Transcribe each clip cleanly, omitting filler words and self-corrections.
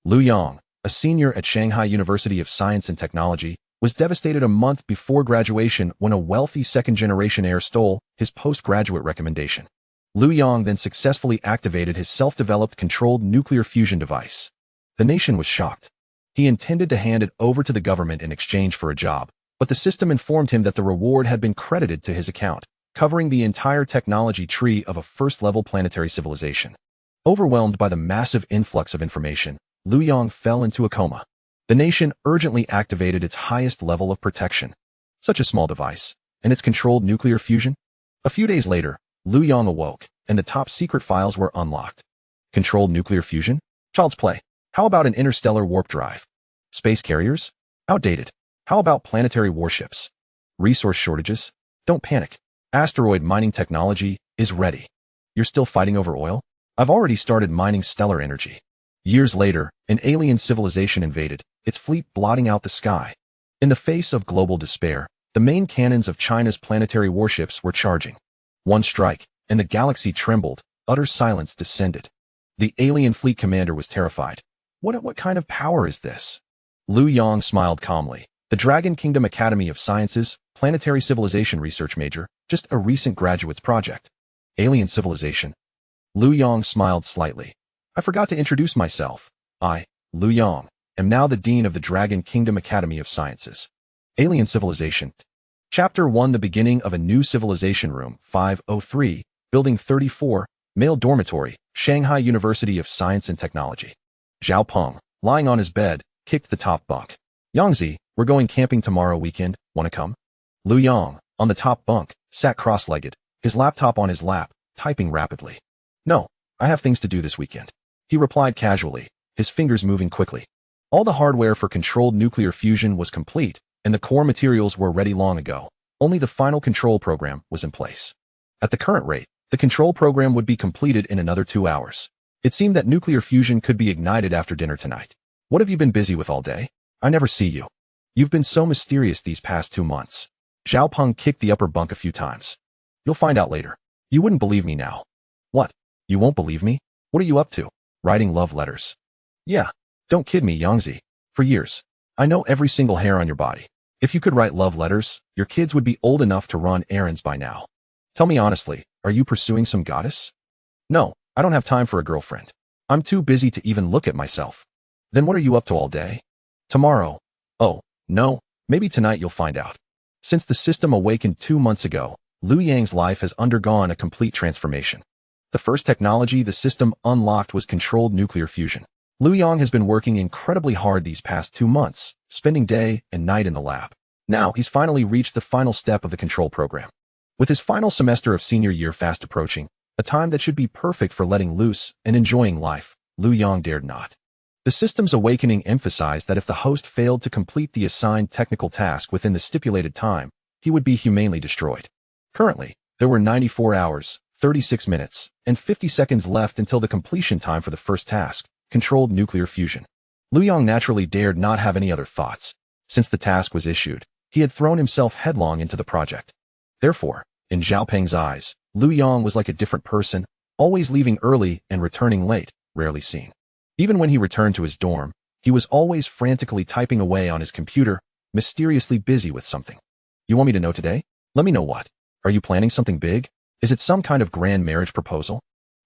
Liu Yang, a senior at Shanghai University of Science and Technology, was devastated a month before graduation when a wealthy second-generation heir stole his postgraduate recommendation. Liu Yang then successfully activated his self-developed controlled nuclear fusion device. The nation was shocked. He intended to hand it over to the government in exchange for a job, but the system informed him that the reward had been credited to his account, covering the entire technology tree of a first-level planetary civilization. Overwhelmed by the massive influx of information, Liu Yang fell into a coma. The nation urgently activated its highest level of protection. Such a small device, and its controlled nuclear fusion? A few days later, Liu Yang awoke, and the top-secret files were unlocked. Controlled nuclear fusion? Child's play. How about an interstellar warp drive? Space carriers? Outdated. How about planetary warships? Resource shortages? Don't panic. Asteroid mining technology is ready. You're still fighting over oil? I've already started mining stellar energy. Years later, an alien civilization invaded, its fleet blotting out the sky. In the face of global despair, the main cannons of China's planetary warships were charging. One strike, and the galaxy trembled, utter silence descended. The alien fleet commander was terrified. What kind of power is this? Liu Yang smiled calmly. The Dragon Kingdom Academy of Sciences, Planetary Civilization Research Major, just a recent graduate's project. Alien civilization. Liu Yang smiled slightly. I forgot to introduce myself. I, Liu Yang, am now the Dean of the Dragon Kingdom Academy of Sciences. Alien Civilization. Chapter 1 The Beginning of a New Civilization Room 503, Building 34, Male Dormitory, Shanghai University of Science and Technology. Zhao Peng, lying on his bed, kicked the top bunk. Yangzi, we're going camping tomorrow weekend, wanna come? Liu Yang, on the top bunk, sat cross-legged, his laptop on his lap, typing rapidly. No, I have things to do this weekend. He replied casually, his fingers moving quickly. All the hardware for controlled nuclear fusion was complete, and the core materials were ready long ago. Only the final control program was in place. At the current rate, the control program would be completed in another 2 hours. It seemed that nuclear fusion could be ignited after dinner tonight. What have you been busy with all day? I never see you. You've been so mysterious these past 2 months. Zhao Peng kicked the upper bunk a few times. You'll find out later. You wouldn't believe me now. What? You won't believe me? What are you up to? Writing love letters. Yeah. Don't kid me, Yangzi. For years, I know every single hair on your body. If you could write love letters, your kids would be old enough to run errands by now. Tell me honestly, are you pursuing some goddess? No, I don't have time for a girlfriend. I'm too busy to even look at myself. Then what are you up to all day? Tomorrow. Oh, no, maybe tonight you'll find out. Since the system awakened 2 months ago, Liu Yang's life has undergone a complete transformation. The first technology the system unlocked was controlled nuclear fusion. Liu Yang has been working incredibly hard these past 2 months, spending day and night in the lab. Now he's finally reached the final step of the control program. With his final semester of senior year fast approaching, a time that should be perfect for letting loose and enjoying life, Liu Yang dared not. The system's awakening emphasized that if the host failed to complete the assigned technical task within the stipulated time, he would be humanely destroyed. Currently, there were 94 hours, 36 minutes, and 50 seconds left until the completion time for the first task, controlled nuclear fusion. Liu Yang naturally dared not have any other thoughts. Since the task was issued, he had thrown himself headlong into the project. Therefore, in Zhao Peng's eyes, Liu Yang was like a different person, always leaving early and returning late, rarely seen. Even when he returned to his dorm, he was always frantically typing away on his computer, mysteriously busy with something. You want me to know today? Let me know what. Are you planning something big? Is it some kind of grand marriage proposal?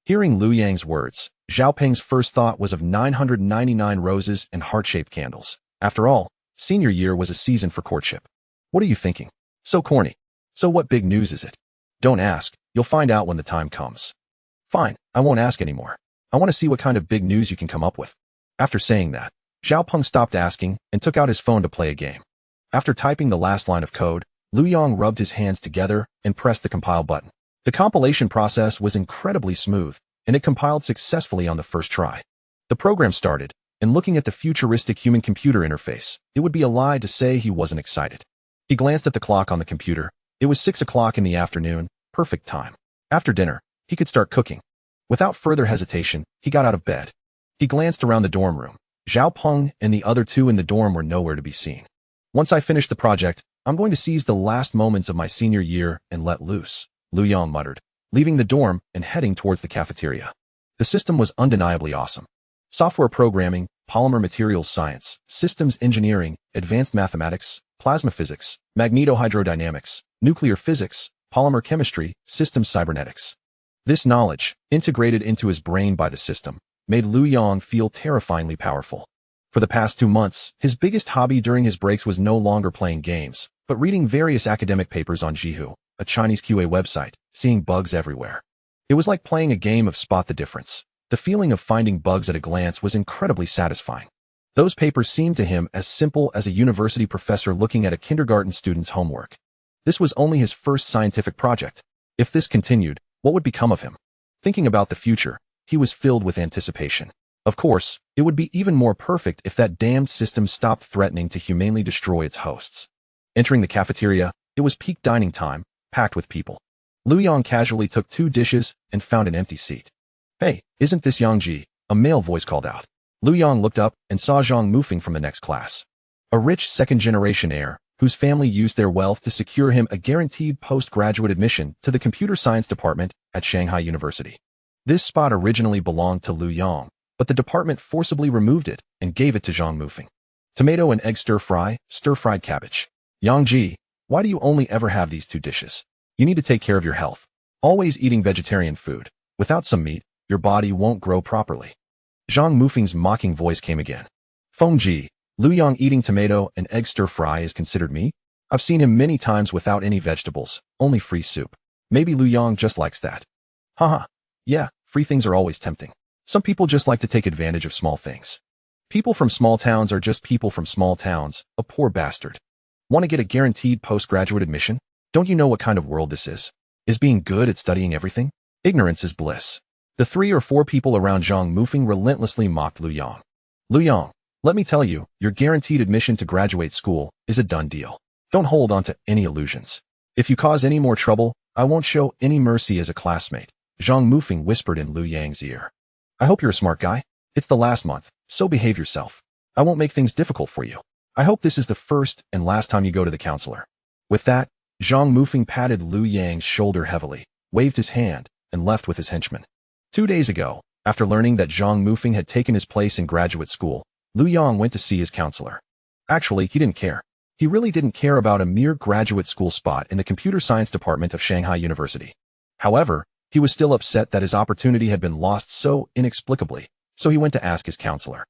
Hearing Liu Yang's words, Zhao Peng's first thought was of 999 roses and heart-shaped candles. After all, senior year was a season for courtship. What are you thinking? So corny. So what big news is it? Don't ask, you'll find out when the time comes. Fine, I won't ask anymore. I want to see what kind of big news you can come up with. After saying that, Zhao Peng stopped asking and took out his phone to play a game. After typing the last line of code, Liu Yang rubbed his hands together and pressed the compile button. The compilation process was incredibly smooth, and it compiled successfully on the first try. The program started, and looking at the futuristic human-computer interface, it would be a lie to say he wasn't excited. He glanced at the clock on the computer. It was 6 o'clock in the afternoon, perfect time. After dinner, he could start cooking. Without further hesitation, he got out of bed. He glanced around the dorm room. Zhao Peng and the other 2 in the dorm were nowhere to be seen. Once I finish the project, I'm going to seize the last moments of my senior year and let loose, Liu Yang muttered, leaving the dorm and heading towards the cafeteria. The system was undeniably awesome. Software programming, polymer materials science, systems engineering, advanced mathematics, plasma physics, magnetohydrodynamics, nuclear physics, polymer chemistry, systems cybernetics. This knowledge, integrated into his brain by the system, made Liu Yang feel terrifyingly powerful. For the past 2 months, his biggest hobby during his breaks was no longer playing games, but reading various academic papers on Jihu, a Chinese QA website, seeing bugs everywhere. It was like playing a game of Spot the Difference. The feeling of finding bugs at a glance was incredibly satisfying. Those papers seemed to him as simple as a university professor looking at a kindergarten student's homework. This was only his first scientific project. If this continued, what would become of him? Thinking about the future, he was filled with anticipation. Of course, it would be even more perfect if that damned system stopped threatening to humanely destroy its hosts. Entering the cafeteria, it was peak dining time, packed with people. Liu Yang casually took 2 dishes and found an empty seat. "Hey, isn't this Yang Ji?" a male voice called out. Liu Yang looked up and saw Zhang Mufeng from the next class. A rich second-generation heir, whose family used their wealth to secure him a guaranteed postgraduate admission to the computer science department at Shanghai University. This spot originally belonged to Liu Yang, but the department forcibly removed it and gave it to Zhang Mufeng. Tomato and egg stir-fried cabbage. "Yang Ji, why do you only ever have these 2 dishes? You need to take care of your health. Always eating vegetarian food. Without some meat, your body won't grow properly." Zhang Mufeng's mocking voice came again. "Feng Ji, Liu Yang eating tomato and egg stir-fry is considered me? I've seen him many times without any vegetables, only free soup. Maybe Liu Yang just likes that." "Haha. Yeah, free things are always tempting. Some people just like to take advantage of small things. People from small towns are just people from small towns, a poor bastard. Want to get a guaranteed postgraduate admission? Don't you know what kind of world this is? Is being good at studying everything? Ignorance is bliss." The 3 or 4 people around Zhang Mufeng relentlessly mocked Liu Yang. "Liu Yang, let me tell you, your guaranteed admission to graduate school is a done deal. Don't hold on to any illusions. If you cause any more trouble, I won't show any mercy as a classmate," Zhang Mufeng whispered in Liu Yang's ear. "I hope you're a smart guy. It's the last month, so behave yourself. I won't make things difficult for you. I hope this is the first and last time you go to the counselor." With that, Zhang Mufeng patted Liu Yang's shoulder heavily, waved his hand, and left with his henchmen. 2 days ago, after learning that Zhang Mufeng had taken his place in graduate school, Liu Yang went to see his counselor. Actually, he didn't care. He really didn't care about a mere graduate school spot in the computer science department of Shanghai University. However, he was still upset that his opportunity had been lost so inexplicably, so he went to ask his counselor.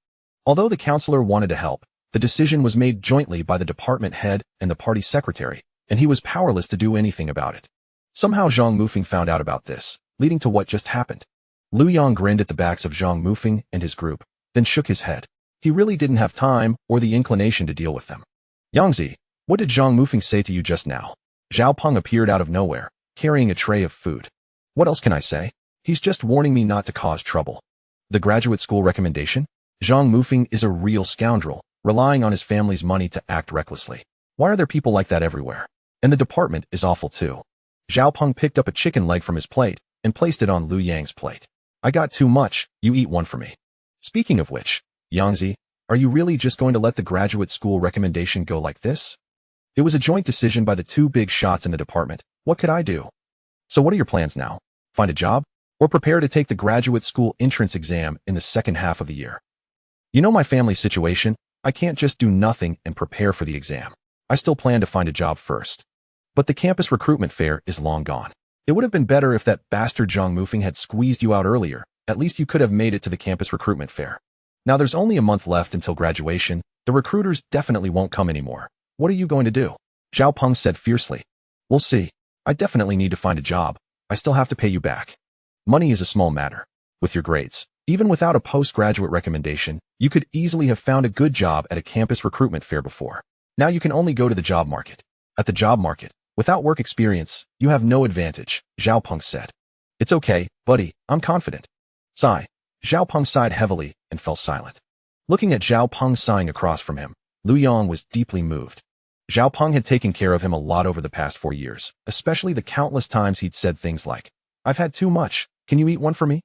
Although the counselor wanted to help, the decision was made jointly by the department head and the party secretary, and he was powerless to do anything about it. Somehow Zhang Mufeng found out about this, leading to what just happened. Liu Yang grinned at the backs of Zhang Mufeng and his group, then shook his head. He really didn't have time or the inclination to deal with them. "Yangzi, what did Zhang Mufeng say to you just now?" Zhao Peng appeared out of nowhere, carrying a tray of food. "What else can I say? He's just warning me not to cause trouble." "The graduate school recommendation? Zhang Mufeng is a real scoundrel, relying on his family's money to act recklessly. Why are there people like that everywhere? And the department is awful too." Zhao Peng picked up a chicken leg from his plate and placed it on Liu Yang's plate. "I got too much, you eat one for me." "Speaking of which, Yangzi, are you really just going to let the graduate school recommendation go like this?" "It was a joint decision by the 2 big shots in the department. What could I do?" "So what are your plans now? Find a job? Or prepare to take the graduate school entrance exam in the second half of the year?" "You know my family situation. I can't just do nothing and prepare for the exam. I still plan to find a job first. But the campus recruitment fair is long gone. It would have been better if that bastard Zhang Mufeng had squeezed you out earlier. At least you could have made it to the campus recruitment fair. Now there's only a month left until graduation. The recruiters definitely won't come anymore. What are you going to do?" Zhao Peng said fiercely. "We'll see. I definitely need to find a job. I still have to pay you back. Money is a small matter. With your grades, even without a postgraduate recommendation, you could easily have found a good job at a campus recruitment fair before. Now you can only go to the job market. At the job market, without work experience, you have no advantage," Zhao Peng said. "It's okay, buddy, I'm confident." Sigh. Zhao Peng sighed heavily and fell silent. Looking at Zhao Peng sighing across from him, Liu Yang was deeply moved. Zhao Peng had taken care of him a lot over the past 4 years, especially the countless times he'd said things like, "I've had too much, can you eat one for me?"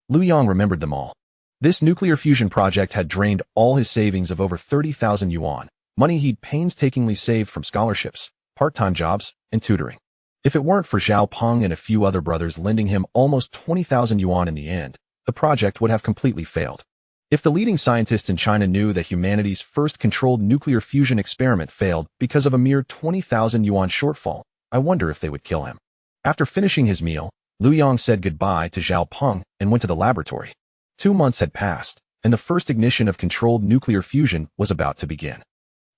Liu Yang remembered them all. This nuclear fusion project had drained all his savings of over 30,000 yuan, money he'd painstakingly saved from scholarships, part-time jobs, and tutoring. If it weren't for Zhao Peng and a few other brothers lending him almost 20,000 yuan in the end, the project would have completely failed. If the leading scientists in China knew that humanity's first controlled nuclear fusion experiment failed because of a mere 20,000 yuan shortfall, I wonder if they would kill him. After finishing his meal, Liu Yang said goodbye to Zhao Peng and went to the laboratory. 2 months had passed, and the first ignition of controlled nuclear fusion was about to begin.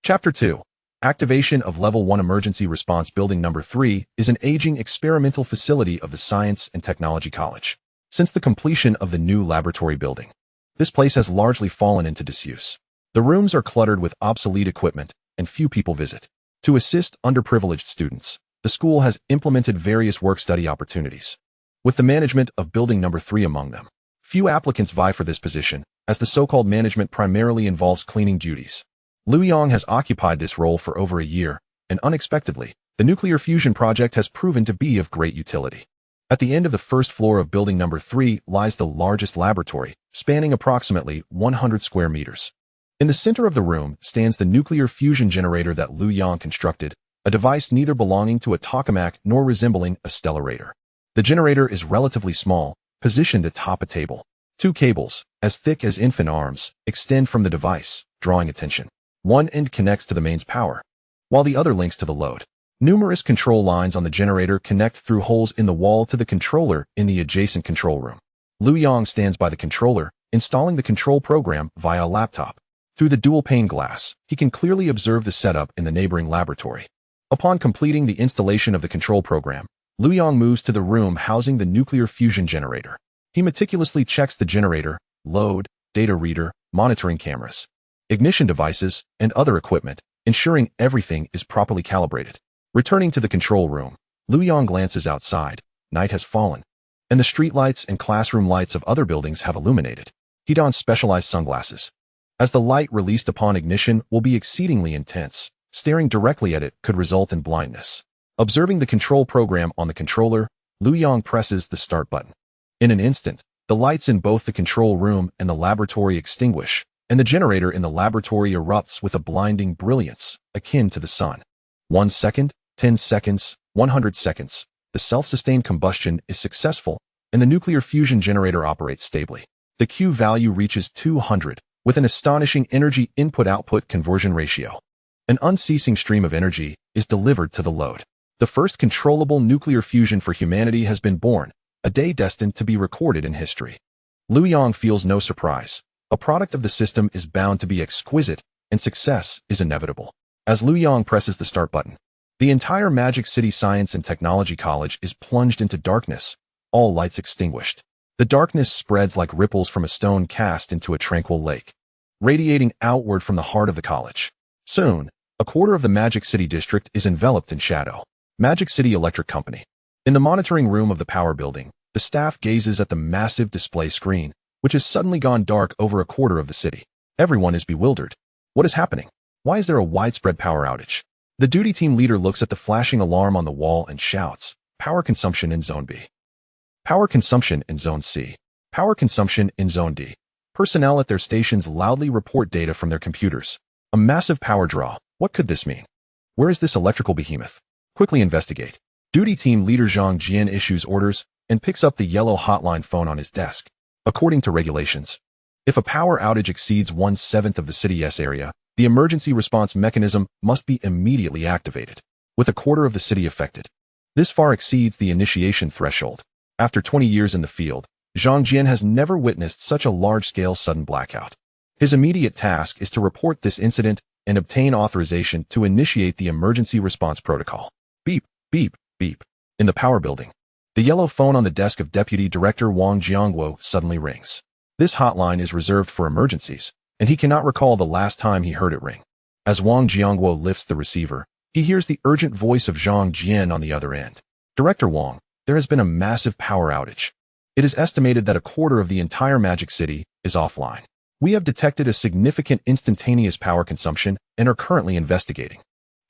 Chapter 2. Activation of Level 1 Emergency Response Building Number 3 is an aging experimental facility of the Science and Technology College. Since the completion of the new laboratory building, this place has largely fallen into disuse. The rooms are cluttered with obsolete equipment, and few people visit. To assist underprivileged students, the school has implemented various work-study opportunities, with the management of Building Number 3 among them. Few applicants vie for this position, as the so-called management primarily involves cleaning duties. Liu Yang has occupied this role for over a year, and unexpectedly, the nuclear fusion project has proven to be of great utility. At the end of the first floor of Building Number 3 lies the largest laboratory, spanning approximately 100 square meters. In the center of the room stands the nuclear fusion generator that Liu Yang constructed, a device neither belonging to a tokamak nor resembling a stellarator. The generator is relatively small, positioned atop a table. 2 cables, as thick as infant arms, extend from the device, drawing attention. One end connects to the mains power, while the other links to the load. Numerous control lines on the generator connect through holes in the wall to the controller in the adjacent control room. Liu Yang stands by the controller, installing the control program via a laptop. Through the dual-pane glass, he can clearly observe the setup in the neighboring laboratory. Upon completing the installation of the control program, Liu Yang moves to the room housing the nuclear fusion generator. He meticulously checks the generator, load, data reader, monitoring cameras, ignition devices, and other equipment, ensuring everything is properly calibrated. Returning to the control room, Liu Yang glances outside. Night has fallen, and the streetlights and classroom lights of other buildings have illuminated. He dons specialized sunglasses, as the light released upon ignition will be exceedingly intense. Staring directly at it could result in blindness. Observing the control program on the controller, Liu Yang presses the start button. In an instant, the lights in both the control room and the laboratory extinguish, and the generator in the laboratory erupts with a blinding brilliance, akin to the sun. 1 second, 10 seconds, 100 seconds. The self-sustained combustion is successful, and the nuclear fusion generator operates stably. The Q value reaches 200, with an astonishing energy input-output conversion ratio. An unceasing stream of energy is delivered to the load. The first controllable nuclear fusion for humanity has been born, a day destined to be recorded in history. Liu Yang feels no surprise. A product of the system is bound to be exquisite, and success is inevitable. As Liu Yang presses the start button, the entire Magic City Science and Technology College is plunged into darkness, all lights extinguished. The darkness spreads like ripples from a stone cast into a tranquil lake, radiating outward from the heart of the college. Soon, a quarter of the Magic City district is enveloped in shadow. Magic City Electric Company. In the monitoring room of the power building, the staff gazes at the massive display screen, which has suddenly gone dark over a quarter of the city. Everyone is bewildered. What is happening? Why is there a widespread power outage? The duty team leader looks at the flashing alarm on the wall and shouts, "Power consumption in Zone B. Power consumption in Zone C. Power consumption in Zone D." Personnel at their stations loudly report data from their computers. A massive power draw. What could this mean? Where is this electrical behemoth? Quickly investigate. Duty team leader Zhang Jian issues orders and picks up the yellow hotline phone on his desk. According to regulations, if a power outage exceeds 1/7 of the city's area, the emergency response mechanism must be immediately activated, with a quarter of the city affected. This far exceeds the initiation threshold. After 20 years in the field, Zhang Jian has never witnessed such a large-scale sudden blackout. His immediate task is to report this incident and obtain authorization to initiate the emergency response protocol. Beep, beep, beep. In the power building, the yellow phone on the desk of Deputy Director Wang Jiangguo suddenly rings. This hotline is reserved for emergencies, and he cannot recall the last time he heard it ring. As Wang Jiangguo lifts the receiver, he hears the urgent voice of Zhang Jian on the other end. "Director Wang, there has been a massive power outage. It is estimated that a quarter of the entire Magic City is offline. We have detected a significant instantaneous power consumption and are currently investigating.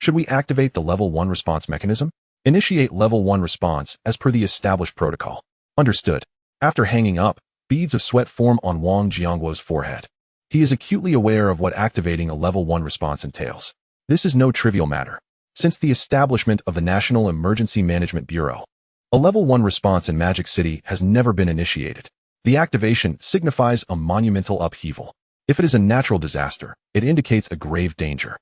Should we activate the Level 1 response mechanism? Initiate Level 1 response as per the established protocol." Understood. After hanging up, beads of sweat form on Wang Jiangguo's forehead. He is acutely aware of what activating a Level 1 response entails. This is no trivial matter. Since the establishment of the National Emergency Management Bureau, a Level 1 response in Magic City has never been initiated. The activation signifies a monumental upheaval. If it is a natural disaster, it indicates a grave danger.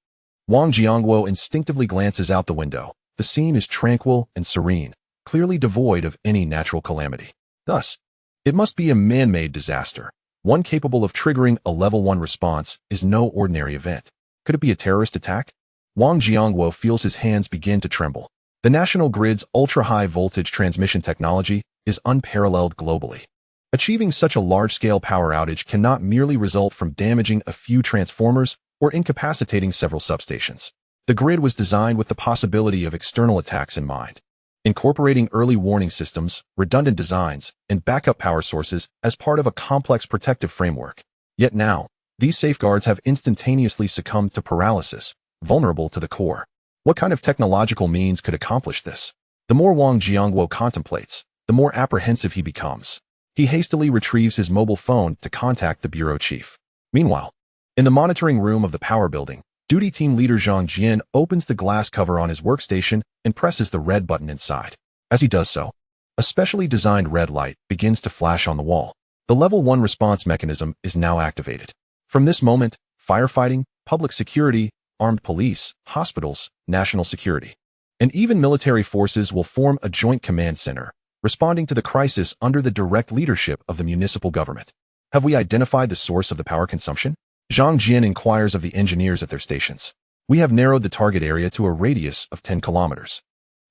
Wang Jiangguo instinctively glances out the window. The scene is tranquil and serene, clearly devoid of any natural calamity. Thus, it must be a man-made disaster. One capable of triggering a level 1 response is no ordinary event. Could it be a terrorist attack? Wang Jiangguo feels his hands begin to tremble. The national grid's ultra-high voltage transmission technology is unparalleled globally. Achieving such a large-scale power outage cannot merely result from damaging a few transformers or incapacitating several substations. The grid was designed with the possibility of external attacks in mind, incorporating early warning systems, redundant designs, and backup power sources as part of a complex protective framework. Yet now, these safeguards have instantaneously succumbed to paralysis, vulnerable to the core. What kind of technological means could accomplish this? The more Wang Jiangguo contemplates, the more apprehensive he becomes. He hastily retrieves his mobile phone to contact the bureau chief. Meanwhile, in the monitoring room of the power building, duty team leader Zhang Jian opens the glass cover on his workstation and presses the red button inside. As he does so, a specially designed red light begins to flash on the wall. The level 1 response mechanism is now activated. From this moment, firefighting, public security, armed police, hospitals, national security, and even military forces will form a joint command center, responding to the crisis under the direct leadership of the municipal government. Have we identified the source of the power consumption? Zhang Jian inquires of the engineers at their stations. We have narrowed the target area to a radius of 10 kilometers.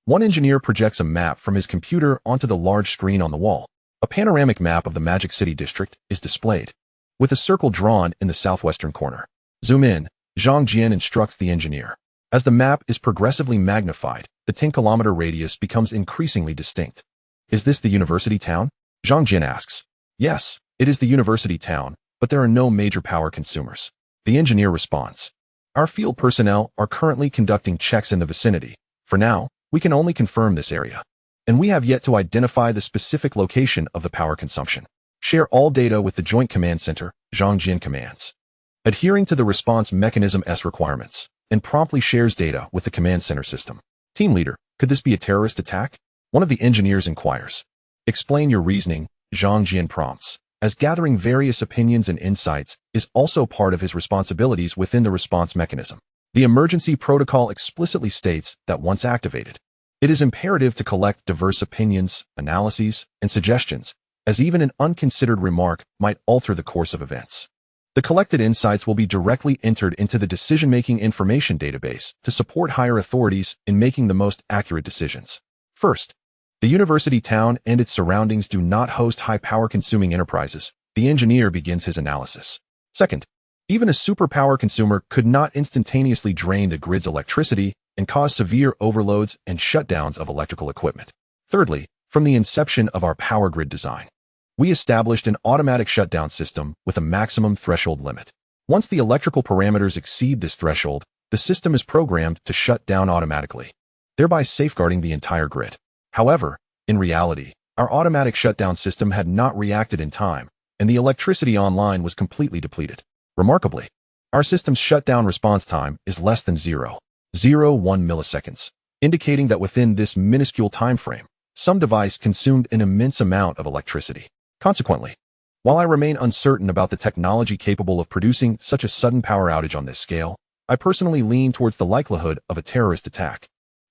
One engineer projects a map from his computer onto the large screen on the wall. A panoramic map of the Magic City district is displayed, with a circle drawn in the southwestern corner. Zoom in, Zhang Jian instructs the engineer. As the map is progressively magnified, the 10-kilometer radius becomes increasingly distinct. Is this the university town? Zhang Jian asks. Yes, it is the university town, but there are no major power consumers. The engineer responds. Our field personnel are currently conducting checks in the vicinity. For now, we can only confirm this area, and we have yet to identify the specific location of the power consumption. Share all data with the Joint Command Center, Zhang Jian commands. Adhering to the response mechanism's requirements, and promptly shares data with the command center system. Team leader, could this be a terrorist attack? One of the engineers inquires. Explain your reasoning, Zhang Jian prompts, as gathering various opinions and insights is also part of his responsibilities within the response mechanism. The emergency protocol explicitly states that once activated, it is imperative to collect diverse opinions, analyses, and suggestions, as even an unconsidered remark might alter the course of events. The collected insights will be directly entered into the decision-making information database to support higher authorities in making the most accurate decisions. First, the university town and its surroundings do not host high power-consuming enterprises. The engineer begins his analysis. Second, even a superpower consumer could not instantaneously drain the grid's electricity and cause severe overloads and shutdowns of electrical equipment. Thirdly, from the inception of our power grid design, we established an automatic shutdown system with a maximum threshold limit. Once the electrical parameters exceed this threshold, the system is programmed to shut down automatically, thereby safeguarding the entire grid. However, in reality, our automatic shutdown system had not reacted in time, and the electricity online was completely depleted. Remarkably, our system's shutdown response time is less than 0.01 milliseconds, indicating that within this minuscule time frame, some device consumed an immense amount of electricity. Consequently, while I remain uncertain about the technology capable of producing such a sudden power outage on this scale, I personally lean towards the likelihood of a terrorist attack.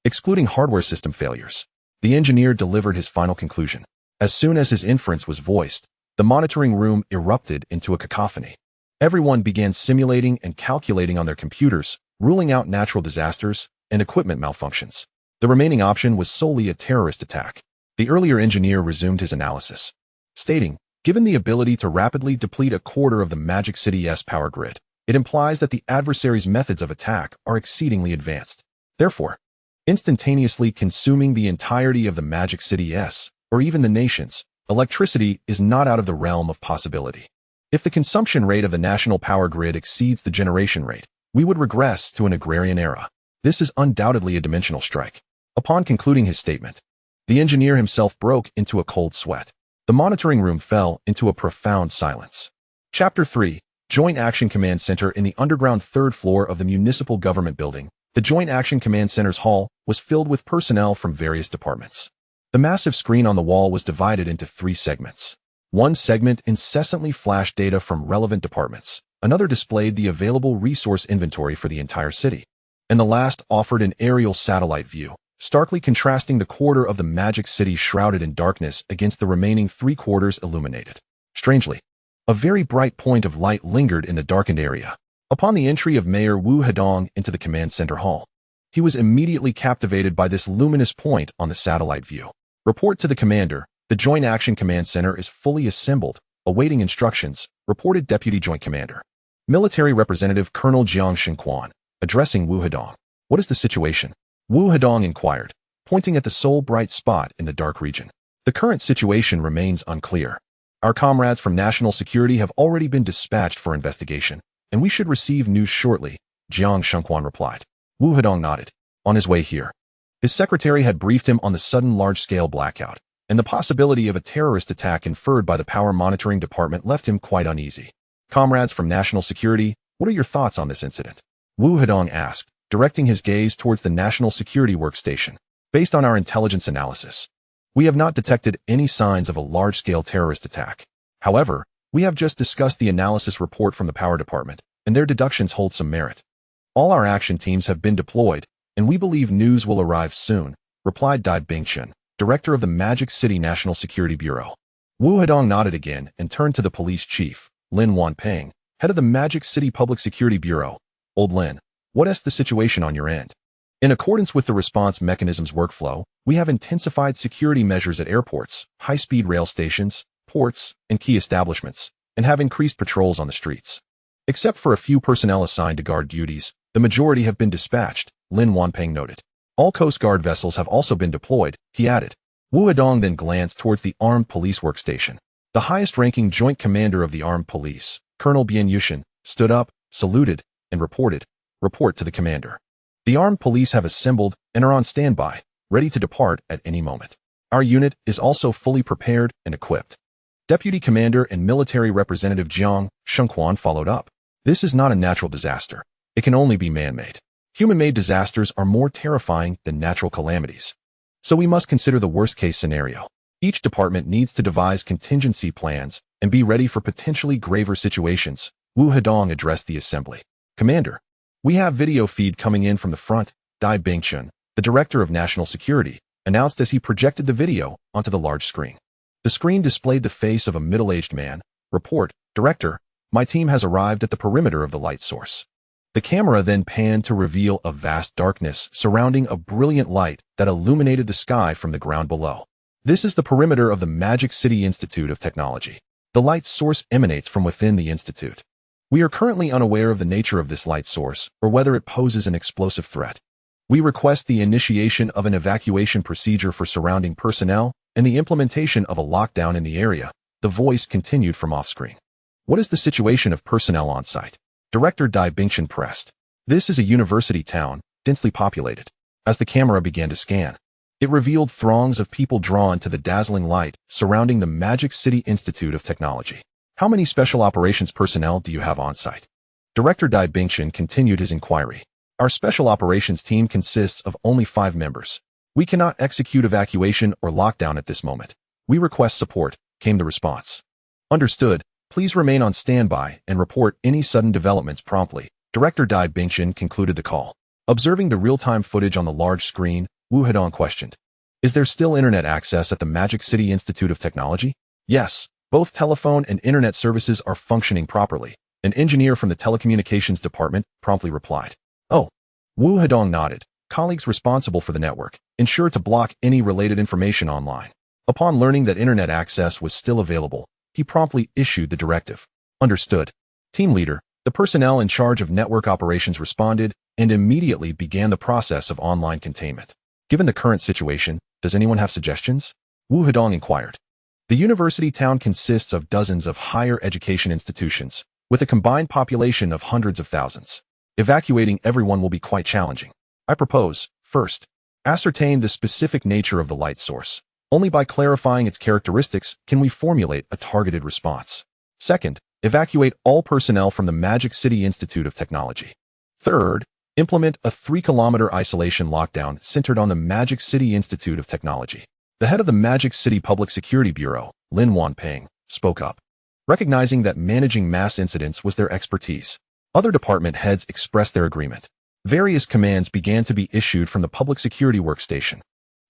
Excluding hardware system failures, the engineer delivered his final conclusion. As soon as his inference was voiced, the monitoring room erupted into a cacophony. Everyone began simulating and calculating on their computers, ruling out natural disasters and equipment malfunctions. The remaining option was solely a terrorist attack. The earlier engineer resumed his analysis, stating, given the ability to rapidly deplete a quarter of the Magic City's power grid, it implies that the adversary's methods of attack are exceedingly advanced. Therefore, instantaneously consuming the entirety of the Magic City's, or even the nation's, electricity is not out of the realm of possibility. If the consumption rate of the national power grid exceeds the generation rate, we would regress to an agrarian era. This is undoubtedly a dimensional strike. Upon concluding his statement, the engineer himself broke into a cold sweat. The monitoring room fell into a profound silence. Chapter 3, Joint Action Command Center. In the underground third floor of the municipal government building, the Joint Action Command Center's hall was filled with personnel from various departments. The massive screen on the wall was divided into 3 segments. One segment incessantly flashed data from relevant departments. Another displayed the available resource inventory for the entire city. And the last offered an aerial satellite view, starkly contrasting the quarter of the magic city shrouded in darkness against the remaining 3/4 illuminated. Strangely, a very bright point of light lingered in the darkened area. Upon the entry of Mayor Wu Hedong into the command center hall, he was immediately captivated by this luminous point on the satellite view. Report to the commander. The Joint Action Command Center is fully assembled, awaiting instructions, reported Deputy Joint Commander. Military Representative Colonel Jiang Xinquan, addressing Wu Hedong. What is the situation? Wu Hedong inquired, pointing at the sole bright spot in the dark region. The current situation remains unclear. Our comrades from National Security have already been dispatched for investigation, and we should receive news shortly, Jiang Xinquan replied. Wu Hedong nodded. On his way here, his secretary had briefed him on the sudden large-scale blackout, and the possibility of a terrorist attack inferred by the Power Monitoring Department left him quite uneasy. Comrades from National Security, what are your thoughts on this incident? Wu Hedong asked, directing his gaze towards the National Security Workstation. Based on our intelligence analysis, we have not detected any signs of a large-scale terrorist attack. However, we have just discussed the analysis report from the Power Department, and their deductions hold some merit. All our action teams have been deployed, and we believe news will arrive soon, replied Dai Bingchen, director of the Magic City National Security Bureau. Wu Hedong nodded again and turned to the police chief, Lin Wanpeng, head of the Magic City Public Security Bureau. Old Lin, what is the situation on your end? In accordance with the response mechanism's workflow, we have intensified security measures at airports, high-speed rail stations, ports, and key establishments, and have increased patrols on the streets. Except for a few personnel assigned to guard duties, the majority have been dispatched, Lin Wanpeng noted. All Coast Guard vessels have also been deployed, he added. Wu Hedong then glanced towards the Armed Police Workstation. The highest-ranking Joint Commander of the Armed Police, Colonel Bian Yushin, stood up, saluted, and reported. Report to the commander. The Armed Police have assembled and are on standby, ready to depart at any moment. Our unit is also fully prepared and equipped. Deputy Commander and Military Representative Jiang Xinquan followed up. This is not a natural disaster. It can only be man-made. Human-made disasters are more terrifying than natural calamities. So we must consider the worst-case scenario. Each department needs to devise contingency plans and be ready for potentially graver situations, Wu Hedong addressed the assembly. Commander, we have video feed coming in from the front, Dai Bingchen, the director of National Security, announced as he projected the video onto the large screen. The screen displayed the face of a middle-aged man. Report, Director, my team has arrived at the perimeter of the light source. The camera then panned to reveal a vast darkness surrounding a brilliant light that illuminated the sky from the ground below. This is the perimeter of the Magic City Institute of Technology. The light source emanates from within the institute. We are currently unaware of the nature of this light source or whether it poses an explosive threat. We request the initiation of an evacuation procedure for surrounding personnel and the implementation of a lockdown in the area, the voice continued from off-screen. What is the situation of personnel on site? Director Dai Bingchen pressed. This is a university town, densely populated. As the camera began to scan, it revealed throngs of people drawn to the dazzling light surrounding the Magic City Institute of Technology. How many special operations personnel do you have on site? Director Dai Bingchen continued his inquiry. Our special operations team consists of only 5 members. We cannot execute evacuation or lockdown at this moment. We request support, came the response. Understood. Please remain on standby and report any sudden developments promptly. Director Dai Bingchen concluded the call. Observing the real-time footage on the large screen, Wu Hedong questioned. Is there still internet access at the Magic City Institute of Technology? Yes, both telephone and internet services are functioning properly. An engineer from the telecommunications department promptly replied. Oh. Wu Hedong nodded. Colleagues responsible for the network ensure to block any related information online. Upon learning that internet access was still available, he promptly issued the directive. Understood. Team leader, the personnel in charge of network operations responded and immediately began the process of online containment. Given the current situation, does anyone have suggestions? Wu Hedong inquired. The university town consists of dozens of higher education institutions, with a combined population of hundreds of thousands. Evacuating everyone will be quite challenging. I propose, first, ascertain the specific nature of the light source. Only by clarifying its characteristics can we formulate a targeted response. Second, evacuate all personnel from the Magic City Institute of Technology. Third, implement a 3-kilometer isolation lockdown centered on the Magic City Institute of Technology. The head of the Magic City Public Security Bureau, Lin Wanpeng, spoke up, recognizing that managing mass incidents was their expertise. Other department heads expressed their agreement. Various commands began to be issued from the Public Security Workstation.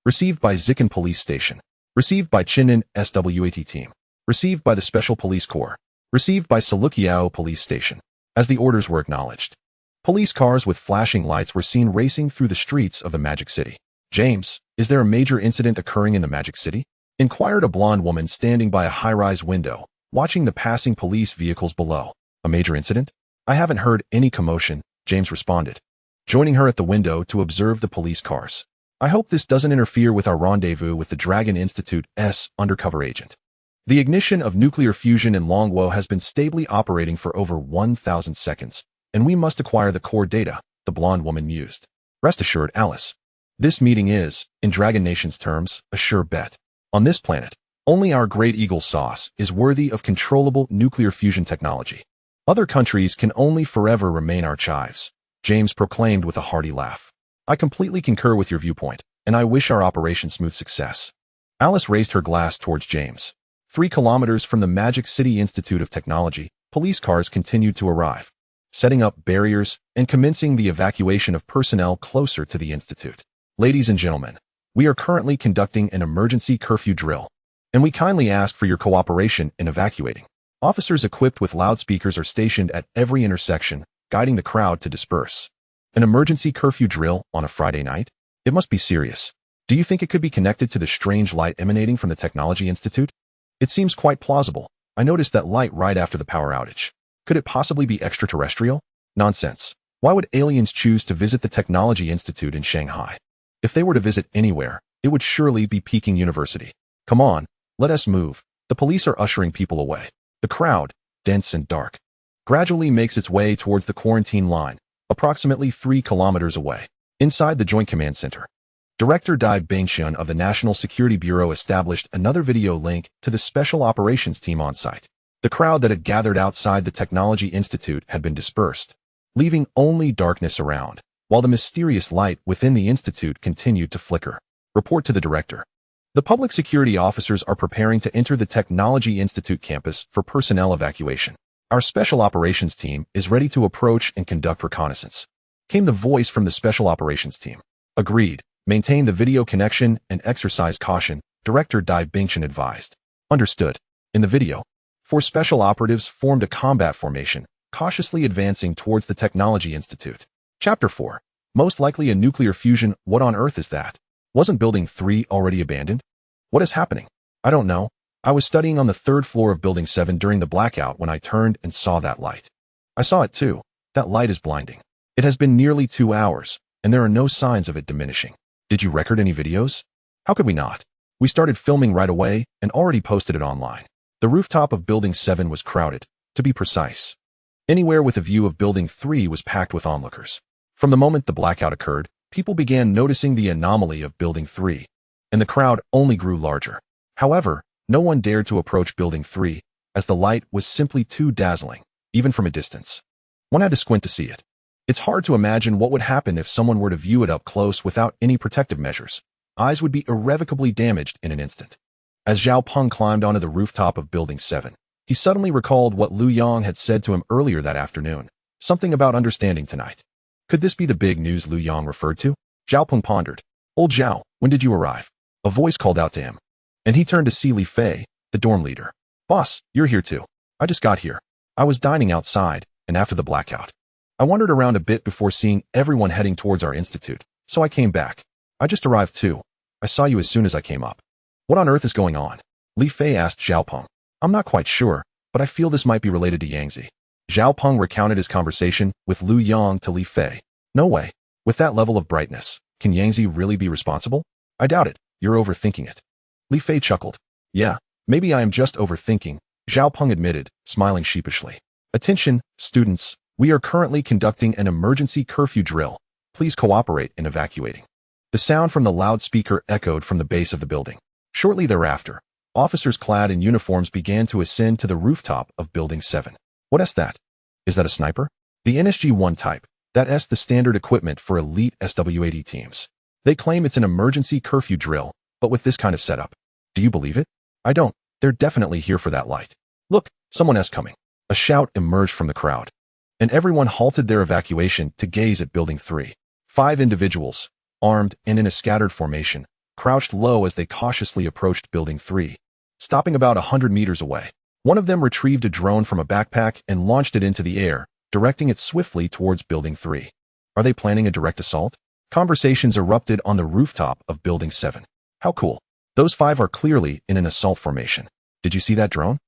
Received by Zikin Police Station. Received by Chinin SWAT Team. Received by the Special Police Corps. Received by Salukiao Police Station. As the orders were acknowledged, police cars with flashing lights were seen racing through the streets of the Magic City. James, is there a major incident occurring in the Magic City? Inquired a blonde woman standing by a high-rise window, watching the passing police vehicles below. A major incident? I haven't heard any commotion, James responded, joining her at the window to observe the police cars. I hope this doesn't interfere with our rendezvous with the Dragon Institute's undercover agent. The ignition of nuclear fusion in Longwo has been stably operating for over 1,000 seconds, and we must acquire the core data, the blonde woman mused. Rest assured, Alice. This meeting is, in Dragon Nation's terms, a sure bet. On this planet, only our Great Eagle sauce is worthy of controllable nuclear fusion technology. Other countries can only forever remain our chives, James proclaimed with a hearty laugh. I completely concur with your viewpoint, and I wish our operation smooth success. Alice raised her glass towards James. 3 kilometers from the Magic City Institute of Technology, police cars continued to arrive, setting up barriers and commencing the evacuation of personnel closer to the institute. Ladies and gentlemen, we are currently conducting an emergency curfew drill, and we kindly ask for your cooperation in evacuating. Officers equipped with loudspeakers are stationed at every intersection, guiding the crowd to disperse. An emergency curfew drill on a Friday night? It must be serious. Do you think it could be connected to the strange light emanating from the Technology Institute? It seems quite plausible. I noticed that light right after the power outage. Could it possibly be extraterrestrial? Nonsense. Why would aliens choose to visit the Technology Institute in Shanghai? If they were to visit anywhere, it would surely be Peking University. Come on, let us move. The police are ushering people away. The crowd, dense and dark, gradually makes its way towards the quarantine line, approximately 3 kilometers away. Inside the Joint Command Center, Director Dai Bengxian of the National Security Bureau established another video link to the Special Operations Team on site. The crowd that had gathered outside the Technology Institute had been dispersed, leaving only darkness around, while the mysterious light within the institute continued to flicker. Report to the director. The public security officers are preparing to enter the Technology Institute campus for personnel evacuation. Our Special Operations Team is ready to approach and conduct reconnaissance. Came the voice from the Special Operations Team. Agreed. Maintain the video connection and exercise caution, Director Dai Bingchen advised. Understood. In the video, 4 special operatives formed a combat formation, cautiously advancing towards the Technology Institute. Chapter 4. Most likely a nuclear fusion. What on earth is that? Wasn't Building 3 already abandoned? What is happening? I don't know. I was studying on the 3rd floor of Building 7 during the blackout when I turned and saw that light. I saw it too. That light is blinding. It has been nearly 2 hours, and there are no signs of it diminishing. Did you record any videos? How could we not? We started filming right away and already posted it online. The rooftop of Building 7 was crowded, to be precise. Anywhere with a view of Building 3 was packed with onlookers. From the moment the blackout occurred, people began noticing the anomaly of Building 3, and the crowd only grew larger. However, no one dared to approach Building 3, as the light was simply too dazzling, even from a distance. One had to squint to see it. It's hard to imagine what would happen if someone were to view it up close without any protective measures. Eyes would be irrevocably damaged in an instant. As Zhao Peng climbed onto the rooftop of Building 7, he suddenly recalled what Liu Yang had said to him earlier that afternoon, something about understanding tonight. Could this be the big news Liu Yang referred to? Zhao Peng pondered. Old Zhao, when did you arrive? A voice called out to him, and he turned to see Li Fei, the dorm leader. Boss, you're here too. I just got here. I was dining outside, and after the blackout, I wandered around a bit before seeing everyone heading towards our institute, so I came back. I just arrived too. I saw you as soon as I came up. What on earth is going on? Li Fei asked Zhao Peng. I'm not quite sure, but I feel this might be related to Yangtze. Zhao Peng recounted his conversation with Liu Yang to Li Fei. No way. With that level of brightness, can Yangtze really be responsible? I doubt it. You're overthinking it. Li Fei chuckled. Yeah, maybe I am just overthinking, Zhao Peng admitted, smiling sheepishly. Attention, students. We are currently conducting an emergency curfew drill. Please cooperate in evacuating. The sound from the loudspeaker echoed from the base of the building. Shortly thereafter, officers clad in uniforms began to ascend to the rooftop of Building 7. What is that? Is that a sniper? The NSG-1 type. That's the standard equipment for elite SWAT teams. They claim it's an emergency curfew drill, but with this kind of setup. Do you believe it? I don't. They're definitely here for that light. Look, someone else coming. A shout emerged from the crowd, and everyone halted their evacuation to gaze at Building 3. 5 individuals, armed and in a scattered formation, crouched low as they cautiously approached Building 3. Stopping about 100 meters away, one of them retrieved a drone from a backpack and launched it into the air, directing it swiftly towards Building 3. Are they planning a direct assault? Conversations erupted on the rooftop of Building 7. How cool. Those 5 are clearly in an assault formation. Did you see that drone?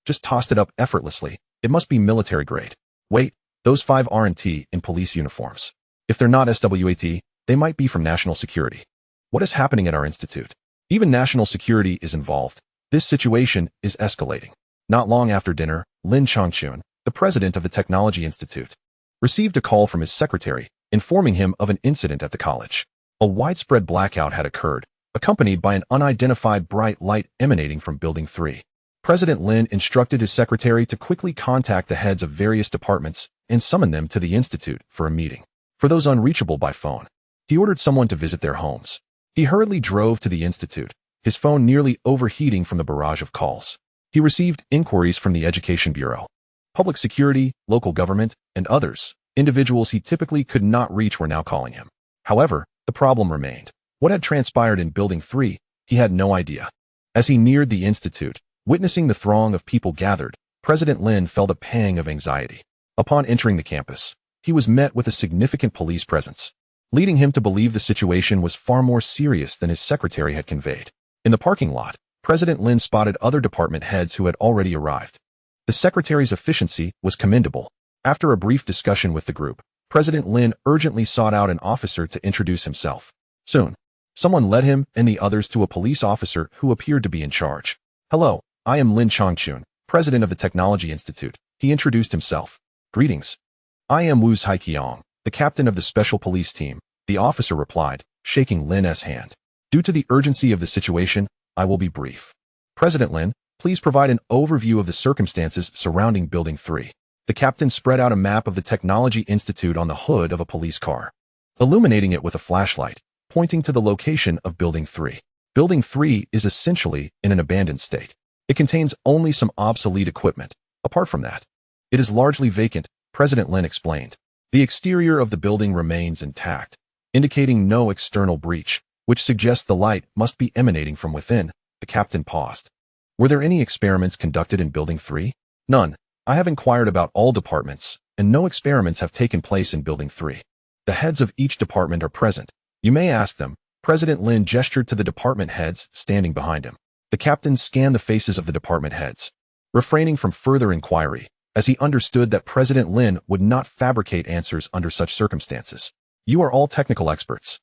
Just tossed it up effortlessly. It must be military grade. Wait, those 5 aren't in police uniforms. If they're not SWAT, they might be from national security. What is happening at our institute? Even national security is involved. This situation is escalating. Not long after dinner, Lin Changchun, the president of the Technology Institute, received a call from his secretary, informing him of an incident at the college. A widespread blackout had occurred, accompanied by an unidentified bright light emanating from Building 3. President Lin instructed his secretary to quickly contact the heads of various departments and summon them to the institute for a meeting. For those unreachable by phone, he ordered someone to visit their homes. He hurriedly drove to the institute, his phone nearly overheating from the barrage of calls. He received inquiries from the Education Bureau, public security, local government, and others. Individuals he typically could not reach were now calling him. However, the problem remained. What had transpired in Building 3, he had no idea. As he neared the institute, witnessing the throng of people gathered, President Lin felt a pang of anxiety. Upon entering the campus, he was met with a significant police presence, leading him to believe the situation was far more serious than his secretary had conveyed. In the parking lot, President Lin spotted other department heads who had already arrived. The secretary's efficiency was commendable. After a brief discussion with the group, President Lin urgently sought out an officer to introduce himself. Soon, someone led him and the others to a police officer who appeared to be in charge. Hello, I am Lin Changchun, president of the Technology Institute. He introduced himself. Greetings. I am Wu Zhaiqiang, the captain of the special police team, the officer replied, shaking Lin's hand. Due to the urgency of the situation, I will be brief. President Lin, please provide an overview of the circumstances surrounding Building 3. The captain spread out a map of the Technology Institute on the hood of a police car, illuminating it with a flashlight, pointing to the location of Building 3. Building 3 is essentially in an abandoned state. It contains only some obsolete equipment. Apart from that, it is largely vacant, President Lin explained. The exterior of the building remains intact, indicating no external breach, which suggests the light must be emanating from within. The captain paused. Were there any experiments conducted in Building 3? None. I have inquired about all departments, and no experiments have taken place in Building 3. The heads of each department are present. You may ask them. President Lin gestured to the department heads standing behind him. The captain scanned the faces of the department heads, refraining from further inquiry, as he understood that President Lin would not fabricate answers under such circumstances. You are all technical experts.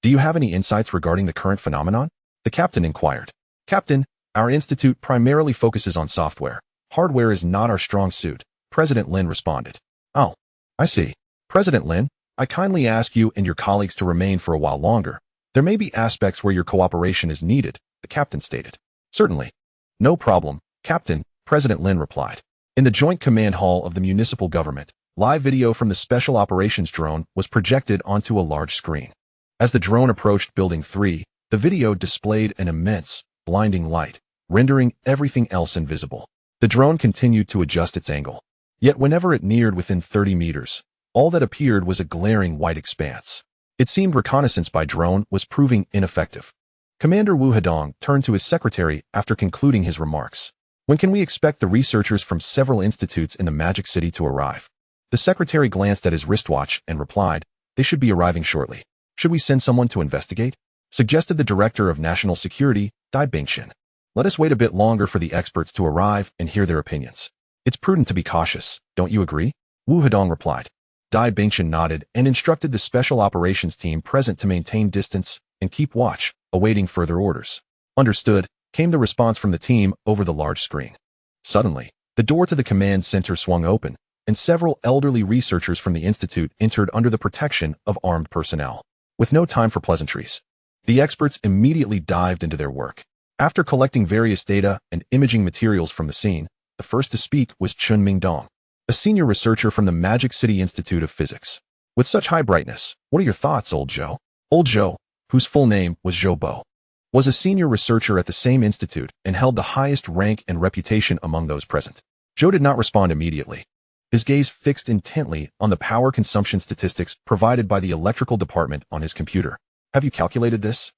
Do you have any insights regarding the current phenomenon? The captain inquired. Captain, our institute primarily focuses on software. Hardware is not our strong suit, President Lin responded. Oh, I see. President Lin, I kindly ask you and your colleagues to remain for a while longer. There may be aspects where your cooperation is needed, the captain stated. Certainly. No problem, Captain, President Lin replied. In the Joint Command Hall of the municipal government, live video from the Special Operations drone was projected onto a large screen. As the drone approached Building 3, the video displayed an immense, blinding light, rendering everything else invisible. The drone continued to adjust its angle. Yet whenever it neared within 30 meters, all that appeared was a glaring white expanse. It seemed reconnaissance by drone was proving ineffective. Commander Wu Hedong turned to his secretary after concluding his remarks. When can we expect the researchers from several institutes in the Magic City to arrive? The secretary glanced at his wristwatch and replied, they should be arriving shortly. Should we send someone to investigate? Suggested the Director of National Security, Dai Bingxian. Let us wait a bit longer for the experts to arrive and hear their opinions. It's prudent to be cautious, don't you agree? Wu Hedong replied. Dai Bingxian nodded and instructed the Special Operations team present to maintain distance and keep watch, awaiting further orders. Understood, came the response from the team over the large screen. Suddenly, the door to the command center swung open, and several elderly researchers from the institute entered under the protection of armed personnel. With no time for pleasantries, the experts immediately dived into their work. After collecting various data and imaging materials from the scene, the first to speak was Chun Mingdong, a senior researcher from the Magic City Institute of Physics. With such high brightness, what are your thoughts, old Zhou? Old Zhou, whose full name was Zhou Bo, was a senior researcher at the same institute and held the highest rank and reputation among those present. Zhou did not respond immediately. His gaze fixed intently on the power consumption statistics provided by the electrical department on his computer. Have you calculated this?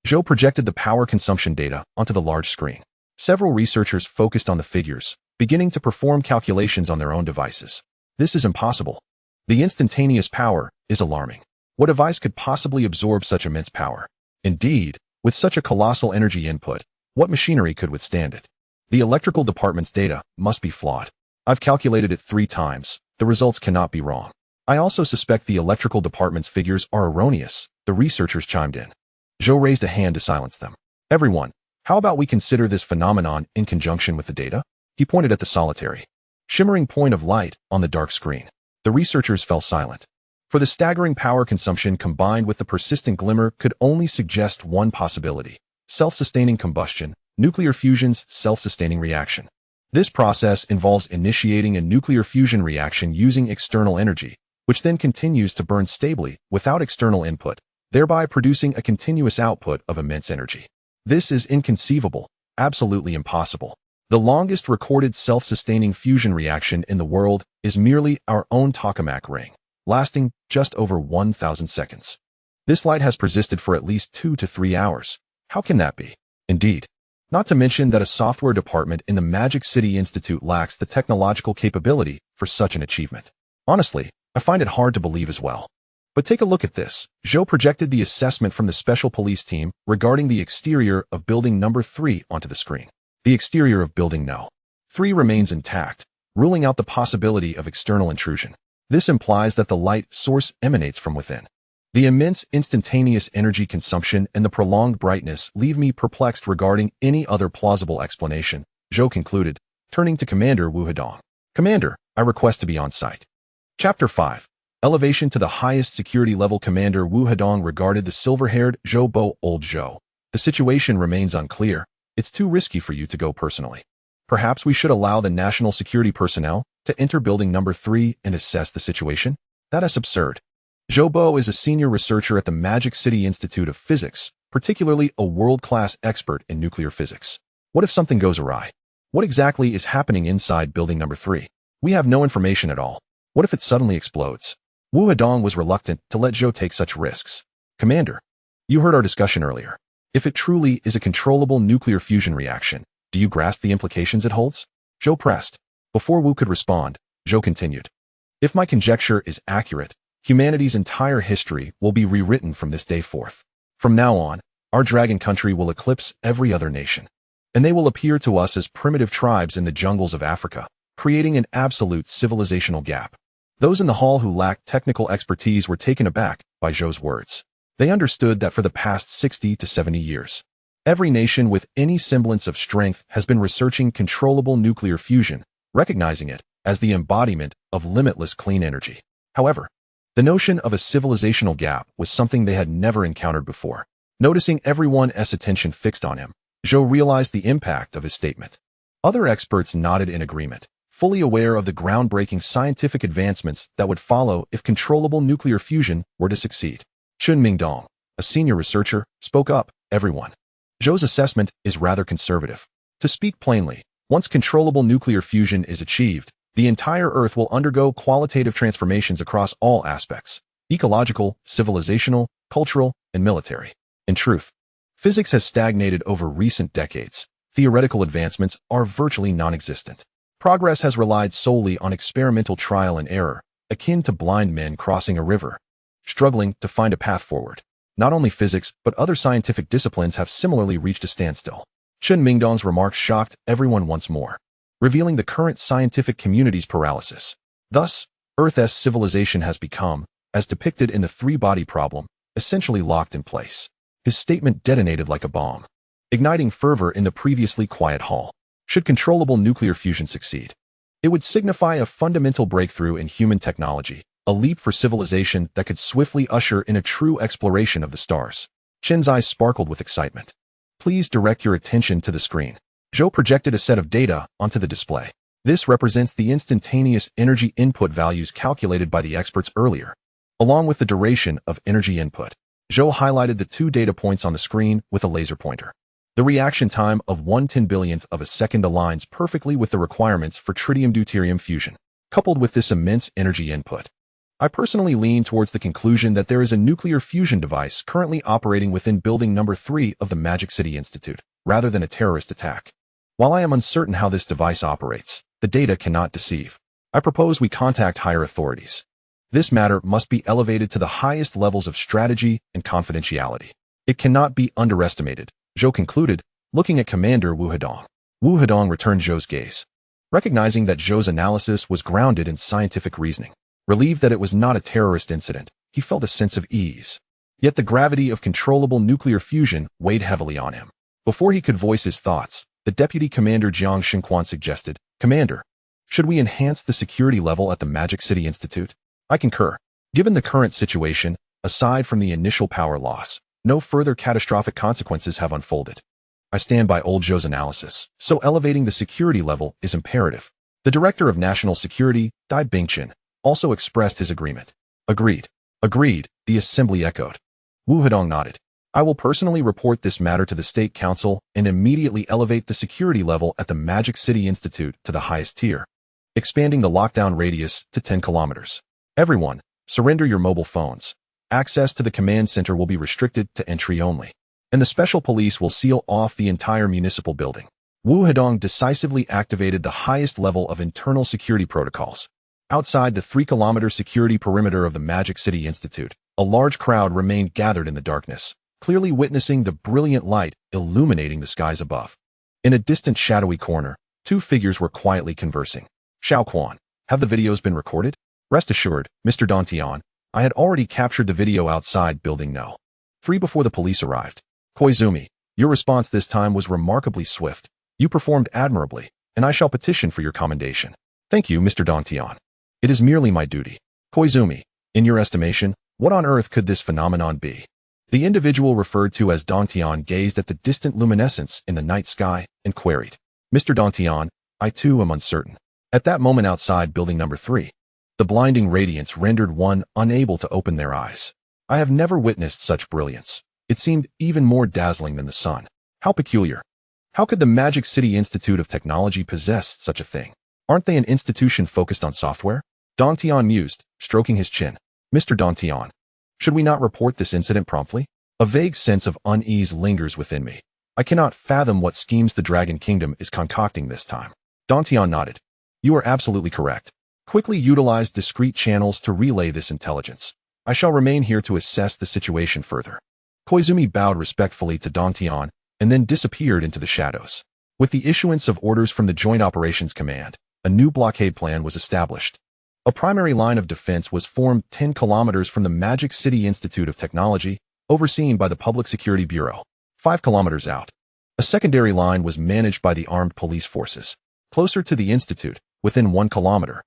Zhou projected the power consumption data onto the large screen. Several researchers focused on the figures, beginning to perform calculations on their own devices. This is impossible. The instantaneous power is alarming. What device could possibly absorb such immense power? Indeed, with such a colossal energy input, what machinery could withstand it? The electrical department's data must be flawed. I've calculated it 3 times. The results cannot be wrong. I also suspect the electrical department's figures are erroneous, the researchers chimed in. Zhou raised a hand to silence them. Everyone, how about we consider this phenomenon in conjunction with the data? He pointed at the solitary, shimmering point of light on the dark screen. The researchers fell silent. For the staggering power consumption combined with the persistent glimmer could only suggest one possibility: self-sustaining combustion, nuclear fusion's self-sustaining reaction. This process involves initiating a nuclear fusion reaction using external energy, which then continues to burn stably without external input, thereby producing a continuous output of immense energy. This is inconceivable, absolutely impossible. The longest recorded self-sustaining fusion reaction in the world is merely our own tokamak ring, lasting just over 1,000 seconds. This light has persisted for at least 2 to 3 hours. How can that be? Indeed. Not to mention that a software department in the Magic City Institute lacks the technological capability for such an achievement. Honestly, I find it hard to believe as well. But take a look at this. Zhou projected the assessment from the special police team regarding the exterior of building number 3 onto the screen. The exterior of building No. 3 remains intact, ruling out the possibility of external intrusion. This implies that the light source emanates from within. The immense instantaneous energy consumption and the prolonged brightness leave me perplexed regarding any other plausible explanation, Zhou concluded, turning to Commander Wu Hedong. Commander, I request to be on site. Chapter 5. Elevation to the highest security level. Commander Wu Hedong regarded the silver-haired Zhou Bo. Old Zhou. The situation remains unclear. It's too risky for you to go personally. Perhaps we should allow the national security personnel to enter building number 3 and assess the situation? That is absurd. Zhou Bo is a senior researcher at the Magic City Institute of Physics, particularly a world-class expert in nuclear physics. What if something goes awry? What exactly is happening inside building number 3? We have no information at all. What if it suddenly explodes? Wu Hedong was reluctant to let Zhou take such risks. Commander, you heard our discussion earlier. If it truly is a controllable nuclear fusion reaction, do you grasp the implications it holds? Zhou pressed. Before Wu could respond, Zhou continued. If my conjecture is accurate, humanity's entire history will be rewritten from this day forth. From now on, our dragon country will eclipse every other nation, and they will appear to us as primitive tribes in the jungles of Africa, creating an absolute civilizational gap. Those in the hall who lacked technical expertise were taken aback by Zhou's words. They understood that for the past 60 to 70 years, every nation with any semblance of strength has been researching controllable nuclear fusion, recognizing it as the embodiment of limitless clean energy. However, the notion of a civilizational gap was something they had never encountered before. Noticing everyone's attention fixed on him, Zhou realized the impact of his statement. Other experts nodded in agreement, fully aware of the groundbreaking scientific advancements that would follow if controllable nuclear fusion were to succeed. Chun Mingdong, a senior researcher, spoke up. Everyone. Zhou's assessment is rather conservative. To speak plainly, once controllable nuclear fusion is achieved, the entire Earth will undergo qualitative transformations across all aspects: ecological, civilizational, cultural, and military. In truth, physics has stagnated over recent decades. Theoretical advancements are virtually non-existent. Progress has relied solely on experimental trial and error, akin to blind men crossing a river, struggling to find a path forward. Not only physics, but other scientific disciplines have similarly reached a standstill. Chun Mingdong's remarks shocked everyone once more, revealing the current scientific community's paralysis. Thus, Earth's civilization has become, as depicted in the three-body problem, essentially locked in place. His statement detonated like a bomb, igniting fervor in the previously quiet hall. Should controllable nuclear fusion succeed, it would signify a fundamental breakthrough in human technology, a leap for civilization that could swiftly usher in a true exploration of the stars. Chen's eyes sparkled with excitement. Please direct your attention to the screen. Zhou projected a set of data onto the display. This represents the instantaneous energy input values calculated by the experts earlier, along with the duration of energy input. Zhou highlighted the 2 data points on the screen with a laser pointer. The reaction time of 1/10 billionth of a second aligns perfectly with the requirements for tritium-deuterium fusion. Coupled with this immense energy input, I personally lean towards the conclusion that there is a nuclear fusion device currently operating within building number 3 of the Magic City Institute, rather than a terrorist attack. While I am uncertain how this device operates, the data cannot deceive. I propose we contact higher authorities. This matter must be elevated to the highest levels of strategy and confidentiality. It cannot be underestimated, Zhou concluded, looking at Commander Wu Hedong. Wu Hedong returned Zhou's gaze. Recognizing that Zhou's analysis was grounded in scientific reasoning, relieved that it was not a terrorist incident, he felt a sense of ease. Yet the gravity of controllable nuclear fusion weighed heavily on him. Before he could voice his thoughts, the Deputy Commander Jiang Xinquan suggested, "Commander, should we enhance the security level at the Magic City Institute?" I concur. Given the current situation, aside from the initial power loss, no further catastrophic consequences have unfolded. I stand by old Zhou's analysis, so elevating the security level is imperative. The Director of National Security, Dai Bingchen, also expressed his agreement. Agreed. Agreed, the assembly echoed. Wu Hedong nodded. I will personally report this matter to the State Council and immediately elevate the security level at the Magic City Institute to the highest tier, expanding the lockdown radius to 10 kilometers. Everyone, surrender your mobile phones. Access to the command center will be restricted to entry only, and the special police will seal off the entire municipal building. Wu Hedong decisively activated the highest level of internal security protocols. Outside the 3-kilometer security perimeter of the Magic City Institute, a large crowd remained gathered in the darkness, clearly witnessing the brilliant light illuminating the skies above. In a distant shadowy corner, 2 figures were quietly conversing. Xiao Quan, have the videos been recorded? Rest assured, Mr. Dantian, I had already captured the video outside building No. 3 before the police arrived. Koizumi, your response this time was remarkably swift. You performed admirably, and I shall petition for your commendation. Thank you, Mr. Dantian. It is merely my duty. Koizumi, in your estimation, what on earth could this phenomenon be? The individual referred to as Dantian gazed at the distant luminescence in the night sky and queried. Mr. Dantian, I too am uncertain. At that moment outside building number 3, the blinding radiance rendered one unable to open their eyes. I have never witnessed such brilliance. It seemed even more dazzling than the sun. How peculiar. How could the Magic City Institute of Technology possess such a thing? Aren't they an institution focused on software? Dantian mused, stroking his chin. Mr. Dantian, should we not report this incident promptly? A vague sense of unease lingers within me. I cannot fathom what schemes the Dragon Kingdom is concocting this time. Dantian nodded. You are absolutely correct. Quickly utilize discrete channels to relay this intelligence. I shall remain here to assess the situation further. Koizumi bowed respectfully to Dantian and then disappeared into the shadows. With the issuance of orders from the Joint Operations Command, a new blockade plan was established. A primary line of defense was formed 10 kilometers from the Magic City Institute of Technology, overseen by the Public Security Bureau, 5 kilometers out. A secondary line was managed by the armed police forces, closer to the institute, within 1 kilometer.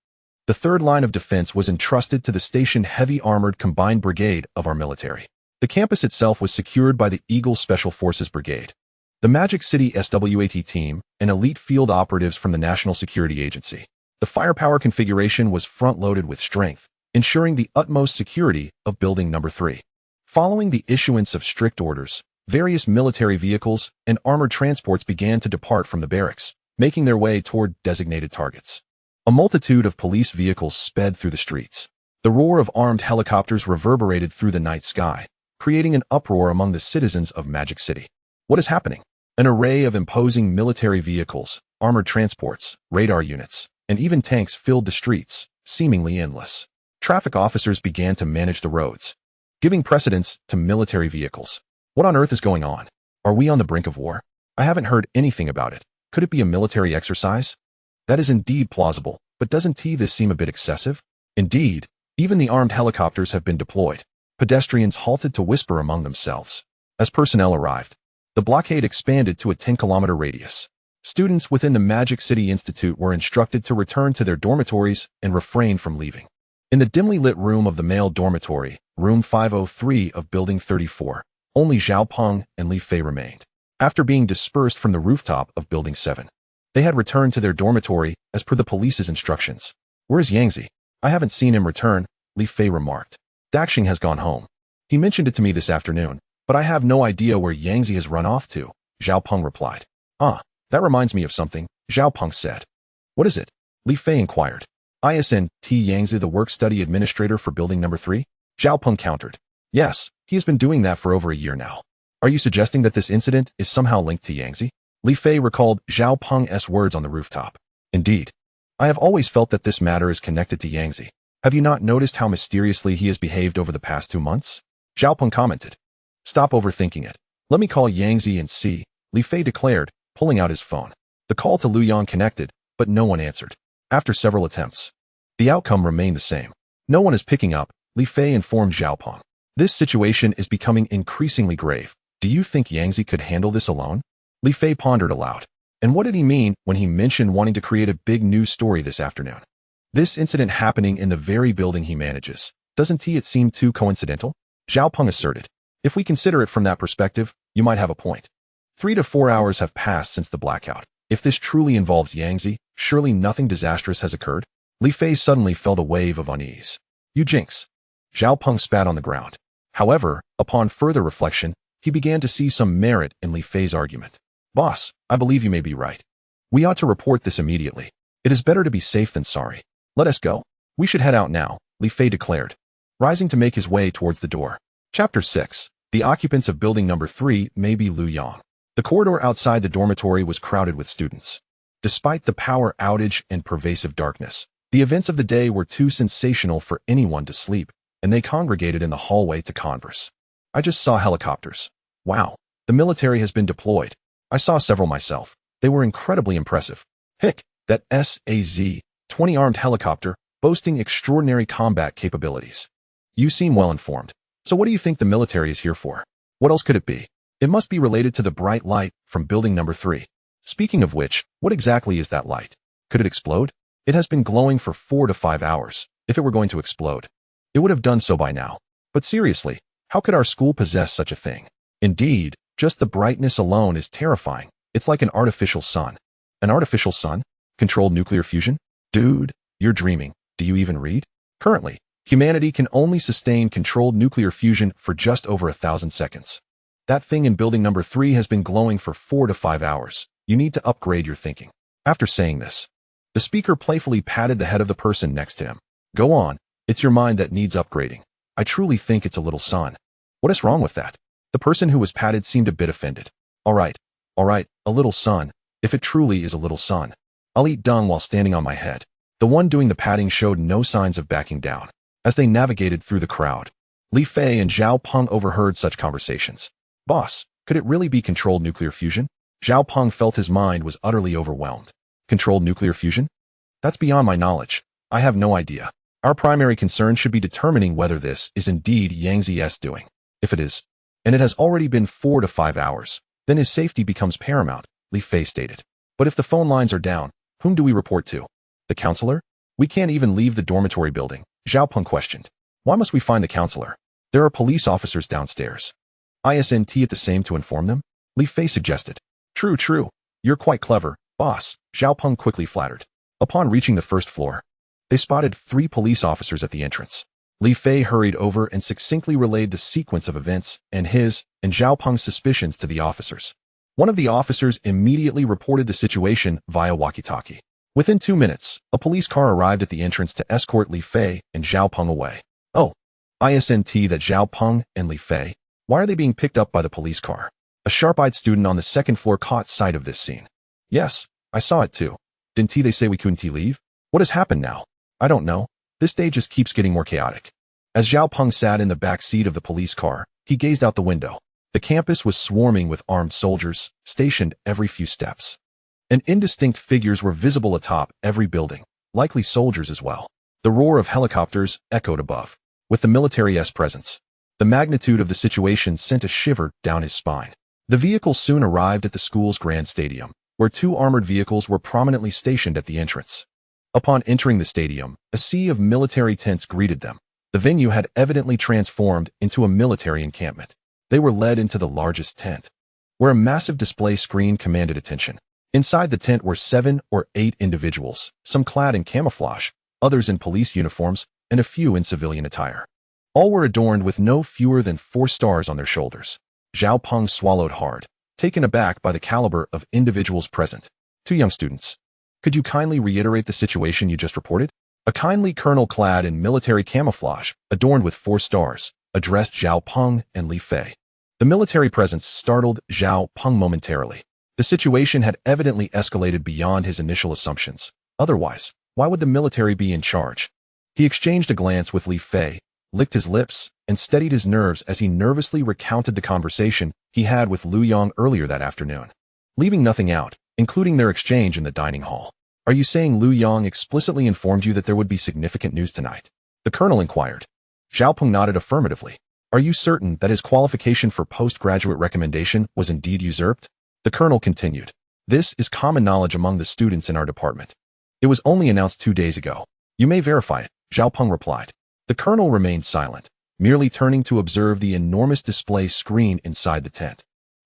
The third line of defense was entrusted to the Station Heavy Armored Combined Brigade of our military. The campus itself was secured by the Eagle Special Forces Brigade, the Magic City SWAT team, and elite field operatives from the National Security Agency. The firepower configuration was front-loaded with strength, ensuring the utmost security of building number 3. Following the issuance of strict orders, various military vehicles and armored transports began to depart from the barracks, making their way toward designated targets. A multitude of police vehicles sped through the streets. The roar of armed helicopters reverberated through the night sky, creating an uproar among the citizens of Magic City. What is happening? An array of imposing military vehicles, armored transports, radar units, and even tanks filled the streets, seemingly endless. Traffic officers began to manage the roads, giving precedence to military vehicles. What on earth is going on? Are we on the brink of war? I haven't heard anything about it. Could it be a military exercise? That is indeed plausible, but doesn't this seem a bit excessive? Indeed, even the armed helicopters have been deployed. Pedestrians halted to whisper among themselves. As personnel arrived, the blockade expanded to a 10-kilometer radius. Students within the Magic City Institute were instructed to return to their dormitories and refrain from leaving. In the dimly lit room of the male dormitory, room 503 of Building 34, only Zhao Peng and Li Fei remained. After being dispersed from the rooftop of Building 7, they had returned to their dormitory as per the police's instructions. Where is Yangzi? I haven't seen him return, Li Fei remarked. Daxing has gone home. He mentioned it to me this afternoon, but I have no idea where Yangzi has run off to, Zhao Peng replied. Ah, that reminds me of something, Zhao Peng said. What is it? Li Fei inquired. Isn't Yangzi the work-study administrator for building number 3? Zhao Peng countered. Yes, he has been doing that for over a year now. Are you suggesting that this incident is somehow linked to Yangzi? Li Fei recalled Zhao Peng's words on the rooftop. Indeed. I have always felt that this matter is connected to Yangzi. Have you not noticed how mysteriously he has behaved over the past 2 months? Zhao Peng commented. Stop overthinking it. Let me call Yangzi and see, Li Fei declared, pulling out his phone. The call to Liu Yang connected, but no one answered. After several attempts, the outcome remained the same. No one is picking up, Li Fei informed Zhao Peng. This situation is becoming increasingly grave. Do you think Yangzi could handle this alone? Li Fei pondered aloud. And what did he mean when he mentioned wanting to create a big news story this afternoon? This incident happening in the very building he manages. Doesn't it seem too coincidental? Zhao Peng asserted. If we consider it from that perspective, you might have a point. 3 to 4 hours have passed since the blackout. If this truly involves Yangzi, surely nothing disastrous has occurred? Li Fei suddenly felt a wave of unease. You jinx. Zhao Peng spat on the ground. However, upon further reflection, he began to see some merit in Li Fei's argument. Boss, I believe you may be right. We ought to report this immediately. It is better to be safe than sorry. Let us go. We should head out now, Li Fei declared, rising to make his way towards the door. Chapter 6. The occupants of building number 3 may be Liu Yang. The corridor outside the dormitory was crowded with students. Despite the power outage and pervasive darkness, the events of the day were too sensational for anyone to sleep, and they congregated in the hallway to converse. I just saw helicopters. Wow, the military has been deployed. I saw several myself. They were incredibly impressive. Hick, that SAS-20 armed helicopter, boasting extraordinary combat capabilities. You seem well informed. So what do you think the military is here for? What else could it be? It must be related to the bright light from building number 3. Speaking of which, what exactly is that light? Could it explode? It has been glowing for 4 to 5 hours. If it were going to explode, it would have done so by now. But seriously, how could our school possess such a thing? Indeed, just the brightness alone is terrifying. It's like an artificial sun. An artificial sun? Controlled nuclear fusion? Dude, you're dreaming. Do you even read? Currently, humanity can only sustain controlled nuclear fusion for just over 1,000 seconds. That thing in building number 3 has been glowing for 4 to 5 hours. You need to upgrade your thinking. After saying this, the speaker playfully patted the head of the person next to him. Go on, it's your mind that needs upgrading. I truly think it's a little sun. What is wrong with that? The person who was patted seemed a bit offended. All right, a little sun. If it truly is a little sun, I'll eat dung while standing on my head. The one doing the patting showed no signs of backing down. As they navigated through the crowd, Li Fei and Zhao Peng overheard such conversations. Boss, could it really be controlled nuclear fusion? Zhao Peng felt his mind was utterly overwhelmed. Controlled nuclear fusion? That's beyond my knowledge. I have no idea. Our primary concern should be determining whether this is indeed Yangzi's doing. If it is, and it has already been 4 to 5 hours, then his safety becomes paramount, Li Fei stated. But if the phone lines are down, whom do we report to? The counselor? We can't even leave the dormitory building, Zhao Peng questioned. Why must we find the counselor? There are police officers downstairs. Isn't it the same to inform them? Li Fei suggested. True. You're quite clever, boss, Zhao Peng quickly flattered. Upon reaching the first floor, they spotted 3 police officers at the entrance. Li Fei hurried over and succinctly relayed the sequence of events and his and Zhao Peng's suspicions to the officers. One of the officers immediately reported the situation via walkie-talkie. Within 2 minutes, a police car arrived at the entrance to escort Li Fei and Zhao Peng away. Oh, isn't that Zhao Peng and Li Fei? Why are they being picked up by the police car? A sharp-eyed student on the second floor caught sight of this scene. Yes, I saw it too. Didn't they say we couldn't leave? What has happened now? I don't know. This day just keeps getting more chaotic. As Zhao Peng sat in the back seat of the police car, he gazed out the window. The campus was swarming with armed soldiers, stationed every few steps. And indistinct figures were visible atop every building, likely soldiers as well. The roar of helicopters echoed above. With the military's presence, the magnitude of the situation sent a shiver down his spine. The vehicle soon arrived at the school's grand stadium, where 2 armored vehicles were prominently stationed at the entrance. Upon entering the stadium, a sea of military tents greeted them. The venue had evidently transformed into a military encampment. They were led into the largest tent, where a massive display screen commanded attention. Inside the tent were 7 or 8 individuals, some clad in camouflage, others in police uniforms, and a few in civilian attire. All were adorned with no fewer than 4 stars on their shoulders. Zhao Peng swallowed hard, taken aback by the caliber of individuals present. 2 young students. Could you kindly reiterate the situation you just reported? A kindly colonel clad in military camouflage, adorned with 4 stars, addressed Zhao Peng and Li Fei. The military presence startled Zhao Peng momentarily. The situation had evidently escalated beyond his initial assumptions. Otherwise, why would the military be in charge? He exchanged a glance with Li Fei, licked his lips, and steadied his nerves as he nervously recounted the conversation he had with Liu Yang earlier that afternoon, leaving nothing out, including their exchange in the dining hall. Are you saying Liu Yang explicitly informed you that there would be significant news tonight? The colonel inquired. Zhao Peng nodded affirmatively. Are you certain that his qualification for postgraduate recommendation was indeed usurped? The colonel continued. This is common knowledge among the students in our department. It was only announced 2 days ago. You may verify it, Zhao Peng replied. The colonel remained silent, merely turning to observe the enormous display screen inside the tent,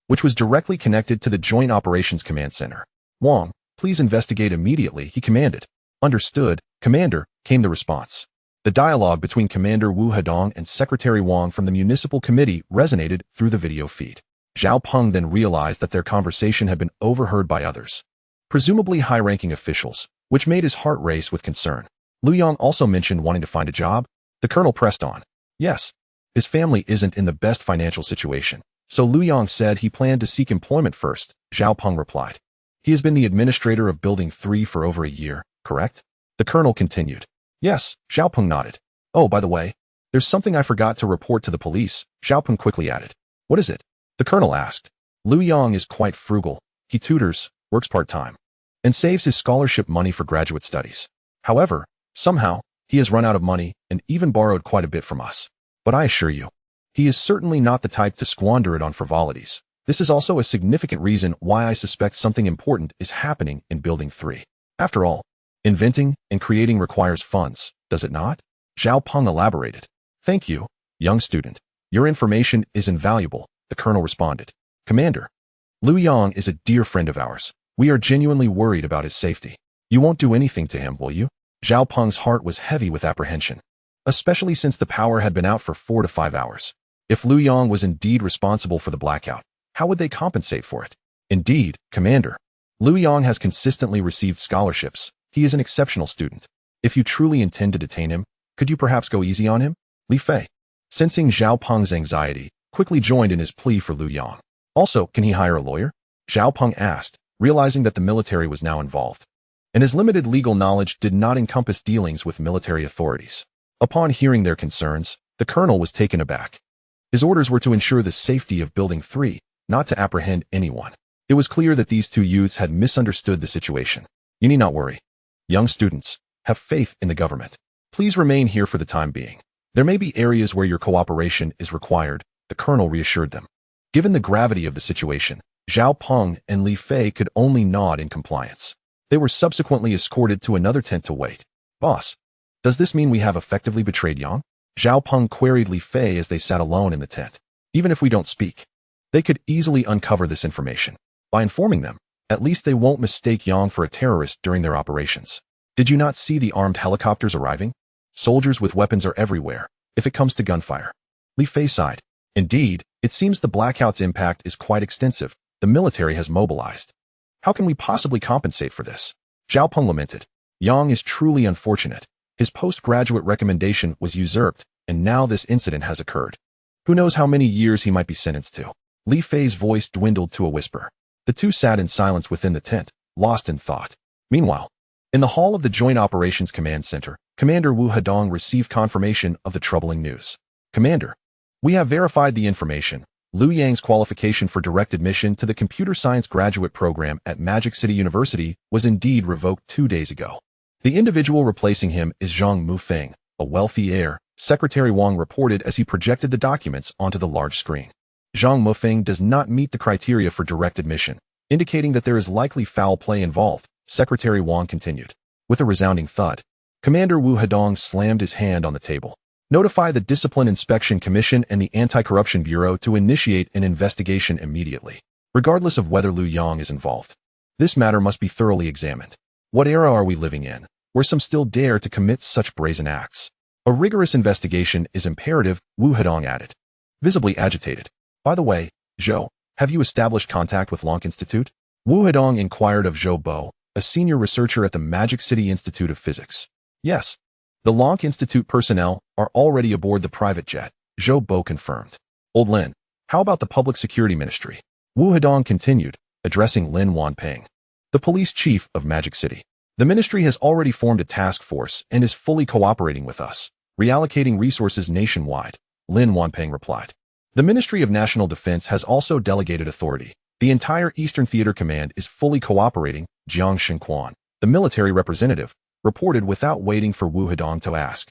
which was directly connected to the Joint Operations Command Center. Wang, please investigate immediately, he commanded. Understood, Commander, came the response. The dialogue between Commander Wu Hedong and Secretary Wang from the Municipal Committee resonated through the video feed. Zhao Peng then realized that their conversation had been overheard by others, presumably high-ranking officials, which made his heart race with concern. Liu Yang also mentioned wanting to find a job. The colonel pressed on. Yes, his family isn't in the best financial situation, so Liu Yang said he planned to seek employment first, Zhao Peng replied. He has been the administrator of Building 3 for over a year, correct? The colonel continued. Yes, Zhao Peng nodded. Oh, by the way, there's something I forgot to report to the police, Zhao Peng quickly added. What is it? The colonel asked. Liu Yang is quite frugal. He tutors, works part-time, and saves his scholarship money for graduate studies. However, somehow, he has run out of money and even borrowed quite a bit from us. But I assure you, he is certainly not the type to squander it on frivolities. This is also a significant reason why I suspect something important is happening in Building 3. After all, inventing and creating requires funds, does it not? Zhao Peng elaborated. Thank you, young student. Your information is invaluable, the colonel responded. Commander, Liu Yang is a dear friend of ours. We are genuinely worried about his safety. You won't do anything to him, will you? Zhao Peng's heart was heavy with apprehension, especially since the power had been out for 4 to 5 hours. If Liu Yang was indeed responsible for the blackout, how would they compensate for it? Indeed, Commander, Liu Yang has consistently received scholarships. He is an exceptional student. If you truly intend to detain him, could you perhaps go easy on him? Li Fei, sensing Zhao Peng's anxiety, quickly joined in his plea for Liu Yang. Also, can he hire a lawyer? Zhao Peng asked, realizing that the military was now involved, and his limited legal knowledge did not encompass dealings with military authorities. Upon hearing their concerns, the colonel was taken aback. His orders were to ensure the safety of Building 3, not to apprehend anyone. It was clear that these 2 youths had misunderstood the situation. You need not worry. Young students, have faith in the government. Please remain here for the time being. There may be areas where your cooperation is required, the colonel reassured them. Given the gravity of the situation, Zhao Peng and Li Fei could only nod in compliance. They were subsequently escorted to another tent to wait. Boss, does this mean we have effectively betrayed Yang? Zhao Peng queried Li Fei as they sat alone in the tent. Even if we don't speak, they could easily uncover this information. By informing them, at least they won't mistake Yang for a terrorist during their operations. Did you not see the armed helicopters arriving? Soldiers with weapons are everywhere, if it comes to gunfire. Li Fei sighed. Indeed, it seems the blackout's impact is quite extensive. The military has mobilized. How can we possibly compensate for this? Zhao Peng lamented. Yang is truly unfortunate. His postgraduate recommendation was usurped, and now this incident has occurred. Who knows how many years he might be sentenced to? Li Fei's voice dwindled to a whisper. The 2 sat in silence within the tent, lost in thought. Meanwhile, in the hall of the Joint Operations Command Center, Commander Wu Hedong received confirmation of the troubling news. Commander, we have verified the information. Liu Yang's qualification for direct admission to the computer science graduate program at Magic City University was indeed revoked 2 days ago. The individual replacing him is Zhang Mufeng, a wealthy heir, Secretary Wang reported as he projected the documents onto the large screen. Zhang Mufeng does not meet the criteria for direct admission, indicating that there is likely foul play involved, Secretary Wang continued. With a resounding thud, Commander Wu Hedong slammed his hand on the table. Notify the Discipline Inspection Commission and the Anti-Corruption Bureau to initiate an investigation immediately, regardless of whether Liu Yang is involved. This matter must be thoroughly examined. What era are we living in, where some still dare to commit such brazen acts? A rigorous investigation is imperative, Wu Hedong added. Visibly agitated. By the way, Zhou, have you established contact with Lonk Institute? Wu Hedong inquired of Zhou Bo, a senior researcher at the Magic City Institute of Physics. Yes. The Lonk Institute personnel are already aboard the private jet, Zhou Bo confirmed. Old Lin, how about the Public Security Ministry? Wu Hedong continued, addressing Lin Wanping, the police chief of Magic City. The ministry has already formed a task force and is fully cooperating with us, reallocating resources nationwide, Lin Wanping replied. The Ministry of National Defense has also delegated authority. The entire Eastern Theater Command is fully cooperating, Jiang Xinquan, the military representative, reported without waiting for Wu Hedong to ask.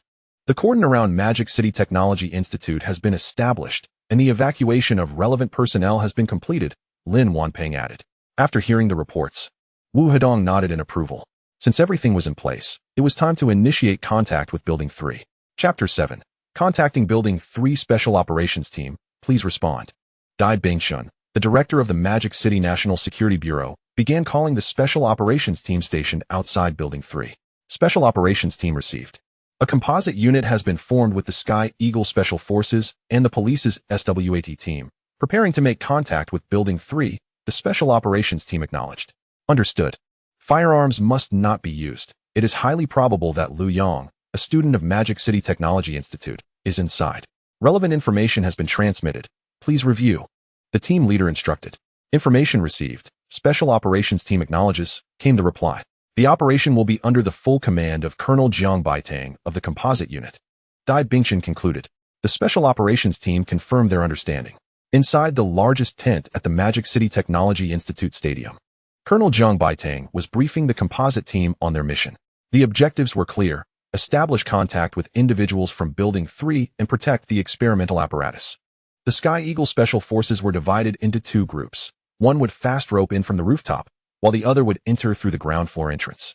The cordon around Magic City Technology Institute has been established, and the evacuation of relevant personnel has been completed, Lin Wanping added. After hearing the reports, Wu Hedong nodded in approval. Since everything was in place, it was time to initiate contact with Building 3. Chapter 7. Contacting Building 3 Special Operations Team, please respond. Dai Bingshun, the director of the Magic City National Security Bureau, began calling the Special Operations Team stationed outside Building 3. Special Operations Team received. A composite unit has been formed with the Sky Eagle Special Forces and the police's SWAT team, preparing to make contact with Building 3, the Special Operations Team acknowledged. Understood. Firearms must not be used. It is highly probable that Liu Yang, a student of Magic City Technology Institute, is inside. Relevant information has been transmitted. Please review. The team leader instructed. Information received. Special Operations Team acknowledges, came the reply. The operation will be under the full command of Colonel Jiang Baitang of the Composite Unit. Dai Bingchen concluded. The Special Operations Team confirmed their understanding. Inside the largest tent at the Magic City Technology Institute Stadium, Colonel Jiang Baitang was briefing the composite team on their mission. The objectives were clear: establish contact with individuals from Building 3 and protect the experimental apparatus. The Sky Eagle Special Forces were divided into two groups. One would fast rope in from the rooftop, while the other would enter through the ground floor entrance.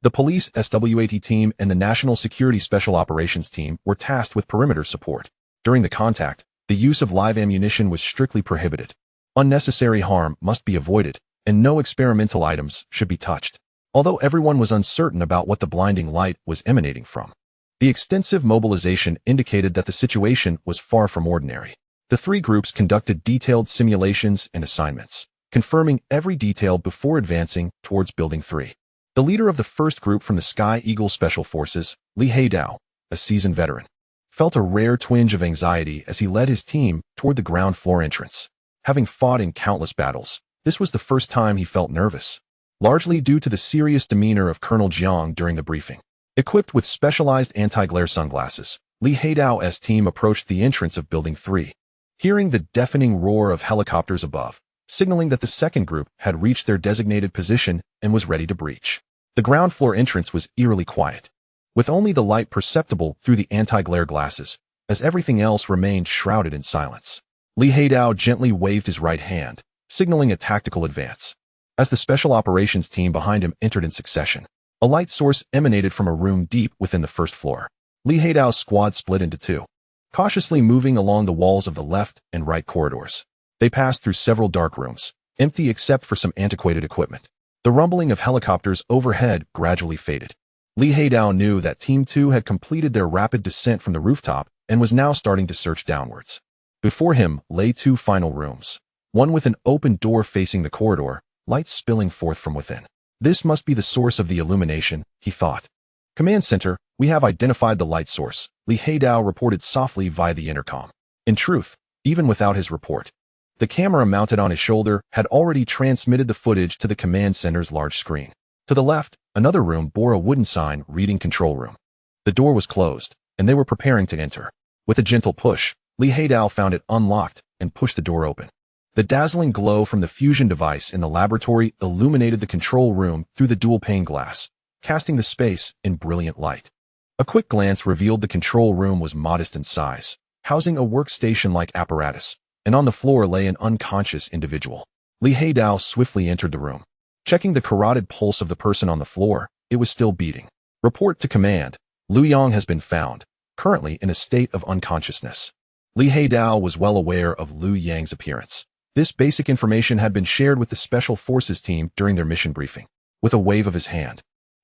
The police SWAT team and the National Security Special Operations team were tasked with perimeter support. During the contact, the use of live ammunition was strictly prohibited. Unnecessary harm must be avoided, and no experimental items should be touched. Although everyone was uncertain about what the blinding light was emanating from, the extensive mobilization indicated that the situation was far from ordinary. The three groups conducted detailed simulations and assignments, confirming every detail before advancing towards Building 3. The leader of the first group from the Sky Eagle Special Forces, Li Heidao, a seasoned veteran, felt a rare twinge of anxiety as he led his team toward the ground floor entrance. Having fought in countless battles, this was the first time he felt nervous, largely due to the serious demeanor of Colonel Jiang during the briefing. Equipped with specialized anti-glare sunglasses, Li Heidao's team approached the entrance of Building 3. Hearing the deafening roar of helicopters above, signaling that the second group had reached their designated position and was ready to breach. The ground floor entrance was eerily quiet, with only the light perceptible through the anti-glare glasses, as everything else remained shrouded in silence. Li Heidao gently waved his right hand, signaling a tactical advance. As the Special Operations team behind him entered in succession, a light source emanated from a room deep within the first floor. Li Heidao's squad split into two, cautiously moving along the walls of the left and right corridors. They passed through several dark rooms, empty except for some antiquated equipment. The rumbling of helicopters overhead gradually faded. Li Heidao knew that Team 2 had completed their rapid descent from the rooftop and was now starting to search downwards. Before him lay two final rooms, one with an open door facing the corridor, light spilling forth from within. This must be the source of the illumination, he thought. Command Center, we have identified the light source, Li Heidao reported softly via the intercom. In truth, even without his report, the camera mounted on his shoulder had already transmitted the footage to the command center's large screen. To the left, another room bore a wooden sign reading Control Room. The door was closed, and they were preparing to enter. With a gentle push, Li Heidao found it unlocked and pushed the door open. The dazzling glow from the fusion device in the laboratory illuminated the control room through the dual-pane glass, casting the space in brilliant light. A quick glance revealed the control room was modest in size, housing a workstation-like apparatus, and on the floor lay an unconscious individual. Li Heidao swiftly entered the room. Checking the carotid pulse of the person on the floor, it was still beating. Report to command. Liu Yang has been found, currently in a state of unconsciousness. Li Heidao was well aware of Liu Yang's appearance. This basic information had been shared with the Special Forces team during their mission briefing. With a wave of his hand,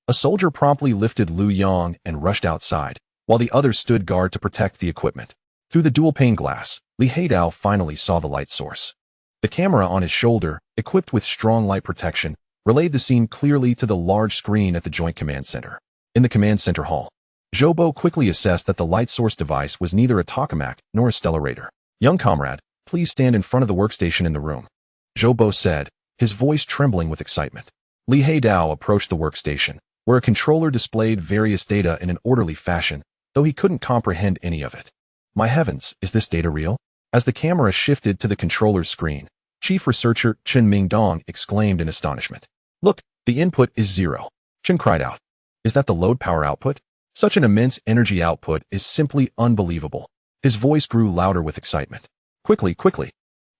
a soldier promptly lifted Liu Yang and rushed outside, while the others stood guard to protect the equipment. Through the dual-pane glass, Li Haidao finally saw the light source. The camera on his shoulder, equipped with strong light protection, relayed the scene clearly to the large screen at the Joint Command Center. In the Command Center hall, Zhou quickly assessed that the light source device was neither a tokamak nor a stellarator. "Young comrade, please stand in front of the workstation in the room," Zhou said, his voice trembling with excitement. Li Haidao approached the workstation, where a controller displayed various data in an orderly fashion, though he couldn't comprehend any of it. "My heavens, is this data real?" As the camera shifted to the controller's screen, Chief Researcher Chen Mingdong exclaimed in astonishment. "Look, the input is 0. Chen cried out. "Is that the load power output? Such an immense energy output is simply unbelievable." His voice grew louder with excitement. Quickly.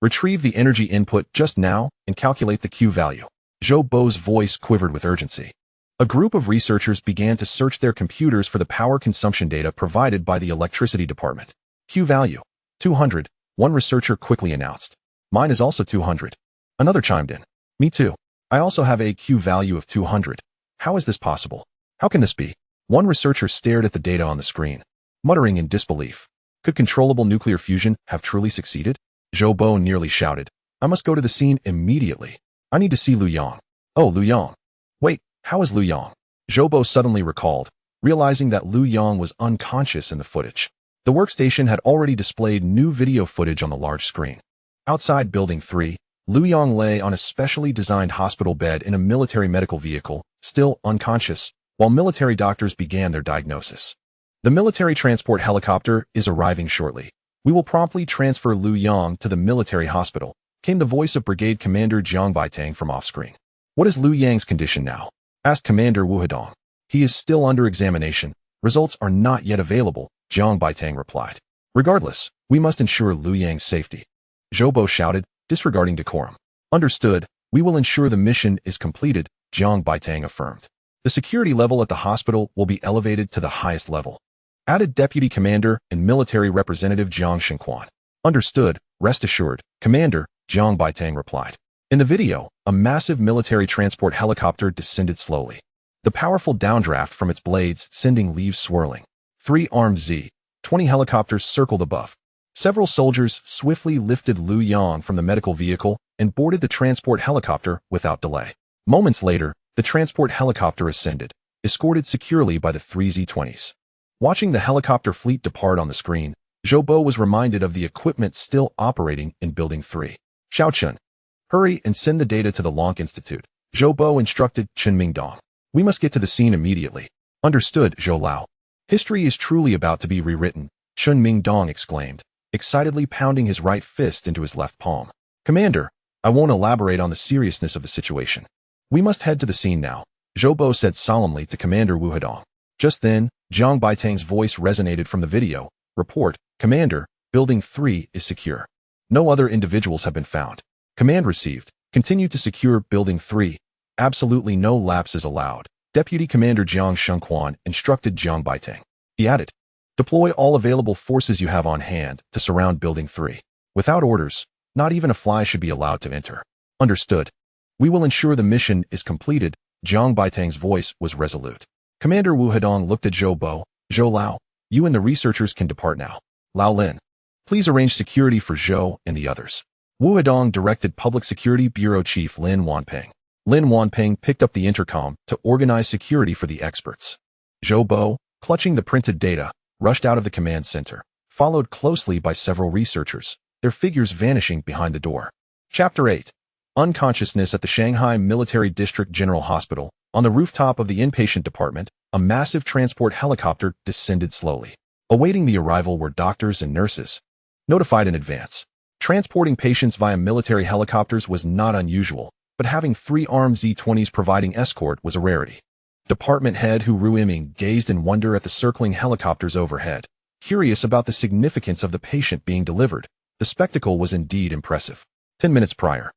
Retrieve the energy input just now and calculate the Q value." Zhou voice quivered with urgency. A group of researchers began to search their computers for the power consumption data provided by the electricity department. "Q value, 200, one researcher quickly announced. "Mine is also 200. Another chimed in. "Me too. I also have a Q value of 200. How is this possible? How can this be?" One researcher stared at the data on the screen, muttering in disbelief. Could controllable nuclear fusion have truly succeeded? Zhou nearly shouted. "I must go to the scene immediately. I need to see Liu Yang." "Oh, Liu Yang. Wait, how is Liu Yang?" Zhou suddenly recalled, realizing that Liu Yang was unconscious in the footage. The workstation had already displayed new video footage on the large screen. Outside Building 3, Liu Yang lay on a specially designed hospital bed in a military medical vehicle, still unconscious, while military doctors began their diagnosis. "The military transport helicopter is arriving shortly. We will promptly transfer Liu Yang to the military hospital," came the voice of Brigade Commander Jiang Baitang from off-screen. "What is Liu Yang's condition now?" asked Commander Wu Hedong. "He is still under examination. Results are not yet available," Jiang Baitang replied. "Regardless, we must ensure Liu Yang's safety," Zhou shouted, disregarding decorum. "Understood. We will ensure the mission is completed," Jiang Baitang affirmed. "The security level at the hospital will be elevated to the highest level," added Deputy Commander and Military Representative Jiang Xinquan. "Understood. Rest assured, Commander," Jiang Baitang replied. In the video, a massive military transport helicopter descended slowly. The powerful downdraft from its blades sending leaves swirling. 3 armed Z-20 helicopters circled above. Several soldiers swiftly lifted Liu Yang from the medical vehicle and boarded the transport helicopter without delay. Moments later, the transport helicopter ascended, escorted securely by the 3 Z-20s. Watching the helicopter fleet depart on the screen, Zhou was reminded of the equipment still operating in Building 3. "Xiaochun, hurry and send the data to the Lonk Institute," Zhou instructed Chen Mingdong. "We must get to the scene immediately." "Understood, Zhou Lao." "History is truly about to be rewritten," Chen Mingdong exclaimed, excitedly pounding his right fist into his left palm. "Commander, I won't elaborate on the seriousness of the situation. We must head to the scene now," Zhou said solemnly to Commander Wu Hedong. Just then, Jiang Baitang's voice resonated from the video. "Report, Commander, Building 3 is secure. No other individuals have been found. Command received. Continue to secure Building 3. Absolutely no lapses allowed," Deputy Commander Jiang Xinquan instructed Jiang Baitang. He added, "Deploy all available forces you have on hand to surround Building 3. Without orders, not even a fly should be allowed to enter." "Understood. We will ensure the mission is completed," Jiang Baitang's voice was resolute. Commander Wu Hedong looked at Zhou. "Zhou Lao, you and the researchers can depart now. Lao Lin, please arrange security for Zhou and the others." Wu Hedong directed Public Security Bureau Chief Lin Wanpeng. Lin Wanpeng picked up the intercom to organize security for the experts. Zhou, clutching the printed data, rushed out of the command center, followed closely by several researchers, their figures vanishing behind the door. Chapter 8. Unconsciousness at the Shanghai Military District General Hospital. On the rooftop of the inpatient department, a massive transport helicopter descended slowly. Awaiting the arrival were doctors and nurses, notified in advance. Transporting patients via military helicopters was not unusual, but having 3 armed Z-20s providing escort was a rarity. Department head Hu Ruiming gazed in wonder at the circling helicopters overhead, curious about the significance of the patient being delivered. The spectacle was indeed impressive. 10 minutes prior,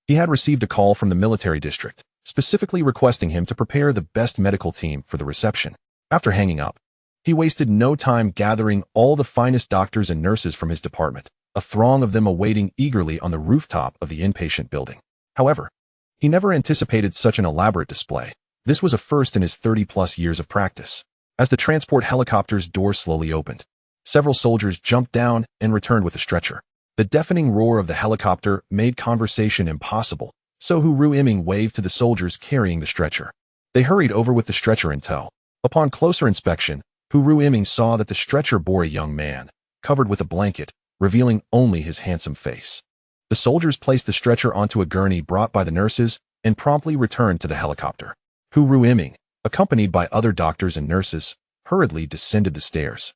he had received a call from the military district, specifically requesting him to prepare the best medical team for the reception. After hanging up, he wasted no time gathering all the finest doctors and nurses from his department, a throng of them awaiting eagerly on the rooftop of the inpatient building. However, he never anticipated such an elaborate display. This was a first in his 30-plus years of practice. As the transport helicopter's door slowly opened, several soldiers jumped down and returned with a stretcher. The deafening roar of the helicopter made conversation impossible, so Hu Ruiming waved to the soldiers carrying the stretcher. They hurried over with the stretcher in tow. Upon closer inspection, Hu Ruiming saw that the stretcher bore a young man, covered with a blanket, revealing only his handsome face. The soldiers placed the stretcher onto a gurney brought by the nurses and promptly returned to the helicopter. Hu Ruiming, accompanied by other doctors and nurses, hurriedly descended the stairs,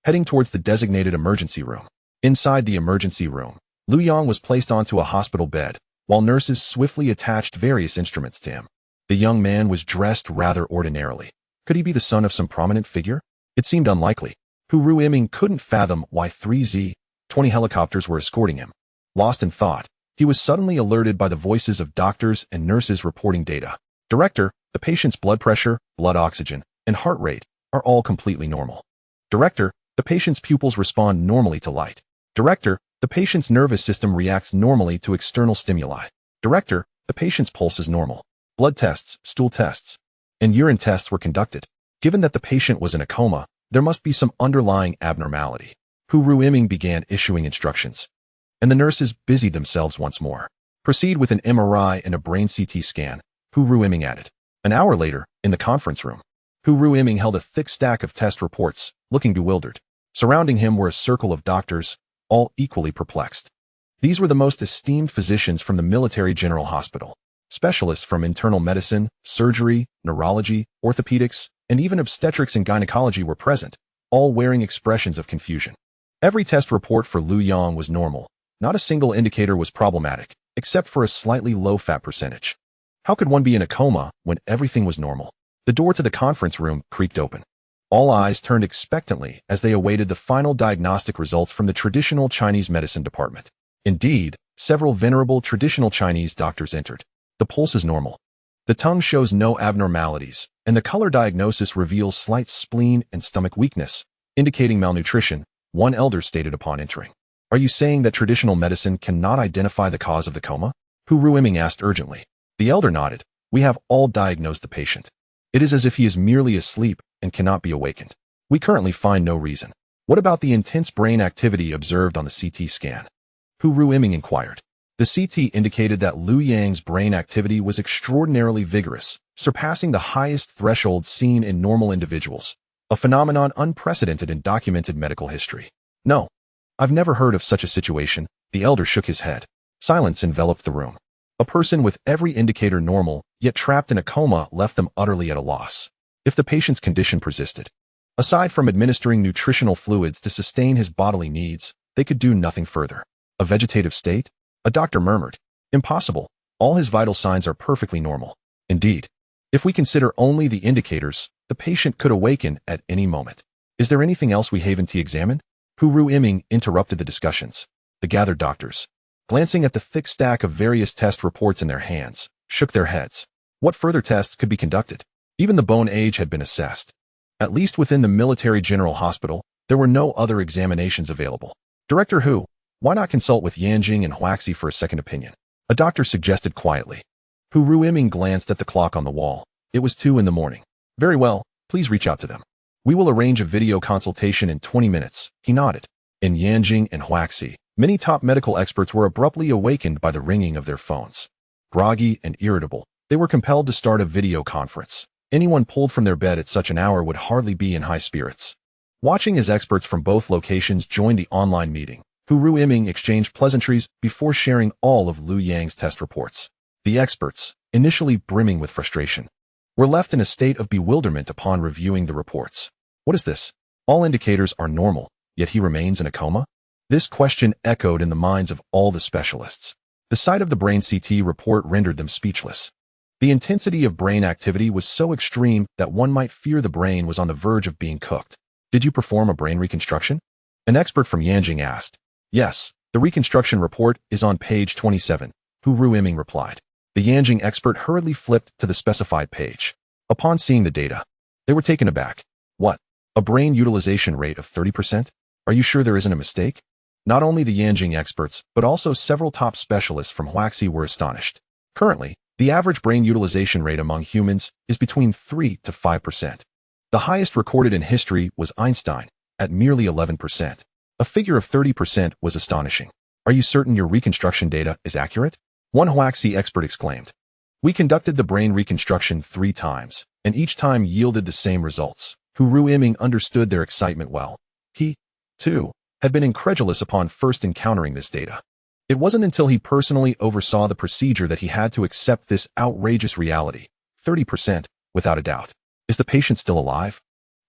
heading towards the designated emergency room. Inside the emergency room, Liu Yang was placed onto a hospital bed, while nurses swiftly attached various instruments to him. The young man was dressed rather ordinarily. Could he be the son of some prominent figure? It seemed unlikely. Hu Ruiming couldn't fathom why 3Z-20 helicopters were escorting him. Lost in thought, he was suddenly alerted by the voices of doctors and nurses reporting data. Director, the patient's blood pressure, blood oxygen, and heart rate are all completely normal. Director, the patient's pupils respond normally to light. Director, the patient's nervous system reacts normally to external stimuli. Director, the patient's pulse is normal. Blood tests, stool tests, and urine tests were conducted. Given that the patient was in a coma, there must be some underlying abnormality. Hu Ruiming began issuing instructions, and the nurses busied themselves once more. Proceed with an MRI and a brain CT scan, Hu Ruiming added. An hour later, in the conference room, Hu Ruiming held a thick stack of test reports, looking bewildered. Surrounding him were a circle of doctors, all equally perplexed. These were the most esteemed physicians from the Military General Hospital. Specialists from internal medicine, surgery, neurology, orthopedics, and even obstetrics and gynecology were present, all wearing expressions of confusion. Every test report for Liu Yang was normal. Not a single indicator was problematic, except for a slightly low fat percentage. How could one be in a coma when everything was normal? The door to the conference room creaked open. All eyes turned expectantly as they awaited the final diagnostic results from the traditional Chinese medicine department. Indeed, several venerable traditional Chinese doctors entered. The pulse is normal. The tongue shows no abnormalities, and the color diagnosis reveals slight spleen and stomach weakness, indicating malnutrition, one elder stated upon entering. Are you saying that traditional medicine cannot identify the cause of the coma? Hu Ruiming asked urgently. The elder nodded. We have all diagnosed the patient. It is as if he is merely asleep and cannot be awakened. We currently find no reason. What about the intense brain activity observed on the CT scan? Hu Ruiming inquired. The CT indicated that Liu Yang's brain activity was extraordinarily vigorous, surpassing the highest threshold seen in normal individuals, a phenomenon unprecedented in documented medical history. No, I've never heard of such a situation. The elder shook his head. Silence enveloped the room. A person with every indicator normal, yet trapped in a coma, left them utterly at a loss. If the patient's condition persisted, aside from administering nutritional fluids to sustain his bodily needs, they could do nothing further. A vegetative state? A doctor murmured. Impossible. All his vital signs are perfectly normal. Indeed, if we consider only the indicators, the patient could awaken at any moment. Is there anything else we haven't examined? Hu Ruiming interrupted the discussions. The gathered doctors, glancing at the thick stack of various test reports in their hands, shook their heads. What further tests could be conducted? Even the bone age had been assessed. At least within the Military General Hospital, there were no other examinations available. Director Hu, why not consult with Yanjing and Huaxi for a second opinion? A doctor suggested quietly. Hu Ruiming glanced at the clock on the wall. It was 2 a.m. Very well, please reach out to them. We will arrange a video consultation in 20 minutes, he nodded. In Yanjing and Huaxi, many top medical experts were abruptly awakened by the ringing of their phones. Groggy and irritable, they were compelled to start a video conference. Anyone pulled from their bed at such an hour would hardly be in high spirits. Watching as experts from both locations joined the online meeting, Hu Ruiming exchanged pleasantries before sharing all of Liu Yang's test reports. The experts, initially brimming with frustration, were left in a state of bewilderment upon reviewing the reports. What is this? All indicators are normal, yet he remains in a coma? This question echoed in the minds of all the specialists. The sight of the brain CT report rendered them speechless. The intensity of brain activity was so extreme that one might fear the brain was on the verge of being cooked. Did you perform a brain reconstruction? An expert from Yanjing asked. Yes, the reconstruction report is on page 27, Hu Ruiming replied. The Yanjing expert hurriedly flipped to the specified page. Upon seeing the data, they were taken aback. What? A brain utilization rate of 30%? Are you sure there isn't a mistake? Not only the Yanjing experts, but also several top specialists from Huaxi were astonished. Currently, the average brain utilization rate among humans is between 3 to 5%. The highest recorded in history was Einstein, at merely 11%. A figure of 30% was astonishing. Are you certain your reconstruction data is accurate? One Huaxi expert exclaimed. We conducted the brain reconstruction 3 times, and each time yielded the same results. Hu Ruiming understood their excitement well. He, too, had been incredulous upon first encountering this data. It wasn't until he personally oversaw the procedure that he had to accept this outrageous reality. 30%, without a doubt. Is the patient still alive?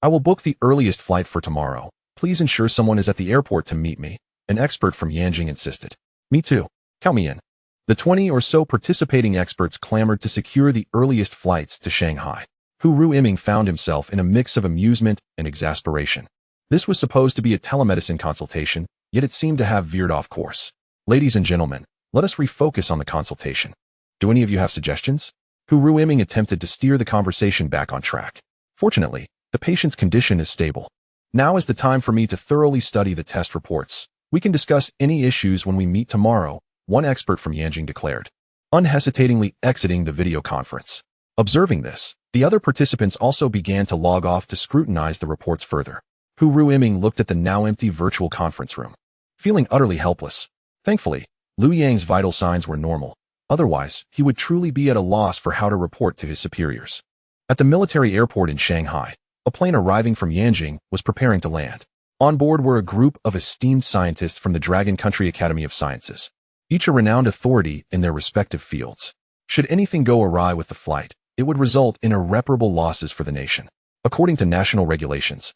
I will book the earliest flight for tomorrow. Please ensure someone is at the airport to meet me, an expert from Yanjing insisted. Me too. Count me in. The 20 or so participating experts clamored to secure the earliest flights to Shanghai. Hu Ruiming found himself in a mix of amusement and exasperation. This was supposed to be a telemedicine consultation, yet it seemed to have veered off course. Ladies and gentlemen, let us refocus on the consultation. Do any of you have suggestions? Hu Ruiming attempted to steer the conversation back on track. Fortunately, the patient's condition is stable. Now is the time for me to thoroughly study the test reports. We can discuss any issues when we meet tomorrow, one expert from Yanjing declared, unhesitatingly exiting the video conference. Observing this, the other participants also began to log off to scrutinize the reports further. Hu Ruiming looked at the now empty virtual conference room, feeling utterly helpless. Thankfully, Liu Yang's vital signs were normal. Otherwise, he would truly be at a loss for how to report to his superiors. At the military airport in Shanghai, a plane arriving from Yanjing was preparing to land. On board were a group of esteemed scientists from the Dragon Country Academy of Sciences, each a renowned authority in their respective fields. Should anything go awry with the flight, it would result in irreparable losses for the nation. According to national regulations,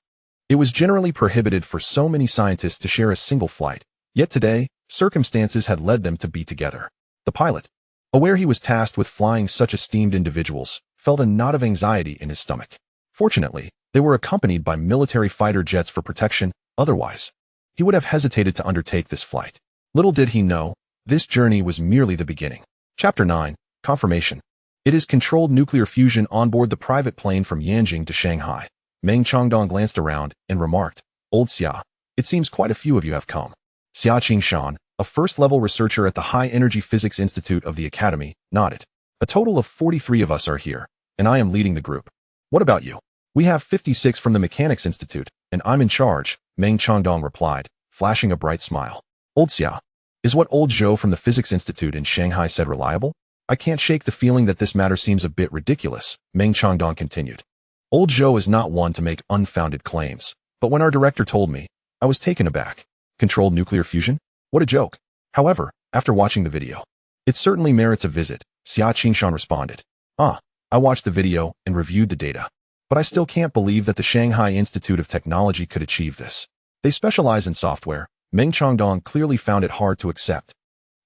it was generally prohibited for so many scientists to share a single flight, yet today, circumstances had led them to be together. The pilot, aware he was tasked with flying such esteemed individuals, felt a knot of anxiety in his stomach. Fortunately, they were accompanied by military fighter jets for protection, otherwise, he would have hesitated to undertake this flight. Little did he know, this journey was merely the beginning. Chapter 9, Confirmation. It is controlled nuclear fusion on board the private plane from Yanjing to Shanghai. Meng Changdong glanced around and remarked, Old Xia, it seems quite a few of you have come. Xia Qingshan, a first-level researcher at the High Energy Physics Institute of the Academy, nodded. A total of 43 of us are here, and I am leading the group. What about you? We have 56 from the Mechanics Institute, and I'm in charge, Meng Changdong replied, flashing a bright smile. Old Xia, is what old Zhou from the Physics Institute in Shanghai said reliable? I can't shake the feeling that this matter seems a bit ridiculous, Meng Changdong continued. Old Zhou is not one to make unfounded claims, but when our director told me, I was taken aback. Controlled nuclear fusion? What a joke. However, after watching the video, it certainly merits a visit, Xia Qingshan responded. I watched the video and reviewed the data, but I still can't believe that the Shanghai Institute of Technology could achieve this. They specialize in software. Meng Changdong clearly found it hard to accept.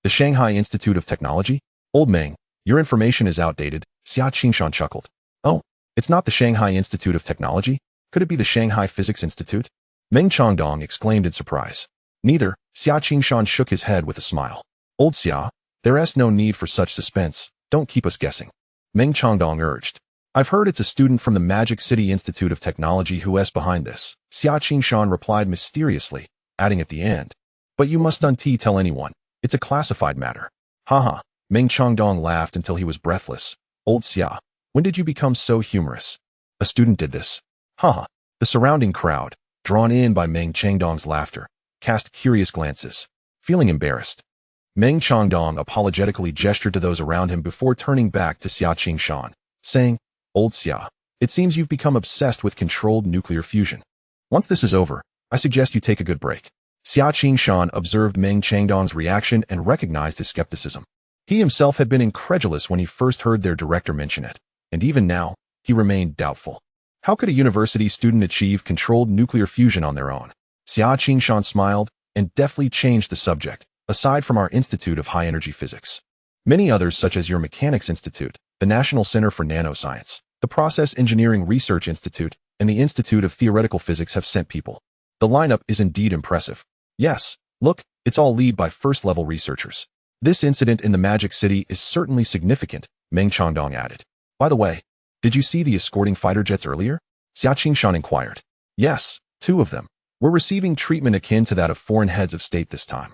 The Shanghai Institute of Technology? Old Meng, your information is outdated, Xia Qingshan chuckled. Oh, it's not the Shanghai Institute of Technology? Could it be the Shanghai Physics Institute? Meng Changdong exclaimed in surprise. Neither, Xia Qingshan shook his head with a smile. Old Xia, there's no need for such suspense, don't keep us guessing. Meng Changdong urged. I've heard it's a student from the Magic City Institute of Technology who's behind this, Xia Qingshan replied mysteriously, adding at the end. But you must tell anyone. It's a classified matter. Haha, Meng Changdong laughed until he was breathless. Old Xia, when did you become so humorous? A student did this. Haha. The surrounding crowd, drawn in by Meng Changdong's laughter, cast curious glances. Feeling embarrassed, Meng Changdong apologetically gestured to those around him before turning back to Xia Qingshan, saying, Old Xia, it seems you've become obsessed with controlled nuclear fusion. Once this is over, I suggest you take a good break. Xia Qingshan observed Meng Changdong's reaction and recognized his skepticism. He himself had been incredulous when he first heard their director mention it, and even now, he remained doubtful. How could a university student achieve controlled nuclear fusion on their own? Xia Qingshan smiled and deftly changed the subject. Aside from our Institute of High Energy Physics, many others such as your Mechanics Institute, the National Center for Nanoscience, the Process Engineering Research Institute, and the Institute of Theoretical Physics have sent people. The lineup is indeed impressive. Yes, look, it's all led by first-level researchers. This incident in the Magic City is certainly significant, Meng Changdong added. By the way, did you see the escorting fighter jets earlier? Xia Qingshan inquired. Yes, 2 of them. We're receiving treatment akin to that of foreign heads of state this time.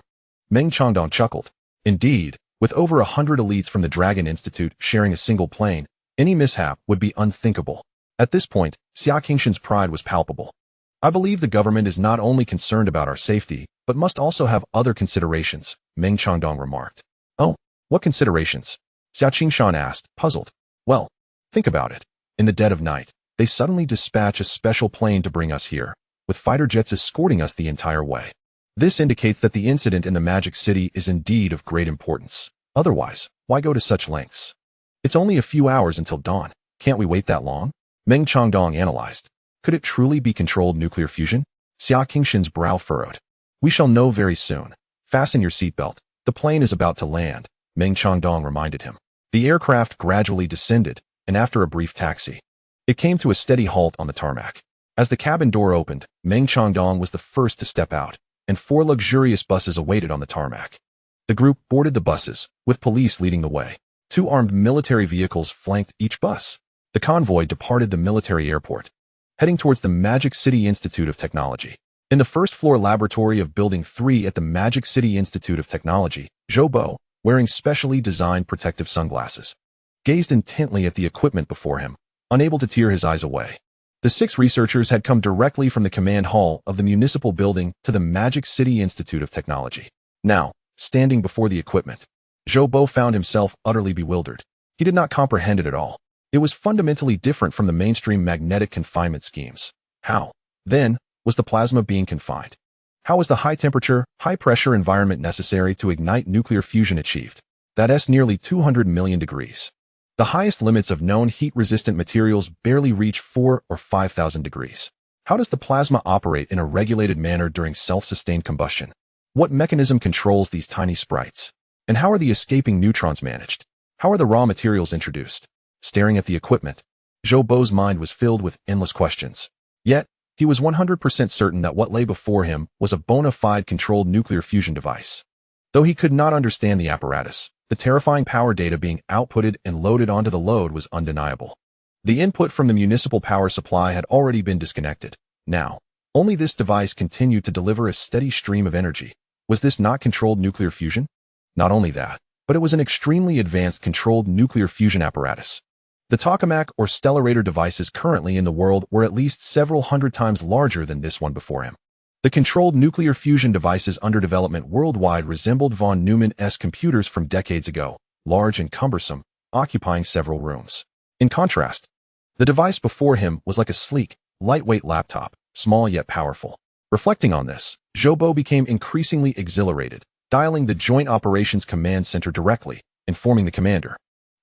Meng Changdong chuckled. Indeed, with over 100 elites from the Dragon Institute sharing a single plane, any mishap would be unthinkable. At this point, Xia Qingshan's pride was palpable. I believe the government is not only concerned about our safety, but must also have other considerations, Meng Changdong remarked. Oh, what considerations? Xia Qingshan asked, puzzled. Well, think about it. In the dead of night, they suddenly dispatch a special plane to bring us here, with fighter jets escorting us the entire way. This indicates that the incident in the Magic City is indeed of great importance. Otherwise, why go to such lengths? It's only a few hours until dawn. Can't we wait that long? Meng Changdong analyzed. Could it truly be controlled nuclear fusion? Xia Qingshan's brow furrowed. We shall know very soon. Fasten your seatbelt. The plane is about to land, Meng Changdong reminded him. The aircraft gradually descended, and after a brief taxi, it came to a steady halt on the tarmac. As the cabin door opened, Meng Changdong was the first to step out, and 4 luxurious buses awaited on the tarmac. The group boarded the buses, with police leading the way. 2 armed military vehicles flanked each bus. The convoy departed the military airport, heading towards the Magic City Institute of Technology. In the first-floor laboratory of Building 3 at the Magic City Institute of Technology, Zhou Bo, wearing specially designed protective sunglasses, gazed intently at the equipment before him, unable to tear his eyes away. The 6 researchers had come directly from the command hall of the municipal building to the Magic City Institute of Technology. Now, standing before the equipment, Zhou Bo found himself utterly bewildered. He did not comprehend it at all. It was fundamentally different from the mainstream magnetic confinement schemes. How, then, was the plasma being confined? How was the high-temperature, high-pressure environment necessary to ignite nuclear fusion achieved? That's nearly 200 million degrees. The highest limits of known heat-resistant materials barely reach 4 or 5,000 degrees. How does the plasma operate in a regulated manner during self-sustained combustion? What mechanism controls these tiny sprites? And how are the escaping neutrons managed? How are the raw materials introduced? Staring at the equipment, Zhou Bo's mind was filled with endless questions. Yet, he was 100% certain that what lay before him was a bona fide controlled nuclear fusion device. Though he could not understand the apparatus, the terrifying power data being outputted and loaded onto the load was undeniable. The input from the municipal power supply had already been disconnected. Now, only this device continued to deliver a steady stream of energy. Was this not controlled nuclear fusion? Not only that, but it was an extremely advanced controlled nuclear fusion apparatus. The tokamak or stellarator devices currently in the world were at least several hundred times larger than this one before him. The controlled nuclear fusion devices under development worldwide resembled von Neumann's computers from decades ago, large and cumbersome, occupying several rooms. In contrast, the device before him was like a sleek, lightweight laptop, small yet powerful. Reflecting on this, Zhou Bo became increasingly exhilarated, dialing the Joint Operations Command Center directly, informing the commander.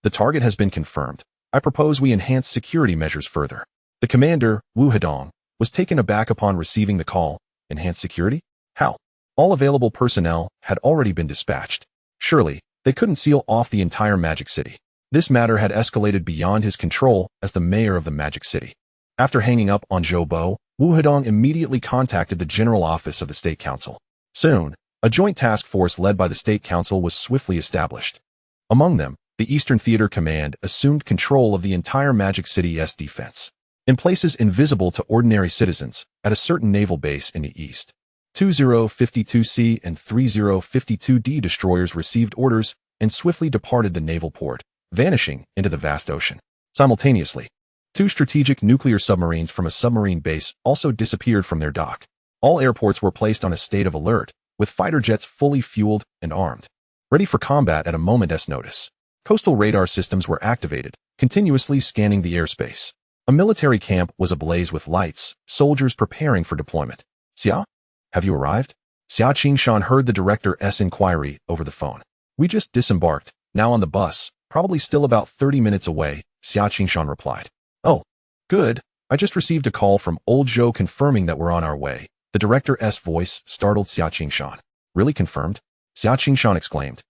The target has been confirmed. I propose we enhance security measures further. The commander, Wu Hedong, was taken aback upon receiving the call. Enhance security? How? All available personnel had already been dispatched. Surely, they couldn't seal off the entire Magic City. This matter had escalated beyond his control as the mayor of the Magic City. After hanging up on Zhou Bo, Wu Hedong immediately contacted the General Office of the State Council. Soon, a joint task force led by the State Council was swiftly established. Among them, the Eastern Theater Command assumed control of the entire Magic City's defense. In places invisible to ordinary citizens, at a certain naval base in the east, 2052C and 3052D destroyers received orders and swiftly departed the naval port, vanishing into the vast ocean. Simultaneously, 2 strategic nuclear submarines from a submarine base also disappeared from their dock. All airports were placed on a state of alert, with fighter jets fully fueled and armed, ready for combat at a moment's notice. Coastal radar systems were activated, continuously scanning the airspace. A military camp was ablaze with lights, soldiers preparing for deployment. Xia? Have you arrived? Xia Qingshan heard the director's inquiry over the phone. We just disembarked, now on the bus, probably still about 30 minutes away, Xia Qingshan replied. Oh, good. I just received a call from old Zhou confirming that we're on our way. The director's voice startled Xia Qingshan. Really confirmed? Xia Qingshan exclaimed,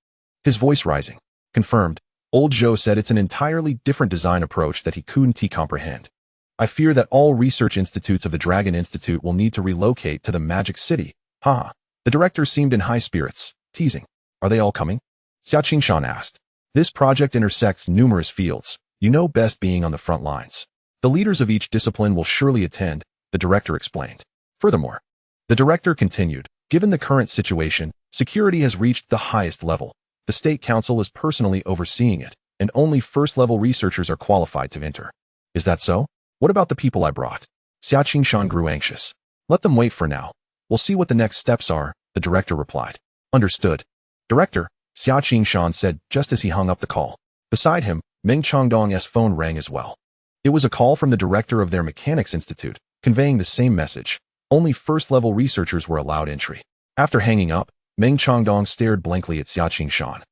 his voice rising. Confirmed. Old Zhou said it's an entirely different design approach that he couldn't comprehend. I fear that all research institutes of the Dragon Institute will need to relocate to the Magic City. Ha! The director seemed in high spirits, teasing. Are they all coming? Xia Qingshan asked. This project intersects numerous fields, you know best being on the front lines. The leaders of each discipline will surely attend, the director explained. Furthermore, the director continued, given the current situation, security has reached the highest level. The State Council is personally overseeing it, and only first-level researchers are qualified to enter. Is that so? What about the people I brought? Xia Qingshan grew anxious. Let them wait for now. We'll see what the next steps are, the director replied. Understood. Director, Xia Qingshan said just as he hung up the call. Beside him, Meng Changdong's phone rang as well. It was a call from the director of their Mechanics Institute, conveying the same message. Only first-level researchers were allowed entry. After hanging up, Meng Changdong stared blankly at Xia Qingshan,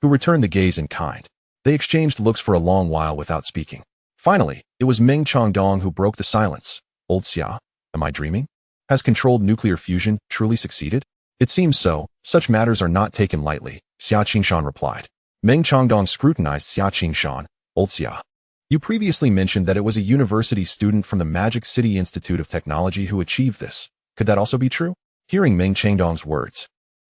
who returned the gaze in kind. They exchanged looks for a long while without speaking. Finally, it was Meng Changdong who broke the silence. Old Xia, am I dreaming? Has controlled nuclear fusion truly succeeded? It seems so. Such matters are not taken lightly, Xia Qingshan replied. Meng Changdong scrutinized Xia Qingshan. Old Xia, you previously mentioned that it was a university student from the Magic City Institute of Technology who achieved this. Could that also be true? Hearing Meng Changdong's words,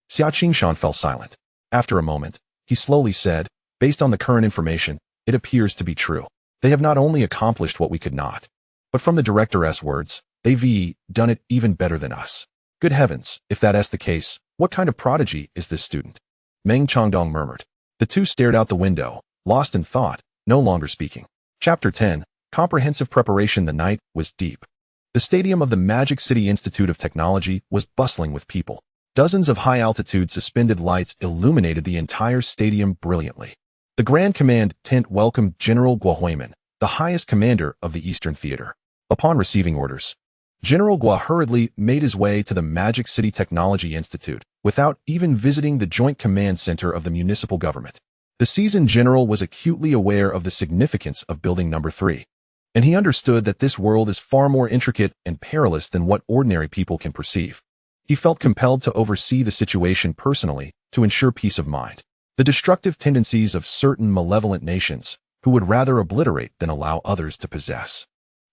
Xia Qingshan fell silent. After a moment, he slowly said, based on the current information, it appears to be true. They have not only accomplished what we could not, but from the director's words, they've done it even better than us. Good heavens, if that's the case, what kind of prodigy is this student? Meng Changdong murmured. The two stared out the window, lost in thought, no longer speaking. Chapter 10, Comprehensive Preparation. The night was deep. The stadium of the Magic City Institute of Technology was bustling with people. Dozens of high-altitude suspended lights illuminated the entire stadium brilliantly. The Grand Command tent welcomed General Guo Huimin, the highest commander of the Eastern Theater. Upon receiving orders, General Guo hurriedly made his way to the Magic City Technology Institute, without even visiting the Joint Command Center of the municipal government. The seasoned general was acutely aware of the significance of Building Number 3, and he understood that this world is far more intricate and perilous than what ordinary people can perceive. He felt compelled to oversee the situation personally to ensure peace of mind. The destructive tendencies of certain malevolent nations, who would rather obliterate than allow others to possess,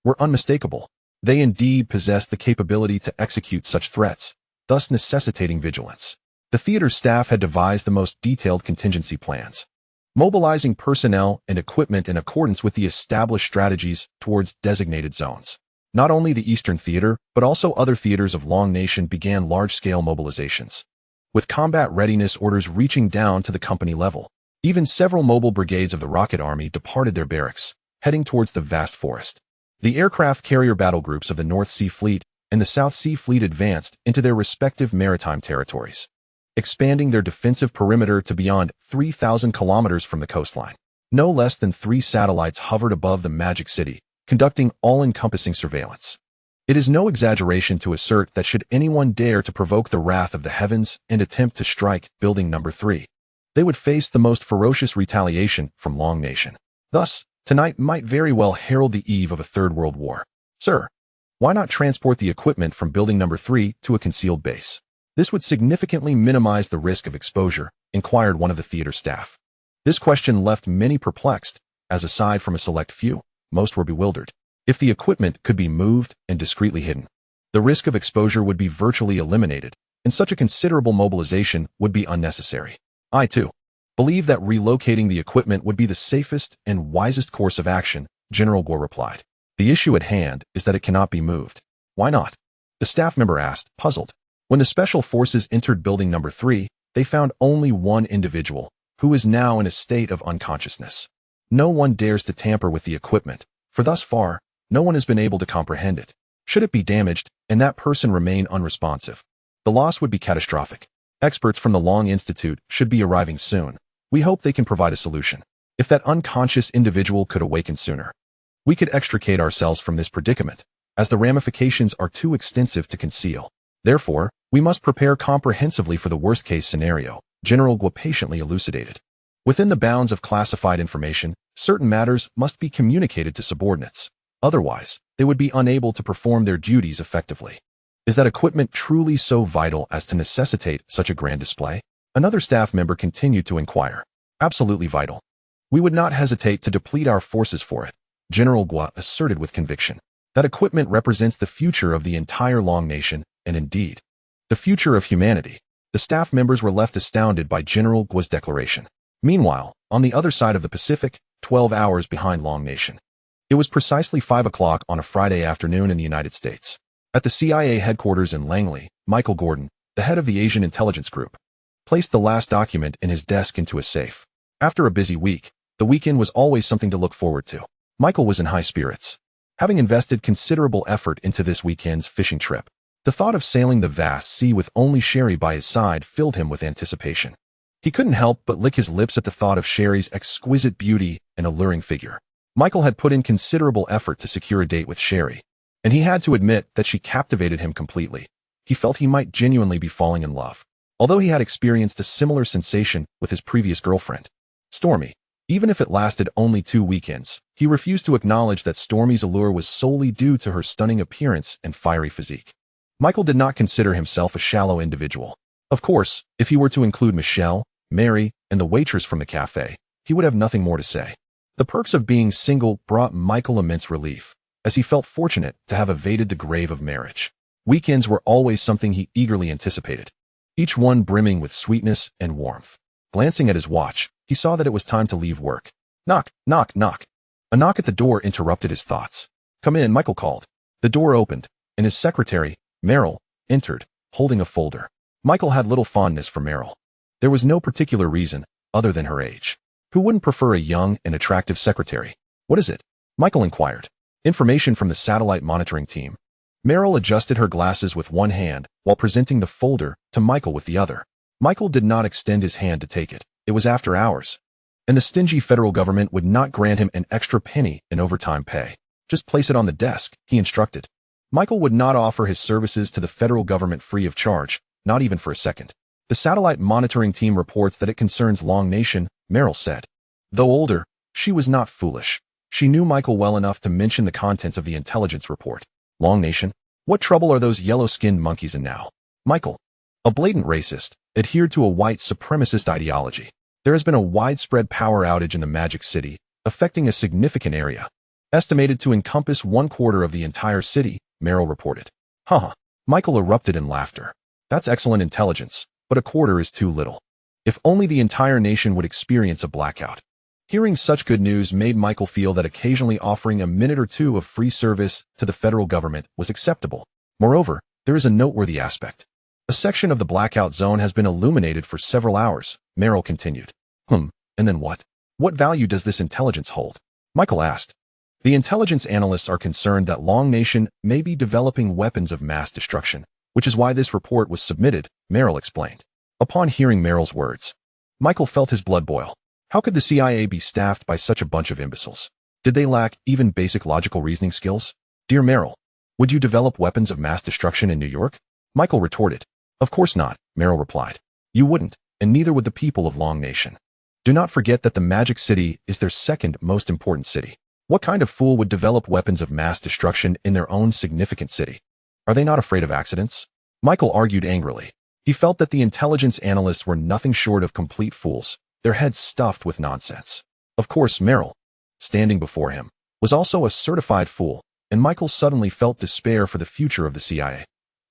were unmistakable. They indeed possessed the capability to execute such threats, thus necessitating vigilance. The theater's staff had devised the most detailed contingency plans, mobilizing personnel and equipment in accordance with the established strategies towards designated zones. Not only the Eastern Theater, but also other theaters of Long Nation began large-scale mobilizations, with combat readiness orders reaching down to the company level. Even several mobile brigades of the Rocket Army departed their barracks, heading towards the vast forest. The aircraft carrier battle groups of the North Sea Fleet and the South Sea Fleet advanced into their respective maritime territories, expanding their defensive perimeter to beyond 3,000 kilometers from the coastline. No less than 3 satellites hovered above the Magic City, conducting all-encompassing surveillance. It is no exaggeration to assert that should anyone dare to provoke the wrath of the heavens and attempt to strike Building Number 3, they would face the most ferocious retaliation from Long Nation. Thus, tonight might very well herald the eve of a Third World War. Sir, why not transport the equipment from Building Number 3 to a concealed base? This would significantly minimize the risk of exposure, inquired one of the theater staff. This question left many perplexed, as aside from a select few, most were bewildered. If the equipment could be moved and discreetly hidden, the risk of exposure would be virtually eliminated, and such a considerable mobilization would be unnecessary. I, too, believe that relocating the equipment would be the safest and wisest course of action, General Guo replied. The issue at hand is that it cannot be moved. Why not? The staff member asked, puzzled. When the special forces entered Building Number 3, they found only one individual, who is now in a state of unconsciousness. No one dares to tamper with the equipment, for thus far, no one has been able to comprehend it. Should it be damaged, and that person remain unresponsive, the loss would be catastrophic. Experts from the Long Institute should be arriving soon. We hope they can provide a solution. If that unconscious individual could awaken sooner, we could extricate ourselves from this predicament, as the ramifications are too extensive to conceal. Therefore, we must prepare comprehensively for the worst-case scenario, General Guo patiently elucidated. Within the bounds of classified information, certain matters must be communicated to subordinates. Otherwise, they would be unable to perform their duties effectively. Is that equipment truly so vital as to necessitate such a grand display? Another staff member continued to inquire. Absolutely vital. We would not hesitate to deplete our forces for it, General Guo asserted with conviction. That equipment represents the future of the entire Long Nation, and indeed, the future of humanity. The staff members were left astounded by General Guo's declaration. Meanwhile, on the other side of the Pacific, 12 hours behind Long Nation, it was precisely 5 o'clock on a Friday afternoon in the United States. At the CIA headquarters in Langley, Michael Gordon, the head of the Asian Intelligence Group, placed the last document in his desk into a safe. After a busy week, the weekend was always something to look forward to. Michael was in high spirits. having invested considerable effort into this weekend's fishing trip. The thought of sailing the vast sea with only Sherry by his side filled him with anticipation. He couldn't help but lick his lips at the thought of Sherry's exquisite beauty and alluring figure. Michael had put in considerable effort to secure a date with Sherry, and he had to admit that she captivated him completely. He felt he might genuinely be falling in love, although he had experienced a similar sensation with his previous girlfriend, Stormy. Even if it lasted only 2 weekends, he refused to acknowledge that Stormy's allure was solely due to her stunning appearance and fiery physique. Michael did not consider himself a shallow individual. Of course, if he were to include Michelle, Mary, and the waitress from the cafe, he would have nothing more to say. The perks of being single brought Michael immense relief, as he felt fortunate to have evaded the grave of marriage. Weekends were always something he eagerly anticipated, each one brimming with sweetness and warmth. Glancing at his watch, he saw that it was time to leave work. Knock, knock, knock. A knock at the door interrupted his thoughts. Come in, Michael called. The door opened, and his secretary, Meryl, entered, holding a folder. Michael had little fondness for Meryl. There was no particular reason, other than her age. Who wouldn't prefer a young and attractive secretary? What is it? Michael inquired. Information from the satellite monitoring team. Meryl adjusted her glasses with one hand while presenting the folder to Michael with the other. Michael did not extend his hand to take it. It was after hours, and the stingy federal government would not grant him an extra penny in overtime pay. Just place it on the desk, he instructed. Michael would not offer his services to the federal government free of charge, not even for a second. The satellite monitoring team reports that it concerns Long Nation, Meryl said. Though older, she was not foolish. She knew Michael well enough to mention the contents of the intelligence report. Long Nation? What trouble are those yellow-skinned monkeys in now? Michael, a blatant racist, adhered to a white supremacist ideology. There has been a widespread power outage in the Magic City, affecting a significant area. Estimated to encompass 1/4 of the entire city, Meryl reported. Haha. Michael erupted in laughter. That's excellent intelligence, but 1/4 is too little. If only the entire nation would experience a blackout. Hearing such good news made Michael feel that occasionally offering a minute or two of free service to the federal government was acceptable. Moreover, there is a noteworthy aspect. A section of the blackout zone has been illuminated for several hours, Meryl continued. And then what? What value does this intelligence hold? Michael asked. The intelligence analysts are concerned that Long Nation may be developing weapons of mass destruction, which is why this report was submitted, Meryl explained. Upon hearing Meryl's words, Michael felt his blood boil. How could the CIA be staffed by such a bunch of imbeciles? Did they lack even basic logical reasoning skills? Dear Meryl, would you develop weapons of mass destruction in New York? Michael retorted. Of course not, Meryl replied. You wouldn't, and neither would the people of Long Nation. Do not forget that the Magic City is their second most important city. What kind of fool would develop weapons of mass destruction in their own significant city? Are they not afraid of accidents? Michael argued angrily. He felt that the intelligence analysts were nothing short of complete fools, their heads stuffed with nonsense. Of course, Meryl, standing before him, was also a certified fool, and Michael suddenly felt despair for the future of the CIA.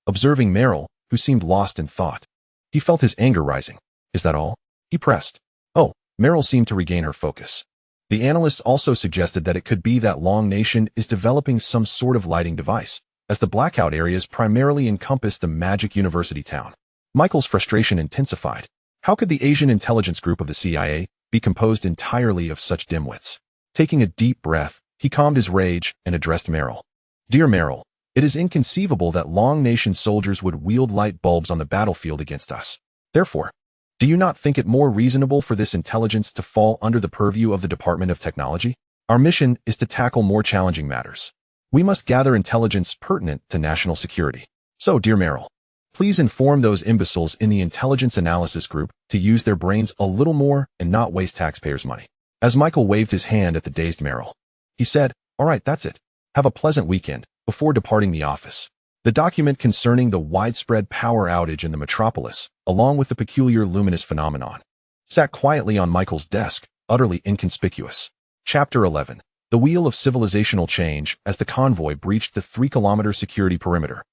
Observing Meryl, who seemed lost in thought, he felt his anger rising. Is that all? He pressed. Oh, Meryl seemed to regain her focus. The analysts also suggested that it could be that Long Nation is developing some sort of lighting device, as the blackout areas primarily encompass the Magic University town. Michael's frustration intensified. How could the Asian intelligence group of the CIA be composed entirely of such dimwits? Taking a deep breath, he calmed his rage and addressed Meryl. Dear Meryl, it is inconceivable that Long Nation soldiers would wield light bulbs on the battlefield against us. Therefore, do you not think it more reasonable for this intelligence to fall under the purview of the Department of Technology? Our mission is to tackle more challenging matters. We must gather intelligence pertinent to national security. So, dear Meryl, please inform those imbeciles in the intelligence analysis group to use their brains a little more and not waste taxpayers' money. As Michael waved his hand at the dazed Meryl, he said, all right, that's it. Have a pleasant weekend, before departing the office. The document concerning the widespread power outage in the metropolis, along with the peculiar luminous phenomenon, sat quietly on Michael's desk, utterly inconspicuous. Chapter 11. The Wheel of Civilizational Change as the convoy breached the 3-kilometer security perimeter.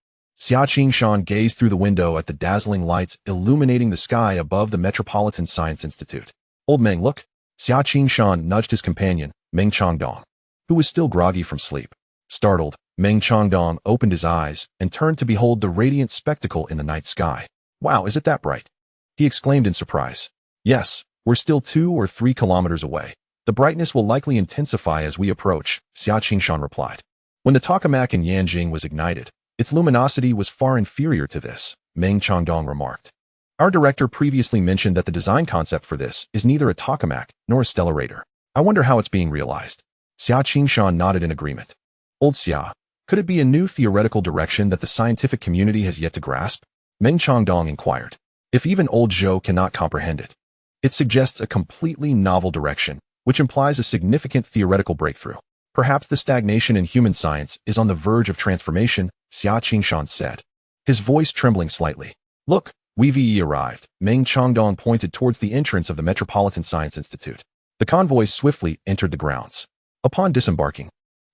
Xia Qingshan gazed through the window at the dazzling lights illuminating the sky above the Metropolitan Science Institute. Old Meng, look. Xia Qingshan nudged his companion, Meng Changdong, who was still groggy from sleep. Startled, Meng Changdong opened his eyes and turned to behold the radiant spectacle in the night sky. Wow, is it that bright? He exclaimed in surprise. Yes, we're still 2 or 3 kilometers away. The brightness will likely intensify as we approach, Xia Qingshan replied. When the tokamak in Yanjing was ignited, its luminosity was far inferior to this, Meng Changdong remarked. Our director previously mentioned that the design concept for this is neither a tokamak nor a stellarator. I wonder how it's being realized. Xia Qingshan nodded in agreement. Old Xia, could it be a new theoretical direction that the scientific community has yet to grasp? Meng Changdong inquired. If even old Zhou cannot comprehend it, it suggests a completely novel direction, which implies a significant theoretical breakthrough. Perhaps the stagnation in human science is on the verge of transformation, Xia Qingshan said, his voice trembling slightly. Look, WVE arrived. Meng Changdong pointed towards the entrance of the Metropolitan Science Institute. The convoy swiftly entered the grounds. Upon disembarking,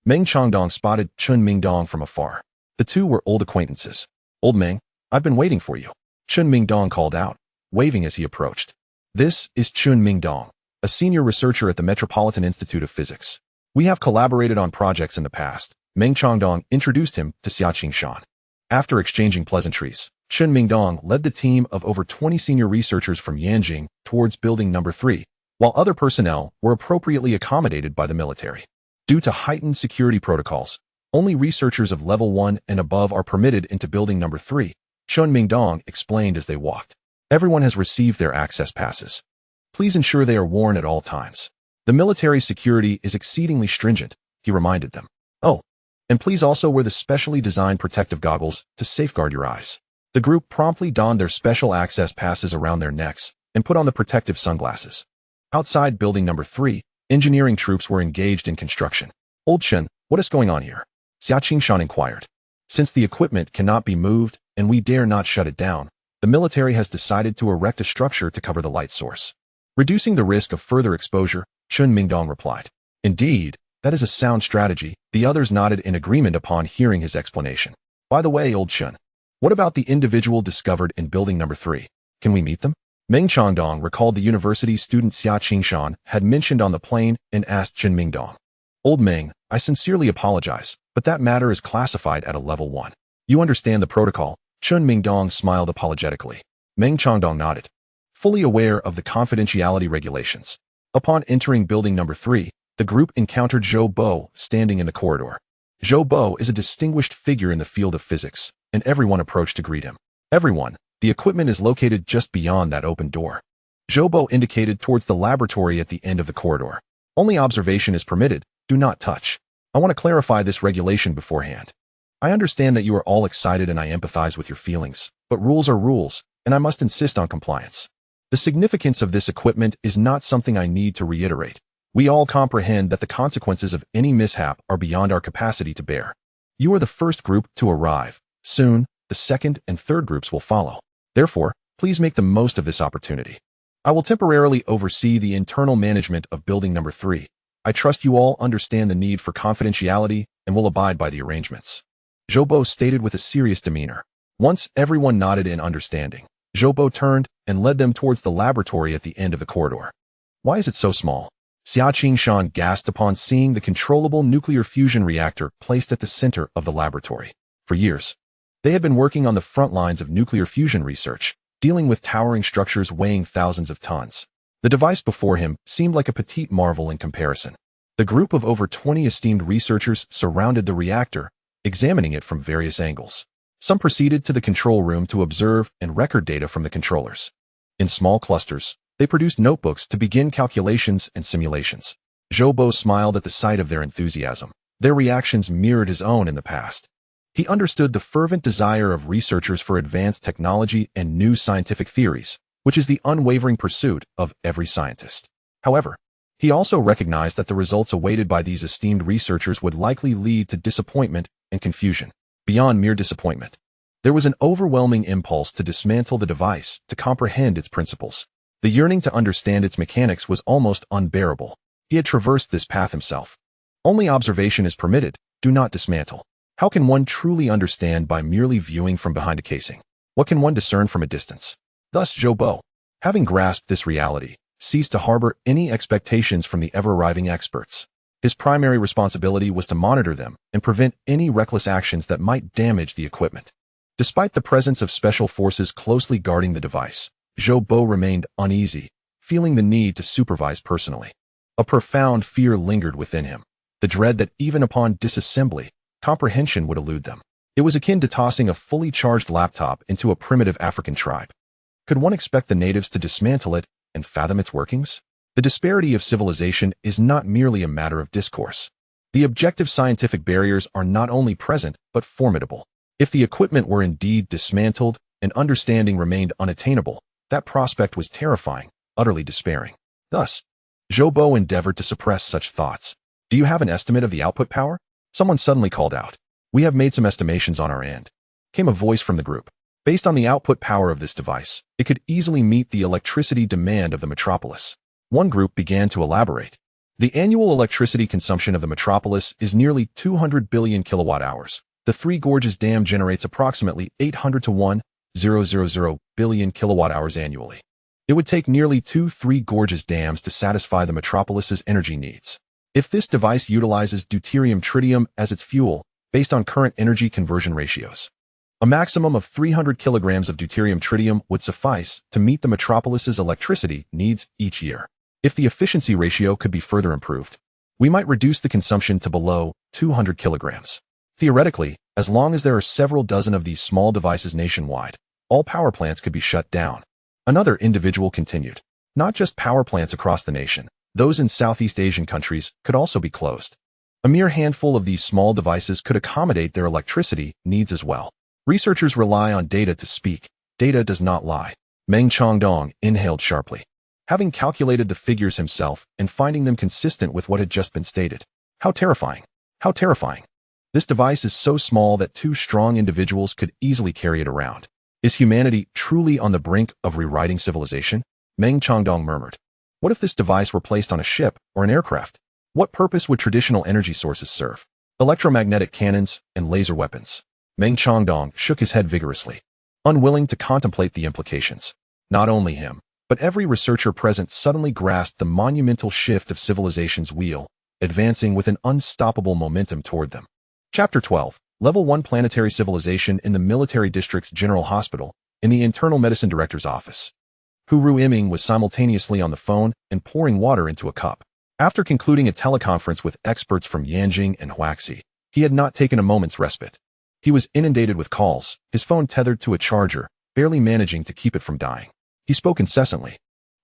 Meng Changdong spotted Chun Mingdong from afar. The two were old acquaintances. Old Meng, I've been waiting for you, Chun Mingdong called out, waving as he approached. This is Chun Mingdong, a senior researcher at the Metropolitan Institute of Physics. We have collaborated on projects in the past. Meng Changdong introduced him to Xia Qingshan. After exchanging pleasantries, Chun Mingdong led the team of over 20 senior researchers from Yanjing towards building number 3, while other personnel were appropriately accommodated by the military. Due to heightened security protocols, only researchers of level 1 and above are permitted into building number 3, Chun Mingdong explained as they walked. Everyone has received their access passes. Please ensure they are worn at all times. The military security is exceedingly stringent, he reminded them. Oh, and please also wear the specially designed protective goggles to safeguard your eyes. The group promptly donned their special access passes around their necks and put on the protective sunglasses. Outside building number 3, engineering troops were engaged in construction. Old Chen, what is going on here? Xia Qingshan inquired. Since the equipment cannot be moved and we dare not shut it down, the military has decided to erect a structure to cover the light source, reducing the risk of further exposure, Chun Mingdong replied. Indeed, that is a sound strategy. The others nodded in agreement upon hearing his explanation. By the way, Old Chun, what about the individual discovered in building number 3? Can we meet them? Meng Changdong recalled the university student Xia Qingshan had mentioned on the plane and asked Chun Mingdong. Old Meng, I sincerely apologize, but that matter is classified at a level 1. You understand the protocol? Chun Mingdong smiled apologetically. Meng Changdong nodded, fully aware of the confidentiality regulations. Upon entering building number 3, the group encountered Zhou Bo standing in the corridor. Zhou Bo is a distinguished figure in the field of physics, and everyone approached to greet him. Everyone, the equipment is located just beyond that open door. Zhou Bo indicated towards the laboratory at the end of the corridor. Only observation is permitted, do not touch. I want to clarify this regulation beforehand. I understand that you are all excited and I empathize with your feelings, but rules are rules, and I must insist on compliance. The significance of this equipment is not something I need to reiterate. We all comprehend that the consequences of any mishap are beyond our capacity to bear. You are the first group to arrive. Soon, the second and third groups will follow. Therefore, please make the most of this opportunity. I will temporarily oversee the internal management of building number 3. I trust you all understand the need for confidentiality and will abide by the arrangements. Zhou Bo stated with a serious demeanor. Once everyone nodded in understanding, Zhou Bo turned and led them towards the laboratory at the end of the corridor. Why is it so small? Xia Qingshan gasped upon seeing the controllable nuclear fusion reactor placed at the center of the laboratory. For years, they had been working on the front lines of nuclear fusion research, dealing with towering structures weighing thousands of tons. The device before him seemed like a petite marvel in comparison. The group of over 20 esteemed researchers surrounded the reactor, examining it from various angles. Some proceeded to the control room to observe and record data from the controllers. In small clusters, they produced notebooks to begin calculations and simulations. Zhou Bo smiled at the sight of their enthusiasm. Their reactions mirrored his own in the past. He understood the fervent desire of researchers for advanced technology and new scientific theories, which is the unwavering pursuit of every scientist. However, he also recognized that the results awaited by these esteemed researchers would likely lead to disappointment and confusion. Beyond mere disappointment, there was an overwhelming impulse to dismantle the device, to comprehend its principles. The yearning to understand its mechanics was almost unbearable. He had traversed this path himself. Only observation is permitted, do not dismantle. How can one truly understand by merely viewing from behind a casing? What can one discern from a distance? Thus Zhou Bo, having grasped this reality, ceased to harbor any expectations from the ever-arriving experts. His primary responsibility was to monitor them and prevent any reckless actions that might damage the equipment. Despite the presence of special forces closely guarding the device, Zhou Bo remained uneasy, feeling the need to supervise personally. A profound fear lingered within him, the dread that even upon disassembly, comprehension would elude them. It was akin to tossing a fully charged laptop into a primitive African tribe. Could one expect the natives to dismantle it and fathom its workings? The disparity of civilization is not merely a matter of discourse. The objective scientific barriers are not only present, but formidable. If the equipment were indeed dismantled and understanding remained unattainable, that prospect was terrifying, utterly despairing. Thus, Zhou endeavored to suppress such thoughts. Do you have an estimate of the output power? Someone suddenly called out. We have made some estimations on our end. Came a voice from the group. Based on the output power of this device, it could easily meet the electricity demand of the metropolis. One group began to elaborate. The annual electricity consumption of the metropolis is nearly 200 billion kilowatt-hours. The Three Gorges Dam generates approximately 800 to 1,000 billion kilowatt-hours annually. It would take nearly 2 Three Gorges dams to satisfy the metropolis's energy needs. If this device utilizes deuterium-tritium as its fuel, based on current energy conversion ratios, a maximum of 300 kilograms of deuterium-tritium would suffice to meet the metropolis's electricity needs each year. If the efficiency ratio could be further improved, we might reduce the consumption to below 200 kilograms. Theoretically, as long as there are several dozen of these small devices nationwide, all power plants could be shut down. Another individual continued. Not just power plants across the nation, those in Southeast Asian countries could also be closed. A mere handful of these small devices could accommodate their electricity needs as well. Researchers rely on data to speak. Data does not lie. Meng Changdong inhaled sharply, having calculated the figures himself and finding them consistent with what had just been stated. How terrifying! How terrifying! This device is so small that 2 strong individuals could easily carry it around. Is humanity truly on the brink of rewriting civilization? Meng Changdong murmured. What if this device were placed on a ship or an aircraft? What purpose would traditional energy sources serve? Electromagnetic cannons and laser weapons. Meng Changdong shook his head vigorously, unwilling to contemplate the implications. Not only him, but every researcher present suddenly grasped the monumental shift of civilization's wheel, advancing with an unstoppable momentum toward them. Chapter 12. Level 1 Planetary Civilization in the Military District's General Hospital, in the Internal Medicine Director's office. Hu Ruiming was simultaneously on the phone and pouring water into a cup. After concluding a teleconference with experts from Yanjing and Huaxi, he had not taken a moment's respite. He was inundated with calls, his phone tethered to a charger, barely managing to keep it from dying. He spoke incessantly,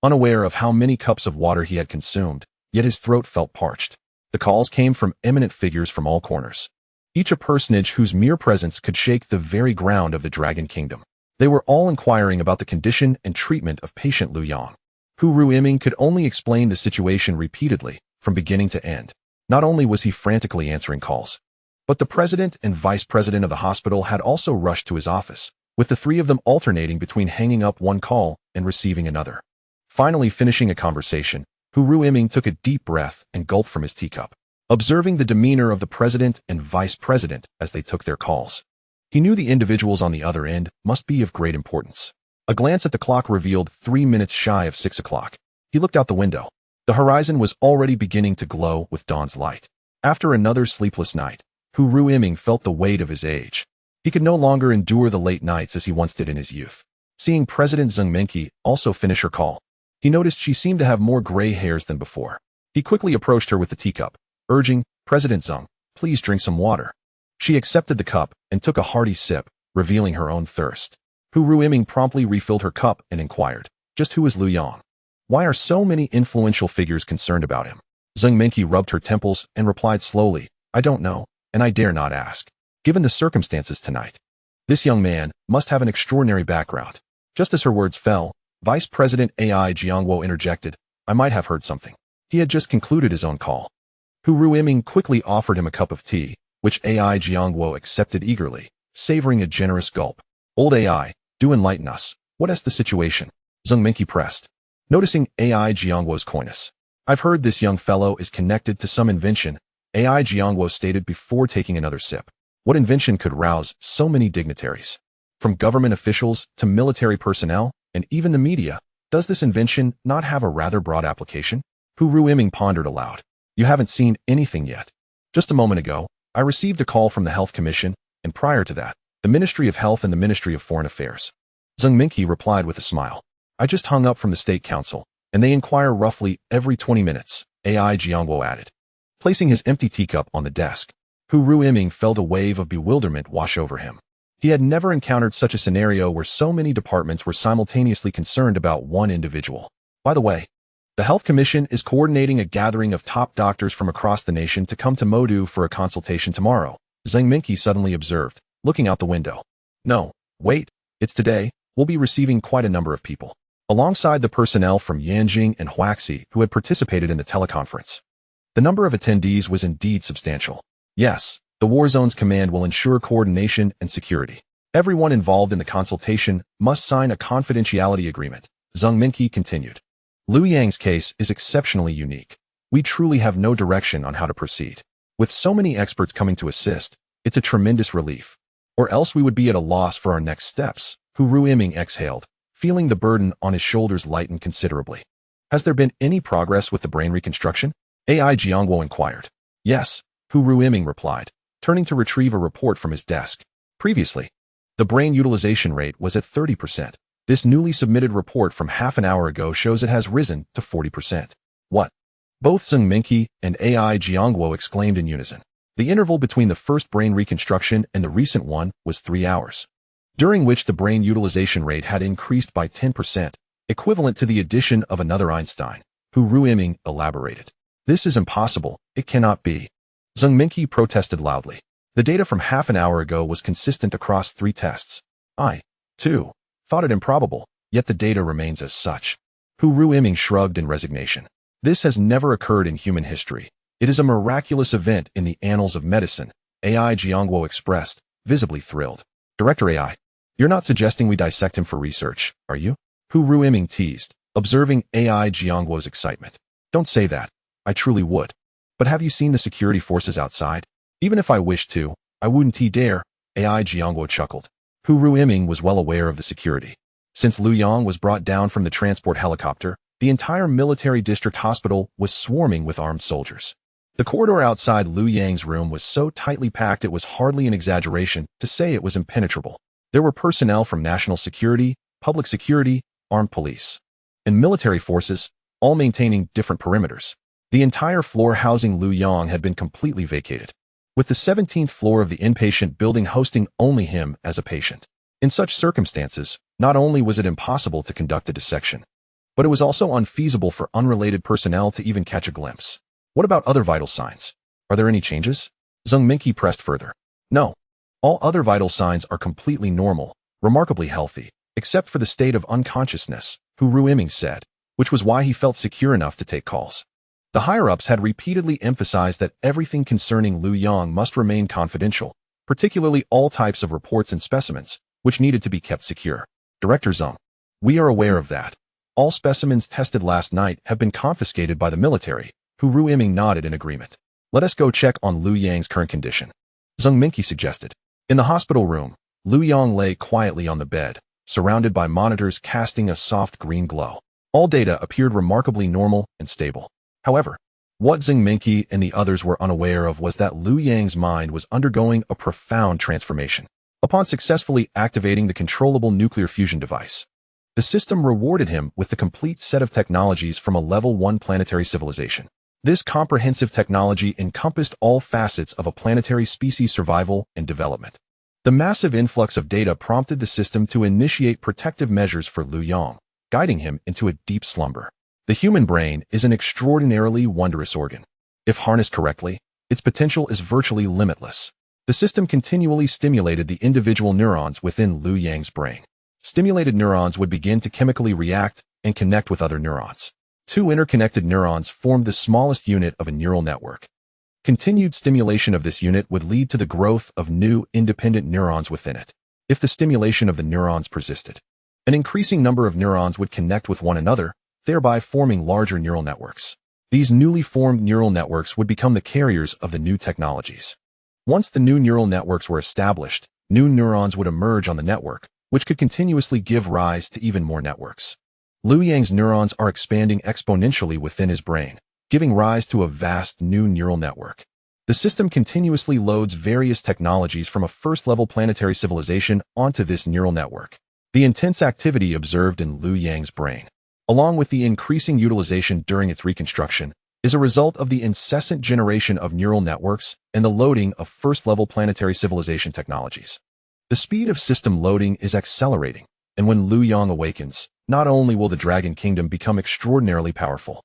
unaware of how many cups of water he had consumed, yet his throat felt parched. The calls came from eminent figures from all corners, each a personage whose mere presence could shake the very ground of the Dragon Kingdom. They were all inquiring about the condition and treatment of patient Liu Yang. Hu Ruiming could only explain the situation repeatedly, from beginning to end. Not only was he frantically answering calls, but the president and vice president of the hospital had also rushed to his office, with the 3 of them alternating between hanging up one call and receiving another. Finally finishing a conversation, Hu Ruiming took a deep breath and gulped from his teacup, observing the demeanor of the president and vice president as they took their calls. He knew the individuals on the other end must be of great importance. A glance at the clock revealed 3 minutes shy of 6 o'clock. He looked out the window. The horizon was already beginning to glow with dawn's light. After another sleepless night, Hu Ruiming felt the weight of his age. He could no longer endure the late nights as he once did in his youth. Seeing President Zheng Menqi also finish her call, he noticed she seemed to have more gray hairs than before. He quickly approached her with the teacup, urging, "President Zheng, please drink some water." She accepted the cup and took a hearty sip, revealing her own thirst. Hu Ruiming promptly refilled her cup and inquired, "Just who is Liu Yang? Why are so many influential figures concerned about him?" Zheng Menqi rubbed her temples and replied slowly, "I don't know, and I dare not ask. Given the circumstances tonight, this young man must have an extraordinary background." Just as her words fell, Vice President Ai Jiangwo interjected, "I might have heard something." He had just concluded his own call. Hu Ruiming quickly offered him a cup of tea, which Ai Jiangwo accepted eagerly, savoring a generous gulp. "Old Ai, do enlighten us. What is the situation?" Zheng Menqi pressed, noticing Ai Jiangwo's coyness. "I've heard this young fellow is connected to some invention," Ai Jiangwo stated before taking another sip. What invention could rouse so many dignitaries? From government officials to military personnel, and even the media, does this invention not have a rather broad application? Hu Ruiming pondered aloud. "You haven't seen anything yet. Just a moment ago, I received a call from the Health Commission, and prior to that, the Ministry of Health and the Ministry of Foreign Affairs." Zheng Menqi replied with a smile. "I just hung up from the State Council, and they inquire roughly every 20 minutes, Ai Jiangwo added, placing his empty teacup on the desk. Hu Ruiming felt a wave of bewilderment wash over him. He had never encountered such a scenario where so many departments were simultaneously concerned about one individual. By the way, the Health Commission is coordinating a gathering of top doctors from across the nation to come to Modu for a consultation tomorrow, Zheng Minqi suddenly observed, looking out the window. No, wait, it's today. We'll be receiving quite a number of people, alongside the personnel from Yanjing and Huaxi who had participated in the teleconference. The number of attendees was indeed substantial. Yes, the War Zone's command will ensure coordination and security. Everyone involved in the consultation must sign a confidentiality agreement, Zheng Minqi continued. Liu Yang's case is exceptionally unique. We truly have no direction on how to proceed. With so many experts coming to assist, it's a tremendous relief. Or else we would be at a loss for our next steps, Hu Ruiming exhaled, feeling the burden on his shoulders lighten considerably. Has there been any progress with the brain reconstruction? AI Jiangwo inquired. Yes, Hu Ruiming replied, turning to retrieve a report from his desk. Previously, the brain utilization rate was at 30%. This newly submitted report from half an hour ago shows it has risen to 40%. What? Both Zheng Minqi and AI Jiangwo exclaimed in unison. The interval between the first brain reconstruction and the recent one was 3 hours, during which the brain utilization rate had increased by 10%, equivalent to the addition of another Einstein, Hu Ruiming elaborated. This is impossible, it cannot be. Zheng Minqi protested loudly. The data from half an hour ago was consistent across 3 tests. I, too, thought it improbable, yet the data remains as such. Hu Ruiming shrugged in resignation. This has never occurred in human history. It is a miraculous event in the annals of medicine, AI Jiangwo expressed, visibly thrilled. Director AI, you're not suggesting we dissect him for research, are you? Hu Ruiming teased, observing AI Jiangwo's excitement. Don't say that. I truly would. But have you seen the security forces outside? Even if I wished to, I wouldn't dare, AI Jiangwo chuckled. Hu Ruiming was well aware of the security. Since Liu Yang was brought down from the transport helicopter, the entire military district hospital was swarming with armed soldiers. The corridor outside Liu Yang's room was so tightly packed it was hardly an exaggeration to say it was impenetrable. There were personnel from national security, public security, armed police, and military forces, all maintaining different perimeters. The entire floor housing Liu Yang had been completely vacated, with the 17th floor of the inpatient building hosting only him as a patient. In such circumstances, not only was it impossible to conduct a dissection, but it was also unfeasible for unrelated personnel to even catch a glimpse. What about other vital signs? Are there any changes? Zheng Minqi pressed further. No. All other vital signs are completely normal, remarkably healthy, except for the state of unconsciousness, Hu Ruiming said, which was why he felt secure enough to take calls. The higher-ups had repeatedly emphasized that everything concerning Liu Yang must remain confidential, particularly all types of reports and specimens, which needed to be kept secure. Director Zheng, we are aware of that. All specimens tested last night have been confiscated by the military. Hu Ruiming nodded in agreement. Let us go check on Liu Yang's current condition, Zheng Minqi suggested. In the hospital room, Liu Yang lay quietly on the bed, surrounded by monitors casting a soft green glow. All data appeared remarkably normal and stable. However, what Zheng Minqi and the others were unaware of was that Liu Yang's mind was undergoing a profound transformation. Upon successfully activating the controllable nuclear fusion device, the system rewarded him with the complete set of technologies from a level 1 planetary civilization. This comprehensive technology encompassed all facets of a planetary species survival and development. The massive influx of data prompted the system to initiate protective measures for Liu Yang, guiding him into a deep slumber. The human brain is an extraordinarily wondrous organ. If harnessed correctly, its potential is virtually limitless. The system continually stimulated the individual neurons within Liu Yang's brain. Stimulated neurons would begin to chemically react and connect with other neurons. 2 interconnected neurons formed the smallest unit of a neural network. Continued stimulation of this unit would lead to the growth of new independent neurons within it. If the stimulation of the neurons persisted, an increasing number of neurons would connect with one another, thereby forming larger neural networks. These newly formed neural networks would become the carriers of the new technologies. Once the new neural networks were established, new neurons would emerge on the network, which could continuously give rise to even more networks. Liu Yang's neurons are expanding exponentially within his brain, giving rise to a vast new neural network. The system continuously loads various technologies from a first-level planetary civilization onto this neural network. The intense activity observed in Liu Yang's brain, along with the increasing utilization during its reconstruction, is a result of the incessant generation of neural networks and the loading of first-level planetary civilization technologies. The speed of system loading is accelerating, and when Liu Yang awakens, not only will the Dragon Kingdom become extraordinarily powerful,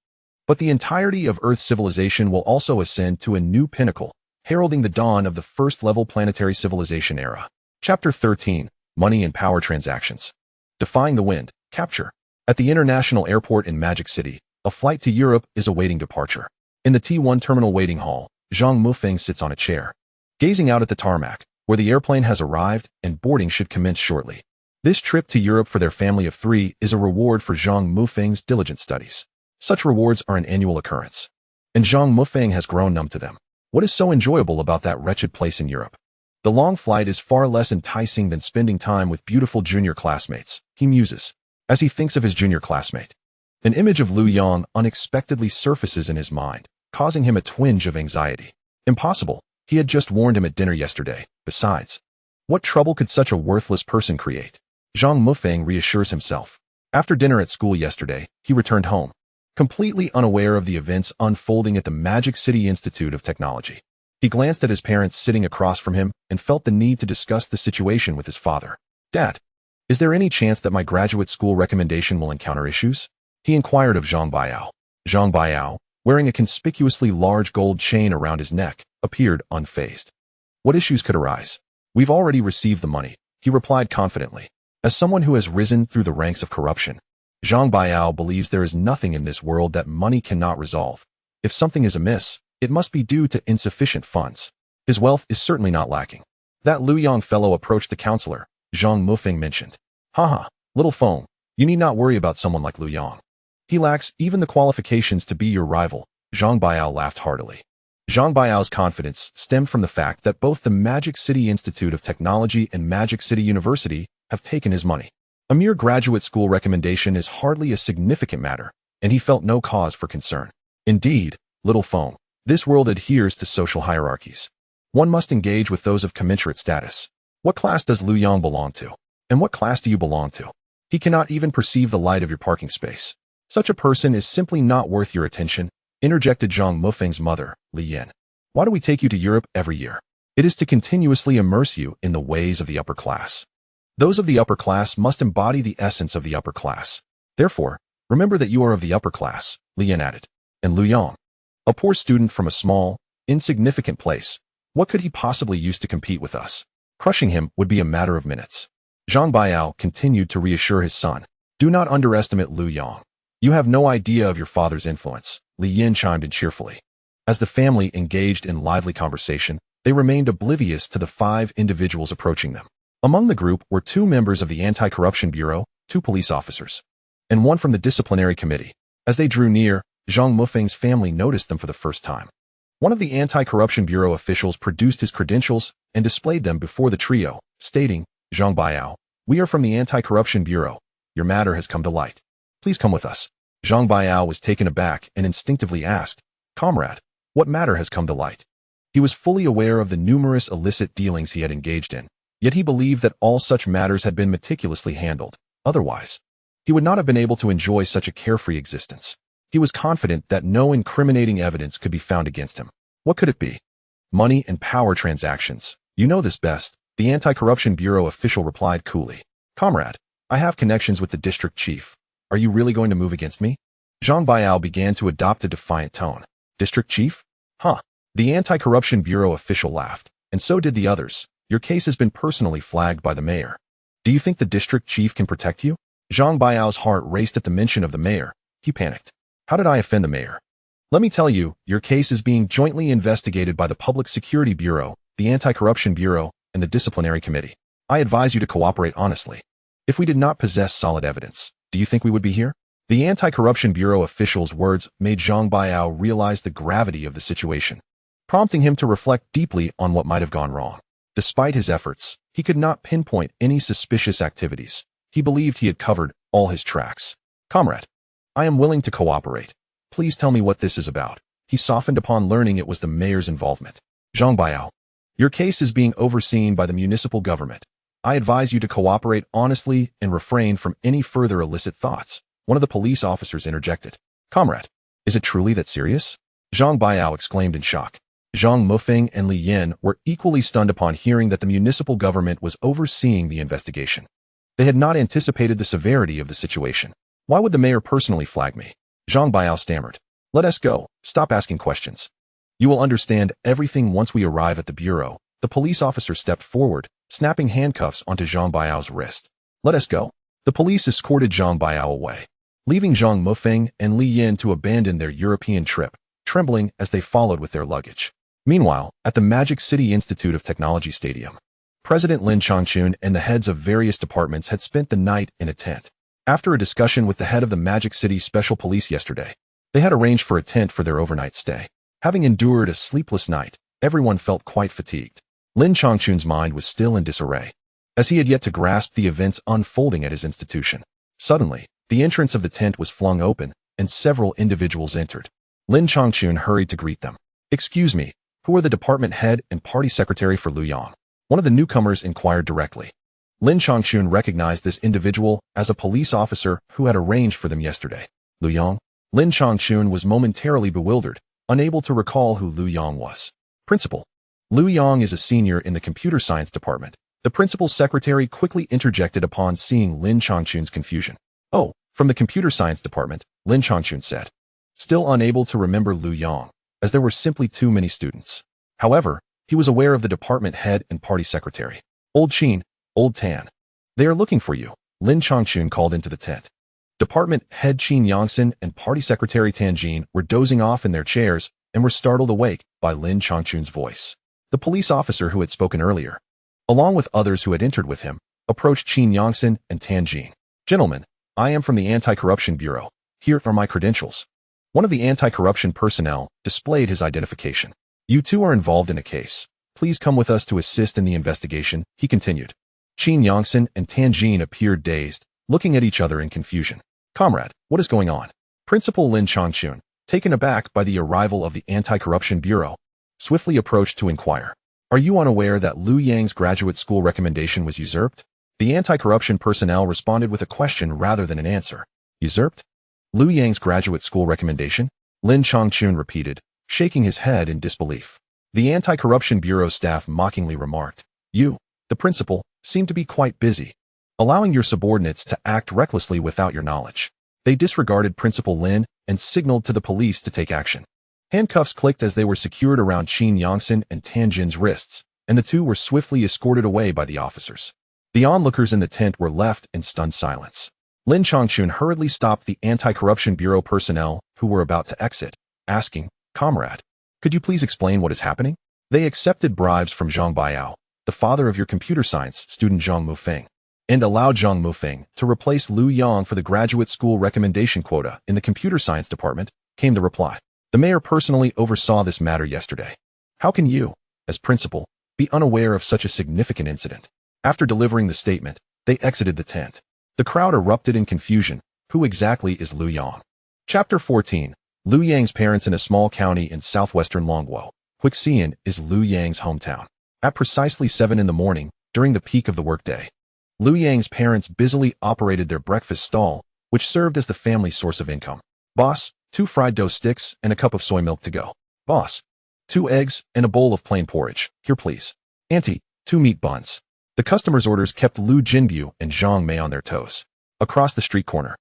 but the entirety of Earth's civilization will also ascend to a new pinnacle, heralding the dawn of the first-level planetary civilization era. Chapter 13. Money and Power Transactions. Defying the Wind. Capture. At the International Airport in Magic City, a flight to Europe is awaiting departure. In the T1 terminal waiting hall, Zhang Mufeng sits on a chair, gazing out at the tarmac, where the airplane has arrived and boarding should commence shortly. This trip to Europe for their family of 3 is a reward for Zhang Mufeng's diligent studies. Such rewards are an annual occurrence, and Zhang Mufeng has grown numb to them. What is so enjoyable about that wretched place in Europe? The long flight is far less enticing than spending time with beautiful junior classmates, he muses, as he thinks of his junior classmate. An image of Liu Yang unexpectedly surfaces in his mind, causing him a twinge of anxiety. Impossible. He had just warned him at dinner yesterday. Besides, what trouble could such a worthless person create? Zhang Mufeng reassures himself. After dinner at school yesterday, he returned home, completely unaware of the events unfolding at the Magic City Institute of Technology. He glanced at his parents sitting across from him and felt the need to discuss the situation with his father. Dad, is there any chance that my graduate school recommendation will encounter issues? He inquired of Zhang Baiao. Zhang Baiao, wearing a conspicuously large gold chain around his neck, appeared unfazed. What issues could arise? We've already received the money, he replied confidently. As someone who has risen through the ranks of corruption, Zhang Baiao believes there is nothing in this world that money cannot resolve. If something is amiss, it must be due to insufficient funds. His wealth is certainly not lacking. That Liu Yang fellow approached the counselor, Zhang Mufeng mentioned. Haha, little Feng, you need not worry about someone like Liu Yang. He lacks even the qualifications to be your rival. Zhang Baiao laughed heartily. Zhang Baiao's confidence stemmed from the fact that both the Magic City Institute of Technology and Magic City University have taken his money. A mere graduate school recommendation is hardly a significant matter, and he felt no cause for concern. Indeed, little Feng, this world adheres to social hierarchies. One must engage with those of commensurate status. What class does Liu Yang belong to? And what class do you belong to? He cannot even perceive the light of your parking space. Such a person is simply not worth your attention, interjected Zhang Mufeng's mother, Li Yan. Why do we take you to Europe every year? It is to continuously immerse you in the ways of the upper class. Those of the upper class must embody the essence of the upper class. Therefore, remember that you are of the upper class, Li Yan added. And Liu Yang, a poor student from a small, insignificant place, what could he possibly use to compete with us? Crushing him would be a matter of minutes. Zhang Baiao continued to reassure his son. Do not underestimate Liu Yang. You have no idea of your father's influence, Li Yan chimed in cheerfully. As the family engaged in lively conversation, they remained oblivious to the 5 individuals approaching them. Among the group were 2 members of the Anti-Corruption Bureau, 2 police officers, and 1 from the Disciplinary Committee. As they drew near, Zhang Mufeng's family noticed them for the first time. One of the Anti-Corruption Bureau officials produced his credentials and displayed them before the trio, stating, Zhang Baiao, we are from the Anti-Corruption Bureau. Your matter has come to light. Please come with us. Zhang Baiao was taken aback and instinctively asked, Comrade, what matter has come to light? He was fully aware of the numerous illicit dealings he had engaged in, yet he believed that all such matters had been meticulously handled. Otherwise, he would not have been able to enjoy such a carefree existence. He was confident that no incriminating evidence could be found against him. What could it be? Money and power transactions. You know this best, the Anti-Corruption Bureau official replied coolly. Comrade, I have connections with the district chief. Are you really going to move against me? Zhang Baiao began to adopt a defiant tone. District chief? Huh. The Anti-Corruption Bureau official laughed, and so did the others. Your case has been personally flagged by the mayor. Do you think the district chief can protect you? Zhang Baiao's heart raced at the mention of the mayor. He panicked. How did I offend the mayor? Let me tell you, your case is being jointly investigated by the Public Security Bureau, the Anti-Corruption Bureau, and the Disciplinary Committee. I advise you to cooperate honestly. If we did not possess solid evidence, do you think we would be here? The Anti-Corruption Bureau official's words made Zhang Baiao realize the gravity of the situation, prompting him to reflect deeply on what might have gone wrong. Despite his efforts, he could not pinpoint any suspicious activities. He believed he had covered all his tracks. Comrade, I am willing to cooperate. Please tell me what this is about. He softened upon learning it was the mayor's involvement. Zhang Baiao, your case is being overseen by the municipal government. I advise you to cooperate honestly and refrain from any further illicit thoughts. One of the police officers interjected. Comrade, is it truly that serious? Zhang Baiao exclaimed in shock. Zhang Mufeng and Li Yin were equally stunned upon hearing that the municipal government was overseeing the investigation. They had not anticipated the severity of the situation. Why would the mayor personally flag me? Zhang Baiao stammered. Let us go. Stop asking questions. You will understand everything once we arrive at the bureau. The police officer stepped forward, snapping handcuffs onto Zhang Baiao's wrist. Let us go. The police escorted Zhang Baiao away, leaving Zhang Mufeng and Li Yin to abandon their European trip, trembling as they followed with their luggage. Meanwhile, at the Magic City Institute of Technology Stadium, President Lin Changchun and the heads of various departments had spent the night in a tent. After a discussion with the head of the Magic City Special Police yesterday, they had arranged for a tent for their overnight stay. Having endured a sleepless night, everyone felt quite fatigued. Lin Changchun's mind was still in disarray, as he had yet to grasp the events unfolding at his institution. Suddenly, the entrance of the tent was flung open, and several individuals entered. Lin Changchun hurried to greet them. Excuse me, who are the department head and party secretary for Liu Yang? One of the newcomers inquired directly. Lin Changchun recognized this individual as a police officer who had arranged for them yesterday. Liu Yang? Lin Changchun was momentarily bewildered, unable to recall who Liu Yang was. Principal. Liu Yang is a senior in the computer science department. The principal's secretary quickly interjected upon seeing Lin Changchun's confusion. Oh, from the computer science department, Lin Changchun said, still unable to remember Liu Yang, as there were simply too many students. However, he was aware of the department head and party secretary. Old Qin, Old Tan. They are looking for you, Lin Changchun called into the tent. Department head Qin Yangsen and party secretary Tan Jin were dozing off in their chairs and were startled awake by Lin Changchun's voice. The police officer who had spoken earlier, along with others who had entered with him, approached Qin Yangsen and Tan Jin. Gentlemen, I am from the Anti-Corruption Bureau. Here are my credentials. One of the anti-corruption personnel displayed his identification. You two are involved in a case. Please come with us to assist in the investigation, he continued. Qin Yangsen and Tan Jin appeared dazed, looking at each other in confusion. Comrade, what is going on? Principal Lin Changchun, taken aback by the arrival of the Anti-Corruption Bureau, swiftly approached to inquire. Are you unaware that Liu Yang's graduate school recommendation was usurped? The anti-corruption personnel responded with a question rather than an answer. Usurped? Liu Yang's graduate school recommendation? Lin Changchun repeated, shaking his head in disbelief. The Anti-Corruption Bureau staff mockingly remarked, You, the principal, seem to be quite busy, allowing your subordinates to act recklessly without your knowledge. They disregarded Principal Lin and signaled to the police to take action. Handcuffs clicked as they were secured around Qin Yangsen and Tan Jin's wrists, and the two were swiftly escorted away by the officers. The onlookers in the tent were left in stunned silence. Lin Changchun hurriedly stopped the Anti-Corruption Bureau personnel who were about to exit, asking, Comrade, could you please explain what is happening? They accepted bribes from Zhang Baiao, the father of your computer science student Zhang Mufeng, and allowed Zhang Mufeng to replace Liu Yang for the graduate school recommendation quota in the computer science department, came the reply. The mayor personally oversaw this matter yesterday. How can you, as principal, be unaware of such a significant incident? After delivering the statement, they exited the tent. The crowd erupted in confusion. Who exactly is Liu Yang? Chapter 14. Liu Yang's parents in a small county in southwestern Longguo. Huixian is Liu Yang's hometown. At precisely 7 in the morning, during the peak of the workday, Liu Yang's parents busily operated their breakfast stall, which served as the family's source of income. Boss, 2 fried dough sticks and a cup of soy milk to go. Boss, 2 eggs and a bowl of plain porridge. Here please. Auntie, 2 meat buns. The customers' orders kept Liu Jinbu and Zhang Mei on their toes. Across the street corner,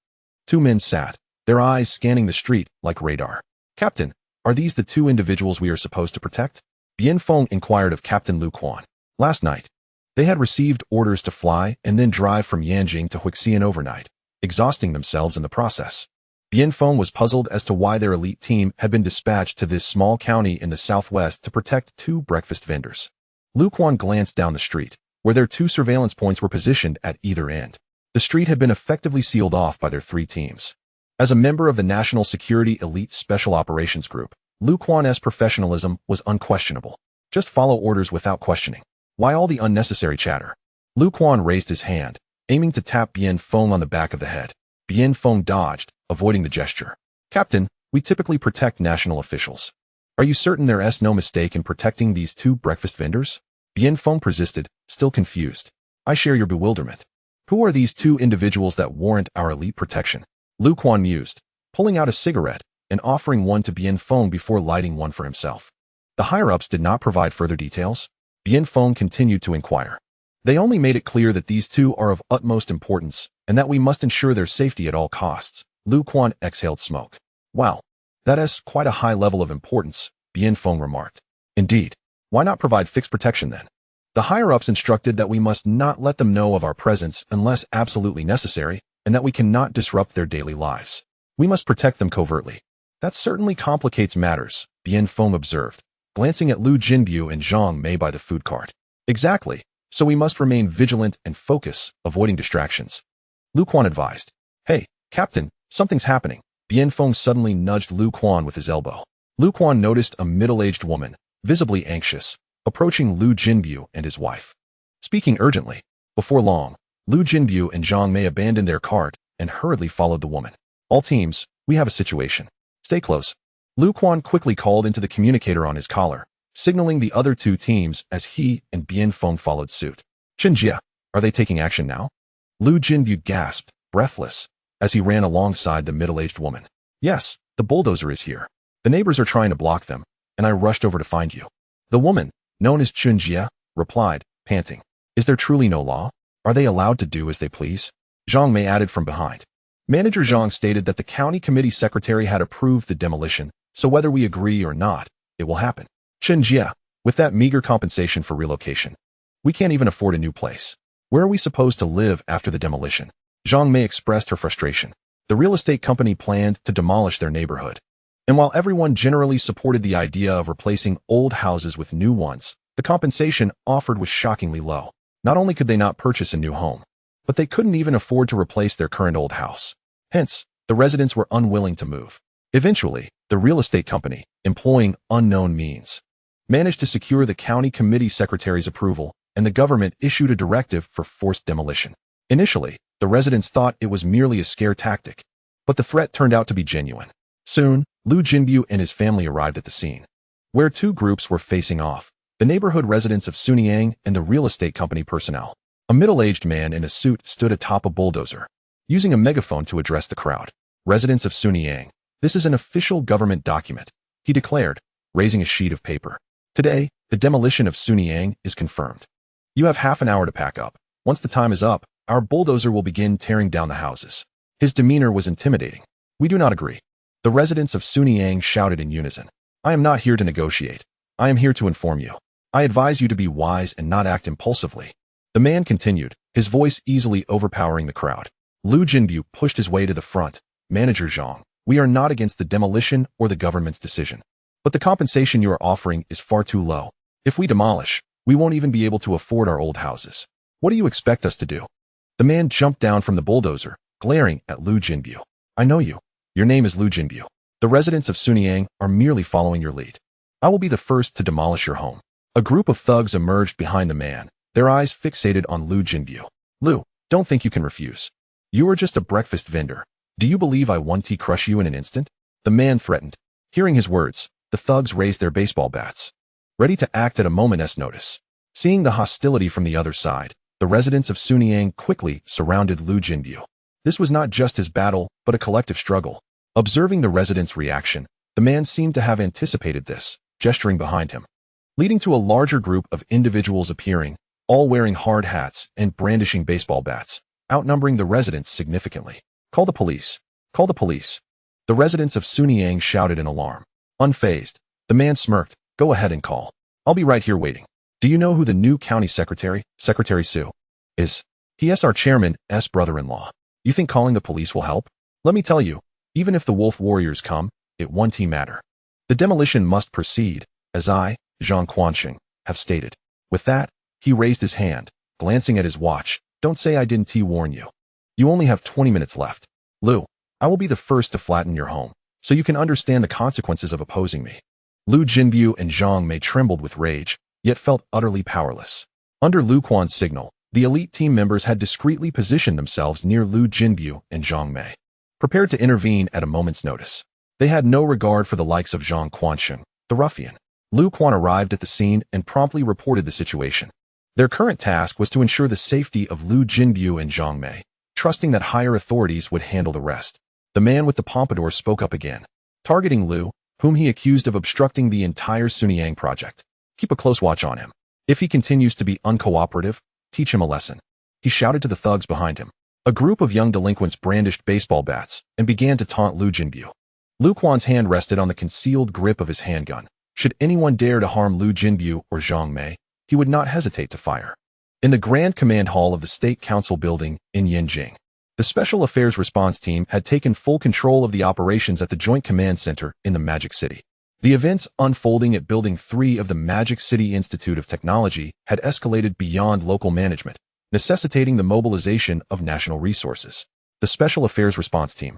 2 men sat, their eyes scanning the street like radar. Captain, are these the 2 individuals we are supposed to protect? Bian Feng inquired of Captain Lu Quan. Last night, they had received orders to fly and then drive from Yanjing to Huixian overnight, exhausting themselves in the process. Bian Feng was puzzled as to why their elite team had been dispatched to this small county in the southwest to protect 2 breakfast vendors. Lu Quan glanced down the street, where their 2 surveillance points were positioned at either end. The street had been effectively sealed off by their 3 teams. As a member of the National Security Elite Special Operations Group, Lu Quan's professionalism was unquestionable. Just follow orders without questioning. Why all the unnecessary chatter? Lu Quan raised his hand, aiming to tap Bian Feng on the back of the head. Bian Feng dodged, avoiding the gesture. Captain, we typically protect national officials. Are you certain there's no mistake in protecting these 2 breakfast vendors? Bian Feng persisted, still confused. I share your bewilderment. Who are these 2 individuals that warrant our elite protection? Lu Quan mused, pulling out a cigarette and offering one to Bianfeng before lighting one for himself. The higher-ups did not provide further details. Bianfeng continued to inquire. They only made it clear that these two are of utmost importance and that we must ensure their safety at all costs. Liu Quan exhaled smoke. Wow, that is quite a high level of importance, Bianfeng remarked. Indeed. Why not provide fixed protection then? The higher-ups instructed that we must not let them know of our presence unless absolutely necessary, and that we cannot disrupt their daily lives. We must protect them covertly. That certainly complicates matters, Bianfeng observed, glancing at Liu Jinbu and Zhang Mei by the food cart. Exactly, so we must remain vigilant and focus, avoiding distractions. Liu Quan advised. Hey, Captain, something's happening. Bianfeng suddenly nudged Liu Quan with his elbow. Liu Quan noticed a middle-aged woman, visibly anxious, approaching Liu Jinbu and his wife. Speaking urgently. Before long, Liu Jinbu and Zhang Mei abandoned their cart and hurriedly followed the woman. All teams, we have a situation. Stay close. Liu Quan quickly called into the communicator on his collar, signaling the other two teams as he and Bianfeng followed suit. Chenjia, are they taking action now? Liu Jinbu gasped, breathless, as he ran alongside the middle-aged woman. Yes, the bulldozer is here. The neighbors are trying to block them, and I rushed over to find you. The woman, known as Chenjia, replied, panting. Is there truly no law? Are they allowed to do as they please? Zhang Mei added from behind. Manager Zhang stated that the county committee secretary had approved the demolition, so whether we agree or not, it will happen. Chenjia, with that meager compensation for relocation, we can't even afford a new place. Where are we supposed to live after the demolition? Zhang Mei expressed her frustration. The real estate company planned to demolish their neighborhood. And while everyone generally supported the idea of replacing old houses with new ones, the compensation offered was shockingly low. Not only could they not purchase a new home, but they couldn't even afford to replace their current old house. Hence, the residents were unwilling to move. Eventually, the real estate company, employing unknown means, managed to secure the county committee secretary's approval, and the government issued a directive for forced demolition. Initially, the residents thought it was merely a scare tactic, but the threat turned out to be genuine. Soon, Liu Jinbu and his family arrived at the scene, where two groups were facing off, the neighborhood residents of Sunyang and the real estate company personnel. A middle-aged man in a suit stood atop a bulldozer, using a megaphone to address the crowd. Residents of Sunyang, this is an official government document, he declared, raising a sheet of paper. Today, the demolition of Sunyang is confirmed. You have half an hour to pack up. Once the time is up, our bulldozer will begin tearing down the houses. His demeanor was intimidating. We do not agree. The residents of Sunyang shouted in unison. I am not here to negotiate. I am here to inform you. I advise you to be wise and not act impulsively. The man continued, his voice easily overpowering the crowd. Liu Jinbu pushed his way to the front. Manager Zhang, we are not against the demolition or the government's decision. But the compensation you are offering is far too low. If we demolish, we won't even be able to afford our old houses. What do you expect us to do? The man jumped down from the bulldozer, glaring at Liu Jinbu. I know you. Your name is Liu Jinbu. The residents of Sunyang are merely following your lead. I will be the first to demolish your home. A group of thugs emerged behind the man, their eyes fixated on Liu Jinbu. Liu, don't think you can refuse. You are just a breakfast vendor. Do you believe I want to crush you in an instant? The man threatened. Hearing his words, the thugs raised their baseball bats, ready to act at a moment's notice. Seeing the hostility from the other side, the residents of Sunyang quickly surrounded Liu Jinbu. This was not just his battle, but a collective struggle. Observing the residents' reaction, the man seemed to have anticipated this, gesturing behind him, leading to a larger group of individuals appearing, all wearing hard hats and brandishing baseball bats, outnumbering the residents significantly. Call the police. Call the police. The residents of Sunyang shouted in alarm. Unfazed, the man smirked. Go ahead and call. I'll be right here waiting. Do you know who the new county secretary, Secretary Su, is? He is our chairman's brother-in-law. You think calling the police will help? Let me tell you, even if the wolf warriors come, it won't matter. The demolition must proceed, as I, Zhang Quanxing, have stated. With that, he raised his hand, glancing at his watch. Don't say I didn't warn you. You only have 20 minutes left. Liu, I will be the first to flatten your home, so you can understand the consequences of opposing me. Liu Jinbu and Zhang Mei trembled with rage, yet felt utterly powerless. Under Liu Quan's signal, the elite team members had discreetly positioned themselves near Liu Jinbu and Zhang Mei, prepared to intervene at a moment's notice. They had no regard for the likes of Zhang Quanxing, the ruffian. Liu Quan arrived at the scene and promptly reported the situation. Their current task was to ensure the safety of Liu Jinbu and Zhang Mei, trusting that higher authorities would handle the rest. The man with the pompadour spoke up again. targeting Liu, whom he accused of obstructing the entire Sunyang project. Keep a close watch on him. If he continues to be uncooperative, teach him a lesson. He shouted to the thugs behind him. A group of young delinquents brandished baseball bats and began to taunt Liu Jinbu. Liu Quan's hand rested on the concealed grip of his handgun. Should anyone dare to harm Liu Jinbu or Zhang Mei, he would not hesitate to fire. In the Grand Command Hall of the State Council building in Yanjing, the Special Affairs Response Team had taken full control of the operations at the Joint Command Center in the Magic City. The events unfolding at Building 3 of the Magic City Institute of Technology had escalated beyond local management, necessitating the mobilization of national resources. The Special Affairs Response Team,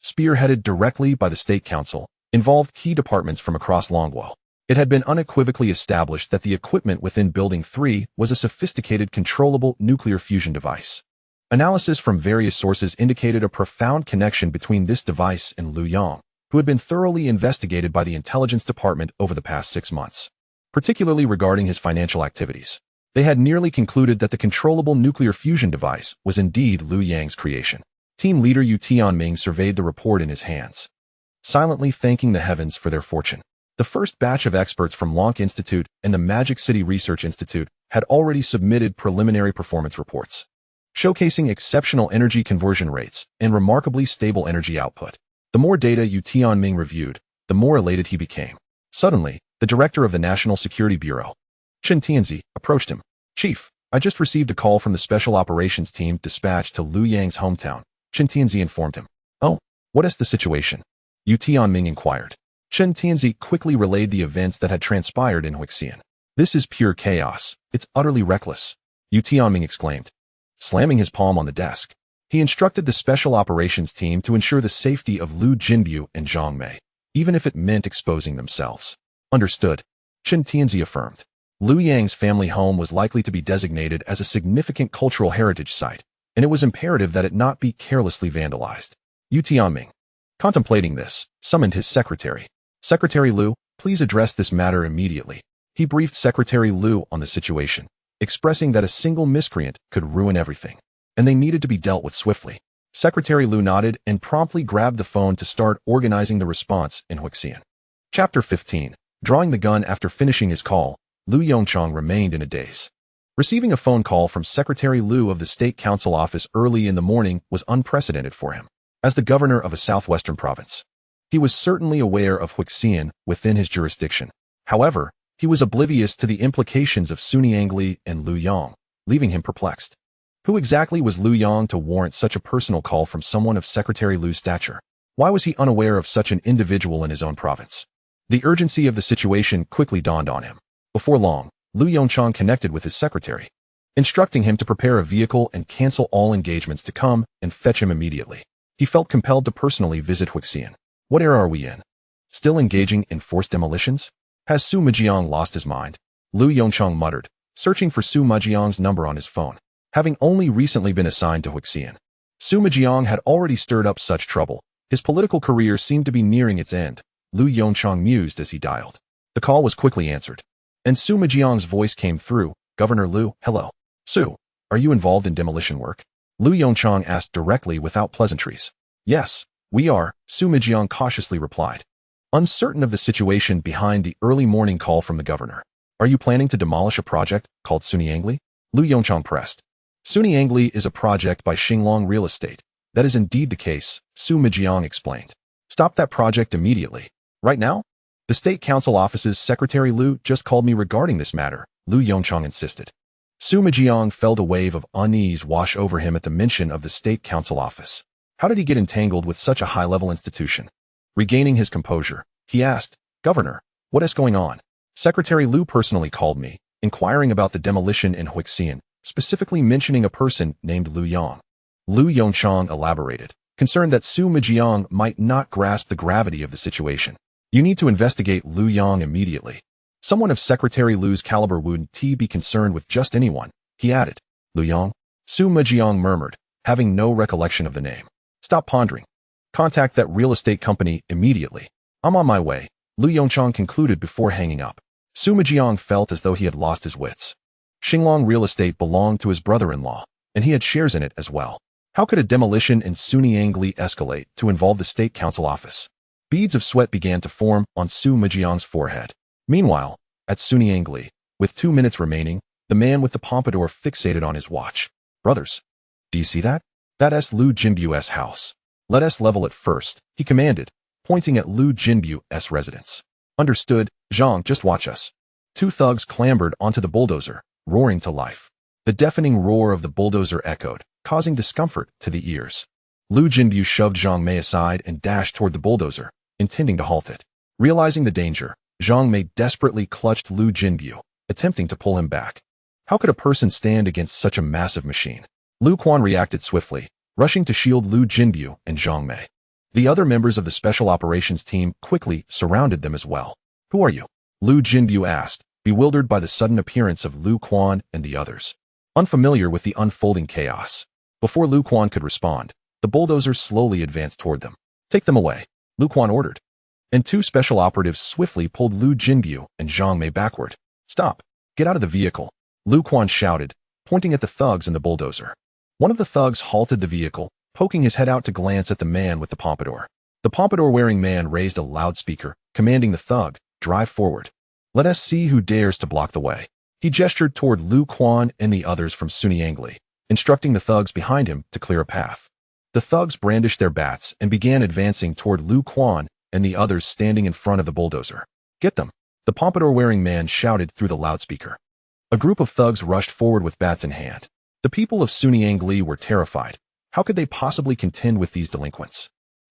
spearheaded directly by the State Council, involved key departments from across Longguo. It had been unequivocally established that the equipment within Building 3 was a sophisticated controllable nuclear fusion device. Analysis from various sources indicated a profound connection between this device and Liu Yang, who had been thoroughly investigated by the Intelligence Department over the past 6 months, particularly regarding his financial activities. They had nearly concluded that the controllable nuclear fusion device was indeed Liu Yang's creation. Team leader Yu Tianming surveyed the report in his hands, silently thanking the heavens for their fortune. The first batch of experts from Lonk Institute and the Magic City Research Institute had already submitted preliminary performance reports, showcasing exceptional energy conversion rates and remarkably stable energy output. The more data Yu Tianming reviewed, the more elated he became. Suddenly, the director of the National Security Bureau, Chen Tianzi, approached him. "Chief, I just received a call from the Special Operations Team dispatched to Liu Yang's hometown," Chen Tianzi informed him. "Oh, what is the situation?" Yu Tianming inquired. Chen Tianzi quickly relayed the events that had transpired in Huixian. "This is pure chaos. It's utterly reckless," Yu Tianming exclaimed, slamming his palm on the desk. He instructed the Special Operations Team to ensure the safety of Liu Jinbu and Zhang Mei, even if it meant exposing themselves. "Understood," Chen Tianzi affirmed. Liu Yang's family home was likely to be designated as a significant cultural heritage site, and it was imperative that it not be carelessly vandalized. Yu Tianming, contemplating this, summoned his secretary. "Secretary Liu, please address this matter immediately." He briefed Secretary Liu on the situation, expressing that a single miscreant could ruin everything, and they needed to be dealt with swiftly. Secretary Liu nodded and promptly grabbed the phone to start organizing the response in Huixian. Chapter 15. Drawing the gun after finishing his call, Liu Yongchang remained in a daze. Receiving a phone call from Secretary Liu of the State Council office early in the morning was unprecedented for him. As the governor of a southwestern province, he was certainly aware of Huixian within his jurisdiction. However, he was oblivious to the implications of Sunyang and Liu Yang, leaving him perplexed. Who exactly was Liu Yang to warrant such a personal call from someone of Secretary Liu's stature? Why was he unaware of such an individual in his own province? The urgency of the situation quickly dawned on him. Before long, Liu Yongchang connected with his secretary, instructing him to prepare a vehicle and cancel all engagements to come and fetch him immediately. He felt compelled to personally visit Huixian. What era are we in? Still engaging in forced demolitions? Has Su Mejiang lost his mind? Liu Yongchang muttered, searching for Su Mejiang's number on his phone. Having only recently been assigned to Huixian, Su Mejiang had already stirred up such trouble. His political career seemed to be nearing its end. Liu Yongchang mused as he dialed. The call was quickly answered, and Su Mejiang's voice came through. "Governor Liu, hello. Su, are you involved in demolition work?" Liu Yongchang asked directly without pleasantries. "Yes, we are," Su Mejiang cautiously replied, uncertain of the situation behind the early morning call from the governor. "Are you planning to demolish a project called Sunyang?" Liu Yongchang pressed. "Sunyang is a project by Xinglong Real Estate. That is indeed the case," Su Mejiang explained. "Stop that project immediately." "Right now?" "The State Council office's Secretary Liu just called me regarding this matter," Liu Yongchang insisted. Su Mejiang felt a wave of unease wash over him at the mention of the State Council office. How did he get entangled with such a high-level institution? Regaining his composure, he asked, "Governor, what is going on?" "Secretary Liu personally called me, inquiring about the demolition in Huixian, specifically mentioning a person named Liu Yang." Liu Yongchang elaborated, concerned that Su Mejiang might not grasp the gravity of the situation. "You need to investigate Liu Yang immediately. Someone of Secretary Liu's caliber wouldn't be concerned with just anyone," he added. "Liu Yang?" Su Mejiang murmured, having no recollection of the name. "Stop pondering. Contact that real estate company immediately." "I'm on my way," Liu Yongchang concluded before hanging up. Su Mejiang felt as though he had lost his wits. Xinglong Real Estate belonged to his brother-in-law, and he had shares in it as well. How could a demolition in Sunyang escalate to involve the State Council office? Beads of sweat began to form on Su Mijiang's forehead. Meanwhile, at Sunyangli, with 2 minutes remaining, the man with the pompadour fixated on his watch. Brothers, do you see that? That's Liu Jinbu's house. Let us level it first, he commanded, pointing at Liu Jinbu's residence. Understood, Zhang, just watch us. 2 thugs clambered onto the bulldozer, roaring to life. The deafening roar of the bulldozer echoed, causing discomfort to the ears. Liu Jinbu shoved Zhang Mei aside and dashed toward the bulldozer, intending to halt it. Realizing the danger, Zhang Mei desperately clutched Liu Jinbu, attempting to pull him back. How could a person stand against such a massive machine? Lu Quan reacted swiftly, rushing to shield Liu Jinbu and Zhang Mei. The other members of the special operations team quickly surrounded them as well. Who are you? Liu Jinbu asked, bewildered by the sudden appearance of Lu Quan and the others. Unfamiliar with the unfolding chaos. Before Lu Quan could respond, the bulldozer slowly advanced toward them. Take them away, Lu Quan ordered. And 2 special operatives swiftly pulled Liu Jinbu and Zhang Mei backward. Stop! Get out of the vehicle, Lu Quan shouted, pointing at the thugs in the bulldozer. One of the thugs halted the vehicle, poking his head out to glance at the man with the pompadour. The pompadour-wearing man raised a loudspeaker, commanding the thug, drive forward. Let us see who dares to block the way. He gestured toward Lu Quan and the others from Sunyangli, instructing the thugs behind him to clear a path. The thugs brandished their bats and began advancing toward Lu Quan and the others standing in front of the bulldozer. Get them! The pompadour-wearing man shouted through the loudspeaker. A group of thugs rushed forward with bats in hand. The people of Sunyangli were terrified. How could they possibly contend with these delinquents?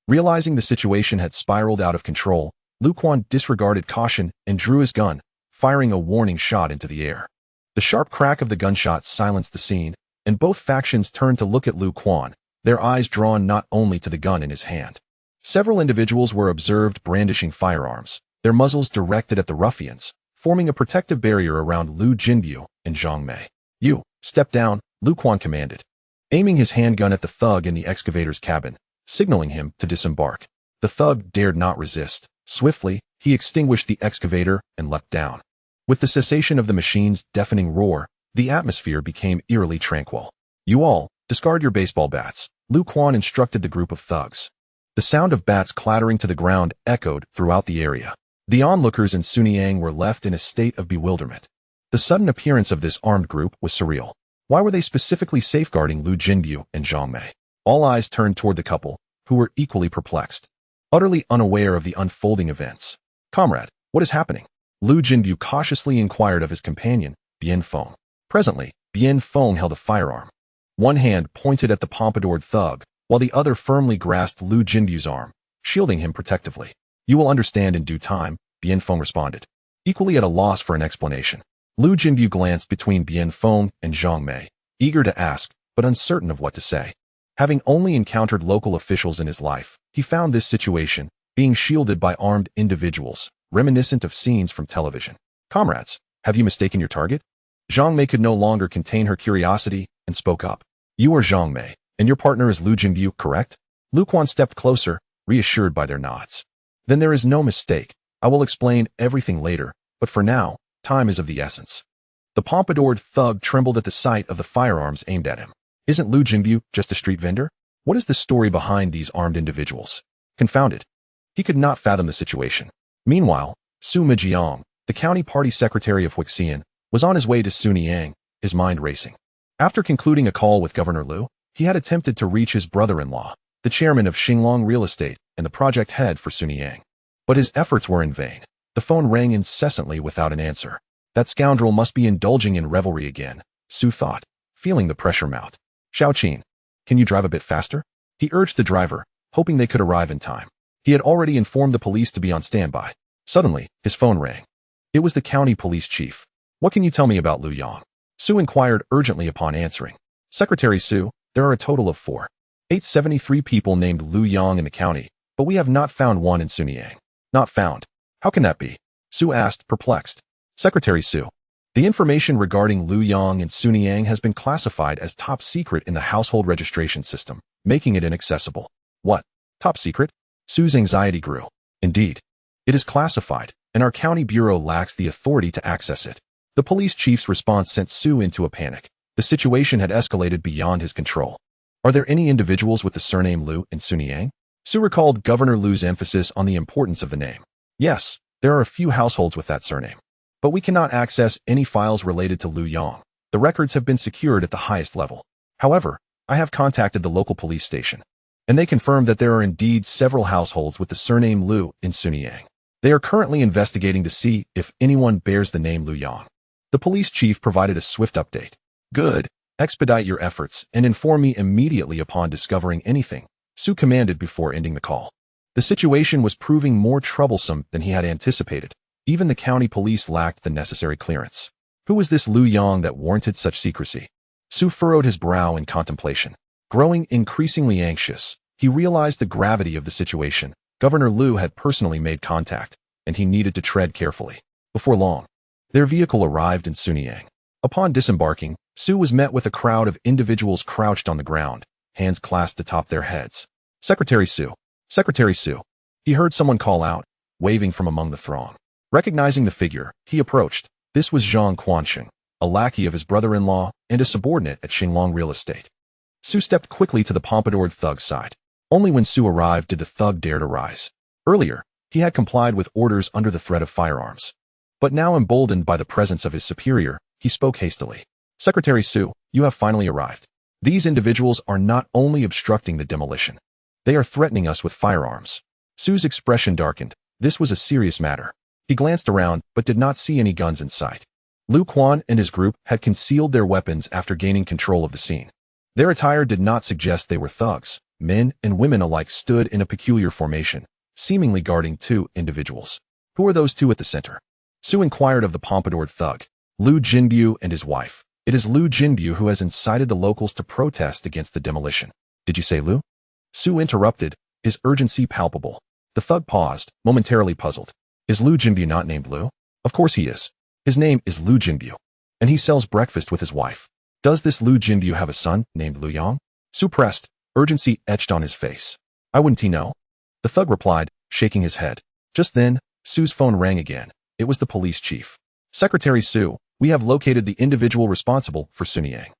Realizing the situation had spiraled out of control, Lu Quan disregarded caution and drew his gun, firing a warning shot into the air. The sharp crack of the gunshot silenced the scene, and both factions turned to look at Lu Quan, their eyes drawn not only to the gun in his hand. Several individuals were observed brandishing firearms, their muzzles directed at the ruffians, forming a protective barrier around Liu Jinbu and Zhang Mei. You, step down, Lu Quan commanded, aiming his handgun at the thug in the excavator's cabin, signaling him to disembark. The thug dared not resist. Swiftly, he extinguished the excavator and leapt down. With the cessation of the machine's deafening roar, the atmosphere became eerily tranquil. You all, discard your baseball bats, Lu Quan instructed the group of thugs. The sound of bats clattering to the ground echoed throughout the area. The onlookers in Sunyang were left in a state of bewilderment. The sudden appearance of this armed group was surreal. Why were they specifically safeguarding Liu Jinbu and Zhang Mei? All eyes turned toward the couple, who were equally perplexed, utterly unaware of the unfolding events. Comrade, what is happening? Liu Jinbu cautiously inquired of his companion, Bien Feng. Presently, Bien Feng held a firearm. One hand pointed at the pompadoured thug, while the other firmly grasped Liu Jinbu's arm, shielding him protectively. You will understand in due time, Bien Feng responded, equally at a loss for an explanation. Liu Jinbu glanced between Bien Feng and Zhang Mei, eager to ask, but uncertain of what to say. Having only encountered local officials in his life, he found this situation, being shielded by armed individuals, reminiscent of scenes from television. Comrades, have you mistaken your target? Zhang Mei could no longer contain her curiosity and spoke up. You are Zhang Mei, and your partner is Liu Jinbu, correct? Lu Quan stepped closer, reassured by their nods. Then there is no mistake. I will explain everything later, but for now, time is of the essence. The pompadoured thug trembled at the sight of the firearms aimed at him. Isn't Liu Jinbu just a street vendor? What is the story behind these armed individuals? Confounded, he could not fathom the situation. Meanwhile, Su Mijiang, the county party secretary of Huixian, was on his way to Sunyang, his mind racing. After concluding a call with Governor Liu, he had attempted to reach his brother-in-law, the chairman of Xinglong Real Estate and the project head for Sunyang. But his efforts were in vain. The phone rang incessantly without an answer. That scoundrel must be indulging in revelry again, Su thought, feeling the pressure mount. Xiaoqin, can you drive a bit faster? He urged the driver, hoping they could arrive in time. He had already informed the police to be on standby. Suddenly, his phone rang. It was the county police chief. What can you tell me about Liu Yang? Su inquired urgently upon answering. Secretary Su, there are a total of 4,873 people named Liu Yang in the county, but we have not found one in Sunyang. Not found. How can that be? Su asked, perplexed. Secretary Su, the information regarding Liu Yang and Sunyang has been classified as top secret in the household registration system, making it inaccessible. What? Top secret? Su's anxiety grew. Indeed. It is classified, and our county bureau lacks the authority to access it. The police chief's response sent Su into a panic. The situation had escalated beyond his control. Are there any individuals with the surname Liu in Sunyang? Su recalled Governor Liu's emphasis on the importance of the name. Yes, there are a few households with that surname. But we cannot access any files related to Liu Yang. The records have been secured at the highest level. However, I have contacted the local police station, and they confirmed that there are indeed several households with the surname Liu in Sunyang. They are currently investigating to see if anyone bears the name Liu Yang. The police chief provided a swift update. Good. Expedite your efforts and inform me immediately upon discovering anything, Su commanded before ending the call. The situation was proving more troublesome than he had anticipated. Even the county police lacked the necessary clearance. Who was this Liu Yang that warranted such secrecy? Su furrowed his brow in contemplation. Growing increasingly anxious, he realized the gravity of the situation. Governor Liu had personally made contact, and he needed to tread carefully. Before long, their vehicle arrived in Sunyang. Upon disembarking, Su was met with a crowd of individuals crouched on the ground, hands clasped atop their heads. Secretary Su. Secretary Su. He heard someone call out, waving from among the throng. Recognizing the figure, he approached. This was Zhang Quansheng, a lackey of his brother-in-law and a subordinate at Xinglong Real Estate. Su stepped quickly to the pompadoured thug's side. Only when Su arrived did the thug dare to rise. Earlier, he had complied with orders under the threat of firearms. But now emboldened by the presence of his superior, he spoke hastily. Secretary Su, you have finally arrived. These individuals are not only obstructing the demolition. They are threatening us with firearms. Su's expression darkened. This was a serious matter. He glanced around, but did not see any guns in sight. Liu Quan and his group had concealed their weapons after gaining control of the scene. Their attire did not suggest they were thugs. Men and women alike stood in a peculiar formation, seemingly guarding two individuals. Who are those two at the center? Su inquired of the pompadoured thug. Liu Jinbu and his wife. It is Liu Jinbu who has incited the locals to protest against the demolition. Did you say Liu? Su interrupted, his urgency palpable. The thug paused, momentarily puzzled. Is Liu Jinbu not named Liu? Of course he is. His name is Liu Jinbu, and he sells breakfast with his wife. Does this Liu Jinbu have a son named Liu Yang? Su pressed, urgency etched on his face. Why wouldn't he know? The thug replied, shaking his head. Just then, Su's phone rang again. It was the police chief. Secretary Su, we have located the individual responsible for Sunyang.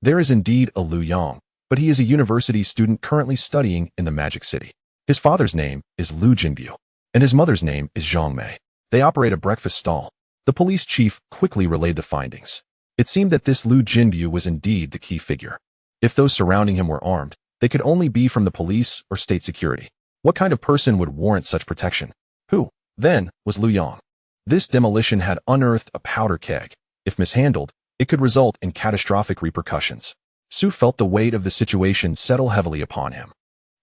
There is indeed a Liu Yang, but he is a university student currently studying in the Magic City. His father's name is Liu Jinbu, and his mother's name is Zhang Mei. They operate a breakfast stall. The police chief quickly relayed the findings. It seemed that this Liu Jinbu was indeed the key figure. If those surrounding him were armed, they could only be from the police or state security. What kind of person would warrant such protection? Who, then, was Liu Yang? This demolition had unearthed a powder keg. If mishandled, it could result in catastrophic repercussions. Su felt the weight of the situation settle heavily upon him.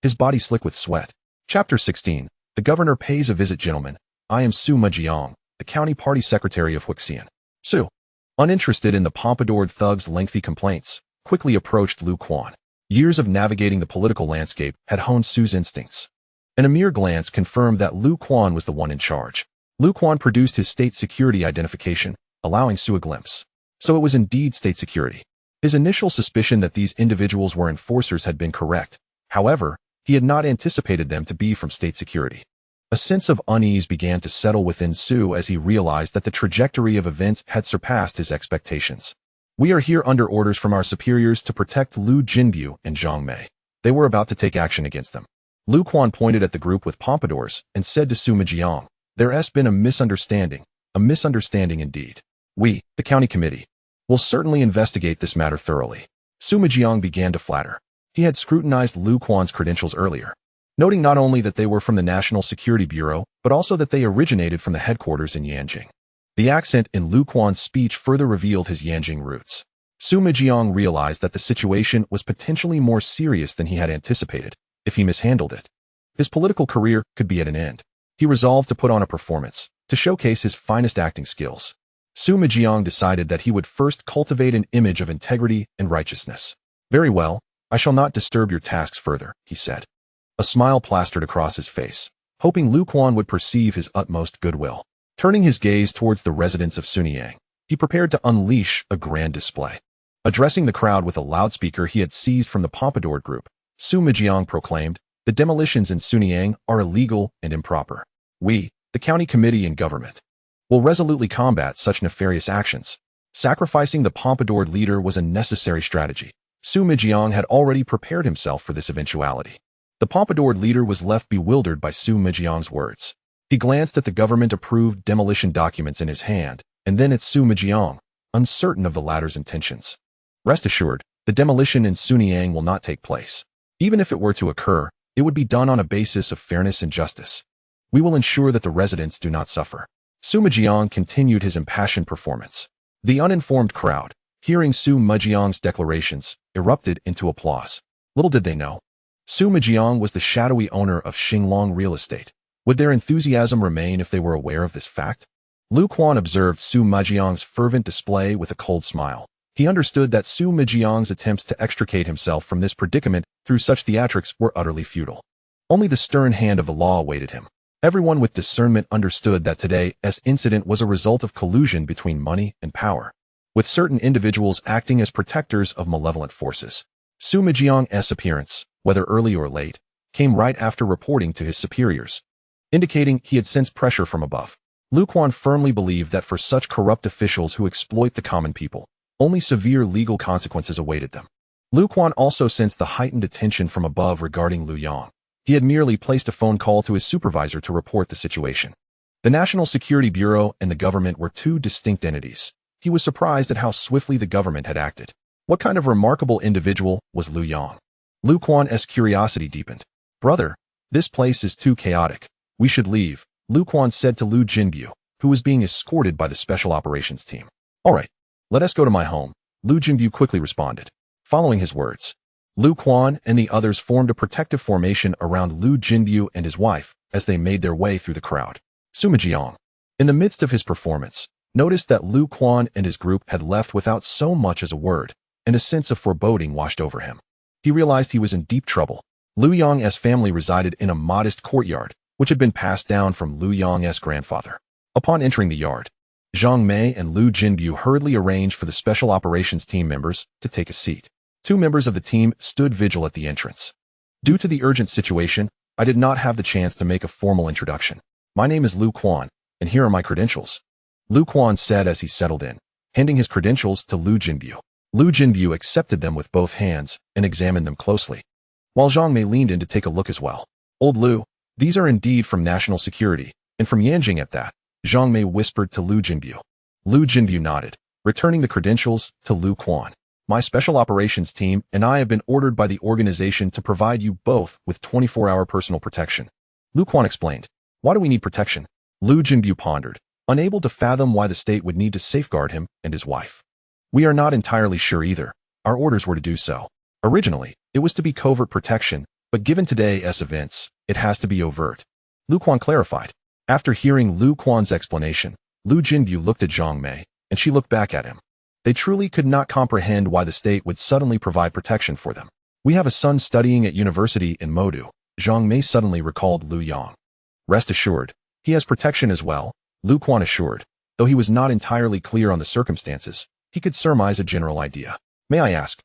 His body slick with sweat. Chapter 16. The governor pays a visit. Gentlemen, I am Su Mejiang, the county party secretary of Huixian. Su, uninterested in the pompadoured thug's lengthy complaints, quickly approached Liu Quan. Years of navigating the political landscape had honed Su's instincts, and a mere glance confirmed that Liu Quan was the one in charge. Liu Quan produced his state security identification, allowing Su a glimpse. So it was indeed state security. His initial suspicion that these individuals were enforcers had been correct. However, he had not anticipated them to be from state security. A sense of unease began to settle within Su as he realized that the trajectory of events had surpassed his expectations. We are here under orders from our superiors to protect Liu Jinbu and Zhang Mei. They were about to take action against them. Liu Quan pointed at the group with pompadours and said to Su Mejiang, there has been a misunderstanding indeed. We, the county committee, will certainly investigate this matter thoroughly. Su Mejiang began to flatter. He had scrutinized Liu Quan's credentials earlier, noting not only that they were from the National Security Bureau, but also that they originated from the headquarters in Yanjing. The accent in Liu Quan's speech further revealed his Yanjing roots. Su Mejiang realized that the situation was potentially more serious than he had anticipated. If he mishandled it, his political career could be at an end. He resolved to put on a performance, to showcase his finest acting skills. Su Mejiang decided that he would first cultivate an image of integrity and righteousness. Very well, I shall not disturb your tasks further, he said. A smile plastered across his face, hoping Liu Quan would perceive his utmost goodwill. Turning his gaze towards the residents of Sunyang, he prepared to unleash a grand display. Addressing the crowd with a loudspeaker he had seized from the Pompadour group, Su Mejiang proclaimed, the demolitions in Sunyang are illegal and improper. We, the county committee and government, will resolutely combat such nefarious actions. Sacrificing the Pompadour leader was a necessary strategy. Su Mejiang had already prepared himself for this eventuality. The pompadoured leader was left bewildered by Su Mijiang's words. He glanced at the government-approved demolition documents in his hand, and then at Su Mijiang, uncertain of the latter's intentions. Rest assured, the demolition in Sunyang will not take place. Even if it were to occur, it would be done on a basis of fairness and justice. We will ensure that the residents do not suffer. Su Mijiang continued his impassioned performance. The uninformed crowd, hearing Su Mijiang's declarations, erupted into applause. Little did they know, Su Mijiang was the shadowy owner of Xinglong real estate. Would their enthusiasm remain if they were aware of this fact? Lu Quan observed Su Mijiang's fervent display with a cold smile. He understood that Su Mijiang's attempts to extricate himself from this predicament through such theatrics were utterly futile. Only the stern hand of the law awaited him. Everyone with discernment understood that today's incident was a result of collusion between money and power, with certain individuals acting as protectors of malevolent forces. Su Mijiang's appearance, whether early or late, came right after reporting to his superiors, indicating he had sensed pressure from above. Lu Quan firmly believed that for such corrupt officials who exploit the common people, only severe legal consequences awaited them. Lu Quan also sensed the heightened attention from above regarding Liu Yang. He had merely placed a phone call to his supervisor to report the situation. The National Security Bureau and the government were two distinct entities. He was surprised at how swiftly the government had acted. What kind of remarkable individual was Liu Yang? Lu Quan's curiosity deepened. Brother, this place is too chaotic. We should leave, Lu Quan said to Lu Jinbu, who was being escorted by the Special Operations Team. All right, let us go to my home, Lu Jinbu quickly responded. Following his words, Lu Quan and the others formed a protective formation around Lu Jinbu and his wife as they made their way through the crowd. Su Mijiang, in the midst of his performance, noticed that Lu Quan and his group had left without so much as a word, and a sense of foreboding washed over him. He realized he was in deep trouble. Liu Yang's family resided in a modest courtyard, which had been passed down from Liu Yang's grandfather. Upon entering the yard, Zhang Mei and Lu Jinbu hurriedly arranged for the Special Operations Team members to take a seat. Two members of the team stood vigil at the entrance. Due to the urgent situation, I did not have the chance to make a formal introduction. My name is Lu Quan, and here are my credentials, Lu Quan said as he settled in, handing his credentials to Lu Jinbu. Lu Jinbu accepted them with both hands and examined them closely, while Zhang Mei leaned in to take a look as well. Old Lu, these are indeed from National Security, and from Yanjing at that, Zhang Mei whispered to Lu Jinbu. Lu Jinbu nodded, returning the credentials to Lu Quan. My Special Operations Team and I have been ordered by the organization to provide you both with 24-hour personal protection. Lu Quan explained. Why do we need protection? Lu Jinbu pondered, unable to fathom why the state would need to safeguard him and his wife. We are not entirely sure either. Our orders were to do so. Originally, it was to be covert protection, but given today's events, it has to be overt. Lu Quan clarified. After hearing Lu Quan's explanation, Lu Jinbu looked at Zhang Mei, and she looked back at him. They truly could not comprehend why the state would suddenly provide protection for them. We have a son studying at university in Modu, Zhang Mei suddenly recalled Liu Yang. Rest assured, he has protection as well, Lu Quan assured. Though he was not entirely clear on the circumstances, he could surmise a general idea. May I ask,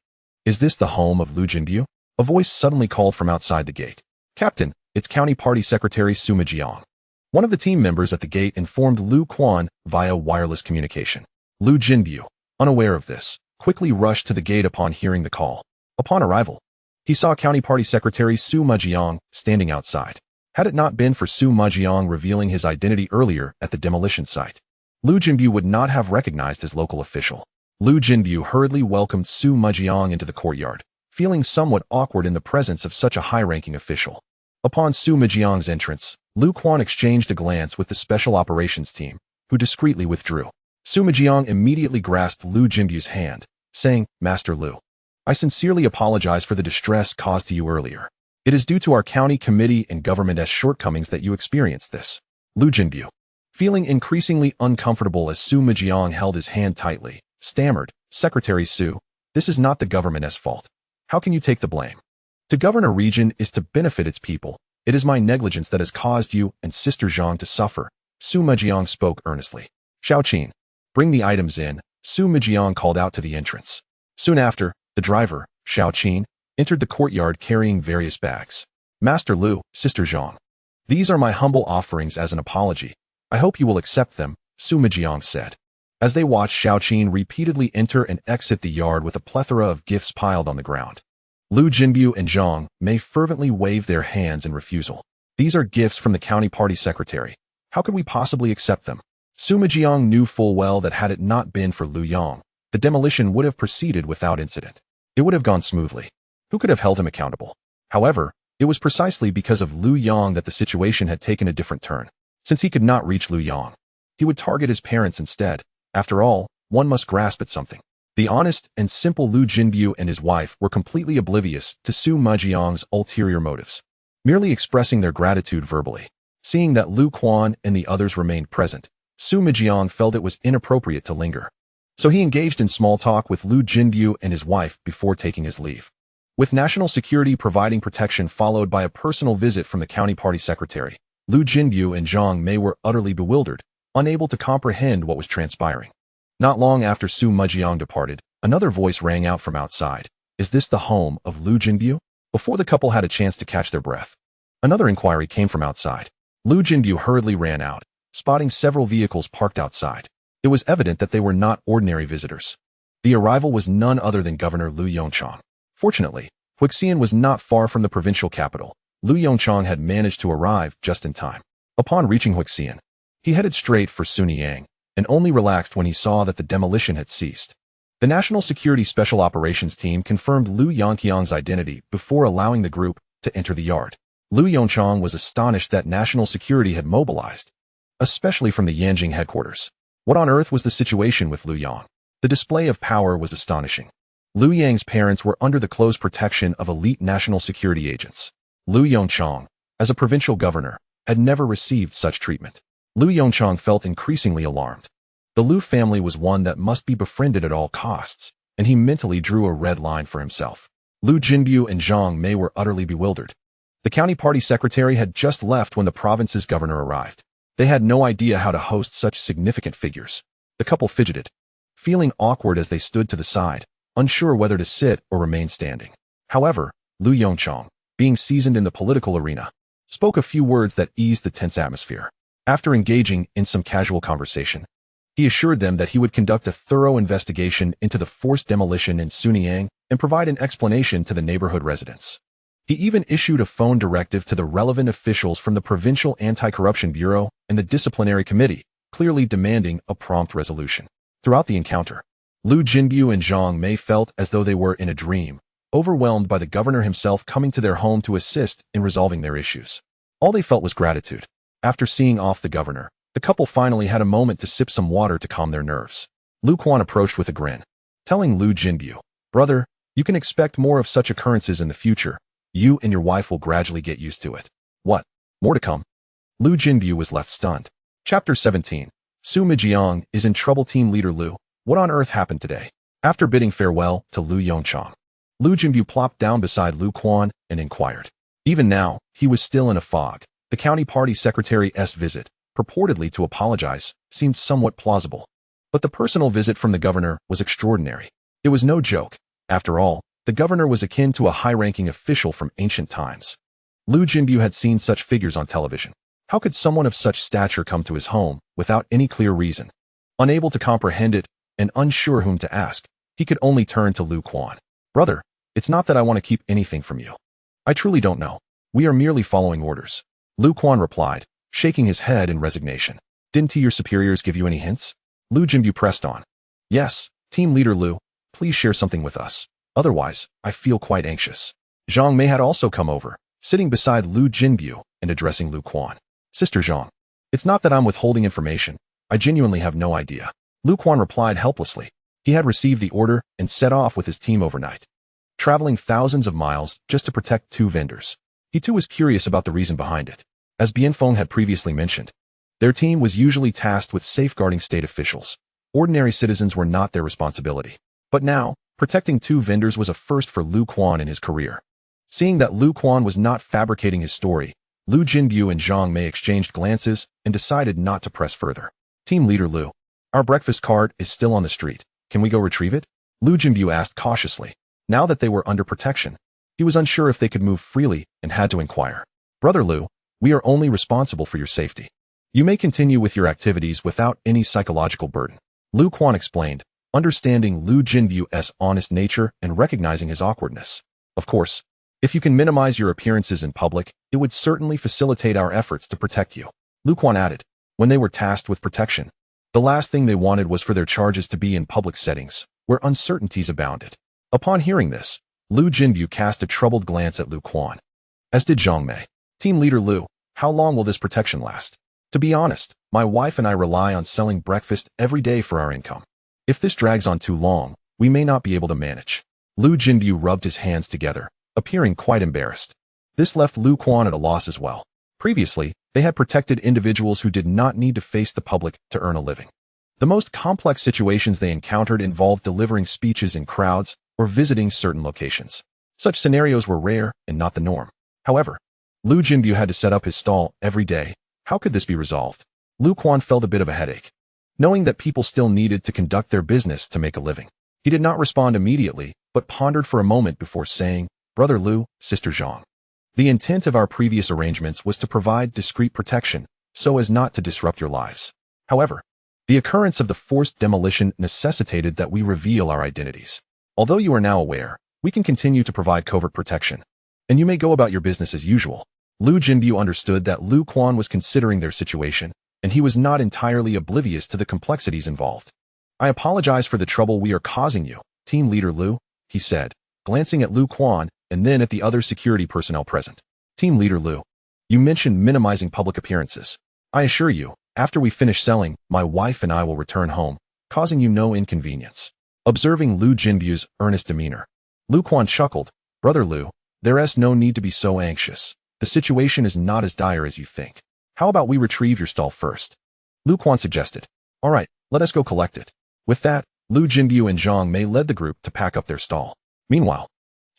is this the home of Lu Jinbu? A voice suddenly called from outside the gate. Captain, it's County Party Secretary Su Mijiang. One of the team members at the gate informed Lu Quan via wireless communication. Lu Jinbu, unaware of this, quickly rushed to the gate upon hearing the call. Upon arrival, he saw County Party Secretary Su Mijiang standing outside. Had it not been for Su Mijiang revealing his identity earlier at the demolition site, Lu Jinbu would not have recognized his local official. Lu Jinbu hurriedly welcomed Su Mijiang into the courtyard, feeling somewhat awkward in the presence of such a high-ranking official. Upon Su Mijiang's entrance, Lu Quan exchanged a glance with the Special Operations Team, who discreetly withdrew. Su Mijiang immediately grasped Lu Jinbu's hand, saying, Master Lu, I sincerely apologize for the distress caused to you earlier. It is due to our county committee and government's shortcomings that you experienced this. Lu Jinbu, feeling increasingly uncomfortable as Su Mijiang held his hand tightly, stammered, Secretary Su, this is not the government's fault. How can you take the blame? To govern a region is to benefit its people. It is my negligence that has caused you and Sister Zhang to suffer. Su Mijiang spoke earnestly. Xiaoqin, bring the items in, Su Mijiang called out to the entrance. Soon after, the driver, Xiaoqin, entered the courtyard carrying various bags. Master Lu, Sister Zhang, these are my humble offerings as an apology. I hope you will accept them, Su Mijiang said. As they watched Xiaoqin repeatedly enter and exit the yard with a plethora of gifts piled on the ground, Liu Jinbu and Zhang Mei fervently waved their hands in refusal. These are gifts from the county party secretary. How could we possibly accept them? Sima Jiang knew full well that had it not been for Liu Yang, the demolition would have proceeded without incident. It would have gone smoothly. Who could have held him accountable? However, it was precisely because of Liu Yang that the situation had taken a different turn. Since he could not reach Liu Yang, he would target his parents instead. After all, one must grasp at something. The honest and simple Liu Jinbu and his wife were completely oblivious to Sima Jiang's ulterior motives, merely expressing their gratitude verbally. Seeing that Lu Quan and the others remained present, Sima Jiang felt it was inappropriate to linger. So he engaged in small talk with Liu Jinbu and his wife before taking his leave. With national security providing protection followed by a personal visit from the county party secretary, Liu Jinbu and Zhang Mei were utterly bewildered, unable to comprehend what was transpiring. Not long after Sima Jiang departed, another voice rang out from outside. Is this the home of Liu Jinbu? Before the couple had a chance to catch their breath, another inquiry came from outside. Liu Jinbu hurriedly ran out, spotting several vehicles parked outside. It was evident that they were not ordinary visitors. The arrival was none other than Governor Liu Yongchang. Fortunately, Huixian was not far from the provincial capital. Liu Yongchang had managed to arrive just in time. Upon reaching Huixian, he headed straight for Liu Yang, and only relaxed when he saw that the demolition had ceased. The National Security Special Operations Team confirmed Liu Yangqiang's identity before allowing the group to enter the yard. Liu Yongchang was astonished that national security had mobilized, especially from the Yanjing headquarters. What on earth was the situation with Liu Yang? The display of power was astonishing. Liu Yang's parents were under the close protection of elite national security agents. Liu Yongchang, as a provincial governor, had never received such treatment. Liu Yongchang felt increasingly alarmed. The Liu family was one that must be befriended at all costs, and he mentally drew a red line for himself. Liu Jinbu and Zhang Mei were utterly bewildered. The county party secretary had just left when the province's governor arrived. They had no idea how to host such significant figures. The couple fidgeted, feeling awkward as they stood to the side, unsure whether to sit or remain standing. However, Liu Yongchang, being seasoned in the political arena, spoke a few words that eased the tense atmosphere. After engaging in some casual conversation, he assured them that he would conduct a thorough investigation into the forced demolition in Sunyang and provide an explanation to the neighborhood residents. He even issued a phone directive to the relevant officials from the Provincial Anti-Corruption Bureau and the Disciplinary Committee, clearly demanding a prompt resolution. Throughout the encounter, Liu Jinbu and Zhang Mei felt as though they were in a dream, overwhelmed by the governor himself coming to their home to assist in resolving their issues. All they felt was gratitude. After seeing off the governor, the couple finally had a moment to sip some water to calm their nerves. Lu Quan approached with a grin, telling Liu Jinbu, "Brother, you can expect more of such occurrences in the future. You and your wife will gradually get used to it." "What? More to come?" Liu Jinbu was left stunned. Chapter 17. Sima Jiang is in trouble. Team leader Liu, what on earth happened today? After bidding farewell to Liu Yongchang, Liu Jinbu plopped down beside Lu Quan and inquired. Even now, he was still in a fog. The county party secretary's visit, purportedly to apologize, seemed somewhat plausible. But the personal visit from the governor was extraordinary. It was no joke. After all, the governor was akin to a high-ranking official from ancient times. Liu Jinbu had seen such figures on television. How could someone of such stature come to his home without any clear reason? Unable to comprehend it and unsure whom to ask, he could only turn to Lu Quan. "Brother, it's not that I want to keep anything from you. I truly don't know. We are merely following orders." Lu Quan replied, shaking his head in resignation. "Didn't your superiors give you any hints?" Liu Jinbu pressed on. "Yes, team leader Liu, please share something with us. Otherwise, I feel quite anxious." Zhang Mei had also come over, sitting beside Liu Jinbu and addressing Lu Quan. "Sister Zhang, it's not that I'm withholding information. I genuinely have no idea." Lu Quan replied helplessly. He had received the order and set off with his team overnight, traveling thousands of miles just to protect two vendors. He too was curious about the reason behind it. As Bianfeng had previously mentioned, their team was usually tasked with safeguarding state officials. Ordinary citizens were not their responsibility. But now, protecting two vendors was a first for Lu Quan in his career. Seeing that Lu Quan was not fabricating his story, Liu Jinbu and Zhang Mei exchanged glances and decided not to press further. "Team leader Liu, our breakfast cart is still on the street. Can we go retrieve it?" Liu Jinbu asked cautiously. Now that they were under protection, he was unsure if they could move freely and had to inquire. "Brother Liu, we are only responsible for your safety. You may continue with your activities without any psychological burden," Lu Quan explained, understanding Liu Jinbu's honest nature and recognizing his awkwardness. Of course, if you can minimize your appearances in public, it would certainly facilitate our efforts to protect you. Liu Quan added, when they were tasked with protection. The last thing they wanted was for their charges to be in public settings, where uncertainties abounded. Upon hearing this, Liu Jinbu cast a troubled glance at Liu Quan. As did Zhang Mei. Team leader Liu, how long will this protection last? To be honest, my wife and I rely on selling breakfast every day for our income. If this drags on too long, we may not be able to manage. Liu Jinbu rubbed his hands together, appearing quite embarrassed. This left Liu Quan at a loss as well. Previously, they had protected individuals who did not need to face the public to earn a living. The most complex situations they encountered involved delivering speeches in crowds or visiting certain locations. Such scenarios were rare and not the norm. However, Liu Jinbu had to set up his stall every day. How could this be resolved? Liu Quan felt a bit of a headache, knowing that people still needed to conduct their business to make a living. He did not respond immediately, but pondered for a moment before saying, Brother Liu, Sister Zhang. The intent of our previous arrangements was to provide discreet protection, so as not to disrupt your lives. However, the occurrence of the forced demolition necessitated that we reveal our identities. Although you are now aware, we can continue to provide covert protection, and you may go about your business as usual. Liu Jinbu understood that Liu Quan was considering their situation, and he was not entirely oblivious to the complexities involved. I apologize for the trouble we are causing you, Team Leader Liu, he said, glancing at Liu Quan and then at the other security personnel present. Team Leader Liu, you mentioned minimizing public appearances. I assure you, after we finish selling, my wife and I will return home, causing you no inconvenience. Observing Liu Jinbu's earnest demeanor, Liu Quan chuckled, Brother Liu, there's no need to be so anxious. The situation is not as dire as you think. How about we retrieve your stall first? Liu Quan suggested. All right, let us go collect it. With that, Liu Jinbu and Zhang Mei led the group to pack up their stall. Meanwhile,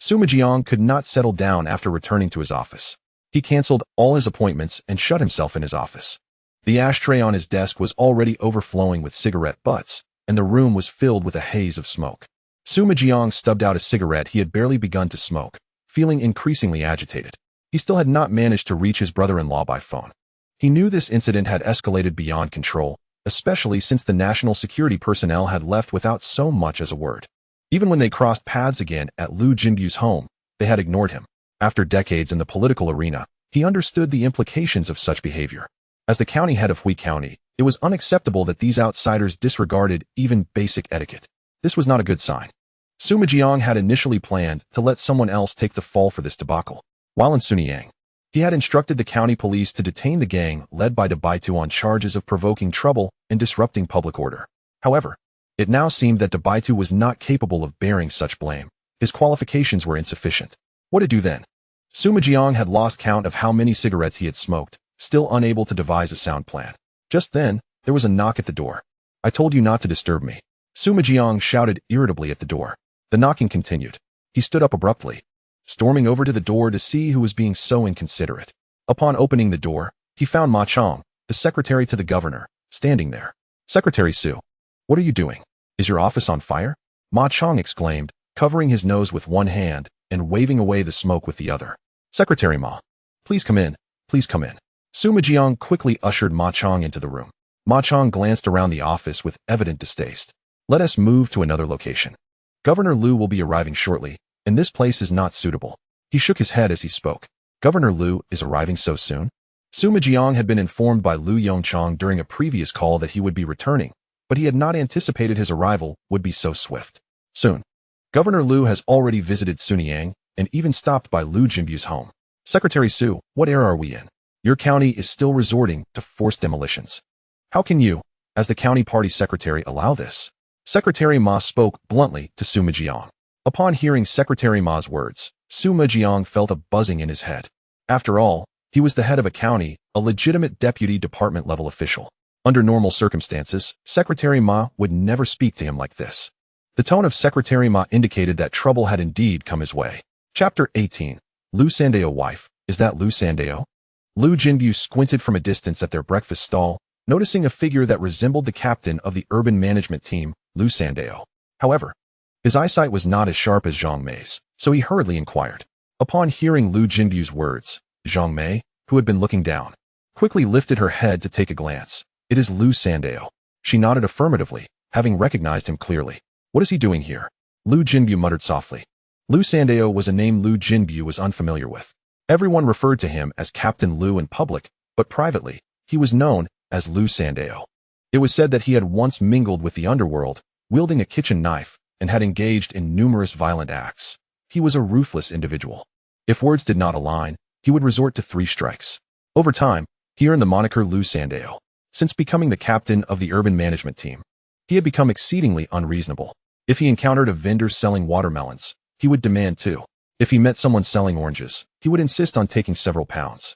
Sima Jiang could not settle down after returning to his office. He canceled all his appointments and shut himself in his office. The ashtray on his desk was already overflowing with cigarette butts, and the room was filled with a haze of smoke. Sima Jiang stubbed out a cigarette he had barely begun to smoke, feeling increasingly agitated. He still had not managed to reach his brother-in-law by phone. He knew this incident had escalated beyond control, especially since the national security personnel had left without so much as a word. Even when they crossed paths again at Liu Jinbu's home, they had ignored him. After decades in the political arena, he understood the implications of such behavior. As the county head of Hui County, it was unacceptable that these outsiders disregarded even basic etiquette. This was not a good sign. Sima Jiang had initially planned to let someone else take the fall for this debacle. While in Sunyang, he had instructed the county police to detain the gang led by Dabaitu on charges of provoking trouble and disrupting public order. However, it now seemed that Dabaitu was not capable of bearing such blame. His qualifications were insufficient. What to do then? Sima Jiang had lost count of how many cigarettes he had smoked, still unable to devise a sound plan. Just then, there was a knock at the door. I told you not to disturb me. Sima Jiang shouted irritably at the door. The knocking continued. He stood up abruptly, storming over to the door to see who was being so inconsiderate. Upon opening the door, he found Ma Chong, the secretary to the governor, standing there. Secretary Su, what are you doing? Is your office on fire? Ma Chong exclaimed, covering his nose with one hand and waving away the smoke with the other. Secretary Ma, please come in, please come in. Sima Jiang quickly ushered Ma Chong into the room. Ma Chong glanced around the office with evident distaste. Let us move to another location. Governor Liu will be arriving shortly, and this place is not suitable. He shook his head as he spoke. Governor Liu is arriving so soon? Sima Jiang had been informed by Liu Yongchang during a previous call that he would be returning, but he had not anticipated his arrival would be so swift. Soon. Governor Liu has already visited Sunyang and even stopped by Liu Jinbu's home. Secretary Su, what era are we in? Your county is still resorting to forced demolitions. How can you, as the county party secretary, allow this? Secretary Ma spoke bluntly to Sima Jiang. Upon hearing Secretary Ma's words, Sima Jiang felt a buzzing in his head. After all, he was the head of a county, a legitimate deputy department-level official. Under normal circumstances, Secretary Ma would never speak to him like this. The tone of Secretary Ma indicated that trouble had indeed come his way. Chapter 18. Liu Sandeo wife, is that Liu Sandeo? Liu Jinbu squinted from a distance at their breakfast stall, noticing a figure that resembled the captain of the urban management team, Liu Sandeo. However, his eyesight was not as sharp as Zhang Mei's, so he hurriedly inquired. Upon hearing Liu Jinbu's words, Zhang Mei, who had been looking down, quickly lifted her head to take a glance. It is Liu Sandeo. She nodded affirmatively, having recognized him clearly. What is he doing here? Liu Jinbu muttered softly. Liu Sandao was a name Liu Jinbu was unfamiliar with. Everyone referred to him as Captain Liu in public, but privately, he was known as Liu Sandao. It was said that he had once mingled with the underworld, wielding a kitchen knife, and had engaged in numerous violent acts. He was a ruthless individual. If words did not align, he would resort to 3 strikes. Over time, he earned the moniker Liu Sandao. Since becoming the captain of the urban management team, he had become exceedingly unreasonable. If he encountered a vendor selling watermelons, he would demand 2. If he met someone selling oranges, he would insist on taking several pounds.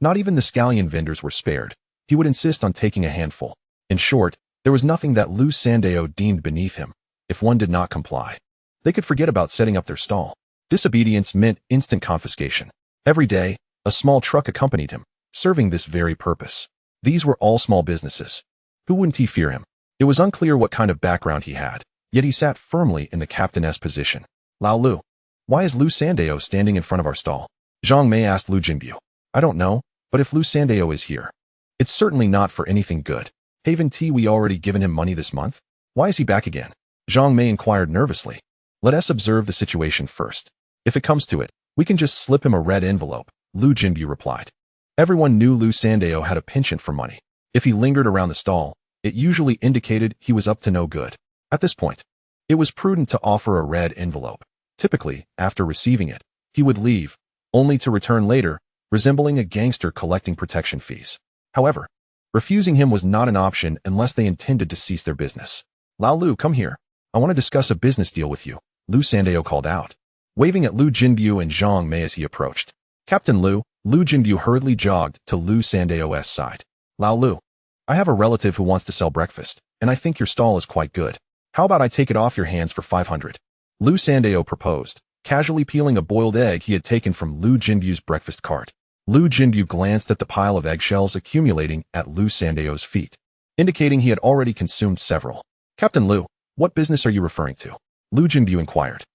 Not even the scallion vendors were spared. He would insist on taking a handful. In short, there was nothing that Liu Sandao deemed beneath him. If one did not comply, they could forget about setting up their stall. Disobedience meant instant confiscation. Every day, a small truck accompanied him, serving this very purpose. These were all small businesses. Who wouldn't he fear him? It was unclear what kind of background he had, yet he sat firmly in the captain's position. Lao Lu. Why is Liu Sandao standing in front of our stall? Zhang Mei asked Liu Jinbu. I don't know, but if Liu Sandao is here, it's certainly not for anything good. Haven't we already given him money this month? Why is he back again? Zhang Mei inquired nervously. Let us observe the situation first. If it comes to it, we can just slip him a red envelope, Liu Jinbu replied. Everyone knew Liu Sandao had a penchant for money. If he lingered around the stall, it usually indicated he was up to no good. At this point, it was prudent to offer a red envelope. Typically, after receiving it, he would leave, only to return later, resembling a gangster collecting protection fees. However, refusing him was not an option unless they intended to cease their business. Lao Lu, come here. I want to discuss a business deal with you, Liu Sandao called out, waving at Liu Jinbu and Zhang Mei as he approached. Captain Liu Jinbu hurriedly jogged to Liu Sandao's side. Lao Lu, I have a relative who wants to sell breakfast, and I think your stall is quite good. How about I take it off your hands for 500? Liu Sandao proposed, casually peeling a boiled egg he had taken from Liu Jinbu's breakfast cart. Liu Jinbu glanced at the pile of eggshells accumulating at Liu Sandao's feet, indicating he had already consumed several. Captain Liu, what business are you referring to? Liu Jinbu inquired.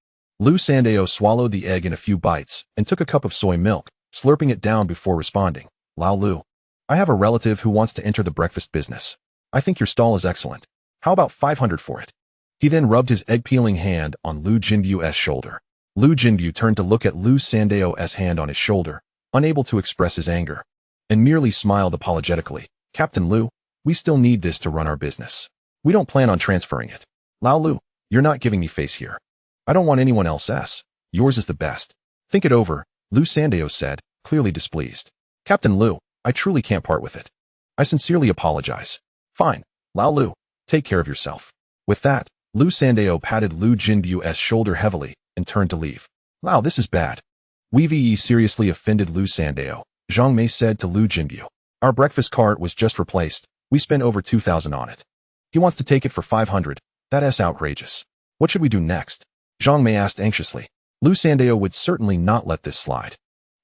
Liu Sandao swallowed the egg in a few bites and took a cup of soy milk, slurping it down before responding. Lao Lu, I have a relative who wants to enter the breakfast business. I think your stall is excellent. How about 500 for it? He then rubbed his egg-peeling hand on Liu Jinbu's shoulder. Liu Jinbu turned to look at Liu Sandao's hand on his shoulder, unable to express his anger, and merely smiled apologetically. Captain Liu, we still need this to run our business. We don't plan on transferring it. Lao Lu, you're not giving me face here. I don't want anyone else's. Yours is the best. Think it over, Liu Sandao said, clearly displeased. Captain Liu, I truly can't part with it. I sincerely apologize. Fine, Lao Lu, take care of yourself. With that, Liu Sandao patted Liu Jinbu's shoulder heavily and turned to leave. Lao, this is bad. We've seriously offended Liu Sandao, Zhang Mei said to Liu Jinbu. Our breakfast cart was just replaced. We spent over 2,000 on it. He wants to take it for 500. That's outrageous. What should we do next? Zhang Mei asked anxiously. Liu Sandao would certainly not let this slide.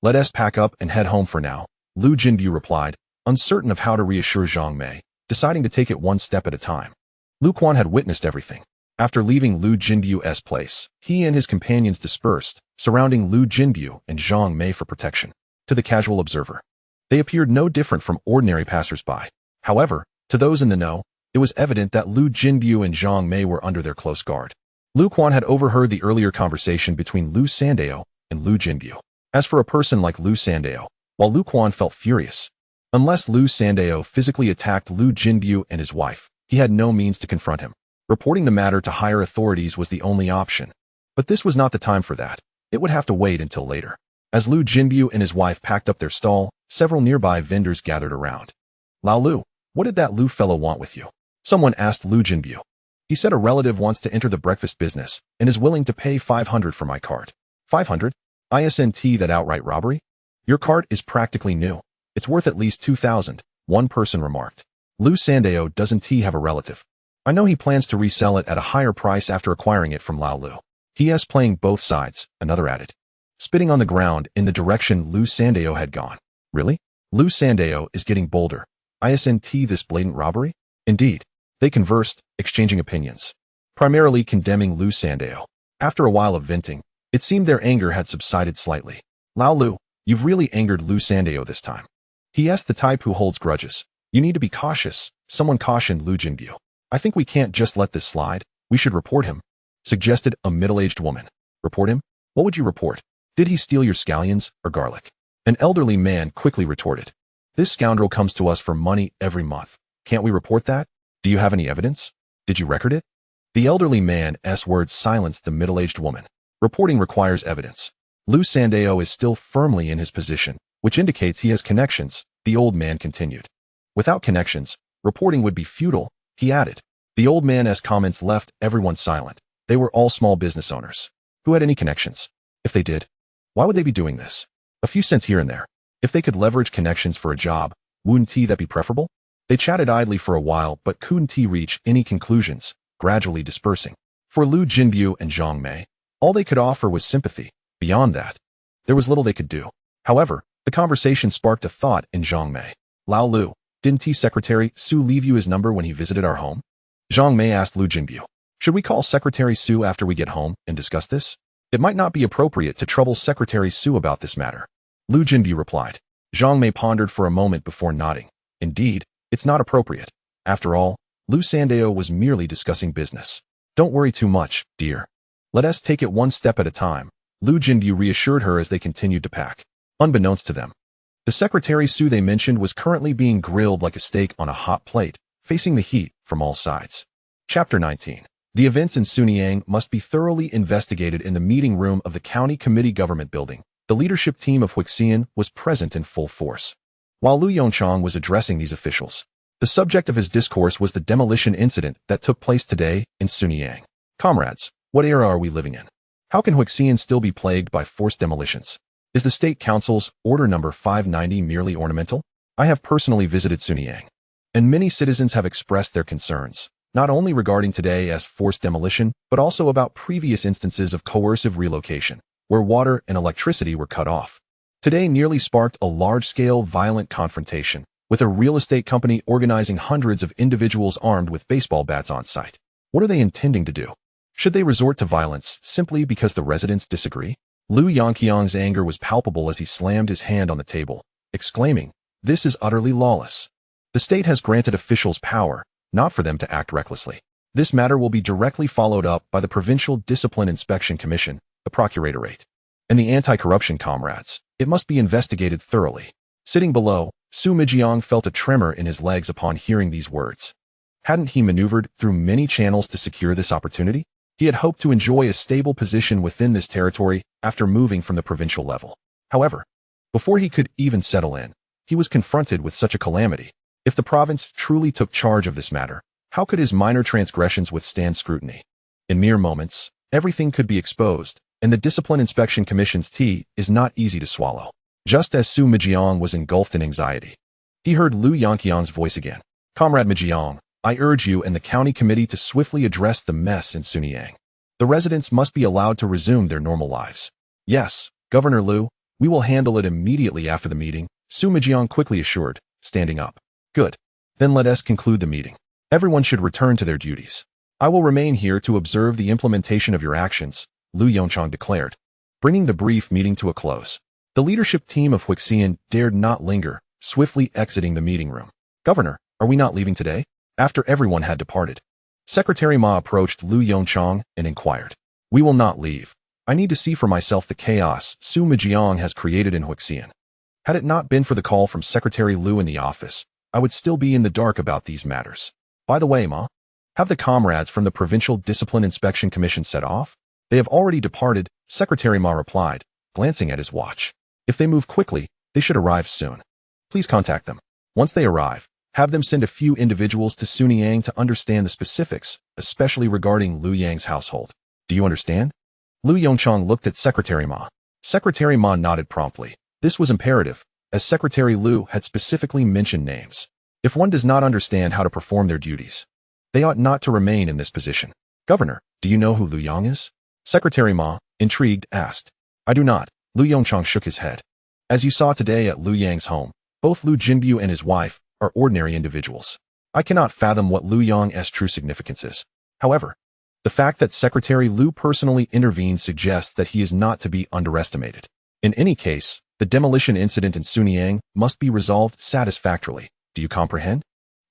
Let us pack up and head home for now, Liu Jinbu replied, uncertain of how to reassure Zhang Mei, deciding to take it one step at a time. Lu Quan had witnessed everything. After leaving Liu Jinbu's place, he and his companions dispersed, surrounding Liu Jinbu and Zhang Mei for protection. To the casual observer, they appeared no different from ordinary passers-by. However, to those in the know, it was evident that Liu Jinbu and Zhang Mei were under their close guard. Lu Quan had overheard the earlier conversation between Liu Sandao and Liu Jinbu. As for a person like Liu Sandao, while Lu Quan felt furious, unless Liu Sandao physically attacked Liu Jinbu and his wife, he had no means to confront him. Reporting the matter to higher authorities was the only option. But this was not the time for that. It would have to wait until later. As Liu Jinbu and his wife packed up their stall, several nearby vendors gathered around. Lao Lu, what did that Liu fellow want with you? Someone asked Liu Jinbu. He said a relative wants to enter the breakfast business and is willing to pay 500 for my cart. 500? Isn't that outright robbery? Your cart is practically new. It's worth at least 2,000, one person remarked. Liu Sandao doesn't have a relative. I know he plans to resell it at a higher price after acquiring it from Lao Lu. He is playing both sides, another added, spitting on the ground in the direction Liu Sandao had gone. Really? Liu Sandao is getting bolder. Isn't this blatant robbery? Indeed. They conversed, exchanging opinions, primarily condemning Liu Sandao. After a while of venting, it seemed their anger had subsided slightly. Lao Lu, you've really angered Liu Sandao this time. He is the type who holds grudges. You need to be cautious, someone cautioned Liu Jinbu. I think we can't just let this slide. We should report him, suggested a middle-aged woman. Report him? What would you report? Did he steal your scallions or garlic? An elderly man quickly retorted. This scoundrel comes to us for money every month. Can't we report that? Do you have any evidence? Did you record it? The elderly man's words silenced the middle-aged woman. Reporting requires evidence. Liu Sandao is still firmly in his position, which indicates he has connections, the old man continued. Without connections, reporting would be futile, he added. The old man's comments left everyone silent. They were all small business owners. Who had any connections? If they did, why would they be doing this? A few cents here and there. If they could leverage connections for a job, wouldn't that be preferable? They chatted idly for a while but couldn't reach any conclusions, gradually dispersing. For Liu Jinbu and Zhang Mei, all they could offer was sympathy. Beyond that, there was little they could do. However, the conversation sparked a thought in Zhang Mei. Lao Lu, didn't Secretary Su leave you his number when he visited our home? Zhang Mei asked Liu Jinbu. Should we call Secretary Su after we get home and discuss this? It might not be appropriate to trouble Secretary Su about this matter. Liu Jinbu replied. Zhang Mei pondered for a moment before nodding. Indeed, it's not appropriate. After all, Liu Sandao was merely discussing business. Don't worry too much, dear. Let us take it one step at a time, Liu Jinbu reassured her as they continued to pack. Unbeknownst to them, the Secretary Su they mentioned was currently being grilled like a steak on a hot plate, facing the heat from all sides. Chapter 19. The events in Sunyang must be thoroughly investigated. In the meeting room of the County Committee Government Building, the leadership team of Huixian was present in full force. While Liu Yongchang was addressing these officials, the subject of his discourse was the demolition incident that took place today in Sunyang. Comrades, what era are we living in? How can Huixian still be plagued by forced demolitions? Is the State Council's Order Number 590 merely ornamental? I have personally visited Sunyang, and many citizens have expressed their concerns, not only regarding today as forced demolition, but also about previous instances of coercive relocation, where water and electricity were cut off. Today nearly sparked a large-scale violent confrontation, with a real estate company organizing hundreds of individuals armed with baseball bats on site. What are they intending to do? Should they resort to violence simply because the residents disagree? Liu Yangqiang's anger was palpable as he slammed his hand on the table, exclaiming, "This is utterly lawless. The state has granted officials power, not for them to act recklessly. This matter will be directly followed up by the Provincial Discipline Inspection Commission, the Procuratorate, and the anti-corruption comrades. It must be investigated thoroughly." Sitting below, Su Mijiang felt a tremor in his legs upon hearing these words. Hadn't he maneuvered through many channels to secure this opportunity? He had hoped to enjoy a stable position within this territory after moving from the provincial level. However, before he could even settle in, he was confronted with such a calamity. If the province truly took charge of this matter, how could his minor transgressions withstand scrutiny? In mere moments, everything could be exposed, and the Discipline Inspection Commission's tea is not easy to swallow. Just as Su Mijiang was engulfed in anxiety, he heard Liu Yangqiang's voice again. "Comrade Mijiang, I urge you and the county committee to swiftly address the mess in Sunyang. The residents must be allowed to resume their normal lives." "Yes, Governor Liu, we will handle it immediately after the meeting," Su Mijiang quickly assured, standing up. "Good. Then let us conclude the meeting. Everyone should return to their duties. I will remain here to observe the implementation of your actions," Liu Yongchang declared, bringing the brief meeting to a close. The leadership team of Huixian dared not linger, swiftly exiting the meeting room. "Governor, are we not leaving today?" After everyone had departed, Secretary Ma approached Liu Yongchang and inquired. "We will not leave. I need to see for myself the chaos Su Mijiang has created in Huixian. Had it not been for the call from Secretary Liu in the office, I would still be in the dark about these matters. By the way, Ma, have the comrades from the Provincial Discipline Inspection Commission set off?" "They have already departed," Secretary Ma replied, glancing at his watch. "If they move quickly, they should arrive soon. Please contact them. Once they arrive, have them send a few individuals to Sunyang to understand the specifics, especially regarding Liu Yang's household. Do you understand?" Liu Yongchang looked at Secretary Ma. Secretary Ma nodded promptly. This was imperative, as Secretary Liu had specifically mentioned names. If one does not understand how to perform their duties, they ought not to remain in this position. "Governor, do you know who Liu Yang is?" Secretary Ma, intrigued, asked. "I do not." Liu Yongchang shook his head. "As you saw today at Liu Yang's home, both Liu Jinbu and his wife are ordinary individuals. I cannot fathom what Liu Yang's true significance is. However, the fact that Secretary Liu personally intervened suggests that he is not to be underestimated. In any case, the demolition incident in Sunyang must be resolved satisfactorily. Do you comprehend?"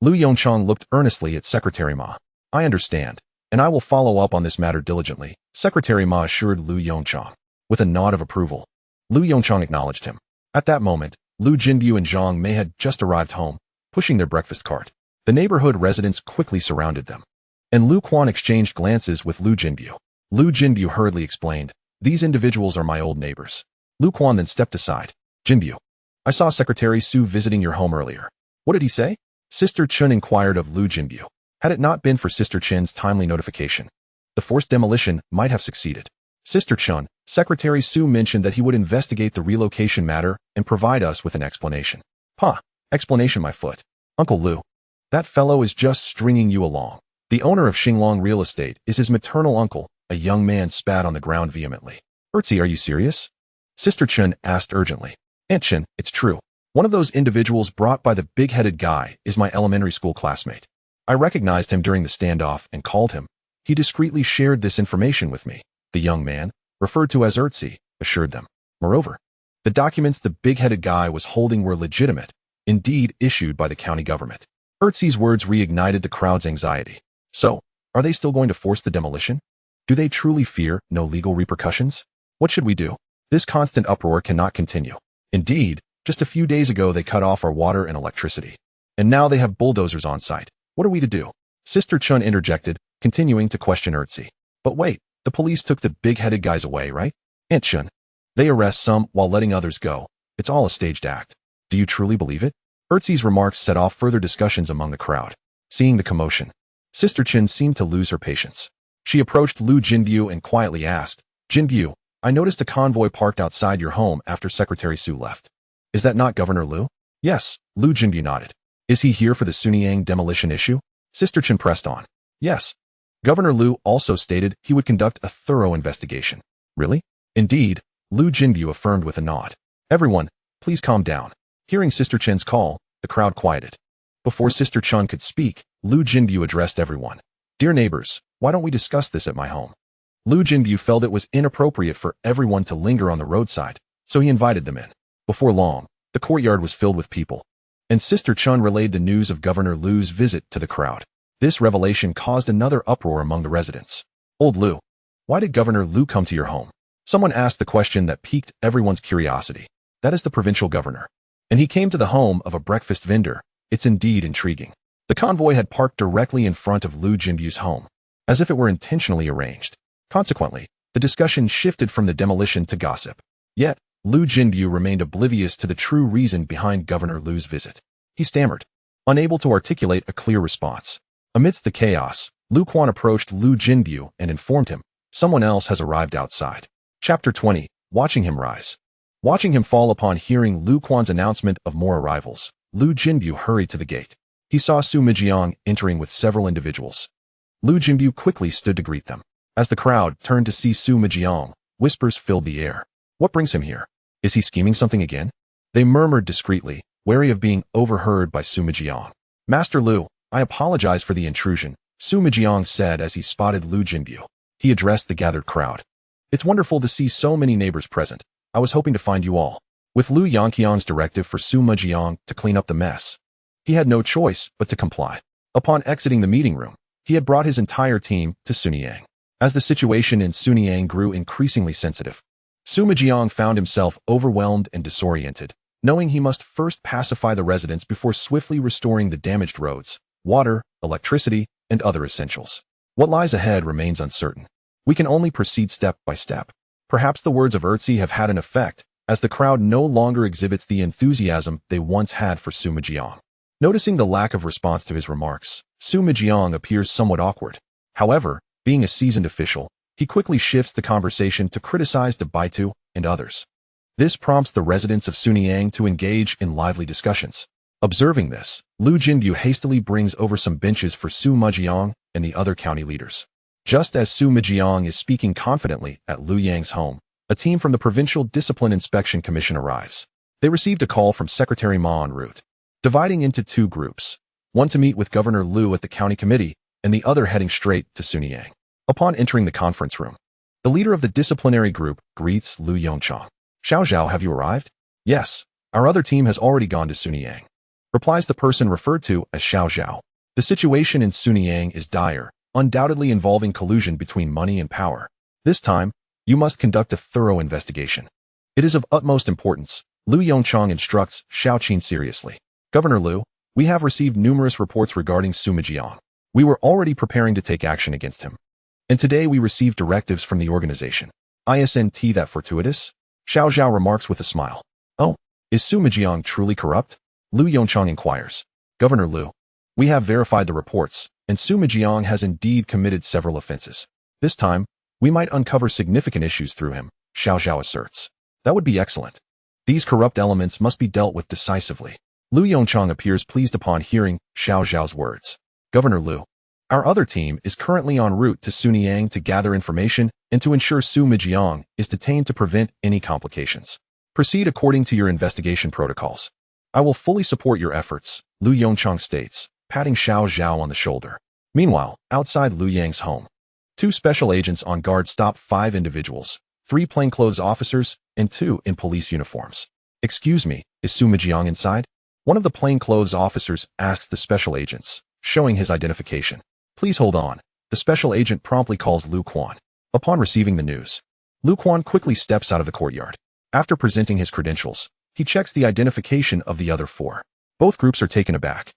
Liu Yongchang looked earnestly at Secretary Ma. "I understand, and I will follow up on this matter diligently," Secretary Ma assured Liu Yongchang. With a nod of approval, Liu Yongchang acknowledged him. At that moment, Lu Jinbu and Zhang Mei had just arrived home, pushing their breakfast cart. The neighborhood residents quickly surrounded them, and Lu Quan exchanged glances with Lu Jinbu. Lu Jinbu hurriedly explained, "These individuals are my old neighbors." Lu Quan then stepped aside. "Jinbu, I saw Secretary Su visiting your home earlier. What did he say?" Sister Chen inquired of Lu Jinbu. Had it not been for Sister Chen's timely notification, the forced demolition might have succeeded. Sister Chen, Secretary Su mentioned that he would investigate the relocation matter and provide us with an explanation. Explanation my foot. Uncle Lu, that fellow is just stringing you along. The owner of Xinglong Real Estate is his maternal uncle. A young man spat on the ground vehemently. "Erzi, are you serious?" Sister Chen asked urgently. "Aunt Chen, it's true. One of those individuals brought by the big-headed guy is my elementary school classmate. I recognized him during the standoff and called him. He discreetly shared this information with me," the young man, referred to as Erzi, assured them. Moreover, the documents the big-headed guy was holding were legitimate, indeed issued by the county government. Erzi's words reignited the crowd's anxiety. So, are they still going to force the demolition? Do they truly fear no legal repercussions? What should we do? This constant uproar cannot continue. Indeed, just a few days ago they cut off our water and electricity. And now they have bulldozers on site. What are we to do? Sister Chun interjected, continuing to question Erzi. But wait, the police took the big-headed guys away, right? Aunt Chun. They arrest some while letting others go. It's all a staged act. Do you truly believe it? Erzi's remarks set off further discussions among the crowd. Seeing the commotion, Sister Chin seemed to lose her patience. She approached Lu Jinbu and quietly asked, "Jinbu, I noticed a convoy parked outside your home after Secretary Su left. Is that not Governor Liu?" "Yes," Lu Jinbu nodded. "Is he here for the Sunyang demolition issue?" Sister Chin pressed on. "Yes. Governor Liu also stated he would conduct a thorough investigation." "Really?" "Indeed," Lu Jinbu affirmed with a nod. "Everyone, please calm down." Hearing Sister Chen's call, the crowd quieted. Before Sister Chun could speak, Lu Jinbu addressed everyone. "Dear neighbors, why don't we discuss this at my home?" Lu Jinbu felt it was inappropriate for everyone to linger on the roadside, so he invited them in. Before long, the courtyard was filled with people, and Sister Chun relayed the news of Governor Liu's visit to the crowd. This revelation caused another uproar among the residents. "Old Liu, why did Governor Liu come to your home?" Someone asked the question that piqued everyone's curiosity. "That is the provincial governor. And he came to the home of a breakfast vendor. It's indeed intriguing." The convoy had parked directly in front of Lu Jinbu's home, as if it were intentionally arranged. Consequently, the discussion shifted from the demolition to gossip. Yet, Lu Jinbu remained oblivious to the true reason behind Governor Liu's visit. He stammered, unable to articulate a clear response. Amidst the chaos, Lu Quan approached Lu Jinbu and informed him, "Someone else has arrived outside." Chapter 20, Watching Him Rise. Watching him fall upon hearing Lu Quan's announcement of more arrivals, Lu Jinbu hurried to the gate. He saw Su Mijiang entering with several individuals. Lu Jinbu quickly stood to greet them. As the crowd turned to see Su Mijiang, whispers filled the air. "What brings him here? Is he scheming something again?" They murmured discreetly, wary of being overheard by Su Mijiang. "Master Lu, I apologize for the intrusion," Su Mijiang said as he spotted Lu Jinbu. He addressed the gathered crowd. "It's wonderful to see so many neighbors present. I was hoping to find you all." With Liu Yangqiang's directive for Su Mijiang to clean up the mess, he had no choice but to comply. Upon exiting the meeting room, he had brought his entire team to Sunyang. As the situation in Sunyang grew increasingly sensitive, Su Mijiang found himself overwhelmed and disoriented, knowing he must first pacify the residents before swiftly restoring the damaged roads, water, electricity, and other essentials. What lies ahead remains uncertain. We can only proceed step by step. Perhaps the words of Erzi have had an effect, as the crowd no longer exhibits the enthusiasm they once had for Su Mijiang. Noticing the lack of response to his remarks, Su Mijiang appears somewhat awkward. However, being a seasoned official, he quickly shifts the conversation to criticize de Baitu and others. This prompts the residents of Sunyang to engage in lively discussions. Observing this, Lu Jinbu hastily brings over some benches for Su Mijiang and the other county leaders. Just as Su Mijiang is speaking confidently at Liu Yang's home, a team from the Provincial Discipline Inspection Commission arrives. They received a call from Secretary Ma en route, dividing into two groups, one to meet with Governor Liu at the county committee and the other heading straight to Sunyang. Upon entering the conference room, the leader of the disciplinary group greets Liu Yongchang. "Xiao Zhao, have you arrived?" "Yes, our other team has already gone to Sunyang," replies the person referred to as Xiao Zhao. The situation in Sunyang is dire, undoubtedly involving collusion between money and power. This time, You must conduct a thorough investigation. It is of utmost importance. Liu Yang instructs Xiaoqin seriously. Governor Liu, we have received numerous reports regarding Sima Jiang. We were already preparing to take action against him. And today we received directives from the organization. Isn't that fortuitous? Xiao Zhao remarks with a smile. Oh, is Sima Jiang truly corrupt? Liu Yang inquires. Governor Liu, we have verified the reports, and Sima Jiang has indeed committed several offenses. This time, we might uncover significant issues through him, Xiao Zhao asserts. That would be excellent. These corrupt elements must be dealt with decisively. Liu Yang appears pleased upon hearing Xiao Zhao's words. Governor Liu, our other team is currently en route to Sunyang to gather information and to ensure Sima Jiang is detained to prevent any complications. Proceed according to your investigation protocols. I will fully support your efforts, Liu Yang states, patting Xiao Zhao on the shoulder. Meanwhile, outside Liu Yang's home, 2 special agents on guard stop 5 individuals, 3 plainclothes officers, and 2 in police uniforms. Excuse me, is Sima Jiang inside? One of the plainclothes officers asks the special agents, showing his identification. Please hold on. The special agent promptly calls Lu Quan. Upon receiving the news, Lu Quan quickly steps out of the courtyard. After presenting his credentials, he checks the identification of the other 4. Both groups are taken aback.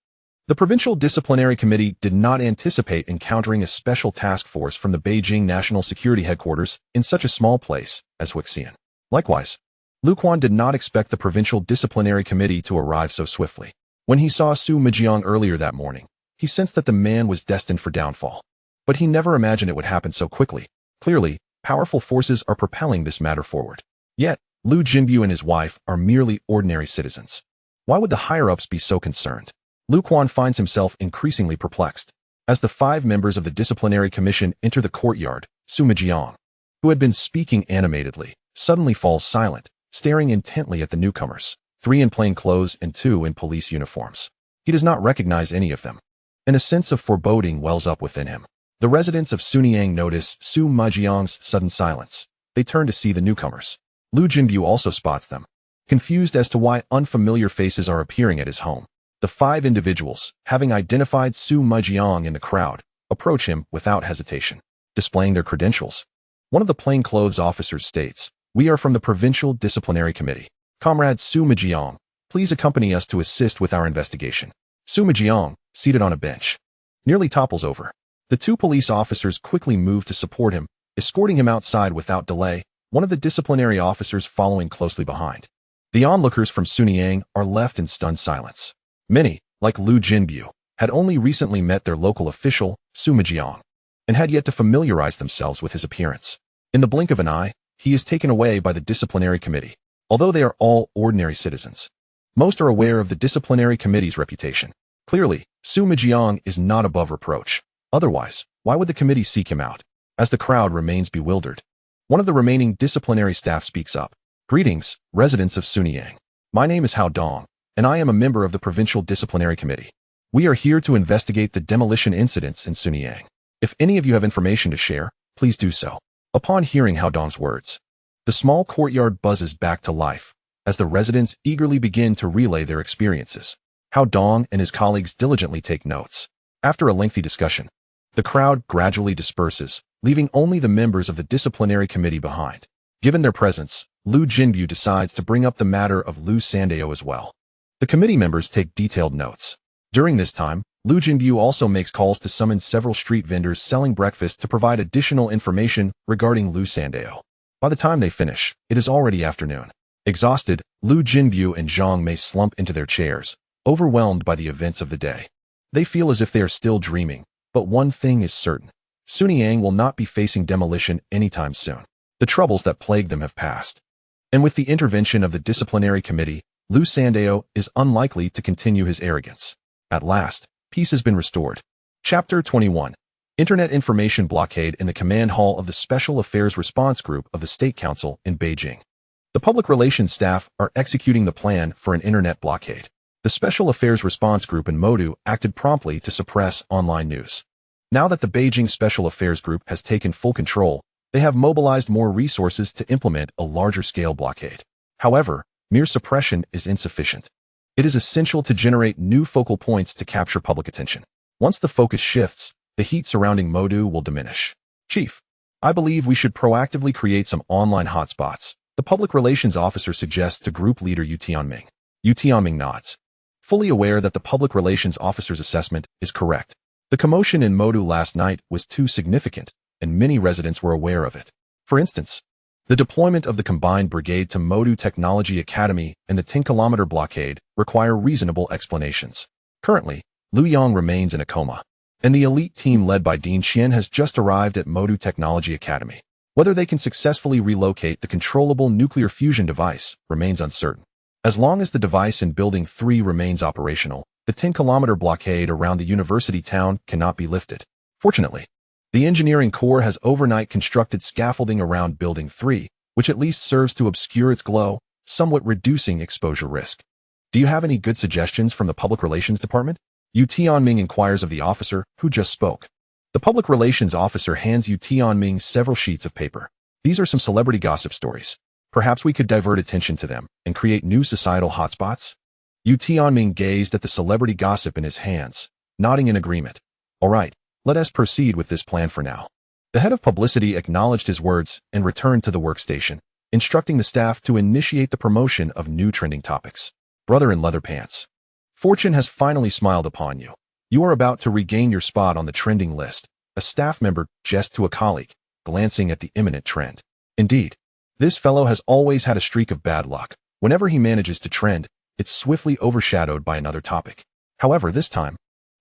The Provincial Disciplinary Committee did not anticipate encountering a special task force from the Beijing National Security Headquarters in such a small place as Huixian. Likewise, Lu Quan did not expect the Provincial Disciplinary Committee to arrive so swiftly. When he saw Sima Jiang earlier that morning, he sensed that the man was destined for downfall. But he never imagined it would happen so quickly. Clearly, powerful forces are propelling this matter forward. Yet, Liu Jinbu and his wife are merely ordinary citizens. Why would the higher-ups be so concerned? Lu Quan finds himself increasingly perplexed. As the 5 members of the disciplinary commission enter the courtyard, Sima Jiang, who had been speaking animatedly, suddenly falls silent, staring intently at the newcomers, 3 in plain clothes and 2 in police uniforms. He does not recognize any of them, and a sense of foreboding wells up within him. The residents of Sunyang notice Sima Jiang's sudden silence. They turn to see the newcomers. Liu Jinbu also spots them, confused as to why unfamiliar faces are appearing at his home. The 5 individuals, having identified Sima Jiang in the crowd, approach him without hesitation, displaying their credentials. One of the plainclothes officers states, "We are from the Provincial Disciplinary Committee. Comrade Sima Jiang, please accompany us to assist with our investigation." Sima Jiang, seated on a bench, nearly topples over. The 2 police officers quickly move to support him, escorting him outside without delay, one of the disciplinary officers following closely behind. The onlookers from Sunyang are left in stunned silence. Many, like Liu Jinbu, had only recently met their local official, Sima Jiang, and had yet to familiarize themselves with his appearance. In the blink of an eye, he is taken away by the disciplinary committee. Although they are all ordinary citizens, most are aware of the disciplinary committee's reputation. Clearly, Sima Jiang is not above reproach. Otherwise, why would the committee seek him out? As the crowd remains bewildered, one of the remaining disciplinary staff speaks up. Greetings, residents of Sunyang. My name is Hao Dong, and I am a member of the Provincial Disciplinary Committee. We are here to investigate the demolition incidents in Sunyang. If any of you have information to share, please do so. Upon hearing Hao Dong's words, the small courtyard buzzes back to life as the residents eagerly begin to relay their experiences. Hao Dong and his colleagues diligently take notes. After a lengthy discussion, the crowd gradually disperses, leaving only the members of the disciplinary committee behind. Given their presence, Liu Jinbu decides to bring up the matter of Liu Sandao as well. The committee members take detailed notes. During this time, Liu Jinbu also makes calls to summon several street vendors selling breakfast to provide additional information regarding Liu Sandao. By the time they finish, it is already afternoon. Exhausted, Liu Jinbu and Zhang Mei slump into their chairs, overwhelmed by the events of the day. They feel as if they are still dreaming, but one thing is certain. Sunyang will not be facing demolition anytime soon. The troubles that plague them have passed. And with the intervention of the disciplinary committee, Liu Sandao is unlikely to continue his arrogance. At last, peace has been restored. Chapter 21. Internet Information Blockade in the Command Hall of the Special Affairs Response Group of the State Council in Beijing. The public relations staff are executing the plan for an internet blockade. The Special Affairs Response Group in Modu acted promptly to suppress online news. Now that the Beijing Special Affairs Group has taken full control, they have mobilized more resources to implement a larger-scale blockade. However, mere suppression is insufficient. It is essential to generate new focal points to capture public attention. Once the focus shifts, the heat surrounding Modu will diminish. Chief, I believe we should proactively create some online hotspots, the public relations officer suggests to group leader Yu Tianming. Yu Tianming nods, fully aware that the public relations officer's assessment is correct. The commotion in Modu last night was too significant, and many residents were aware of it. For instance, the deployment of the combined brigade to Modu Technology Academy and the 10-kilometer blockade require reasonable explanations. Currently, Liu Yang remains in a coma, and the elite team led by Dean Xian has just arrived at Modu Technology Academy. Whether they can successfully relocate the controllable nuclear fusion device remains uncertain. As long as the device in Building 3 remains operational, the 10-kilometer blockade around the university town cannot be lifted. Fortunately, the engineering corps has overnight constructed scaffolding around Building 3, which at least serves to obscure its glow, somewhat reducing exposure risk. Do you have any good suggestions from the Public Relations Department? Yu Tianming inquires of the officer who just spoke. The public relations officer hands Yu Tianming several sheets of paper. These are some celebrity gossip stories. Perhaps we could divert attention to them and create new societal hotspots? Yu Tianming gazed at the celebrity gossip in his hands, nodding in agreement. All right, let us proceed with this plan for now. The head of publicity acknowledged his words and returned to the workstation, instructing the staff to initiate the promotion of new trending topics. Brother in leather pants. Fortune has finally smiled upon you. You are about to regain your spot on the trending list, a staff member gestured to a colleague, glancing at the imminent trend. Indeed, this fellow has always had a streak of bad luck. Whenever he manages to trend, it's swiftly overshadowed by another topic. However, this time,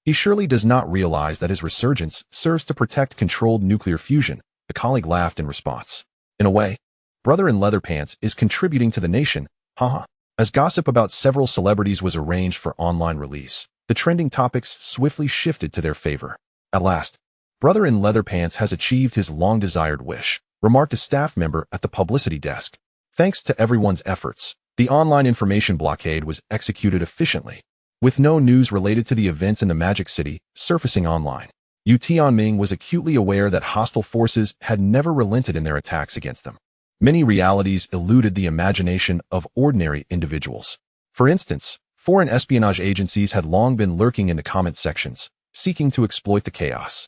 he surely does not realize that his resurgence serves to protect controlled nuclear fusion. The colleague laughed in response. In a way, brother in leather pants is contributing to the nation, haha. As gossip about several celebrities was arranged for online release, the trending topics swiftly shifted to their favor. At last, brother in leather pants has achieved his long-desired wish, remarked a staff member at the publicity desk. Thanks to everyone's efforts, the online information blockade was executed efficiently, with no news related to the events in the Magic City surfacing online. Yu Tianming was acutely aware that hostile forces had never relented in their attacks against them. Many realities eluded the imagination of ordinary individuals. For instance, foreign espionage agencies had long been lurking in the comment sections, seeking to exploit the chaos.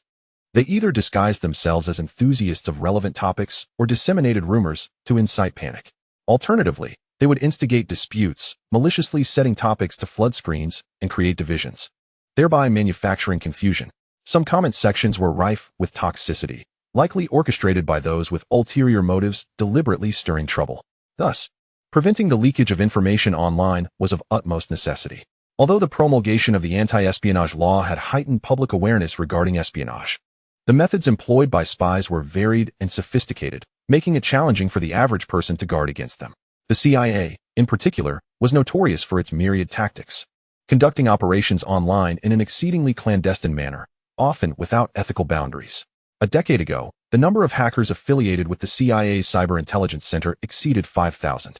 They either disguised themselves as enthusiasts of relevant topics or disseminated rumors to incite panic. Alternatively, they would instigate disputes, maliciously setting topics to flood screens and create divisions, thereby manufacturing confusion. Some comment sections were rife with toxicity, likely orchestrated by those with ulterior motives deliberately stirring trouble. Thus, preventing the leakage of information online was of utmost necessity. Although the promulgation of the anti-espionage law had heightened public awareness regarding espionage, the methods employed by spies were varied and sophisticated, making it challenging for the average person to guard against them. The CIA, in particular, was notorious for its myriad tactics, conducting operations online in an exceedingly clandestine manner, often without ethical boundaries. A decade ago, the number of hackers affiliated with the CIA's Cyber Intelligence Center exceeded 5,000.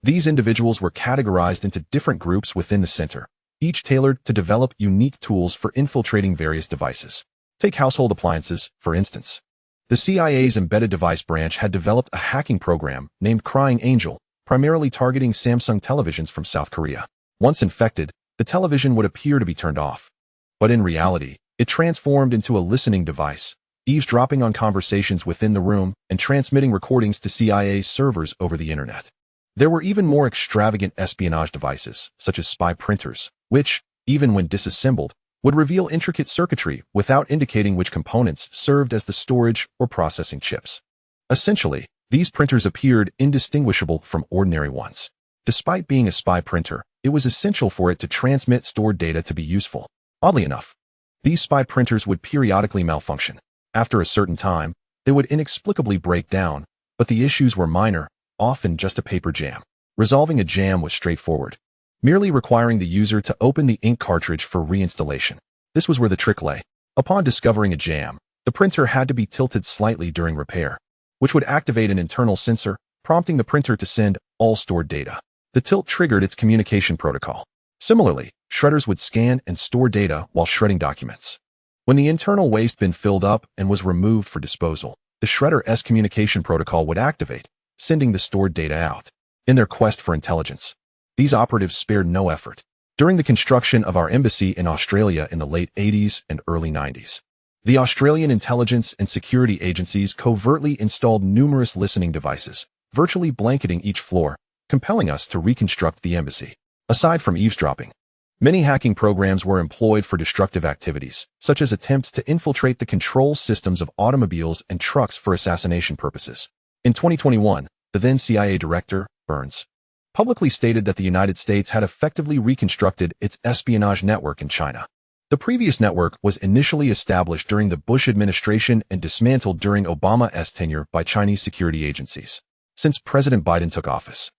These individuals were categorized into different groups within the center, each tailored to develop unique tools for infiltrating various devices. Take household appliances, for instance. The CIA's embedded device branch had developed a hacking program named Crying Angel, primarily targeting Samsung televisions from South Korea. Once infected, the television would appear to be turned off. But in reality, it transformed into a listening device, eavesdropping on conversations within the room and transmitting recordings to CIA servers over the internet. There were even more extravagant espionage devices, such as spy printers, which, even when disassembled, would reveal intricate circuitry without indicating which components served as the storage or processing chips. Essentially, these printers appeared indistinguishable from ordinary ones. Despite being a spy printer, it was essential for it to transmit stored data to be useful. Oddly enough, these spy printers would periodically malfunction. After a certain time, they would inexplicably break down, but the issues were minor, often just a paper jam. Resolving a jam was straightforward, merely requiring the user to open the ink cartridge for reinstallation. This was where the trick lay. Upon discovering a jam, the printer had to be tilted slightly during repair, which would activate an internal sensor, prompting the printer to send all stored data. The tilt triggered its communication protocol. Similarly, shredders would scan and store data while shredding documents. When the internal waste bin filled up and was removed for disposal, the shredder's communication protocol would activate, sending the stored data out. In their quest for intelligence, these operatives spared no effort. During the construction of our embassy in Australia in the late 80s and early 90s, The Australian intelligence and security agencies covertly installed numerous listening devices, virtually blanketing each floor, compelling us to reconstruct the embassy. Aside from eavesdropping, many hacking programs were employed for destructive activities, such as attempts to infiltrate the control systems of automobiles and trucks for assassination purposes. In 2021, the then CIA director, Burns, publicly stated that the United States had effectively reconstructed its espionage network in China. The previous network was initially established during the Bush administration and dismantled during Obama's tenure by Chinese security agencies. Since President Biden took office,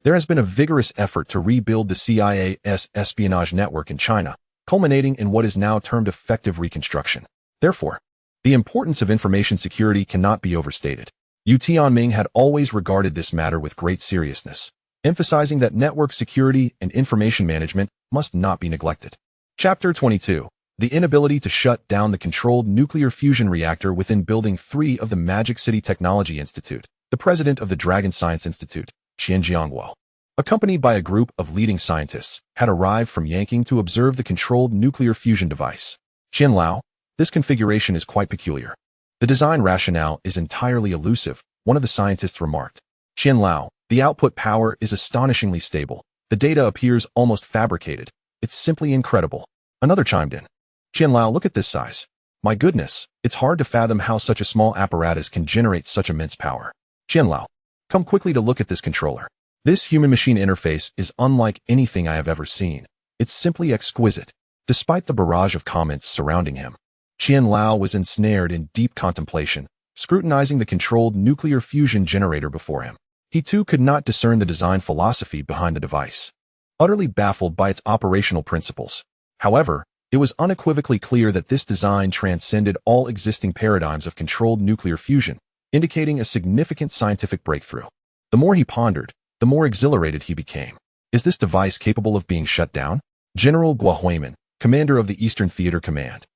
there has been a vigorous effort to rebuild the CIA's espionage network in China, culminating in what is now termed effective reconstruction. Therefore, the importance of information security cannot be overstated. Yu Tianming had always regarded this matter with great seriousness, emphasizing that network security and information management must not be neglected. Chapter 22. The inability to shut down the controlled nuclear fusion reactor within Building 3 of the Magic City Technology Institute. The president of the Dragon Science Institute, Qian Jiangguo, accompanied by a group of leading scientists, had arrived from Yanqing to observe the controlled nuclear fusion device. Qian Lao, this configuration is quite peculiar. The design rationale is entirely elusive, one of the scientists remarked. Qian Lao, the output power is astonishingly stable. The data appears almost fabricated. It's simply incredible. Another chimed in. Qian Lao, look at this size. My goodness, it's hard to fathom how such a small apparatus can generate such immense power. Qian Lao, come quickly to look at this controller. This human-machine interface is unlike anything I have ever seen. It's simply exquisite. Despite the barrage of comments surrounding him, Qian Lao was ensnared in deep contemplation, scrutinizing the controlled nuclear fusion generator before him. He too could not discern the design philosophy behind the device, utterly baffled by its operational principles. However, it was unequivocally clear that this design transcended all existing paradigms of controlled nuclear fusion, indicating a significant scientific breakthrough. The more he pondered, the more exhilarated he became. Is this device capable of being shut down? General Guo Huimin, commander of the Eastern Theater Command,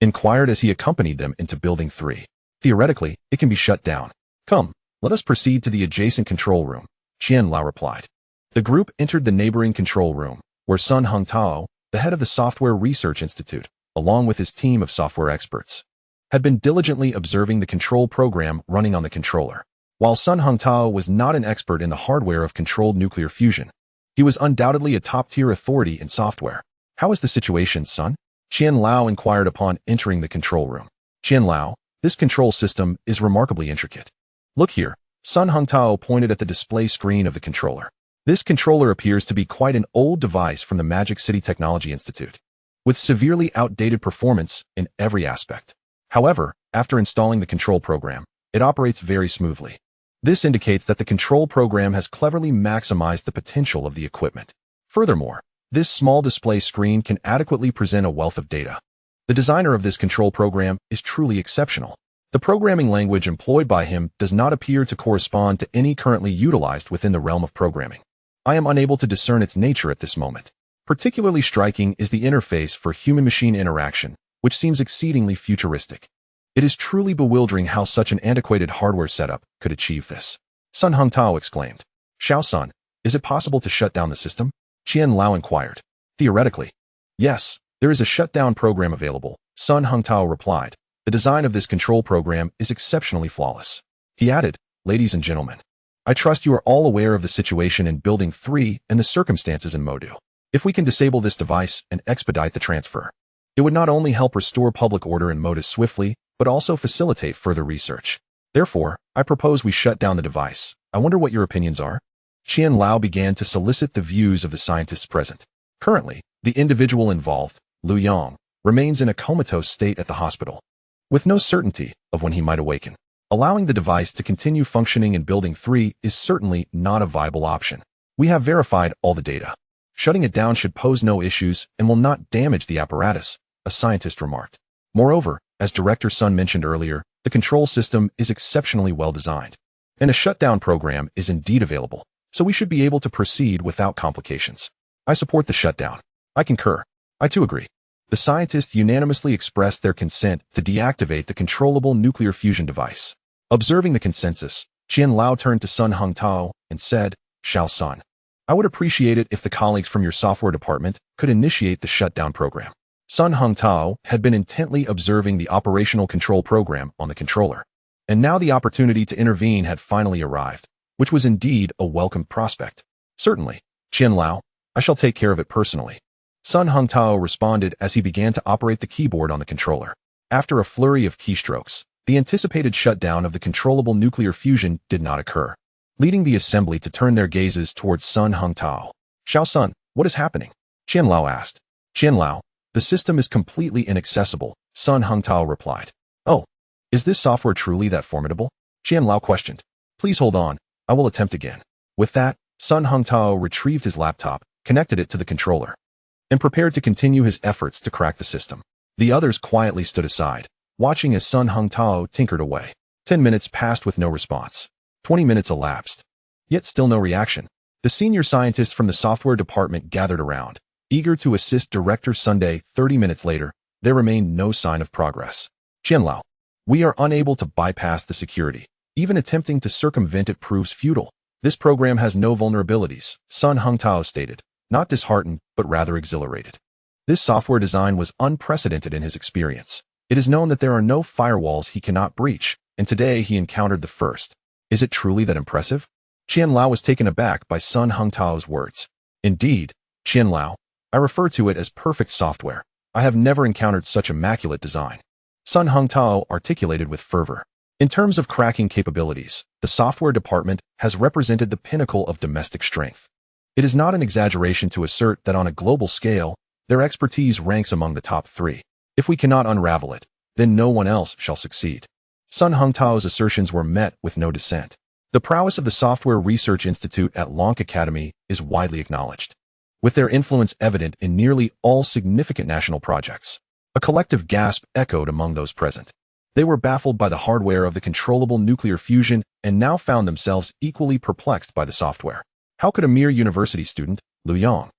inquired as he accompanied them into Building 3. Theoretically, it can be shut down. Come, let us proceed to the adjacent control room, Qian Lao replied. The group entered the neighboring control room, where Sun Hongtao, the head of the Software Research Institute, along with his team of software experts, had been diligently observing the control program running on the controller. While Sun Hongtao was not an expert in the hardware of controlled nuclear fusion, he was undoubtedly a top-tier authority in software. How is the situation, Sun? Qian Lao inquired upon entering the control room. Qian Lao, this control system is remarkably intricate. Look here, Sun Hongtao pointed at the display screen of the controller. This controller appears to be quite an old device from the Magic City Technology Institute, with severely outdated performance in every aspect. However, after installing the control program, it operates very smoothly. This indicates that the control program has cleverly maximized the potential of the equipment. Furthermore, this small display screen can adequately present a wealth of data. The designer of this control program is truly exceptional. The programming language employed by him does not appear to correspond to any currently utilized within the realm of programming. I am unable to discern its nature at this moment. Particularly striking is the interface for human-machine interaction, which seems exceedingly futuristic. It is truly bewildering how such an antiquated hardware setup could achieve this. Sun Hongtao exclaimed. Xiao Sun, is it possible to shut down the system? Qian Lao inquired. Theoretically, yes, there is a shutdown program available, Sun Hongtao replied. The design of this control program is exceptionally flawless. He added, ladies and gentlemen, I trust you are all aware of the situation in Building 3 and the circumstances in Modu. If we can disable this device and expedite the transfer, it would not only help restore public order in Modu swiftly, but also facilitate further research. Therefore, I propose we shut down the device. I wonder what your opinions are? Qian Lao began to solicit the views of the scientists present. Currently, the individual involved, Liu Yang, remains in a comatose state at the hospital, with no certainty of when he might awaken. Allowing the device to continue functioning in Building 3 is certainly not a viable option. We have verified all the data. Shutting it down should pose no issues and will not damage the apparatus, a scientist remarked. Moreover, as Director Sun mentioned earlier, the control system is exceptionally well designed, and a shutdown program is indeed available, so we should be able to proceed without complications. I support the shutdown. I concur. I too agree. The scientists unanimously expressed their consent to deactivate the controllable nuclear fusion device. Observing the consensus, Qian Lao turned to Sun Hongtao and said, Xiao Sun, I would appreciate it if the colleagues from your software department could initiate the shutdown program. Sun Hongtao had been intently observing the operational control program on the controller, and now the opportunity to intervene had finally arrived, which was indeed a welcome prospect. Certainly, Qianlao, I shall take care of it personally. Sun Hongtao responded as he began to operate the keyboard on the controller. After a flurry of keystrokes, the anticipated shutdown of the controllable nuclear fusion did not occur, leading the assembly to turn their gazes towards Sun Hongtao. Xiao Sun, what is happening? Qianlao asked. Qianlao, the system is completely inaccessible, Sun Hongtao replied. Oh, is this software truly that formidable? Qianlao questioned. Please hold on, I will attempt again. With that, Sun Hongtao retrieved his laptop, connected it to the controller, and prepared to continue his efforts to crack the system. The others quietly stood aside, watching as Sun Hongtao tinkered away. 10 minutes passed with no response. 20 minutes elapsed. Yet still no reaction. The senior scientists from the software department gathered around, eager to assist Director Sunday. 30 minutes later, there remained no sign of progress. Qianlao, we are unable to bypass the security. Even attempting to circumvent it proves futile. This program has no vulnerabilities, Sun Hongtao stated, not disheartened, but rather exhilarated. This software design was unprecedented in his experience. It is known that there are no firewalls he cannot breach, and today he encountered the first. Is it truly that impressive? Qianlao was taken aback by Sun Hongtao's words. Indeed, Qianlao, I refer to it as perfect software. I have never encountered such immaculate design. Sun Hongtao articulated with fervor. In terms of cracking capabilities, the software department has represented the pinnacle of domestic strength. It is not an exaggeration to assert that on a global scale, their expertise ranks among the top 3. If we cannot unravel it, then no one else shall succeed. Sun Hongtao's assertions were met with no dissent. The prowess of the Software Research Institute at Lonk Academy is widely acknowledged, with their influence evident in nearly all significant national projects. A collective gasp echoed among those present. They were baffled by the hardware of the controllable nuclear fusion and now found themselves equally perplexed by the software. How could a mere university student, Liu Yang,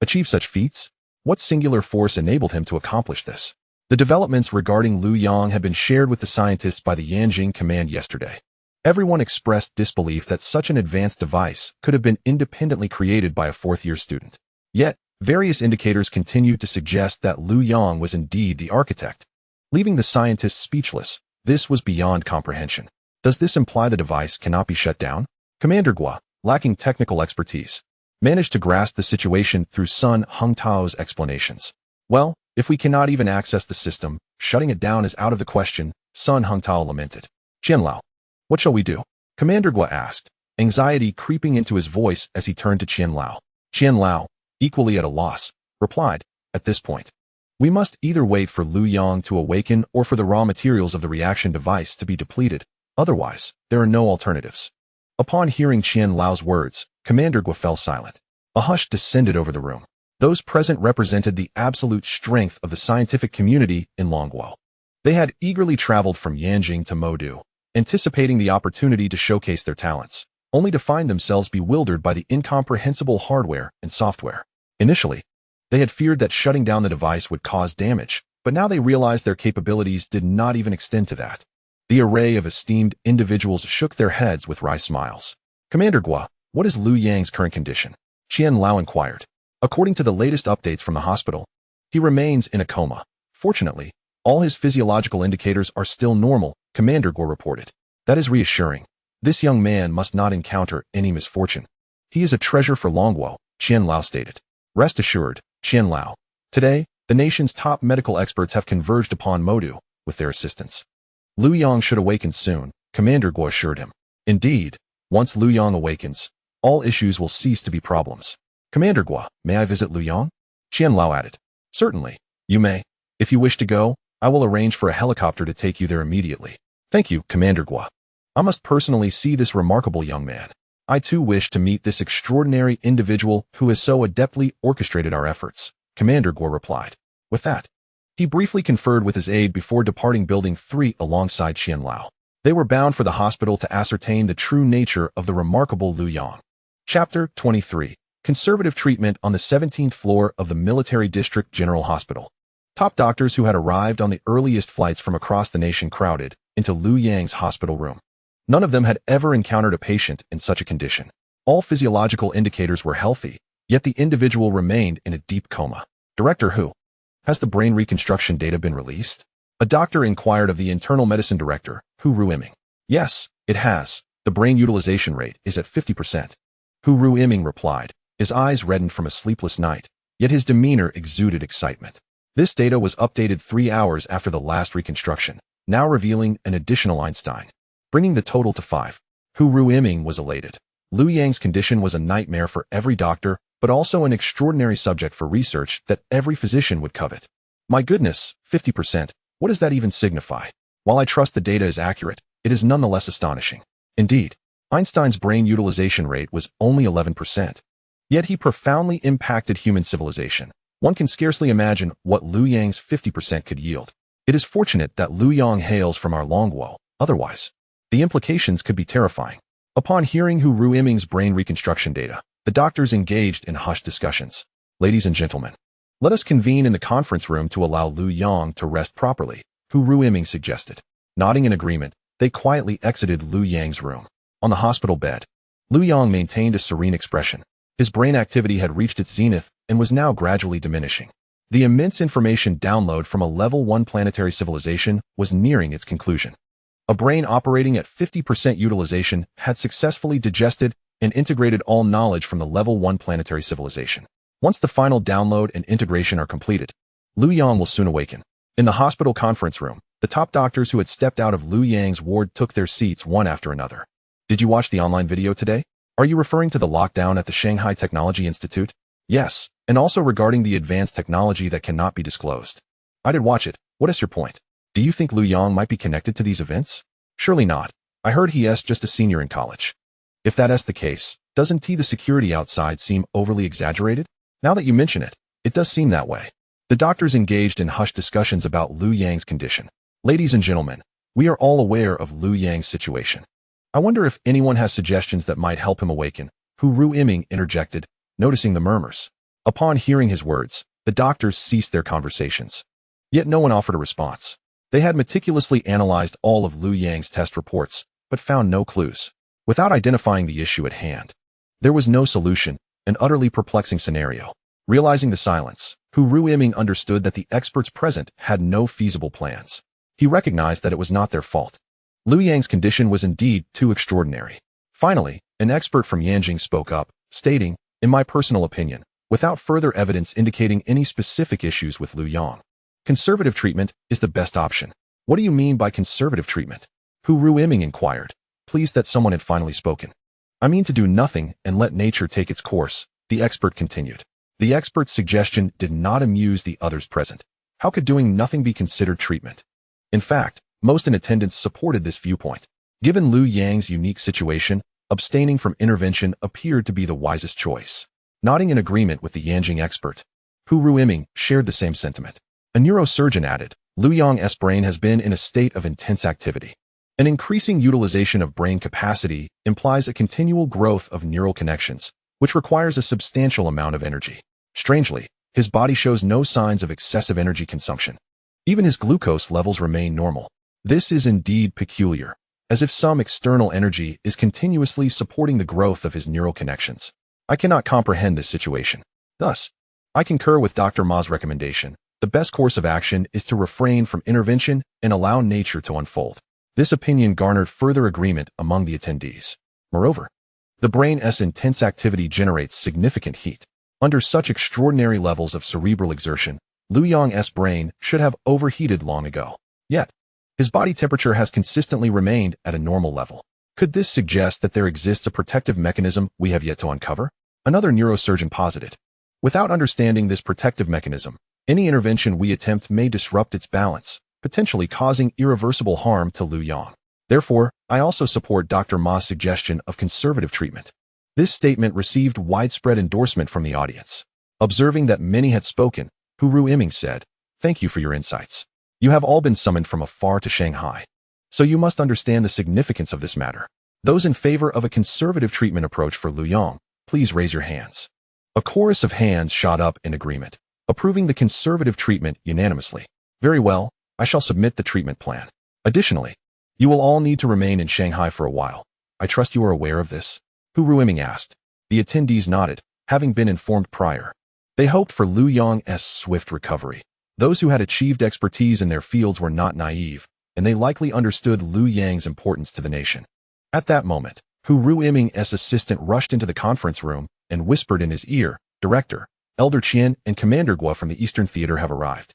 achieve such feats? What singular force enabled him to accomplish this? The developments regarding Liu Yang had been shared with the scientists by the Yanjing Command yesterday. Everyone expressed disbelief that such an advanced device could have been independently created by a fourth-year student. Yet, various indicators continued to suggest that Liu Yang was indeed the architect. Leaving the scientists speechless, this was beyond comprehension. Does this imply the device cannot be shut down? Commander Gua, lacking technical expertise, managed to grasp the situation through Sun Hongtao's explanations. Well, if we cannot even access the system, shutting it down is out of the question, Sun Hongtao lamented. Qianlao, what shall we do? Commander Gua asked, anxiety creeping into his voice as he turned to Qianlao. Qianlao, equally at a loss, replied, at this point, we must either wait for Liu Yang to awaken or for the raw materials of the reaction device to be depleted. Otherwise, there are no alternatives. Upon hearing Qianlao's words, Commander Gua fell silent. A hush descended over the room. Those present represented the absolute strength of the scientific community in Longguo. They had eagerly traveled from Yanjing to Modu, anticipating the opportunity to showcase their talents, only to find themselves bewildered by the incomprehensible hardware and software. Initially, they had feared that shutting down the device would cause damage, but now they realized their capabilities did not even extend to that. The array of esteemed individuals shook their heads with wry smiles. Commander Gua, what is Liu Yang's current condition? Qianlao inquired. According to the latest updates from the hospital, he remains in a coma. Fortunately, all his physiological indicators are still normal, Commander Gua reported. That is reassuring. This young man must not encounter any misfortune. He is a treasure for Longguo, Qianlao stated. Rest assured, Qianlao. Today, the nation's top medical experts have converged upon Modu with their assistance. Liu Yang should awaken soon, Commander Gua assured him. Indeed, once Liu Yang awakens, all issues will cease to be problems. Commander Gua, may I visit Liu Yang? Qianlao added. Certainly, you may. If you wish to go, I will arrange for a helicopter to take you there immediately. Thank you, Commander Gua. I must personally see this remarkable young man. I too wish to meet this extraordinary individual who has so adeptly orchestrated our efforts, Commander Gua replied. With that, he briefly conferred with his aide before departing Building 3 alongside Qianlao. They were bound for the hospital to ascertain the true nature of the remarkable Liu Yang. Chapter 23. Conservative treatment on the 17th floor of the Military District General Hospital. Top doctors who had arrived on the earliest flights from across the nation crowded into Liu Yang's hospital room. None of them had ever encountered a patient in such a condition. All physiological indicators were healthy, yet the individual remained in a deep coma. Director Hu. Has the brain reconstruction data been released? A doctor inquired of the internal medicine director, Liu Yang. Yes, it has. The brain utilization rate is at 50%. Liu Yang replied. His eyes reddened from a sleepless night, yet his demeanor exuded excitement. This data was updated 3 hours after the last reconstruction, now revealing an additional Einstein, bringing the total to 5. Liu Yang was elated. Liu Yang's condition was a nightmare for every doctor, but also an extraordinary subject for research that every physician would covet. My goodness, 50%, what does that even signify? While I trust the data is accurate, it is nonetheless astonishing. Indeed, Einstein's brain utilization rate was only 11%. Yet he profoundly impacted human civilization. One can scarcely imagine what Liu Yang's 50% could yield. It is fortunate that Liu Yang hails from our Longguo, otherwise, the implications could be terrifying. Upon hearing Liu Yang's brain reconstruction data, the doctors engaged in hushed discussions. Ladies and gentlemen, let us convene in the conference room to allow Liu Yang to rest properly, Liu Yang suggested. Nodding in agreement, they quietly exited Liu Yang's room. On the hospital bed, Liu Yang maintained a serene expression. His brain activity had reached its zenith and was now gradually diminishing. The immense information download from a level 1 planetary civilization was nearing its conclusion. A brain operating at 50% utilization had successfully digested and integrated all knowledge from the level 1 planetary civilization. Once the final download and integration are completed, Liu Yang will soon awaken. In the hospital conference room, the top doctors who had stepped out of Liu Yang's ward took their seats one after another. Did you watch the online video today? Are you referring to the lockdown at the Shanghai Technology Institute? Yes, and also regarding the advanced technology that cannot be disclosed. I did watch it. What is your point? Do you think Liu Yang might be connected to these events? Surely not. I heard he is just a senior in college. If that is the case, doesn't the security outside seem overly exaggerated? Now that you mention it, it does seem that way. The doctors engaged in hushed discussions about Liu Yang's condition. Ladies and gentlemen, we are all aware of Liu Yang's situation. I wonder if anyone has suggestions that might help him awaken, Liu Yang interjected, noticing the murmurs. Upon hearing his words, the doctors ceased their conversations. Yet no one offered a response. They had meticulously analyzed all of Liu Yang's test reports, but found no clues. Without identifying the issue at hand, there was no solution, an utterly perplexing scenario. Realizing the silence, Liu Yang understood that the experts present had no feasible plans. He recognized that it was not their fault. Liu Yang's condition was indeed too extraordinary. Finally, an expert from Yanjing spoke up, stating, in my personal opinion, without further evidence indicating any specific issues with Liu Yang, conservative treatment is the best option. What do you mean by conservative treatment? Liu Yang inquired, pleased that someone had finally spoken. I mean to do nothing and let nature take its course, the expert continued. The expert's suggestion did not amuse the others present. How could doing nothing be considered treatment? In fact, most in attendance supported this viewpoint. Given Liu Yang's unique situation, abstaining from intervention appeared to be the wisest choice. Nodding in agreement with the Yanjing expert, Liu Yang shared the same sentiment. A neurosurgeon added, Liu Yang's brain has been in a state of intense activity. An increasing utilization of brain capacity implies a continual growth of neural connections, which requires a substantial amount of energy. Strangely, his body shows no signs of excessive energy consumption. Even his glucose levels remain normal. This is indeed peculiar, as if some external energy is continuously supporting the growth of his neural connections. I cannot comprehend this situation. Thus, I concur with Dr. Ma's recommendation. The best course of action is to refrain from intervention and allow nature to unfold. This opinion garnered further agreement among the attendees. Moreover, the brain's intense activity generates significant heat. Under such extraordinary levels of cerebral exertion, Liu Yang's brain should have overheated long ago. Yet, his body temperature has consistently remained at a normal level. Could this suggest that there exists a protective mechanism we have yet to uncover? Another neurosurgeon posited. Without understanding this protective mechanism, any intervention we attempt may disrupt its balance, potentially causing irreversible harm to Liu Yang. Therefore, I also support Dr. Ma's suggestion of conservative treatment. This statement received widespread endorsement from the audience. Observing that many had spoken, Liu Yang said, thank you for your insights. You have all been summoned from afar to Shanghai, so you must understand the significance of this matter. Those in favor of a conservative treatment approach for Liu Yang, please raise your hands. A chorus of hands shot up in agreement, approving the conservative treatment unanimously. Very well, I shall submit the treatment plan. Additionally, you will all need to remain in Shanghai for a while. I trust you are aware of this? Liu Yang asked. The attendees nodded, having been informed prior. They hoped for Liu Yang's swift recovery. Those who had achieved expertise in their fields were not naive, and they likely understood Liu Yang's importance to the nation. At that moment, Hu Ruiming's assistant rushed into the conference room and whispered in his ear, "Director, Elder Qian and Commander Guo from the Eastern Theater have arrived.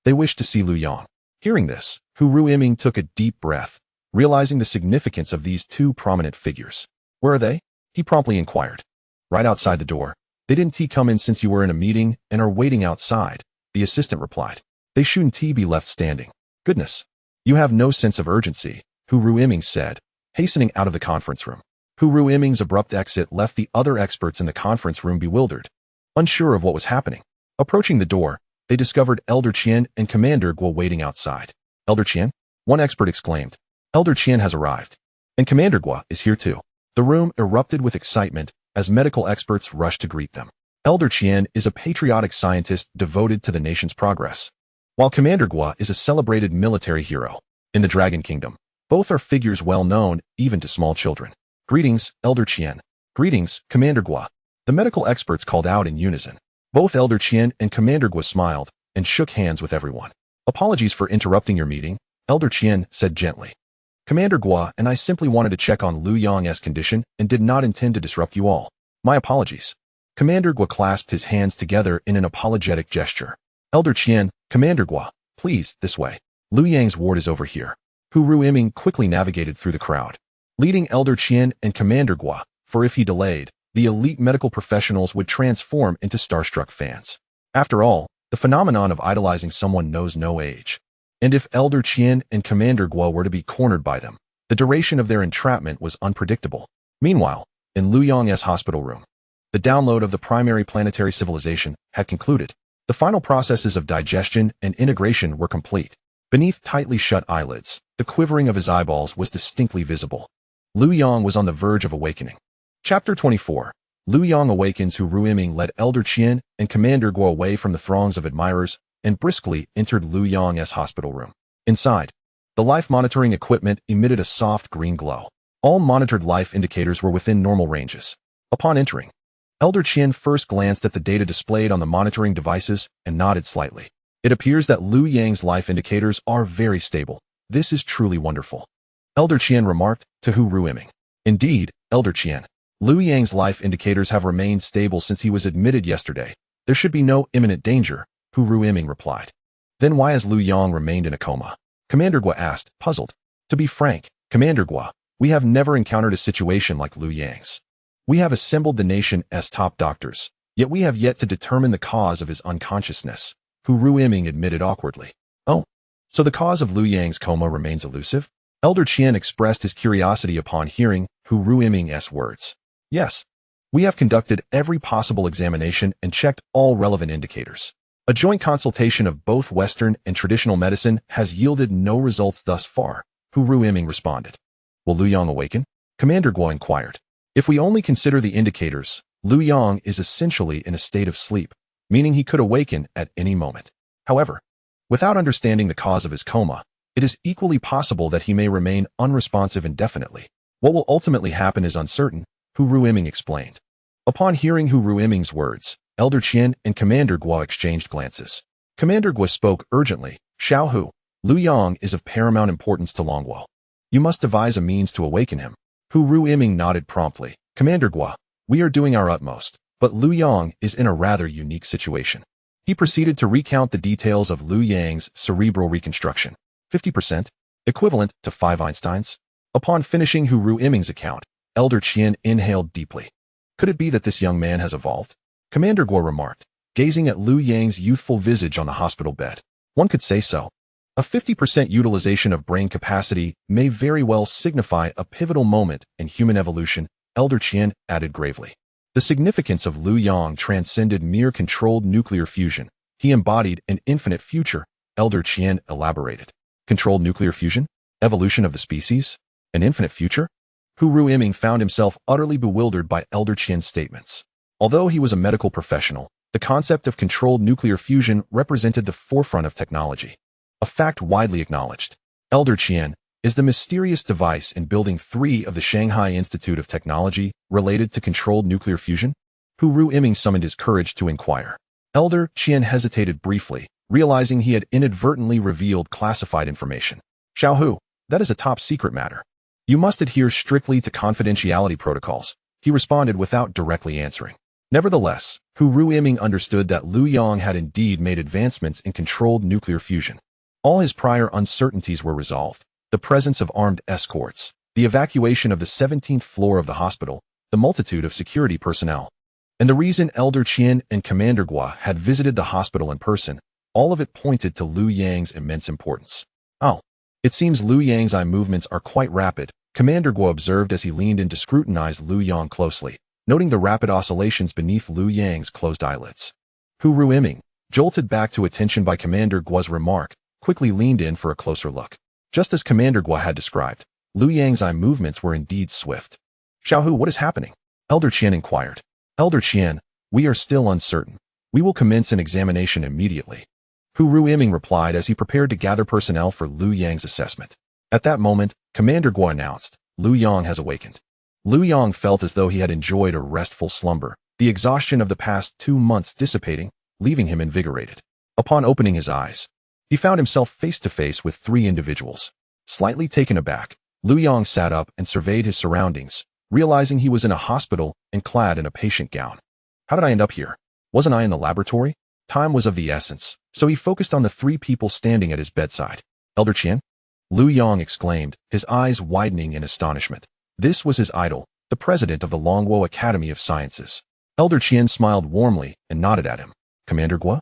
They wish to see Liu Yang." Hearing this, Hu Ruiming took a deep breath, realizing the significance of these two prominent figures. "Where are they?" he promptly inquired. "Right outside the door. They didn't come in since you were in a meeting and are waiting outside," the assistant replied. "They shouldn't be left standing." "Goodness. You have no sense of urgency," Hu Ruiming said, hastening out of the conference room. Hu Ruiming's abrupt exit left the other experts in the conference room bewildered, unsure of what was happening. Approaching the door, they discovered Elder Qian and Commander Guo waiting outside. "Elder Qian?" one expert exclaimed. "Elder Qian has arrived. And Commander Guo is here too." The room erupted with excitement as medical experts rushed to greet them. Elder Qian is a patriotic scientist devoted to the nation's progress, while Commander Guo is a celebrated military hero. In the Dragon Kingdom, both are figures well known even to small children. "Greetings, Elder Qian." "Greetings, Commander Guo." The medical experts called out in unison. Both Elder Qian and Commander Guo smiled and shook hands with everyone. "Apologies for interrupting your meeting," Elder Qian said gently. "Commander Guo and I simply wanted to check on Liu Yang's condition and did not intend to disrupt you all. My apologies." Commander Guo clasped his hands together in an apologetic gesture. "Elder Qian, Commander Guo, please, this way. Liu Yang's ward is over here." Hu Ruiming quickly navigated through the crowd, leading Elder Qian and Commander Guo, for if he delayed, the elite medical professionals would transform into starstruck fans. After all, the phenomenon of idolizing someone knows no age. And if Elder Qian and Commander Guo were to be cornered by them, the duration of their entrapment was unpredictable. Meanwhile, in Liu Yang's hospital room, the download of the primary planetary civilization had concluded. The final processes of digestion and integration were complete. Beneath tightly shut eyelids, the quivering of his eyeballs was distinctly visible. Liu Yang was on the verge of awakening. Chapter 24. Liu Yang awakens. Hu Ruiming led Elder Qian and Commander Guo away from the throngs of admirers and briskly entered Liu Yang's hospital room. Inside, the life monitoring equipment emitted a soft green glow. All monitored life indicators were within normal ranges. Upon entering, Elder Qian first glanced at the data displayed on the monitoring devices and nodded slightly. "It appears that Liu Yang's life indicators are very stable. This is truly wonderful," Elder Qian remarked to Hu Ruiming. "Indeed, Elder Qian. Liu Yang's life indicators have remained stable since he was admitted yesterday. There should be no imminent danger," Hu Ruiming replied. "Then why has Liu Yang remained in a coma?" Commander Guo asked, puzzled. "To be frank, Commander Guo, we have never encountered a situation like Liu Yang's. We have assembled the nation's top doctors, yet we have yet to determine the cause of his unconsciousness," Hu Ruiming admitted awkwardly. "Oh, so the cause of Liu Yang's coma remains elusive?" Elder Qian expressed his curiosity upon hearing Hu Ruiming's words. "Yes. We have conducted every possible examination and checked all relevant indicators. A joint consultation of both Western and traditional medicine has yielded no results thus far," Hu Ruiming responded. "Will Liu Yang awaken?" Commander Guo inquired. "If we only consider the indicators, Liu Yang is essentially in a state of sleep, meaning he could awaken at any moment. However, without understanding the cause of his coma, it is equally possible that he may remain unresponsive indefinitely. What will ultimately happen is uncertain," Hu Ruiming explained. Upon hearing Hu Ruiming's words, Elder Qian and Commander Guo exchanged glances. Commander Guo spoke urgently. "Xiao Hu, Liu Yang is of paramount importance to Longguo. You must devise a means to awaken him." Hu Ruiming nodded promptly. "Commander Guo, we are doing our utmost, but Liu Yang is in a rather unique situation." He proceeded to recount the details of Liu Yang's cerebral reconstruction. 50%, equivalent to 5 Einsteins. Upon finishing Hu Ruiming's account, Elder Qian inhaled deeply. "Could it be that this young man has evolved?" Commander Guo remarked, gazing at Liu Yang's youthful visage on the hospital bed. "One could say so. A 50% utilization of brain capacity may very well signify a pivotal moment in human evolution," Elder Qian added gravely. The significance of Liu Yang transcended mere controlled nuclear fusion. He embodied an infinite future, Elder Qian elaborated. "Controlled nuclear fusion? Evolution of the species? An infinite future?" Hu Ruiming found himself utterly bewildered by Elder Qian's statements. Although he was a medical professional, the concept of controlled nuclear fusion represented the forefront of technology, a fact widely acknowledged. Elder Qian is the mysterious device in Building 3 of the Shanghai Institute of Technology related to controlled nuclear fusion? Hu Ruiming summoned his courage to inquire. Elder Qian hesitated briefly, realizing he had inadvertently revealed classified information. Xiaohu, that is a top-secret matter. You must adhere strictly to confidentiality protocols, he responded without directly answering. Nevertheless, Hu Ruiming understood that Liu Yang had indeed made advancements in controlled nuclear fusion. All his prior uncertainties were resolved. The presence of armed escorts, the evacuation of the 17th floor of the hospital, the multitude of security personnel, and the reason Elder Qian and Commander Gua had visited the hospital in person, all of it pointed to Liu Yang's immense importance. Oh, it seems Liu Yang's eye movements are quite rapid, Commander Gua observed as he leaned in to scrutinize Liu Yang closely, noting the rapid oscillations beneath Liu Yang's closed eyelids. Hu Ruiming, jolted back to attention by Commander Gua's remark, quickly leaned in for a closer look. Just as Commander Gua had described, Liu Yang's eye movements were indeed swift. Xiaohu, what is happening? Elder Qian inquired. Elder Qian, we are still uncertain. We will commence an examination immediately. Hu Ruiming replied as he prepared to gather personnel for Liu Yang's assessment. At that moment, Commander Gua announced, Liu Yang has awakened. Liu Yang felt as though he had enjoyed a restful slumber, the exhaustion of the past 2 months dissipating, leaving him invigorated. Upon opening his eyes, he found himself face to face with 3 individuals. Slightly taken aback, Liu Yang sat up and surveyed his surroundings, realizing he was in a hospital and clad in a patient gown. How did I end up here? Wasn't I in the laboratory? Time was of the essence, so he focused on the 3 people standing at his bedside. Elder Qian? Liu Yang exclaimed, his eyes widening in astonishment. This was his idol, the president of the Longwo Academy of Sciences. Elder Qian smiled warmly and nodded at him. Commander Gua?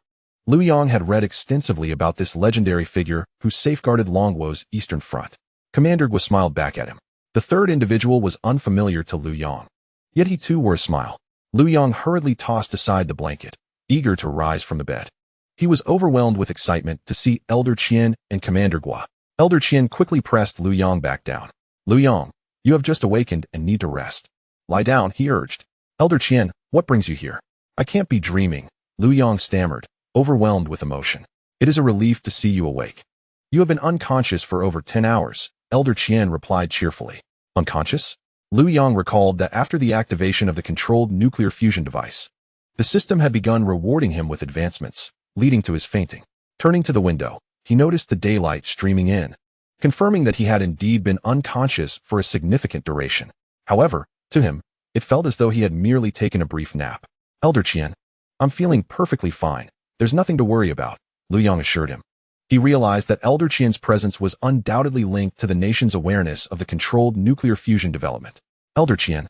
Liu Yang had read extensively about this legendary figure who safeguarded Longwo's eastern front. Commander Gua smiled back at him. The 3rd individual was unfamiliar to Liu Yang. Yet he too wore a smile. Liu Yang hurriedly tossed aside the blanket, eager to rise from the bed. He was overwhelmed with excitement to see Elder Qian and Commander Gua. Elder Qian quickly pressed Liu Yang back down. Liu Yang, you have just awakened and need to rest. Lie down, he urged. Elder Qian, what brings you here? I can't be dreaming, Liu Yang stammered, overwhelmed with emotion. It is a relief to see you awake. You have been unconscious for over 10 hours, Elder Qian replied cheerfully. Unconscious? Liu Yang recalled that after the activation of the controlled nuclear fusion device, the system had begun rewarding him with advancements, leading to his fainting. Turning to the window, he noticed the daylight streaming in, confirming that he had indeed been unconscious for a significant duration. However, to him, it felt as though he had merely taken a brief nap. Elder Qian, I'm feeling perfectly fine. There's nothing to worry about, Liu Yang assured him. He realized that Elder Qian's presence was undoubtedly linked to the nation's awareness of the controlled nuclear fusion development. Elder Qian,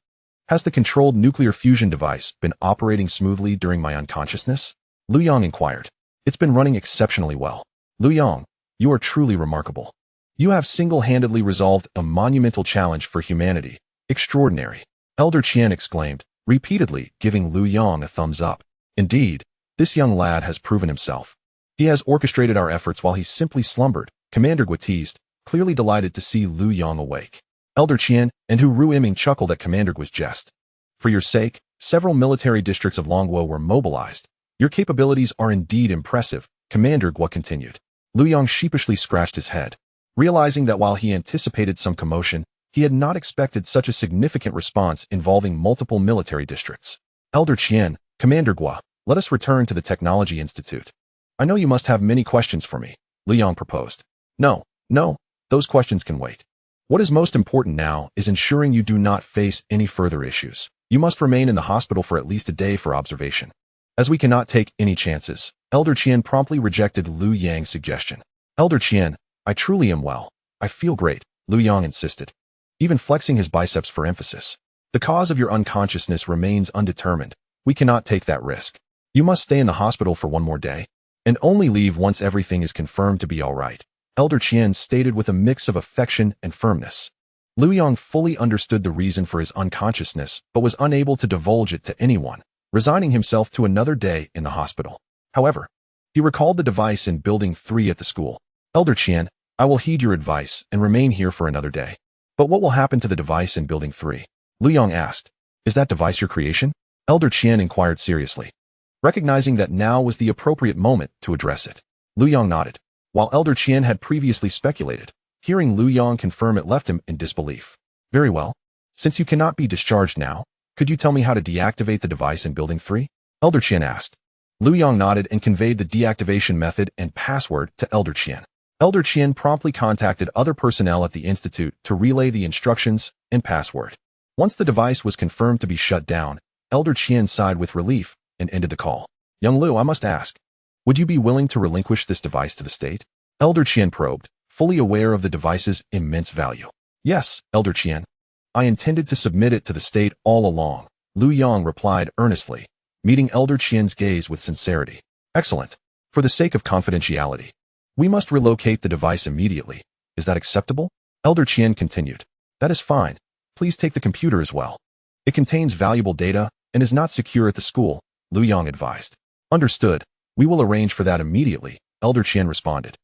has the controlled nuclear fusion device been operating smoothly during my unconsciousness? Liu Yang inquired. It's been running exceptionally well. Liu Yang, you are truly remarkable. You have single-handedly resolved a monumental challenge for humanity. Extraordinary. Elder Qian exclaimed, repeatedly giving Liu Yang a thumbs up. Indeed, this young lad has proven himself. He has orchestrated our efforts while he simply slumbered, Commander Gua teased, clearly delighted to see Liu Yang awake. Elder Qian and Hu Ruiming chuckled at Commander Gua's jest. For your sake, several military districts of Longwo were mobilized. Your capabilities are indeed impressive, Commander Gua continued. Liu Yang sheepishly scratched his head, realizing that while he anticipated some commotion, he had not expected such a significant response involving multiple military districts. Elder Qian, Commander Gua, let us return to the Technology Institute. I know you must have many questions for me, Liu Yang proposed. No, those questions can wait. What is most important now is ensuring you do not face any further issues. You must remain in the hospital for at least a day for observation. As we cannot take any chances, Elder Qian promptly rejected Liu Yang's suggestion. Elder Qian, I truly am well. I feel great, Liu Yang insisted, even flexing his biceps for emphasis. The cause of your unconsciousness remains undetermined. We cannot take that risk. You must stay in the hospital for 1 more day, and only leave once everything is confirmed to be all right, Elder Qian stated with a mix of affection and firmness. Liu Yang fully understood the reason for his unconsciousness, but was unable to divulge it to anyone, resigning himself to another day in the hospital. However, he recalled the device in Building 3 at the school. Elder Qian, I will heed your advice and remain here for another day. But what will happen to the device in Building 3? Liu Yang asked. Is that device your creation? Elder Qian inquired seriously, recognizing that now was the appropriate moment to address it. Liu Yang nodded. While Elder Qian had previously speculated, hearing Liu Yang confirm it left him in disbelief. Very well. Since you cannot be discharged now, could you tell me how to deactivate the device in Building 3? Elder Qian asked. Liu Yang nodded and conveyed the deactivation method and password to Elder Qian. Elder Qian promptly contacted other personnel at the Institute to relay the instructions and password. Once the device was confirmed to be shut down, Elder Qian sighed with relief and ended the call. Young Liu, I must ask, would you be willing to relinquish this device to the state? Elder Qian probed, fully aware of the device's immense value. Yes, Elder Qian. I intended to submit it to the state all along, Liu Yang replied earnestly, meeting Elder Qian's gaze with sincerity. Excellent. For the sake of confidentiality, we must relocate the device immediately. Is that acceptable? Elder Qian continued. That is fine. Please take the computer as well. It contains valuable data and is not secure at the school, Liu Yang advised. Understood. We will arrange for that immediately, Elder Qian responded,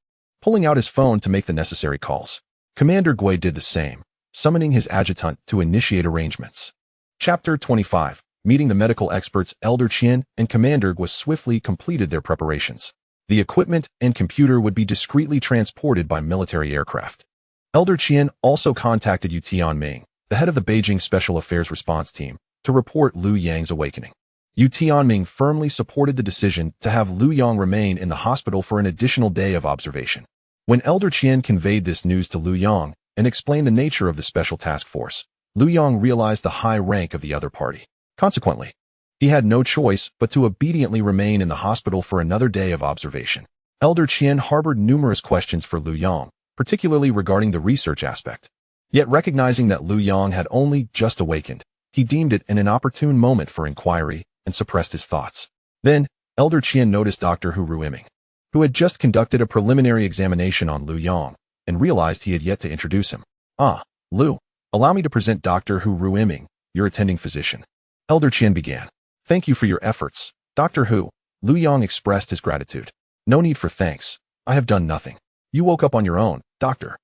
pulling out his phone to make the necessary calls. Commander Gui did the same, summoning his adjutant to initiate arrangements. Chapter 25. Meeting the medical experts. Elder Qian and Commander Gui swiftly completed their preparations. The equipment and computer would be discreetly transported by military aircraft. Elder Qian also contacted Yu Tianming, the head of the Beijing Special Affairs Response Team, to report Liu Yang's awakening. Yu Tianming firmly supported the decision to have Liu Yang remain in the hospital for an additional day of observation. When Elder Qian conveyed this news to Liu Yang and explained the nature of the special task force, Liu Yang realized the high rank of the other party. Consequently, he had no choice but to obediently remain in the hospital for another day of observation. Elder Qian harbored numerous questions for Liu Yang, particularly regarding the research aspect. Yet recognizing that Liu Yang had only just awakened, he deemed it an inopportune moment for inquiry and suppressed his thoughts. Then, Elder Qian noticed Dr. Hu Ruiming, who had just conducted a preliminary examination on Liu Yang, and realized he had yet to introduce him. Ah, Liu, allow me to present Dr. Hu Ruiming, your attending physician. Elder Qian began. Thank you for your efforts, Dr. Hu. Liu Yang expressed his gratitude. No need for thanks. I have done nothing. You woke up on your own, Doctor.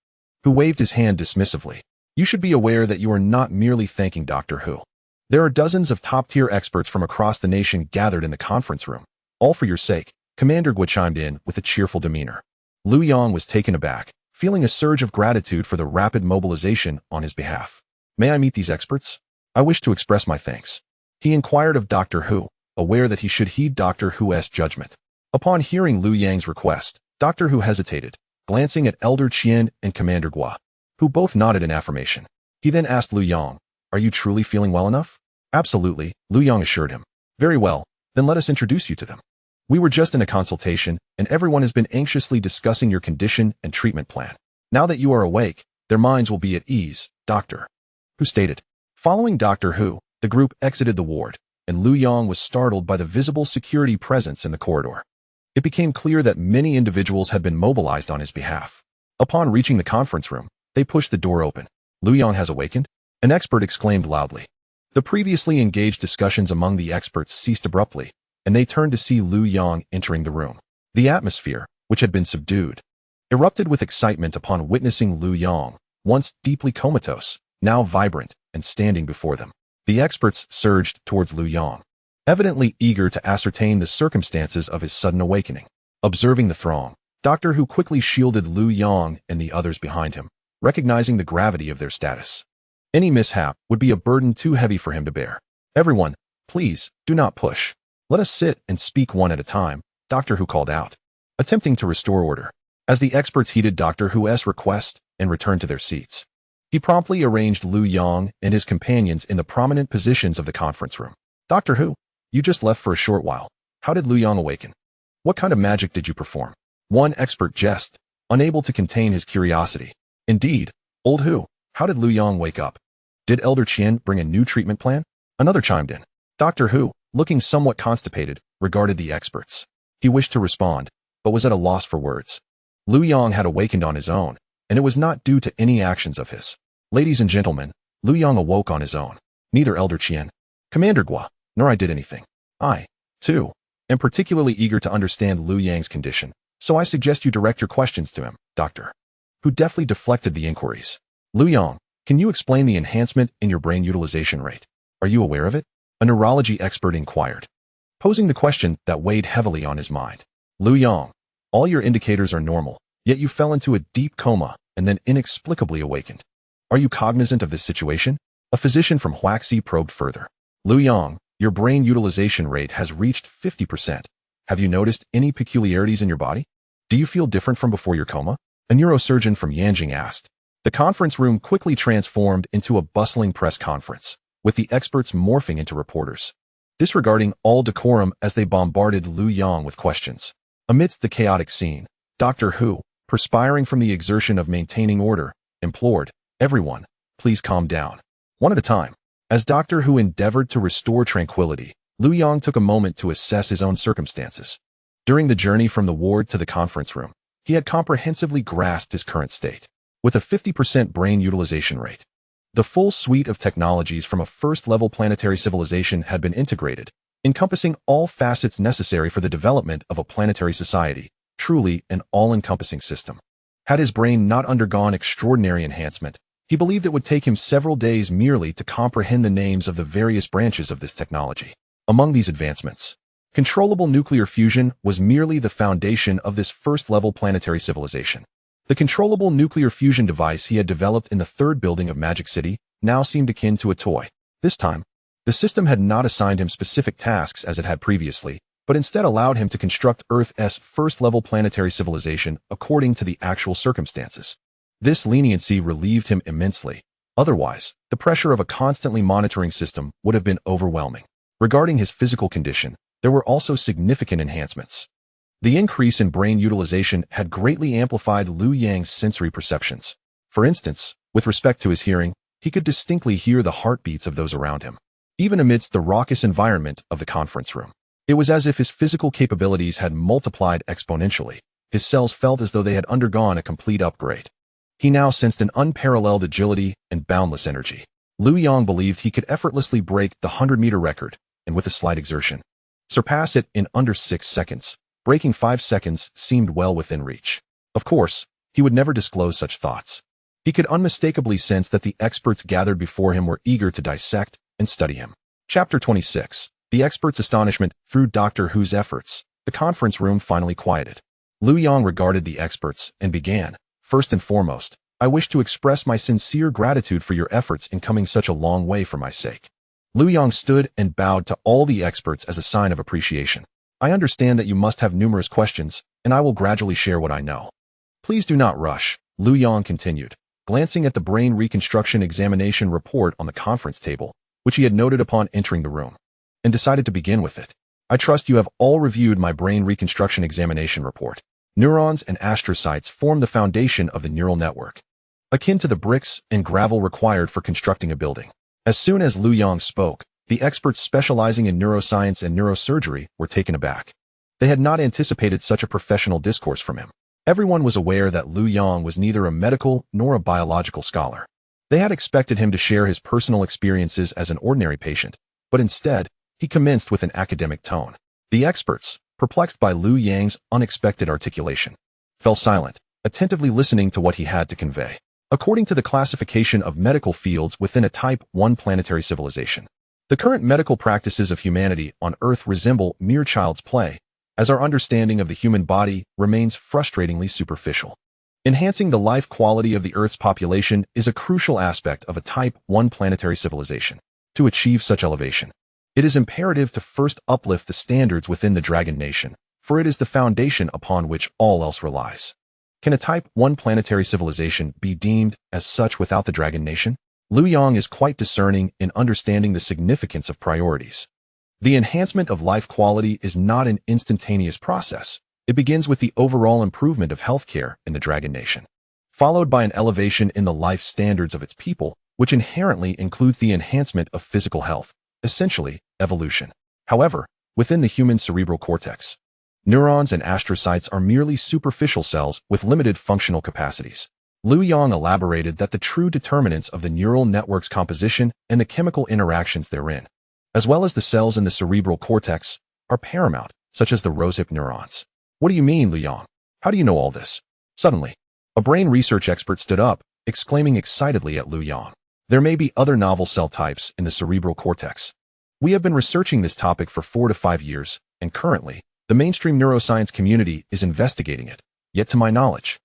Hu waved his hand dismissively. You should be aware that you are not merely thanking Dr. Hu. There are dozens of top-tier experts from across the nation gathered in the conference room. All for your sake, Commander Gui chimed in with a cheerful demeanor. Liu Yang was taken aback, feeling a surge of gratitude for the rapid mobilization on his behalf. May I meet these experts? I wish to express my thanks. He inquired of Dr. Hu, aware that he should heed Dr. Hu's judgment. Upon hearing Liu Yang's request, Dr. Hu hesitated, glancing at Elder Qian and Commander Gui, who both nodded in affirmation. He then asked Liu Yang, are you truly feeling well enough? Absolutely, Liu Yang assured him. Very well, then let us introduce you to them. We were just in a consultation, and everyone has been anxiously discussing your condition and treatment plan. Now that you are awake, their minds will be at ease, Dr. Hu stated. Following Dr. Hu, the group exited the ward, and Liu Yang was startled by the visible security presence in the corridor. It became clear that many individuals had been mobilized on his behalf. Upon reaching the conference room, they pushed the door open. Liu Yang has awakened? An expert exclaimed loudly. The previously engaged discussions among the experts ceased abruptly, and they turned to see Liu Yang entering the room. The atmosphere, which had been subdued, erupted with excitement upon witnessing Liu Yang, once deeply comatose, now vibrant and standing before them. The experts surged towards Liu Yang, evidently eager to ascertain the circumstances of his sudden awakening. Observing the throng, Dr. Hu quickly shielded Liu Yang and the others behind him, recognizing the gravity of their status. Any mishap would be a burden too heavy for him to bear. Everyone, please, do not push. Let us sit and speak one at a time, Dr. Hu called out, attempting to restore order. As the experts heeded Dr. Hu's request and returned to their seats, he promptly arranged Liu Yang and his companions in the prominent positions of the conference room. Dr. Hu, you just left for a short while. How did Liu Yang awaken? What kind of magic did you perform? One expert jested, unable to contain his curiosity. Indeed, old Hu, how did Liu Yang wake up? Did Elder Qian bring a new treatment plan? Another chimed in. Dr. Hu, looking somewhat constipated, regarded the experts. He wished to respond, but was at a loss for words. Liu Yang had awakened on his own, and it was not due to any actions of his. Ladies and gentlemen, Liu Yang awoke on his own. Neither Elder Qian, Commander Gui, nor I did anything. I, too, am particularly eager to understand Liu Yang's condition, so I suggest you direct your questions to him, Dr. Hu deftly deflected the inquiries. Liu Yang, can you explain the enhancement in your brain utilization rate? Are you aware of it? A neurology expert inquired, posing the question that weighed heavily on his mind. Liu Yang, all your indicators are normal, yet you fell into a deep coma and then inexplicably awakened. Are you cognizant of this situation? A physician from Huaxi probed further. Liu Yang, your brain utilization rate has reached 50%. Have you noticed any peculiarities in your body? Do you feel different from before your coma? A neurosurgeon from Yanjing asked. The conference room quickly transformed into a bustling press conference, with the experts morphing into reporters, disregarding all decorum as they bombarded Liu Yang with questions. Amidst the chaotic scene, Doctor Hu, perspiring from the exertion of maintaining order, implored, "Everyone, please calm down." One at a time. As Doctor Hu endeavored to restore tranquility, Liu Yang took a moment to assess his own circumstances. During the journey from the ward to the conference room, he had comprehensively grasped his current state, with a 50% brain utilization rate. The full suite of technologies from a first-level planetary civilization had been integrated, encompassing all facets necessary for the development of a planetary society, truly an all-encompassing system. Had his brain not undergone extraordinary enhancement, he believed it would take him several days merely to comprehend the names of the various branches of this technology. Among these advancements, controllable nuclear fusion was merely the foundation of this first-level planetary civilization. The controllable nuclear fusion device he had developed in the third building of Magic City now seemed akin to a toy. This time, the system had not assigned him specific tasks as it had previously, but instead allowed him to construct Earth's first-level planetary civilization according to the actual circumstances. This leniency relieved him immensely. Otherwise, the pressure of a constantly monitoring system would have been overwhelming. Regarding his physical condition, there were also significant enhancements. The increase in brain utilization had greatly amplified Liu Yang's sensory perceptions. For instance, with respect to his hearing, he could distinctly hear the heartbeats of those around him, even amidst the raucous environment of the conference room. It was as if his physical capabilities had multiplied exponentially. His cells felt as though they had undergone a complete upgrade. He now sensed an unparalleled agility and boundless energy. Liu Yang believed he could effortlessly break the 100-meter record, and with a slight exertion, surpass it in under 6 seconds. Breaking 5 seconds seemed well within reach. Of course, he would never disclose such thoughts. He could unmistakably sense that the experts gathered before him were eager to dissect and study him. Chapter 26. The experts' astonishment. Through Doctor Hu's efforts, the conference room finally quieted. Liu Yang regarded the experts and began, "First and foremost, I wish to express my sincere gratitude for your efforts in coming such a long way for my sake." Liu Yang stood and bowed to all the experts as a sign of appreciation. "I understand that you must have numerous questions, and I will gradually share what I know. Please do not rush," Liu Yang continued, glancing at the brain reconstruction examination report on the conference table, which he had noted upon entering the room, and decided to begin with it. "I trust you have all reviewed my brain reconstruction examination report. Neurons and astrocytes form the foundation of the neural network, akin to the bricks and gravel required for constructing a building." As soon as Liu Yang spoke, the experts specializing in neuroscience and neurosurgery were taken aback. They had not anticipated such a professional discourse from him. Everyone was aware that Liu Yang was neither a medical nor a biological scholar. They had expected him to share his personal experiences as an ordinary patient, but instead, he commenced with an academic tone. The experts, perplexed by Liu Yang's unexpected articulation, fell silent, attentively listening to what he had to convey. According to the classification of medical fields within a Type 1 planetary civilization, the current medical practices of humanity on Earth resemble mere child's play, as our understanding of the human body remains frustratingly superficial. Enhancing the life quality of the Earth's population is a crucial aspect of a Type 1 planetary civilization. To achieve such elevation, it is imperative to first uplift the standards within the Dragon Nation, for it is the foundation upon which all else relies. Can a Type 1 planetary civilization be deemed as such without the Dragon Nation? Liu Yang is quite discerning in understanding the significance of priorities. The enhancement of life quality is not an instantaneous process. It begins with the overall improvement of healthcare in the Dragon Nation, followed by an elevation in the life standards of its people, which inherently includes the enhancement of physical health, essentially, evolution. However, within the human cerebral cortex, neurons and astrocytes are merely superficial cells with limited functional capacities. Liu Yang elaborated that the true determinants of the neural network's composition and the chemical interactions therein, as well as the cells in the cerebral cortex, are paramount, such as the rosehip neurons. "What do you mean, Liu Yang? How do you know all this?" Suddenly, a brain research expert stood up, exclaiming excitedly at Liu Yang. "There may be other novel cell types in the cerebral cortex. We have been researching this topic for 4 to 5 years, and currently, the mainstream neuroscience community is investigating it. Yet to my knowledge,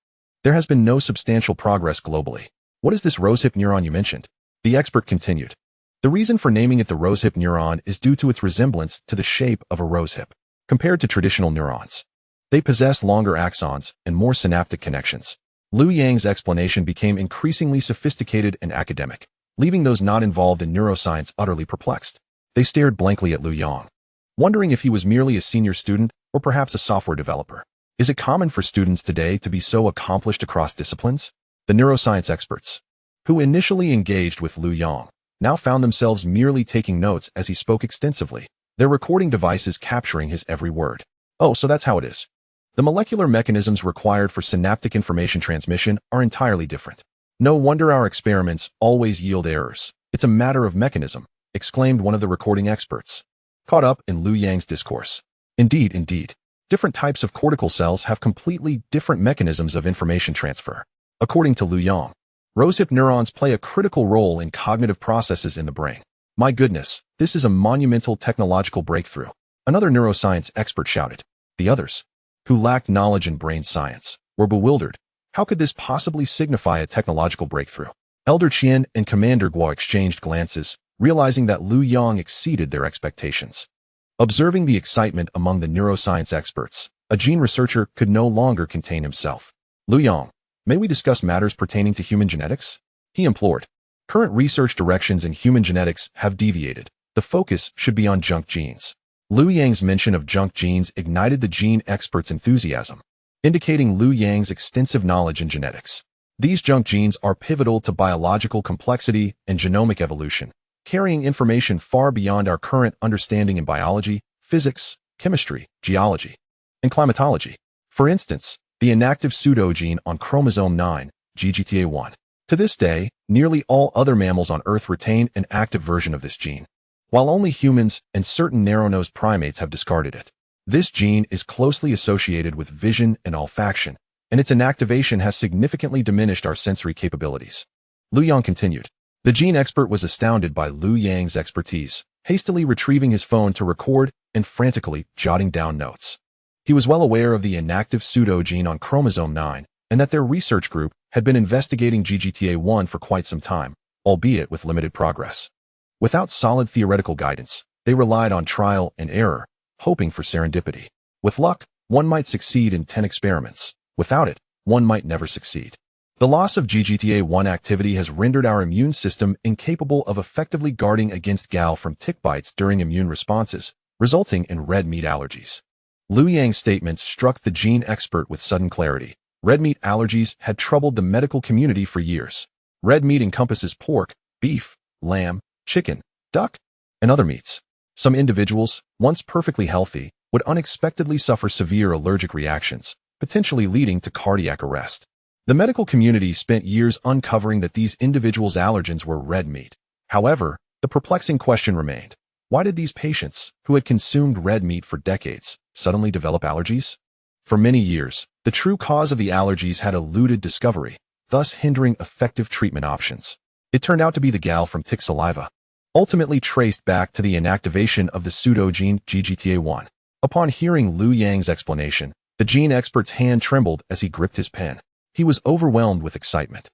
there has been no substantial progress globally. What is this rosehip neuron you mentioned?" The expert continued. "The reason for naming it the rosehip neuron is due to its resemblance to the shape of a rosehip. compared to traditional neurons. They possess longer axons and more synaptic connections. Liu Yang's explanation became increasingly sophisticated and academic, leaving those not involved in neuroscience utterly perplexed. They stared blankly at Liu Yang, wondering if he was merely a senior student or perhaps a software developer. Is it common for students today to be so accomplished across disciplines? The neuroscience experts, who initially engaged with Liu Yang, now found themselves merely taking notes as he spoke extensively, their recording devices capturing his every word. Oh, so that's how it is. The molecular mechanisms required for synaptic information transmission are entirely different. No wonder our experiments always yield errors. It's a matter of mechanism, exclaimed one of the recording experts, caught up in Liu Yang's discourse. Indeed. Different types of cortical cells have completely different mechanisms of information transfer. According to Liu Yang, rosehip neurons play a critical role in cognitive processes in the brain. My goodness, this is a monumental technological breakthrough, another neuroscience expert shouted. The others, who lacked knowledge in brain science, were bewildered. How could this possibly signify a technological breakthrough? Elder Qian and Commander Guo exchanged glances, realizing that Liu Yang exceeded their expectations. Observing the excitement among the neuroscience experts, a gene researcher could no longer contain himself. Liu Yang, may we discuss matters pertaining to human genetics? He implored. Current research directions in human genetics have deviated. The focus should be on junk genes. Liu Yang's mention of junk genes ignited the gene expert's enthusiasm, indicating Liu Yang's extensive knowledge in genetics. These junk genes are pivotal to biological complexity and genomic evolution, carrying information far beyond our current understanding in biology, physics, chemistry, geology, and climatology. For instance, the inactive pseudogene on chromosome 9, GGTA1. To this day, nearly all other mammals on Earth retain an active version of this gene, while only humans and certain narrow-nosed primates have discarded it. This gene is closely associated with vision and olfaction, and its inactivation has significantly diminished our sensory capabilities. Liu Yang continued. The gene expert was astounded by Liu Yang's expertise, hastily retrieving his phone to record and frantically jotting down notes. He was well aware of the inactive pseudogene on chromosome 9, and that their research group had been investigating GGTA1 for quite some time, albeit with limited progress. Without solid theoretical guidance, they relied on trial and error, hoping for serendipity. With luck, one might succeed in 10 experiments. Without it, one might never succeed. The loss of GGTA1 activity has rendered our immune system incapable of effectively guarding against gal from tick bites during immune responses, resulting in red meat allergies. Liu Yang's statements struck the gene expert with sudden clarity. Red meat allergies had troubled the medical community for years. Red meat encompasses pork, beef, lamb, chicken, duck, and other meats. Some individuals, once perfectly healthy, would unexpectedly suffer severe allergic reactions, potentially leading to cardiac arrest. The medical community spent years uncovering that these individuals' allergens were red meat. However, the perplexing question remained. Why did these patients, who had consumed red meat for decades, suddenly develop allergies? For many years, the true cause of the allergies had eluded discovery, thus hindering effective treatment options. It turned out to be the gal from tick saliva, ultimately traced back to the inactivation of the pseudogene GGTA1. Upon hearing Liu Yang's explanation, the gene expert's hand trembled as he gripped his pen. He was overwhelmed with excitement.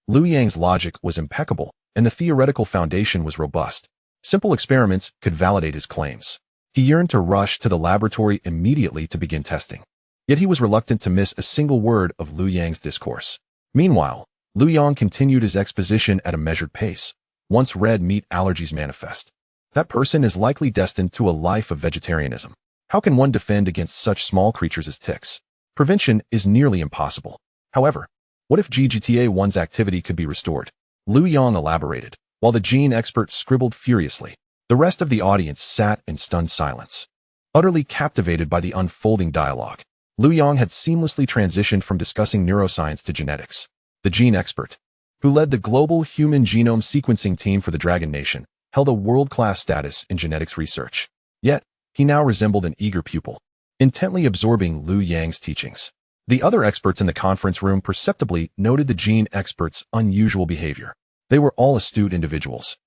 Liu Yang's logic was impeccable, and the theoretical foundation was robust. Simple experiments could validate his claims. He yearned to rush to the laboratory immediately to begin testing. Yet he was reluctant to miss a single word of Liu Yang's discourse. Meanwhile, Liu Yang continued his exposition at a measured pace. Once red meat allergies manifest, that person is likely destined to a life of vegetarianism. How can one defend against such small creatures as ticks? Prevention is nearly impossible. However, what if GGTA1's activity could be restored? Liu Yang elaborated, while the gene expert scribbled furiously. The rest of the audience sat in stunned silence, utterly captivated by the unfolding dialogue. Liu Yang had seamlessly transitioned from discussing neuroscience to genetics. The gene expert, who led the global human genome sequencing team for the Dragon Nation, held a world-class status in genetics research. Yet, he now resembled an eager pupil, intently absorbing Liu Yang's teachings. The other experts in the conference room perceptibly noted the gene expert's unusual behavior. They were all astute individuals.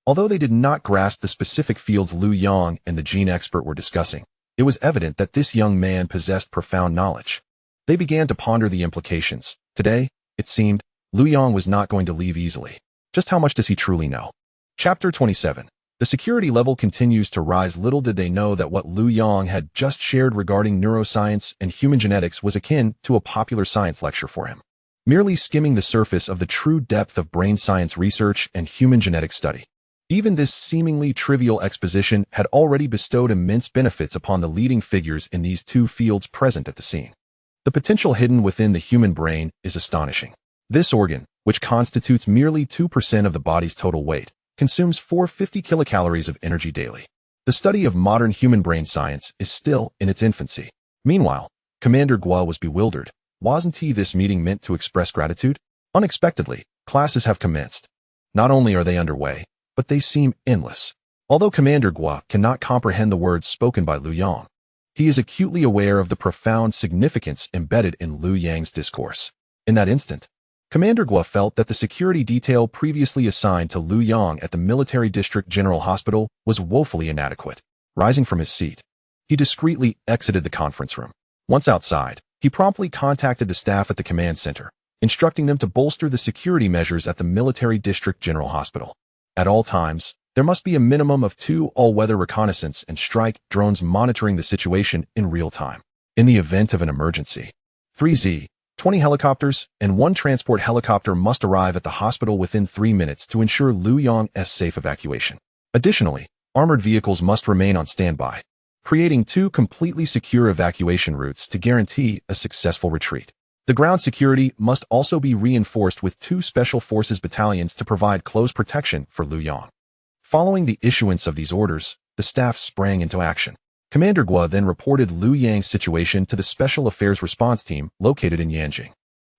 Although they did not grasp the specific fields Liu Yang and the gene expert were discussing, it was evident that this young man possessed profound knowledge. They began to ponder the implications. Today, it seemed, Liu Yang was not going to leave easily. Just how much does he truly know? Chapter 27. The security level continues to rise. Little did they know that what Liu Yang had just shared regarding neuroscience and human genetics was akin to a popular science lecture for him, merely skimming the surface of the true depth of brain science research and human genetic study. Even this seemingly trivial exposition had already bestowed immense benefits upon the leading figures in these two fields present at the scene. The potential hidden within the human brain is astonishing. This organ, which constitutes merely 2% of the body's total weight, consumes 450 kilocalories of energy daily. The study of modern human brain science is still in its infancy. Meanwhile, Commander Gua was bewildered. Wasn't this meeting meant to express gratitude? Unexpectedly, classes have commenced. Not only are they underway, but they seem endless. Although Commander Gua cannot comprehend the words spoken by Liu Yang, he is acutely aware of the profound significance embedded in Liu Yang's discourse. In that instant, Commander Gua felt that the security detail previously assigned to Liu Yang at the Military District General Hospital was woefully inadequate. Rising from his seat, he discreetly exited the conference room. Once outside, he promptly contacted the staff at the command center, instructing them to bolster the security measures at the Military District General Hospital. At all times, there must be a minimum of 2 all-weather reconnaissance and strike drones monitoring the situation in real time. In the event of an emergency, 3Z-20 helicopters and 1 transport helicopter must arrive at the hospital within 3 minutes to ensure Liu Yang's safe evacuation. Additionally, armored vehicles must remain on standby, creating 2 completely secure evacuation routes to guarantee a successful retreat. The ground security must also be reinforced with 2 special forces battalions to provide close protection for Liu Yang. Following the issuance of these orders, the staff sprang into action. Commander Gua then reported Liu Yang's situation to the Special Affairs Response Team located in Yanjing.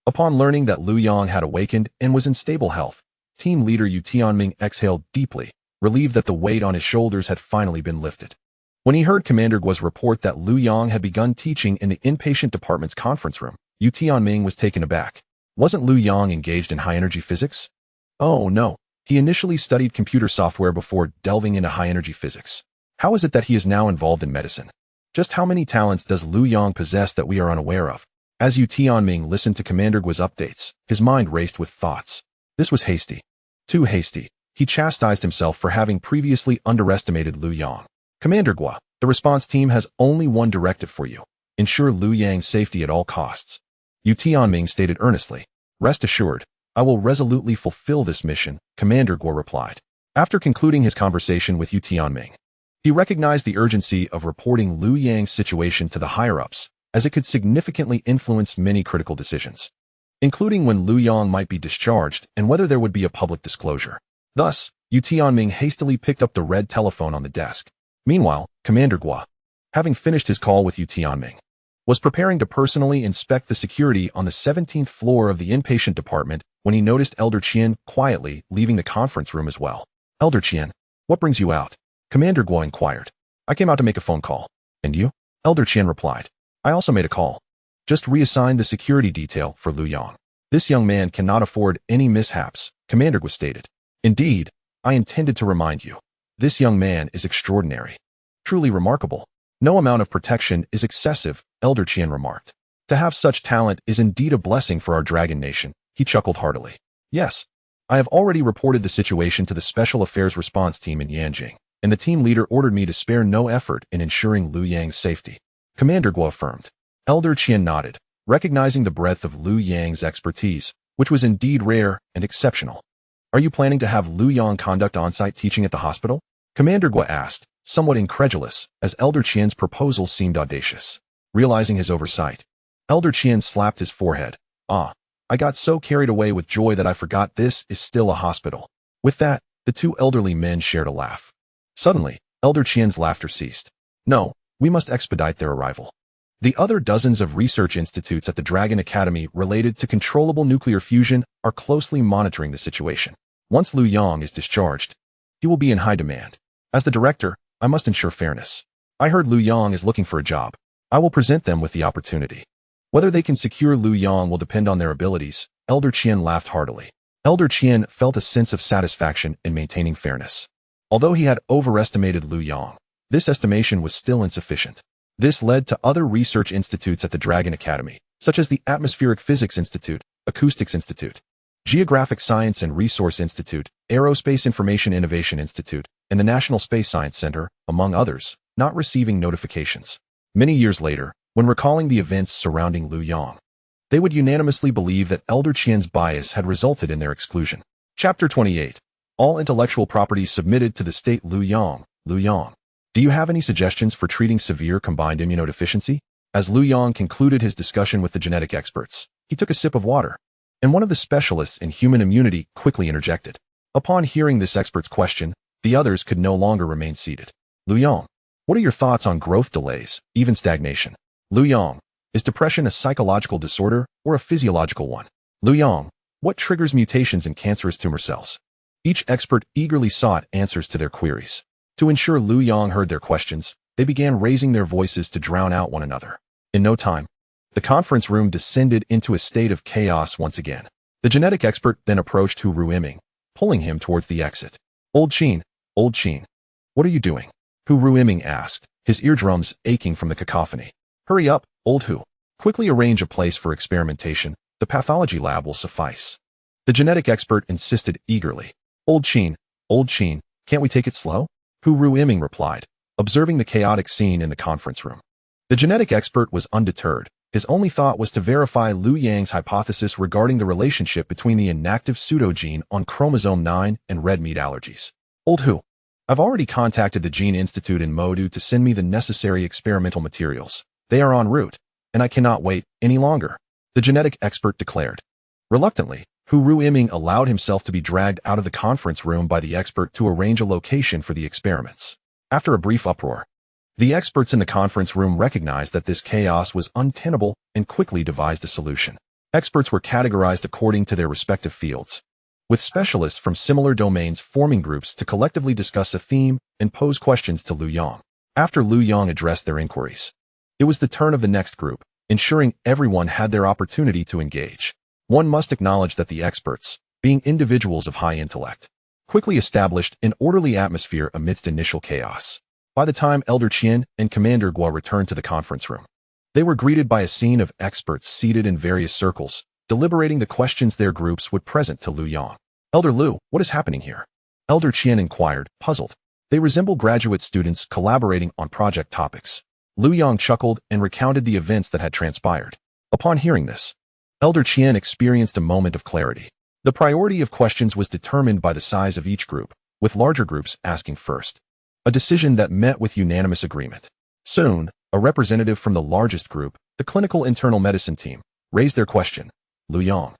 Upon learning that Liu Yang had awakened and was in stable health, Team Leader Yu Tianming exhaled deeply, relieved that the weight on his shoulders had finally been lifted. When he heard Commander Gua's report that Liu Yang had begun teaching in the inpatient department's conference room, Yu Tianming was taken aback. Wasn't Liu Yang engaged in high-energy physics? Oh, no. He initially studied computer software before delving into high-energy physics. How is it that he is now involved in medicine? Just how many talents does Liu Yang possess that we are unaware of? As Yu Tianming listened to Commander Gua's updates, his mind raced with thoughts. This was hasty. Too hasty. He chastised himself for having previously underestimated Liu Yang. Commander Gua, the response team has only one directive for you. Ensure Liu Yang's safety at all costs. Yu Tianming stated earnestly. Rest assured, I will resolutely fulfill this mission, Commander Gua replied. After concluding his conversation with Yu Tianming, he recognized the urgency of reporting Liu Yang's situation to the higher-ups, as it could significantly influence many critical decisions, including when Liu Yang might be discharged and whether there would be a public disclosure. Thus, Yu Tianming hastily picked up the red telephone on the desk. Meanwhile, Commander Gua, having finished his call with Yu Tianming, was preparing to personally inspect the security on the 17th floor of the inpatient department when he noticed Elder Qian quietly leaving the conference room as well. Elder Qian, what brings you out? Commander Gua inquired. I came out to make a phone call. And you? Elder Qian replied. I also made a call. Just reassigned the security detail for Liu Yang. This young man cannot afford any mishaps, Commander Gua stated. Indeed, I intended to remind you. This young man is extraordinary. Truly remarkable. No amount of protection is excessive, Elder Qian remarked. To have such talent is indeed a blessing for our dragon nation, he chuckled heartily. Yes, I have already reported the situation to the Special Affairs Response Team in Yanjing, and the team leader ordered me to spare no effort in ensuring Liu Yang's safety. Commander Gua affirmed. Elder Qian nodded, recognizing the breadth of Liu Yang's expertise, which was indeed rare and exceptional. Are you planning to have Liu Yang conduct on-site teaching at the hospital? Commander Gua asked, somewhat incredulous, as Elder Qian's proposal seemed audacious. Realizing his oversight, Elder Qian slapped his forehead. I got so carried away with joy that I forgot this is still a hospital. With that, the 2 elderly men shared a laugh. Suddenly, Elder Qian's laughter ceased. No, we must expedite their arrival. The other dozens of research institutes at the Dragon Academy related to controllable nuclear fusion are closely monitoring the situation. Once Liu Yang is discharged, he will be in high demand. As the director, I must ensure fairness. I heard Liu Yang is looking for a job. I will present them with the opportunity. Whether they can secure Liu Yang will depend on their abilities. Elder Qian laughed heartily. Elder Qian felt a sense of satisfaction in maintaining fairness. Although he had overestimated Liu Yang, this estimation was still insufficient. This led to other research institutes at the Dragon Academy, such as the Atmospheric Physics Institute, Acoustics Institute, Geographic Science and Resource Institute, Aerospace Information Innovation Institute, and the National Space Science Center, among others, not receiving notifications. Many years later, when recalling the events surrounding Liu Yang, they would unanimously believe that Elder Qian's bias had resulted in their exclusion. Chapter 28. All intellectual properties submitted to the state Liu Yang. Liu Yang, do you have any suggestions for treating severe combined immunodeficiency? As Liu Yang concluded his discussion with the genetic experts, he took a sip of water, and one of the specialists in human immunity quickly interjected. Upon hearing this expert's question, the others could no longer remain seated. Liu Yang, what are your thoughts on growth delays, even stagnation? Liu Yang, is depression a psychological disorder or a physiological one? Liu Yang, what triggers mutations in cancerous tumor cells? Each expert eagerly sought answers to their queries. To ensure Liu Yang heard their questions, they began raising their voices to drown out one another. In no time, the conference room descended into a state of chaos once again. The genetic expert then approached Hu Ruiming, pulling him towards the exit. Old Qin, what are you doing? Hu Ruiming asked, his eardrums aching from the cacophony. Hurry up, old Hu. Quickly arrange a place for experimentation. The pathology lab will suffice. The genetic expert insisted eagerly. Old Qin, can't we take it slow? Hu Ruiming replied, observing the chaotic scene in the conference room. The genetic expert was undeterred. His only thought was to verify Liu Yang's hypothesis regarding the relationship between the inactive pseudogene on chromosome 9 and red meat allergies. Old Hu, I've already contacted the Gene Institute in Modu to send me the necessary experimental materials. They are en route, and I cannot wait any longer, the genetic expert declared. Reluctantly, Hu Ruiming allowed himself to be dragged out of the conference room by the expert to arrange a location for the experiments. After a brief uproar, the experts in the conference room recognized that this chaos was untenable and quickly devised a solution. Experts were categorized according to their respective fields, with specialists from similar domains forming groups to collectively discuss a theme and pose questions to Liu Yang. After Liu Yang addressed their inquiries, it was the turn of the next group, ensuring everyone had their opportunity to engage. One must acknowledge that the experts, being individuals of high intellect, quickly established an orderly atmosphere amidst initial chaos. By the time Elder Qian and Commander Guo returned to the conference room, they were greeted by a scene of experts seated in various circles, deliberating the questions their groups would present to Liu Yang. Elder Liu, what is happening here? Elder Qian inquired, puzzled. They resemble graduate students collaborating on project topics. Liu Yang chuckled and recounted the events that had transpired. Upon hearing this, Elder Qian experienced a moment of clarity. The priority of questions was determined by the size of each group, with larger groups asking first. A decision that met with unanimous agreement. Soon, a representative from the largest group, the clinical internal medicine team, raised their question. Liu Yang,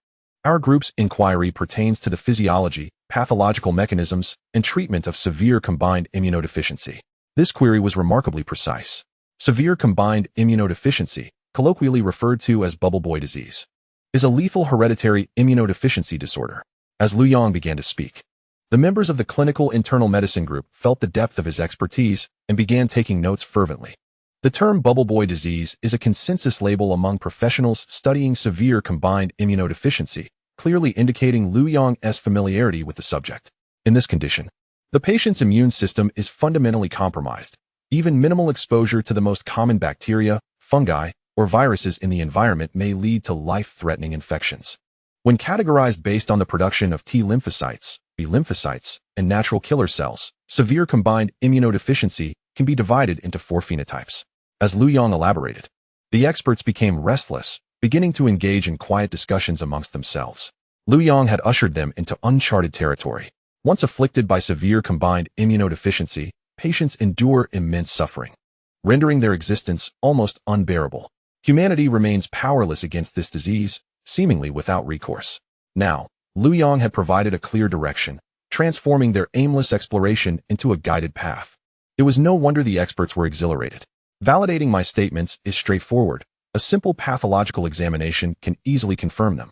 our group's inquiry pertains to the physiology, pathological mechanisms, and treatment of severe combined immunodeficiency. This query was remarkably precise. Severe combined immunodeficiency, colloquially referred to as bubble boy disease, is a lethal hereditary immunodeficiency disorder. As Liu Yang began to speak, the members of the clinical internal medicine group felt the depth of his expertise and began taking notes fervently. The term bubble boy disease is a consensus label among professionals studying severe combined immunodeficiency, clearly indicating Liu Yang's familiarity with the subject. In this condition, the patient's immune system is fundamentally compromised. Even minimal exposure to the most common bacteria, fungi, or viruses in the environment may lead to life-threatening infections. When categorized based on the production of T lymphocytes, B lymphocytes, and natural killer cells, severe combined immunodeficiency can be divided into 4 phenotypes. As Liu Yang elaborated, the experts became restless, beginning to engage in quiet discussions amongst themselves. Liu Yang had ushered them into uncharted territory. Once afflicted by severe combined immunodeficiency, patients endure immense suffering, rendering their existence almost unbearable. Humanity remains powerless against this disease, seemingly without recourse. Now, Liu Yang had provided a clear direction, transforming their aimless exploration into a guided path. It was no wonder the experts were exhilarated. Validating my statements is straightforward. A simple pathological examination can easily confirm them.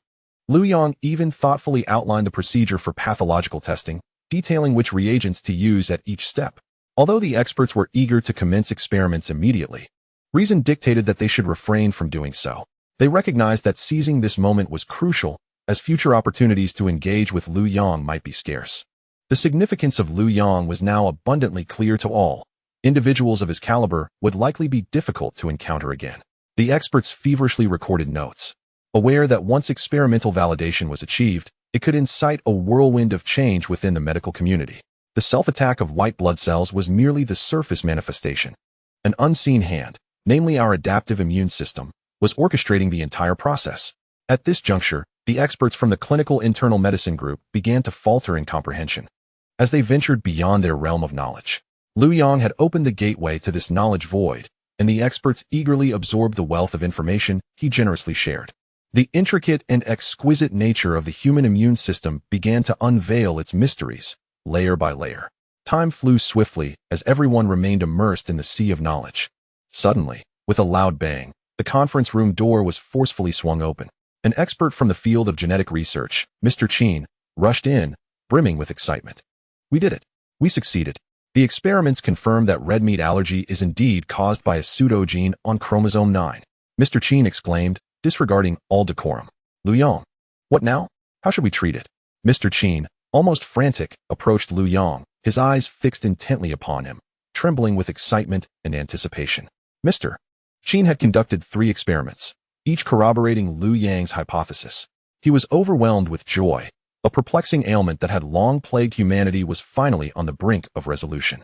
Liu Yang even thoughtfully outlined the procedure for pathological testing, detailing which reagents to use at each step. Although the experts were eager to commence experiments immediately, reason dictated that they should refrain from doing so. They recognized that seizing this moment was crucial, as future opportunities to engage with Liu Yang might be scarce. The significance of Liu Yang was now abundantly clear to all. Individuals of his caliber would likely be difficult to encounter again. The experts feverishly recorded notes, aware that once experimental validation was achieved, it could incite a whirlwind of change within the medical community. The self-attack of white blood cells was merely the surface manifestation. An unseen hand, namely our adaptive immune system, was orchestrating the entire process. At this juncture, the experts from the clinical internal medicine group began to falter in comprehension. As they ventured beyond their realm of knowledge, Liu Yang had opened the gateway to this knowledge void, and the experts eagerly absorbed the wealth of information he generously shared. The intricate and exquisite nature of the human immune system began to unveil its mysteries, layer by layer. Time flew swiftly as everyone remained immersed in the sea of knowledge. Suddenly, with a loud bang, the conference room door was forcefully swung open. An expert from the field of genetic research, Mr. Qin, rushed in, brimming with excitement. "We did it. We succeeded. The experiments confirmed that red meat allergy is indeed caused by a pseudogene on chromosome 9. Mr. Qin exclaimed, disregarding all decorum. "Liu Yang, what now? How should we treat it?" Mr. Qin, almost frantic, approached Liu Yang, his eyes fixed intently upon him, trembling with excitement and anticipation. Mr. Qin had conducted 3 experiments, each corroborating Liu Yang's hypothesis. He was overwhelmed with joy. A perplexing ailment that had long plagued humanity was finally on the brink of resolution.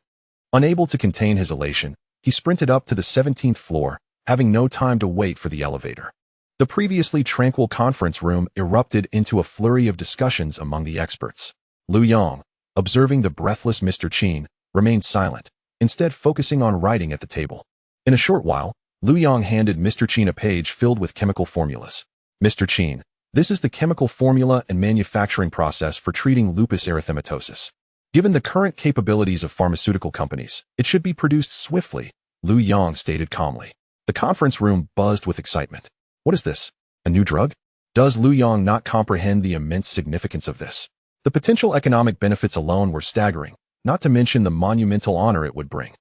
Unable to contain his elation, he sprinted up to the 17th floor, having no time to wait for the elevator. The previously tranquil conference room erupted into a flurry of discussions among the experts. Liu Yang, observing the breathless Mr. Qin, remained silent, instead focusing on writing at the table. In a short while, Liu Yang handed Mr. Qin a page filled with chemical formulas. "Mr. Qin, this is the chemical formula and manufacturing process for treating lupus erythematosus. Given the current capabilities of pharmaceutical companies, it should be produced swiftly," Liu Yang stated calmly. The conference room buzzed with excitement. What is this? A new drug? Does Liu Yang not comprehend the immense significance of this? The potential economic benefits alone were staggering, not to mention the monumental honor it would bring.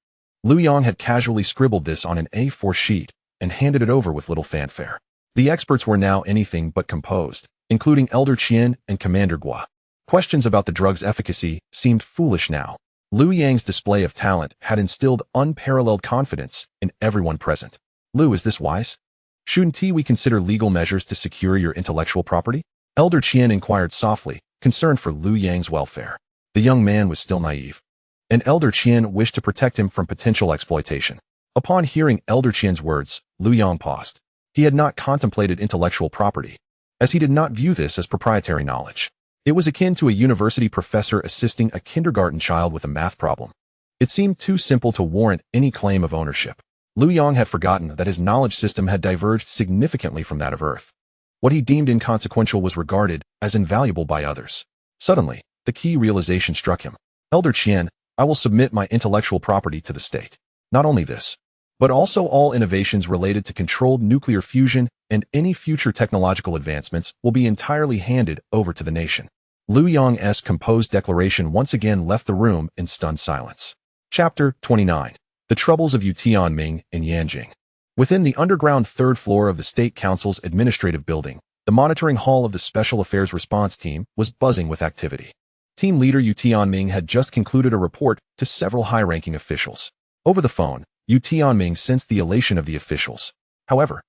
Liu Yang had casually scribbled this on an A4 sheet and handed it over with little fanfare. The experts were now anything but composed, including Elder Qian and Commander Gua. Questions about the drug's efficacy seemed foolish now. Liu Yang's display of talent had instilled unparalleled confidence in everyone present. "Liu, is this wise? Shouldn't we consider legal measures to secure your intellectual property?" Elder Qian inquired softly, concerned for Liu Yang's welfare. The young man was still naive, and Elder Qian wished to protect him from potential exploitation. Upon hearing Elder Qian's words, Liu Yang paused. He had not contemplated intellectual property, as he did not view this as proprietary knowledge. It was akin to a university professor assisting a kindergarten child with a math problem. It seemed too simple to warrant any claim of ownership. Liu Yang had forgotten that his knowledge system had diverged significantly from that of Earth. What he deemed inconsequential was regarded as invaluable by others. Suddenly, the key realization struck him. "Elder Qian, I will submit my intellectual property to the state. Not only this, but also all innovations related to controlled nuclear fusion and any future technological advancements will be entirely handed over to the nation." Liu Yang's composed declaration once again left the room in stunned silence. Chapter 29. The Troubles of Yu Tianming in Yanjing. Within the underground 3rd floor of the State Council's administrative building, the monitoring hall of the Special Affairs Response Team was buzzing with activity. Team leader Yu Tianming had just concluded a report to several high-ranking officials. Over the phone, Yu Tianming sensed the elation of the officials. However,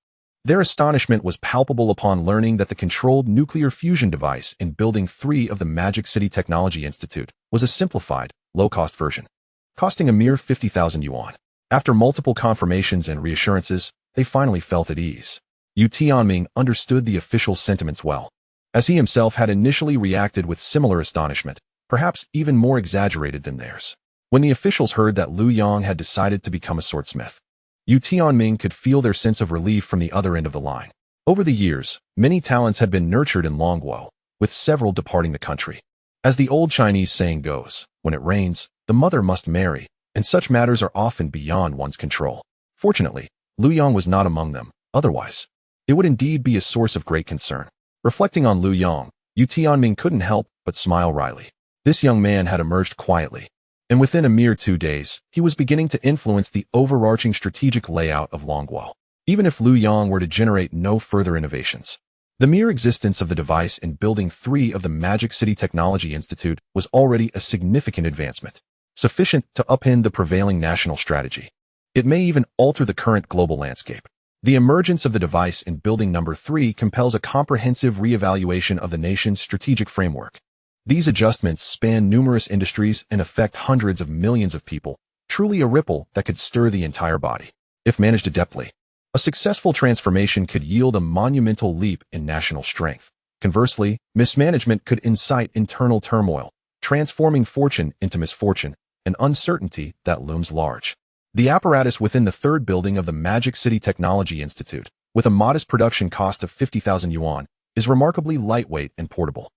their astonishment was palpable upon learning that the controlled nuclear fusion device in Building 3 of the Magic City Technology Institute was a simplified, low-cost version, costing a mere 50,000 yuan. After multiple confirmations and reassurances, they finally felt at ease. Yu Tianming understood the officials' sentiments well, as he himself had initially reacted with similar astonishment, perhaps even more exaggerated than theirs. When the officials heard that Liu Yang had decided to become a swordsmith, Yu Tianming could feel their sense of relief from the other end of the line. Over the years, many talents had been nurtured in Longguo, with several departing the country. As the old Chinese saying goes, when it rains, the mother must marry, and such matters are often beyond one's control. Fortunately, Liu Yang was not among them. Otherwise, it would indeed be a source of great concern. Reflecting on Liu Yang, Yu Tianming couldn't help but smile wryly. This young man had emerged quietly, and within a mere 2 days, he was beginning to influence the overarching strategic layout of Longguo. Even if Liu Yang were to generate no further innovations, the mere existence of the device in Building 3 of the Magic City Technology Institute was already a significant advancement, sufficient to upend the prevailing national strategy. It may even alter the current global landscape. The emergence of the device in Building Number 3 compels a comprehensive reevaluation of the nation's strategic framework. These adjustments span numerous industries and affect hundreds of millions of people, truly a ripple that could stir the entire body. If managed adeptly, a successful transformation could yield a monumental leap in national strength. Conversely, mismanagement could incite internal turmoil, transforming fortune into misfortune, an uncertainty that looms large. The apparatus within the third building of the Magic City Technology Institute, with a modest production cost of 50,000 yuan, is remarkably lightweight and portable,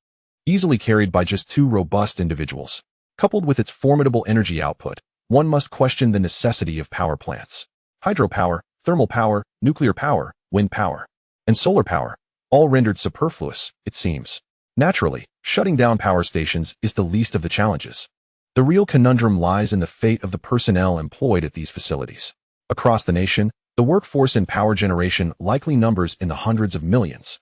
easily carried by just 2 robust individuals. Coupled with its formidable energy output, one must question the necessity of power plants. Hydropower, thermal power, nuclear power, wind power, and solar power, all rendered superfluous, it seems. Naturally, shutting down power stations is the least of the challenges. The real conundrum lies in the fate of the personnel employed at these facilities. Across the nation, the workforce in power generation likely numbers in the hundreds of millions,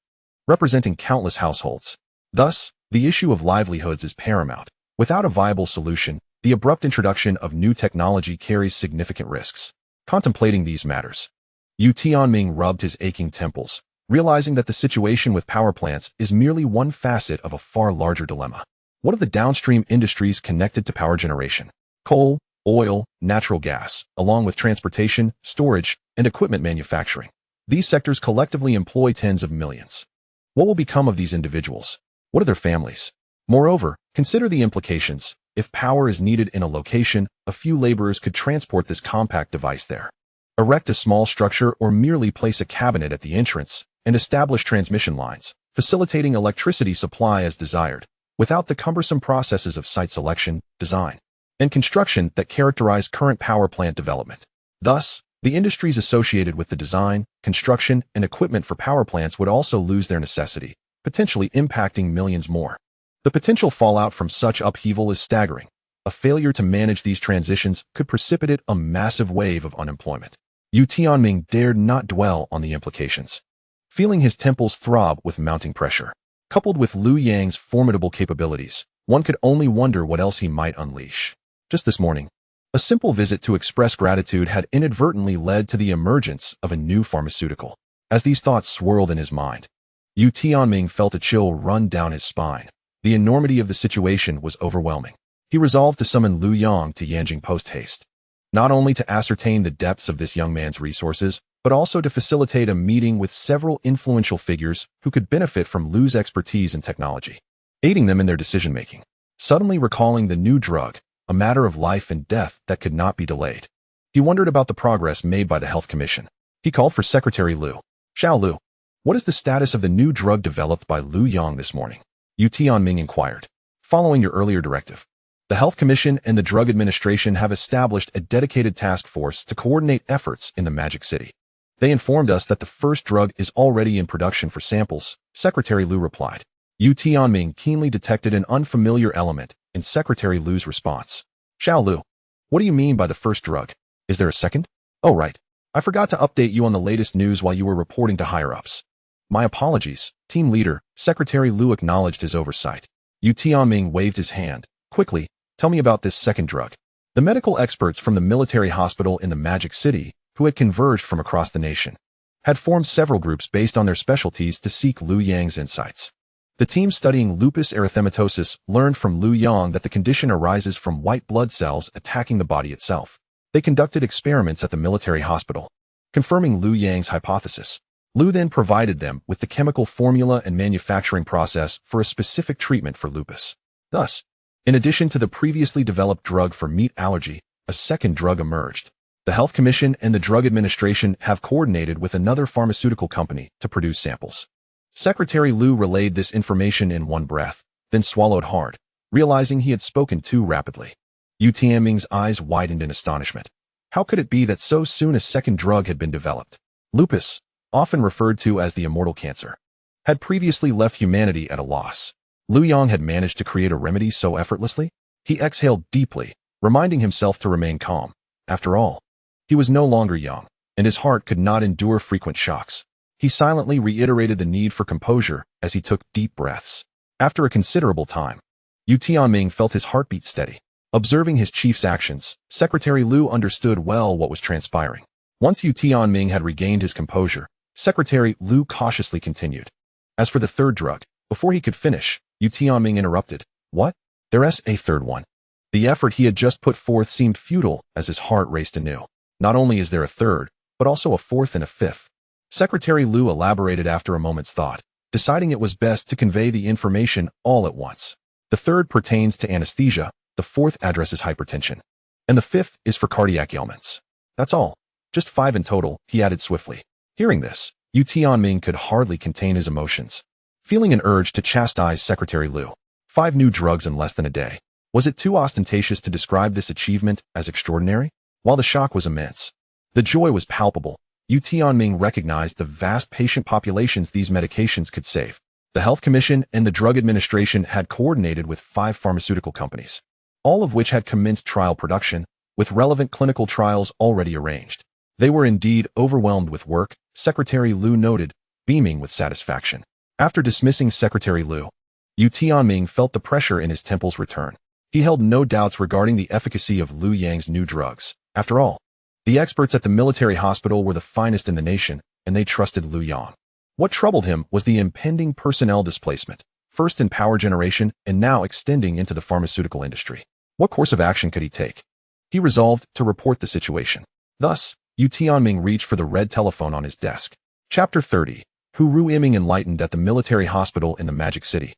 representing countless households. Thus, the issue of livelihoods is paramount. Without a viable solution, the abrupt introduction of new technology carries significant risks. Contemplating these matters, Yu Tianming rubbed his aching temples, realizing that the situation with power plants is merely one facet of a far larger dilemma. What of the downstream industries connected to power generation? Coal, oil, natural gas, along with transportation, storage, and equipment manufacturing. These sectors collectively employ tens of millions. What will become of these individuals? What are their families? Moreover, consider the implications. If power is needed in a location, a few laborers could transport this compact device there, erect a small structure, or merely place a cabinet at the entrance and establish transmission lines, facilitating electricity supply as desired, without the cumbersome processes of site selection, design, and construction that characterize current power plant development. Thus, the industries associated with the design, construction, and equipment for power plants would also lose their necessity, potentially impacting millions more. The potential fallout from such upheaval is staggering. A failure to manage these transitions could precipitate a massive wave of unemployment. Yu Tianming dared not dwell on the implications, feeling his temples throb with mounting pressure. Coupled with Liu Yang's formidable capabilities, one could only wonder what else he might unleash. Just this morning, a simple visit to express gratitude had inadvertently led to the emergence of a new pharmaceutical. As these thoughts swirled in his mind, Yu Tianming felt a chill run down his spine. The enormity of the situation was overwhelming. He resolved to summon Liu Yang to Yanjing post-haste, not only to ascertain the depths of this young man's resources, but also to facilitate a meeting with several influential figures who could benefit from Liu's expertise in technology, aiding them in their decision-making. Suddenly recalling the new drug, a matter of life and death that could not be delayed, he wondered about the progress made by the Health Commission. He called for Secretary Liu. "Xiao Liu, what is the status of the new drug developed by Liu Yang this morning?" Yu Tianming inquired. "Following your earlier directive, the Health Commission and the Drug Administration have established a dedicated task force to coordinate efforts in the Magic City. They informed us that the first drug is already in production for samples," Secretary Liu replied. Yu Tianming keenly detected an unfamiliar element in Secretary Liu's response. "Xiao Liu, what do you mean by the first drug? Is there a second?" "Oh right, I forgot to update you on the latest news while you were reporting to higher-ups. My apologies, team leader," Secretary Liu acknowledged his oversight. Yu Tianming waved his hand. "Quickly, tell me about this second drug." The medical experts from the military hospital in the Magic City, who had converged from across the nation, had formed several groups based on their specialties to seek Liu Yang's insights. The team studying lupus erythematosus learned from Liu Yang that the condition arises from white blood cells attacking the body itself. They conducted experiments at the military hospital, confirming Liu Yang's hypothesis. Liu then provided them with the chemical formula and manufacturing process for a specific treatment for lupus. Thus, in addition to the previously developed drug for meat allergy, a second drug emerged. The Health Commission and the Drug Administration have coordinated with another pharmaceutical company to produce samples. Secretary Liu relayed this information in one breath, then swallowed hard, realizing he had spoken too rapidly. Yu Tianming's eyes widened in astonishment. How could it be that so soon a second drug had been developed? Lupus, often referred to as the immortal cancer, had previously left humanity at a loss. Liu Yang had managed to create a remedy so effortlessly? He exhaled deeply, reminding himself to remain calm. After all, he was no longer young, and his heart could not endure frequent shocks. He silently reiterated the need for composure as he took deep breaths. After a considerable time, Yu Tianming felt his heartbeat steady. Observing his chief's actions, Secretary Liu understood well what was transpiring. Once Yu Tianming had regained his composure, Secretary Liu cautiously continued. As for the third drug, before he could finish, Yu Tianming interrupted. What? There's a third one. The effort he had just put forth seemed futile as his heart raced anew. Not only is there a third, but also a fourth and a fifth. Secretary Liu elaborated after a moment's thought, deciding it was best to convey the information all at once. The third pertains to anesthesia, the fourth addresses hypertension, and the fifth is for cardiac ailments. That's all. Just 5 in total, he added swiftly. Hearing this, Yu Tianming could hardly contain his emotions, feeling an urge to chastise Secretary Liu. 5 new drugs in less than a day. Was it too ostentatious to describe this achievement as extraordinary? While the shock was immense, the joy was palpable. Yu Tianming recognized the vast patient populations these medications could save. The Health Commission and the Drug Administration had coordinated with 5 pharmaceutical companies, all of which had commenced trial production, with relevant clinical trials already arranged. They were indeed overwhelmed with work, Secretary Liu noted, beaming with satisfaction. After dismissing Secretary Liu, Yu Tianming felt the pressure in his temples return. He held no doubts regarding the efficacy of Liu Yang's new drugs. After all, the experts at the military hospital were the finest in the nation, and they trusted Liu Yang. What troubled him was the impending personnel displacement, first in power generation and now extending into the pharmaceutical industry. What course of action could he take? He resolved to report the situation. Thus, Yu Tianming reached for the red telephone on his desk. Chapter 30. Hu Ruiming enlightened at the military hospital in the Magic City.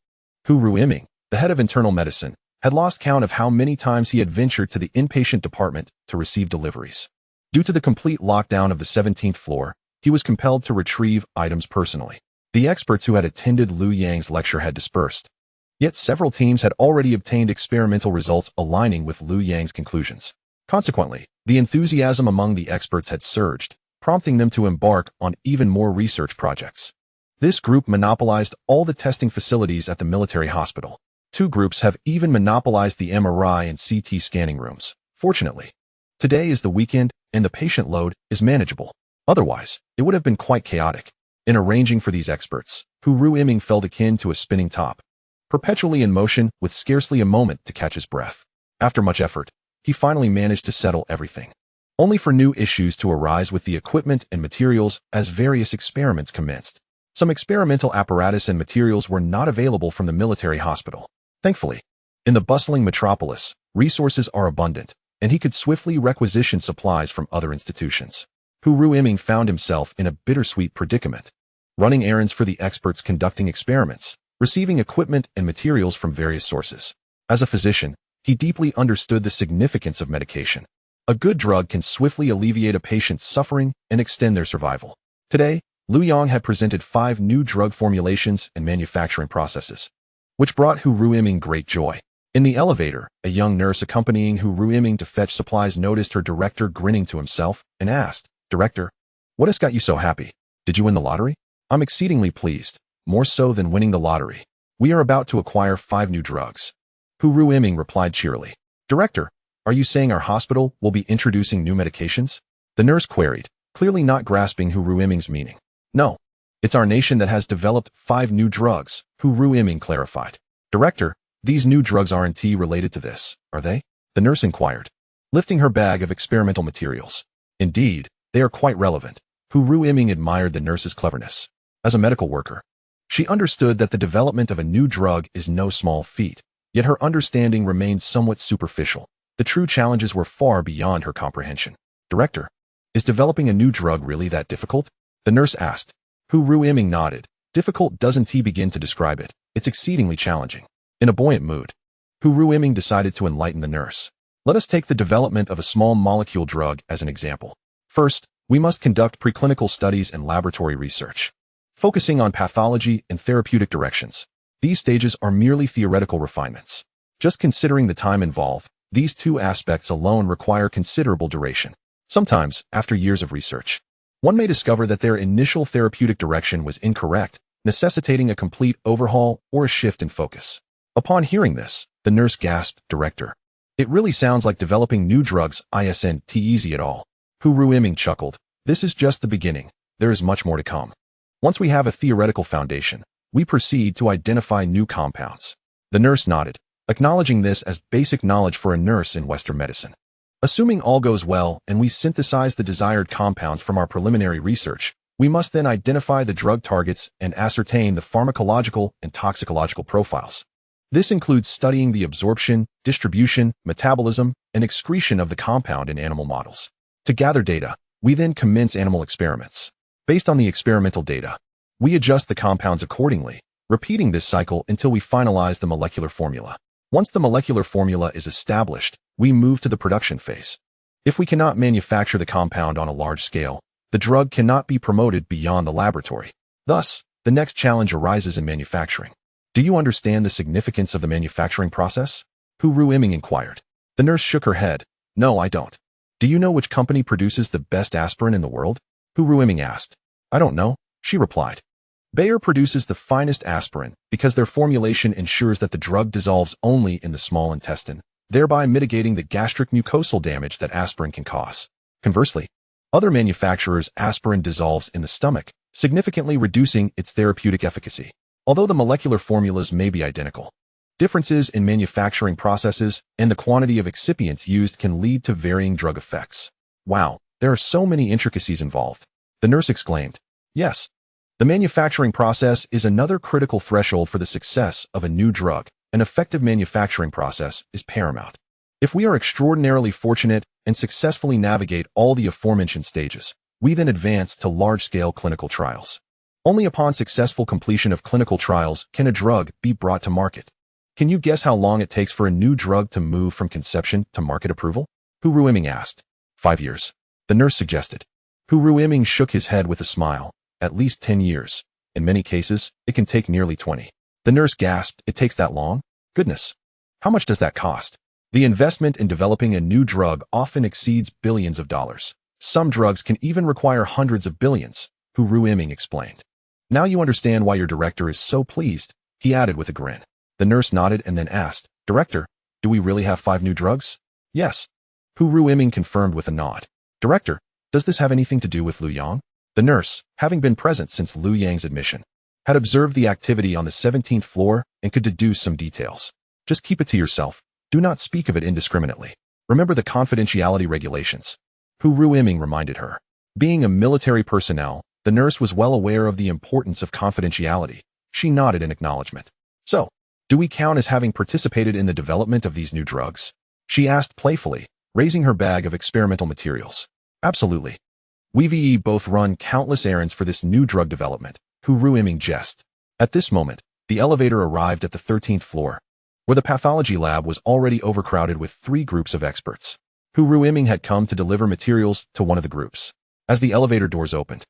Hu Ruiming, the head of internal medicine, had lost count of how many times he had ventured to the inpatient department to receive deliveries. Due to the complete lockdown of the 17th floor, he was compelled to retrieve items personally. The experts who had attended Liu Yang's lecture had dispersed. Yet several teams had already obtained experimental results aligning with Liu Yang's conclusions. Consequently, the enthusiasm among the experts had surged, prompting them to embark on even more research projects. This group monopolized all the testing facilities at the military hospital. 2 groups have even monopolized the MRI and CT scanning rooms. Fortunately, today is the weekend and the patient load is manageable. Otherwise, it would have been quite chaotic. In arranging for these experts, Hu Ruiming felt akin to a spinning top, perpetually in motion with scarcely a moment to catch his breath. After much effort, he finally managed to settle everything, only for new issues to arise with the equipment and materials as various experiments commenced. Some experimental apparatus and materials were not available from the military hospital. Thankfully, in the bustling metropolis, resources are abundant, and he could swiftly requisition supplies from other institutions. Hu Ruiming found himself in a bittersweet predicament, running errands for the experts conducting experiments, receiving equipment and materials from various sources. As a physician, he deeply understood the significance of medication. A good drug can swiftly alleviate a patient's suffering and extend their survival. Today, Liu Yang had presented 5 new drug formulations and manufacturing processes, which brought Hu Ruiming great joy. In the elevator, a young nurse accompanying Hu Ruiming to fetch supplies noticed her director grinning to himself and asked, "Director, what has got you so happy? Did you win the lottery?" "I'm exceedingly pleased, more so than winning the lottery. We are about to acquire 5 new drugs." Hu Ruiming replied cheerily. "Director, are you saying our hospital will be introducing new medications?" The nurse queried, clearly not grasping Hu Ruiming's meaning. "No, it's our nation that has developed 5 new drugs," Hu Ruiming clarified. "Director, these new drugs aren't related to this, are they?" the nurse inquired, lifting her bag of experimental materials. "Indeed, they are quite relevant." Hu Ruiming admired the nurse's cleverness. As a medical worker, she understood that the development of a new drug is no small feat, yet her understanding remained somewhat superficial. The true challenges were far beyond her comprehension. "Director, is developing a new drug really that difficult?" the nurse asked. Hu Ruiming nodded. "Difficult doesn't he begin to describe it. It's exceedingly challenging." In a buoyant mood, Hu Ruiming decided to enlighten the nurse. "Let us take the development of a small molecule drug as an example. First, we must conduct preclinical studies and laboratory research, focusing on pathology and therapeutic directions. These stages are merely theoretical refinements. Just considering the time involved, these 2 aspects alone require considerable duration. Sometimes, after years of research, one may discover that their initial therapeutic direction was incorrect, necessitating a complete overhaul or a shift in focus." Upon hearing this, the nurse gasped, "Director, it really sounds like developing new drugs isn't easy at all." Hu Ruiming chuckled. "This is just the beginning. There is much more to come. Once we have a theoretical foundation, we proceed to identify new compounds." The nurse nodded, acknowledging this as basic knowledge for a nurse in Western medicine. Assuming all goes well and we synthesize the desired compounds from our preliminary research, we must then identify the drug targets and ascertain the pharmacological and toxicological profiles. This includes studying the absorption, distribution, metabolism, and excretion of the compound in animal models. To gather data, we then commence animal experiments. Based on the experimental data, we adjust the compounds accordingly, repeating this cycle until we finalize the molecular formula. Once the molecular formula is established, we move to the production phase. If we cannot manufacture the compound on a large scale, the drug cannot be promoted beyond the laboratory. Thus, the next challenge arises in manufacturing. Do you understand the significance of the manufacturing process? Hu Ruiming inquired. The nurse shook her head. No, I don't. Do you know which company produces the best aspirin in the world? Hu Ruiming asked. I don't know, she replied. Bayer produces the finest aspirin because their formulation ensures that the drug dissolves only in the small intestine, thereby mitigating the gastric mucosal damage that aspirin can cause. Conversely, other manufacturers' aspirin dissolves in the stomach, significantly reducing its therapeutic efficacy. Although the molecular formulas may be identical, differences in manufacturing processes and the quantity of excipients used can lead to varying drug effects. Wow, there are so many intricacies involved. The nurse exclaimed. Yes. The manufacturing process is another critical threshold for the success of a new drug. An effective manufacturing process is paramount. If we are extraordinarily fortunate and successfully navigate all the aforementioned stages, we then advance to large-scale clinical trials. Only upon successful completion of clinical trials can a drug be brought to market. Can you guess how long it takes for a new drug to move from conception to market approval? Hu Ruiming asked. 5 years. The nurse suggested. Hu Ruiming shook his head with a smile. At least 10 years. In many cases, it can take nearly 20. The nurse gasped. It takes that long? Goodness. How much does that cost? The investment in developing a new drug often exceeds billions of dollars. Some drugs can even require hundreds of billions, Hu Ruiming explained. Now you understand why your director is so pleased, he added with a grin. The nurse nodded and then asked, Director, do we really have 5 new drugs? Yes. Hu Ruiming confirmed with a nod. Director, does this have anything to do with Liu Yang? The nurse, having been present since Liu Yang's admission, had observed the activity on the 17th floor and could deduce some details. Just keep it to yourself. Do not speak of it indiscriminately. Remember the confidentiality regulations. Hu Ruiming reminded her. Being a military personnel, the nurse was well aware of the importance of confidentiality. She nodded in acknowledgement. So, do we count as having participated in the development of these new drugs? She asked playfully, raising her bag of experimental materials. Absolutely. We both run countless errands for this new drug development, Hu Ruiming jested. At this moment, the elevator arrived at the 13th floor, where the pathology lab was already overcrowded with 3 groups of experts. Hu Ruiming had come to deliver materials to one of the groups. As the elevator doors opened,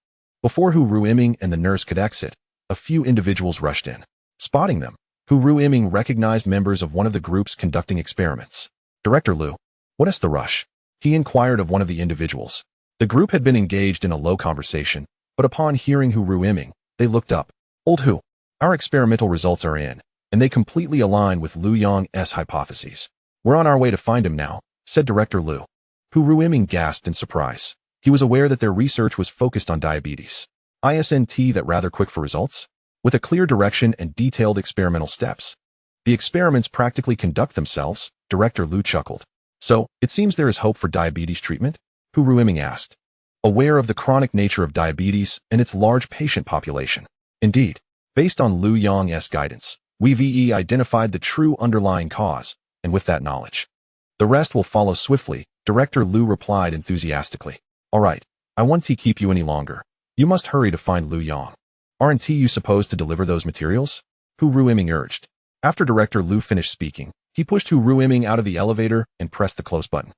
before Hu Ruiming and the nurse could exit, a few individuals rushed in. Spotting them, Hu Ruiming recognized members of one of the groups conducting experiments. Director Liu, what is the rush? He inquired of one of the individuals. The group had been engaged in a low conversation, but upon hearing Hu Ruiming, they looked up. Old Hu, our experimental results are in, and they completely align with Liu Yang's hypotheses. We're on our way to find him now, said Director Liu. Hu Ruiming gasped in surprise. He was aware that their research was focused on diabetes. Isn't that rather quick for results? With a clear direction and detailed experimental steps. The experiments practically conduct themselves, Director Liu chuckled. So, it seems there is hope for diabetes treatment? Hu Ruiming asked. Aware of the chronic nature of diabetes and its large patient population. Indeed, based on Liu Yang's guidance, we identified the true underlying cause, and with that knowledge, the rest will follow swiftly, Director Liu replied enthusiastically. All right, I won't keep you any longer. You must hurry to find Liu Yang. Aren't you supposed to deliver those materials? Hu Ruiming urged. After Director Liu finished speaking, he pushed Hu Ruiming out of the elevator and pressed the close button.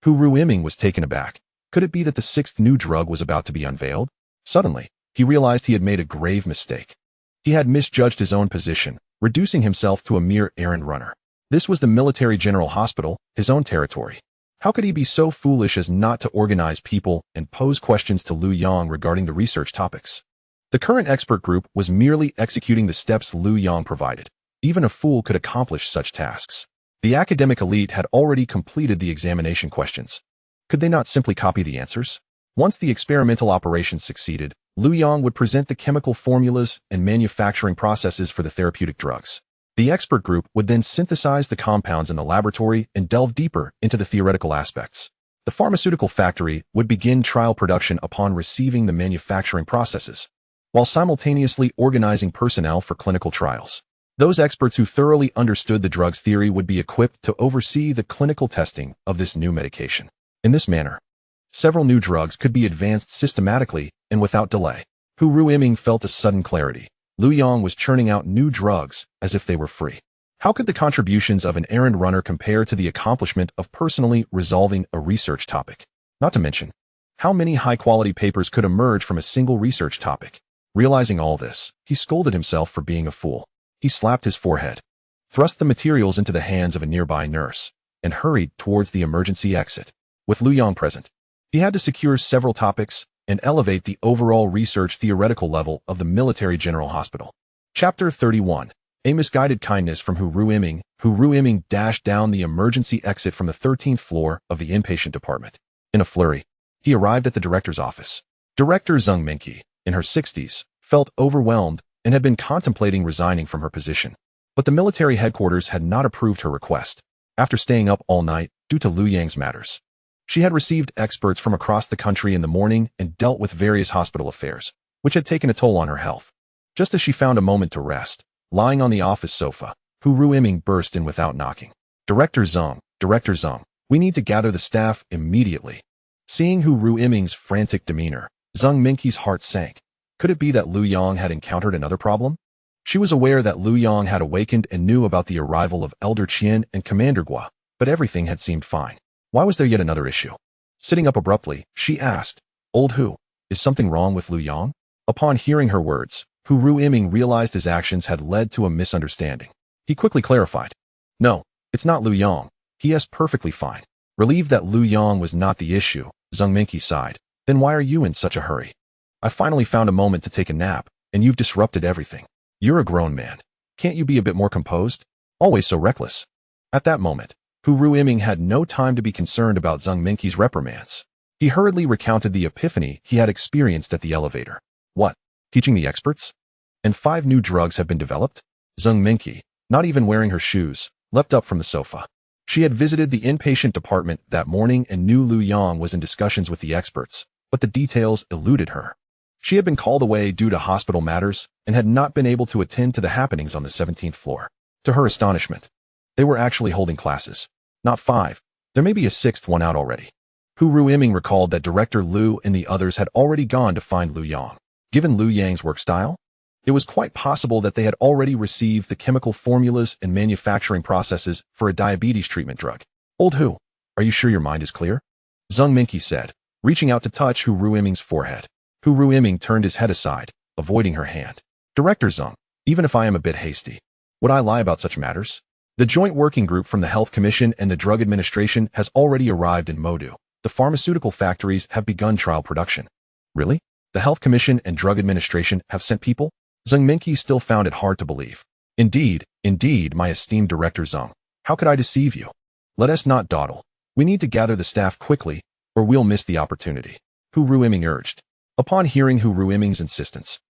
Hu Ruiming was taken aback. Could it be that the 6th new drug was about to be unveiled? Suddenly, he realized he had made a grave mistake. He had misjudged his own position, reducing himself to a mere errand runner. This was the military general hospital, his own territory. How could he be so foolish as not to organize people and pose questions to Liu Yang regarding the research topics? The current expert group was merely executing the steps Liu Yang provided. Even a fool could accomplish such tasks. The academic elite had already completed the examination questions. Could they not simply copy the answers? Once the experimental operations succeeded, Liu Yang would present the chemical formulas and manufacturing processes for the therapeutic drugs. The expert group would then synthesize the compounds in the laboratory and delve deeper into the theoretical aspects. The pharmaceutical factory would begin trial production upon receiving the manufacturing processes, while simultaneously organizing personnel for clinical trials. Those experts who thoroughly understood the drug's theory would be equipped to oversee the clinical testing of this new medication. In this manner, several new drugs could be advanced systematically and without delay. Hu Ruiming felt a sudden clarity. Liu Yang was churning out new drugs as if they were free. How could the contributions of an errand runner compare to the accomplishment of personally resolving a research topic? Not to mention, how many high-quality papers could emerge from a single research topic? Realizing all this, he scolded himself for being a fool. He slapped his forehead, thrust the materials into the hands of a nearby nurse, and hurried towards the emergency exit. With Liu Yang present, he had to secure several topics and elevate the overall research theoretical level of the Military General Hospital. Chapter 31. A misguided kindness from Hu Ruiming. Hu Ruiming dashed down the emergency exit from the 13th floor of the inpatient department. In a flurry, he arrived at the director's office. Director Zheng Minqi, in her 60s, felt overwhelmed and had been contemplating resigning from her position. But the military headquarters had not approved her request. After staying up all night due to Liu Yang's matters, she had received experts from across the country in the morning and dealt with various hospital affairs, which had taken a toll on her health. Just as she found a moment to rest, lying on the office sofa, Hu Ruiming burst in without knocking. Director Zheng, we need to gather the staff immediately. Seeing Hu Ruiming's frantic demeanor, Zheng Minqi's heart sank. Could it be that Liu Yang had encountered another problem? She was aware that Liu Yang had awakened and knew about the arrival of Elder Qian and Commander Gua, but everything had seemed fine. Why was there yet another issue? Sitting up abruptly, she asked, "Old Hu, is something wrong with Liu Yang?" Upon hearing her words, Hu Ruiming realized his actions had led to a misunderstanding. He quickly clarified, "No, it's not Liu Yang. He is perfectly fine." Relieved that Liu Yang was not the issue, Zheng Minqi sighed. "Then why are you in such a hurry? I finally found a moment to take a nap, and you've disrupted everything. You're a grown man. Can't you be a bit more composed? Always so reckless." At that moment, Hu Ruiming had no time to be concerned about Zheng Minqi's reprimands. He hurriedly recounted the epiphany he had experienced at the elevator. "What? Teaching the experts? And 5 new drugs have been developed?" Zheng Minqi, not even wearing her shoes, leapt up from the sofa. She had visited the inpatient department that morning and knew Liu Yang was in discussions with the experts, but the details eluded her. She had been called away due to hospital matters and had not been able to attend to the happenings on the 17th floor. To her astonishment, they were actually holding classes. Not 5. There may be a 6th one out already. Hu Ruiming recalled that Director Liu and the others had already gone to find Liu Yang. Given Liu Yang's work style, it was quite possible that they had already received the chemical formulas and manufacturing processes for a diabetes treatment drug. "Old Hu, are you sure your mind is clear?" Zheng Minqi said, reaching out to touch Hu Ruiming's forehead. Hu Ruiming turned his head aside, avoiding her hand. "Director Zheng, even if I am a bit hasty, would I lie about such matters? The joint working group from the Health Commission and the Drug Administration has already arrived in Modu. The pharmaceutical factories have begun trial production." "Really? The Health Commission and Drug Administration have sent people?" Zheng Minqi still found it hard to believe. Indeed, my esteemed Director Zheng. How could I deceive you? Let us not dawdle. We need to gather the staff quickly, or we'll miss the opportunity," Hu Ruiming urged. Upon hearing Hu Ruiming's insistence,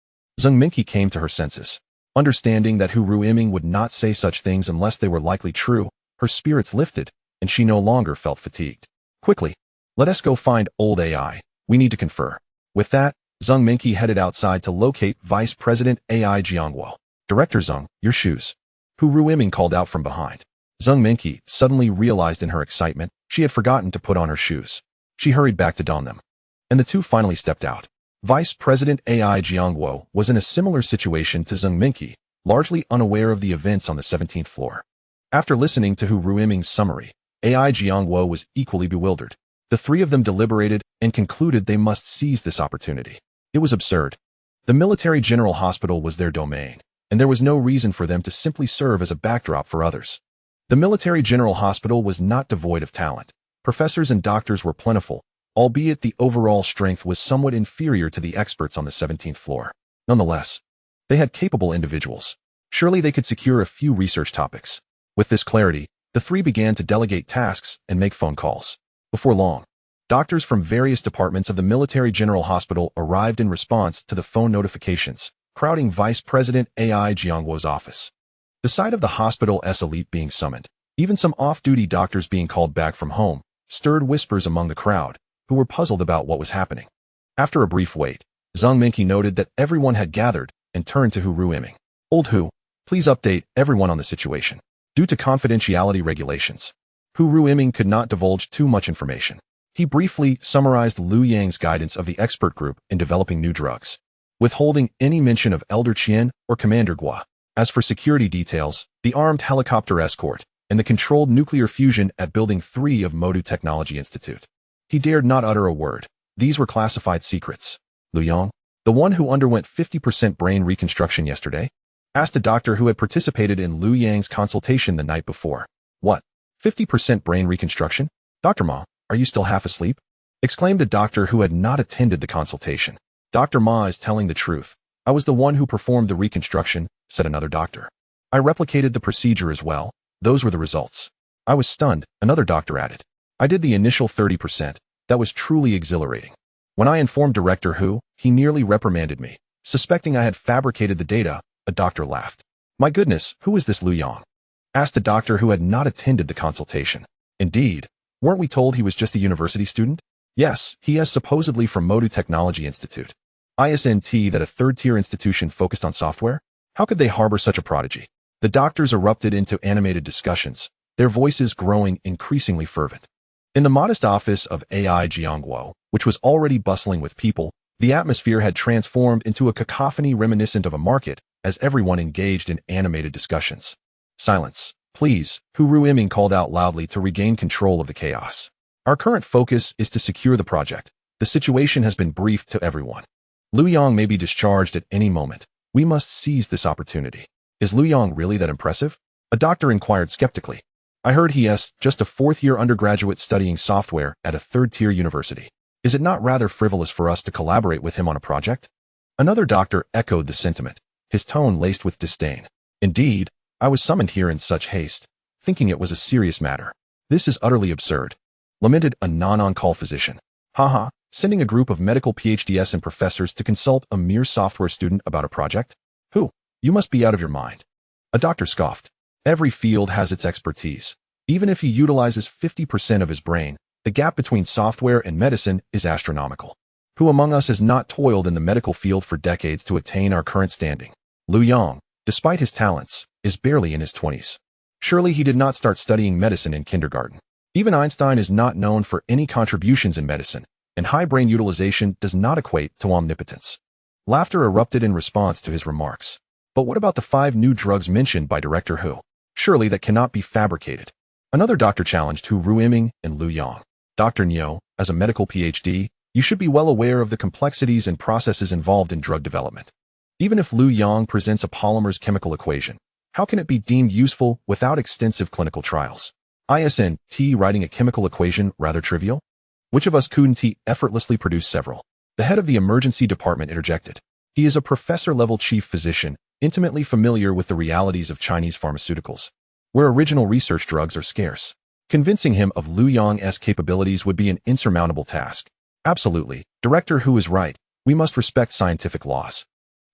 Zheng Minqi came to her senses. Understanding that Hu Ruiming would not say such things unless they were likely true, her spirits lifted, and she no longer felt fatigued. "Quickly, let us go find old AI. We need to confer." With that, Zheng Minqi headed outside to locate Vice President AI Jiangguo. "Director Zheng, your shoes," Hu Ruiming called out from behind. Zheng Minqi suddenly realized in her excitement she had forgotten to put on her shoes. She hurried back to don them, and the two finally stepped out. Vice President AI Jiangguo was in a similar situation to Zheng Minqi, largely unaware of the events on the 17th floor. After listening to Hu Ruiming's summary, AI Jiangguo was equally bewildered. The 3 of them deliberated and concluded they must seize this opportunity. It was absurd. The Military General Hospital was their domain, and there was no reason for them to simply serve as a backdrop for others. The Military General Hospital was not devoid of talent. Professors and doctors were plentiful, albeit the overall strength was somewhat inferior to the experts on the 17th floor. Nonetheless, they had capable individuals. Surely they could secure a few research topics. With this clarity, the 3 began to delegate tasks and make phone calls. Before long, doctors from various departments of the Military General Hospital arrived in response to the phone notifications, crowding Vice President AI Jiangguo's office. The sight of the hospital's elite being summoned, even some off-duty doctors being called back from home, stirred whispers among the crowd, who were puzzled about what was happening. After a brief wait, Zhang Minqi noted that everyone had gathered and turned to Hu Ruiming. Old Hu, please update everyone on the situation. Due to confidentiality regulations, Hu Ruiming could not divulge too much information. He briefly summarized Liu Yang's guidance of the expert group in developing new drugs, withholding any mention of Elder Qian or Commander Gua. As for security details, the armed helicopter escort, and the controlled nuclear fusion at Building 3 of Modu Technology Institute. He dared not utter a word. These were classified secrets. Liu Yang, the one who underwent 50% brain reconstruction yesterday, asked a doctor who had participated in Liu Yang's consultation the night before. What? 50% brain reconstruction? Dr. Ma, are you still half asleep? Exclaimed a doctor who had not attended the consultation. Dr. Ma is telling the truth. I was the one who performed the reconstruction, said another doctor. I replicated the procedure as well. Those were the results. I was stunned, another doctor added. I did the initial 30%. That was truly exhilarating. When I informed Director Hu, he nearly reprimanded me, suspecting I had fabricated the data. A doctor laughed. My goodness, who is this Liu Yang? Asked a doctor who had not attended the consultation. Indeed, weren't we told he was just a university student? Yes, he is supposedly from Modu Technology Institute. ISNT, that a third-tier institution focused on software? How could they harbor such a prodigy? The doctors erupted into animated discussions, their voices growing increasingly fervent. In the modest office of AI Jiangguo, which was already bustling with people, the atmosphere had transformed into a cacophony reminiscent of a market as everyone engaged in animated discussions. Silence, please, Hu Ruiming called out loudly to regain control of the chaos. Our current focus is to secure the project. The situation has been briefed to everyone. Liu Yang may be discharged at any moment. We must seize this opportunity. Is Liu Yang really that impressive? A doctor inquired skeptically. I heard he is just a fourth-year undergraduate studying software at a third-tier university. Is it not rather frivolous for us to collaborate with him on a project? Another doctor echoed the sentiment, his tone laced with disdain. Indeed, I was summoned here in such haste, thinking it was a serious matter. This is utterly absurd, lamented a non-on-call physician. Haha, sending a group of medical PhDs and professors to consult a mere software student about a project? Who? You must be out of your mind. A doctor scoffed. Every field has its expertise. Even if he utilizes 50% of his brain, the gap between software and medicine is astronomical. Who among us has not toiled in the medical field for decades to attain our current standing? Liu Yang, despite his talents, is barely in his 20s. Surely he did not start studying medicine in kindergarten. Even Einstein is not known for any contributions in medicine, and high brain utilization does not equate to omnipotence. Laughter erupted in response to his remarks. But what about the 5 new drugs mentioned by Director Hu? Surely that cannot be fabricated. Another doctor challenged Hu Ruiming and Liu Yang. Dr. Niu, as a medical PhD, you should be well aware of the complexities and processes involved in drug development. Even if Liu Yang presents a polymer's chemical equation, how can it be deemed useful without extensive clinical trials? ISNT writing a chemical equation rather trivial? Which of us couldn't effortlessly produce several? The head of the emergency department interjected. He is a professor-level chief physician, intimately familiar with the realities of Chinese pharmaceuticals, where original research drugs are scarce. Convincing him of Liu Yang's capabilities would be an insurmountable task. Absolutely, Director Hu is right. We must respect scientific laws.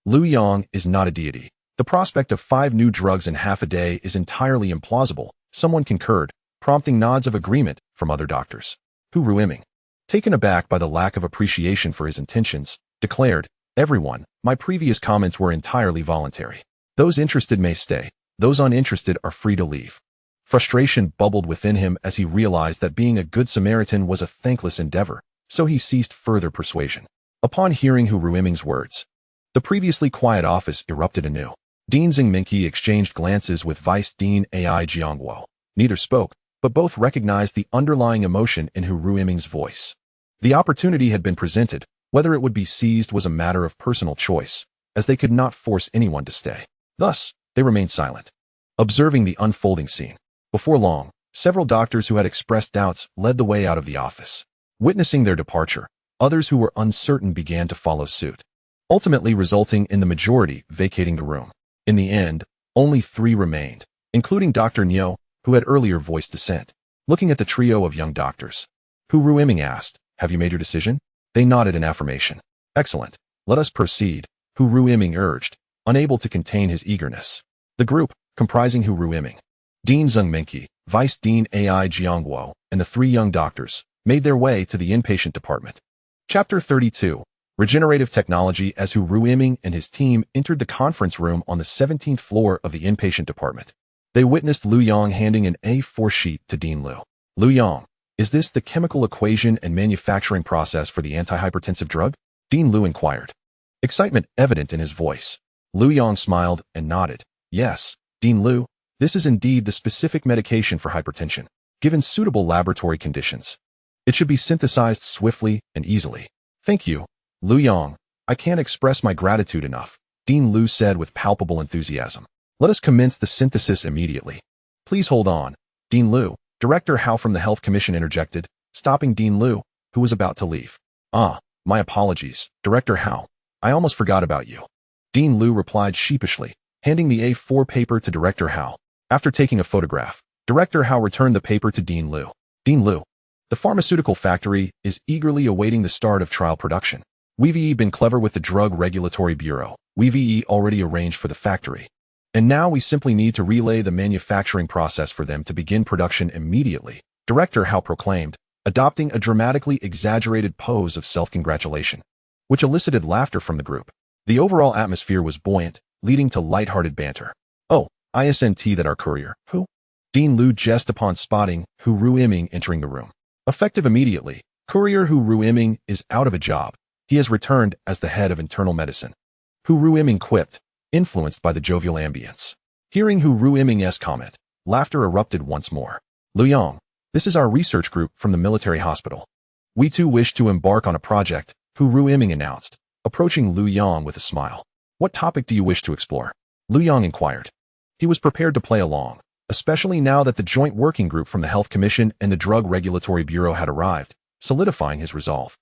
Liu Yang is not a deity. The prospect of 5 new drugs in half a day is entirely implausible. Someone concurred, prompting nods of agreement from other doctors. Hu Ruiming, taken aback by the lack of appreciation for his intentions, declared, everyone, my previous comments were entirely voluntary. Those interested may stay. Those uninterested are free to leave. Frustration bubbled within him as he realized that being a good Samaritan was a thankless endeavor, so he ceased further persuasion. Upon hearing Hu Ruiming's words, the previously quiet office erupted anew. Dean Zhang Minqi exchanged glances with Vice Dean AI Jiangguo. Neither spoke, but both recognized the underlying emotion in Hu Ruiming's voice. The opportunity had been presented. Whether it would be seized was a matter of personal choice, as they could not force anyone to stay. Thus, they remained silent, observing the unfolding scene. Before long, several doctors who had expressed doubts led the way out of the office. Witnessing their departure, others who were uncertain began to follow suit, ultimately resulting in the majority vacating the room. In the end, only 3 remained, including Dr. Niu, who had earlier voiced dissent. Looking at the trio of young doctors, Hu Ruiming asked, have you made your decision? They nodded in affirmation. Excellent. Let us proceed, Hu Ruiming urged, unable to contain his eagerness. The group, comprising Hu Ruiming, Dean Zhang Minqi, Vice Dean Ai Jiangguo, and the three young doctors made their way to the inpatient department. Chapter 32. Regenerative Technology. As Hu Ruiming and his team entered the conference room on the 17th floor of the inpatient department, they witnessed Liu Yang handing an A4 sheet to Dean Liu. Liu Yang, is this the chemical equation and manufacturing process for the antihypertensive drug? Dean Liu inquired, excitement evident in his voice. Liu Yang smiled and nodded. Yes, Dean Liu, this is indeed the specific medication for hypertension. Given suitable laboratory conditions, it should be synthesized swiftly and easily. Thank you, Liu Yang. I can't express my gratitude enough, Dean Liu said with palpable enthusiasm. Let us commence the synthesis immediately. Please hold on, Dean Liu. Director Hao from the Health Commission interjected, stopping Dean Liu, who was about to leave. My apologies, Director Hao. I almost forgot about you. Dean Liu replied sheepishly, handing the A4 paper to Director Hao. After taking a photograph, Director Hao returned the paper to Dean Liu. Dean Liu, the pharmaceutical factory is eagerly awaiting the start of trial production. We've been clever with the Drug Regulatory Bureau. We've already arranged for the factory. And now we simply need to relay the manufacturing process for them to begin production immediately, Director Hao proclaimed, adopting a dramatically exaggerated pose of self-congratulation, which elicited laughter from the group. The overall atmosphere was buoyant, leading to light-hearted banter. Oh, isn't that our courier, Hu? Dean Liu jest upon spotting Hu Ruiming entering the room. Effective immediately, Courier Hu Ruiming is out of a job. He has returned as the head of internal medicine. Hu Ruiming quipped, influenced by the jovial ambience. Hearing Hu Ruiming's comment, laughter erupted once more. Liu Yang, this is our research group from the military hospital. We too wish to embark on a project, Hu Ruiming announced, approaching Liu Yang with a smile. What topic do you wish to explore? Liu Yang inquired. He was prepared to play along, especially now that the joint working group from the Health Commission and the Drug Regulatory Bureau had arrived, solidifying his resolve.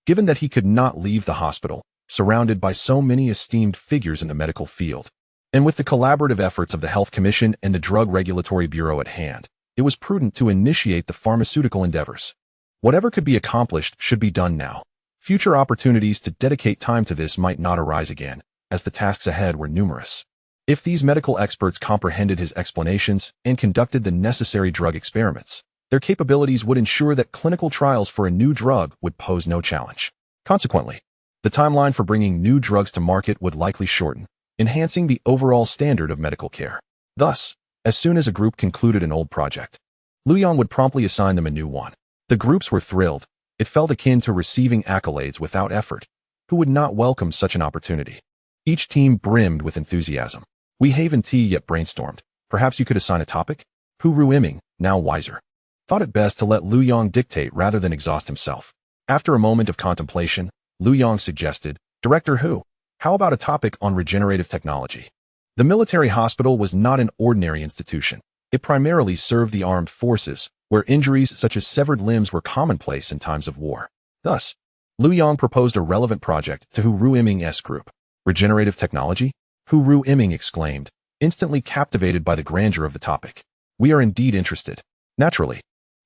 Given that he could not leave the hospital, surrounded by so many esteemed figures in the medical field, and with the collaborative efforts of the Health Commission and the Drug Regulatory Bureau at hand, it was prudent to initiate the pharmaceutical endeavors. Whatever could be accomplished should be done now. Future opportunities to dedicate time to this might not arise again, as the tasks ahead were numerous. If these medical experts comprehended his explanations and conducted the necessary drug experiments, their capabilities would ensure that clinical trials for a new drug would pose no challenge. Consequently, the timeline for bringing new drugs to market would likely shorten, enhancing the overall standard of medical care. Thus, as soon as a group concluded an old project, Liu Yang would promptly assign them a new one. The groups were thrilled. It felt akin to receiving accolades without effort. Who would not welcome such an opportunity? Each team brimmed with enthusiasm. We haven't yet brainstormed. Perhaps you could assign a topic? Hu Ruiming, now wiser, thought it best to let Liu Yang dictate rather than exhaust himself. After a moment of contemplation, Liu Yang suggested, Director Hu, how about a topic on regenerative technology? The military hospital was not an ordinary institution. It primarily served the armed forces, where injuries such as severed limbs were commonplace in times of war. Thus, Liu Yang proposed a relevant project to Hu Ruiming's group. Regenerative technology? Hu Ruiming exclaimed, instantly captivated by the grandeur of the topic. We are indeed interested. Naturally.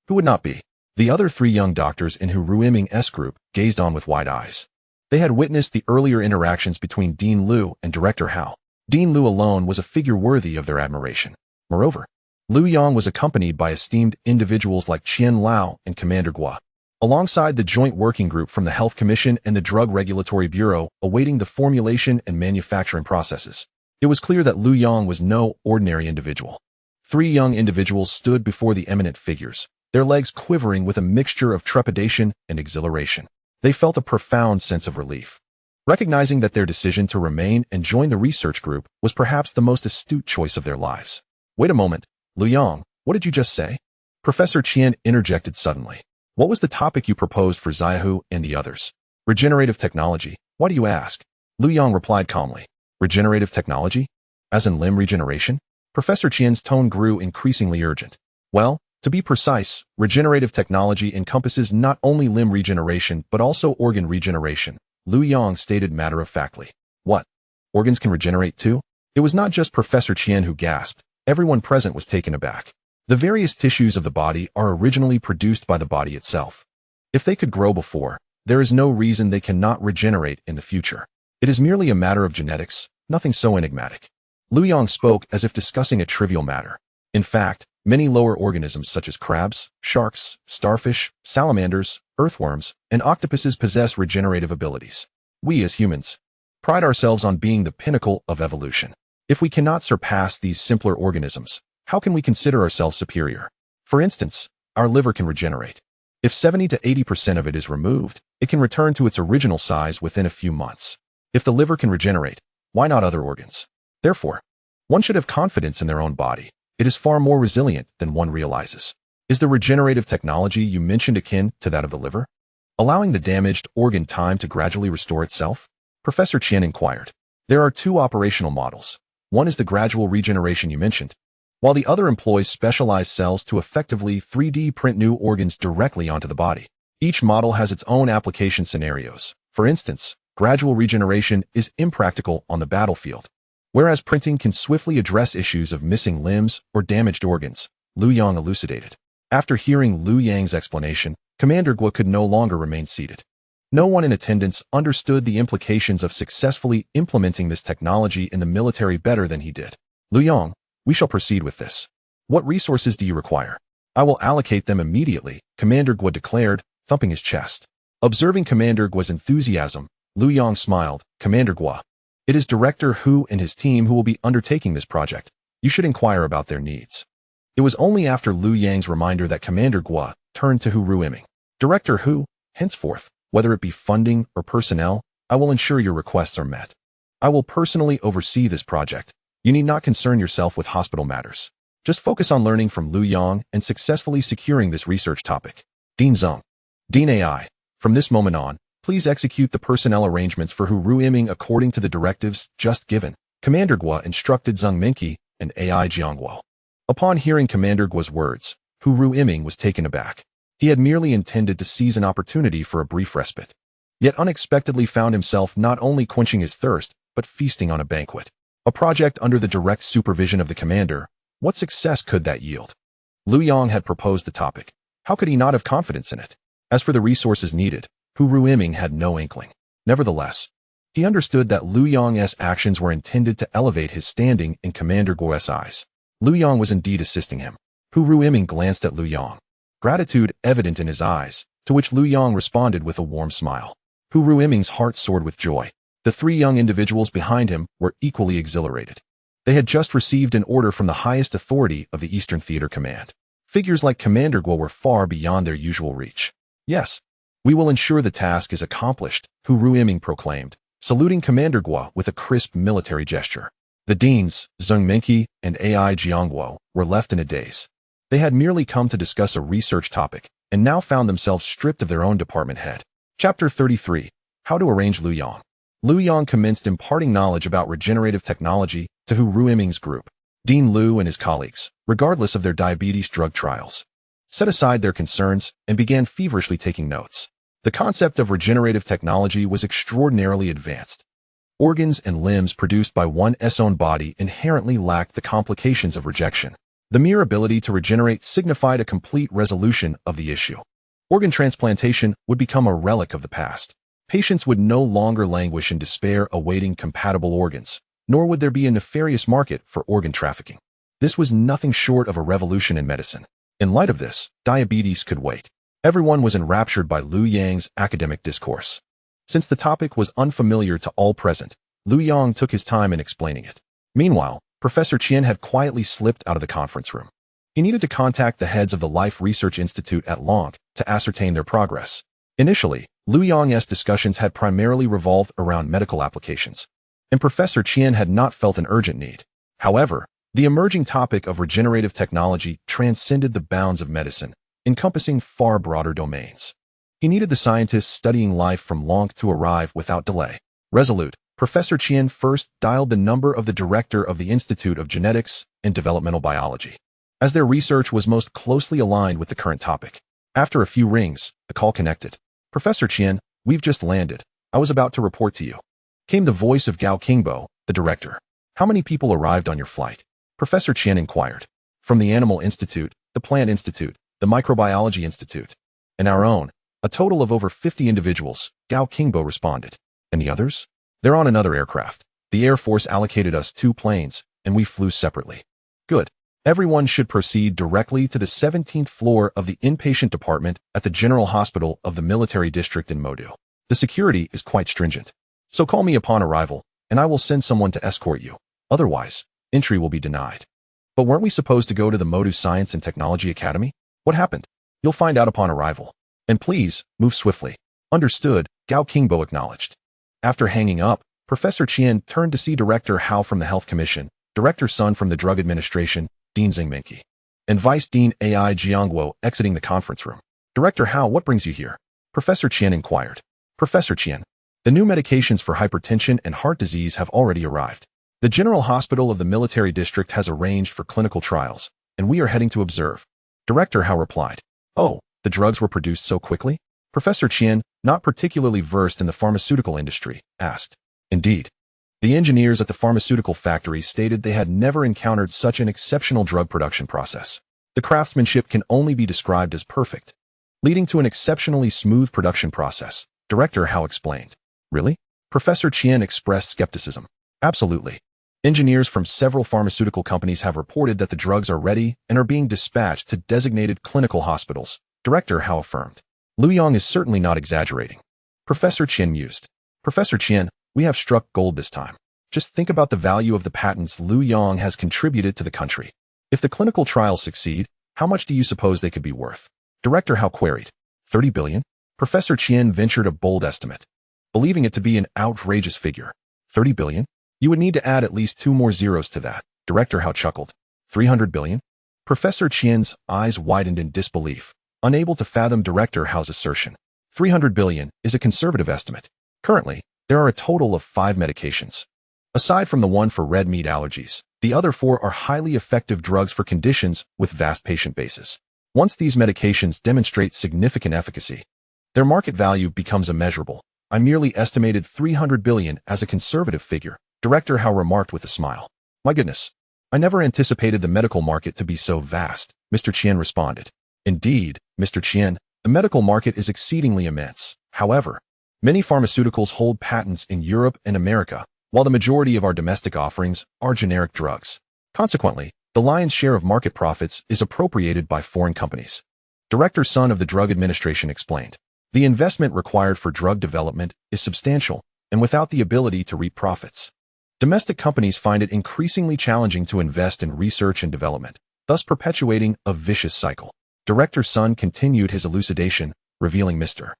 Who would not be? The other three young doctors in Hu Ruiming's group gazed on with wide eyes. They had witnessed the earlier interactions between Dean Liu and Director Hao. Dean Liu alone was a figure worthy of their admiration. Moreover, Liu Yang was accompanied by esteemed individuals like Qian Lao and Commander Gua, alongside the joint working group from the Health Commission and the Drug Regulatory Bureau awaiting the formulation and manufacturing processes. It was clear that Liu Yang was no ordinary individual. Three young individuals stood before the eminent figures, their legs quivering with a mixture of trepidation and exhilaration. They felt a profound sense of relief, recognizing that their decision to remain and join the research group was perhaps the most astute choice of their lives. Wait a moment, Liu Yang, what did you just say? Professor Qian interjected suddenly. What was the topic you proposed for Xiaohu and the others? Regenerative technology. Why do you ask? Liu Yang replied calmly. Regenerative technology? As in limb regeneration? Professor Qian's tone grew increasingly urgent. Well, to be precise, regenerative technology encompasses not only limb regeneration but also organ regeneration, Liu Yang stated matter-of-factly. What? Organs can regenerate too? It was not just Professor Qian who gasped. Everyone present was taken aback. The various tissues of the body are originally produced by the body itself. If they could grow before, there is no reason they cannot regenerate in the future. It is merely a matter of genetics, nothing so enigmatic. Liu Yang spoke as if discussing a trivial matter. In fact, Many lower organisms such as crabs, sharks, starfish, salamanders, earthworms, and octopuses possess regenerative abilities. We as humans pride ourselves on being the pinnacle of evolution. If we cannot surpass these simpler organisms, how can we consider ourselves superior? For instance, our liver can regenerate. If 70 to 80% of it is removed, it can return to its original size within a few months. If the liver can regenerate, why not other organs? Therefore, one should have confidence in their own body. It is far more resilient than one realizes. Is the regenerative technology you mentioned akin to that of the liver, allowing the damaged organ time to gradually restore itself? Professor Chen inquired. There are two operational models. One is the gradual regeneration you mentioned, while the other employs specialized cells to effectively 3D print new organs directly onto the body. Each model has its own application scenarios. For instance, gradual regeneration is impractical on the battlefield, whereas printing can swiftly address issues of missing limbs or damaged organs, Liu Yang elucidated. After hearing Liu Yang's explanation, Commander Guo could no longer remain seated. No one in attendance understood the implications of successfully implementing this technology in the military better than he did. Liu Yang, we shall proceed with this. What resources do you require? I will allocate them immediately, Commander Guo declared, thumping his chest. Observing Commander Guo's enthusiasm, Liu Yang smiled. Commander Guo, it is Director Hu and his team who will be undertaking this project. You should inquire about their needs. It was only after Liu Yang's reminder that Commander Guo turned to Hu Ruiming. Director Hu, henceforth, whether it be funding or personnel, I will ensure your requests are met. I will personally oversee this project. You need not concern yourself with hospital matters. Just focus on learning from Liu Yang and successfully securing this research topic. Dean Zeng. Dean AI. From this moment on, please execute the personnel arrangements for Hu Ruiming according to the directives just given. Commander Guo instructed Zeng Minqi and AI Jiangguo. Upon hearing Commander Guo's words, Hu Ruiming was taken aback. He had merely intended to seize an opportunity for a brief respite, yet unexpectedly found himself not only quenching his thirst, but feasting on a banquet. A project under the direct supervision of the commander. What success could that yield? Liu Yang had proposed the topic. How could he not have confidence in it? As for the resources needed, Hu Ruiming had no inkling. Nevertheless, he understood that Liu Yang's actions were intended to elevate his standing in Commander Guo's eyes. Liu Yang was indeed assisting him. Hu Ruiming glanced at Liu Yang, gratitude evident in his eyes, to which Liu Yang responded with a warm smile. Hu Ruiming's heart soared with joy. The three young individuals behind him were equally exhilarated. They had just received an order from the highest authority of the Eastern Theater Command. Figures like Commander Guo were far beyond their usual reach. Yes, we will ensure the task is accomplished, Hu Ruiming proclaimed, saluting Commander Guo with a crisp military gesture. The deans, Zeng Minqi and AI Jiangguo, were left in a daze. They had merely come to discuss a research topic, and now found themselves stripped of their own department head. Chapter 33. How to Arrange Liu Yang. Liu Yang commenced imparting knowledge about regenerative technology to Hu Ruiming's group. Dean Liu and his colleagues, regardless of their diabetes drug trials, set aside their concerns and began feverishly taking notes. The concept of regenerative technology was extraordinarily advanced. Organs and limbs produced by one's own body inherently lacked the complications of rejection. The mere ability to regenerate signified a complete resolution of the issue. Organ transplantation would become a relic of the past. Patients would no longer languish in despair awaiting compatible organs, nor would there be a nefarious market for organ trafficking. This was nothing short of a revolution in medicine. In light of this, diabetes could wait. Everyone was enraptured by Liu Yang's academic discourse. Since the topic was unfamiliar to all present, Liu Yang took his time in explaining it. Meanwhile, Professor Qian had quietly slipped out of the conference room. He needed to contact the heads of the Life Research Institute at Long to ascertain their progress. Initially, Liu Yang's discussions had primarily revolved around medical applications, and Professor Qian had not felt an urgent need. However, the emerging topic of regenerative technology transcended the bounds of medicine, encompassing far broader domains. He needed the scientists studying life from Long to arrive without delay. Resolute, Professor Qian first dialed the number of the director of the Institute of Genetics and Developmental Biology, as their research was most closely aligned with the current topic. After a few rings, the call connected. Professor Qian, we've just landed. I was about to report to you. Came the voice of Gao Qingbo, the director. How many people arrived on your flight? Professor Qian inquired. From the Animal Institute, the Plant Institute, the Microbiology Institute, and our own, a total of over 50 individuals, Gao Qingbo responded. And the others? They're on another aircraft. The Air Force allocated us 2 planes, and we flew separately. Good. Everyone should proceed directly to the 17th floor of the inpatient department at the General Hospital of the Military District in Modu. The security is quite stringent. So call me upon arrival, and I will send someone to escort you. Otherwise, entry will be denied. But weren't we supposed to go to the Modu Science and Technology Academy? What happened? You'll find out upon arrival. And please, move swiftly. Understood, Gao Qingbo acknowledged. After hanging up, Professor Qian turned to see Director Hao from the Health Commission, Director Sun from the Drug Administration, Dean Zhengminqi, and Vice Dean Ai Jiangguo exiting the conference room. Director Hao, what brings you here? Professor Qian inquired. Professor Qian, the new medications for hypertension and heart disease have already arrived. The General Hospital of the Military District has arranged for clinical trials, and we are heading to observe. Director Hao replied. Oh, the drugs were produced so quickly? Professor Qian, not particularly versed in the pharmaceutical industry, asked. Indeed. The engineers at the pharmaceutical factory stated they had never encountered such an exceptional drug production process. The craftsmanship can only be described as perfect, leading to an exceptionally smooth production process, Director Hao explained. Really? Professor Qian expressed skepticism. Absolutely. Engineers from several pharmaceutical companies have reported that the drugs are ready and are being dispatched to designated clinical hospitals, Director Hao affirmed. Liu Yang is certainly not exaggerating. Professor Qian mused. Professor Qian, we have struck gold this time. Just think about the value of the patents Liu Yang has contributed to the country. If the clinical trials succeed, how much do you suppose they could be worth? Director Hao queried. 30 billion? Professor Qian ventured a bold estimate, believing it to be an outrageous figure. 30 billion? You would need to add at least 2 more zeros to that. Director Hao chuckled. 300 billion? Professor Qian's eyes widened in disbelief, unable to fathom Director Hao's assertion. 300 billion is a conservative estimate. Currently, there are a total of 5 medications. Aside from the one for red meat allergies, the other 4 are highly effective drugs for conditions with vast patient bases. Once these medications demonstrate significant efficacy, their market value becomes immeasurable. I merely estimated 300 billion as a conservative figure, Director Hao remarked with a smile. My goodness, I never anticipated the medical market to be so vast, Mr. Qian responded. Indeed, Mr. Qian, the medical market is exceedingly immense. However, many pharmaceuticals hold patents in Europe and America, while the majority of our domestic offerings are generic drugs. Consequently, the lion's share of market profits is appropriated by foreign companies. Director Sun of the Drug Administration explained. The investment required for drug development is substantial, and without the ability to reap profits, domestic companies find it increasingly challenging to invest in research and development, thus perpetuating a vicious cycle. Director Sun continued his elucidation, revealing Mr.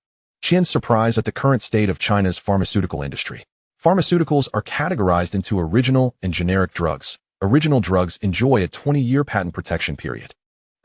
Qian's surprise at the current state of China's pharmaceutical industry. Pharmaceuticals are categorized into original and generic drugs. Original drugs enjoy a 20-year patent protection period,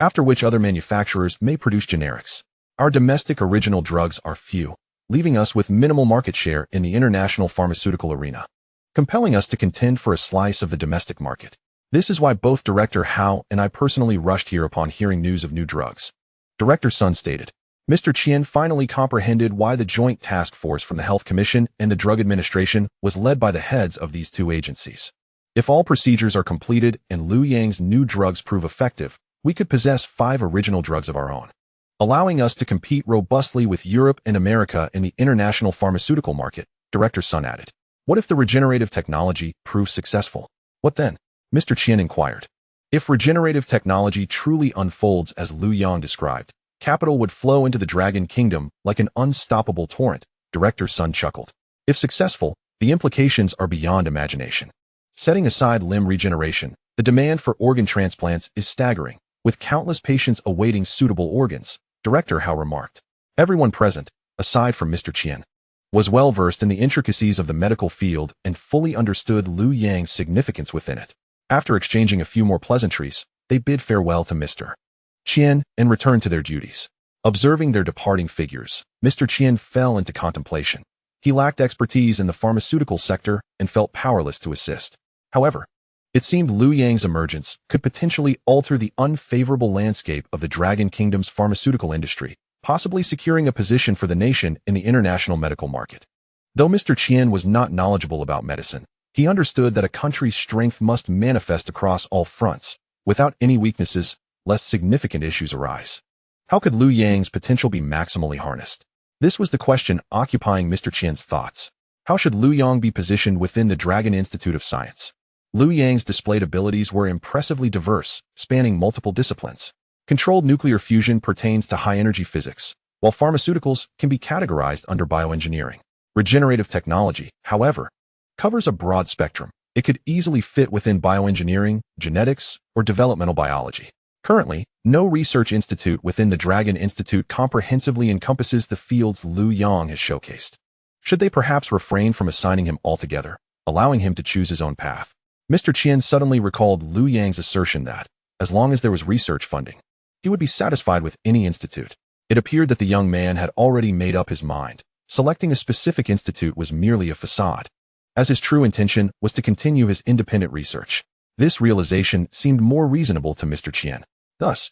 after which other manufacturers may produce generics. Our domestic original drugs are few, leaving us with minimal market share in the international pharmaceutical arena, compelling us to contend for a slice of the domestic market. This is why both Director Hao and I personally rushed here upon hearing news of new drugs. Director Sun stated. Mr. Qian finally comprehended why the joint task force from the Health Commission and the Drug Administration was led by the heads of these 2 agencies. If all procedures are completed and Liu Yang's new drugs prove effective, we could possess 5 original drugs of our own, allowing us to compete robustly with Europe and America in the international pharmaceutical market, Director Sun added. What if the regenerative technology proves successful? What then? Mr. Qian inquired. If regenerative technology truly unfolds as Liu Yang described, capital would flow into the Dragon Kingdom like an unstoppable torrent, Director Sun chuckled. If successful, the implications are beyond imagination. Setting aside limb regeneration, the demand for organ transplants is staggering, with countless patients awaiting suitable organs, Director Hao remarked. Everyone present, aside from Mr. Qian, was well versed in the intricacies of the medical field and fully understood Liu Yang's significance within it. After exchanging a few more pleasantries, they bid farewell to Mr. Qian and returned to their duties. Observing their departing figures, Mr. Qian fell into contemplation. He lacked expertise in the pharmaceutical sector and felt powerless to assist. However, it seemed Liu Yang's emergence could potentially alter the unfavorable landscape of the Dragon Kingdom's pharmaceutical industry, possibly securing a position for the nation in the international medical market. Though Mr. Qian was not knowledgeable about medicine, he understood that a country's strength must manifest across all fronts. Without any weaknesses, less significant issues arise. How could Liu Yang's potential be maximally harnessed? This was the question occupying Mr. Qian's thoughts. How should Liu Yang be positioned within the Dragon Institute of Science? Liu Yang's displayed abilities were impressively diverse, spanning multiple disciplines. Controlled nuclear fusion pertains to high-energy physics, while pharmaceuticals can be categorized under bioengineering. Regenerative technology, however, covers a broad spectrum. It could easily fit within bioengineering, genetics, or developmental biology. Currently, no research institute within the Dragon Institute comprehensively encompasses the fields Liu Yang has showcased. Should they perhaps refrain from assigning him altogether, allowing him to choose his own path? Mr. Qian suddenly recalled Liu Yang's assertion that, as long as there was research funding, he would be satisfied with any institute. It appeared that the young man had already made up his mind. Selecting a specific institute was merely a facade, as his true intention was to continue his independent research. This realization seemed more reasonable to Mr. Qian. Thus,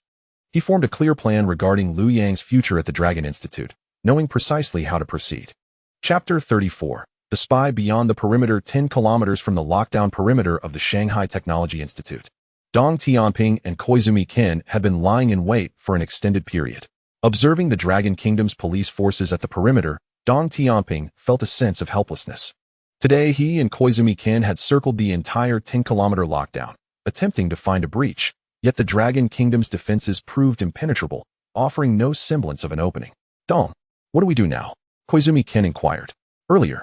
he formed a clear plan regarding Liu Yang's future at the Dragon Institute, knowing precisely how to proceed. Chapter 34. The Spy Beyond the Perimeter. 10 kilometers from the lockdown perimeter of the Shanghai Technology Institute, Dong Tianping and Koizumi Ken had been lying in wait for an extended period. Observing the Dragon Kingdom's police forces at the perimeter, Dong Tianping felt a sense of helplessness. Today, he and Koizumi Ken had circled the entire 10-kilometer lockdown, attempting to find a breach, yet the Dragon Kingdom's defenses proved impenetrable, offering no semblance of an opening. Dong, what do we do now? Koizumi Ken inquired. Earlier,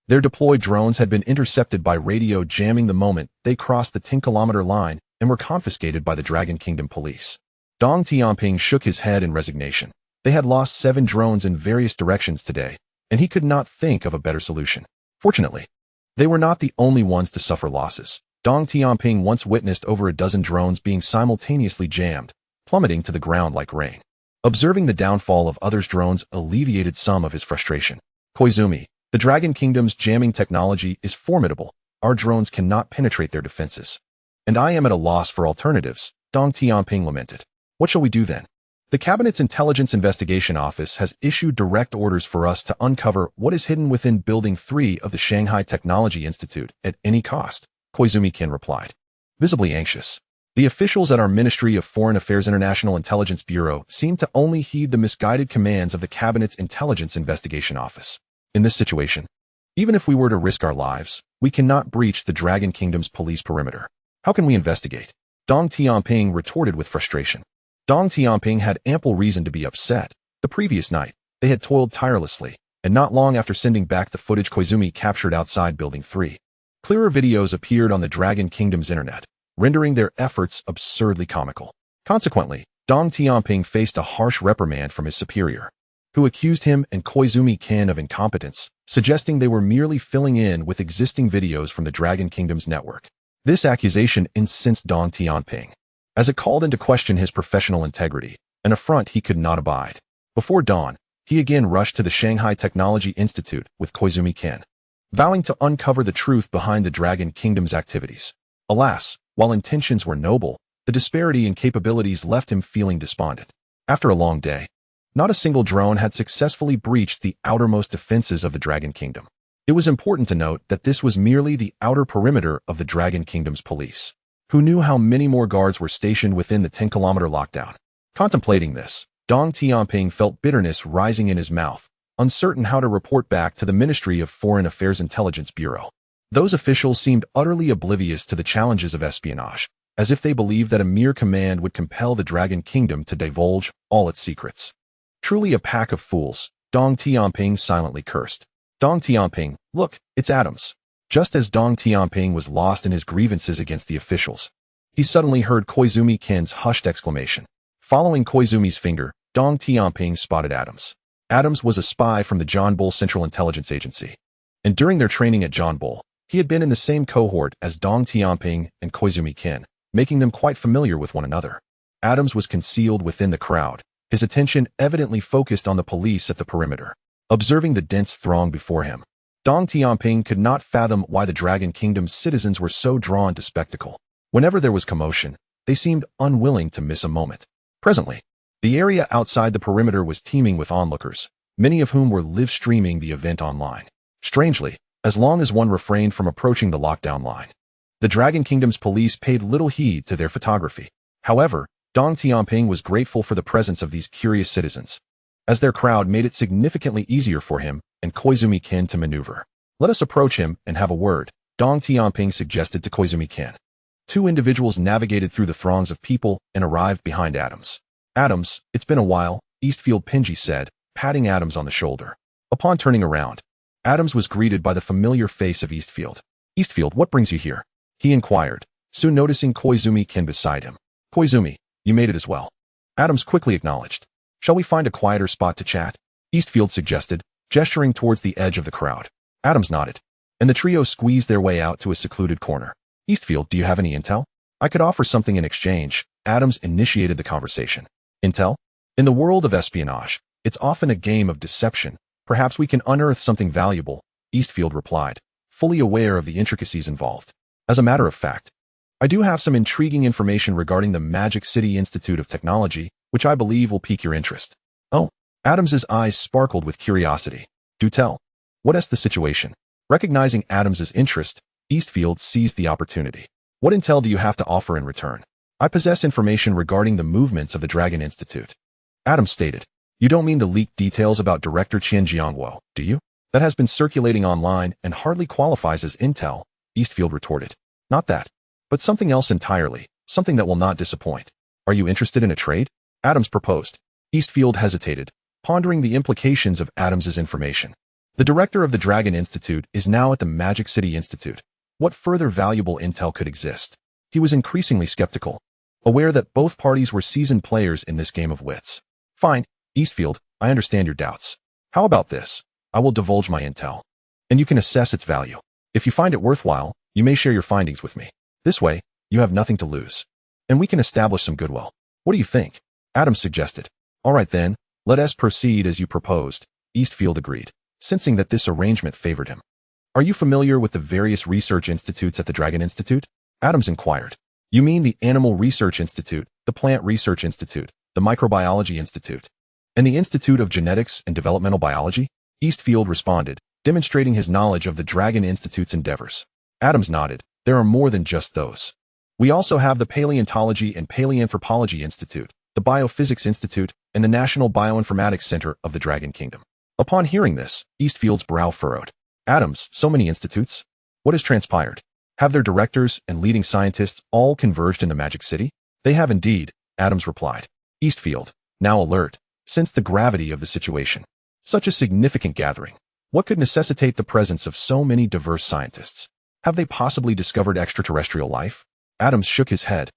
their deployed drones had been intercepted by radio jamming the moment they crossed the 10-kilometer line and were confiscated by the Dragon Kingdom police. Dong Tianping shook his head in resignation. They had lost 7 drones in various directions today, and he could not think of a better solution. Fortunately, they were not the only ones to suffer losses. Dong Tianping once witnessed over a dozen drones being simultaneously jammed, plummeting to the ground like rain. Observing the downfall of others' drones alleviated some of his frustration. Koizumi, the Dragon Kingdom's jamming technology is formidable. Our drones cannot penetrate their defenses. And I am at a loss for alternatives, Dong Tianping lamented. What shall we do then? The Cabinet's Intelligence Investigation Office has issued direct orders for us to uncover what is hidden within Building 3 of the Shanghai Technology Institute at any cost, Koizumi Ken replied, visibly anxious. The officials at our Ministry of Foreign Affairs International Intelligence Bureau seem to only heed the misguided commands of the Cabinet's Intelligence Investigation Office. In this situation, even if we were to risk our lives, we cannot breach the Dragon Kingdom's police perimeter. How can we investigate? Dong Tianping retorted with frustration. Dong Tianping had ample reason to be upset. The previous night, they had toiled tirelessly, and not long after sending back the footage Koizumi captured outside Building 3, clearer videos appeared on the Dragon Kingdom's internet, rendering their efforts absurdly comical. Consequently, Dong Tianping faced a harsh reprimand from his superior, who accused him and Koizumi Ken of incompetence, suggesting they were merely filling in with existing videos from the Dragon Kingdom's network. This accusation incensed Dong Tianping, as it called into question his professional integrity, an affront he could not abide. Before dawn, he again rushed to the Shanghai Technology Institute with Koizumi Ken, vowing to uncover the truth behind the Dragon Kingdom's activities. Alas, while intentions were noble, the disparity in capabilities left him feeling despondent. After a long day, not a single drone had successfully breached the outermost defenses of the Dragon Kingdom. It was important to note that this was merely the outer perimeter of the Dragon Kingdom's police, who knew how many more guards were stationed within the 10-kilometer lockdown. Contemplating this, Dong Tianping felt bitterness rising in his mouth, uncertain how to report back to the Ministry of Foreign Affairs Intelligence Bureau. Those officials seemed utterly oblivious to the challenges of espionage, as if they believed that a mere command would compel the Dragon Kingdom to divulge all its secrets. Truly a pack of fools, Dong Tianping silently cursed. Dong Tianping, look, it's Adams. Just as Dong Tianping was lost in his grievances against the officials, he suddenly heard Koizumi Ken's hushed exclamation. Following Koizumi's finger, Dong Tianping spotted Adams. Adams was a spy from the John Bull Central Intelligence Agency, and during their training at John Bull, he had been in the same cohort as Dong Tianping and Koizumi Ken, making them quite familiar with one another. Adams was concealed within the crowd, his attention evidently focused on the police at the perimeter. Observing the dense throng before him, Dong Tianping could not fathom why the Dragon Kingdom's citizens were so drawn to spectacle. Whenever there was commotion, they seemed unwilling to miss a moment. Presently, the area outside the perimeter was teeming with onlookers, many of whom were live-streaming the event online. Strangely, as long as one refrained from approaching the lockdown line, the Dragon Kingdom's police paid little heed to their photography. However, Dong Tianping was grateful for the presence of these curious citizens, as their crowd made it significantly easier for him and Koizumi Ken to maneuver. Let us approach him and have a word, Dong Tianping suggested to Koizumi-kin. Two individuals navigated through the throngs of people and arrived behind Adams. Adams, it's been a while, Eastfield Pingy said, patting Adams on the shoulder. Upon turning around, Adams was greeted by the familiar face of Eastfield. Eastfield, what brings you here? He inquired, soon noticing Koizumi-kin beside him. Koizumi, you made it as well. Adams quickly acknowledged. Shall we find a quieter spot to chat? Eastfield suggested, gesturing towards the edge of the crowd. Adams nodded, and the trio squeezed their way out to a secluded corner. Eastfield, do you have any intel? I could offer something in exchange. Adams initiated the conversation. Intel? In the world of espionage, it's often a game of deception. Perhaps we can unearth something valuable, Eastfield replied, fully aware of the intricacies involved. As a matter of fact, I do have some intriguing information regarding the Magic City Institute of Technology, which I believe will pique your interest. Oh, Adams's eyes sparkled with curiosity. Do tell. What is the situation? Recognizing Adams's interest, Eastfield seized the opportunity. What intel do you have to offer in return? I possess information regarding the movements of the Dragon Institute. Adams stated. You don't mean the leaked details about Director Qian Jiangwo, do you? That has been circulating online and hardly qualifies as intel, Eastfield retorted. Not that, but something else entirely, something that will not disappoint. Are you interested in a trade? Adams proposed. Eastfield hesitated, pondering the implications of Adams's information. The director of the Dragon Institute is now at the Magic City Institute. What further valuable intel could exist? He was increasingly skeptical, aware that both parties were seasoned players in this game of wits. Fine, Eastfield, I understand your doubts. How about this? I will divulge my intel, and you can assess its value. If you find it worthwhile, you may share your findings with me. This way, you have nothing to lose, and we can establish some goodwill. What do you think? Adams suggested. All right then, let us proceed as you proposed, Eastfield agreed, sensing that this arrangement favored him. Are you familiar with the various research institutes at the Dragon Institute? Adams inquired. You mean the Animal Research Institute, the Plant Research Institute, the Microbiology Institute, and the Institute of Genetics and Developmental Biology? Eastfield responded, demonstrating his knowledge of the Dragon Institute's endeavors. Adams nodded. There are more than just those. We also have the Paleontology and Paleoanthropology Institute, the Biophysics Institute, and the National Bioinformatics Center of the Dragon Kingdom. Upon hearing this, Eastfield's brow furrowed. Adams, so many institutes? What has transpired? Have their directors and leading scientists all converged in the Magic City? They have indeed, Adams replied. Eastfield, now alert, sensed the gravity of the situation. Such a significant gathering. What could necessitate the presence of so many diverse scientists? Have they possibly discovered extraterrestrial life? Adams shook his head.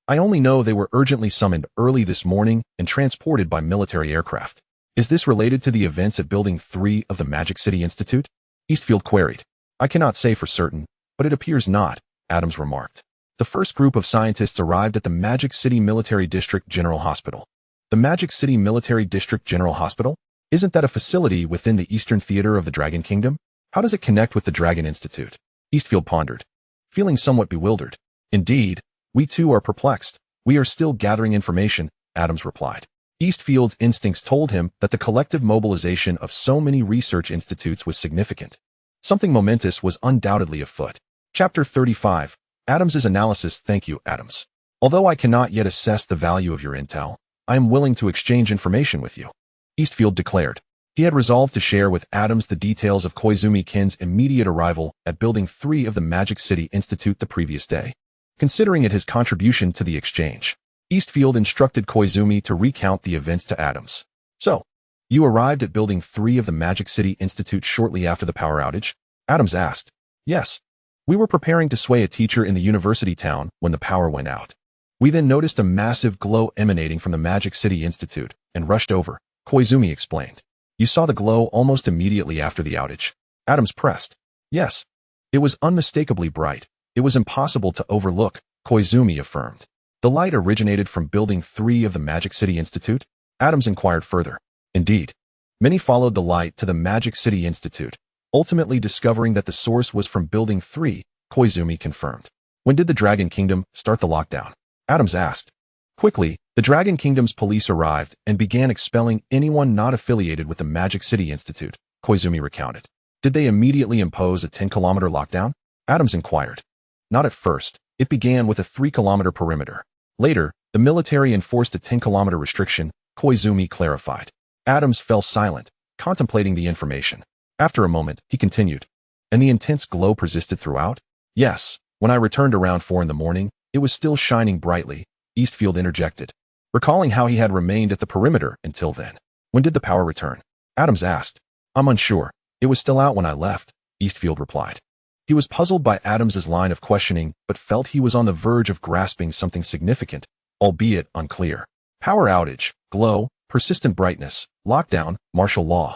I only know they were urgently summoned early this morning and transported by military aircraft. Is this related to the events at Building 3 of the Magic City Institute? Eastfield queried. I cannot say for certain, but it appears not, Adams remarked. The first group of scientists arrived at the Magic City Military District General Hospital. The Magic City Military District General Hospital? Isn't that a facility within the Eastern Theater of the Dragon Kingdom? How does it connect with the Dragon Institute? Eastfield pondered, feeling somewhat bewildered. Indeed, we too are perplexed. We are still gathering information, Adams replied. Eastfield's instincts told him that the collective mobilization of so many research institutes was significant. Something momentous was undoubtedly afoot. Chapter 35. Adams's analysis. Thank you, Adams. Although I cannot yet assess the value of your intel, I am willing to exchange information with you, Eastfield declared. He had resolved to share with Adams the details of Koizumi-kin's immediate arrival at Building 3 of the Magic City Institute the previous day. Considering it his contribution to the exchange, Eastfield instructed Koizumi to recount the events to Adams. So, you arrived at Building 3 of the Magic City Institute shortly after the power outage? Adams asked. Yes. We were preparing to sway a teacher in the university town when the power went out. We then noticed a massive glow emanating from the Magic City Institute and rushed over, Koizumi explained. You saw the glow almost immediately after the outage. Adams pressed. Yes. It was unmistakably bright. It was impossible to overlook, Koizumi affirmed. The light originated from Building 3 of the Magic City Institute? Adams inquired further. Indeed. Many followed the light to the Magic City Institute, ultimately discovering that the source was from Building 3, Koizumi confirmed. When did the Dragon Kingdom start the lockdown? Adams asked. Quickly, the Dragon Kingdom's police arrived and began expelling anyone not affiliated with the Magic City Institute, Koizumi recounted. Did they immediately impose a 10-kilometer lockdown? Adams inquired. Not at first. It began with a 3-kilometer perimeter. Later, the military enforced a 10-kilometer restriction, Koizumi clarified. Adams fell silent, contemplating the information. After a moment, he continued. And the intense glow persisted throughout? Yes, when I returned around 4 in the morning, it was still shining brightly, Eastfield interjected, recalling how he had remained at the perimeter until then. When did the power return? Adams asked. I'm unsure. It was still out when I left, Eastfield replied. He was puzzled by Adams's line of questioning, but felt he was on the verge of grasping something significant, albeit unclear. Power outage, glow, persistent brightness, lockdown, martial law.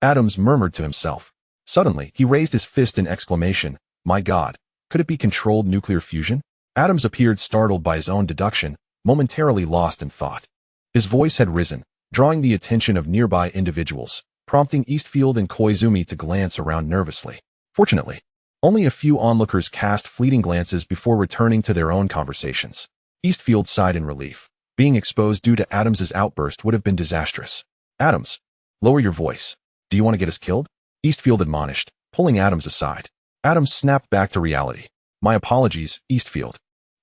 Adams murmured to himself. Suddenly, he raised his fist in exclamation. My God, could it be controlled nuclear fusion? Adams appeared startled by his own deduction, momentarily lost in thought. His voice had risen, drawing the attention of nearby individuals, prompting Eastfield and Koizumi to glance around nervously. Fortunately, only a few onlookers cast fleeting glances before returning to their own conversations. Eastfield sighed in relief. Being exposed due to Adams's outburst would have been disastrous. Adams, lower your voice. Do you want to get us killed? Eastfield admonished, pulling Adams aside. Adams snapped back to reality. My apologies, Eastfield.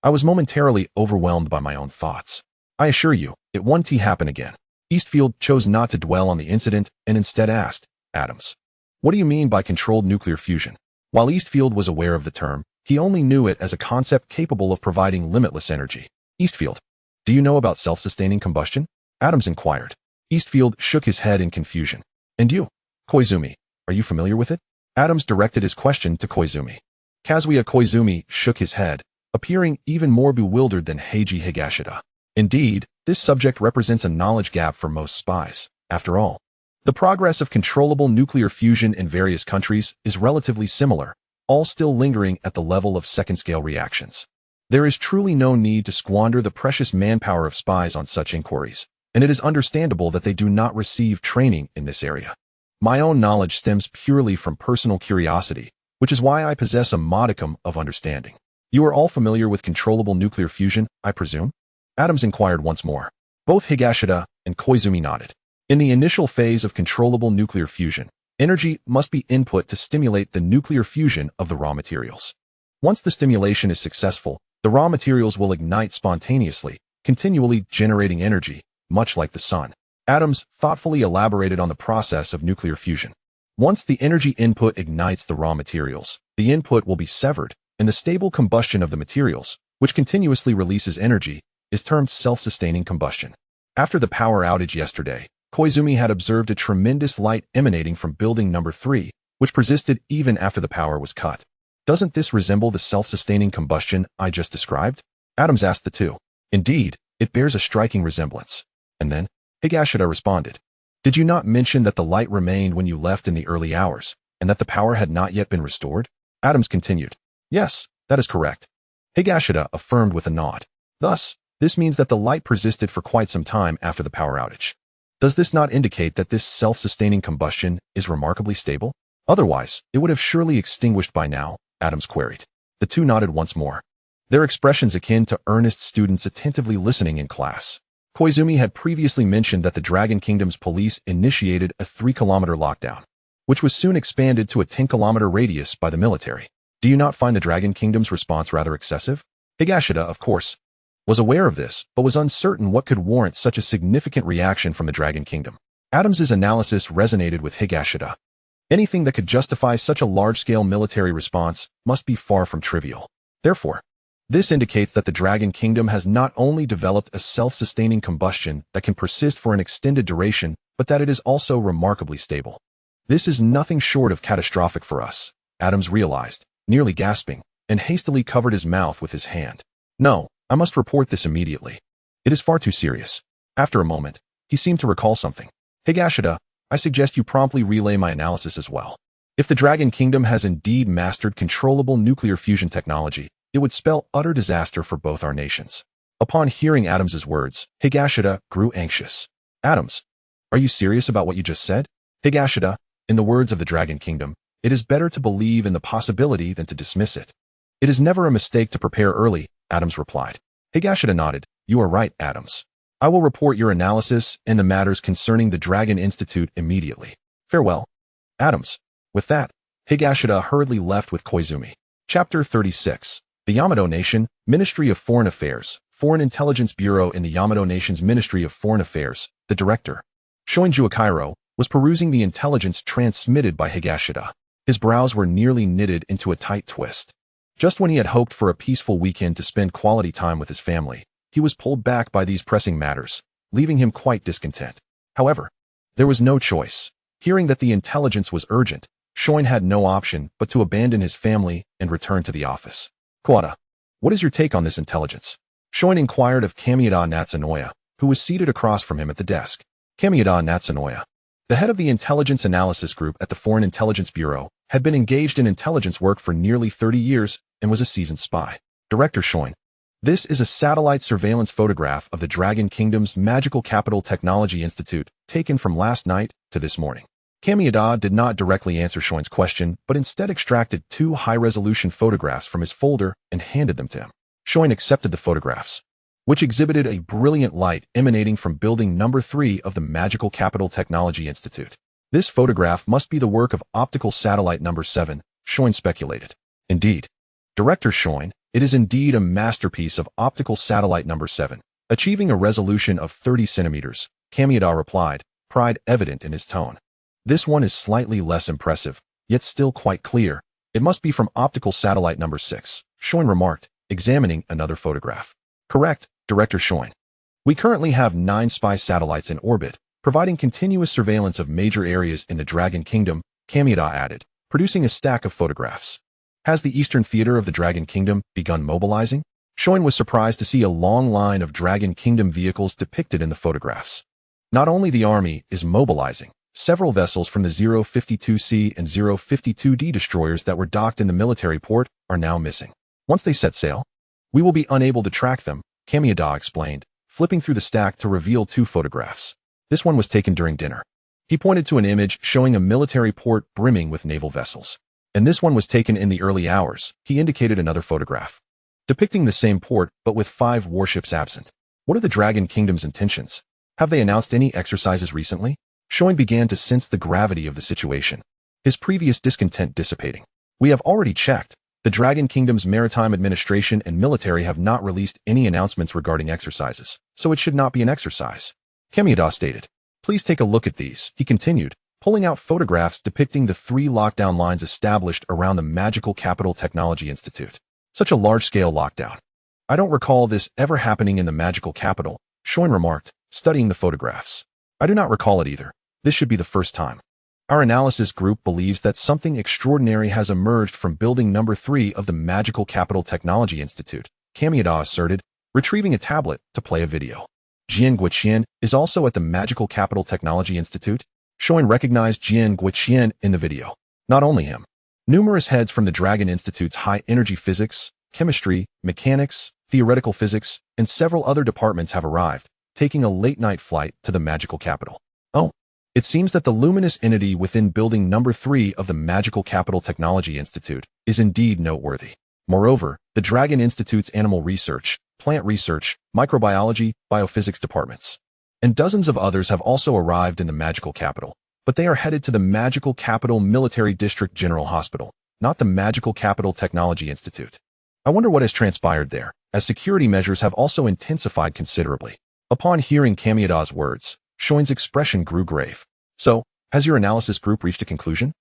I was momentarily overwhelmed by my own thoughts. I assure you, it won't happen again. Eastfield chose not to dwell on the incident and instead asked, Adams, what do you mean by controlled nuclear fusion? While Eastfield was aware of the term, he only knew it as a concept capable of providing limitless energy. Eastfield, do you know about self-sustaining combustion? Adams inquired. Eastfield shook his head in confusion. And you, Koizumi, are you familiar with it? Adams directed his question to Koizumi. Kazuya Koizumi shook his head, appearing even more bewildered than Heiji Higashida. Indeed, this subject represents a knowledge gap for most spies. After all, the progress of controllable nuclear fusion in various countries is relatively similar, all still lingering at the level of second-scale reactions. There is truly no need to squander the precious manpower of spies on such inquiries, and it is understandable that they do not receive training in this area. My own knowledge stems purely from personal curiosity, which is why I possess a modicum of understanding. You are all familiar with controllable nuclear fusion, I presume? Adams inquired once more. Both Higashida and Koizumi nodded. In the initial phase of controllable nuclear fusion, energy must be input to stimulate the nuclear fusion of the raw materials. Once the stimulation is successful, the raw materials will ignite spontaneously, continually generating energy, much like the sun. Adams thoughtfully elaborated on the process of nuclear fusion. Once the energy input ignites the raw materials, the input will be severed, and the stable combustion of the materials, which continuously releases energy, is termed self-sustaining combustion. After the power outage yesterday, Koizumi had observed a tremendous light emanating from building number 3, which persisted even after the power was cut. Doesn't this resemble the self-sustaining combustion I just described? Adams asked the two. Indeed, it bears a striking resemblance. And then, Higashida responded. Did you not mention that the light remained when you left in the early hours, and that the power had not yet been restored? Adams continued. Yes, that is correct. Higashida affirmed with a nod. Thus, this means that the light persisted for quite some time after the power outage. Does this not indicate that this self-sustaining combustion is remarkably stable? Otherwise, it would have surely extinguished by now, Adams queried. The two nodded once more. Their expressions akin to earnest students attentively listening in class. Koizumi had previously mentioned that the Dragon Kingdom's police initiated a 3-kilometer lockdown, which was soon expanded to a 10-kilometer radius by the military. Do you not find the Dragon Kingdom's response rather excessive? Higashida, of course, was aware of this, but was uncertain what could warrant such a significant reaction from the Dragon Kingdom. Adams's analysis resonated with Higashida. Anything that could justify such a large-scale military response must be far from trivial. Therefore, this indicates that the Dragon Kingdom has not only developed a self-sustaining combustion that can persist for an extended duration, but that it is also remarkably stable. This is nothing short of catastrophic for us, Adams realized, nearly gasping, and hastily covered his mouth with his hand. No, I must report this immediately. It is far too serious. After a moment, he seemed to recall something. Higashida, I suggest you promptly relay my analysis as well. If the Dragon Kingdom has indeed mastered controllable nuclear fusion technology, it would spell utter disaster for both our nations. Upon hearing Adams's words, Higashida grew anxious. Adams, are you serious about what you just said? Higashida, in the words of the Dragon Kingdom, it is better to believe in the possibility than to dismiss it. It is never a mistake to prepare early, Adams replied. Higashida nodded. You are right, Adams. I will report your analysis and the matters concerning the Dragon Institute immediately. Farewell. Adams. With that, Higashida hurriedly left with Koizumi. Chapter 36. The Yamato Nation, Ministry of Foreign Affairs, Foreign Intelligence Bureau in the Yamato Nation's Ministry of Foreign Affairs, the director, Shoinju Akairo, was perusing the intelligence transmitted by Higashida. His brows were nearly knitted into a tight twist. Just when he had hoped for a peaceful weekend to spend quality time with his family, he was pulled back by these pressing matters, leaving him quite discontent. However, there was no choice. Hearing that the intelligence was urgent, Shoin had no option but to abandon his family and return to the office. Quada, what is your take on this intelligence? Shoin inquired of Kamiyada Natsunoya, who was seated across from him at the desk. Kamiyada Natsunoya, the head of the Intelligence Analysis Group at the Foreign Intelligence Bureau, had been engaged in intelligence work for nearly 30 years and was a seasoned spy. Director Shoin, this is a satellite surveillance photograph of the Dragon Kingdom's magical capital Technology Institute, taken from last night to this morning. Kamiyada did not directly answer Shoin's question, but instead extracted 2 high-resolution photographs from his folder and handed them to him. Shoin accepted the photographs, which exhibited a brilliant light emanating from building number 3 of the Magical Capital Technology Institute. This photograph must be the work of optical satellite number 7, Shoin speculated. Indeed. Director Shoin, it is indeed a masterpiece of optical satellite number 7, achieving a resolution of 30 centimeters, Kamiyada replied, pride evident in his tone. This one is slightly less impressive, yet still quite clear. It must be from optical satellite number 6, Shoin remarked, examining another photograph. Correct, Director Shoin. We currently have 9 spy satellites in orbit, providing continuous surveillance of major areas in the Dragon Kingdom, Kamiyada added, producing a stack of photographs. Has the Eastern Theater of the Dragon Kingdom begun mobilizing? Shoin was surprised to see a long line of Dragon Kingdom vehicles depicted in the photographs. Not only the army is mobilizing, several vessels from the 052C and 052D destroyers that were docked in the military port are now missing. Once they set sail, we will be unable to track them, Kamiyada explained, flipping through the stack to reveal 2 photographs. This one was taken during dinner. He pointed to an image showing a military port brimming with naval vessels. And this one was taken in the early hours. He indicated another photograph, depicting the same port but with 5 warships absent. What are the Dragon Kingdom's intentions? Have they announced any exercises recently? Shoin began to sense the gravity of the situation, his previous discontent dissipating. We have already checked. The Dragon Kingdom's maritime administration and military have not released any announcements regarding exercises, so it should not be an exercise. Kamiyada stated. Please take a look at these, he continued, pulling out photographs depicting the 3 lockdown lines established around the Magical Capital Technology Institute. Such a large-scale lockdown. I don't recall this ever happening in the Magical Capital, Shoin remarked, studying the photographs. I do not recall it either. This should be the first time. Our analysis group believes that something extraordinary has emerged from building number 3 of the Magical Capital Technology Institute, Kamiyada asserted, retrieving a tablet to play a video. Jian Guiqian is also at the Magical Capital Technology Institute. Shoin recognized Jian Guiqian in the video. Not only him. Numerous heads from the Dragon Institute's high-energy physics, chemistry, mechanics, theoretical physics, and several other departments have arrived, taking a late-night flight to the Magical Capital. Oh. It seems that the luminous entity within building number 3 of the Magical Capital Technology Institute is indeed noteworthy. Moreover, the Dragon Institute's animal research, plant research, microbiology, biophysics departments, and dozens of others have also arrived in the Magical Capital, but they are headed to the Magical Capital Military District General Hospital, not the Magical Capital Technology Institute. I wonder what has transpired there, as security measures have also intensified considerably. Upon hearing Kamiyada's words, Shoin's expression grew grave. So, has your analysis group reached a conclusion?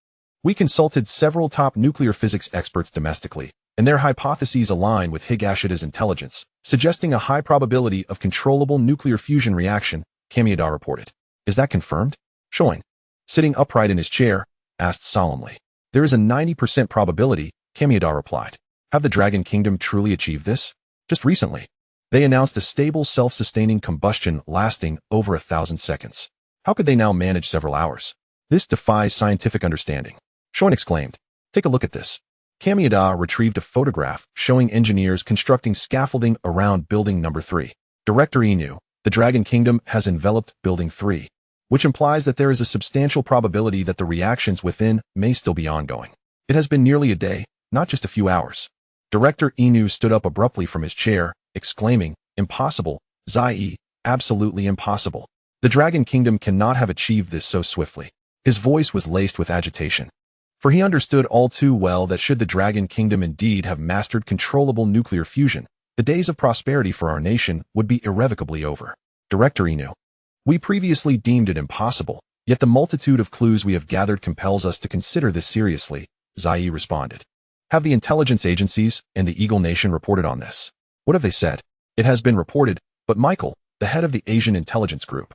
We consulted several top nuclear physics experts domestically, and their hypotheses align with Higashida's intelligence, suggesting a high probability of controllable nuclear fusion reaction, Kamiyada reported. Is that confirmed? Shoin, sitting upright in his chair, asked solemnly. There is a 90% probability, Kamiyada replied. Have the Dragon Kingdom truly achieved this? Just recently. They announced a stable self-sustaining combustion lasting over 1,000 seconds. How could they now manage several hours? This defies scientific understanding. Shoin exclaimed. Take a look at this. Kamiyada retrieved a photograph showing engineers constructing scaffolding around building number 3. Director Inu, the Dragon Kingdom has enveloped building 3, which implies that there is a substantial probability that the reactions within may still be ongoing. It has been nearly a day, not just a few hours. Director Inu stood up abruptly from his chair, exclaiming, impossible, Zai, absolutely impossible. The Dragon Kingdom cannot have achieved this so swiftly. His voice was laced with agitation. For he understood all too well that should the Dragon Kingdom indeed have mastered controllable nuclear fusion, the days of prosperity for our nation would be irrevocably over. Director Inu. We previously deemed it impossible, yet the multitude of clues we have gathered compels us to consider this seriously, Zai responded. Have the intelligence agencies and the Eagle Nation reported on this? What have they said? It has been reported, but Michael, the head of the Asian intelligence group,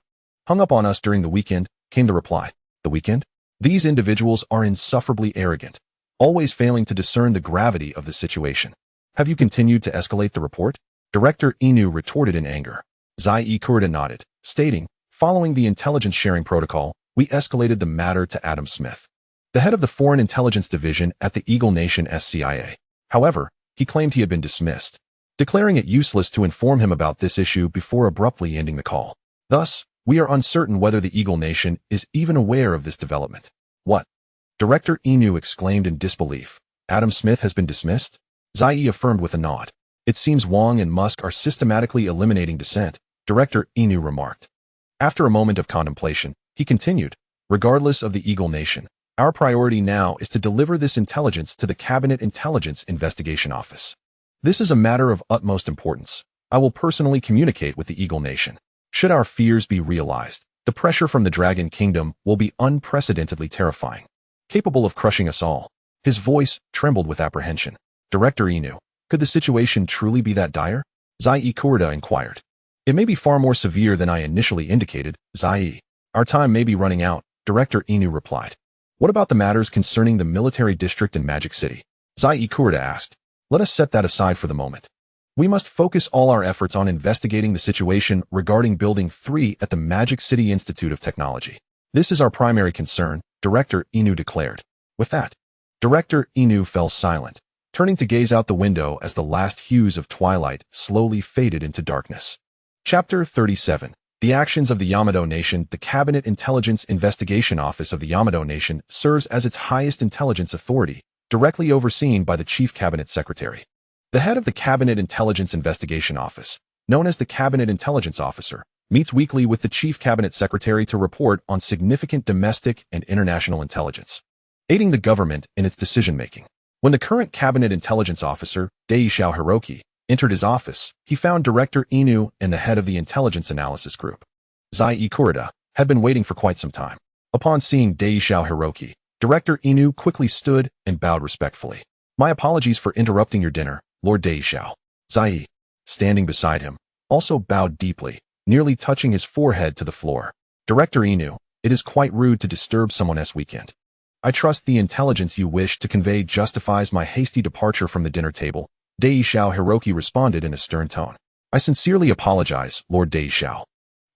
hung up on us during the weekend, came the reply. The weekend? These individuals are insufferably arrogant, always failing to discern the gravity of the situation. Have you continued to escalate the report? Director Inu retorted in anger. Zai Kurita nodded, stating, following the intelligence sharing protocol, we escalated the matter to Adam Smith, the head of the Foreign Intelligence Division at the Eagle Nation SCIA. However, he claimed he had been dismissed, declaring it useless to inform him about this issue before abruptly ending the call. Thus, we are uncertain whether the Eagle Nation is even aware of this development. What? Director Inu exclaimed in disbelief. Adam Smith has been dismissed? Zai affirmed with a nod. It seems Wang and Musk are systematically eliminating dissent, Director Inu remarked. After a moment of contemplation, he continued, regardless of the Eagle Nation, our priority now is to deliver this intelligence to the Cabinet Intelligence Investigation Office. This is a matter of utmost importance. I will personally communicate with the Eagle Nation. Should our fears be realized, the pressure from the Dragon Kingdom will be unprecedentedly terrifying, capable of crushing us all. His voice trembled with apprehension. Director Inu, could the situation truly be that dire? Zai Kurita inquired. It may be far more severe than I initially indicated, Zai. Our time may be running out, Director Inu replied. What about the matters concerning the military district in Magic City? Zai Kurita asked. Let us set that aside for the moment. We must focus all our efforts on investigating the situation regarding Building 3 at the Magic City Institute of Technology. This is our primary concern, Director Inu declared. With that, Director Inu fell silent, turning to gaze out the window as the last hues of twilight slowly faded into darkness. Chapter 37. The actions of the Yamato Nation. The Cabinet Intelligence Investigation Office of the Yamato Nation serves as its highest intelligence authority, directly overseen by the Chief Cabinet Secretary. The head of the Cabinet Intelligence Investigation Office, known as the Cabinet Intelligence Officer, meets weekly with the Chief Cabinet Secretary to report on significant domestic and international intelligence, aiding the government in its decision-making. When the current Cabinet Intelligence Officer, Daishao Hiroki, entered his office, he found Director Inu and the head of the Intelligence Analysis Group, Zai Kurita, had been waiting for quite some time. Upon seeing Daishao Hiroki, Director Inu quickly stood and bowed respectfully. My apologies for interrupting your dinner, Lord Daishao. Zai, standing beside him, also bowed deeply, nearly touching his forehead to the floor. Director Inu, it is quite rude to disturb someone's weekend. I trust the intelligence you wish to convey justifies my hasty departure from the dinner table, Daishao Hiroki responded in a stern tone. I sincerely apologize, Lord Daishao.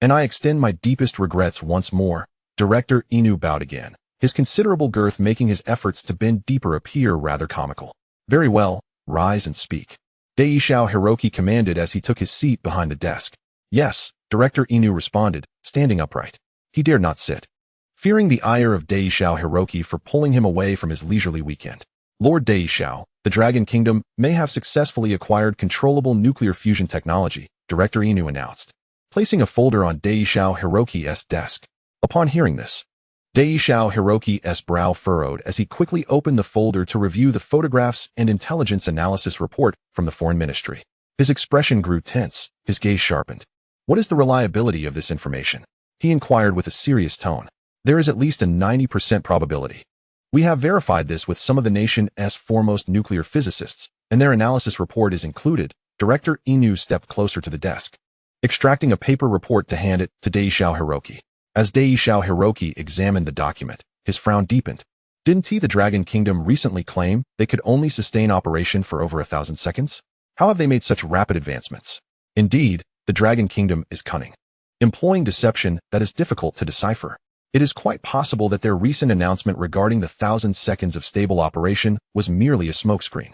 And I extend my deepest regrets once more. Director Inu bowed again, his considerable girth making his efforts to bend deeper appear rather comical. Very well, rise and speak. Daishao Hiroki commanded as he took his seat behind the desk. Yes, Director Inu responded, standing upright. He dared not sit, fearing the ire of Daishao Hiroki for pulling him away from his leisurely weekend. Lord Daishao, the Dragon Kingdom may have successfully acquired controllable nuclear fusion technology, Director Inu announced, placing a folder on Daishao Hiroki's desk. Upon hearing this, Daishao Hiroki's brow furrowed as he quickly opened the folder to review the photographs and intelligence analysis report from the Foreign Ministry. His expression grew tense, his gaze sharpened. What is the reliability of this information? He inquired with a serious tone. There is at least a 90% probability. We have verified this with some of the nation's foremost nuclear physicists, and their analysis report is included. Director Inu stepped closer to the desk, extracting a paper report to hand it to Daishao Hiroki. As Daishao Hiroki examined the document, his frown deepened. Didn't the Dragon Kingdom recently claim they could only sustain operation for over 1,000 seconds? How have they made such rapid advancements? Indeed, the Dragon Kingdom is cunning, employing deception that is difficult to decipher. It is quite possible that their recent announcement regarding the 1,000 seconds of stable operation was merely a smokescreen.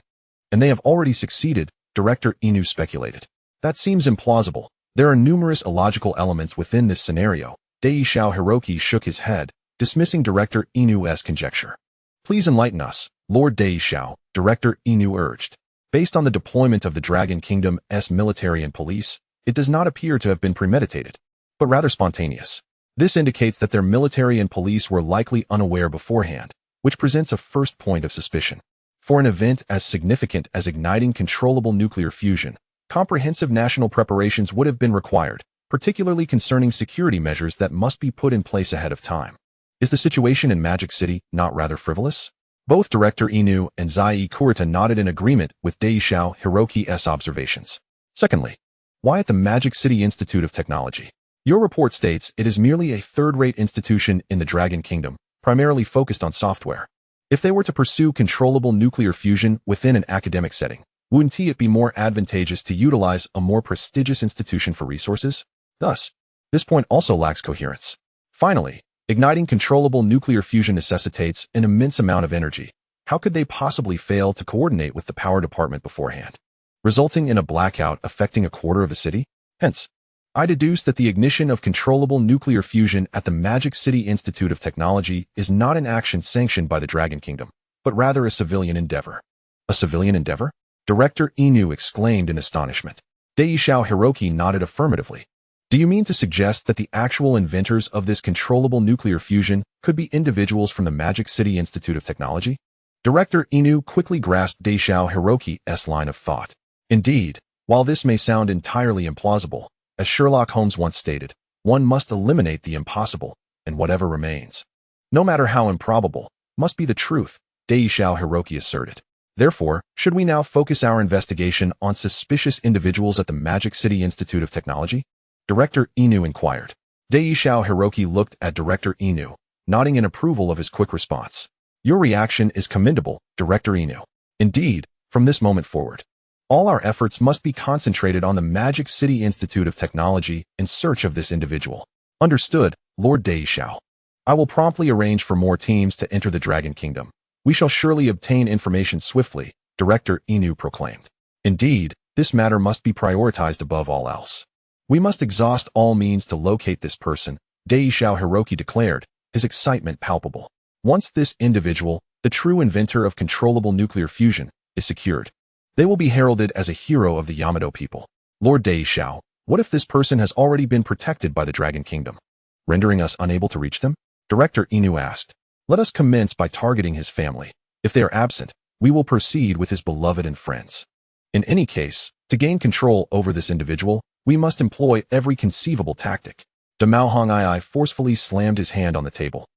And they have already succeeded, Director Inu speculated. That seems implausible. There are numerous illogical elements within this scenario. Daishao Hiroki shook his head, dismissing Director Inu's conjecture. Please enlighten us, Lord Daishao, Director Inu urged. Based on the deployment of the Dragon Kingdom's military and police, it does not appear to have been premeditated, but rather spontaneous. This indicates that their military and police were likely unaware beforehand, which presents a first point of suspicion. For an event as significant as igniting controllable nuclear fusion, comprehensive national preparations would have been required, particularly concerning security measures that must be put in place ahead of time. Is the situation in Magic City not rather frivolous? Both Director Inu and Zai Kurita nodded in agreement with Deishao Hiroki's observations. Secondly, why at the Magic City Institute of Technology? Your report states it is merely a third-rate institution in the Dragon Kingdom, primarily focused on software. If they were to pursue controllable nuclear fusion within an academic setting, wouldn't it be more advantageous to utilize a more prestigious institution for resources? Thus, this point also lacks coherence. Finally, igniting controllable nuclear fusion necessitates an immense amount of energy. How could they possibly fail to coordinate with the power department beforehand, resulting in a blackout affecting a quarter of the city? Hence, I deduce that the ignition of controllable nuclear fusion at the Magic City Institute of Technology is not an action sanctioned by the Dragon Kingdom, but rather a civilian endeavor. A civilian endeavor? Director Inu exclaimed in astonishment. Deishao Hiroki nodded affirmatively. Do you mean to suggest that the actual inventors of this controllable nuclear fusion could be individuals from the Magic City Institute of Technology? Director Inu quickly grasped Deishao Hiroki's line of thought. Indeed, while this may sound entirely implausible, as Sherlock Holmes once stated, one must eliminate the impossible, and whatever remains, no matter how improbable, must be the truth, Deishao Hiroki asserted. Therefore, should we now focus our investigation on suspicious individuals at the Magic City Institute of Technology? Director Inu inquired. Deishao Hiroki looked at Director Inu, nodding in approval of his quick response. Your reaction is commendable, Director Inu. Indeed, from this moment forward, all our efforts must be concentrated on the Magic City Institute of Technology in search of this individual. Understood, Lord Deishao. I will promptly arrange for more teams to enter the Dragon Kingdom. We shall surely obtain information swiftly, Director Inu proclaimed. Indeed, this matter must be prioritized above all else. We must exhaust all means to locate this person, Deishao Hiroki declared, his excitement palpable. Once this individual, the true inventor of controllable nuclear fusion, is secured, they will be heralded as a hero of the Yamato people. Lord Deishao, what if this person has already been protected by the Dragon Kingdom, rendering us unable to reach them? Director Inu asked. Let us commence by targeting his family. If they are absent, we will proceed with his beloved and friends. In any case, to gain control over this individual, we must employ every conceivable tactic. Damao Hongii forcefully slammed his hand on the table,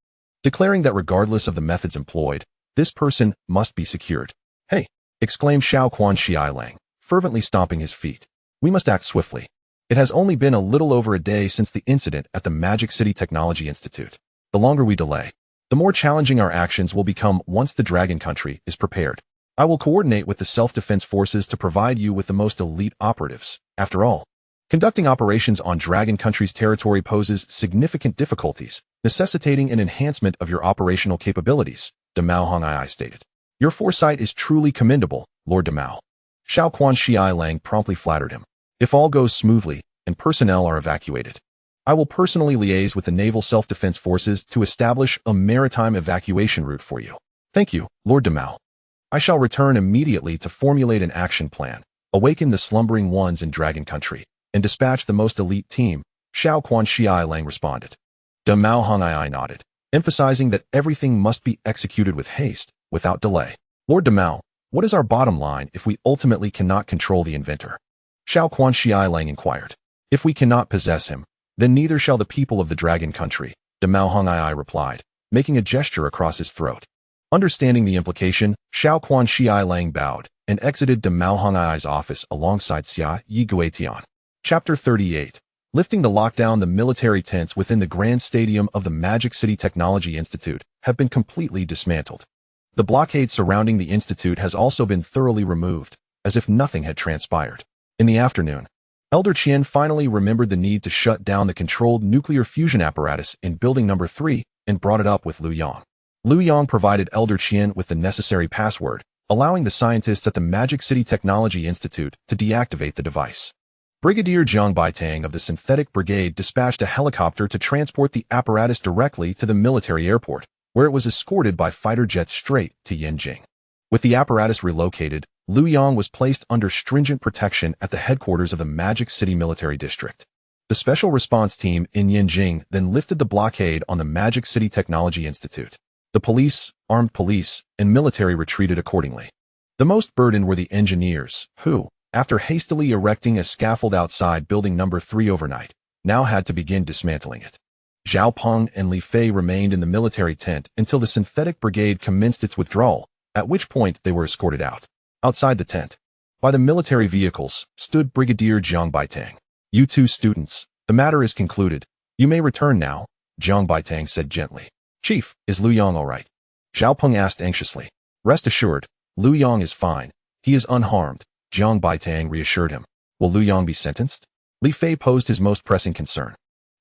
declaring that regardless of the methods employed, this person must be secured. Hey! Exclaimed Xiao Quan Xiaolang, fervently stomping his feet. We must act swiftly. It has only been a little over a day since the incident at the Magic City Technology Institute. The longer we delay, the more challenging our actions will become once the Dragon Country is prepared. I will coordinate with the self-defense forces to provide you with the most elite operatives. After all, conducting operations on Dragon Country's territory poses significant difficulties, necessitating an enhancement of your operational capabilities, Damao Hongii stated. Your foresight is truly commendable, Lord Damao. Xiao Quan Xiaolang promptly flattered him. If all goes smoothly, and personnel are evacuated, I will personally liaise with the naval self-defense forces to establish a maritime evacuation route for you. Thank you, Lord Damao. I shall return immediately to formulate an action plan, awaken the slumbering ones in Dragon Country, and dispatch the most elite team, Xiao Quan Xiaolang responded. Damao Hongii nodded, emphasizing that everything must be executed with haste, without delay. Lord Damao, what is our bottom line if we ultimately cannot control the inventor? Xiao Quan Xiaolang inquired. If we cannot possess him, then neither shall the people of the Dragon Country, Damao Hongii replied, making a gesture across his throat. Understanding the implication, Xiao Quan Xiaolang bowed and exited Damao Hongii's office alongside Xia Yi Guetian. Chapter 38. Lifting the lockdown. The military tents within the Grand Stadium of the Magic City Technology Institute have been completely dismantled. The blockade surrounding the institute has also been thoroughly removed, as if nothing had transpired. In the afternoon, Elder Qian finally remembered the need to shut down the controlled nuclear fusion apparatus in building number 3 and brought it up with Liu Yang. Liu Yang provided Elder Qian with the necessary password, allowing the scientists at the Magic City Technology Institute to deactivate the device. Brigadier Zhang Baitang of the Synthetic Brigade dispatched a helicopter to transport the apparatus directly to the military airport, where it was escorted by fighter jets straight to Yanjing. With the apparatus relocated, Liu Yang was placed under stringent protection at the headquarters of the Magic City Military District. The Special Response Team in Yanjing then lifted the blockade on the Magic City Technology Institute. The police, armed police, and military retreated accordingly. The most burdened were the engineers, who, after hastily erecting a scaffold outside building number 3 overnight, now had to begin dismantling it. Zhao Peng and Li Fei remained in the military tent until the synthetic brigade commenced its withdrawal, at which point they were escorted out. Outside the tent, by the military vehicles, stood Brigadier Jiang Baitang. "You two students, the matter is concluded. You may return now," Jiang Baitang said gently. "Chief, is Liu Yang all right?" Zhao Peng asked anxiously. "Rest assured, Liu Yang is fine. He is unharmed," Jiang Baitang reassured him. "Will Liu Yang be sentenced?" Li Fei posed his most pressing concern.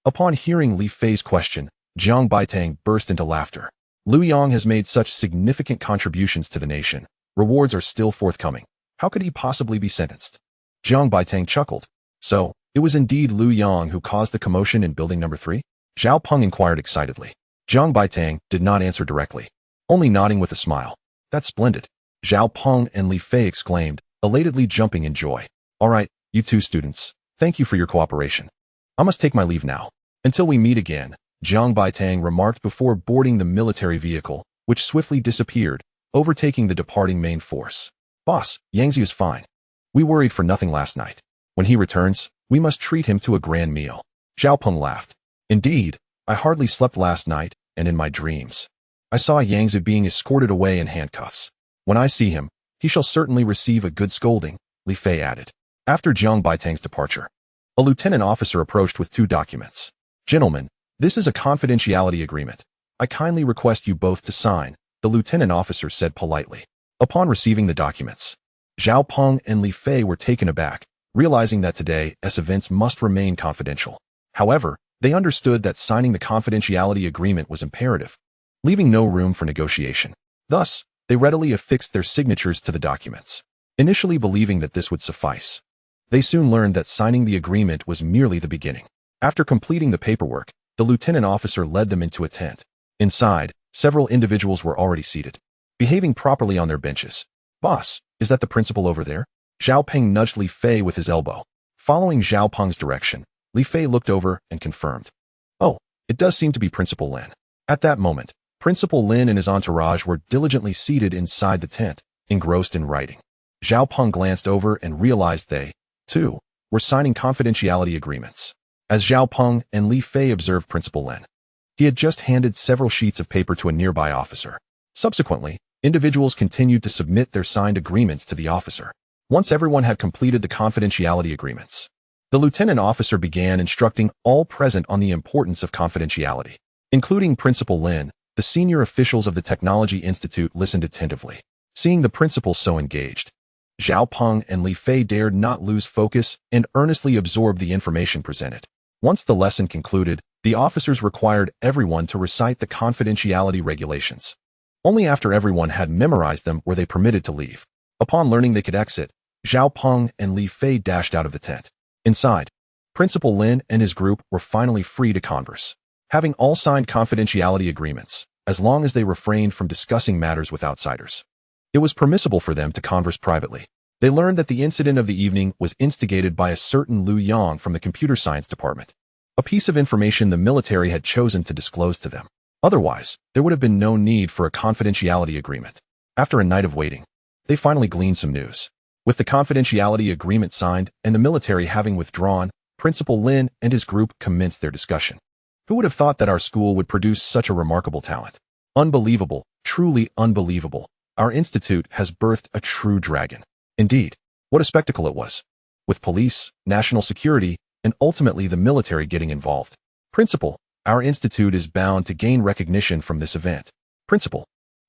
Upon hearing Li Fei's question, Jiang Baitang burst into laughter. "Liu Yang has made such significant contributions to the nation. Rewards are still forthcoming. How could he possibly be sentenced?" Jiang Baitang chuckled. "So, it was indeed Liu Yang who caused the commotion in building number 3? Zhao Peng inquired excitedly. Jiang Baitang did not answer directly, only nodding with a smile. "That's splendid," Zhao Peng and Li Fei exclaimed, elatedly jumping in joy. "All right, you two students, thank you for your cooperation. I must take my leave now. Until we meet again," Jiang Baitang remarked before boarding the military vehicle, which swiftly disappeared, overtaking the departing main force. "Boss, Yangzi is fine. We worried for nothing last night. When he returns, we must treat him to a grand meal." Zhao Peng laughed. "Indeed, I hardly slept last night, and in my dreams I saw Yangzi being escorted away in handcuffs. When I see him, he shall certainly receive a good scolding," Li Fei added. After Jiang Baitang's departure, a lieutenant officer approached with 2 documents. "Gentlemen, this is a confidentiality agreement. I kindly request you both to sign," the lieutenant officer said politely. Upon receiving the documents, Zhao Peng and Li Fei were taken aback, realizing that today's events must remain confidential. However, they understood that signing the confidentiality agreement was imperative, leaving no room for negotiation. Thus, they readily affixed their signatures to the documents, initially believing that this would suffice. They soon learned that signing the agreement was merely the beginning. After completing the paperwork, the lieutenant officer led them into a tent. Inside, several individuals were already seated, behaving properly on their benches. "Boss, is that the principal over there?" Zhao Peng nudged Li Fei with his elbow. Following Zhao Peng's direction, Li Fei looked over and confirmed. "Oh, it does seem to be Principal Lin." At that moment, Principal Lin and his entourage were diligently seated inside the tent, engrossed in writing. Zhao Peng glanced over and realized they, too, were signing confidentiality agreements. As Zhao Peng and Li Fei observed Principal Lin, he had just handed several sheets of paper to a nearby officer. Subsequently, individuals continued to submit their signed agreements to the officer. Once everyone had completed the confidentiality agreements, the lieutenant officer began instructing all present on the importance of confidentiality. Including Principal Lin, the senior officials of the Technology Institute listened attentively. Seeing the principal so engaged, Zhao Peng and Li Fei dared not lose focus and earnestly absorbed the information presented. Once the lesson concluded, the officers required everyone to recite the confidentiality regulations. Only after everyone had memorized them were they permitted to leave. Upon learning they could exit, Zhao Peng and Li Fei dashed out of the tent. Inside, Principal Lin and his group were finally free to converse, having all signed confidentiality agreements, as long as they refrained from discussing matters with outsiders. It was permissible for them to converse privately. They learned that the incident of the evening was instigated by a certain Liu Yang from the computer science department, a piece of information the military had chosen to disclose to them. Otherwise, there would have been no need for a confidentiality agreement. After a night of waiting, they finally gleaned some news. With the confidentiality agreement signed and the military having withdrawn, Principal Lin and his group commenced their discussion. "Who would have thought that our school would produce such a remarkable talent? Unbelievable, truly unbelievable. Our institute has birthed a true dragon. Indeed, what a spectacle it was, with police, national security, and ultimately the military getting involved. Principal, our institute is bound to gain recognition from this event. Principal,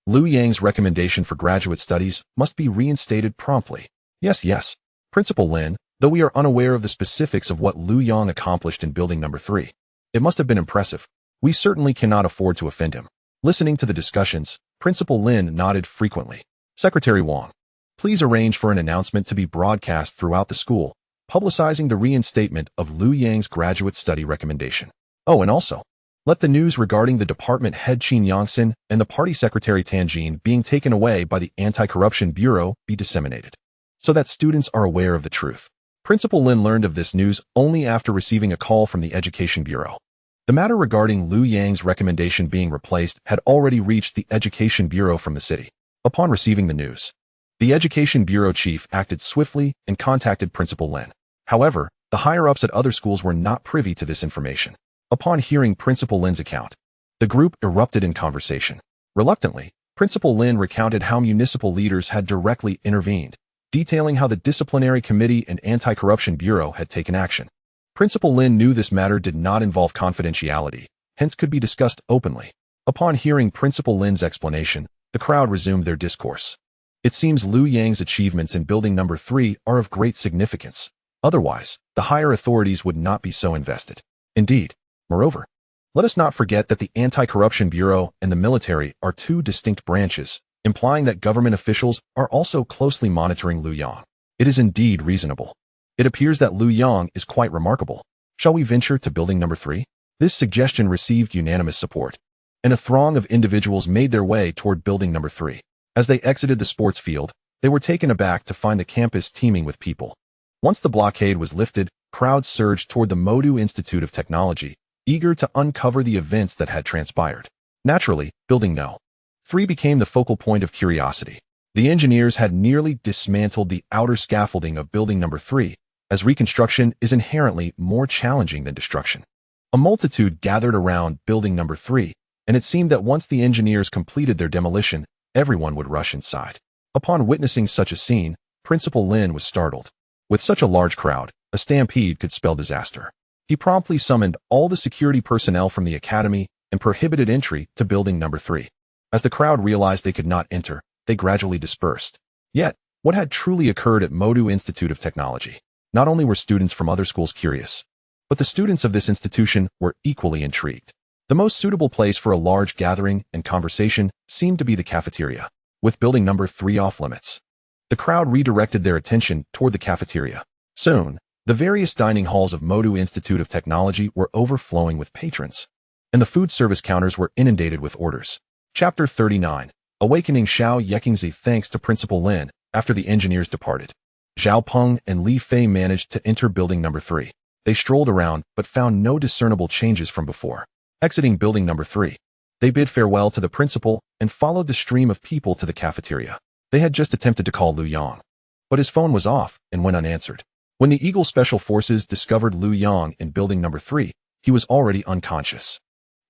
Liu Yang's recommendation for graduate studies must be reinstated promptly." Yes, Principal Lin, though we are unaware of the specifics of what Liu Yang accomplished in building number 3. It must have been impressive. We certainly cannot afford to offend him." Listening to the discussions, Principal Lin nodded frequently. "Secretary Wang, please arrange for an announcement to be broadcast throughout the school, publicizing the reinstatement of Liu Yang's graduate study recommendation. Oh, and also, let the news regarding the department head Qin Yangxin and the party secretary Tan Jin being taken away by the Anti-Corruption Bureau be disseminated, so that students are aware of the truth." Principal Lin learned of this news only after receiving a call from the Education Bureau. The matter regarding Liu Yang's recommendation being replaced had already reached the Education Bureau from the city. Upon receiving the news, the Education Bureau chief acted swiftly and contacted Principal Lin. However, the higher-ups at other schools were not privy to this information. Upon hearing Principal Lin's account, the group erupted in conversation. Reluctantly, Principal Lin recounted how municipal leaders had directly intervened, detailing how the Disciplinary Committee and Anti-Corruption Bureau had taken action. Principal Lin knew this matter did not involve confidentiality, hence could be discussed openly. Upon hearing Principal Lin's explanation, the crowd resumed their discourse. It seems Liu Yang's achievements in building number 3 are of great significance. Otherwise, the higher authorities would not be so invested. Indeed, moreover, let us not forget that the Anti-Corruption Bureau and the military are two distinct branches, implying that government officials are also closely monitoring Liu Yang. It is indeed reasonable. It appears that Liu Yang is quite remarkable. Shall we venture to building number 3? This suggestion received unanimous support, and a throng of individuals made their way toward building number 3. As they exited the sports field, they were taken aback to find the campus teeming with people. Once the blockade was lifted, crowds surged toward the Modu Institute of Technology, eager to uncover the events that had transpired. Naturally, building No. 3 became the focal point of curiosity. The engineers had nearly dismantled the outer scaffolding of building number 3, as reconstruction is inherently more challenging than destruction. A multitude gathered around building number 3, and it seemed that once the engineers completed their demolition, everyone would rush inside. Upon witnessing such a scene, Principal Lin was startled. With such a large crowd, a stampede could spell disaster. He promptly summoned all the security personnel from the academy and prohibited entry to building number 3. As the crowd realized they could not enter, they gradually dispersed. Yet, what had truly occurred at Modu Institute of Technology? Not only were students from other schools curious, but the students of this institution were equally intrigued. The most suitable place for a large gathering and conversation seemed to be the cafeteria, with building number 3 off limits. The crowd redirected their attention toward the cafeteria. Soon, the various dining halls of Modu Institute of Technology were overflowing with patrons, and the food service counters were inundated with orders. Chapter 39. Awakening Xiao Yekingzi. Thanks to Principal Lin, after the engineers departed, Zhao Peng and Li Fei managed to enter building number 3. They strolled around but found no discernible changes from before. Exiting building number 3, they bid farewell to the principal and followed the stream of people to the cafeteria. They had just attempted to call Liu Yang, but his phone was off and went unanswered. When the Eagle Special Forces discovered Liu Yang in building number 3, he was already unconscious.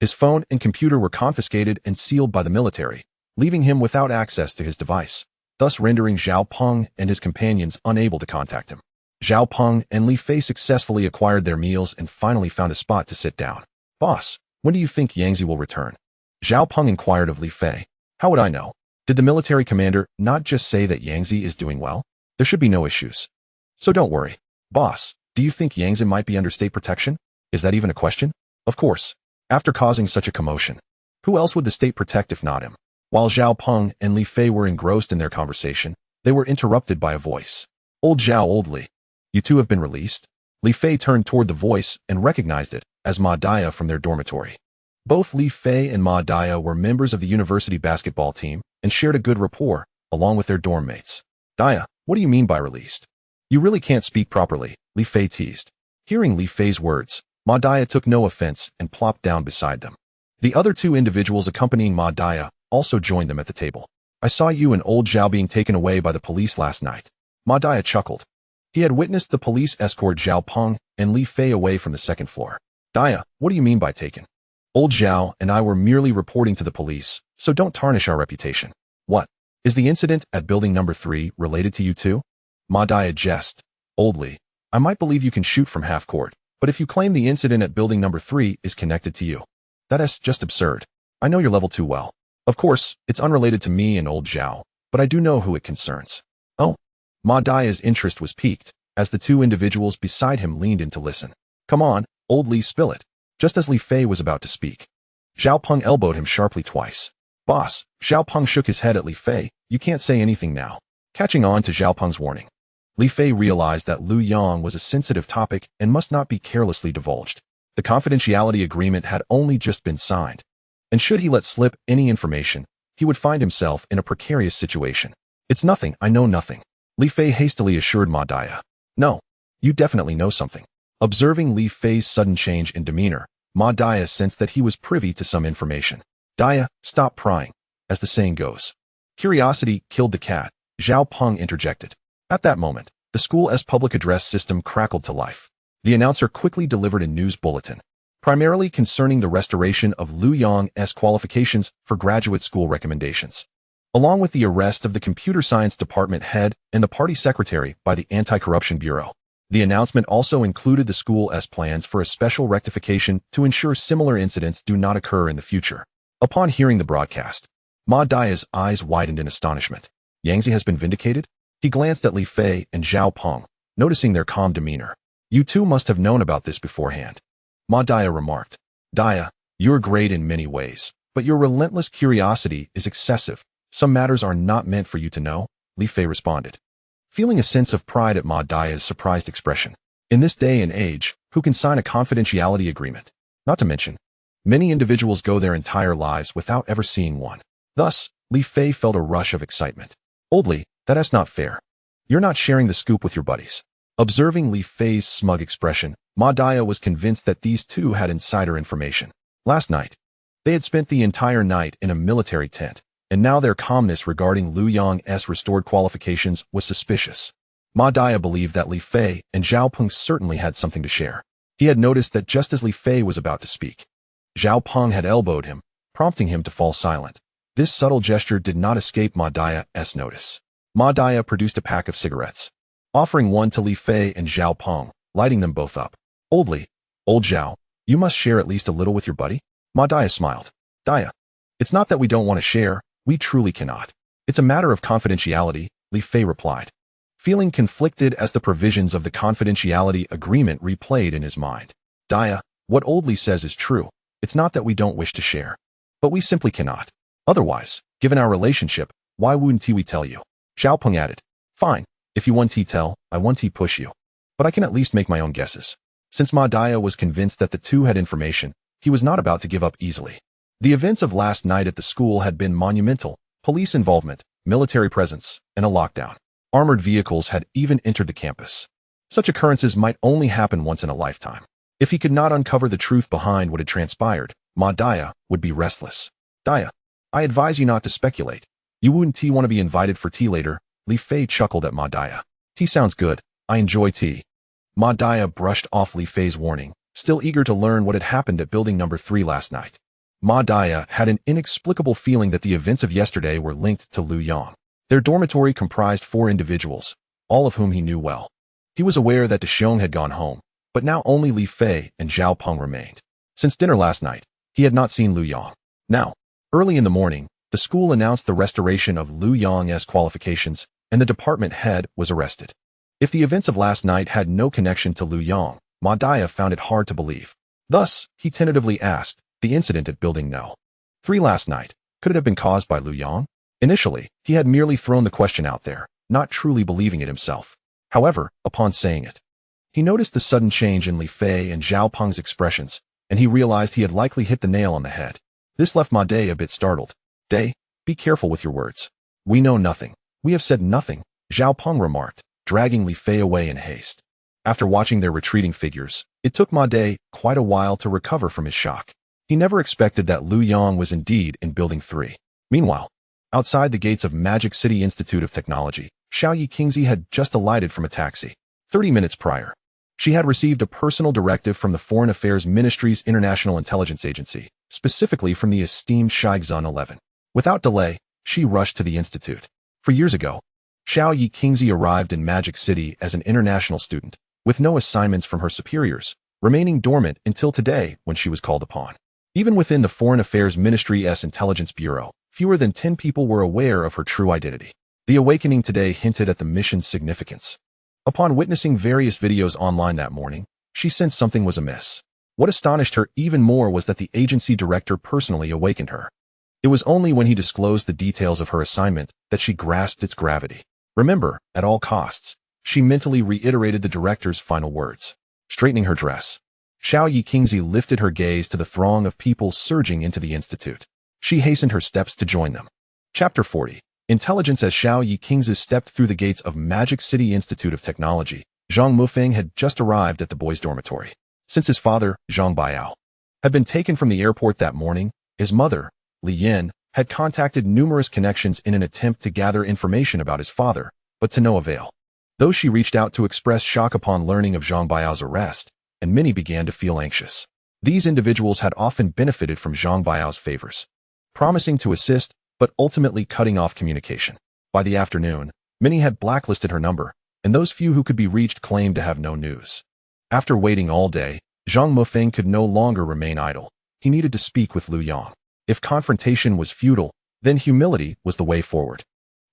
His phone and computer were confiscated and sealed by the military, leaving him without access to his device, thus rendering Zhao Peng and his companions unable to contact him. Zhao Peng and Li Fei successfully acquired their meals and finally found a spot to sit down. Boss, when do you think Yangzi will return? Zhao Peng inquired of Li Fei. How would I know? Did the military commander not just say that Yangzi is doing well? There should be no issues. So don't worry. Boss, do you think Yangzi might be under state protection? Is that even a question? Of course. After causing such a commotion, who else would the state protect if not him? While Zhao Peng and Li Fei were engrossed in their conversation, they were interrupted by a voice. Old Zhao, old Li. You two have been released? Li Fei turned toward the voice and recognized it as Ma Daya from their dormitory. Both Li Fei and Ma Daya were members of the university basketball team and shared a good rapport, along with their dorm mates. Daya, what do you mean by released? You really can't speak properly, Li Fei teased. Hearing Li Fei's words, Ma Daya took no offense and plopped down beside them. The other two individuals accompanying Ma Daya also joined them at the table. I saw you and old Zhao being taken away by the police last night. Ma Daya chuckled. He had witnessed the police escort Zhao Peng and Li Fei away from the second floor. Daya, what do you mean by taken? Old Zhao and I were merely reporting to the police, so don't tarnish our reputation. What? Is the incident at building number 3 related to you too? Ma Daya jest. Old Li, I might believe you can shoot from half court, but if you claim the incident at building number 3 is connected to you, that is just absurd. I know your level too well. Of course, it's unrelated to me and old Zhao, but I do know who it concerns. Oh. Ma Daya's interest was piqued, as the two individuals beside him leaned in to listen. Come on, old Li, spill it. Just as Li Fei was about to speak, Zhao Peng elbowed him sharply twice. Boss, Zhao Peng shook his head at Li Fei. You can't say anything now. Catching on to Zhao Peng's warning, Li Fei realized that Liu Yang was a sensitive topic and must not be carelessly divulged. The confidentiality agreement had only just been signed, and should he let slip any information, he would find himself in a precarious situation. It's nothing, I know nothing, Li Fei hastily assured Ma Daya. No, you definitely know something. Observing Li Fei's sudden change in demeanor, Ma Daya sensed that he was privy to some information. Daya, stop prying, as the saying goes. Curiosity killed the cat, Zhao Peng interjected. At that moment, the school's public address system crackled to life. The announcer quickly delivered a news bulletin. primarily concerning the restoration of Liu Yang's qualifications for graduate school recommendations, along with the arrest of the computer science department head and the party secretary by the Anti-Corruption Bureau. The announcement also included the school's plans for a special rectification to ensure similar incidents do not occur in the future. Upon hearing the broadcast, Ma Dia's eyes widened in astonishment. Yangzi has been vindicated? He glanced at Li Fei and Zhao Peng, noticing their calm demeanor. You two must have known about this beforehand. Ma Dia remarked. Dia, you're great in many ways, but your relentless curiosity is excessive. Some matters are not meant for you to know, Li Fei responded, feeling a sense of pride at Ma Dia's surprised expression. In this day and age, who can sign a confidentiality agreement? Not to mention, many individuals go their entire lives without ever seeing one. Thus, Li Fei felt a rush of excitement. Oldly, that's not fair. You're not sharing the scoop with your buddies. Observing Li Fei's smug expression, Ma Dia was convinced that these two had insider information. Last night, they had spent the entire night in a military tent, and now their calmness regarding Liu Yang's restored qualifications was suspicious. Ma Dia believed that Li Fei and Zhao Peng certainly had something to share. He had noticed that just as Li Fei was about to speak, Zhao Peng had elbowed him, prompting him to fall silent. This subtle gesture did not escape Ma Dia's notice. Ma Dia produced a pack of cigarettes, offering one to Li Fei and Zhao Peng, lighting them both up. Old Zhao, you must share at least a little with your buddy? Ma Dia smiled. Dia, it's not that we don't want to share, we truly cannot. It's a matter of confidentiality, Li Fei replied, feeling conflicted as the provisions of the confidentiality agreement replayed in his mind. Dia, what Old Li says is true. It's not that we don't wish to share, but we simply cannot. Otherwise, given our relationship, why wouldn't we tell you? Zhao Peng added. Fine, if you want to tell, I want to push you. But I can at least make my own guesses. Since Ma Dia was convinced that the two had information, he was not about to give up easily. The events of last night at the school had been monumental: police involvement, military presence, and a lockdown. Armored vehicles had even entered the campus. Such occurrences might only happen once in a lifetime. If he could not uncover the truth behind what had transpired, Ma Dia would be restless. Dia, I advise you not to speculate. You wouldn't want to be invited for tea later, Li Fei chuckled at Ma Dia. Tea sounds good. I enjoy tea. Ma Dia brushed off Li Fei's warning, still eager to learn what had happened at building number 3 last night. Ma Dia had an inexplicable feeling that the events of yesterday were linked to Liu Yang. Their dormitory comprised 4 individuals, all of whom he knew well. He was aware that Dexiong had gone home, but now only Li Fei and Zhao Peng remained. Since dinner last night, he had not seen Liu Yang. Now, early in the morning, the school announced the restoration of Liu Yang's qualifications, and the department head was arrested. If the events of last night had no connection to Liu Yang, Ma Dia found it hard to believe. Thus, he tentatively asked, the incident at Building No. 3 last night, could it have been caused by Liu Yang? Initially, he had merely thrown the question out there, not truly believing it himself. However, upon saying it, he noticed the sudden change in Li Fei and Zhao Peng's expressions, and he realized he had likely hit the nail on the head. This left Ma Dia a bit startled. Day, be careful with your words. We know nothing. We have said nothing, Zhao Peng remarked, dragging Li Fei away in haste. After watching their retreating figures, it took Ma Dia quite a while to recover from his shock. He never expected that Liu Yang was indeed in Building 3. Meanwhile, outside the gates of Magic City Institute of Technology, Xiaoyi Qingzi had just alighted from a taxi. 30 minutes prior, she had received a personal directive from the Foreign Affairs Ministry's International Intelligence Agency, specifically from the esteemed Shaigzun 11. Without delay, she rushed to the institute. For years ago, Xiaoyi Qingzi arrived in Magic City as an international student, with no assignments from her superiors, remaining dormant until today when she was called upon. Even within the Foreign Affairs Ministry's Intelligence Bureau, fewer than 10 people were aware of her true identity. The awakening today hinted at the mission's significance. Upon witnessing various videos online that morning, she sensed something was amiss. What astonished her even more was that the agency director personally awakened her. It was only when he disclosed the details of her assignment that she grasped its gravity. Remember, at all costs, she mentally reiterated the director's final words. Straightening her dress, Xiaoyi Qingzi lifted her gaze to the throng of people surging into the institute. She hastened her steps to join them. Chapter 40. Intelligence. As Xiaoyi Qingzi stepped through the gates of Magic City Institute of Technology, Zhang Mufeng had just arrived at the boys' dormitory. Since his father, Zhang Baiao, had been taken from the airport that morning, his mother, Li Yan, had contacted numerous connections in an attempt to gather information about his father, but to no avail. Though she reached out to express shock upon learning of Zhang Baiao's arrest, and many began to feel anxious. These individuals had often benefited from Zhang Baiao's favors, promising to assist, but ultimately cutting off communication. By the afternoon, many had blacklisted her number, and those few who could be reached claimed to have no news. After waiting all day, Zhang Mufeng could no longer remain idle. He needed to speak with Liu Yang. If confrontation was futile, then humility was the way forward.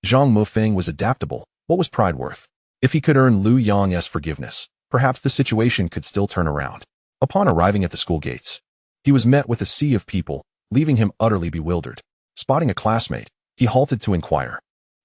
Zhang Mufeng was adaptable. What was pride worth? If he could earn Liu Yang's forgiveness, perhaps the situation could still turn around. Upon arriving at the school gates, he was met with a sea of people, leaving him utterly bewildered. Spotting a classmate, he halted to inquire,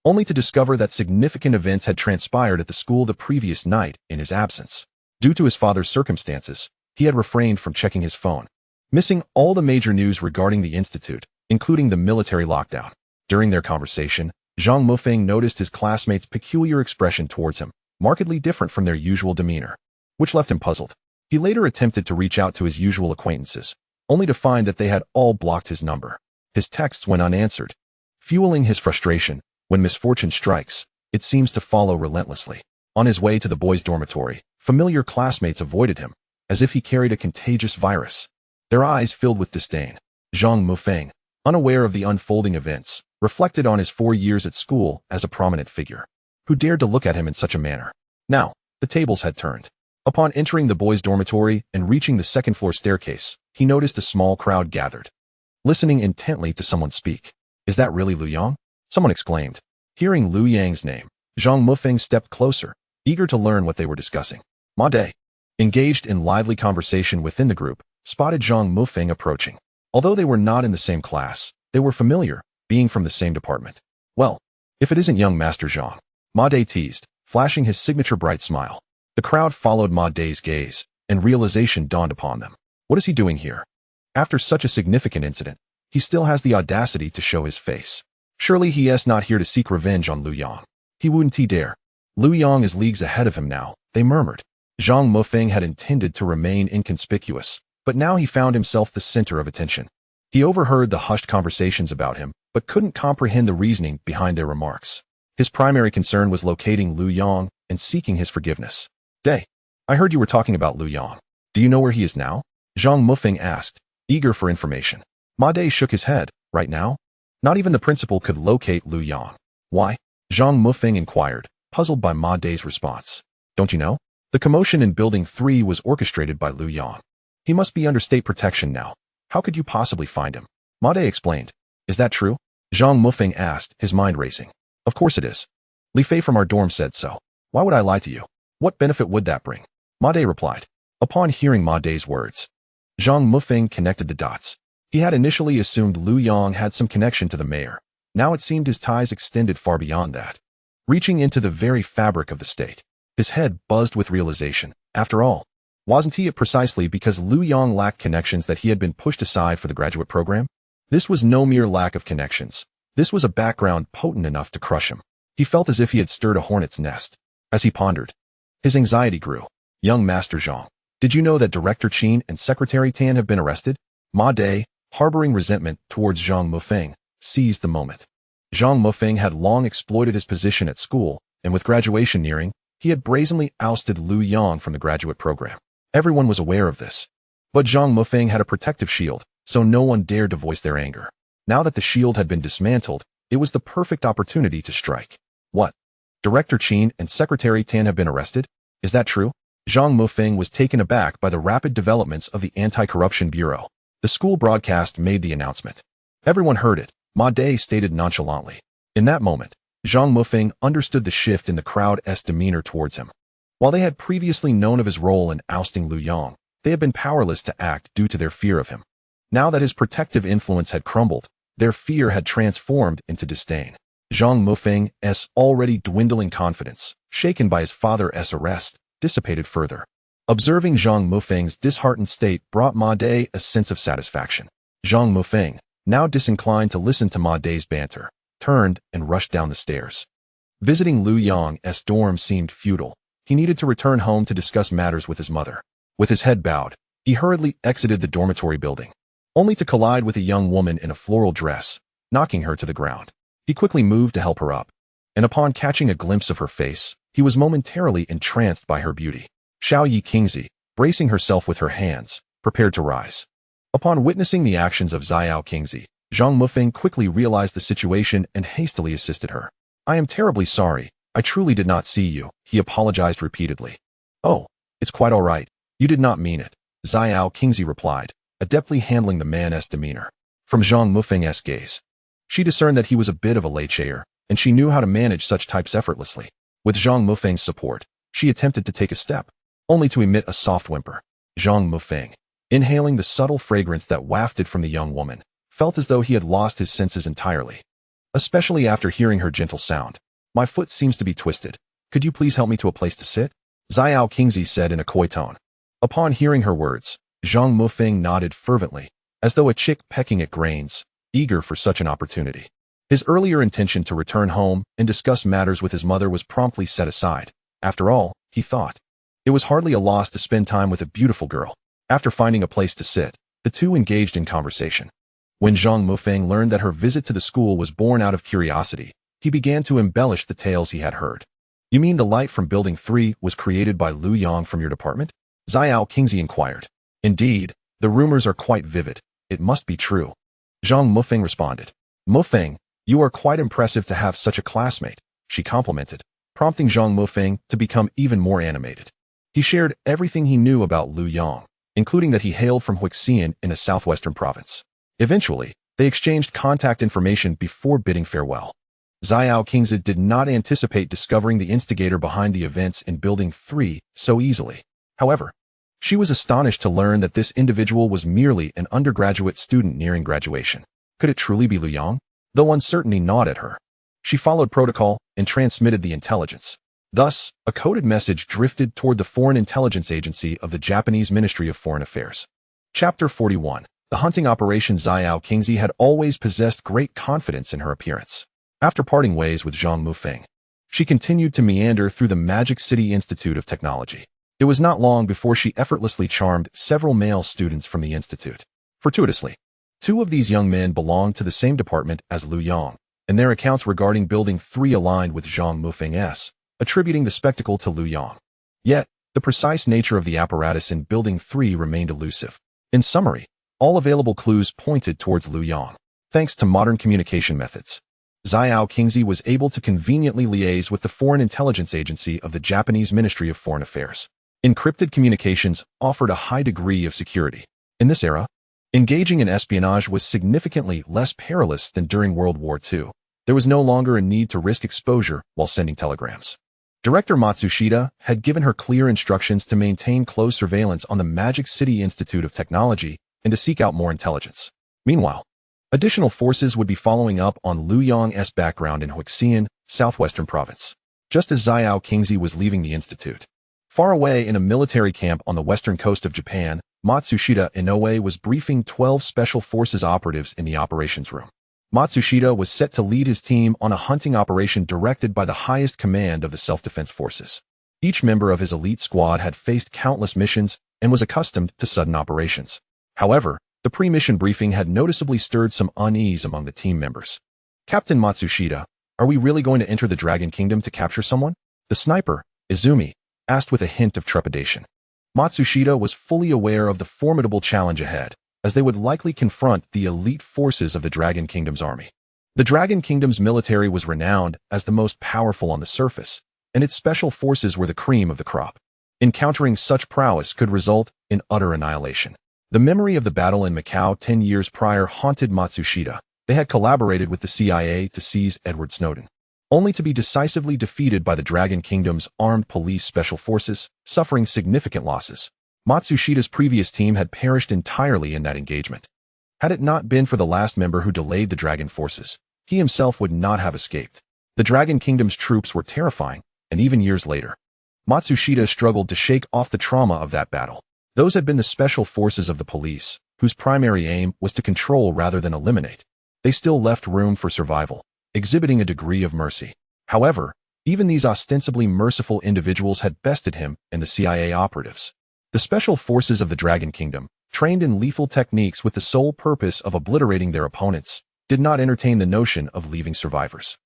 only to discover that significant events had transpired at the school the previous night in his absence. Due to his father's circumstances, he had refrained from checking his phone, missing all the major news regarding the institute, including the military lockdown. During their conversation, Zhang Mufeng noticed his classmates' peculiar expression towards him, markedly different from their usual demeanor, which left him puzzled. He later attempted to reach out to his usual acquaintances, only to find that they had all blocked his number. His texts went unanswered, fueling his frustration. When misfortune strikes, it seems to follow relentlessly. On his way to the boys' dormitory, familiar classmates avoided him, as if he carried a contagious virus. Their eyes filled with disdain. Zhang Mufeng, unaware of the unfolding events, reflected on his 4 years at school as a prominent figure. Who dared to look at him in such a manner? Now, the tables had turned. Upon entering the boys' dormitory and reaching the second-floor staircase, he noticed a small crowd gathered, listening intently to someone speak. Is that really Liu Yang? Someone exclaimed. Hearing Liu Yang's name, Zhang Mufeng stepped closer, eager to learn what they were discussing. Ma Dai, engaged in lively conversation within the group, spotted Zhang Mufeng approaching. Although they were not in the same class, they were familiar, being from the same department. Well, if it isn't young Master Zhang, Ma Dai teased, flashing his signature bright smile. The crowd followed Ma Dai's gaze, and realization dawned upon them. What is he doing here? After such a significant incident, he still has the audacity to show his face. Surely he is not here to seek revenge on Liu Yang. He wouldn't dare. Liu Yang is leagues ahead of him now, they murmured. Zhang Mufeng had intended to remain inconspicuous, but now he found himself the center of attention. He overheard the hushed conversations about him, but couldn't comprehend the reasoning behind their remarks. His primary concern was locating Liu Yang and seeking his forgiveness. Dai, I heard you were talking about Liu Yang. Do you know where he is now? Zhang Mufeng asked, eager for information. Ma Dai shook his head. Right now? Not even the principal could locate Liu Yang. Why? Zhang Mufeng inquired, puzzled by Ma Dai's response. Don't you know? The commotion in Building 3 was orchestrated by Liu Yang. He must be under state protection now. How could you possibly find him? Ma Dai explained. Is that true? Zhang Mufeng asked, his mind racing. Of course it is. Li Fei from our dorm said so. Why would I lie to you? What benefit would that bring? Ma Dai replied. Upon hearing Ma Dai's words, Zhang Mufeng connected the dots. He had initially assumed Liu Yang had some connection to the mayor. Now it seemed his ties extended far beyond that, reaching into the very fabric of the state. His head buzzed with realization. After all, wasn't it precisely because Liu Yang lacked connections that he had been pushed aside for the graduate program? This was no mere lack of connections. This was a background potent enough to crush him. He felt as if he had stirred a hornet's nest. As he pondered, his anxiety grew. Young Master Zhang, did you know that Director Qin and Secretary Tan have been arrested? Ma Dai, harboring resentment towards Zhang Mufeng, seized the moment. Zhang Mufeng had long exploited his position at school, and with graduation nearing, he had brazenly ousted Liu Yang from the graduate program. Everyone was aware of this. But Zhang Mufeng had a protective shield, so no one dared to voice their anger. Now that the shield had been dismantled, it was the perfect opportunity to strike. What? Director Qin and Secretary Tan have been arrested? Is that true? Zhang Mufeng was taken aback by the rapid developments of the Anti-Corruption Bureau. The school broadcast made the announcement. Everyone heard it, Ma Dai stated nonchalantly. In that moment, Zhang Mufeng understood the shift in the crowd's demeanor towards him. While they had previously known of his role in ousting Liu Yang, they had been powerless to act due to their fear of him. Now that his protective influence had crumbled, their fear had transformed into disdain. Zhang Mufeng's already dwindling confidence, shaken by his father's arrest, dissipated further. Observing Zhang Mufeng's disheartened state brought Ma Dai a sense of satisfaction. Zhang Mufeng, now disinclined to listen to Ma Dai's banter, turned and rushed down the stairs. Visiting Liu Yang's dorm seemed futile. He needed to return home to discuss matters with his mother. With his head bowed, he hurriedly exited the dormitory building, only to collide with a young woman in a floral dress, knocking her to the ground. He quickly moved to help her up, and upon catching a glimpse of her face, he was momentarily entranced by her beauty. Xiao Yi Qingzi, bracing herself with her hands, prepared to rise. Upon witnessing the actions of Xiao Qingzi, Zhang Mufeng quickly realized the situation and hastily assisted her. I am terribly sorry. I truly did not see you, he apologized repeatedly. Oh, it's quite all right. You did not mean it, Xiao Qingzi replied, adeptly handling the man's demeanor. From Zhang Mufeng's gaze, she discerned that he was a bit of a lay-chayer, and she knew how to manage such types effortlessly. With Zhang Mufeng's support, she attempted to take a step, only to emit a soft whimper. Zhang Mufeng, inhaling the subtle fragrance that wafted from the young woman, felt as though he had lost his senses entirely. Especially after hearing her gentle sound. My foot seems to be twisted. Could you please help me to a place to sit? Xiao Qingzi said in a coy tone. Upon hearing her words, Zhang Mufeng nodded fervently, as though a chick pecking at grains, eager for such an opportunity. His earlier intention to return home and discuss matters with his mother was promptly set aside. After all, he thought, it was hardly a loss to spend time with a beautiful girl. After finding a place to sit, the two engaged in conversation. When Zhang Mufeng learned that her visit to the school was born out of curiosity, he began to embellish the tales he had heard. You mean the light from Building 3 was created by Liu Yang from your department? Xiao Qingzi inquired. Indeed, the rumors are quite vivid. It must be true. Zhang Mufeng responded. Mufeng, you are quite impressive to have such a classmate, she complimented, prompting Zhang Mufeng to become even more animated. He shared everything he knew about Liu Yang, including that he hailed from Huixian in a southwestern province. Eventually, they exchanged contact information before bidding farewell. Xiao Qingzi did not anticipate discovering the instigator behind the events in Building 3 so easily. However, she was astonished to learn that this individual was merely an undergraduate student nearing graduation. Could it truly be Liu Yang? Though uncertainty gnawed at her, she followed protocol and transmitted the intelligence. Thus, a coded message drifted toward the Foreign Intelligence Agency of the Japanese Ministry of Foreign Affairs. Chapter 41. The hunting operation. Xiao Qingzi had always possessed great confidence in her appearance. After parting ways with Zhang Mufeng, she continued to meander through the Magic City Institute of Technology. It was not long before she effortlessly charmed several male students from the institute. Fortuitously, two of these young men belonged to the same department as Liu Yang, and their accounts regarding Building 3 aligned with Zhang Mufeng's, attributing the spectacle to Liu Yang. Yet, the precise nature of the apparatus in Building 3 remained elusive. In summary, all available clues pointed towards Liu Yang. Thanks to modern communication methods, Xiao Qingzi was able to conveniently liaise with the Foreign Intelligence Agency of the Japanese Ministry of Foreign Affairs. Encrypted communications offered a high degree of security. In this era, engaging in espionage was significantly less perilous than during World War II. There was no longer a need to risk exposure while sending telegrams. Director Matsushita had given her clear instructions to maintain close surveillance on the Magic City Institute of Technology and to seek out more intelligence. Meanwhile, additional forces would be following up on Liu Yang's background in Huixian, southwestern province. Just as Xiao Qingzi was leaving the institute, far away in a military camp on the western coast of Japan, Matsushita Inoue was briefing 12 Special Forces operatives in the operations room. Matsushita was set to lead his team on a hunting operation directed by the highest command of the self-defense forces. Each member of his elite squad had faced countless missions and was accustomed to sudden operations. However, the pre-mission briefing had noticeably stirred some unease among the team members. Captain Matsushita, are we really going to enter the Dragon Kingdom to capture someone? The sniper, Izumi, asked with a hint of trepidation. Matsushita was fully aware of the formidable challenge ahead, as they would likely confront the elite forces of the Dragon Kingdom's army. The Dragon Kingdom's military was renowned as the most powerful on the surface, and its special forces were the cream of the crop. Encountering such prowess could result in utter annihilation. The memory of the battle in Macau 10 years prior haunted Matsushita. They had collaborated with the CIA to seize Edward Snowden, only to be decisively defeated by the Dragon Kingdom's armed police special forces, suffering significant losses. Matsushita's previous team had perished entirely in that engagement. Had it not been for the last member who delayed the Dragon forces, he himself would not have escaped. The Dragon Kingdom's troops were terrifying, and even years later, Matsushita struggled to shake off the trauma of that battle. Those had been the special forces of the police, whose primary aim was to control rather than eliminate. They still left room for survival, exhibiting a degree of mercy. However, even these ostensibly merciful individuals had bested him and the CIA operatives. The special forces of the Dragon Kingdom, trained in lethal techniques with the sole purpose of obliterating their opponents, did not entertain the notion of leaving survivors.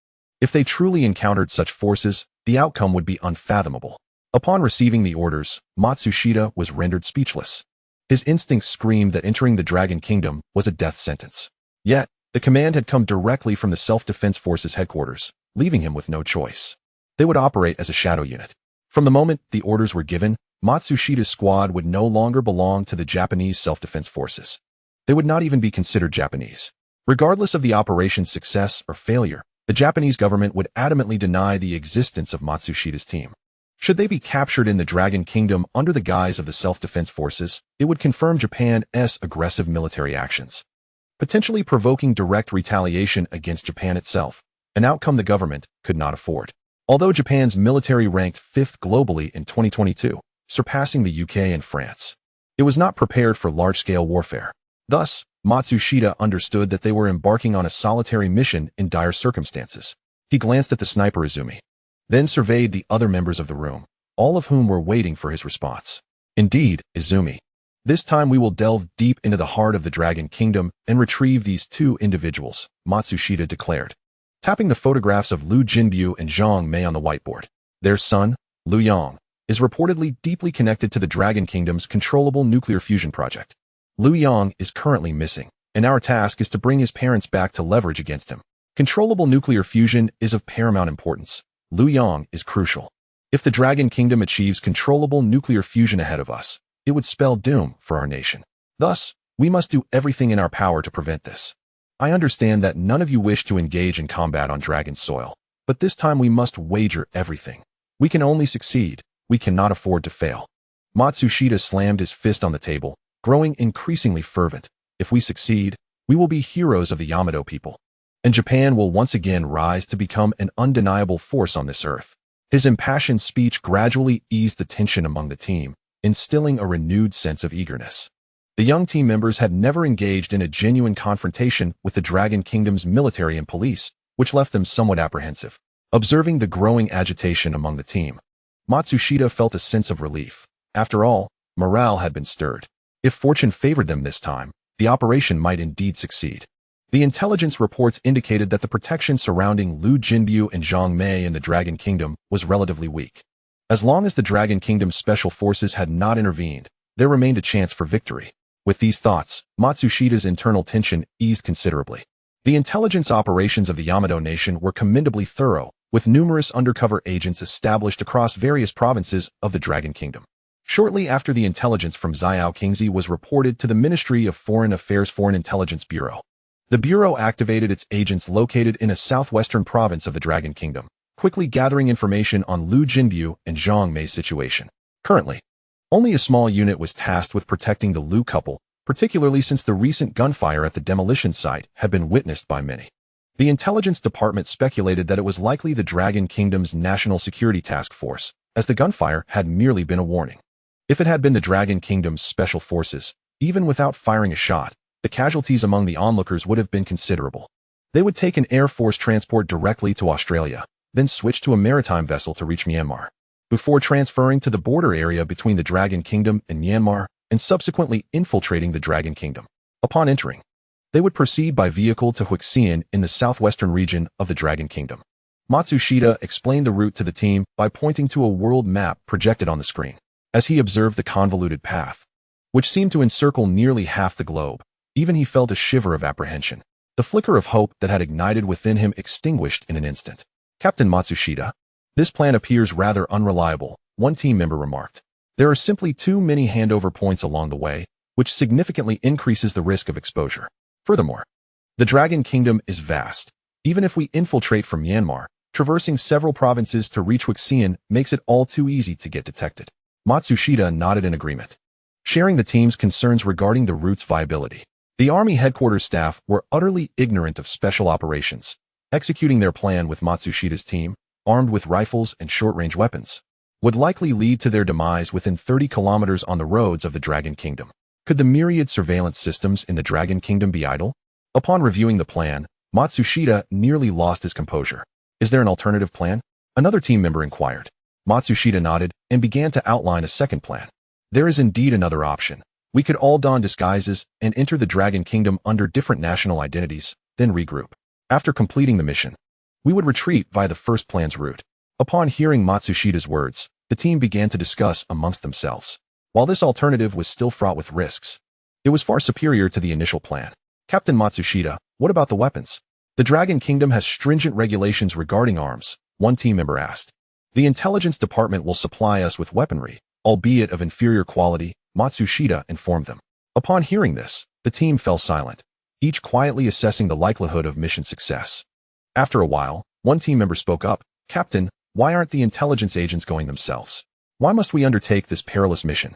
If they truly encountered such forces, the outcome would be unfathomable. Upon receiving the orders, Matsushita was rendered speechless. His instincts screamed that entering the Dragon Kingdom was a death sentence. Yet, the command had come directly from the Self-Defense Forces headquarters, leaving him with no choice. They would operate as a shadow unit. From the moment the orders were given, Matsushida's squad would no longer belong to the Japanese Self-Defense Forces. They would not even be considered Japanese. Regardless of the operation's success or failure, the Japanese government would adamantly deny the existence of Matsushida's team. Should they be captured in the Dragon Kingdom under the guise of the Self-Defense Forces, it would confirm Japan's aggressive military actions, potentially provoking direct retaliation against Japan itself, an outcome the government could not afford. Although Japan's military ranked 5th globally in 2022, surpassing the UK and France, it was not prepared for large-scale warfare. Thus, Matsushita understood that they were embarking on a solitary mission in dire circumstances. He glanced at the sniper Izumi, then surveyed the other members of the room, all of whom were waiting for his response. Indeed, Izumi. This time we will delve deep into the heart of the Dragon Kingdom and retrieve these two individuals, Matsushita declared, tapping the photographs of Liu Jinbu and Zhang Mei on the whiteboard. Their son, Liu Yang, is reportedly deeply connected to the Dragon Kingdom's controllable nuclear fusion project. Liu Yang is currently missing, and our task is to bring his parents back to leverage against him. Controllable nuclear fusion is of paramount importance. Liu Yang is crucial. If the Dragon Kingdom achieves controllable nuclear fusion ahead of us, it would spell doom for our nation. Thus, we must do everything in our power to prevent this. I understand that none of you wish to engage in combat on Dragon soil, but this time we must wager everything. We can only succeed. We cannot afford to fail. Matsushita slammed his fist on the table, growing increasingly fervent. If we succeed, we will be heroes of the Yamato people, and Japan will once again rise to become an undeniable force on this earth. His impassioned speech gradually eased the tension among the team, instilling a renewed sense of eagerness. The young team members had never engaged in a genuine confrontation with the Dragon Kingdom's military and police, which left them somewhat apprehensive. Observing the growing agitation among the team, Matsushita felt a sense of relief. After all, morale had been stirred. If fortune favored them this time, the operation might indeed succeed. The intelligence reports indicated that the protection surrounding Liu Jinbu and Zhang Mei in the Dragon Kingdom was relatively weak. As long as the Dragon Kingdom's special forces had not intervened, there remained a chance for victory. With these thoughts, Matsushita's internal tension eased considerably. The intelligence operations of the Yamato nation were commendably thorough, with numerous undercover agents established across various provinces of the Dragon Kingdom. Shortly after the intelligence from Xiao Qingzi was reported to the Ministry of Foreign Affairs Foreign Intelligence Bureau. The Bureau activated its agents located in a southwestern province of the Dragon Kingdom, quickly gathering information on Liu Jinbu and Zhang Mei's situation. Currently, only a small unit was tasked with protecting the Liu couple, particularly since the recent gunfire at the demolition site had been witnessed by many. The intelligence department speculated that it was likely the Dragon Kingdom's National Security Task Force, as the gunfire had merely been a warning. If it had been the Dragon Kingdom's special forces, even without firing a shot, the casualties among the onlookers would have been considerable. They would take an Air Force transport directly to Australia, then switch to a maritime vessel to reach Myanmar, before transferring to the border area between the Dragon Kingdom and Myanmar, and subsequently infiltrating the Dragon Kingdom. Upon entering, they would proceed by vehicle to Huixien in the southwestern region of the Dragon Kingdom. Matsushita explained the route to the team by pointing to a world map projected on the screen. As he observed the convoluted path, which seemed to encircle nearly half the globe, even he felt a shiver of apprehension. The flicker of hope that had ignited within him extinguished in an instant. Captain Matsushita, this plan appears rather unreliable, one team member remarked. There are simply too many handover points along the way, which significantly increases the risk of exposure. Furthermore, the Dragon Kingdom is vast. Even if we infiltrate from Myanmar, traversing several provinces to reach Huixien makes it all too easy to get detected. Matsushita nodded in agreement, sharing the team's concerns regarding the route's viability. The Army headquarters staff were utterly ignorant of special operations, executing their plan with Matsushita's team, armed with rifles and short-range weapons, would likely lead to their demise within 30 kilometers on the roads of the Dragon Kingdom. Could the myriad surveillance systems in the Dragon Kingdom be idle? Upon reviewing the plan, Matsushita nearly lost his composure. Is there an alternative plan? Another team member inquired. Matsushita nodded and began to outline a second plan. There is indeed another option. We could all don disguises and enter the Dragon Kingdom under different national identities, then regroup. After completing the mission, we would retreat via the first plan's route. Upon hearing Matsushita's words, the team began to discuss amongst themselves. While this alternative was still fraught with risks, it was far superior to the initial plan. Captain Matsushita, what about the weapons? The Dragon Kingdom has stringent regulations regarding arms, one team member asked. The intelligence department will supply us with weaponry, albeit of inferior quality, Matsushita informed them. Upon hearing this, the team fell silent, each quietly assessing the likelihood of mission success. After a while, one team member spoke up, Captain, why aren't the intelligence agents going themselves? Why must we undertake this perilous mission?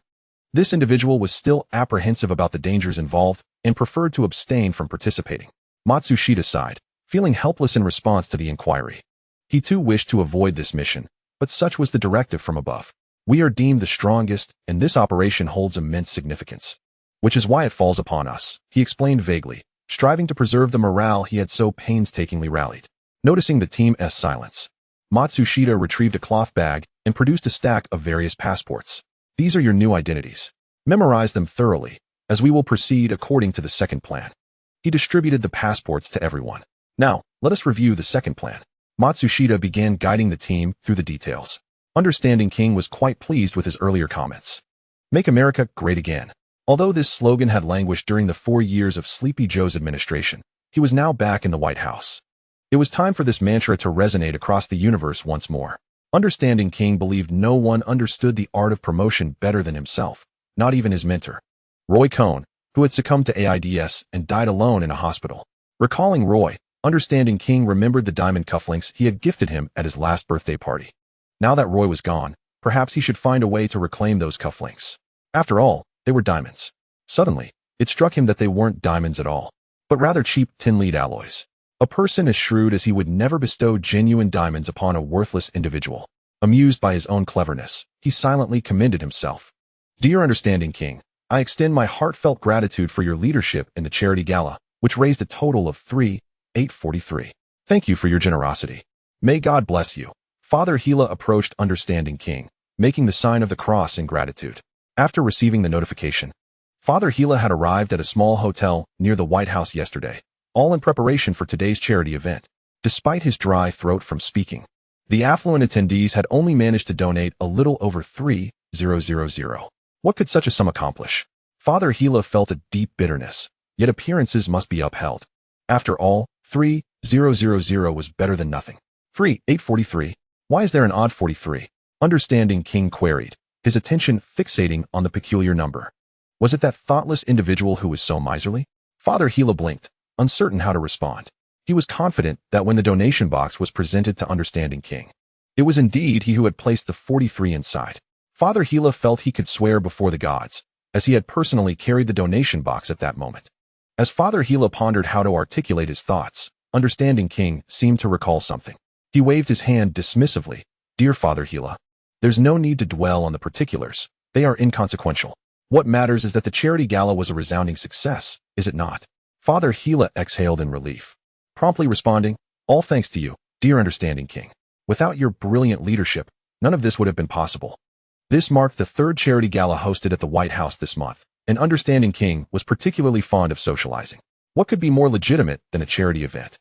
This individual was still apprehensive about the dangers involved and preferred to abstain from participating. Matsushita sighed, feeling helpless in response to the inquiry. He too wished to avoid this mission, but such was the directive from above. We are deemed the strongest, and this operation holds immense significance. Which is why it falls upon us, he explained vaguely, striving to preserve the morale he had so painstakingly rallied. Noticing the team's silence, Matsushita retrieved a cloth bag and produced a stack of various passports. These are your new identities. Memorize them thoroughly, as we will proceed according to the second plan. He distributed the passports to everyone. Now, let us review the second plan. Matsushita began guiding the team through the details. Understanding King was quite pleased with his earlier comments. Make America great again. Although this slogan had languished during the 4 years of Sleepy Joe's administration, he was now back in the White House. It was time for this mantra to resonate across the universe once more. Understanding King believed no one understood the art of promotion better than himself, not even his mentor, Roy Cohn, who had succumbed to AIDS and died alone in a hospital. Recalling Roy, Understanding King remembered the diamond cufflinks he had gifted him at his last birthday party. Now that Roy was gone, perhaps he should find a way to reclaim those cufflinks. After all, they were diamonds. Suddenly, it struck him that they weren't diamonds at all, but rather cheap tin-lead alloys. A person as shrewd as he would never bestow genuine diamonds upon a worthless individual. Amused by his own cleverness, he silently commended himself. Dear Understanding King, I extend my heartfelt gratitude for your leadership in the charity gala, which raised a total of $3,843. Thank you for your generosity. May God bless you. Father Gila approached Understanding King, making the sign of the cross in gratitude. After receiving the notification, Father Gila had arrived at a small hotel near the White House yesterday, all in preparation for today's charity event. Despite his dry throat from speaking, the affluent attendees had only managed to donate a little over $3,000. What could such a sum accomplish? Father Gila felt a deep bitterness, yet appearances must be upheld. After all, $3,000 was better than nothing. $3,843. Why is there an odd 43? Understanding King queried, his attention fixating on the peculiar number. Was it that thoughtless individual who was so miserly? Father Gila blinked, uncertain how to respond. He was confident that when the donation box was presented to Understanding King, it was indeed he who had placed the 43 inside. Father Gila felt he could swear before the gods, as he had personally carried the donation box at that moment. As Father Gila pondered how to articulate his thoughts, Understanding King seemed to recall something. He waved his hand dismissively. Dear Father Gila, there's no need to dwell on the particulars. They are inconsequential. What matters is that the charity gala was a resounding success, is it not? Father Gila exhaled in relief, promptly responding, all thanks to you, dear Understanding King. Without your brilliant leadership, none of this would have been possible. This marked the third charity gala hosted at the White House this month, and Understanding King was particularly fond of socializing. What could be more legitimate than a charity event?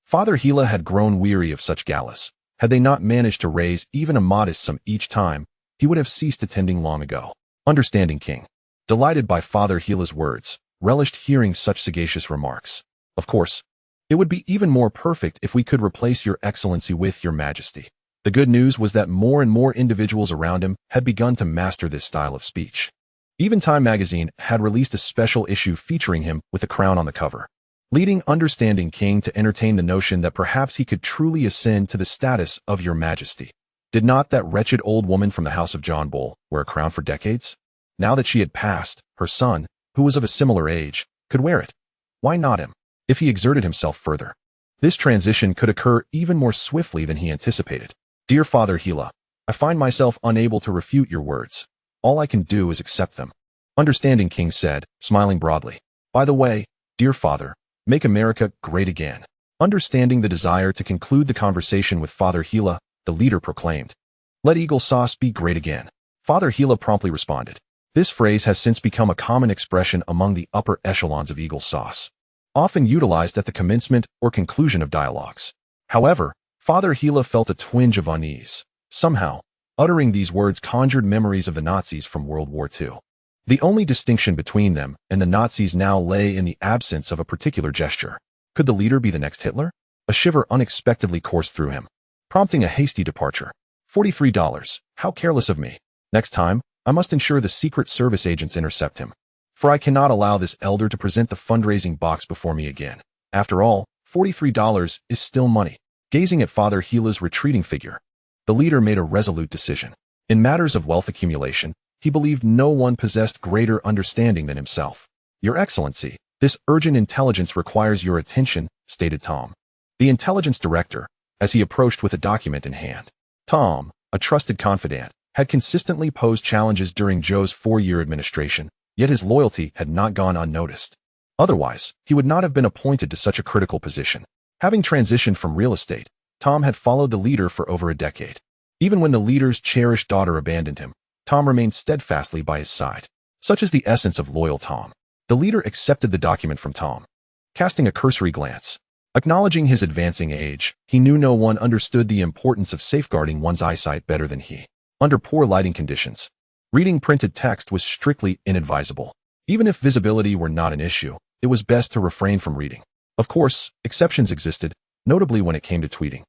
Father Gila had grown weary of such galas. Had they not managed to raise even a modest sum each time, he would have ceased attending long ago. Understanding King, delighted by Father Gila's words, relished hearing such sagacious remarks. Of course, it would be even more perfect if we could replace Your Excellency with Your Majesty. The good news was that more and more individuals around him had begun to master this style of speech. Even Time magazine had released a special issue featuring him with a crown on the cover, leading Understanding King to entertain the notion that perhaps he could truly ascend to the status of Your Majesty. Did not that wretched old woman from the House of John Bull wear a crown for decades? Now that she had passed, her son, who was of a similar age, could wear it. Why not him? If he exerted himself further, this transition could occur even more swiftly than he anticipated. Dear Father Gila, I find myself unable to refute your words. All I can do is accept them. Understanding King said, smiling broadly. By the way, dear Father, make America great again. Understanding the desire to conclude the conversation with Father Gila, the leader proclaimed, let Eagle Sauce be great again. Father Gila promptly responded. This phrase has since become a common expression among the upper echelons of Eagle Sauce, often utilized at the commencement or conclusion of dialogues. However, Father Gila felt a twinge of unease. Somehow, uttering these words conjured memories of the Nazis from World War II. The only distinction between them and the Nazis now lay in the absence of a particular gesture. Could the leader be the next Hitler? A shiver unexpectedly coursed through him, prompting a hasty departure. $43. How careless of me. Next time, I must ensure the Secret Service agents intercept him. For I cannot allow this elder to present the fundraising box before me again. After all, $43 is still money. Gazing at Father Gila's retreating figure, the leader made a resolute decision. In matters of wealth accumulation, he believed no one possessed greater understanding than himself. Your Excellency, this urgent intelligence requires your attention, stated Tom, the intelligence director, as he approached with a document in hand. Tom, a trusted confidant, had consistently posed challenges during Zhou's 4-year administration, yet his loyalty had not gone unnoticed. Otherwise, he would not have been appointed to such a critical position. Having transitioned from real estate, Tom had followed the leader for over a decade. Even when the leader's cherished daughter abandoned him, Tom remained steadfastly by his side. Such is the essence of loyal Tom. The leader accepted the document from Tom. Casting a cursory glance, acknowledging his advancing age, he knew no one understood the importance of safeguarding one's eyesight better than he. Under poor lighting conditions, reading printed text was strictly inadvisable. Even if visibility were not an issue, it was best to refrain from reading. Of course, exceptions existed, notably when it came to tweeting.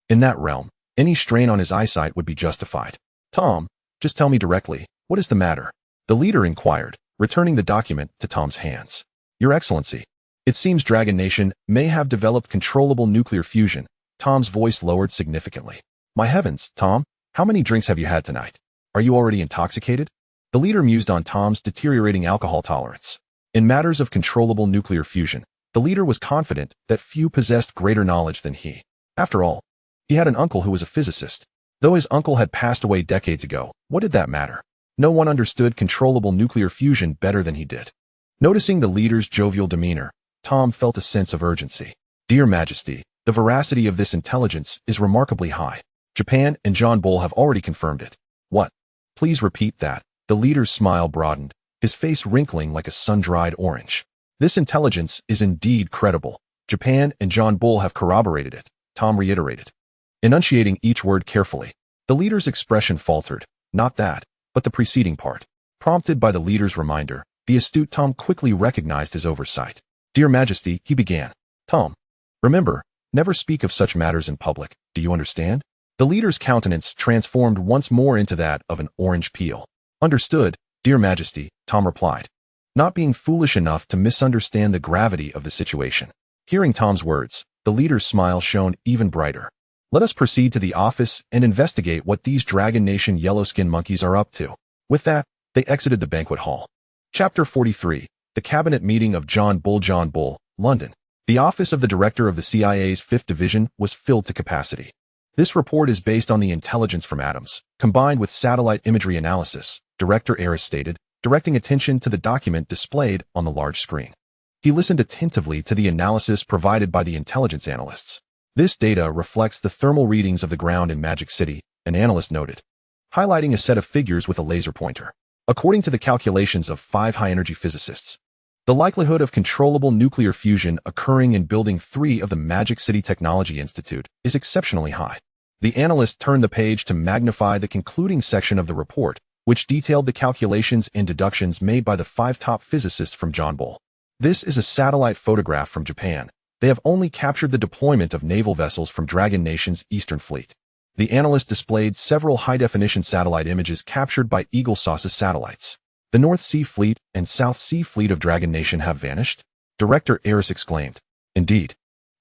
In that realm, any strain on his eyesight would be justified. Tom, just tell me directly, what is the matter? The leader inquired, returning the document to Tom's hands. Your Excellency, it seems Dragon Nation may have developed controllable nuclear fusion. Tom's voice lowered significantly. My heavens, Tom, how many drinks have you had tonight? Are you already intoxicated? The leader mused on Tom's deteriorating alcohol tolerance. In matters of controllable nuclear fusion, the leader was confident that few possessed greater knowledge than he. After all, he had an uncle who was a physicist. Though his uncle had passed away decades ago, what did that matter? No one understood controllable nuclear fusion better than he did. Noticing the leader's jovial demeanor, Tom felt a sense of urgency. Dear Majesty, the veracity of this intelligence is remarkably high. Japan and John Bull have already confirmed it. What? Please repeat that. The leader's smile broadened, his face wrinkling like a sun-dried orange. This intelligence is indeed credible. Japan and John Bull have corroborated it, Tom reiterated, enunciating each word carefully. The leader's expression faltered, not that, but the preceding part. Prompted by the leader's reminder, the astute Tom quickly recognized his oversight. Dear Majesty, he began. Tom, remember, never speak of such matters in public, do you understand? The leader's countenance transformed once more into that of an orange peel. Understood, Dear Majesty, Tom replied, not being foolish enough to misunderstand the gravity of the situation. Hearing Tom's words, the leader's smile shone even brighter. Let us proceed to the office and investigate what these Dragon Nation yellow-skin monkeys are up to. With that, they exited the banquet hall. Chapter 43. The Cabinet Meeting of John Bull, London. The office of the director of the CIA's 5th Division was filled to capacity. This report is based on the intelligence from atoms, combined with satellite imagery analysis, Director Aris stated, directing attention to the document displayed on the large screen. He listened attentively to the analysis provided by the intelligence analysts. This data reflects the thermal readings of the ground in Magic City, an analyst noted, highlighting a set of figures with a laser pointer. According to the calculations of 5 high-energy physicists, the likelihood of controllable nuclear fusion occurring in Building 3 of the Magic City Technology Institute is exceptionally high. The analyst turned the page to magnify the concluding section of the report, which detailed the calculations and deductions made by the 5 top physicists from John Bull. This is a satellite photograph from Japan. They have only captured the deployment of naval vessels from Dragon Nation's Eastern Fleet. The analyst displayed several high-definition satellite images captured by Eagle Sauce's satellites. The North Sea Fleet and South Sea Fleet of Dragon Nation have vanished? Director Aris exclaimed. Indeed.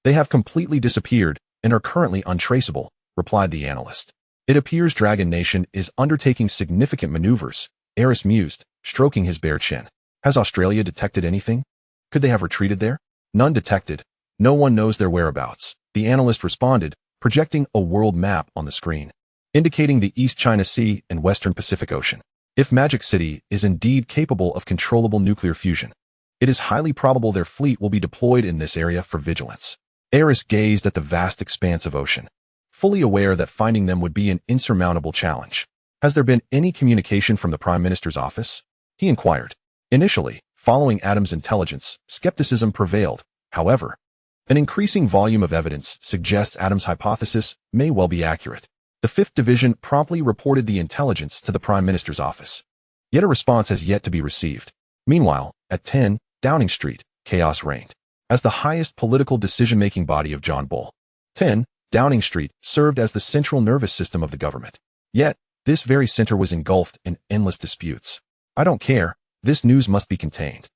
They have completely disappeared and are currently untraceable, replied the analyst. It appears Dragon Nation is undertaking significant maneuvers, Aris mused, stroking his bare chin. Has Australia detected anything? Could they have retreated there? None detected. No one knows their whereabouts, the analyst responded, projecting a world map on the screen, indicating the East China Sea and Western Pacific Ocean. If Magic City is indeed capable of controllable nuclear fusion, it is highly probable their fleet will be deployed in this area for vigilance. Aris gazed at the vast expanse of ocean, fully aware that finding them would be an insurmountable challenge. Has there been any communication from the Prime Minister's office? He inquired. Initially, following Adams' intelligence, skepticism prevailed. However, an increasing volume of evidence suggests Adams' hypothesis may well be accurate. The 5th Division promptly reported the intelligence to the Prime Minister's office. Yet a response has yet to be received. Meanwhile, at 10 Downing Street, chaos reigned. As the highest political decision-making body of John Bull, 10 Downing Street served as the central nervous system of the government. Yet, this very center was engulfed in endless disputes. I don't care. This news must be contained.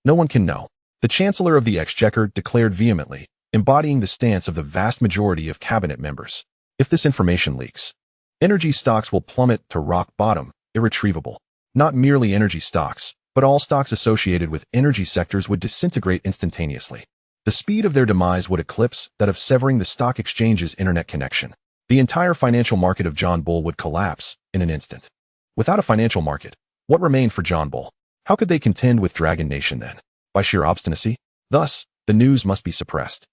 No one can know. The Chancellor of the Exchequer declared vehemently, embodying the stance of the vast majority of cabinet members. If this information leaks, energy stocks will plummet to rock bottom, irretrievable. Not merely energy stocks, but all stocks associated with energy sectors would disintegrate instantaneously. The speed of their demise would eclipse that of severing the stock exchange's internet connection. The entire financial market of John Bull would collapse in an instant. Without a financial market, what remained for John Bull? How could they contend with Dragon Nation then? By sheer obstinacy? Thus, the news must be suppressed.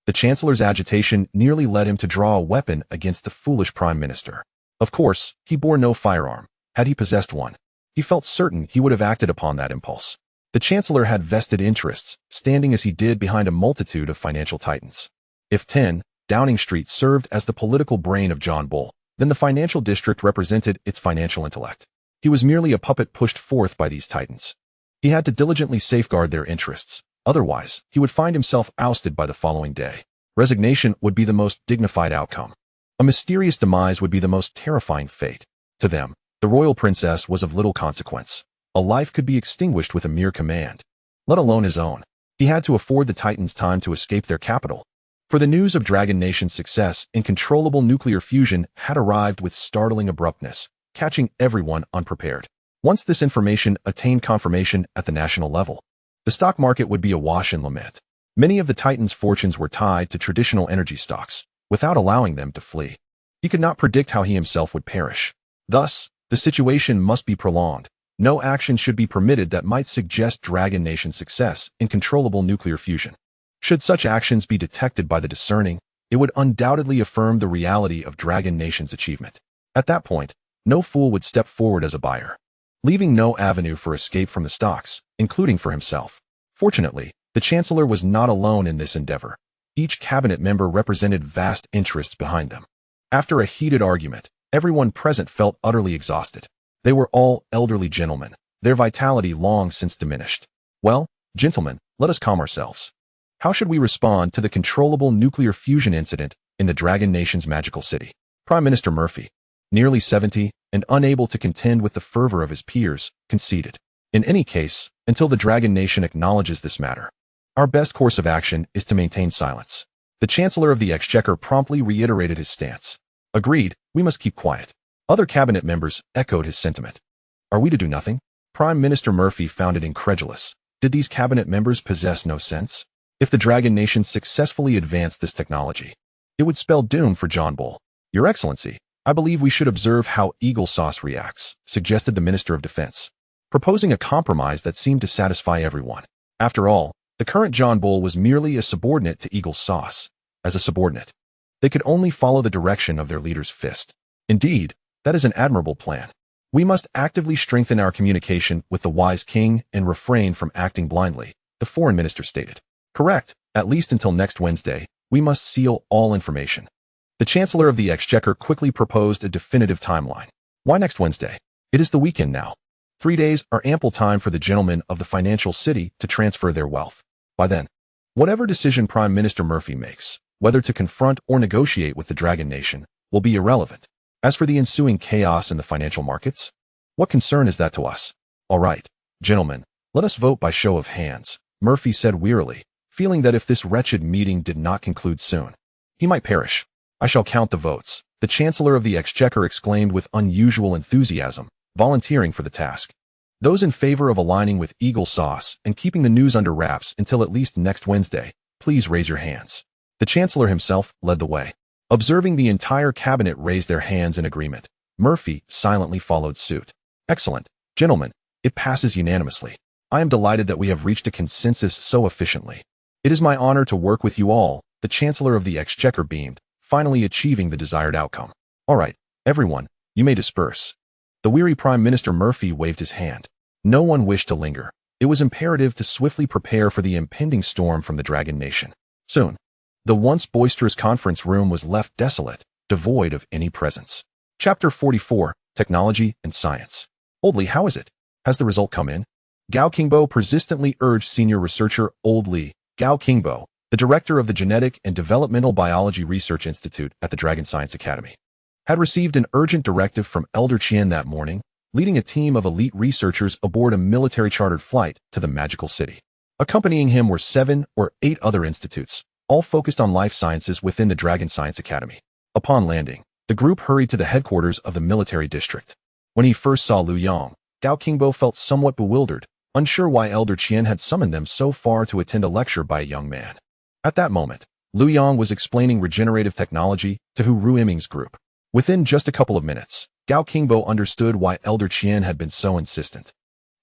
The Chancellor's agitation nearly led him to draw a weapon against the foolish Prime Minister. Of course, he bore no firearm. Had he possessed one, he felt certain he would have acted upon that impulse. The Chancellor had vested interests, standing as he did behind a multitude of financial titans. If 10 Downing Street served as the political brain of John Bull, then the financial district represented its financial intellect. He was merely a puppet pushed forth by these titans. He had to diligently safeguard their interests, otherwise he would find himself ousted by the following day. Resignation would be the most dignified outcome. A mysterious demise would be the most terrifying fate. To them, the royal princess was of little consequence. A life could be extinguished with a mere command, let alone his own. He had to afford the Titans time to escape their capital. For the news of Dragon Nation's success in controllable nuclear fusion had arrived with startling abruptness, catching everyone unprepared. Once this information attained confirmation at the national level, the stock market would be awash in lament. Many of the Titans' fortunes were tied to traditional energy stocks, without allowing them to flee. He could not predict how he himself would perish. Thus, the situation must be prolonged. No action should be permitted that might suggest Dragon Nation's success in controllable nuclear fusion. Should such actions be detected by the discerning, it would undoubtedly affirm the reality of Dragon Nation's achievement. At that point, no fool would step forward as a buyer, leaving no avenue for escape from the stocks, including for himself. Fortunately, the Chancellor was not alone in this endeavor. Each cabinet member represented vast interests behind them. After a heated argument, everyone present felt utterly exhausted. They were all elderly gentlemen, their vitality long since diminished. Well, gentlemen, let us calm ourselves. How should we respond to the controllable nuclear fusion incident in the Dragon Nation's magical city? Prime Minister Murphy, nearly 70 and unable to contend with the fervor of his peers, conceded. In any case, until the Dragon Nation acknowledges this matter, our best course of action is to maintain silence. The Chancellor of the Exchequer promptly reiterated his stance. Agreed, we must keep quiet. Other cabinet members echoed his sentiment. Are we to do nothing? Prime Minister Murphy found it incredulous. Did these cabinet members possess no sense? If the Dragon Nation successfully advanced this technology, it would spell doom for John Bull. Your Excellency, I believe we should observe how Eagle Sauce reacts, suggested the Minister of Defense, proposing a compromise that seemed to satisfy everyone. After all, the current John Bull was merely a subordinate to Eagle Sauce. As a subordinate, they could only follow the direction of their leader's fist. Indeed, that is an admirable plan. We must actively strengthen our communication with the wise king and refrain from acting blindly, the foreign minister stated. Correct, at least until next Wednesday, we must seal all information. The Chancellor of the Exchequer quickly proposed a definitive timeline. Why next Wednesday? It is the weekend now. 3 days are ample time for the gentlemen of the financial city to transfer their wealth. By then, whatever decision Prime Minister Murphy makes, whether to confront or negotiate with the Dragon Nation, will be irrelevant. As for the ensuing chaos in the financial markets, what concern is that to us? All right, gentlemen, let us vote by show of hands, Murphy said wearily, feeling that if this wretched meeting did not conclude soon, he might perish. I shall count the votes, the Chancellor of the Exchequer exclaimed with unusual enthusiasm, volunteering for the task. Those in favor of aligning with Eagle Sauce and keeping the news under wraps until at least next Wednesday, please raise your hands. The Chancellor himself led the way. Observing the entire cabinet raise their hands in agreement, Murphy silently followed suit. Excellent, gentlemen, it passes unanimously. I am delighted that we have reached a consensus so efficiently. It is my honor to work with you all, the Chancellor of the Exchequer beamed, finally achieving the desired outcome. All right, everyone, you may disperse. The weary Prime Minister Murphy waved his hand. No one wished to linger. It was imperative to swiftly prepare for the impending storm from the Dragon Nation. Soon, the once boisterous conference room was left desolate, devoid of any presence. Chapter 44, Technology and Science. Oldly, how is it? Has the result come in? Gao Qingbo persistently urged senior researcher Old Li. Gao Qingbo, the director of the Genetic and Developmental Biology Research Institute at the Dragon Science Academy, had received an urgent directive from Elder Qian that morning, leading a team of elite researchers aboard a military chartered flight to the magical city. Accompanying him were 7 or 8 other institutes, all focused on life sciences within the Dragon Science Academy. Upon landing, the group hurried to the headquarters of the military district. When he first saw Liu Yang, Gao Qingbo felt somewhat bewildered, unsure why Elder Qian had summoned them so far to attend a lecture by a young man. At that moment, Liu Yang was explaining regenerative technology to Ru Iming's group. Within just a couple of minutes, Gao Qingbo understood why Elder Qian had been so insistent.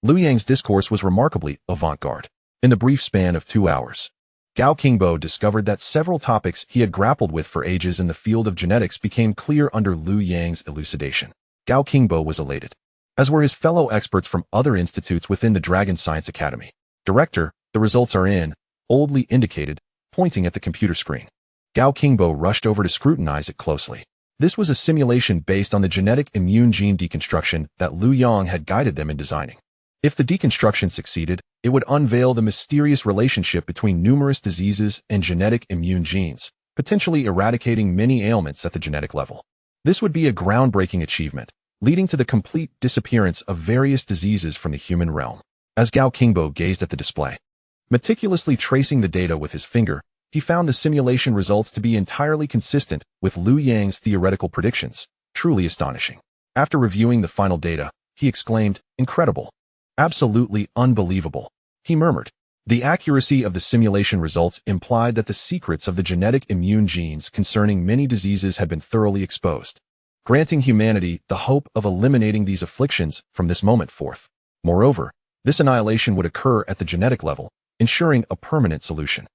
Liu Yang's discourse was remarkably avant-garde. In the brief span of 2 hours, Gao Qingbo discovered that several topics he had grappled with for ages in the field of genetics became clear under Liu Yang's elucidation. Gao Qingbo was elated, as were his fellow experts from other institutes within the Dragon Science Academy. Director, the results are in, Old Li indicated, pointing at the computer screen. Gao Qingbo rushed over to scrutinize it closely. This was a simulation based on the genetic immune gene deconstruction that Liu Yang had guided them in designing. If the deconstruction succeeded, it would unveil the mysterious relationship between numerous diseases and genetic immune genes, potentially eradicating many ailments at the genetic level. This would be a groundbreaking achievement, leading to the complete disappearance of various diseases from the human realm. As Gao Qingbo gazed at the display, meticulously tracing the data with his finger, he found the simulation results to be entirely consistent with Liu Yang's theoretical predictions, truly astonishing. After reviewing the final data, he exclaimed, "Incredible. Absolutely unbelievable," he murmured. The accuracy of the simulation results implied that the secrets of the genetic immune genes concerning many diseases had been thoroughly exposed, granting humanity the hope of eliminating these afflictions from this moment forth. Moreover, this annihilation would occur at the genetic level, ensuring a permanent solution.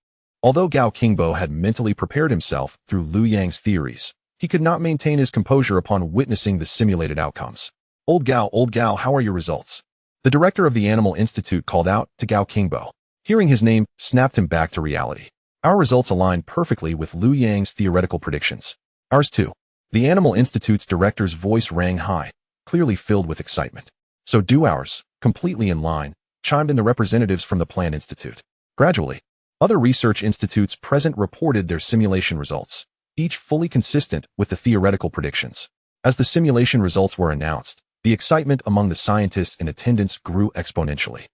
Although Gao Qingbo had mentally prepared himself through Liu Yang's theories, he could not maintain his composure upon witnessing the simulated outcomes. Old Gao, how are your results?" The director of the Animal Institute called out to Gao Qingbo. Hearing his name snapped him back to reality. "Our results align perfectly with Liu Yang's theoretical predictions." "Ours too." The Animal Institute's director's voice rang high, clearly filled with excitement. "So do ours, completely in line," chimed in the representatives from the Plant Institute. Gradually, other research institutes present reported their simulation results, each fully consistent with the theoretical predictions. As the simulation results were announced, the excitement among the scientists in attendance grew exponentially.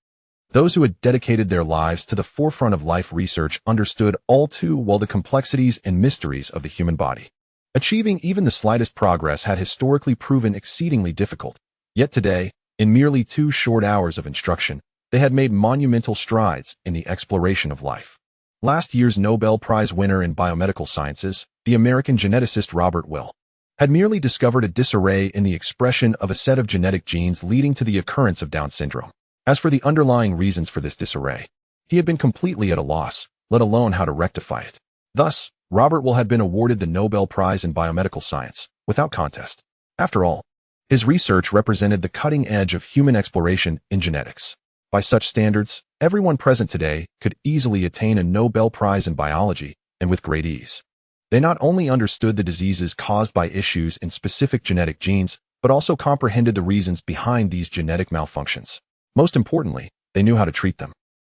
Those who had dedicated their lives to the forefront of life research understood all too well the complexities and mysteries of the human body. Achieving even the slightest progress had historically proven exceedingly difficult, yet today, in merely 2 short hours of instruction, they had made monumental strides in the exploration of life. Last year's Nobel Prize winner in biomedical sciences, the American geneticist Robert Will, had merely discovered a disarray in the expression of a set of genetic genes leading to the occurrence of Down syndrome. As for the underlying reasons for this disarray, he had been completely at a loss, let alone how to rectify it. Thus, Robert Will had been awarded the Nobel Prize in biomedical science, without contest. After all, his research represented the cutting edge of human exploration in genetics. By such standards, everyone present today could easily attain a Nobel Prize in biology, and with great ease. They not only understood the diseases caused by issues in specific genetic genes, but also comprehended the reasons behind these genetic malfunctions. Most importantly, they knew how to treat them.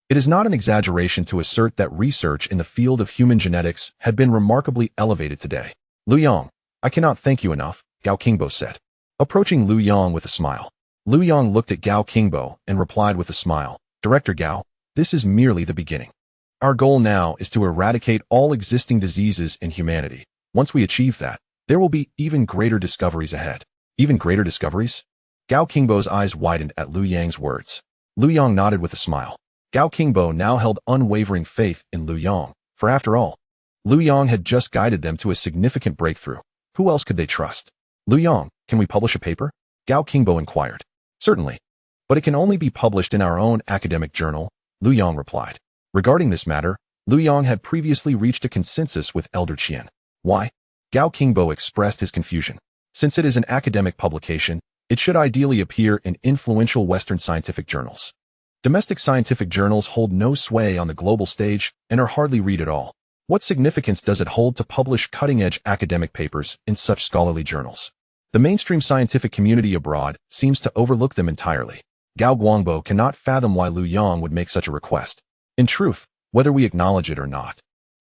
It is not an exaggeration to assert that research in the field of human genetics had been remarkably elevated today. "Liu Yang, I cannot thank you enough," Gao Qingbo said, approaching Liu Yang with a smile. Liu Yang looked at Gao Qingbo and replied with a smile, "Director Gao, this is merely the beginning. Our goal now is to eradicate all existing diseases in humanity. Once we achieve that, there will be even greater discoveries ahead." "Even greater discoveries?" Gao Qingbo's eyes widened at Liu Yang's words. Liu Yang nodded with a smile. Gao Qingbo now held unwavering faith in Liu Yang, for after all, Liu Yang had just guided them to a significant breakthrough. Who else could they trust? "Liu Yang, can we publish a paper?" Gao Qingbo inquired. "Certainly, but it can only be published in our own academic journal," Liu Yang replied. Regarding this matter, Liu Yang had previously reached a consensus with Elder Qian. "Why?" Gao Qingbo expressed his confusion. "Since it is an academic publication, it should ideally appear in influential Western scientific journals. Domestic scientific journals hold no sway on the global stage and are hardly read at all. What significance does it hold to publish cutting-edge academic papers in such scholarly journals? The mainstream scientific community abroad seems to overlook them entirely." Gao Guangbo cannot fathom why Liu Yang would make such a request. In truth, whether we acknowledge it or not,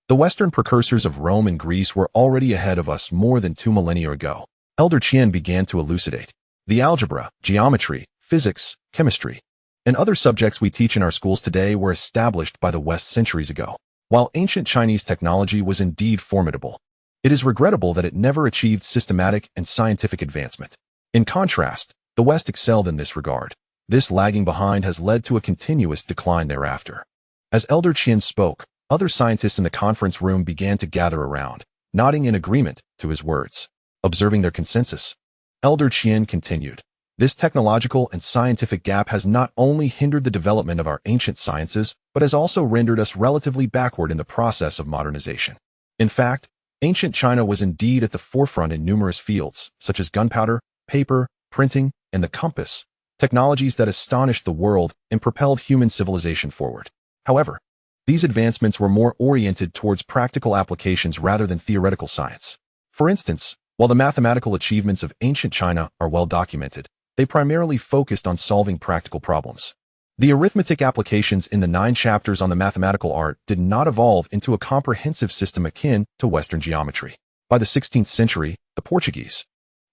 the Western precursors of Rome and Greece were already ahead of us more than 2 millennia ago. Elder Qian began to elucidate. The algebra, geometry, physics, chemistry, and other subjects we teach in our schools today were established by the West centuries ago. While ancient Chinese technology was indeed formidable, it is regrettable that it never achieved systematic and scientific advancement. In contrast, the West excelled in this regard. This lagging behind has led to a continuous decline thereafter. As Elder Qian spoke, other scientists in the conference room began to gather around, nodding in agreement to his words. Observing their consensus, Elder Qian continued, "This technological and scientific gap has not only hindered the development of our ancient sciences, but has also rendered us relatively backward in the process of modernization. In fact, ancient China was indeed at the forefront in numerous fields, such as gunpowder, paper, printing, and the compass, technologies that astonished the world and propelled human civilization forward. However, these advancements were more oriented towards practical applications rather than theoretical science. For instance, while the mathematical achievements of ancient China are well documented, they primarily focused on solving practical problems. The arithmetic applications in the 9 chapters on the mathematical art did not evolve into a comprehensive system akin to Western geometry. By the 16th century, the Portuguese,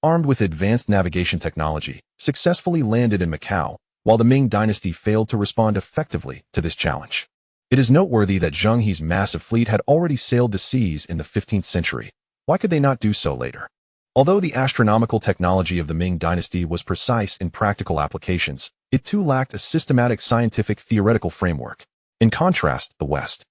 armed with advanced navigation technology, successfully landed in Macau, while the Ming dynasty failed to respond effectively to this challenge. It is noteworthy that Zheng He's massive fleet had already sailed the seas in the 15th century. Why could they not do so later? Although the astronomical technology of the Ming dynasty was precise in practical applications, it too lacked a systematic scientific theoretical framework. In contrast, the West,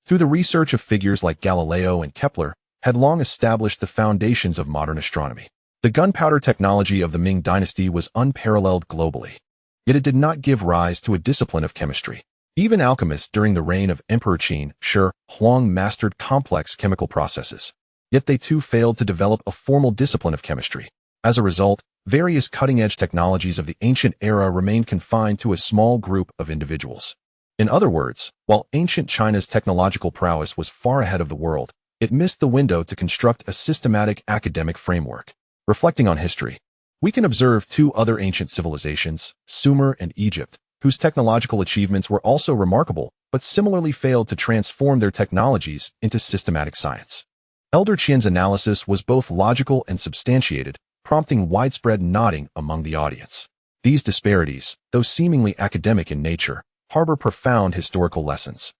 through the research of figures like Galileo and Kepler, had long established the foundations of modern astronomy. The gunpowder technology of the Ming dynasty was unparalleled globally. Yet it did not give rise to a discipline of chemistry. Even alchemists during the reign of Emperor Qin Shi Huang mastered complex chemical processes. Yet they too failed to develop a formal discipline of chemistry. As a result, various cutting-edge technologies of the ancient era remained confined to a small group of individuals. In other words, while ancient China's technological prowess was far ahead of the world, it missed the window to construct a systematic academic framework. Reflecting on history, we can observe 2 other ancient civilizations, Sumer and Egypt, whose technological achievements were also remarkable, but similarly failed to transform their technologies into systematic science. Elder Qian's analysis was both logical and substantiated, prompting widespread nodding among the audience. These disparities, though seemingly academic in nature, harbor profound historical lessons.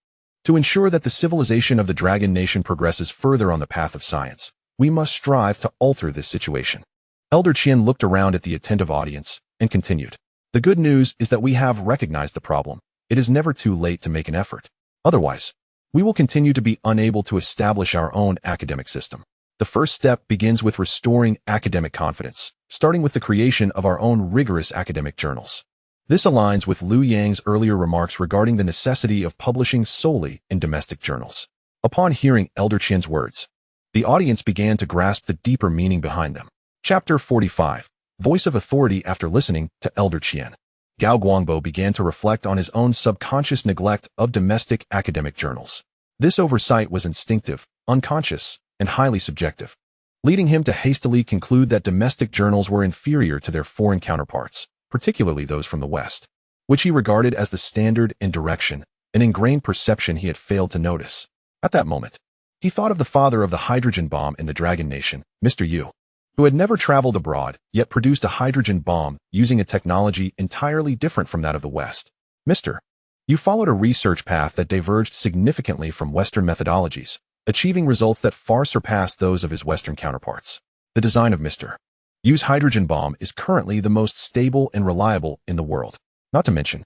To ensure that the civilization of the Dragon Nation progresses further on the path of science, we must strive to alter this situation. Elder Qian looked around at the attentive audience and continued. The good news is that we have recognized the problem. It is never too late to make an effort. Otherwise, we will continue to be unable to establish our own academic system. The first step begins with restoring academic confidence, starting with the creation of our own rigorous academic journals. This aligns with Liu Yang's earlier remarks regarding the necessity of publishing solely in domestic journals. Upon hearing Elder Qian's words, the audience began to grasp the deeper meaning behind them. Chapter 45. Voice of Authority. After listening to Elder Qian, Gao Guangbo began to reflect on his own subconscious neglect of domestic academic journals. This oversight was instinctive, unconscious, and highly subjective, leading him to hastily conclude that domestic journals were inferior to their foreign counterparts, particularly those from the West, which he regarded as the standard and direction, an ingrained perception he had failed to notice. At that moment, he thought of the father of the hydrogen bomb in the Dragon Nation, Mr. Yu, who had never traveled abroad, yet produced a hydrogen bomb using a technology entirely different from that of the West. Mr. You followed a research path that diverged significantly from Western methodologies, achieving results that far surpassed those of his Western counterparts. The design of Mr. Yu's hydrogen bomb is currently the most stable and reliable in the world. Not to mention,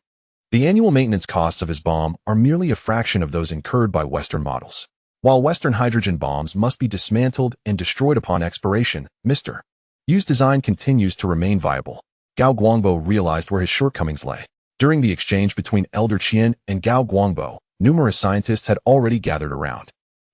the annual maintenance costs of his bomb are merely a fraction of those incurred by Western models. While Western hydrogen bombs must be dismantled and destroyed upon expiration, Mr. Yu's design continues to remain viable. Gao Guangbo realized where his shortcomings lay. During the exchange between Elder Qian and Gao Guangbo, numerous scientists had already gathered around.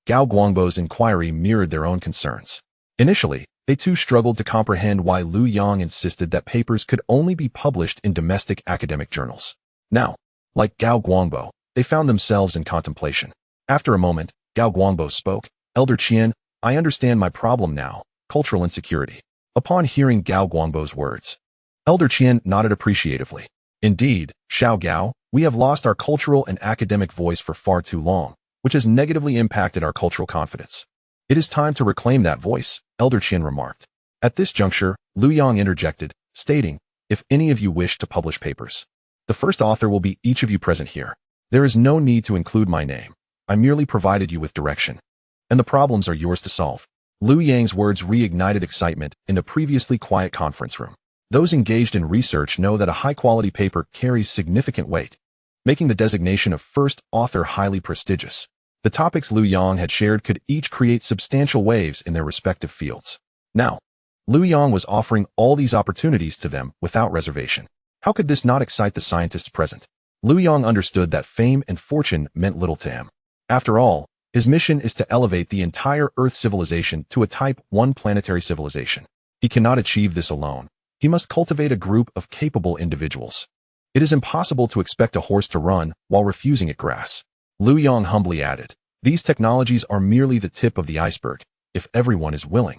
Gao Guangbo's inquiry mirrored their own concerns. Initially, they too struggled to comprehend why Liu Yang insisted that papers could only be published in domestic academic journals. Now, like Gao Guangbo, they found themselves in contemplation. After a moment, Gao Guangbo spoke. Elder Qian, I understand my problem now, cultural insecurity. Upon hearing Gao Guangbo's words, Elder Qian nodded appreciatively. Indeed, Xiao Gao, we have lost our cultural and academic voice for far too long, which has negatively impacted our cultural confidence. It is time to reclaim that voice, Elder Qian remarked. At this juncture, Liu Yang interjected, stating, if any of you wish to publish papers, the first author will be each of you present here. There is no need to include my name. I merely provided you with direction. And the problems are yours to solve. Liu Yang's words reignited excitement in the previously quiet conference room. Those engaged in research know that a high-quality paper carries significant weight, making the designation of first author highly prestigious. The topics Liu Yang had shared could each create substantial waves in their respective fields. Now, Liu Yang was offering all these opportunities to them without reservation. How could this not excite the scientists present? Liu Yang understood that fame and fortune meant little to him. After all, his mission is to elevate the entire Earth civilization to a Type 1 planetary civilization. He cannot achieve this alone. He must cultivate a group of capable individuals. It is impossible to expect a horse to run while refusing it grass. Liu Yang humbly added, these technologies are merely the tip of the iceberg, if everyone is willing.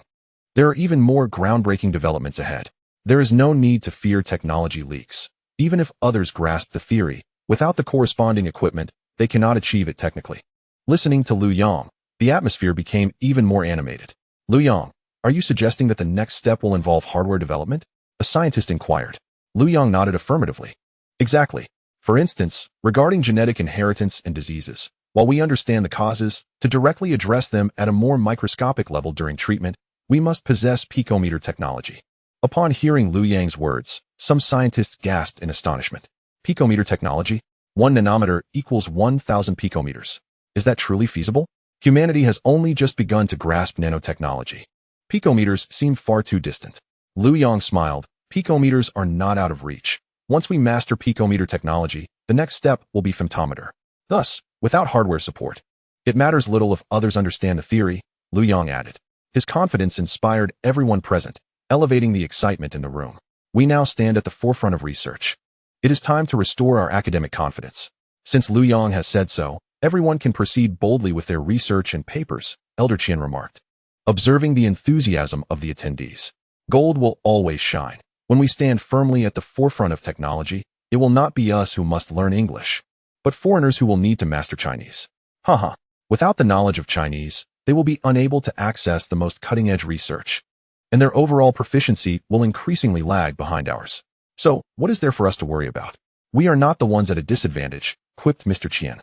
There are even more groundbreaking developments ahead. There is no need to fear technology leaks. Even if others grasp the theory, without the corresponding equipment, they cannot achieve it technically. Listening to Liu Yang, the atmosphere became even more animated. Liu Yang, are you suggesting that the next step will involve hardware development? A scientist inquired. Liu Yang nodded affirmatively. Exactly. For instance, regarding genetic inheritance and diseases, while we understand the causes, to directly address them at a more microscopic level during treatment, we must possess picometer technology. Upon hearing Liu Yang's words, some scientists gasped in astonishment. Picometer technology? 1 nanometer equals 1,000 picometers. Is that truly feasible? Humanity has only just begun to grasp nanotechnology. Picometers seem far too distant. Liu Yang smiled. Picometers are not out of reach. Once we master picometer technology, the next step will be femtometer. Thus, without hardware support, it matters little if others understand the theory, Liu Yang added. His confidence inspired everyone present, elevating the excitement in the room. We now stand at the forefront of research. It is time to restore our academic confidence. Since Liu Yang has said so, everyone can proceed boldly with their research and papers, Elder Qian remarked. Observing the enthusiasm of the attendees. Gold will always shine. When we stand firmly at the forefront of technology, it will not be us who must learn English, but foreigners who will need to master Chinese. Haha. Without the knowledge of Chinese, they will be unable to access the most cutting-edge research, and their overall proficiency will increasingly lag behind ours. So, what is there for us to worry about? We are not the ones at a disadvantage, quipped Mr. Qian.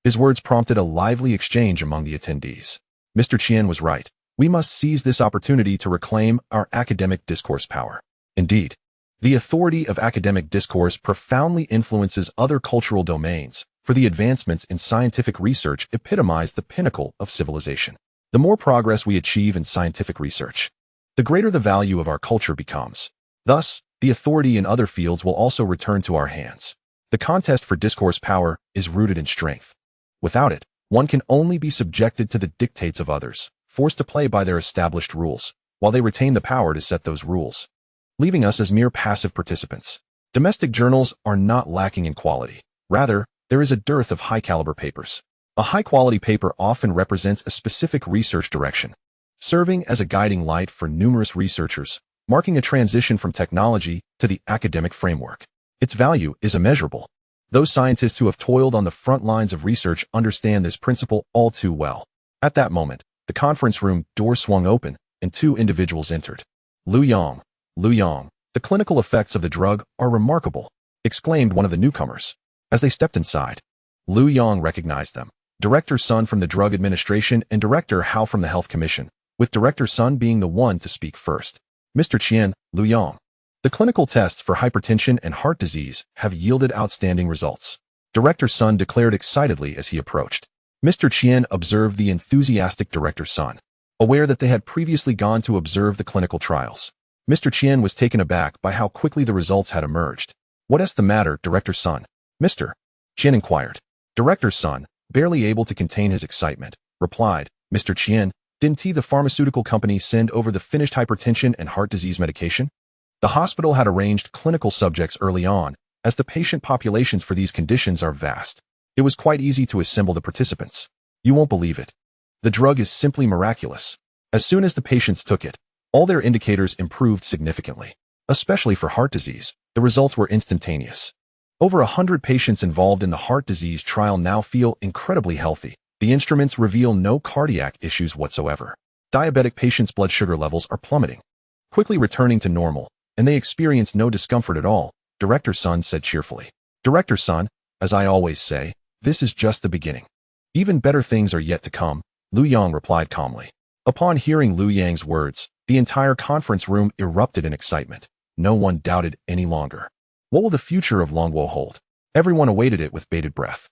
His words prompted a lively exchange among the attendees. Mr. Qian was right. We must seize this opportunity to reclaim our academic discourse power. Indeed, the authority of academic discourse profoundly influences other cultural domains, for the advancements in scientific research epitomize the pinnacle of civilization. The more progress we achieve in scientific research, the greater the value of our culture becomes. Thus, the authority in other fields will also return to our hands. The contest for discourse power is rooted in strength. Without it, one can only be subjected to the dictates of others, forced to play by their established rules, while they retain the power to set those rules, leaving us as mere passive participants. Domestic journals are not lacking in quality. Rather, there is a dearth of high-caliber papers. A high-quality paper often represents a specific research direction, serving as a guiding light for numerous researchers, marking a transition from technology to the academic framework. Its value is immeasurable. Those scientists who have toiled on the front lines of research understand this principle all too well. At that moment, the conference room door swung open, and 2 individuals entered. Liu Yang, the clinical effects of the drug are remarkable, exclaimed one of the newcomers. As they stepped inside, Liu Yang recognized them. Director Sun from the Drug Administration and Director Hao from the Health Commission, with Director Sun being the one to speak first. Mr. Qian, Liu Yang. The clinical tests for hypertension and heart disease have yielded outstanding results, Director Sun declared excitedly as he approached. Mr. Qian observed the enthusiastic Director Sun, aware that they had previously gone to observe the clinical trials. Mr. Qian was taken aback by how quickly the results had emerged. What is the matter, Director Sun? Mr. Qian inquired. Director Sun, barely able to contain his excitement, replied, Mr. Qian, didn't the pharmaceutical company send over the finished hypertension and heart disease medication? The hospital had arranged clinical subjects early on, as the patient populations for these conditions are vast. It was quite easy to assemble the participants. You won't believe it. The drug is simply miraculous. As soon as the patients took it, all their indicators improved significantly. Especially for heart disease, the results were instantaneous. Over 100 patients involved in the heart disease trial now feel incredibly healthy. The instruments reveal no cardiac issues whatsoever. Diabetic patients' blood sugar levels are plummeting, quickly returning to normal, and they experience no discomfort at all, Director Sun said cheerfully. Director Sun, as I always say, this is just the beginning. Even better things are yet to come, Liu Yang replied calmly. Upon hearing Liu Yang's words, the entire conference room erupted in excitement. No one doubted any longer. What will the future of Longguo hold? Everyone awaited it with bated breath.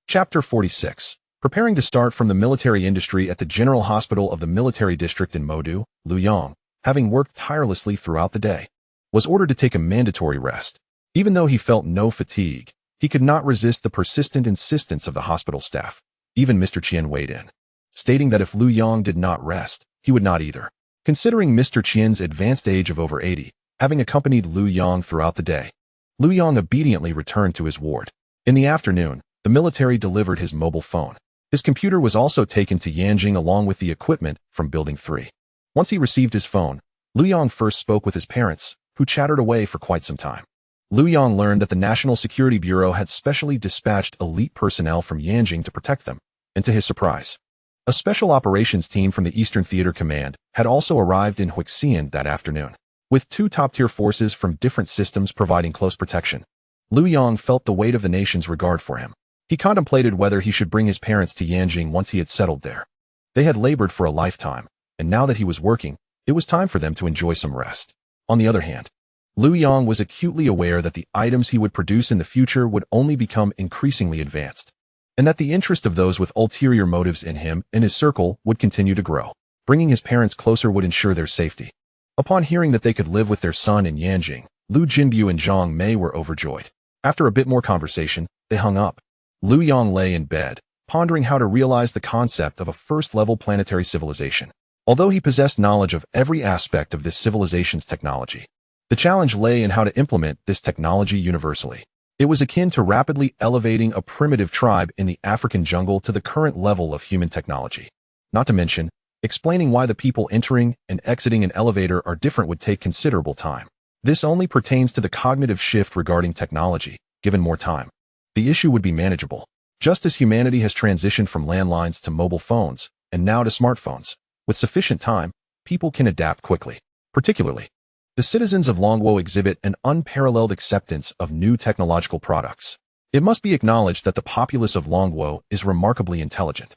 Chapter 46. Preparing to start from the military industry at the General Hospital of the Military District in Modu, Liu Yang, having worked tirelessly throughout the day, was ordered to take a mandatory rest. Even though he felt no fatigue, he could not resist the persistent insistence of the hospital staff. Even Mr. Qian weighed in, stating that if Liu Yang did not rest, he would not either. Considering Mr. Qian's advanced age of over 80, having accompanied Liu Yang throughout the day, Liu Yang obediently returned to his ward. In the afternoon, the military delivered his mobile phone. His computer was also taken to Yanjing along with the equipment from Building 3. Once he received his phone, Liu Yang first spoke with his parents, who chattered away for quite some time. Liu Yang learned that the National Security Bureau had specially dispatched elite personnel from Yanjing to protect them, and to his surprise, a special operations team from the Eastern Theater Command had also arrived in Huixian that afternoon, with 2 top-tier forces from different systems providing close protection. Liu Yang felt the weight of the nation's regard for him. He contemplated whether he should bring his parents to Yanjing once he had settled there. They had labored for a lifetime, and now that he was working, it was time for them to enjoy some rest. On the other hand, Liu Yang was acutely aware that the items he would produce in the future would only become increasingly advanced, and that the interest of those with ulterior motives in him and his circle would continue to grow. Bringing his parents closer would ensure their safety. Upon hearing that they could live with their son in Yanjing, Liu Jinbu and Zhang Mei were overjoyed. After a bit more conversation, they hung up. Liu Yang lay in bed, pondering how to realize the concept of a first-level planetary civilization. Although he possessed knowledge of every aspect of this civilization's technology, the challenge lay in how to implement this technology universally. It was akin to rapidly elevating a primitive tribe in the African jungle to the current level of human technology. Not to mention, explaining why the people entering and exiting an elevator are different would take considerable time. This only pertains to the cognitive shift regarding technology. Given more time, the issue would be manageable. Just as humanity has transitioned from landlines to mobile phones, and now to smartphones, with sufficient time, people can adapt quickly. Particularly, the citizens of Longguo exhibit an unparalleled acceptance of new technological products. It must be acknowledged that the populace of Longguo is remarkably intelligent.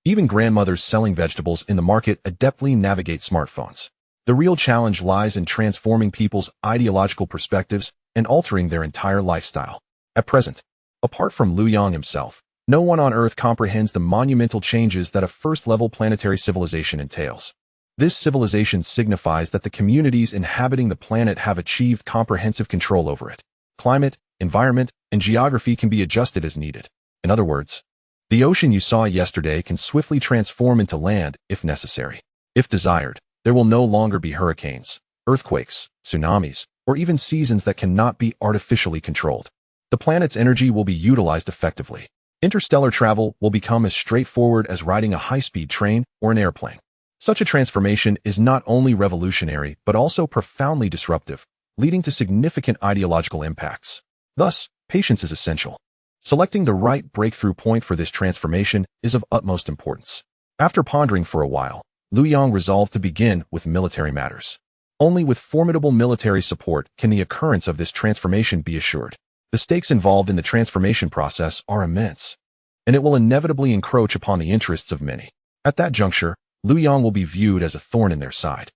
Even grandmothers selling vegetables in the market adeptly navigate smartphones. The real challenge lies in transforming people's ideological perspectives and altering their entire lifestyle. At present, apart from Liu Yang himself, no one on Earth comprehends the monumental changes that a first-level planetary civilization entails. This civilization signifies that the communities inhabiting the planet have achieved comprehensive control over it. Climate, environment, and geography can be adjusted as needed. In other words, the ocean you saw yesterday can swiftly transform into land if necessary. If desired, there will no longer be hurricanes, earthquakes, tsunamis, or even seasons that cannot be artificially controlled. The planet's energy will be utilized effectively. Interstellar travel will become as straightforward as riding a high-speed train or an airplane. Such a transformation is not only revolutionary but also profoundly disruptive, leading to significant ideological impacts. Thus, patience is essential. Selecting the right breakthrough point for this transformation is of utmost importance. After pondering for a while, Liu Yang resolved to begin with military matters. Only with formidable military support can the occurrence of this transformation be assured. The stakes involved in the transformation process are immense, and it will inevitably encroach upon the interests of many. At that juncture, Liu Yang will be viewed as a thorn in their side,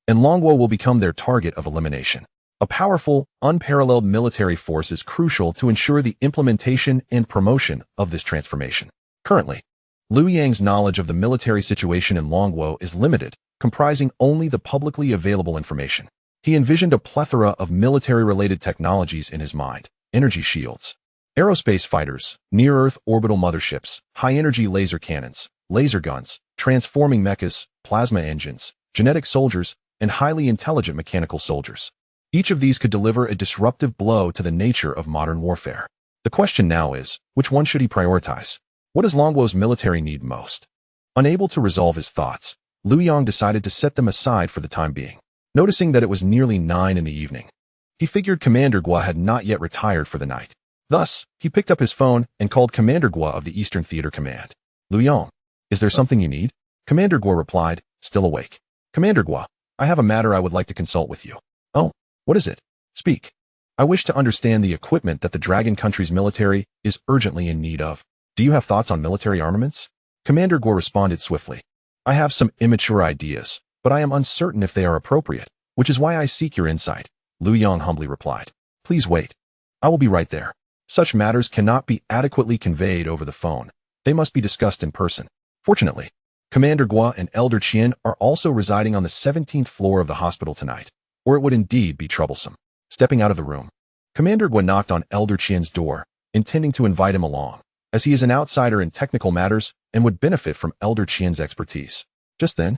and Longguo will become their target of elimination. A powerful, unparalleled military force is crucial to ensure the implementation and promotion of this transformation. Currently, Liu Yang's knowledge of the military situation in Longguo is limited, comprising only the publicly available information. He envisioned a plethora of military-related technologies in his mind: energy shields, aerospace fighters, near-Earth orbital motherships, high-energy laser cannons, laser guns, transforming mechas, plasma engines, genetic soldiers, and highly intelligent mechanical soldiers. Each of these could deliver a disruptive blow to the nature of modern warfare. The question now is, which one should he prioritize? What does Longguo's military need most? Unable to resolve his thoughts, Liu Yang decided to set them aside for the time being. Noticing that it was nearly 9 in the evening, he figured Commander Gua had not yet retired for the night. Thus, he picked up his phone and called Commander Gua of the Eastern Theater Command. Liu Yang, is there something you need? Commander Gua replied, still awake. Commander Gua, I have a matter I would like to consult with you. Oh, what is it? Speak. I wish to understand the equipment that the Dragon country's military is urgently in need of. Do you have thoughts on military armaments? Commander Gua responded swiftly. I have some immature ideas, but I am uncertain if they are appropriate, which is why I seek your insight. Liu Yang humbly replied. Please wait. I will be right there. Such matters cannot be adequately conveyed over the phone. They must be discussed in person. Fortunately, Commander Gua and Elder Qian are also residing on the 17th floor of the hospital tonight, or it would indeed be troublesome. Stepping out of the room, Commander Gua knocked on Elder Qian's door, intending to invite him along, as he is an outsider in technical matters and would benefit from Elder Qian's expertise. Just then,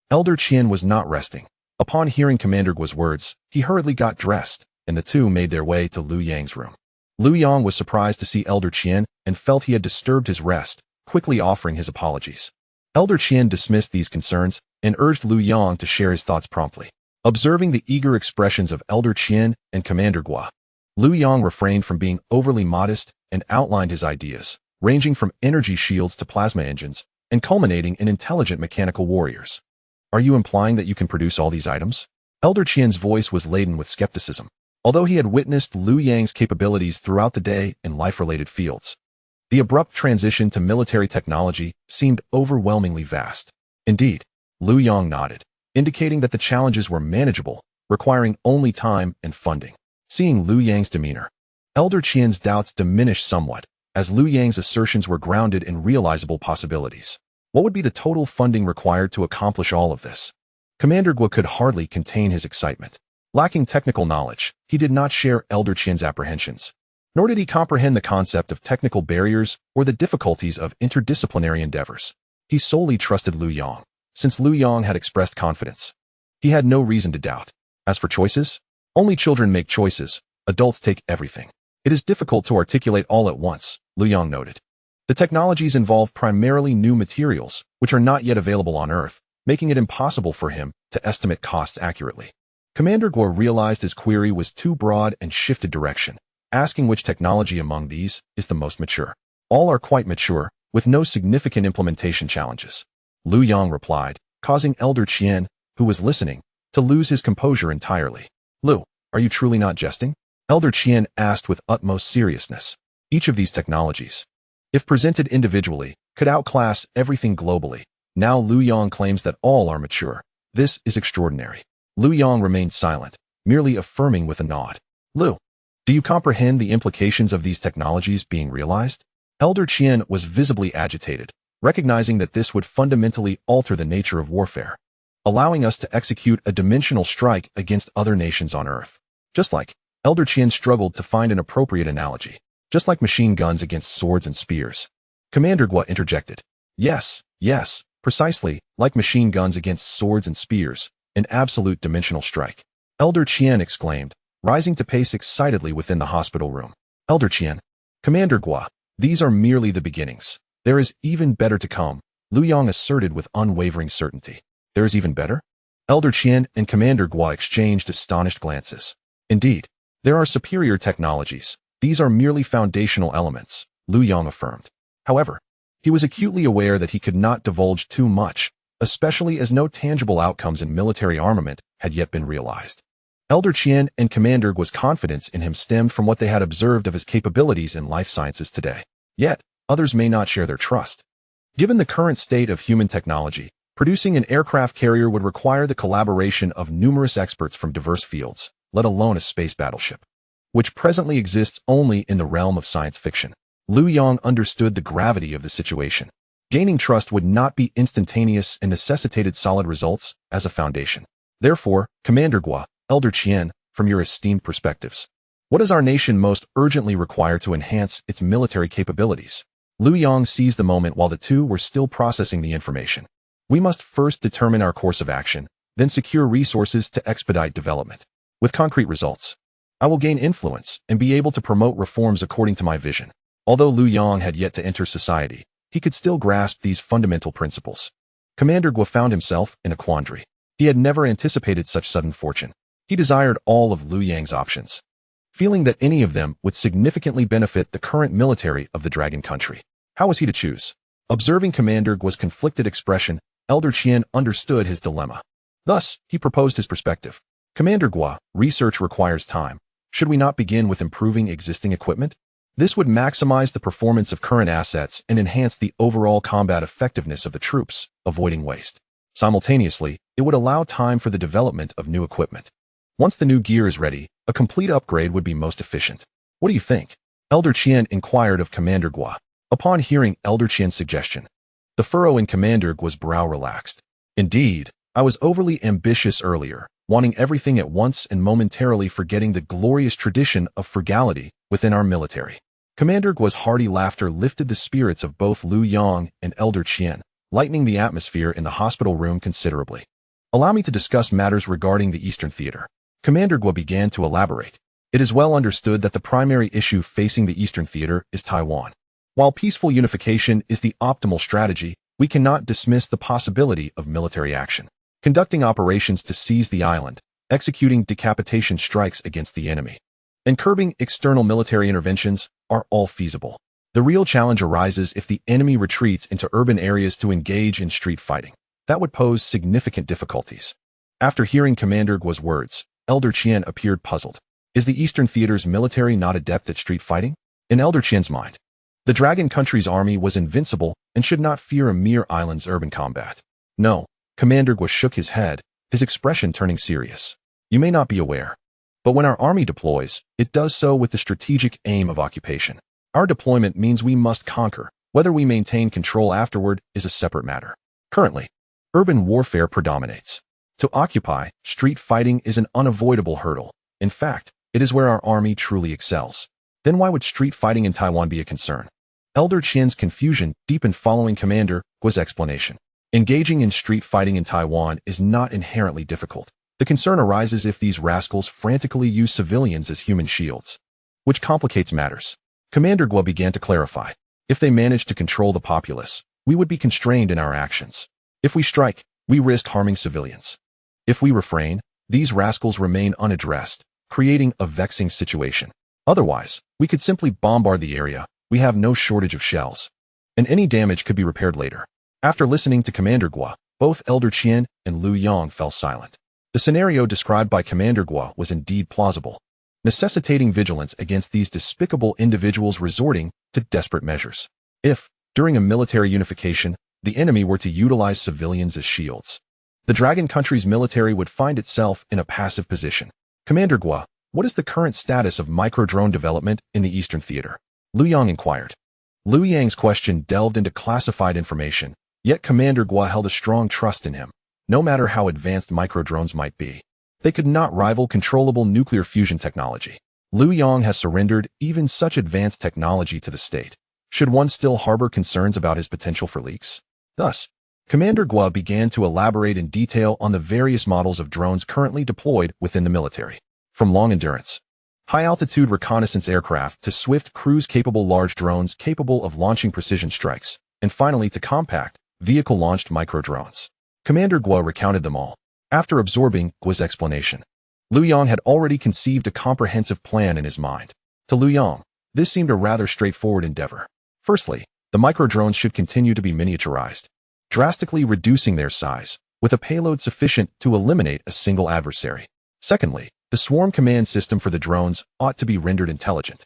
Elder Qian was not resting. Upon hearing Commander Gua's words, he hurriedly got dressed, and the two made their way to Liu Yang's room. Liu Yang was surprised to see Elder Qian and felt he had disturbed his rest, quickly offering his apologies. Elder Qian dismissed these concerns and urged Liu Yang to share his thoughts promptly. Observing the eager expressions of Elder Qian and Commander Gua, Liu Yang refrained from being overly modest and outlined his ideas, ranging from energy shields to plasma engines, and culminating in intelligent mechanical warriors. Are you implying that you can produce all these items? Elder Qian's voice was laden with skepticism. Although he had witnessed Liu Yang's capabilities throughout the day in life-related fields, the abrupt transition to military technology seemed overwhelmingly vast. Indeed, Liu Yang nodded, indicating that the challenges were manageable, requiring only time and funding. Seeing Liu Yang's demeanor, Elder Qian's doubts diminished somewhat, as Liu Yang's assertions were grounded in realizable possibilities. What would be the total funding required to accomplish all of this? Commander Gua could hardly contain his excitement. Lacking technical knowledge, he did not share Elder Qian's apprehensions, nor did he comprehend the concept of technical barriers or the difficulties of interdisciplinary endeavors. He solely trusted Liu Yang, since Liu Yang had expressed confidence. He had no reason to doubt. As for choices, only children make choices, adults take everything. It is difficult to articulate all at once, Liu Yang noted. The technologies involve primarily new materials, which are not yet available on Earth, making it impossible for him to estimate costs accurately. Commander Gua realized his query was too broad and shifted direction, asking which technology among these is the most mature. All are quite mature, with no significant implementation challenges. Liu Yang replied, causing Elder Qian, who was listening, to lose his composure entirely. Liu, are you truly not jesting? Elder Qian asked with utmost seriousness. Each of these technologies, if presented individually, could outclass everything globally. Now Liu Yang claims that all are mature. This is extraordinary. Liu Yang remained silent, merely affirming with a nod. Liu, do you comprehend the implications of these technologies being realized? Elder Qian was visibly agitated, recognizing that this would fundamentally alter the nature of warfare, allowing us to execute a dimensional strike against other nations on Earth. Just like Elder Qian struggled to find an appropriate analogy. Just like machine guns against swords and spears. Commander Gua interjected. Yes, precisely, like machine guns against swords and spears, an absolute dimensional strike. Elder Qian exclaimed, rising to pace excitedly within the hospital room. Elder Qian, Commander Gua, these are merely the beginnings. There is even better to come, Liu Yang asserted with unwavering certainty. There is even better? Elder Qian and Commander Gua exchanged astonished glances. Indeed, there are superior technologies. These are merely foundational elements, Liu Yang affirmed. However, he was acutely aware that he could not divulge too much, especially as no tangible outcomes in military armament had yet been realized. Elder Qian and Commander Gua's confidence in him stemmed from what they had observed of his capabilities in life sciences today. Yet, others may not share their trust. Given the current state of human technology, producing an aircraft carrier would require the collaboration of numerous experts from diverse fields, let alone a space battleship, which presently exists only in the realm of science fiction. Liu Yang understood the gravity of the situation. Gaining trust would not be instantaneous and necessitated solid results as a foundation. Therefore, Commander Gua, Elder Qian, from your esteemed perspectives, what does our nation most urgently require to enhance its military capabilities? Liu Yang seized the moment while the two were still processing the information. We must first determine our course of action, then secure resources to expedite development. With concrete results, I will gain influence and be able to promote reforms according to my vision. Although Liu Yang had yet to enter society, he could still grasp these fundamental principles. Commander Gua found himself in a quandary. He had never anticipated such sudden fortune. He desired all of Liu Yang's options. feeling that any of them would significantly benefit the current military of the Dragon Country. How was he to choose? Observing Commander Guo's conflicted expression, Elder Qian understood his dilemma. Thus, he proposed his perspective. Commander Guo, research requires time. Should we not begin with improving existing equipment? This would maximize the performance of current assets and enhance the overall combat effectiveness of the troops, avoiding waste. Simultaneously, it would allow time for the development of new equipment. Once the new gear is ready, a complete upgrade would be most efficient. What do you think? Elder Qian inquired of Commander Guo. Upon hearing Elder Qian's suggestion, the furrow in Commander Guo's brow relaxed. Indeed, I was overly ambitious earlier, wanting everything at once and momentarily forgetting the glorious tradition of frugality within our military. Commander Guo's hearty laughter lifted the spirits of both Liu Yang and Elder Qian, lightening the atmosphere in the hospital room considerably. Allow me to discuss matters regarding the Eastern Theater. Commander Guo began to elaborate. It is well understood that the primary issue facing the Eastern Theater is Taiwan. While peaceful unification is the optimal strategy, we cannot dismiss the possibility of military action. Conducting operations to seize the island, executing decapitation strikes against the enemy, and curbing external military interventions are all feasible. The real challenge arises if the enemy retreats into urban areas to engage in street fighting. That would pose significant difficulties. After hearing Commander Guo's words, Elder Qian appeared puzzled. Is the Eastern Theater's military not adept at street fighting? In Elder Qian's mind, the Dragon Country's army was invincible and should not fear a mere island's urban combat. No, Commander Guo shook his head, his expression turning serious. You may not be aware, but when our army deploys, it does so with the strategic aim of occupation. Our deployment means we must conquer. Whether we maintain control afterward is a separate matter. Currently, urban warfare predominates. To occupy, street fighting is an unavoidable hurdle. In fact, it is where our army truly excels. Then why would street fighting in Taiwan be a concern? Elder Qian's confusion deepened following Commander Guo's explanation. Engaging in street fighting in Taiwan is not inherently difficult. The concern arises if these rascals frantically use civilians as human shields, which complicates matters. Commander Guo began to clarify. If they manage to control the populace, we would be constrained in our actions. If we strike, we risk harming civilians. If we refrain, these rascals remain unaddressed, creating a vexing situation. Otherwise, we could simply bombard the area. We have no shortage of shells, and any damage could be repaired later. After listening to Commander Guo, both Elder Qian and Liu Yang fell silent. The scenario described by Commander Guo was indeed plausible, necessitating vigilance against these despicable individuals resorting to desperate measures. If, during a military unification, the enemy were to utilize civilians as shields, the Dragon Country's military would find itself in a passive position. Commander Guo, what is the current status of micro-drone development in the Eastern Theater? Liu Yang inquired. Liu Yang's question delved into classified information, yet Commander Guo held a strong trust in him. No matter how advanced micro-drones might be, they could not rival controllable nuclear fusion technology. Liu Yang has surrendered even such advanced technology to the state. Should one still harbor concerns about his potential for leaks? Thus, Commander Guo began to elaborate in detail on the various models of drones currently deployed within the military. From long-endurance, high-altitude reconnaissance aircraft to swift cruise-capable large drones capable of launching precision strikes, and finally to compact, vehicle-launched micro-drones. Commander Guo recounted them all. After absorbing Guo's explanation, Liu Yang had already conceived a comprehensive plan in his mind. To Liu Yang, this seemed a rather straightforward endeavor. Firstly, the micro-drones should continue to be miniaturized, drastically reducing their size, with a payload sufficient to eliminate a single adversary. Secondly, the swarm command system for the drones ought to be rendered intelligent,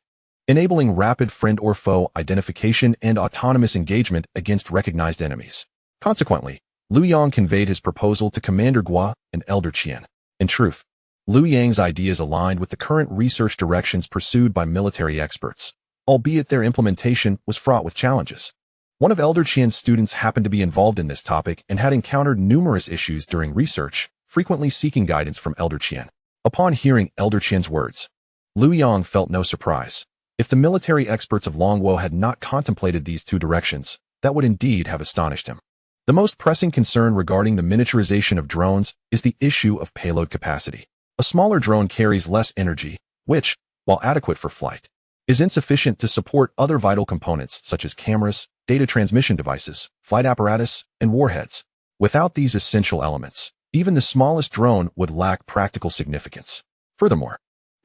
enabling rapid friend or foe identification and autonomous engagement against recognized enemies. Consequently, Liu Yang conveyed his proposal to Commander Guo and Elder Qian. In truth, Liu Yang's ideas aligned with the current research directions pursued by military experts, albeit their implementation was fraught with challenges. One of Elder Qian's students happened to be involved in this topic and had encountered numerous issues during research, frequently seeking guidance from Elder Qian. Upon hearing Elder Qian's words, Liu Yang felt no surprise. If the military experts of Longwo had not contemplated these two directions, that would indeed have astonished him. The most pressing concern regarding the miniaturization of drones is the issue of payload capacity. A smaller drone carries less energy, which, while adequate for flight, is insufficient to support other vital components such as cameras, data transmission devices, flight apparatus, and warheads. Without these essential elements, even the smallest drone would lack practical significance. Furthermore,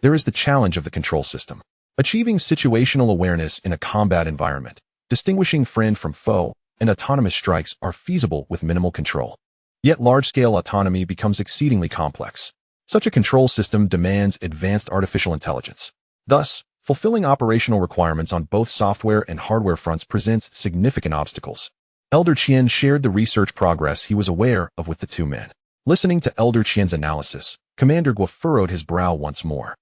There is the challenge of the control system. Achieving situational awareness in a combat environment, distinguishing friend from foe, and autonomous strikes are feasible with minimal control. Yet large-scale autonomy becomes exceedingly complex. Such a control system demands advanced artificial intelligence. Thus, fulfilling operational requirements on both software and hardware fronts presents significant obstacles. Elder Qian shared the research progress he was aware of with the two men. Listening to Elder Qian's analysis, Commander Guo furrowed his brow once more.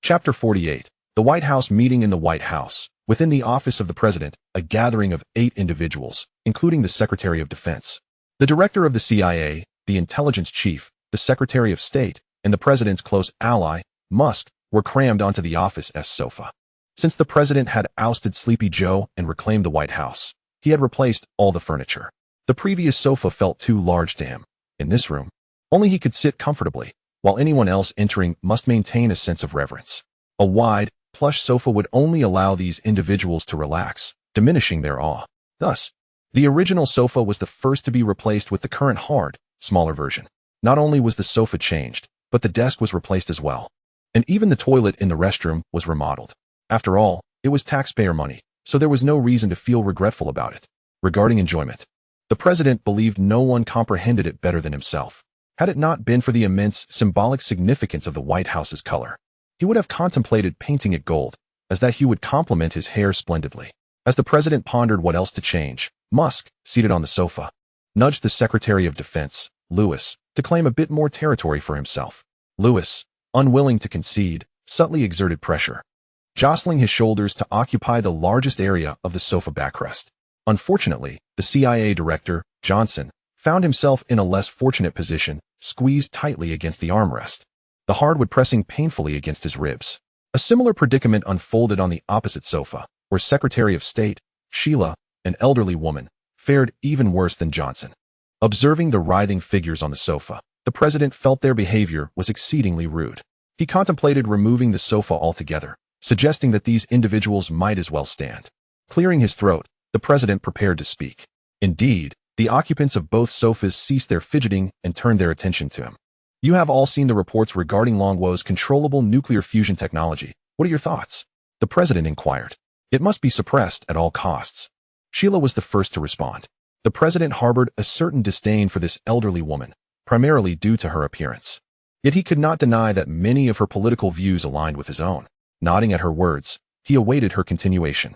Chapter 48. The White House meeting in the White House. Within the office of the President, a gathering of 8 individuals, including the Secretary of Defense, the Director of the CIA, the Intelligence Chief, the Secretary of State, and the President's close ally, Musk, were crammed onto the office's sofa. Since the President had ousted Sleepy Joe and reclaimed the White House, he had replaced all the furniture. The previous sofa felt too large to him. In this room, only he could sit comfortably, while anyone else entering must maintain a sense of reverence. A wide, plush sofa would only allow these individuals to relax, diminishing their awe. Thus, the original sofa was the first to be replaced with the current hard, smaller version. Not only was the sofa changed, but the desk was replaced as well. And even the toilet in the restroom was remodeled. After all, it was taxpayer money, so there was no reason to feel regretful about it. Regarding enjoyment, the President believed no one comprehended it better than himself. Had it not been for the immense symbolic significance of the White House's color, he would have contemplated painting it gold, as that hue would complement his hair splendidly. As the President pondered what else to change, Musk, seated on the sofa, nudged the Secretary of Defense, Lewis, to claim a bit more territory for himself. Lewis, unwilling to concede, subtly exerted pressure, jostling his shoulders to occupy the largest area of the sofa backrest. Unfortunately, the CIA Director, Johnson, found himself in a less fortunate position, squeezed tightly against the armrest, the hardwood pressing painfully against his ribs. A similar predicament unfolded on the opposite sofa, where Secretary of State, Sheila, an elderly woman, fared even worse than Johnson. Observing the writhing figures on the sofa, the President felt their behavior was exceedingly rude. He contemplated removing the sofa altogether, suggesting that these individuals might as well stand. Clearing his throat, the President prepared to speak. Indeed, the occupants of both sofas ceased their fidgeting and turned their attention to him. You have all seen the reports regarding Longwo's controllable nuclear fusion technology. What are your thoughts? The President inquired. It must be suppressed at all costs. Sheila was the first to respond. The President harbored a certain disdain for this elderly woman, primarily due to her appearance. Yet he could not deny that many of her political views aligned with his own. Nodding at her words, he awaited her continuation.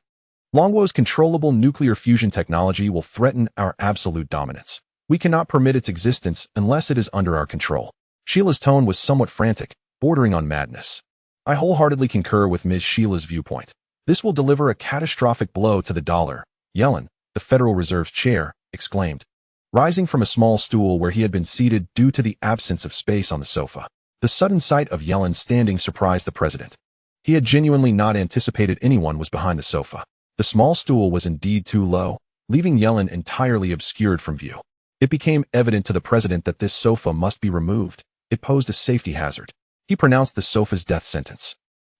Longwo's controllable nuclear fusion technology will threaten our absolute dominance. We cannot permit its existence unless it is under our control. Sheila's tone was somewhat frantic, bordering on madness. I wholeheartedly concur with Ms. Sheila's viewpoint. This will deliver a catastrophic blow to the dollar, Yellen, the Federal Reserve's chair, exclaimed, rising from a small stool where he had been seated due to the absence of space on the sofa. The sudden sight of Yellen standing surprised the President. He had genuinely not anticipated anyone was behind the sofa. The small stool was indeed too low, leaving Yellen entirely obscured from view. It became evident to the President that this sofa must be removed. It posed a safety hazard. He pronounced the sofa's death sentence.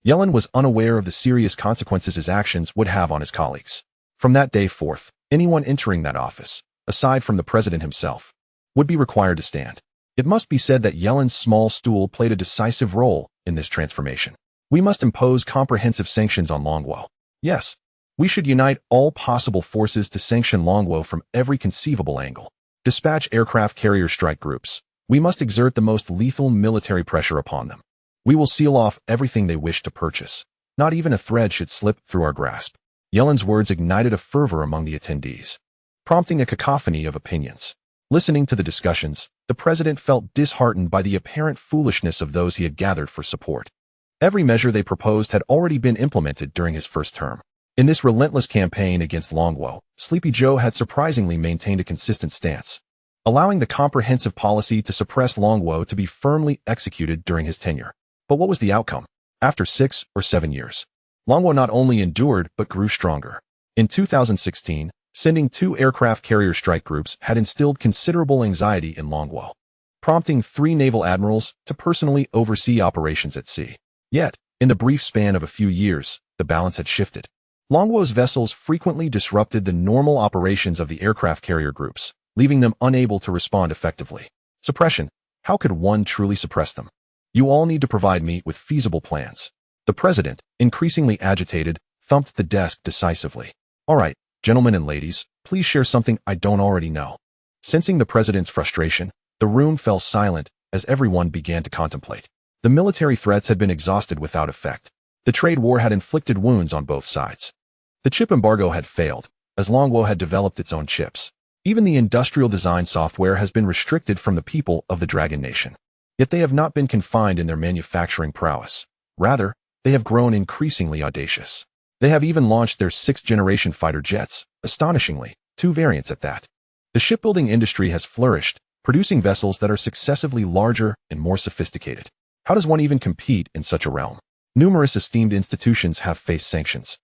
Yellen was unaware of the serious consequences his actions would have on his colleagues. From that day forth, anyone entering that office, aside from the President himself, would be required to stand. It must be said that Yellen's small stool played a decisive role in this transformation. We must impose comprehensive sanctions on Longwo. Yes, we should unite all possible forces to sanction Longwo from every conceivable angle. Dispatch aircraft carrier strike groups. We must exert the most lethal military pressure upon them. We will seal off everything they wish to purchase. Not even a thread should slip through our grasp. Yellen's words ignited a fervor among the attendees, prompting a cacophony of opinions. Listening to the discussions, the President felt disheartened by the apparent foolishness of those he had gathered for support. Every measure they proposed had already been implemented during his first term. In this relentless campaign against Longwo, Sleepy Joe had surprisingly maintained a consistent stance, allowing the comprehensive policy to suppress Longwo to be firmly executed during his tenure. But what was the outcome? After 6 or 7 years, Longwo not only endured but grew stronger. In 2016, sending 2 aircraft carrier strike groups had instilled considerable anxiety in Longwo, prompting 3 naval admirals to personally oversee operations at sea. Yet, in the brief span of a few years, the balance had shifted. Longwo's vessels frequently disrupted the normal operations of the aircraft carrier groups, leaving them unable to respond effectively. Suppression. How could one truly suppress them? You all need to provide me with feasible plans. The president, increasingly agitated, thumped the desk decisively. All right, gentlemen and ladies, please share something I don't already know. Sensing the president's frustration, the room fell silent as everyone began to contemplate. The military threats had been exhausted without effect. The trade war had inflicted wounds on both sides. The chip embargo had failed, as Longwo had developed its own chips. Even the industrial design software has been restricted from the people of the Dragon Nation. Yet they have not been confined in their manufacturing prowess. Rather, they have grown increasingly audacious. They have even launched their 6th-generation fighter jets, astonishingly, 2 variants at that. The shipbuilding industry has flourished, producing vessels that are successively larger and more sophisticated. How does one even compete in such a realm? Numerous esteemed institutions have faced sanctions.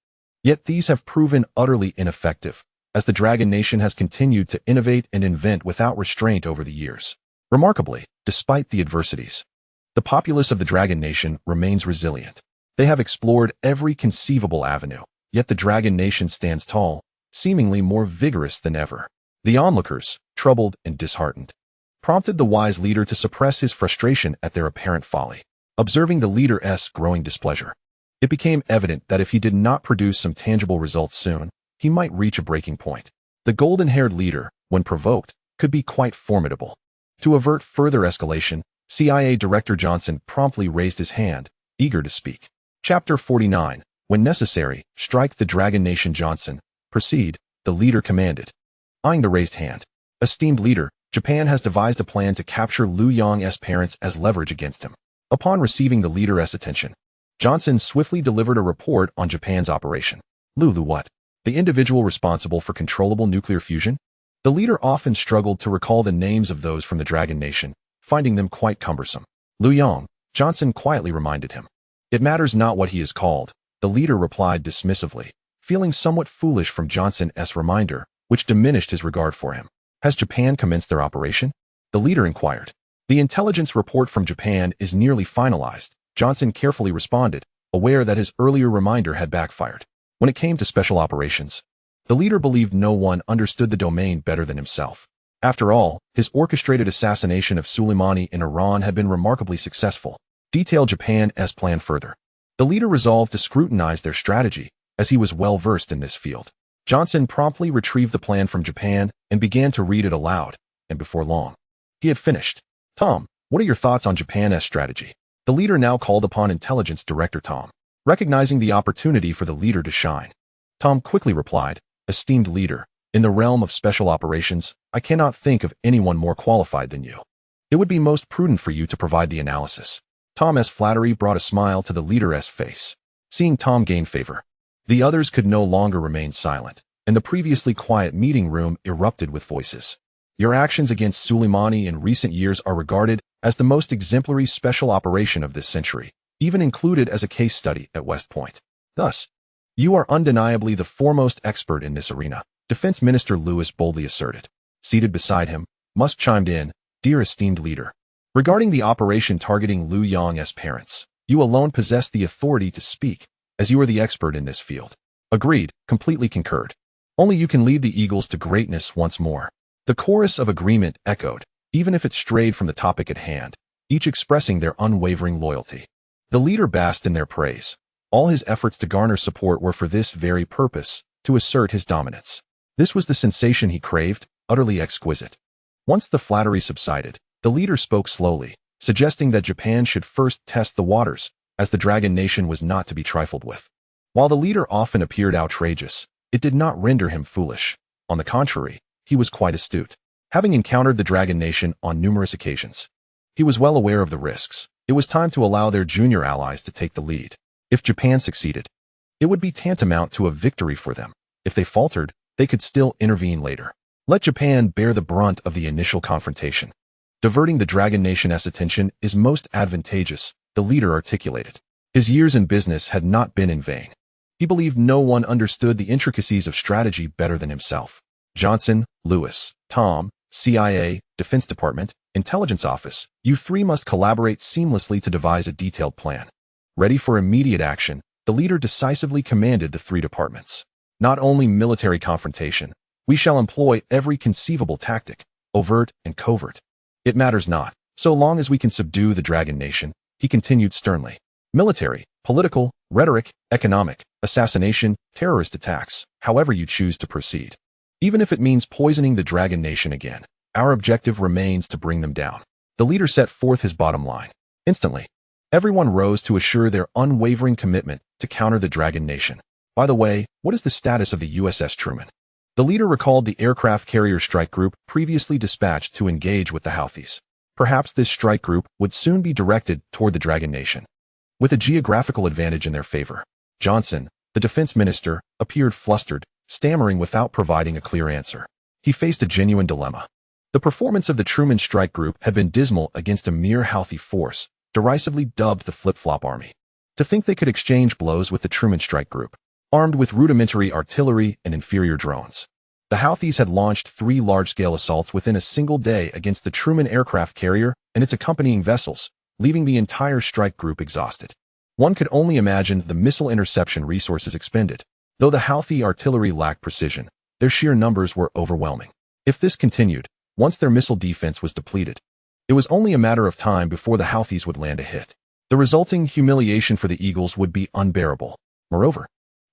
Yet these have proven utterly ineffective, as the Dragon Nation has continued to innovate and invent without restraint over the years. Remarkably, despite the adversities, the populace of the Dragon Nation remains resilient. They have explored every conceivable avenue, yet the Dragon Nation stands tall, seemingly more vigorous than ever. The onlookers, troubled and disheartened, prompted the wise leader to suppress his frustration at their apparent folly. Observing the leader's growing displeasure, it became evident that if he did not produce some tangible results soon, he might reach a breaking point. The golden-haired leader, when provoked, could be quite formidable. To avert further escalation, CIA Director Johnson promptly raised his hand, eager to speak. Chapter 49. When necessary, strike the Dragon Nation. Johnson, proceed, the leader commanded. Eyeing the raised hand. Esteemed leader, Japan has devised a plan to capture Liu Yang's parents as leverage against him. Upon receiving the leader's attention, Johnson swiftly delivered a report on Japan's operation. Liu what? The individual responsible for controllable nuclear fusion? The leader often struggled to recall the names of those from the Dragon Nation, finding them quite cumbersome. Liu Yang, Johnson quietly reminded him. It matters not what he is called, the leader replied dismissively, feeling somewhat foolish from Johnson's reminder, which diminished his regard for him. Has Japan commenced their operation? The leader inquired. The intelligence report from Japan is nearly finalized, Johnson carefully responded, aware that his earlier reminder had backfired. When it came to special operations, the leader believed no one understood the domain better than himself. After all, his orchestrated assassination of Soleimani in Iran had been remarkably successful. Detailed Japan's plan further. The leader resolved to scrutinize their strategy, as he was well versed in this field. Johnson promptly retrieved the plan from Japan and began to read it aloud, and before long, he had finished. Tom, what are your thoughts on Japan's strategy? The leader now called upon Intelligence Director Tom, recognizing the opportunity for the leader to shine. Tom quickly replied, Esteemed leader, in the realm of special operations, I cannot think of anyone more qualified than you. It would be most prudent for you to provide the analysis. Tom's flattery brought a smile to the leader's face. Seeing Tom gain favor, the others could no longer remain silent, and the previously quiet meeting room erupted with voices. Your actions against Soleimani in recent years are regarded as the most exemplary special operation of this century, even included as a case study at West Point. Thus, you are undeniably the foremost expert in this arena, Defense Minister Lewis boldly asserted. Seated beside him, Musk chimed in, Dear esteemed leader, regarding the operation targeting Liu Yang's parents, you alone possess the authority to speak, as you are the expert in this field. Agreed, completely concurred. Only you can lead the Eagles to greatness once more. The chorus of agreement echoed, even if it strayed from the topic at hand, each expressing their unwavering loyalty. The leader basked in their praise. All his efforts to garner support were for this very purpose, to assert his dominance. This was the sensation he craved, utterly exquisite. Once the flattery subsided, the leader spoke slowly, suggesting that Japan should first test the waters, as the Dragon Nation was not to be trifled with. While the leader often appeared outrageous, it did not render him foolish. On the contrary, he was quite astute. Having encountered the Dragon Nation on numerous occasions, he was well aware of the risks. It was time to allow their junior allies to take the lead. If Japan succeeded, it would be tantamount to a victory for them. If they faltered, they could still intervene later. Let Japan bear the brunt of the initial confrontation. Diverting the Dragon Nation's attention is most advantageous, the leader articulated. His years in business had not been in vain. He believed no one understood the intricacies of strategy better than himself. Johnson, Lewis, Tom, CIA, Defense Department, Intelligence Office, you three must collaborate seamlessly to devise a detailed plan. Ready for immediate action, the leader decisively commanded the three departments. Not only military confrontation, we shall employ every conceivable tactic, overt and covert. It matters not, so long as we can subdue the Dragon Nation, He continued sternly. Military, political, rhetoric, economic, assassination, terrorist attacks, however you choose to proceed. Even if it means poisoning the Dragon Nation again, our objective remains to bring them down. The leader set forth his bottom line. Instantly, everyone rose to assure their unwavering commitment to counter the Dragon Nation. By the way, what is the status of the USS Truman? The leader recalled the aircraft carrier strike group previously dispatched to engage with the Houthis. Perhaps this strike group would soon be directed toward the Dragon Nation, with a geographical advantage in their favor. Johnson, the defense minister, appeared flustered, stammering without providing a clear answer. He faced a genuine dilemma. The performance of the Truman strike group had been dismal against a mere Houthi force, derisively dubbed the Flip-Flop Army. To think they could exchange blows with the Truman strike group, armed with rudimentary artillery and inferior drones. The Houthis had launched 3 large-scale assaults within a single day against the Truman aircraft carrier and its accompanying vessels, leaving the entire strike group exhausted. One could only imagine the missile interception resources expended. Though the Houthi artillery lacked precision, their sheer numbers were overwhelming. If this continued, once their missile defense was depleted, it was only a matter of time before the Houthis would land a hit. The resulting humiliation for the Eagles would be unbearable. Moreover,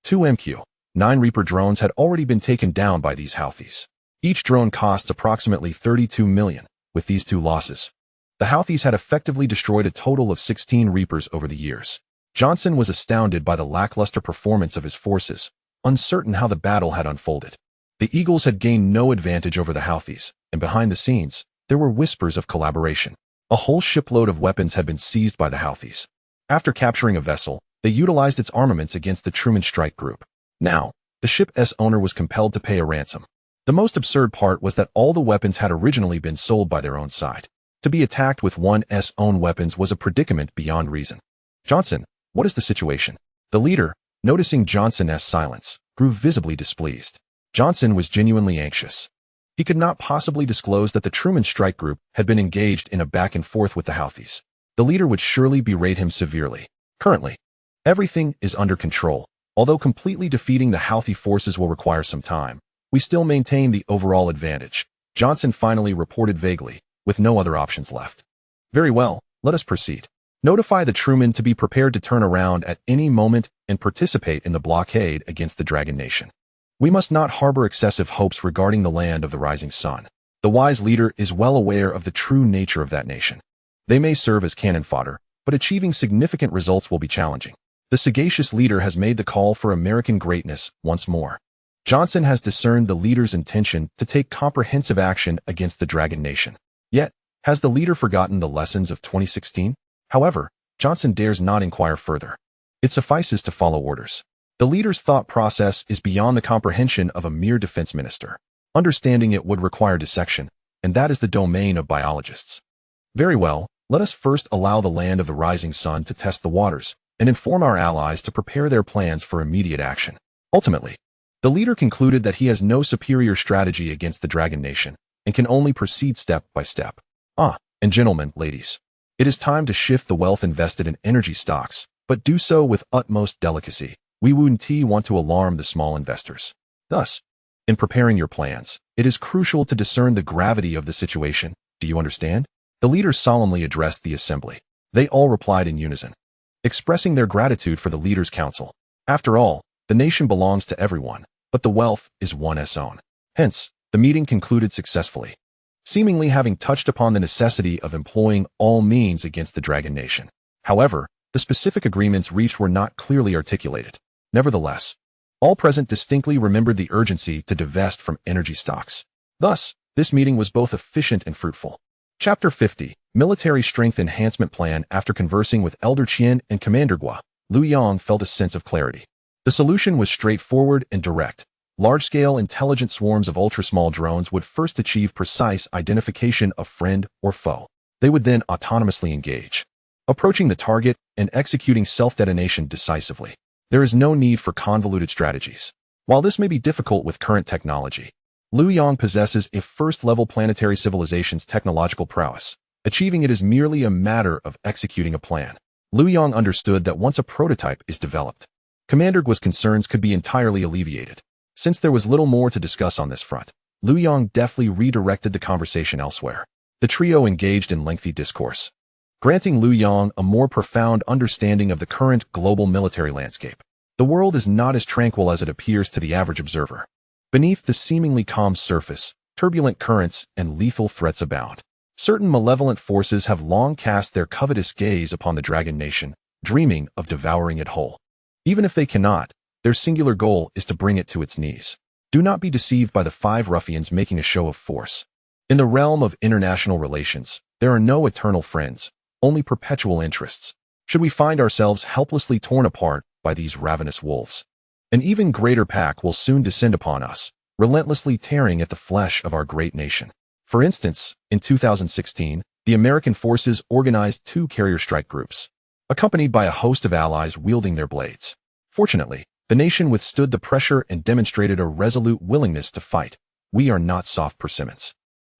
2 MQ-9 Reaper drones had already been taken down by these Houthis. Each drone costs approximately $32 million. With these 2 losses, the Houthis had effectively destroyed a total of 16 Reapers over the years. Johnson was astounded by the lackluster performance of his forces, uncertain how the battle had unfolded. The Eagles had gained no advantage over the Houthis, and behind the scenes, there were whispers of collaboration. A whole shipload of weapons had been seized by the Houthis. After capturing a vessel, they utilized its armaments against the Truman strike group. Now, the ship's owner was compelled to pay a ransom. The most absurd part was that all the weapons had originally been sold by their own side. To be attacked with one's own weapons was a predicament beyond reason. Johnson, what is the situation? The leader, noticing Johnson's silence, grew visibly displeased. Johnson was genuinely anxious. He could not possibly disclose that the Truman strike group had been engaged in a back and forth with the Houthis. The leader would surely berate him severely. Currently, everything is under control. Although completely defeating the Houthi forces will require some time, we still maintain the overall advantage, Johnson finally reported vaguely, with no other options left. Very well, let us proceed. Notify the Truman to be prepared to turn around at any moment and participate in the blockade against the Dragon Nation. We must not harbor excessive hopes regarding the land of the rising sun. The wise leader is well aware of the true nature of that nation. They may serve as cannon fodder, but achieving significant results will be challenging. The sagacious leader has made the call for American greatness once more. Johnson has discerned the leader's intention to take comprehensive action against the Dragon Nation. Yet, has the leader forgotten the lessons of 2016? However, Johnson dares not inquire further. It suffices to follow orders. The leader's thought process is beyond the comprehension of a mere defense minister. Understanding it would require dissection, and that is the domain of biologists. Very well, let us first allow the land of the rising sun to test the waters, and inform our allies to prepare their plans for immediate action. Ultimately, the leader concluded that he has no superior strategy against the Dragon Nation, and can only proceed step by step. And gentlemen, ladies, it is time to shift the wealth invested in energy stocks, but do so with utmost delicacy. We wouldn't want to alarm the small investors. Thus, in preparing your plans, it is crucial to discern the gravity of the situation. Do you understand? The leader solemnly addressed the assembly. They all replied in unison, expressing their gratitude for the leader's counsel. After all, the nation belongs to everyone, but the wealth is one's own. Hence, the meeting concluded successfully, seemingly having touched upon the necessity of employing all means against the Dragon Nation. However, the specific agreements reached were not clearly articulated. Nevertheless, all present distinctly remembered the urgency to divest from energy stocks. Thus, this meeting was both efficient and fruitful. Chapter 50, Military Strength Enhancement Plan. After conversing with Elder Qian and Commander Gua, Liu Yang felt a sense of clarity. The solution was straightforward and direct. Large-scale intelligent swarms of ultra-small drones would first achieve precise identification of friend or foe. They would then autonomously engage, approaching the target and executing self-detonation decisively. There is no need for convoluted strategies. While this may be difficult with current technology, Liu Yang possesses a first-level Planetary Civilization's technological prowess. Achieving it is merely a matter of executing a plan. Liu Yang understood that once a prototype is developed, Commander Gua's concerns could be entirely alleviated. Since there was little more to discuss on this front, Liu Yang deftly redirected the conversation elsewhere. The trio engaged in lengthy discourse. granting Liu Yang a more profound understanding of the current global military landscape. The world is not as tranquil as it appears to the average observer. Beneath the seemingly calm surface, turbulent currents and lethal threats abound. Certain malevolent forces have long cast their covetous gaze upon the Dragon Nation, dreaming of devouring it whole. Even if they cannot, their singular goal is to bring it to its knees. Do not be deceived by the 5 ruffians making a show of force. In the realm of international relations, there are no eternal friends, only perpetual interests. Should we find ourselves helplessly torn apart by these ravenous wolves, an even greater pack will soon descend upon us, relentlessly tearing at the flesh of our great nation. For instance, in 2016, the American forces organized 2 carrier strike groups, accompanied by a host of allies wielding their blades. Fortunately, the nation withstood the pressure and demonstrated a resolute willingness to fight. We are not soft persimmons.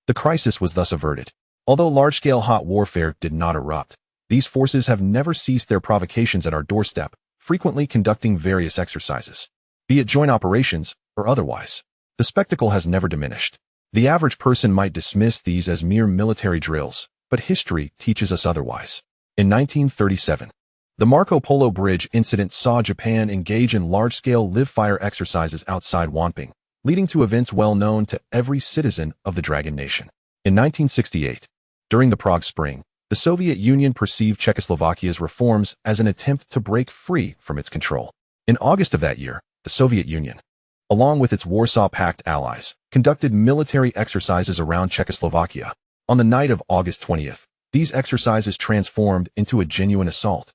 The crisis was thus averted. Although large-scale hot warfare did not erupt, these forces have never ceased their provocations at our doorstep, frequently conducting various exercises, be it joint operations or otherwise. The spectacle has never diminished. The average person might dismiss these as mere military drills, but history teaches us otherwise. In 1937, the Marco Polo Bridge incident saw Japan engage in large-scale live-fire exercises outside Wanping, leading to events well known to every citizen of the Dragon Nation. In 1968, during the Prague Spring, the Soviet Union perceived Czechoslovakia's reforms as an attempt to break free from its control. In August of that year, the Soviet Union, along with its Warsaw Pact allies, conducted military exercises around Czechoslovakia. On the night of August 20th, these exercises transformed into a genuine assault,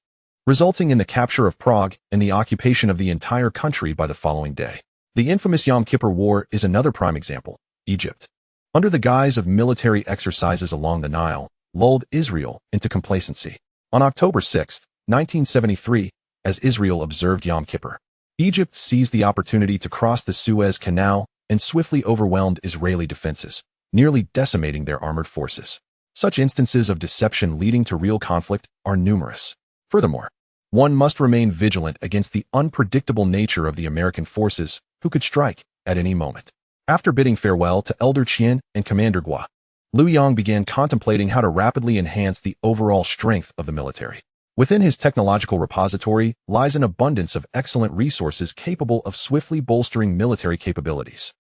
resulting in the capture of Prague and the occupation of the entire country by the following day. The infamous Yom Kippur War is another prime example. Egypt, under the guise of military exercises along the Nile, lulled Israel into complacency. On October 6, 1973, as Israel observed Yom Kippur, Egypt seized the opportunity to cross the Suez Canal and swiftly overwhelmed Israeli defenses, nearly decimating their armored forces. Such instances of deception leading to real conflict are numerous. Furthermore, one must remain vigilant against the unpredictable nature of the American forces, who could strike at any moment. After bidding farewell to Elder Qian and Commander Gua, Liu Yang began contemplating how to rapidly enhance the overall strength of the military. Within his technological repository lies an abundance of excellent resources capable of swiftly bolstering military capabilities.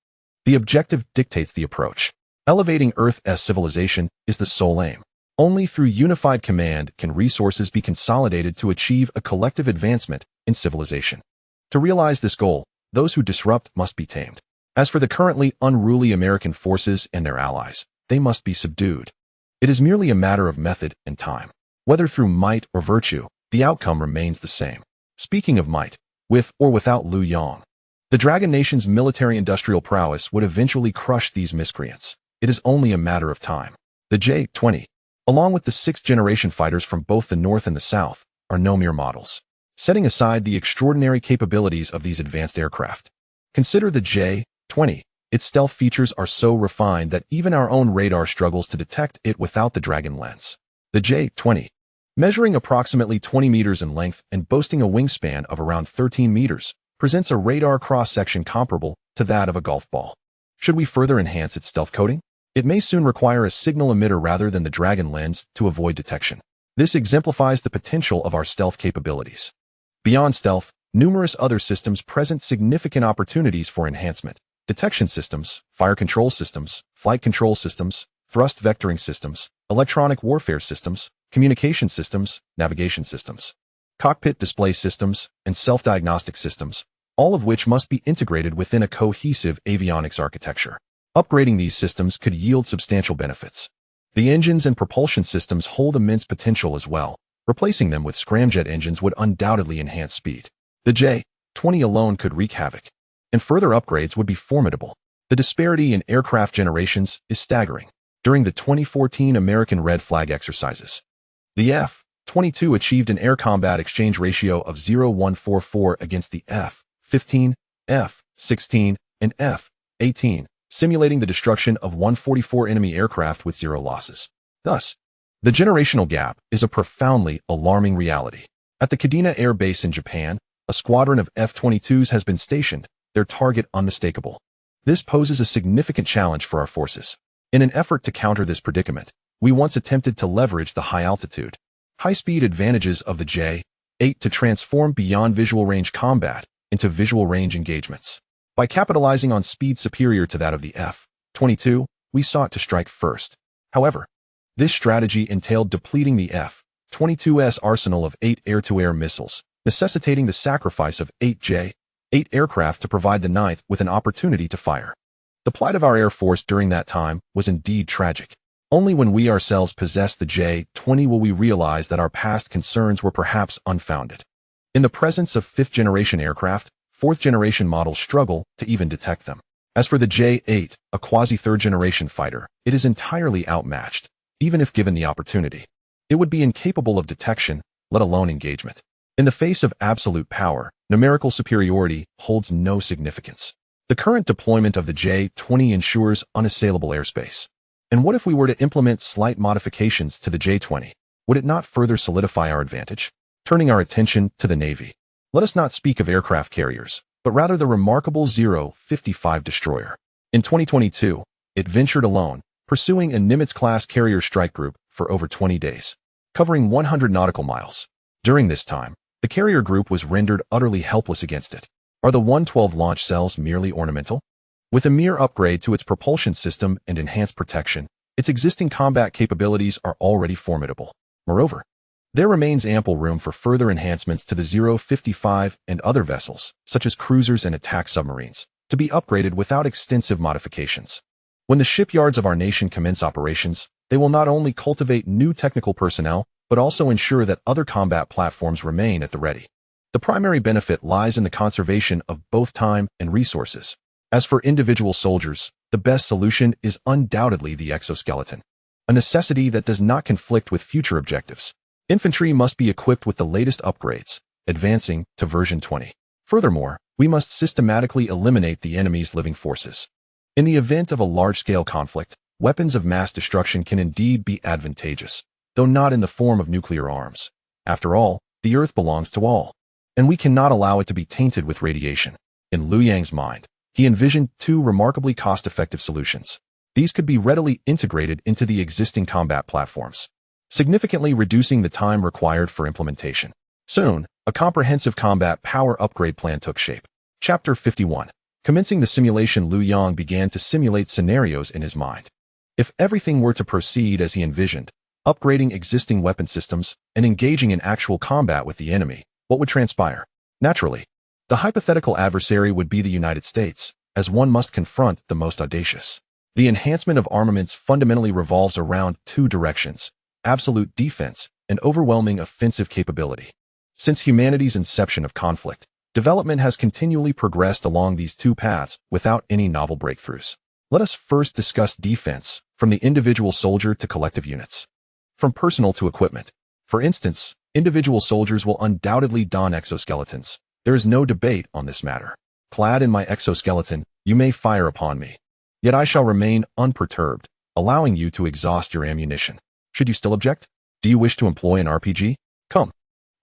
The objective dictates the approach. Elevating Earth's civilization is the sole aim. Only through unified command can resources be consolidated to achieve a collective advancement in civilization. To realize this goal, those who disrupt must be tamed. As for the currently unruly American forces and their allies, they must be subdued. It is merely a matter of method and time. Whether through might or virtue, the outcome remains the same. Speaking of might, with or without Liu Yang, the Dragon Nation's military-industrial prowess would eventually crush these miscreants. It is only a matter of time. The J-20, along with the 6th-generation fighters from both the North and the South, are no mere models. Setting aside the extraordinary capabilities of these advanced aircraft, consider the J-20. Its stealth features are so refined that even our own radar struggles to detect it without the Dragon lens. The J-20, measuring approximately 20 meters in length and boasting a wingspan of around 13 meters, presents a radar cross-section comparable to that of a golf ball. Should we further enhance its stealth coating? It may soon require a signal emitter rather than the Dragon lens to avoid detection. This exemplifies the potential of our stealth capabilities. Beyond stealth, numerous other systems present significant opportunities for enhancement. Detection systems, fire control systems, flight control systems, thrust vectoring systems, electronic warfare systems, communication systems, navigation systems, cockpit display systems, and self-diagnostic systems, all of which must be integrated within a cohesive avionics architecture. Upgrading these systems could yield substantial benefits. The engines and propulsion systems hold immense potential as well. Replacing them with scramjet engines would undoubtedly enhance speed. The J-20 alone could wreak havoc, and further upgrades would be formidable. The disparity in aircraft generations is staggering. During the 2014 American Red Flag exercises, the F-22 achieved an air combat exchange ratio of 0.144 against the F-15, F-16, and F-18, simulating the destruction of 144 enemy aircraft with 0 losses. Thus, the generational gap is a profoundly alarming reality. At the Kadena Air Base in Japan, a squadron of F-22s has been stationed, their target unmistakable. This poses a significant challenge for our forces. In an effort to counter this predicament, we once attempted to leverage the high altitude, High-speed advantages of the J-8 to transform beyond visual range combat into visual range engagements. By capitalizing on speed superior to that of the F-22, we sought to strike first. However, this strategy entailed depleting the F-22's arsenal of 8 air-to-air missiles, necessitating the sacrifice of 8 J-8 aircraft to provide the ninth with an opportunity to fire. The plight of our Air Force during that time was indeed tragic. Only when we ourselves possessed the J-20 will we realize that our past concerns were perhaps unfounded. In the presence of fifth-generation aircraft, fourth-generation models struggle to even detect them. As for the J-8, a quasi-third-generation fighter, it is entirely outmatched, even if given the opportunity. It would be incapable of detection, let alone engagement. In the face of absolute power, numerical superiority holds no significance. The current deployment of the J-20 ensures unassailable airspace. And what if we were to implement slight modifications to the J-20? Would it not further solidify our advantage? Turning our attention to the Navy. Let us not speak of aircraft carriers, but rather the remarkable 055 destroyer. In 2022, it ventured alone, pursuing a Nimitz-class carrier strike group for over 20 days, covering 100 nautical miles. During this time, the carrier group was rendered utterly helpless against it. Are the 112 launch cells merely ornamental? With a mere upgrade to its propulsion system and enhanced protection, its existing combat capabilities are already formidable. Moreover, there remains ample room for further enhancements to the 055 and other vessels, such as cruisers and attack submarines, to be upgraded without extensive modifications. When the shipyards of our nation commence operations, they will not only cultivate new technical personnel, but also ensure that other combat platforms remain at the ready. The primary benefit lies in the conservation of both time and resources. As for individual soldiers, the best solution is undoubtedly the exoskeleton, a necessity that does not conflict with future objectives. Infantry must be equipped with the latest upgrades, advancing to version 20. Furthermore, we must systematically eliminate the enemy's living forces. In the event of a large-scale conflict, weapons of mass destruction can indeed be advantageous, though not in the form of nuclear arms. After all, the Earth belongs to all, and we cannot allow it to be tainted with radiation. In Liu Yang's mind, he envisioned two remarkably cost-effective solutions. These could be readily integrated into the existing combat platforms, significantly reducing the time required for implementation. Soon, a comprehensive combat power upgrade plan took shape. Chapter 51. Commencing the simulation, Liu Yang began to simulate scenarios in his mind. If everything were to proceed as he envisioned, upgrading existing weapon systems and engaging in actual combat with the enemy, what would transpire? Naturally, the hypothetical adversary would be the United States, as one must confront the most audacious. The enhancement of armaments fundamentally revolves around two directions: absolute defense and overwhelming offensive capability. Since humanity's inception of conflict, development has continually progressed along these two paths without any novel breakthroughs. Let us first discuss defense, from the individual soldier to collective units. From personal to equipment. For instance, individual soldiers will undoubtedly don exoskeletons. There is no debate on this matter. Clad in my exoskeleton, you may fire upon me. Yet I shall remain unperturbed, allowing you to exhaust your ammunition. Should you still object? Do you wish to employ an RPG? Come.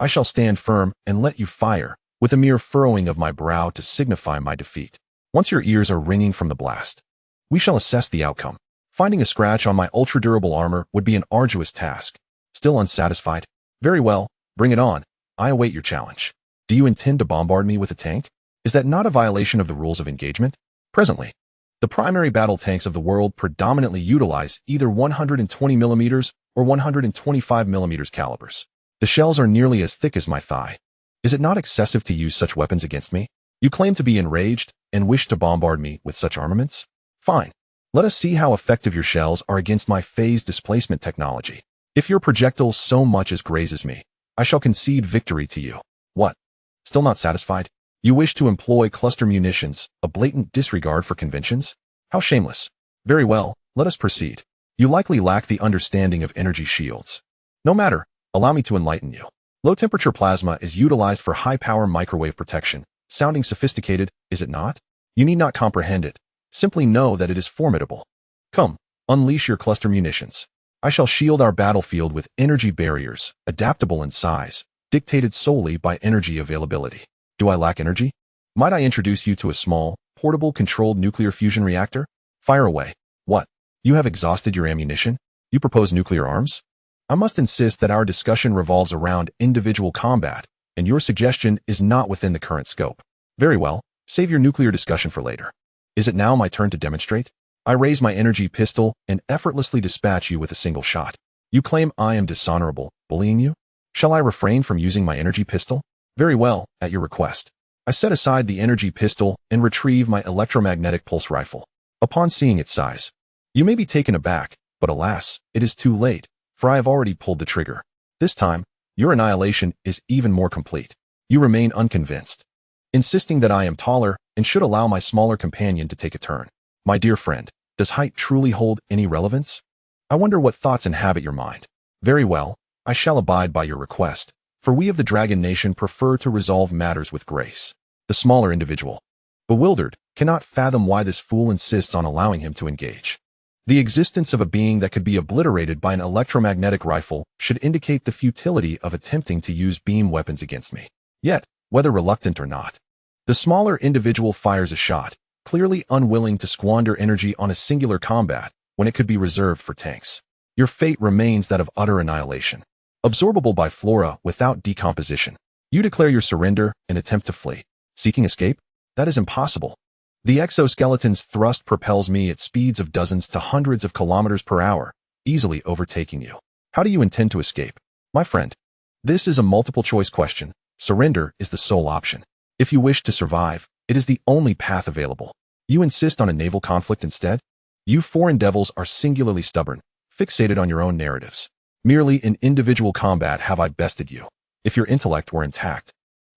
I shall stand firm and let you fire, with a mere furrowing of my brow to signify my defeat. Once your ears are ringing from the blast, we shall assess the outcome. Finding a scratch on my ultra-durable armor would be an arduous task. Still unsatisfied? Very well, bring it on. I await your challenge. Do you intend to bombard me with a tank? Is that not a violation of the rules of engagement? Presently, the primary battle tanks of the world predominantly utilize either 120mm or 125mm calibers. The shells are nearly as thick as my thigh. Is it not excessive to use such weapons against me? You claim to be enraged and wish to bombard me with such armaments? Fine. Let us see how effective your shells are against my phase displacement technology. If your projectile so much as grazes me, I shall concede victory to you. What? Still not satisfied? You wish to employ cluster munitions, a blatant disregard for conventions? How shameless. Very well, let us proceed. You likely lack the understanding of energy shields. No matter, allow me to enlighten you. Low-temperature plasma is utilized for high-power microwave protection. Sounding sophisticated, is it not? You need not comprehend it. Simply know that it is formidable. Come, unleash your cluster munitions. I shall shield our battlefield with energy barriers, adaptable in size, dictated solely by energy availability. Do I lack energy? Might I introduce you to a small, portable controlled nuclear fusion reactor? Fire away. What? You have exhausted your ammunition? You propose nuclear arms? I must insist that our discussion revolves around individual combat, and your suggestion is not within the current scope. Very well, save your nuclear discussion for later. Is it now my turn to demonstrate? I raise my energy pistol and effortlessly dispatch you with a single shot. You claim I am dishonorable, bullying you? Shall I refrain from using my energy pistol? Very well, at your request. I set aside the energy pistol and retrieve my electromagnetic pulse rifle. Upon seeing its size, you may be taken aback, but alas, it is too late, for I have already pulled the trigger. This time, your annihilation is even more complete. You remain unconvinced, insisting that I am taller and should allow my smaller companion to take a turn. My dear friend, does height truly hold any relevance? I wonder what thoughts inhabit your mind. Very well, I shall abide by your request, for we of the Dragon Nation prefer to resolve matters with grace. The smaller individual, bewildered, cannot fathom why this fool insists on allowing him to engage. The existence of a being that could be obliterated by an electromagnetic rifle should indicate the futility of attempting to use beam weapons against me. Yet, whether reluctant or not, the smaller individual fires a shot, clearly unwilling to squander energy on a singular combat when it could be reserved for tanks. Your fate remains that of utter annihilation, absorbable by flora without decomposition. You declare your surrender and attempt to flee. Seeking escape? That is impossible. The exoskeleton's thrust propels me at speeds of dozens to hundreds of kilometers per hour, easily overtaking you. How do you intend to escape? My friend, this is a multiple-choice question. Surrender is the sole option. If you wish to survive, it is the only path available. You insist on a naval conflict instead? You foreign devils are singularly stubborn, fixated on your own narratives. Merely in individual combat have I bested you. If your intellect were intact,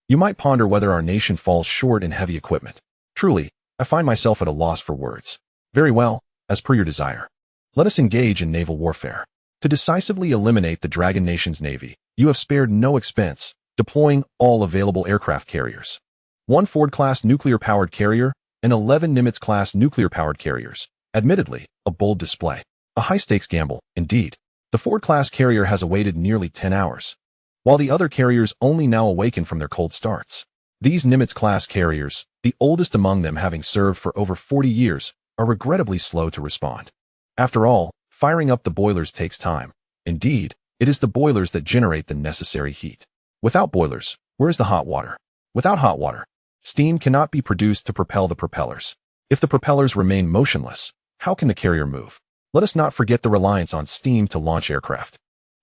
you might ponder whether our nation falls short in heavy equipment. Truly, I find myself at a loss for words. Very well, as per your desire. Let us engage in naval warfare. To decisively eliminate the Dragon Nation's navy, you have spared no expense, deploying all available aircraft carriers. 1 Ford-class nuclear-powered carrier and 11 Nimitz-class nuclear-powered carriers. Admittedly, a bold display. A high-stakes gamble, indeed. The Ford-class carrier has awaited nearly 10 hours, while the other carriers only now awaken from their cold starts. These Nimitz-class carriers, the oldest among them having served for over 40 years, are regrettably slow to respond. After all, firing up the boilers takes time. Indeed, it is the boilers that generate the necessary heat. Without boilers, where is the hot water? Without hot water, steam cannot be produced to propel the propellers. If the propellers remain motionless, how can the carrier move? Let us not forget the reliance on steam to launch aircraft.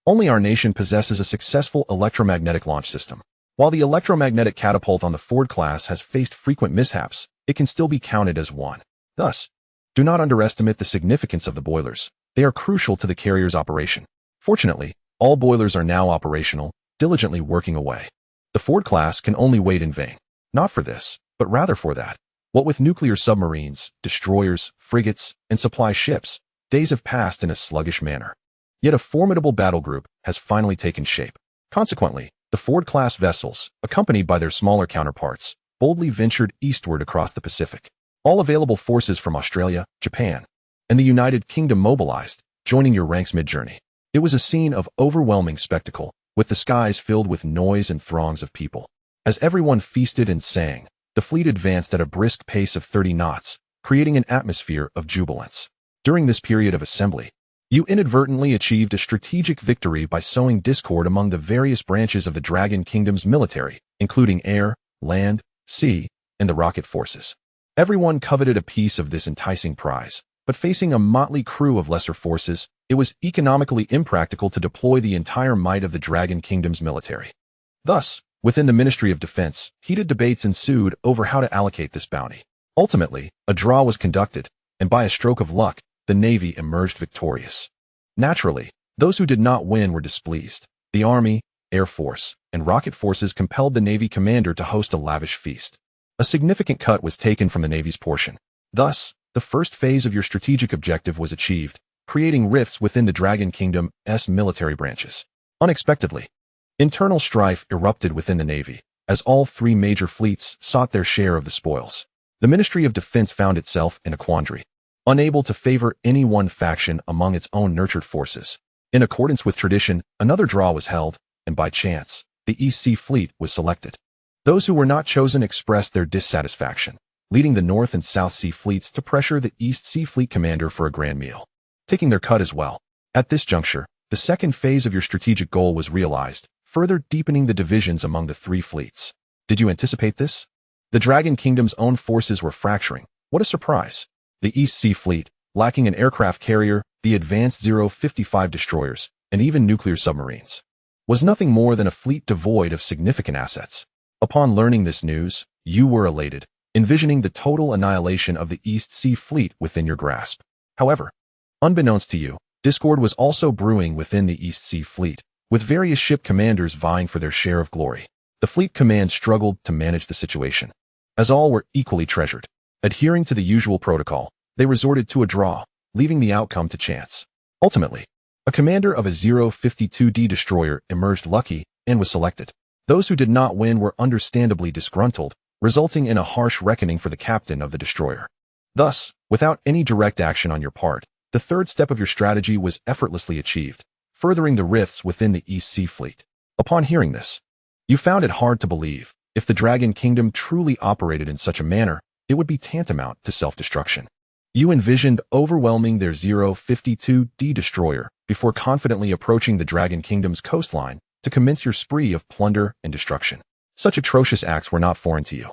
Only our nation possesses a successful electromagnetic launch system. While the electromagnetic catapult on the Ford class has faced frequent mishaps, it can still be counted as one. Thus, do not underestimate the significance of the boilers. They are crucial to the carrier's operation. Fortunately, all boilers are now operational, diligently working away. The Ford class can only wait in vain. Not for this, but rather for that. What with nuclear submarines, destroyers, frigates, and supply ships, days have passed in a sluggish manner. Yet a formidable battle group has finally taken shape. Consequently, the Ford-class vessels, accompanied by their smaller counterparts, boldly ventured eastward across the Pacific. All available forces from Australia, Japan, and the United Kingdom mobilized, joining your ranks mid-journey. It was a scene of overwhelming spectacle, with the skies filled with noise and throngs of people. As everyone feasted and sang, the fleet advanced at a brisk pace of 30 knots, creating an atmosphere of jubilance. During this period of assembly, you inadvertently achieved a strategic victory by sowing discord among the various branches of the Dragon Kingdom's military, including air, land, sea, and the rocket forces. Everyone coveted a piece of this enticing prize, but facing a motley crew of lesser forces, it was economically impractical to deploy the entire might of the Dragon Kingdom's military. Thus, within the Ministry of Defense, heated debates ensued over how to allocate this bounty. Ultimately, a draw was conducted, and by a stroke of luck, the Navy emerged victorious. Naturally, those who did not win were displeased. The Army, Air Force, and rocket forces compelled the Navy commander to host a lavish feast. A significant cut was taken from the Navy's portion. Thus, the first phase of your strategic objective was achieved, creating rifts within the Dragon Kingdom's military branches. Unexpectedly, internal strife erupted within the Navy, as all three major fleets sought their share of the spoils. The Ministry of Defense found itself in a quandary, unable to favor any one faction among its own nurtured forces. In accordance with tradition, another draw was held, and by chance, the East Sea Fleet was selected. Those who were not chosen expressed their dissatisfaction, leading the North and South Sea Fleets to pressure the East Sea Fleet commander for a grand meal, taking their cut as well. At this juncture, the second phase of your strategic goal was realized, further deepening the divisions among the three fleets. Did you anticipate this? The Dragon Kingdom's own forces were fracturing. What a surprise! The East Sea Fleet, lacking an aircraft carrier, the advanced 055 destroyers, and even nuclear submarines, was nothing more than a fleet devoid of significant assets. Upon learning this news, you were elated, envisioning the total annihilation of the East Sea Fleet within your grasp. However, unbeknownst to you, discord was also brewing within the East Sea Fleet, with various ship commanders vying for their share of glory. The fleet command struggled to manage the situation, as all were equally treasured. Adhering to the usual protocol, they resorted to a draw, leaving the outcome to chance. Ultimately, a commander of a 052D destroyer emerged lucky and was selected. Those who did not win were understandably disgruntled, resulting in a harsh reckoning for the captain of the destroyer. Thus, without any direct action on your part, the third step of your strategy was effortlessly achieved, furthering the rifts within the East Sea Fleet. Upon hearing this, you found it hard to believe. If the Dragon Kingdom truly operated in such a manner, it would be tantamount to self-destruction. You envisioned overwhelming their 052D destroyer before confidently approaching the Dragon Kingdom's coastline to commence your spree of plunder and destruction. Such atrocious acts were not foreign to you,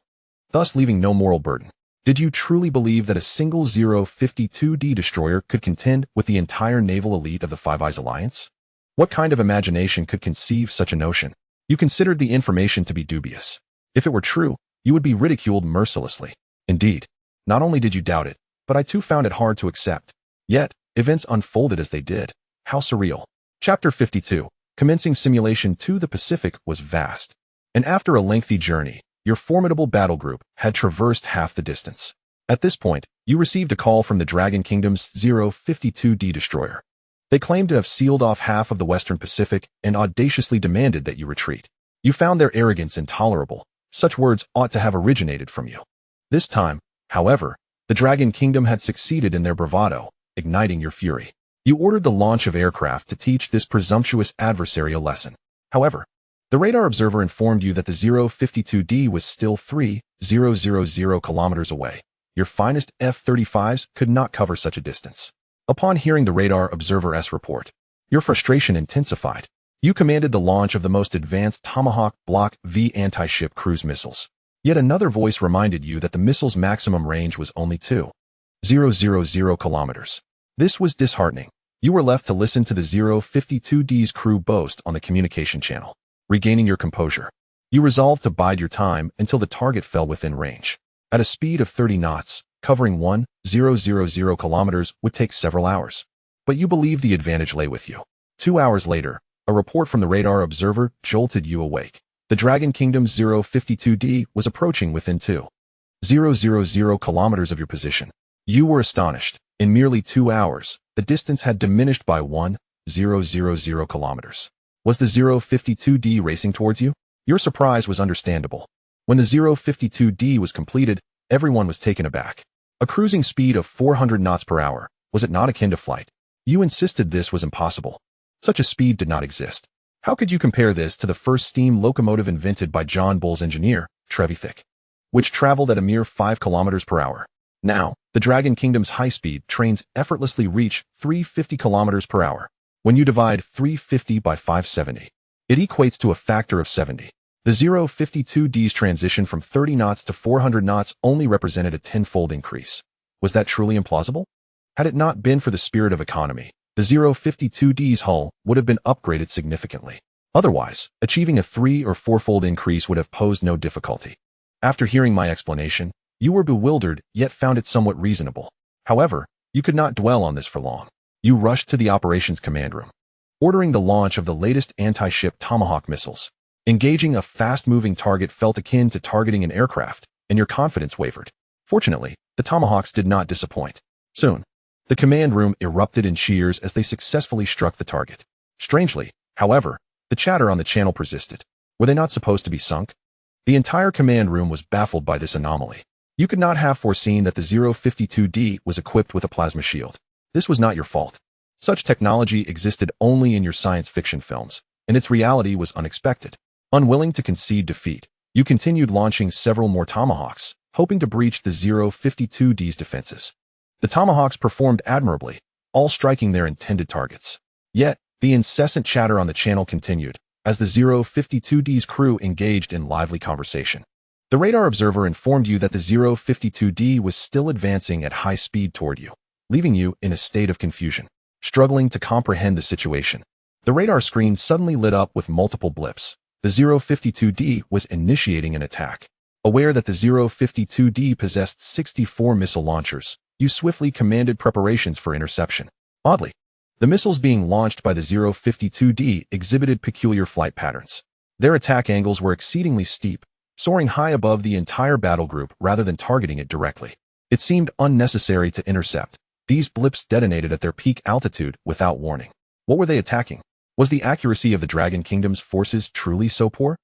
thus leaving no moral burden. Did you truly believe that a single 052D destroyer could contend with the entire naval elite of the Five Eyes Alliance? What kind of imagination could conceive such a notion? You considered the information to be dubious. If it were true, you would be ridiculed mercilessly. Indeed, not only did you doubt it, but I too found it hard to accept. Yet, events unfolded as they did. How surreal. Chapter 52. Commencing simulation to the Pacific was vast. And after a lengthy journey, your formidable battle group had traversed half the distance. At this point, you received a call from the Dragon Kingdom's 052D destroyer. They claimed to have sealed off half of the Western Pacific and audaciously demanded that you retreat. You found their arrogance intolerable. Such words ought to have originated from you. This time, however, the Dragon Kingdom had succeeded in their bravado, igniting your fury. You ordered the launch of aircraft to teach this presumptuous adversary a lesson. However, the radar observer informed you that the 052D was still 3,000 kilometers away. Your finest F-35s could not cover such a distance. Upon hearing the radar observer's report, your frustration intensified. You commanded the launch of the most advanced Tomahawk Block V anti-ship cruise missiles. Yet another voice reminded you that the missile's maximum range was only 2,000 kilometers. This was disheartening. You were left to listen to the 052D's crew boast on the communication channel. Regaining your composure, you resolved to bide your time until the target fell within range. At a speed of 30 knots, covering 1,000 kilometers would take several hours. But you believed the advantage lay with you. 2 hours later, a report from the radar observer jolted you awake. The Dragon Kingdom's 052D was approaching within 2,000 kilometers of your position. You were astonished. In merely 2 hours, the distance had diminished by 1,000 kilometers. Was the 052D racing towards you? Your surprise was understandable. When the 052D was completed, everyone was taken aback. A cruising speed of 400 knots per hour, was it not akin to flight? You insisted this was impossible. Such a speed did not exist. How could you compare this to the first steam locomotive invented by John Bull's engineer, Trevithick, which traveled at a mere 5 kilometers per hour? Now, the Dragon Kingdom's high-speed trains effortlessly reach 350 kilometers per hour. When you divide 350 by 570, it equates to a factor of 70. The 052D's transition from 30 knots to 400 knots only represented a tenfold increase. Was that truly implausible? Had it not been for the spirit of economy, the 052D's hull would have been upgraded significantly. Otherwise, achieving a 3- or 4-fold increase would have posed no difficulty. After hearing my explanation, you were bewildered yet found it somewhat reasonable. However, you could not dwell on this for long. You rushed to the operations command room, ordering the launch of the latest anti-ship Tomahawk missiles. Engaging a fast-moving target felt akin to targeting an aircraft, and your confidence wavered. Fortunately, the Tomahawks did not disappoint. Soon, the command room erupted in cheers as they successfully struck the target. Strangely, however, the chatter on the channel persisted. Were they not supposed to be sunk? The entire command room was baffled by this anomaly. You could not have foreseen that the 052D was equipped with a plasma shield. This was not your fault. Such technology existed only in your science fiction films, and its reality was unexpected. Unwilling to concede defeat, you continued launching several more Tomahawks, hoping to breach the 052D's defenses. The Tomahawks performed admirably, all striking their intended targets. Yet, The incessant chatter on the channel continued, as the 052D's crew engaged in lively conversation. The radar observer informed you that the 052D was still advancing at high speed toward you, leaving you in a state of confusion. Struggling to comprehend the situation, the radar screen suddenly lit up with multiple blips. The 052D was initiating an attack. Aware that the 052D possessed 64 missile launchers, you swiftly commanded preparations for interception. Oddly, the missiles being launched by the 052D exhibited peculiar flight patterns. Their attack angles were exceedingly steep, soaring high above the entire battle group rather than targeting it directly. It seemed unnecessary to intercept. These blips detonated at their peak altitude without warning. What were they attacking? Was the accuracy of the Dragon Kingdom's forces truly so poor?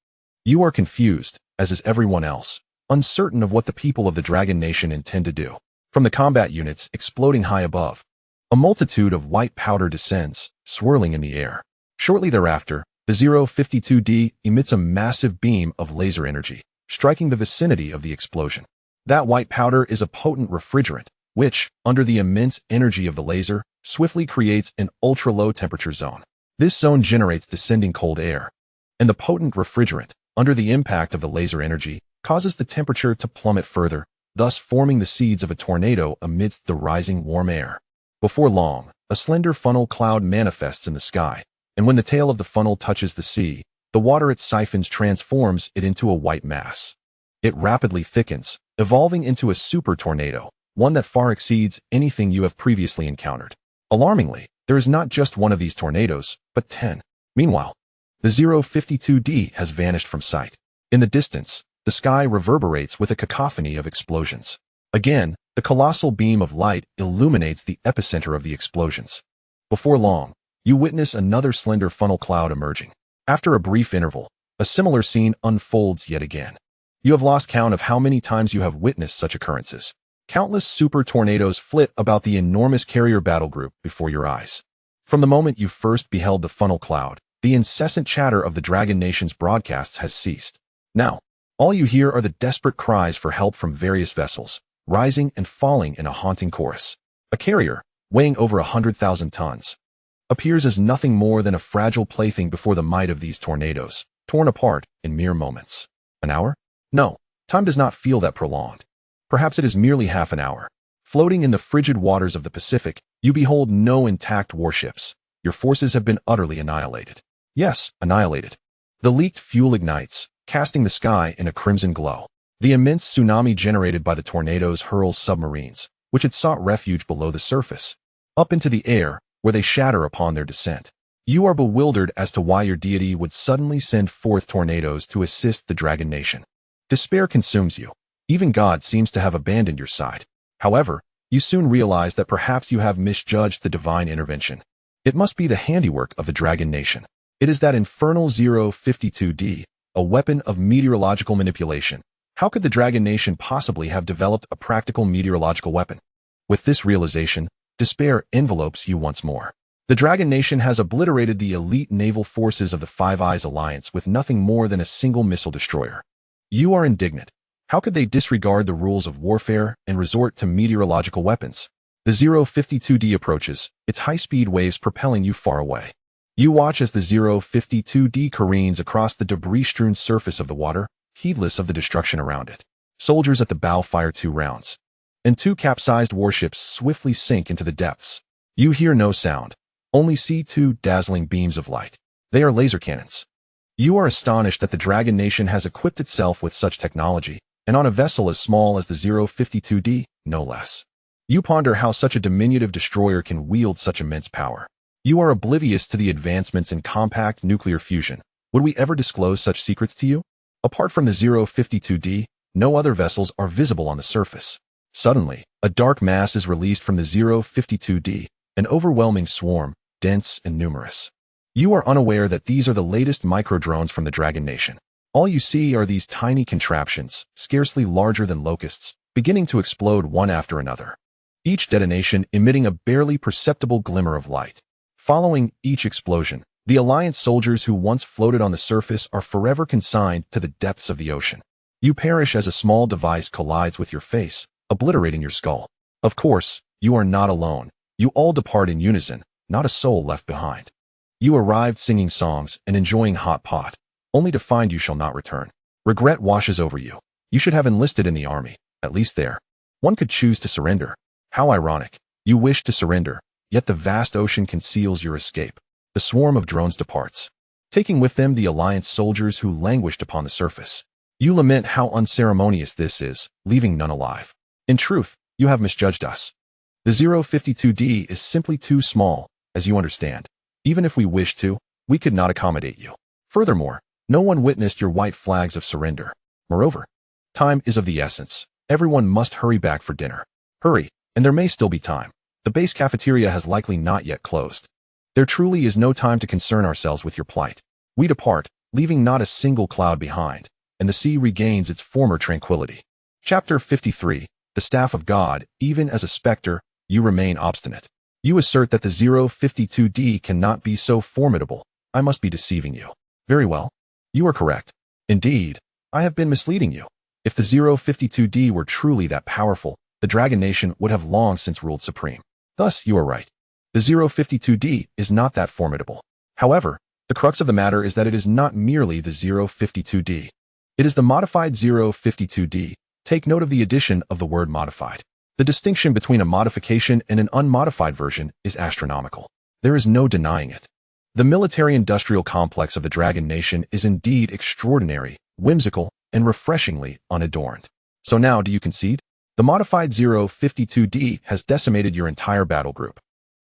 You are confused, as is everyone else, uncertain of what the people of the Dragon Nation intend to do. From the combat units exploding high above, a multitude of white powder descends, swirling in the air. Shortly thereafter, the 052D emits a massive beam of laser energy, striking the vicinity of the explosion. That white powder is a potent refrigerant, which, under the immense energy of the laser, swiftly creates an ultra-low temperature zone. This zone generates descending cold air, and the potent refrigerant, under the impact of the laser energy, causes the temperature to plummet further, thus forming the seeds of a tornado amidst the rising warm air. Before long, a slender funnel cloud manifests in the sky, and when the tail of the funnel touches the sea, the water it siphons transforms it into a white mass. It rapidly thickens, evolving into a super tornado, one that far exceeds anything you have previously encountered. Alarmingly, there is not just one of these tornadoes, but 10. Meanwhile, the 052D has vanished from sight. In the distance, the sky reverberates with a cacophony of explosions. Again, the colossal beam of light illuminates the epicenter of the explosions. Before long, you witness another slender funnel cloud emerging. After a brief interval, a similar scene unfolds yet again. You have lost count of how many times you have witnessed such occurrences. Countless super tornadoes flit about the enormous carrier battle group before your eyes. From the moment you first beheld the funnel cloud, the incessant chatter of the Dragon Nation's broadcasts has ceased. Now, all you hear are the desperate cries for help from various vessels, rising and falling in a haunting chorus. A carrier, weighing over 100,000 tons, appears as nothing more than a fragile plaything before the might of these tornadoes, torn apart in mere moments. An hour? No, time does not feel that prolonged. Perhaps it is merely half an hour. Floating in the frigid waters of the Pacific, you behold no intact warships. Your forces have been utterly annihilated. Yes, annihilated. The leaked fuel ignites, casting the sky in a crimson glow. The immense tsunami generated by the tornadoes hurls submarines, which had sought refuge below the surface, up into the air, where they shatter upon their descent. You are bewildered as to why your deity would suddenly send forth tornadoes to assist the Dragon Nation. Despair consumes you. Even God seems to have abandoned your side. However, you soon realize that perhaps you have misjudged the divine intervention. It must be the handiwork of the Dragon Nation. It is that infernal 052D, a weapon of meteorological manipulation. How could the Dragon Nation possibly have developed a practical meteorological weapon? With this realization, despair envelopes you once more. The Dragon Nation has obliterated the elite naval forces of the Five Eyes Alliance with nothing more than a single missile destroyer. You are indignant. How could they disregard the rules of warfare and resort to meteorological weapons? The 052D approaches, its high-speed waves propelling you far away. You watch as the 052D careens across the debris-strewn surface of the water, heedless of the destruction around it. Soldiers at the bow fire 2 rounds, and 2 capsized warships swiftly sink into the depths. You hear no sound, only see 2 dazzling beams of light. They are laser cannons. You are astonished that the Dragon Nation has equipped itself with such technology, and on a vessel as small as the 052D, no less. You ponder how such a diminutive destroyer can wield such immense power. You are oblivious to the advancements in compact nuclear fusion. Would we ever disclose such secrets to you? Apart from the 052D, no other vessels are visible on the surface. Suddenly, a dark mass is released from the 052D, an overwhelming swarm, dense and numerous. You are unaware that these are the latest microdrones from the Dragon Nation. All you see are these tiny contraptions, scarcely larger than locusts, beginning to explode one after another. Each detonation emitting a barely perceptible glimmer of light. Following each explosion, the Alliance soldiers who once floated on the surface are forever consigned to the depths of the ocean. You perish as a small device collides with your face, obliterating your skull. Of course, you are not alone. You all depart in unison, not a soul left behind. You arrived singing songs and enjoying hot pot, only to find you shall not return. Regret washes over you. You should have enlisted in the army, at least there. One could choose to surrender. How ironic. You wish to surrender, yet the vast ocean conceals your escape. The swarm of drones departs, taking with them the Alliance soldiers who languished upon the surface. You lament how unceremonious this is, leaving none alive. In truth, you have misjudged us. The 052D is simply too small, as you understand. Even if we wished to, we could not accommodate you. Furthermore, no one witnessed your white flags of surrender. Moreover, time is of the essence. Everyone must hurry back for dinner. Hurry, and there may still be time. The base cafeteria has likely not yet closed. There truly is no time to concern ourselves with your plight. We depart, leaving not a single cloud behind, and the sea regains its former tranquility. Chapter 53. The Staff of God. Even as a specter, you remain obstinate. You assert that the 052D cannot be so formidable. I must be deceiving you. Very well. You are correct. Indeed, I have been misleading you. If the 052D were truly that powerful, the Dragon Nation would have long since ruled supreme. Thus, you are right. The 052D is not that formidable. However, the crux of the matter is that it is not merely the 052D. It is the modified 052D. Take note of the addition of the word modified. The distinction between a modification and an unmodified version is astronomical. There is no denying it. The military-industrial complex of the Dragon Nation is indeed extraordinary, whimsical, and refreshingly unadorned. So now, do you concede? The modified 052D has decimated your entire battle group,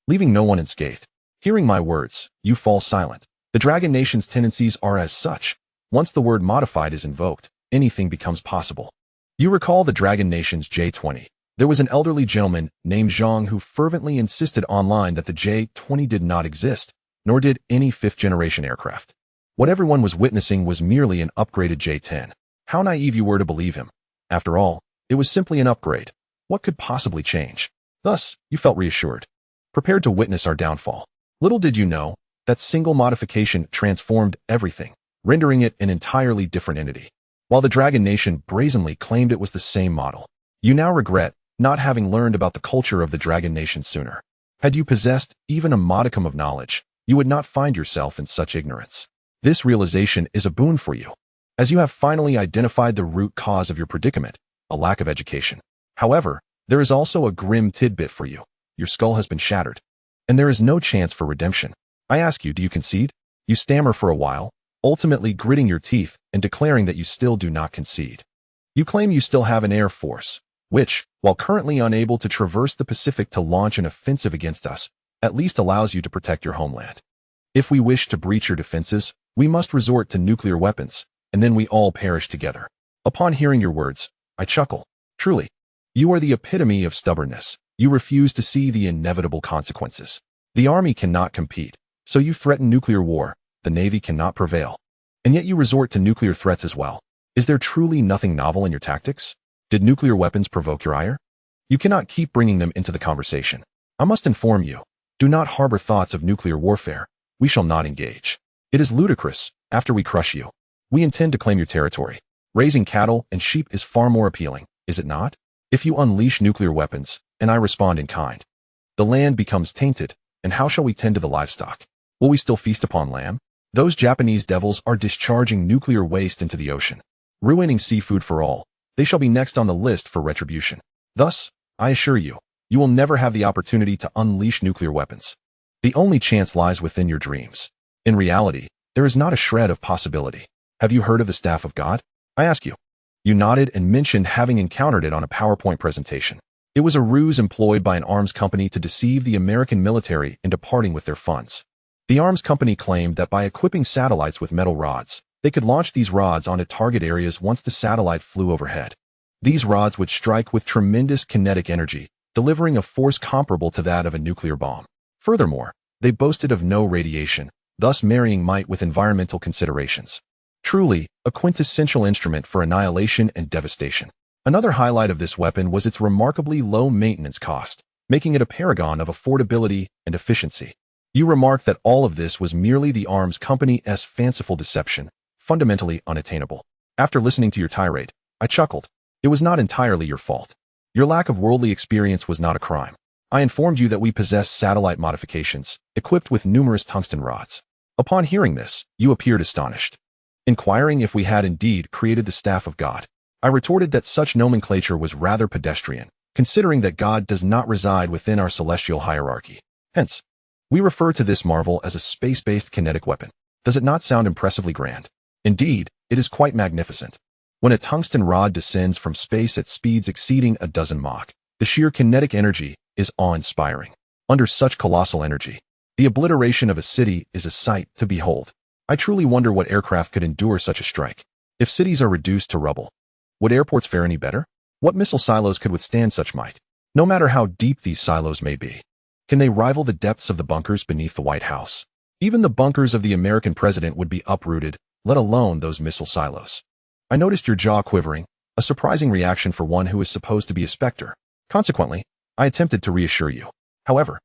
leaving no one unscathed. Hearing my words, you fall silent. The Dragon Nation's tendencies are as such. Once the word modified is invoked, anything becomes possible. You recall the Dragon Nation's J-20. There was an elderly gentleman named Zhang who fervently insisted online that the J-20 did not exist, nor did any fifth-generation aircraft. What everyone was witnessing was merely an upgraded J-10. How naive you were to believe him. After all, it was simply an upgrade. What could possibly change? Thus, you felt reassured, prepared to witness our downfall. Little did you know, that single modification transformed everything, rendering it an entirely different entity. While the Dragon Nation brazenly claimed it was the same model, you now regret not having learned about the culture of the Dragon Nation sooner. Had you possessed even a modicum of knowledge, you would not find yourself in such ignorance. This realization is a boon for you, as you have finally identified the root cause of your predicament, a lack of education. However, there is also a grim tidbit for you. Your skull has been shattered, and there is no chance for redemption. I ask you, do you concede? You stammer for a while, ultimately gritting your teeth and declaring that you still do not concede. You claim you still have an air force, which, while currently unable to traverse the Pacific to launch an offensive against us, at least allows you to protect your homeland. If we wish to breach your defenses, we must resort to nuclear weapons, and then we all perish together. Upon hearing your words, I chuckle. Truly, you are the epitome of stubbornness. You refuse to see the inevitable consequences. The army cannot compete, so you threaten nuclear war. The Navy cannot prevail. And yet you resort to nuclear threats as well. Is there truly nothing novel in your tactics? Did nuclear weapons provoke your ire? You cannot keep bringing them into the conversation. I must inform you, do not harbor thoughts of nuclear warfare. We shall not engage. It is ludicrous. After we crush you, we intend to claim your territory. Raising cattle and sheep is far more appealing, is it not? If you unleash nuclear weapons, and I respond in kind, the land becomes tainted, and how shall we tend to the livestock? Will we still feast upon lamb? Those Japanese devils are discharging nuclear waste into the ocean, ruining seafood for all. They shall be next on the list for retribution. Thus, I assure you, you will never have the opportunity to unleash nuclear weapons. The only chance lies within your dreams. In reality, there is not a shred of possibility. Have you heard of the Staff of God? I ask you. You nodded and mentioned having encountered it on a PowerPoint presentation. It was a ruse employed by an arms company to deceive the American military into parting with their funds. The arms company claimed that by equipping satellites with metal rods, they could launch these rods onto target areas once the satellite flew overhead. These rods would strike with tremendous kinetic energy, delivering a force comparable to that of a nuclear bomb. Furthermore, they boasted of no radiation, thus marrying might with environmental considerations. Truly, a quintessential instrument for annihilation and devastation. Another highlight of this weapon was its remarkably low maintenance cost, making it a paragon of affordability and efficiency. You remarked that all of this was merely the arms company's fanciful deception, fundamentally unattainable. After listening to your tirade, I chuckled. It was not entirely your fault. Your lack of worldly experience was not a crime. I informed you that we possess satellite modifications, equipped with numerous tungsten rods. Upon hearing this, you appeared astonished. Inquiring if we had indeed created the staff of God, I retorted that such nomenclature was rather pedestrian, considering that God does not reside within our celestial hierarchy. Hence, we refer to this marvel as a space-based kinetic weapon. Does it not sound impressively grand? Indeed, it is quite magnificent. When a tungsten rod descends from space at speeds exceeding a dozen Mach, the sheer kinetic energy is awe-inspiring. Under such colossal energy, the obliteration of a city is a sight to behold. I truly wonder what aircraft could endure such a strike. If cities are reduced to rubble, would airports fare any better? What missile silos could withstand such might? No matter how deep these silos may be, can they rival the depths of the bunkers beneath the White House? Even the bunkers of the American president would be uprooted, let alone those missile silos. I noticed your jaw quivering, a surprising reaction for one who is supposed to be a specter. Consequently, I attempted to reassure you. However,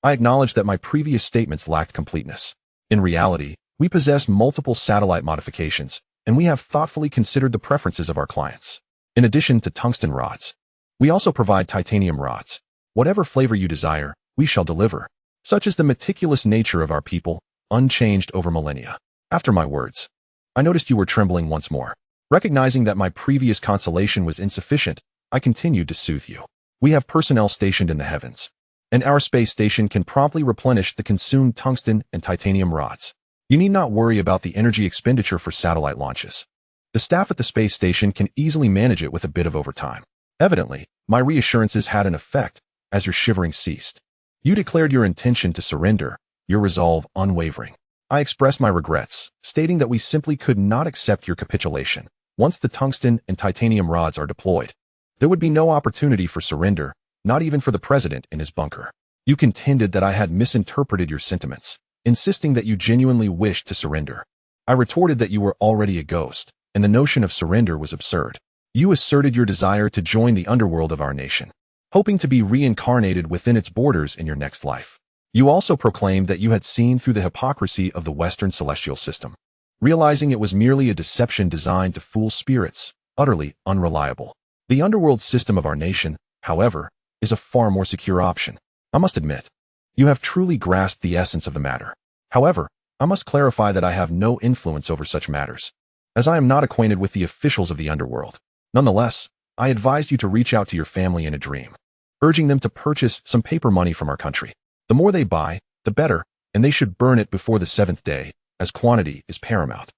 I acknowledge that my previous statements lacked completeness. In reality, we possess multiple satellite modifications, and we have thoughtfully considered the preferences of our clients. In addition to tungsten rods, we also provide titanium rods. Whatever flavor you desire, we shall deliver. Such is the meticulous nature of our people, unchanged over millennia. After my words, I noticed you were trembling once more. Recognizing that my previous consolation was insufficient, I continued to soothe you. We have personnel stationed in the heavens, and our space station can promptly replenish the consumed tungsten and titanium rods. You need not worry about the energy expenditure for satellite launches. The staff at the space station can easily manage it with a bit of overtime. Evidently, my reassurances had an effect, as your shivering ceased. You declared your intention to surrender, your resolve unwavering. I expressed my regrets, stating that we simply could not accept your capitulation. Once the tungsten and titanium rods are deployed, there would be no opportunity for surrender, not even for the president in his bunker. You contended that I had misinterpreted your sentiments, insisting that you genuinely wished to surrender. I retorted that you were already a ghost, and the notion of surrender was absurd. You asserted your desire to join the underworld of our nation, hoping to be reincarnated within its borders in your next life. You also proclaimed that you had seen through the hypocrisy of the Western celestial system, realizing it was merely a deception designed to fool spirits, utterly unreliable. The underworld system of our nation, however, is a far more secure option. I must admit, you have truly grasped the essence of the matter. However, I must clarify that I have no influence over such matters, as I am not acquainted with the officials of the underworld. Nonetheless, I advised you to reach out to your family in a dream, urging them to purchase some paper money from our country. The more they buy, the better, and they should burn it before the seventh day, as quantity is paramount.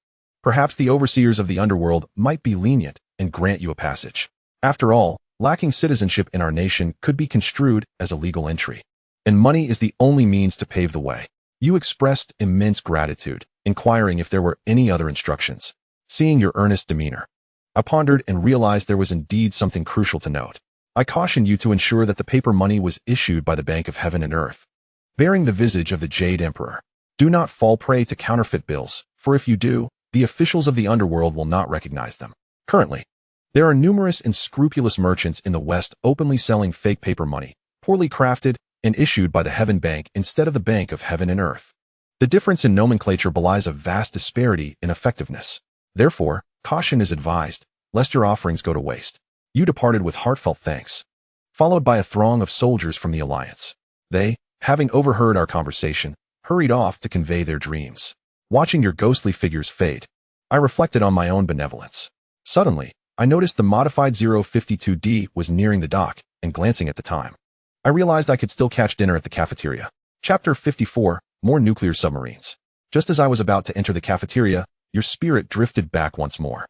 Perhaps the overseers of the underworld might be lenient and grant you a passage. After all, lacking citizenship in our nation could be construed as a legal entry, and money is the only means to pave the way. You expressed immense gratitude, inquiring if there were any other instructions. Seeing your earnest demeanor, I pondered and realized there was indeed something crucial to note. I cautioned you to ensure that the paper money was issued by the Bank of Heaven and Earth, bearing the visage of the Jade Emperor. Do not fall prey to counterfeit bills, for if you do, the officials of the underworld will not recognize them. Currently, there are numerous and scrupulous merchants in the West openly selling fake paper money, poorly crafted and issued by the Heaven Bank instead of the Bank of Heaven and Earth. The difference in nomenclature belies a vast disparity in effectiveness. Therefore, caution is advised, lest your offerings go to waste. You departed with heartfelt thanks, followed by a throng of soldiers from the Alliance. They, having overheard our conversation, hurried off to convey their dreams. Watching your ghostly figures fade, I reflected on my own benevolence. Suddenly, I noticed the modified 052D was nearing the dock, and glancing at the time, I realized I could still catch dinner at the cafeteria. Chapter 54, More Nuclear Submarines. Just as I was about to enter the cafeteria, your spirit drifted back once more.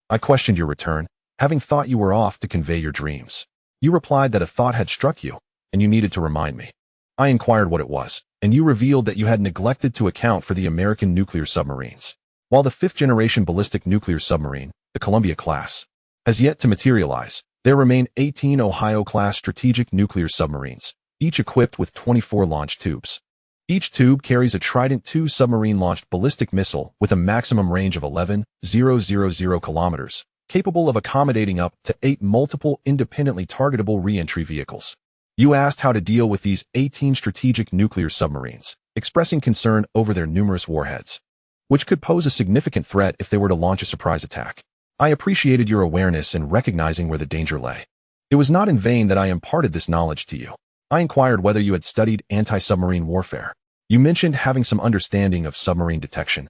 I questioned your return, having thought you were off to convey your dreams. You replied that a thought had struck you, and you needed to remind me. I inquired what it was, and you revealed that you had neglected to account for the American nuclear submarines. While the fifth-generation ballistic nuclear submarine, the Columbia class, has yet to materialize, there remain 18 Ohio-class strategic nuclear submarines, each equipped with 24 launch tubes. Each tube carries a Trident II submarine-launched ballistic missile with a maximum range of 11,000 kilometers, capable of accommodating up to 8 multiple independently targetable re-entry vehicles. You asked how to deal with these 18 strategic nuclear submarines, expressing concern over their numerous warheads, which could pose a significant threat if they were to launch a surprise attack. I appreciated your awareness in recognizing where the danger lay. It was not in vain that I imparted this knowledge to you. I inquired whether you had studied anti-submarine warfare. You mentioned having some understanding of submarine detection.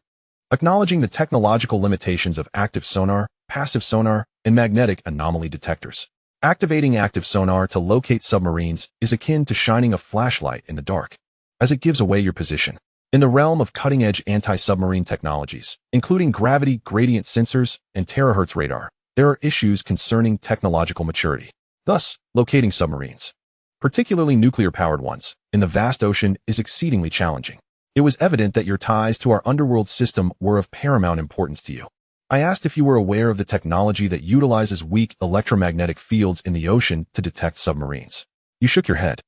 Acknowledging the technological limitations of active sonar, passive sonar, and magnetic anomaly detectors. Activating active sonar to locate submarines is akin to shining a flashlight in the dark, as it gives away your position. In the realm of cutting-edge anti-submarine technologies, including gravity gradient sensors and terahertz radar, there are issues concerning technological maturity. Thus, locating submarines, particularly nuclear-powered ones, in the vast ocean is exceedingly challenging. It was evident that your ties to our underworld system were of paramount importance to you. I asked if you were aware of the technology that utilizes weak electromagnetic fields in the ocean to detect submarines. You shook your head,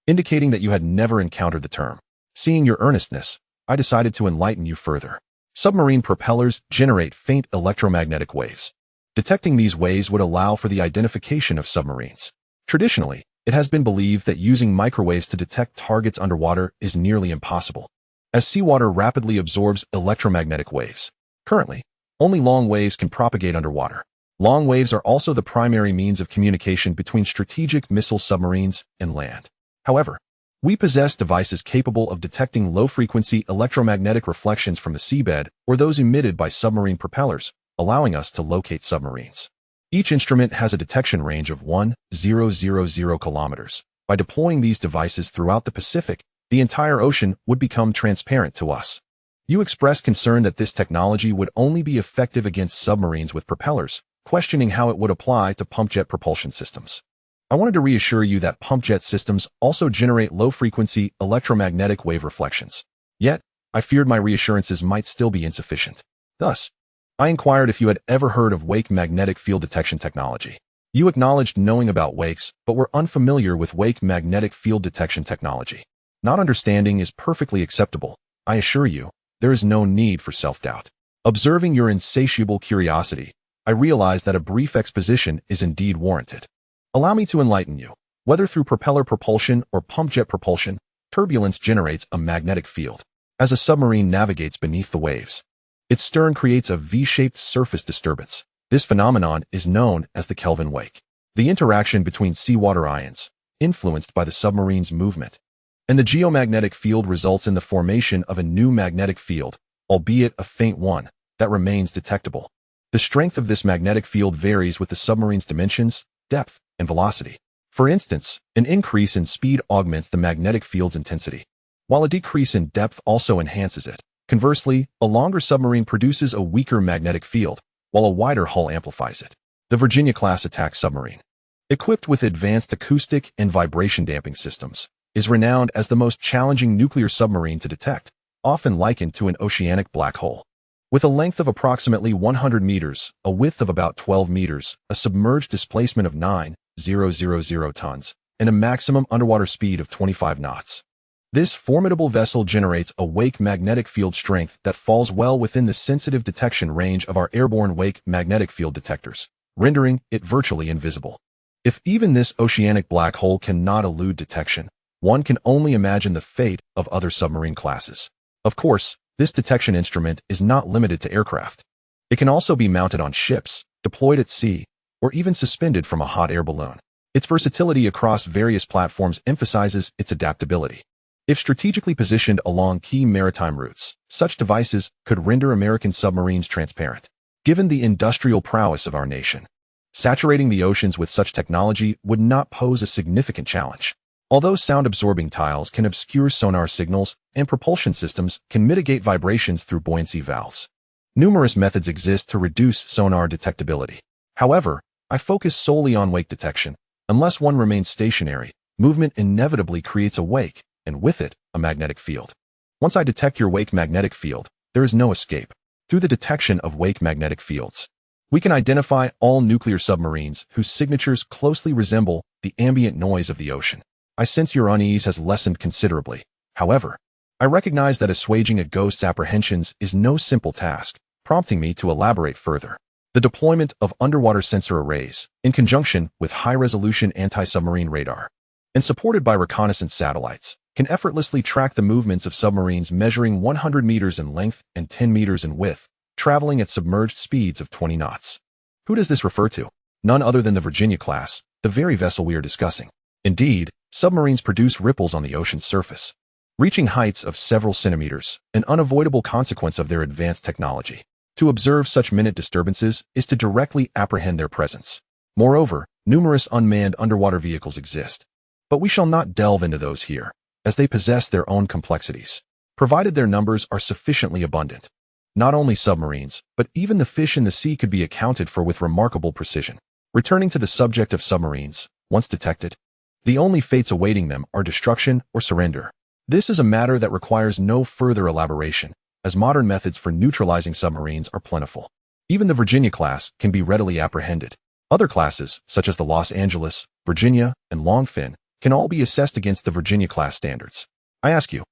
indicating that you had never encountered the term. Seeing your earnestness, I decided to enlighten you further. Submarine propellers generate faint electromagnetic waves. Detecting these waves would allow for the identification of submarines. Traditionally, it has been believed that using microwaves to detect targets underwater is nearly impossible, as seawater rapidly absorbs electromagnetic waves. Currently, only long waves can propagate underwater. Long waves are also the primary means of communication between strategic missile submarines and land. However, we possess devices capable of detecting low-frequency electromagnetic reflections from the seabed or those emitted by submarine propellers, allowing us to locate submarines. Each instrument has a detection range of 1,000 kilometers. By deploying these devices throughout the Pacific, the entire ocean would become transparent to us. You expressed concern that this technology would only be effective against submarines with propellers, questioning how it would apply to pumpjet propulsion systems. I wanted to reassure you that pumpjet systems also generate low-frequency electromagnetic wave reflections. Yet, I feared my reassurances might still be insufficient. Thus, I inquired if you had ever heard of wake magnetic field detection technology. You acknowledged knowing about wakes, but were unfamiliar with wake magnetic field detection technology. Not understanding is perfectly acceptable. I assure you, there is no need for self-doubt. Observing your insatiable curiosity, I realized that a brief exposition is indeed warranted. Allow me to enlighten you. Whether through propeller propulsion or pumpjet propulsion, turbulence generates a magnetic field. As a submarine navigates beneath the waves, its stern creates a V-shaped surface disturbance. This phenomenon is known as the Kelvin wake. The interaction between seawater ions, influenced by the submarine's movement, and the geomagnetic field results in the formation of a new magnetic field, albeit a faint one, that remains detectable. The strength of this magnetic field varies with the submarine's dimensions, depth, and velocity. For instance, an increase in speed augments the magnetic field's intensity, while a decrease in depth also enhances it. Conversely, a longer submarine produces a weaker magnetic field, while a wider hull amplifies it. The Virginia-class attack submarine, equipped with advanced acoustic and vibration damping systems, is renowned as the most challenging nuclear submarine to detect, often likened to an oceanic black hole. With a length of approximately 100 meters, a width of about 12 meters, a submerged displacement of 9,000 tons, and a maximum underwater speed of 25 knots. This formidable vessel generates a wake magnetic field strength that falls well within the sensitive detection range of our airborne wake magnetic field detectors, rendering it virtually invisible. If even this oceanic black hole cannot elude detection, one can only imagine the fate of other submarine classes. Of course, this detection instrument is not limited to aircraft. It can also be mounted on ships, deployed at sea, or even suspended from a hot air balloon. Its versatility across various platforms emphasizes its adaptability. If strategically positioned along key maritime routes, such devices could render American submarines transparent. Given the industrial prowess of our nation, saturating the oceans with such technology would not pose a significant challenge. Although sound-absorbing tiles can obscure sonar signals and propulsion systems can mitigate vibrations through buoyancy valves, numerous methods exist to reduce sonar detectability. However, I focus solely on wake detection. Unless one remains stationary, movement inevitably creates a wake, and with it, a magnetic field. Once I detect your wake magnetic field, there is no escape. Through the detection of wake magnetic fields, we can identify all nuclear submarines whose signatures closely resemble the ambient noise of the ocean. I sense your unease has lessened considerably. However, I recognize that assuaging a ghost's apprehensions is no simple task, prompting me to elaborate further. The deployment of underwater sensor arrays, in conjunction with high-resolution anti-submarine radar, and supported by reconnaissance satellites, can effortlessly track the movements of submarines measuring 100 meters in length and 10 meters in width, traveling at submerged speeds of 20 knots. Who does this refer to? None other than the Virginia class, the very vessel we are discussing. Indeed, submarines produce ripples on the ocean's surface, reaching heights of several centimeters, an unavoidable consequence of their advanced technology. To observe such minute disturbances is to directly apprehend their presence. Moreover, numerous unmanned underwater vehicles exist. But we shall not delve into those here, as they possess their own complexities, provided their numbers are sufficiently abundant. Not only submarines, but even the fish in the sea could be accounted for with remarkable precision. Returning to the subject of submarines, once detected, the only fates awaiting them are destruction or surrender. This is a matter that requires no further elaboration, as modern methods for neutralizing submarines are plentiful. Even the Virginia class can be readily apprehended. Other classes, such as the Los Angeles, Virginia, and Longfin, can all be assessed against the Virginia class standards. I ask you,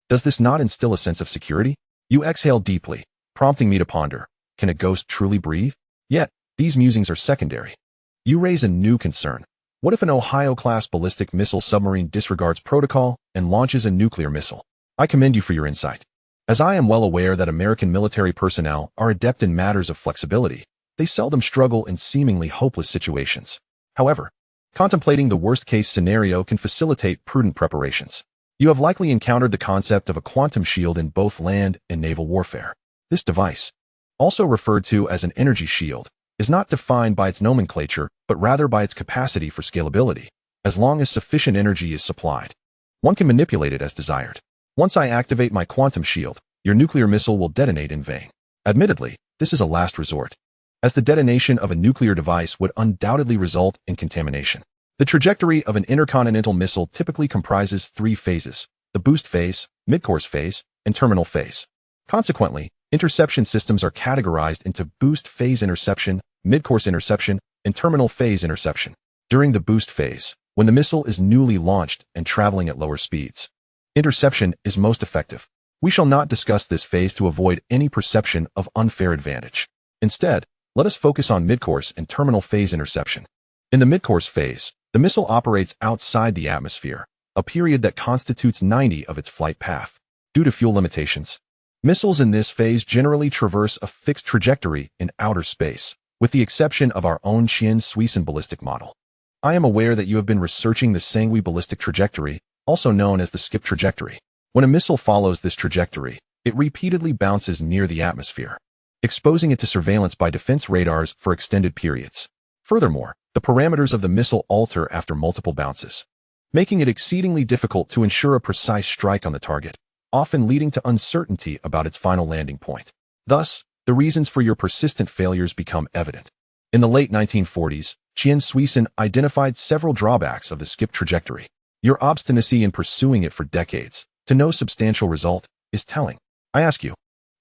does this not instill a sense of security? You exhale deeply, prompting me to ponder, can a ghost truly breathe? Yet, these musings are secondary. You raise a new concern. What if an Ohio-class ballistic missile submarine disregards protocol and launches a nuclear missile? I commend you for your insight. As I am well aware that American military personnel are adept in matters of flexibility, they seldom struggle in seemingly hopeless situations. However, contemplating the worst-case scenario can facilitate prudent preparations. You have likely encountered the concept of a quantum shield in both land and naval warfare. This device, also referred to as an energy shield, is not defined by its nomenclature, but rather by its capacity for scalability. As long as sufficient energy is supplied, one can manipulate it as desired. Once I activate my quantum shield, your nuclear missile will detonate in vain. Admittedly, this is a last resort, as the detonation of a nuclear device would undoubtedly result in contamination. The trajectory of an intercontinental missile typically comprises 3 phases: the boost phase, midcourse phase, and terminal phase. Consequently, interception systems are categorized into boost phase interception, midcourse interception, and terminal phase interception. During the boost phase, when the missile is newly launched and traveling at lower speeds, interception is most effective. We shall not discuss this phase to avoid any perception of unfair advantage. Instead, let us focus on midcourse and terminal phase interception. In the midcourse phase, the missile operates outside the atmosphere, a period that constitutes 90% of its flight path. Due to fuel limitations, missiles in this phase generally traverse a fixed trajectory in outer space, with the exception of our own Qian-Suisun ballistic model. I am aware that you have been researching the Sangui ballistic trajectory, also known as the skip trajectory. When a missile follows this trajectory, it repeatedly bounces near the atmosphere, exposing it to surveillance by defense radars for extended periods. Furthermore, the parameters of the missile alter after multiple bounces, making it exceedingly difficult to ensure a precise strike on the target, often leading to uncertainty about its final landing point. Thus, the reasons for your persistent failures become evident. In the late 1940s, Qian-Suisun identified several drawbacks of the skip trajectory. Your obstinacy in pursuing it for decades, to no substantial result, is telling. I ask you,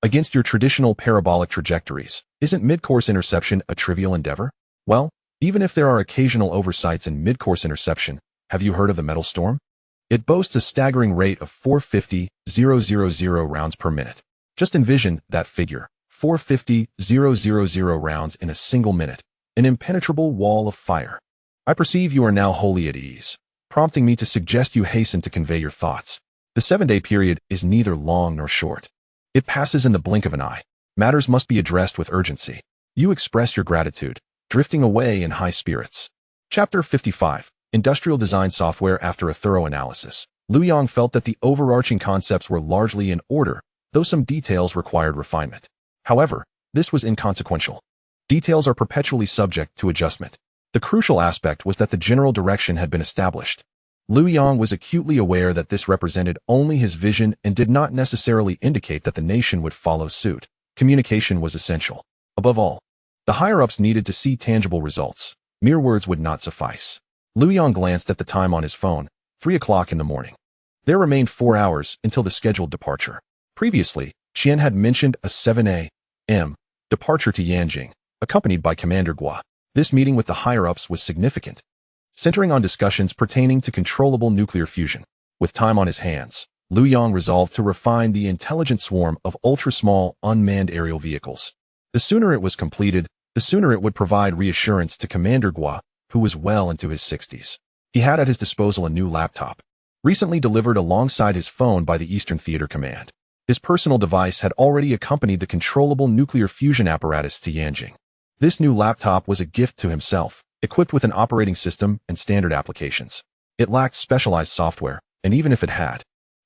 against your traditional parabolic trajectories, isn't midcourse interception a trivial endeavor? Well, even if there are occasional oversights in midcourse interception, have you heard of the metal storm? It boasts a staggering rate of 450,000 rounds per minute. Just envision that figure, 450,000 rounds in a single minute, an impenetrable wall of fire. I perceive you are now wholly at ease, prompting me to suggest you hasten to convey your thoughts. The 7-day period is neither long nor short. It passes in the blink of an eye. Matters must be addressed with urgency. You express your gratitude, drifting away in high spirits. Chapter 55. Industrial Design Software. After a thorough analysis, Liu Yang felt that the overarching concepts were largely in order, though some details required refinement. However, this was inconsequential. Details are perpetually subject to adjustment. The crucial aspect was that the general direction had been established. Liu Yang was acutely aware that this represented only his vision and did not necessarily indicate that the nation would follow suit. Communication was essential. Above all, the higher-ups needed to see tangible results. Mere words would not suffice. Liu Yang glanced at the time on his phone, 3 o'clock in the morning. There remained 4 hours until the scheduled departure. Previously, Qian had mentioned a 7 a.m. departure to Yanjing, accompanied by Commander Gua. This meeting with the higher-ups was significant, centering on discussions pertaining to controllable nuclear fusion. With time on his hands, Liu Yang resolved to refine the intelligent swarm of ultra-small, unmanned aerial vehicles. The sooner it was completed, the sooner it would provide reassurance to Commander Gua, who was well into his 60s. He had at his disposal a new laptop, recently delivered alongside his phone by the Eastern Theater Command. His personal device had already accompanied the controllable nuclear fusion apparatus to Yanjing. This new laptop was a gift to himself, equipped with an operating system and standard applications. It lacked specialized software, and even if it had,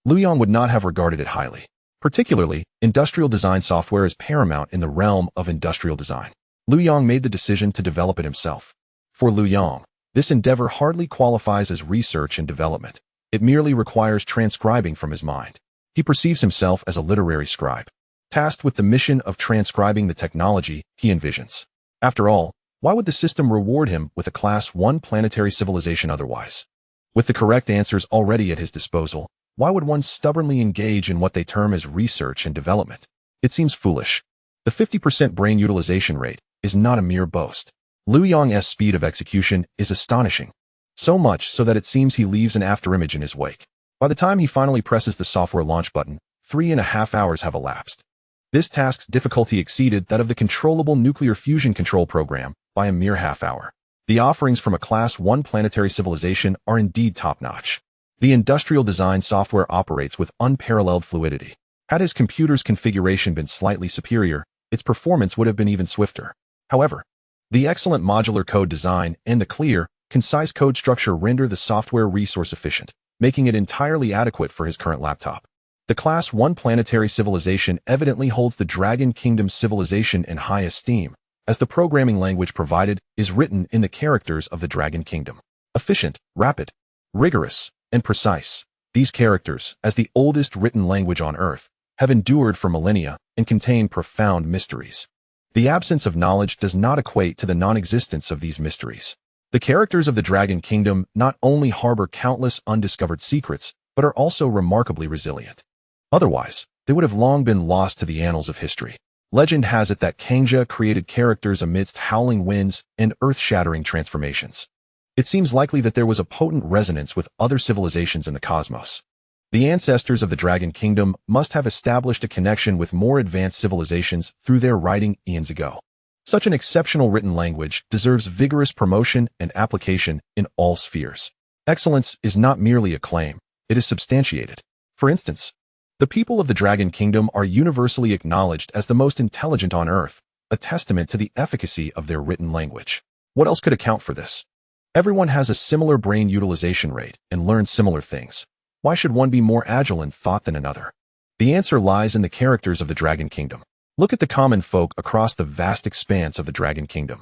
Liu Yang would not have regarded it highly. Particularly, industrial design software is paramount in the realm of industrial design. Liu Yang made the decision to develop it himself. For Liu Yang, this endeavor hardly qualifies as research and development. It merely requires transcribing from his mind. He perceives himself as a literary scribe, tasked with the mission of transcribing the technology he envisions. After all, why would the system reward him with a Class 1 planetary civilization otherwise? With the correct answers already at his disposal, why would one stubbornly engage in what they term as research and development? It seems foolish. The 50% brain utilization rate is not a mere boast. Liu Yang's speed of execution is astonishing. So much so that it seems he leaves an afterimage in his wake. By the time he finally presses the software launch button, 3.5 hours have elapsed. This task's difficulty exceeded that of the controllable nuclear fusion control program by a mere half hour. The offerings from a Class 1 planetary civilization are indeed top-notch. The industrial design software operates with unparalleled fluidity. Had his computer's configuration been slightly superior, its performance would have been even swifter. However, the excellent modular code design and the clear, concise code structure render the software resource efficient, making it entirely adequate for his current laptop. The Class 1 planetary civilization evidently holds the Dragon Kingdom civilization in high esteem, as the programming language provided is written in the characters of the Dragon Kingdom. Efficient, rapid, rigorous, and precise, these characters, as the oldest written language on Earth, have endured for millennia and contain profound mysteries. The absence of knowledge does not equate to the non-existence of these mysteries. The characters of the Dragon Kingdom not only harbor countless undiscovered secrets, but are also remarkably resilient. Otherwise, they would have long been lost to the annals of history. Legend has it that Kangja created characters amidst howling winds and earth-shattering transformations. It seems likely that there was a potent resonance with other civilizations in the cosmos. The ancestors of the Dragon Kingdom must have established a connection with more advanced civilizations through their writing eons ago. Such an exceptional written language deserves vigorous promotion and application in all spheres. Excellence is not merely a claim, it is substantiated. For instance, the people of the Dragon Kingdom are universally acknowledged as the most intelligent on Earth, a testament to the efficacy of their written language. What else could account for this? Everyone has a similar brain utilization rate and learns similar things. Why should one be more agile in thought than another? The answer lies in the characters of the Dragon Kingdom. Look at the common folk across the vast expanse of the Dragon Kingdom.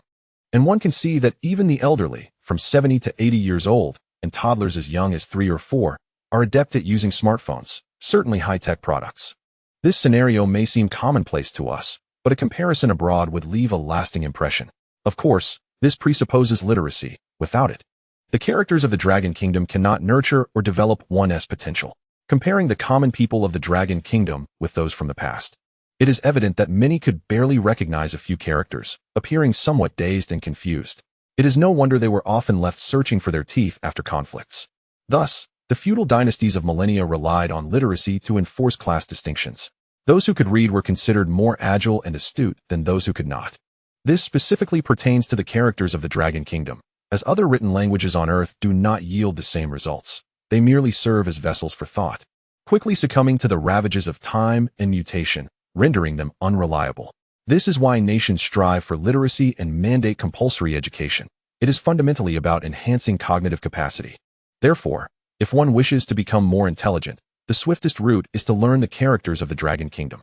And one can see that even the elderly, from 70 to 80 years old, and toddlers as young as 3 or 4, are adept at using smartphones, certainly high-tech products. This scenario may seem commonplace to us, but a comparison abroad would leave a lasting impression. Of course, this presupposes literacy. Without it, the characters of the Dragon Kingdom cannot nurture or develop one's potential. Comparing the common people of the Dragon Kingdom with those from the past, it is evident that many could barely recognize a few characters, appearing somewhat dazed and confused. It is no wonder they were often left searching for their teeth after conflicts. Thus, the feudal dynasties of millennia relied on literacy to enforce class distinctions. Those who could read were considered more agile and astute than those who could not. This specifically pertains to the characters of the Dragon Kingdom, as other written languages on Earth do not yield the same results. They merely serve as vessels for thought, quickly succumbing to the ravages of time and mutation, rendering them unreliable. This is why nations strive for literacy and mandate compulsory education. It is fundamentally about enhancing cognitive capacity. Therefore, if one wishes to become more intelligent, the swiftest route is to learn the characters of the Dragon Kingdom.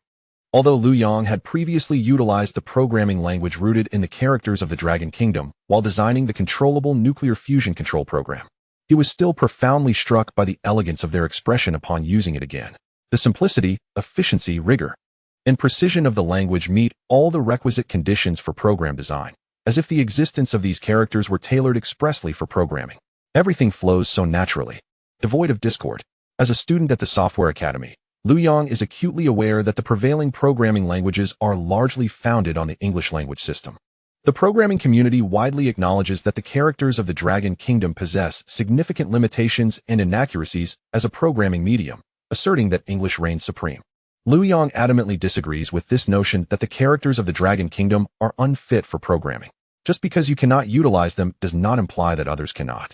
Although Liu Yang had previously utilized the programming language rooted in the characters of the Dragon Kingdom while designing the controllable nuclear fusion control program, he was still profoundly struck by the elegance of their expression upon using it again. The simplicity, efficiency, rigor, and precision of the language meet all the requisite conditions for program design, as if the existence of these characters were tailored expressly for programming. Everything flows so naturally, devoid of discord. As a student at the Software Academy, Liu Yang is acutely aware that the prevailing programming languages are largely founded on the English language system. The programming community widely acknowledges that the characters of the Dragon Kingdom possess significant limitations and inaccuracies as a programming medium, asserting that English reigns supreme. Liu Yang adamantly disagrees with this notion that the characters of the Dragon Kingdom are unfit for programming. Just because you cannot utilize them does not imply that others cannot.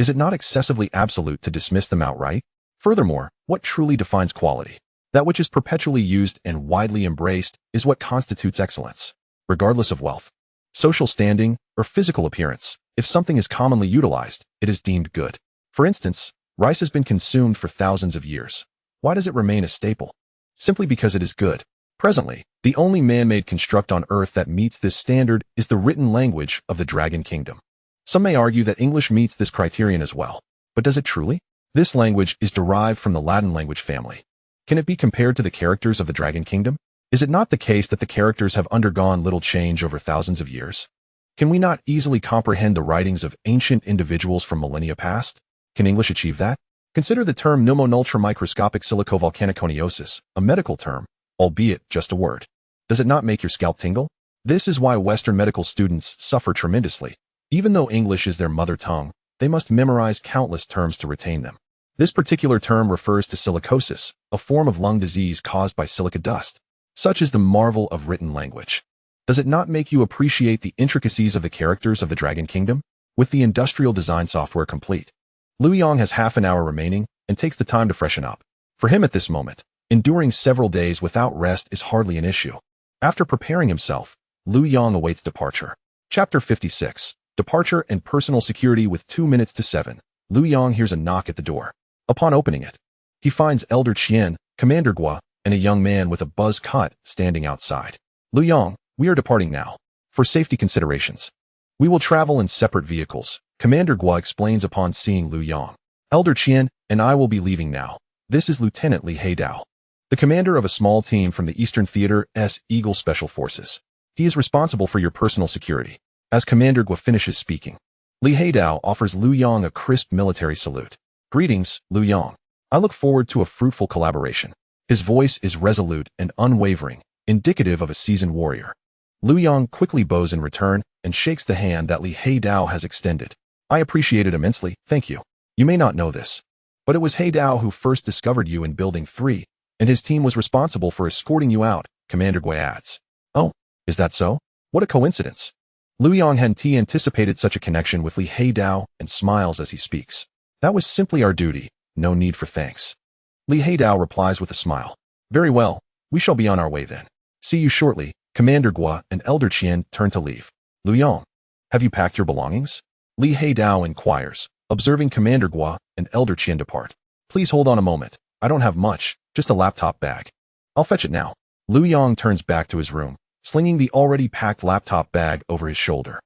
Is it not excessively absolute to dismiss them outright? Furthermore, what truly defines quality? That which is perpetually used and widely embraced is what constitutes excellence. Regardless of wealth, social standing, or physical appearance, if something is commonly utilized, it is deemed good. For instance, rice has been consumed for thousands of years. Why does it remain a staple? Simply because it is good. Presently, the only man-made construct on Earth that meets this standard is the written language of the Dragon Kingdom. Some may argue that English meets this criterion as well. But does it truly? This language is derived from the Latin language family. Can it be compared to the characters of the Dragon Kingdom? Is it not the case that the characters have undergone little change over thousands of years? Can we not easily comprehend the writings of ancient individuals from millennia past? Can English achieve that? Consider the term pneumonultramicroscopic silicovolcaniconiosis, a medical term, albeit just a word. Does it not make your scalp tingle? This is why Western medical students suffer tremendously. Even though English is their mother tongue, they must memorize countless terms to retain them. This particular term refers to silicosis, a form of lung disease caused by silica dust. Such is the marvel of written language. Does it not make you appreciate the intricacies of the characters of the Dragon Kingdom? With the industrial design software complete, Liu Yang has half an hour remaining and takes the time to freshen up. For him at this moment, enduring several days without rest is hardly an issue. After preparing himself, Liu Yang awaits departure. Chapter 56. Departure and Personal Security. With 2 minutes to 7, Liu Yang hears a knock at the door. Upon opening it, he finds Elder Qian, Commander Gua, and a young man with a buzz cut standing outside. Liu Yang, we are departing now. For safety considerations, we will travel in separate vehicles, Commander Gua explains upon seeing Liu Yang. Elder Qian and I will be leaving now. This is Lieutenant Li Haidao, the commander of a small team from the Eastern Theater's Eagle Special Forces. He is responsible for your personal security. As Commander Gua finishes speaking, Li Haidao offers Liu Yang a crisp military salute. Greetings, Liu Yang. I look forward to a fruitful collaboration. His voice is resolute and unwavering, indicative of a seasoned warrior. Liu Yang quickly bows in return and shakes the hand that Li Haidao has extended. I appreciate it immensely, thank you. You may not know this, but it was Haidao who first discovered you in Building 3, and his team was responsible for escorting you out, Commander Gua adds. Oh, is that so? What a coincidence. Liu Yang hadn't anticipated such a connection with Li Haidao and smiles as he speaks. That was simply our duty, no need for thanks. Li Haidao replies with a smile. Very well, we shall be on our way then. See you shortly. Commander Gua and Elder Qian turn to leave. Liu Yang, have you packed your belongings? Li Haidao inquires, observing Commander Gua and Elder Qian depart. Please hold on a moment. I don't have much, just a laptop bag. I'll fetch it now. Liu Yang turns back to his room, slinging the already packed laptop bag over his shoulder.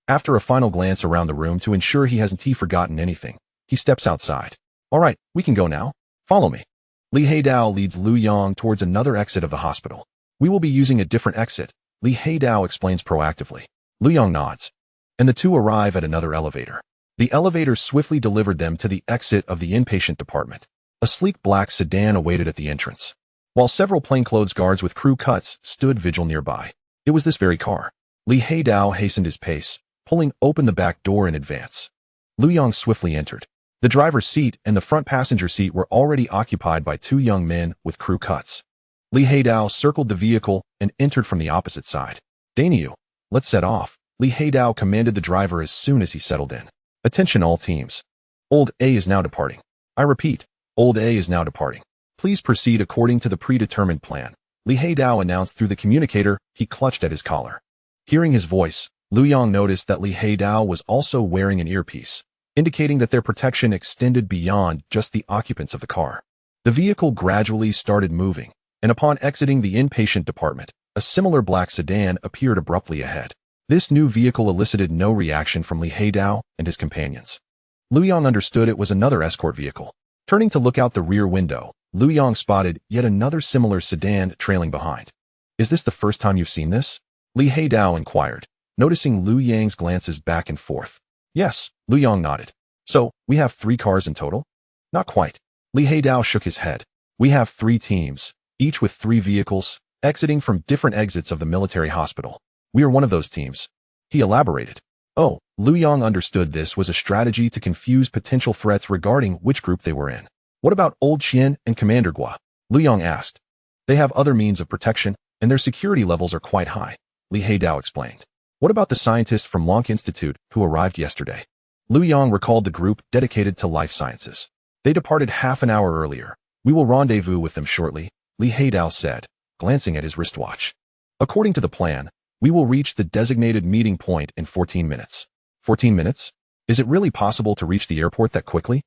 After a final glance around the room to ensure he hasn't forgotten anything, he steps outside. All right, we can go now. Follow me. Li Haidao leads Liu Yang towards another exit of the hospital. We will be using a different exit, Li Haidao explains proactively. Liu Yang nods, and the two arrive at another elevator. The elevator swiftly delivered them to the exit of the inpatient department. A sleek black sedan awaited at the entrance, while several plainclothes guards with crew cuts stood vigil nearby. It was this very car. Li Haidao hastened his pace, pulling open the back door in advance. Liu Yang swiftly entered. The driver's seat and the front passenger seat were already occupied by two young men with crew cuts. Li Haidao circled the vehicle and entered from the opposite side. Daniel, let's set off, Li Haidao commanded the driver as soon as he settled in. Attention all teams. Old A is now departing. I repeat, Old A is now departing. Please proceed according to the predetermined plan, Li Haidao announced through the communicator. He clutched at his collar. Hearing his voice, Liu Yang noticed that Li Haidao was also wearing an earpiece, indicating that their protection extended beyond just the occupants of the car. The vehicle gradually started moving, and upon exiting the inpatient department, a similar black sedan appeared abruptly ahead. This new vehicle elicited no reaction from Li Haidao and his companions. Liu Yang understood it was another escort vehicle. Turning to look out the rear window, Liu Yang spotted yet another similar sedan trailing behind. Is this the first time you've seen this? Li Haidao inquired, noticing Liu Yang's glances back and forth. Yes, Liu Yang nodded. So, we have 3 cars in total? Not quite. Li Haidao shook his head. We have 3 teams, each with 3 vehicles, exiting from different exits of the military hospital. We are one of those teams. He elaborated. Oh, Liu Yang understood this was a strategy to confuse potential threats regarding which group they were in. What about Old Qian and Commander Gua? Liu Yang asked. They have other means of protection, and their security levels are quite high, Li Haidao explained. What about the scientists from Lonk Institute who arrived yesterday? Liu Yang recalled the group dedicated to life sciences. They departed half an hour earlier. We will rendezvous with them shortly, Li Haidao said, glancing at his wristwatch. According to the plan, we will reach the designated meeting point in 14 minutes. 14 minutes? Is it really possible to reach the airport that quickly?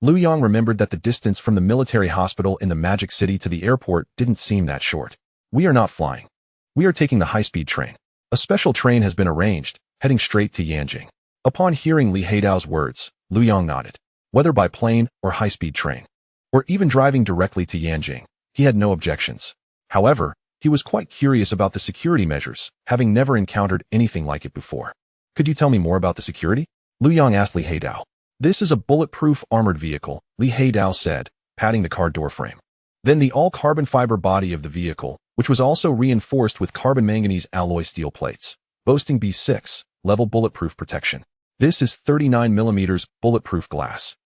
Liu Yang remembered that the distance from the military hospital in the Magic City to the airport didn't seem that short. We are not flying. We are taking the high-speed train. A special train has been arranged, heading straight to Yanjing. Upon hearing Li Heidao's words, Liu Yang nodded. Whether by plane or high-speed train, or even driving directly to Yanjing, he had no objections. However, he was quite curious about the security measures, having never encountered anything like it before. Could you tell me more about the security? Liu Yang asked Li Heidao. This is a bulletproof armored vehicle, Li Heidao said, patting the car door frame. Then the all-carbon fiber body of the vehicle, which was also reinforced with carbon manganese alloy steel plates, boasting B6 level bulletproof protection. This is 39 millimeters bulletproof glass.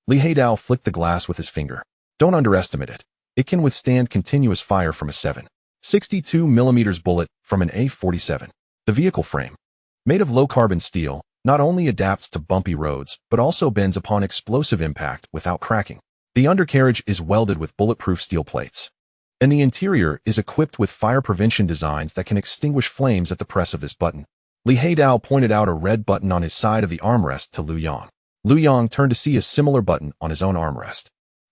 Li Heidao flicked the glass with his finger. Don't underestimate it. It can withstand continuous fire from a 7.62 millimeters bullet from an A-47. The vehicle frame, made of low-carbon steel, not only adapts to bumpy roads, but also bends upon explosive impact without cracking. The undercarriage is welded with bulletproof steel plates, and the interior is equipped with fire prevention designs that can extinguish flames at the press of this button. Li Heidao pointed out a red button on his side of the armrest to Liu Yang. Liu Yang turned to see a similar button on his own armrest.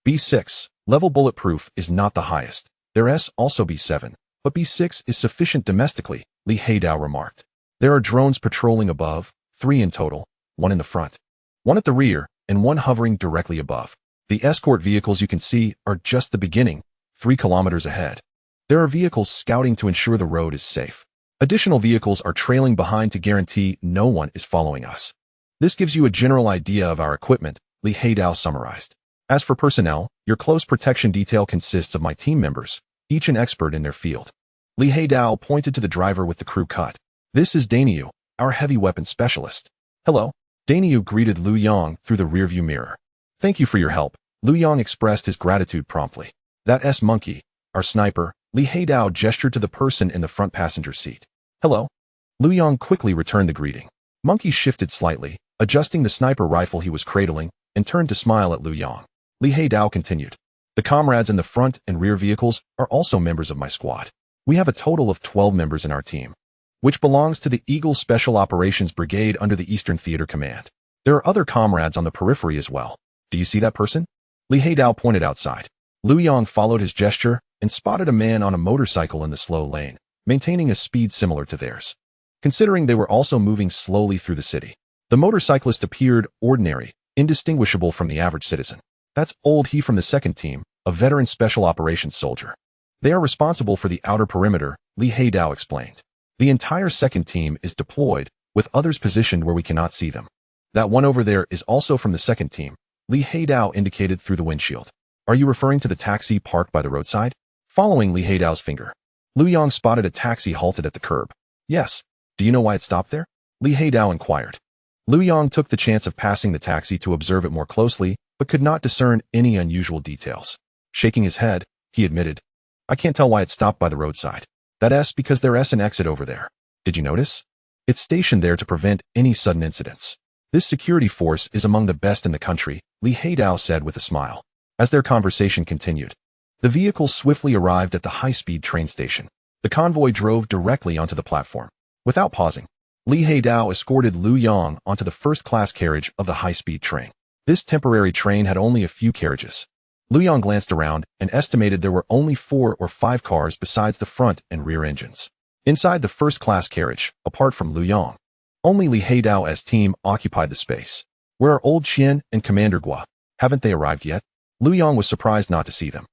B6 level bulletproof is not the highest. There's also B7, but B6 is sufficient domestically, Li Heidao remarked. There are drones patrolling above, 3 in total, 1 in the front, 1 at the rear, and 1 hovering directly above. The escort vehicles you can see are just the beginning, 3 kilometers ahead. There are vehicles scouting to ensure the road is safe. Additional vehicles are trailing behind to guarantee no one is following us. This gives you a general idea of our equipment, Li Heidao summarized. As for personnel, your close protection detail consists of my team members, each an expert in their field. Li Heidao pointed to the driver with the crew cut. This is Daniel, our heavy weapons specialist. Hello. Daniel greeted Liu Yang through the rearview mirror. Thank you for your help. Liu Yang expressed his gratitude promptly. That's Monkey, our sniper. Li Heidao gestured to the person in the front passenger seat. Hello. Liu Yang quickly returned the greeting. Monkey shifted slightly, adjusting the sniper rifle he was cradling, and turned to smile at Liu Yang. Li Heidao continued. The comrades in the front and rear vehicles are also members of my squad. We have a total of 12 members in our team, which belongs to the Eagle Special Operations Brigade under the Eastern Theater Command. There are other comrades on the periphery as well. Do you see that person? Li Heidao pointed outside. Liu Yang followed his gesture and spotted a man on a motorcycle in the slow lane, maintaining a speed similar to theirs. Considering they were also moving slowly through the city, the motorcyclist appeared ordinary, indistinguishable from the average citizen. That's Old He from the second team, a veteran special operations soldier. They are responsible for the outer perimeter, Li Heidao explained. The entire second team is deployed, with others positioned where we cannot see them. That one over there is also from the second team, Li Heidao indicated through the windshield. Are you referring to the taxi parked by the roadside? Following Li Heidao's finger, Liu Yang spotted a taxi halted at the curb. Yes. Do you know why it stopped there? Li Heidao inquired. Liu Yang took the chance of passing the taxi to observe it more closely, but could not discern any unusual details. Shaking his head, he admitted, I can't tell why it stopped by the roadside. That's because there's an exit over there. Did you notice? It's stationed there to prevent any sudden incidents. This security force is among the best in the country, Li Heidao said with a smile. As their conversation continued, the vehicle swiftly arrived at the high-speed train station. The convoy drove directly onto the platform. Without pausing, Li Heidao escorted Liu Yang onto the first-class carriage of the high-speed train. This temporary train had only a few carriages. Liu Yang glanced around and estimated there were only 4 or 5 cars besides the front and rear engines. Inside the first-class carriage, apart from Liu Yang, only Li Heidao's team occupied the space. Where are Old Qian and Commander Gua? Haven't they arrived yet? Liu Yang was surprised not to see them.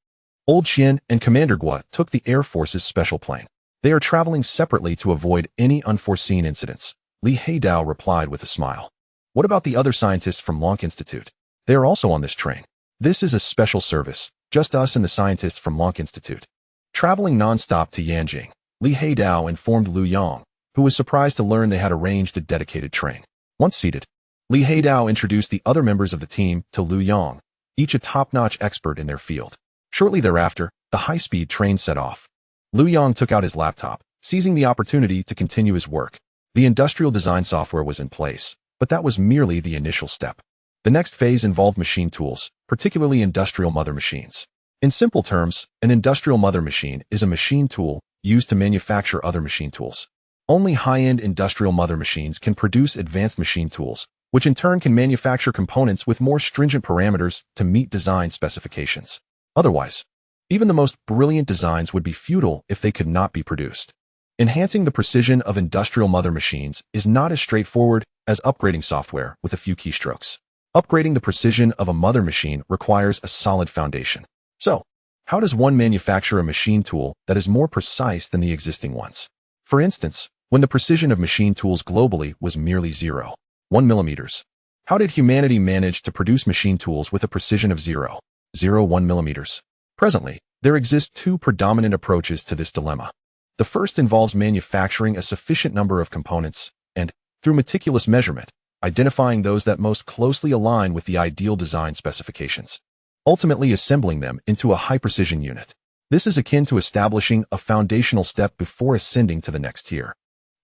Old Qian and Commander Gua took the Air Force's special plane. They are traveling separately to avoid any unforeseen incidents, Li Heidao replied with a smile. What about the other scientists from Lonk Institute? They are also on this train. This is a special service, just us and the scientists from Lonk Institute. Traveling non-stop to Yanjing, Li Heidao informed Liu Yang, who was surprised to learn they had arranged a dedicated train. Once seated, Li Heidao introduced the other members of the team to Liu Yang, each a top-notch expert in their field. Shortly thereafter, the high-speed train set off. Liu Yang took out his laptop, seizing the opportunity to continue his work. The industrial design software was in place, but that was merely the initial step. The next phase involved machine tools, particularly industrial mother machines. In simple terms, an industrial mother machine is a machine tool used to manufacture other machine tools. Only high-end industrial mother machines can produce advanced machine tools, which in turn can manufacture components with more stringent parameters to meet design specifications. Otherwise, even the most brilliant designs would be futile if they could not be produced. Enhancing the precision of industrial mother machines is not as straightforward as upgrading software with a few keystrokes. Upgrading the precision of a mother machine requires a solid foundation. So, how does one manufacture a machine tool that is more precise than the existing ones? For instance, when the precision of machine tools globally was merely 0.1 millimeters, how did humanity manage to produce machine tools with a precision of 0.01 millimeters? Presently, there exist two predominant approaches to this dilemma. The first involves manufacturing a sufficient number of components and, through meticulous measurement, identifying those that most closely align with the ideal design specifications, ultimately assembling them into a high-precision unit. This is akin to establishing a foundational step before ascending to the next tier.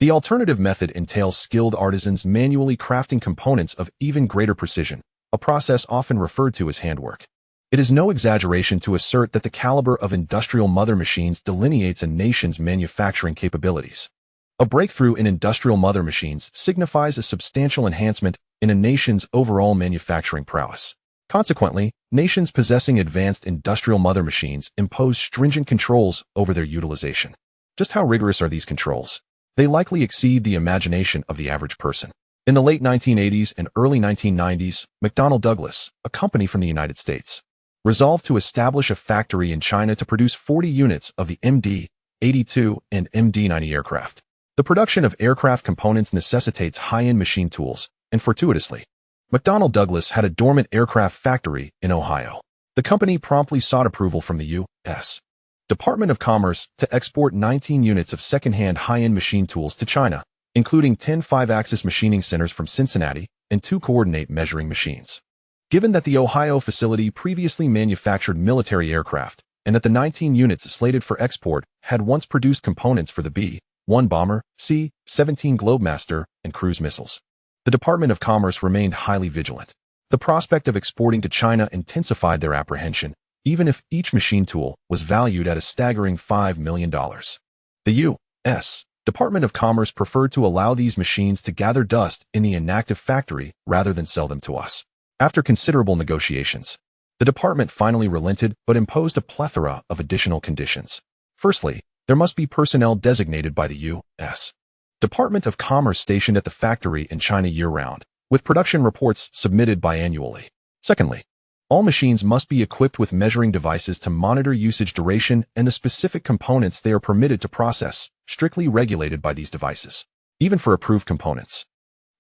The alternative method entails skilled artisans manually crafting components of even greater precision, a process often referred to as handwork. It is no exaggeration to assert that the caliber of industrial mother machines delineates a nation's manufacturing capabilities. A breakthrough in industrial mother machines signifies a substantial enhancement in a nation's overall manufacturing prowess. Consequently, nations possessing advanced industrial mother machines impose stringent controls over their utilization. Just how rigorous are these controls? They likely exceed the imagination of the average person. In the late 1980s and early 1990s, McDonnell Douglas, a company from the United States, resolved to establish a factory in China to produce 40 units of the MD-82 and MD-90 aircraft. The production of aircraft components necessitates high-end machine tools, and fortuitously, McDonnell Douglas had a dormant aircraft factory in Ohio. The company promptly sought approval from the U.S. Department of Commerce to export 19 units of second-hand high-end machine tools to China, including 10 5-axis machining centers from Cincinnati and 2 coordinate measuring machines. Given that the Ohio facility previously manufactured military aircraft and that the 19 units slated for export had once produced components for the B-1 bomber, C-17 Globemaster, and cruise missiles, the Department of Commerce remained highly vigilant. The prospect of exporting to China intensified their apprehension, even if each machine tool was valued at a staggering $5 million. The U.S. Department of Commerce preferred to allow these machines to gather dust in the inactive factory rather than sell them to us. After considerable negotiations, the department finally relented but imposed a plethora of additional conditions. Firstly, there must be personnel designated by the U.S. Department of Commerce stationed at the factory in China year-round, with production reports submitted biannually. Secondly, all machines must be equipped with measuring devices to monitor usage duration and the specific components they are permitted to process, strictly regulated by these devices. Even for approved components,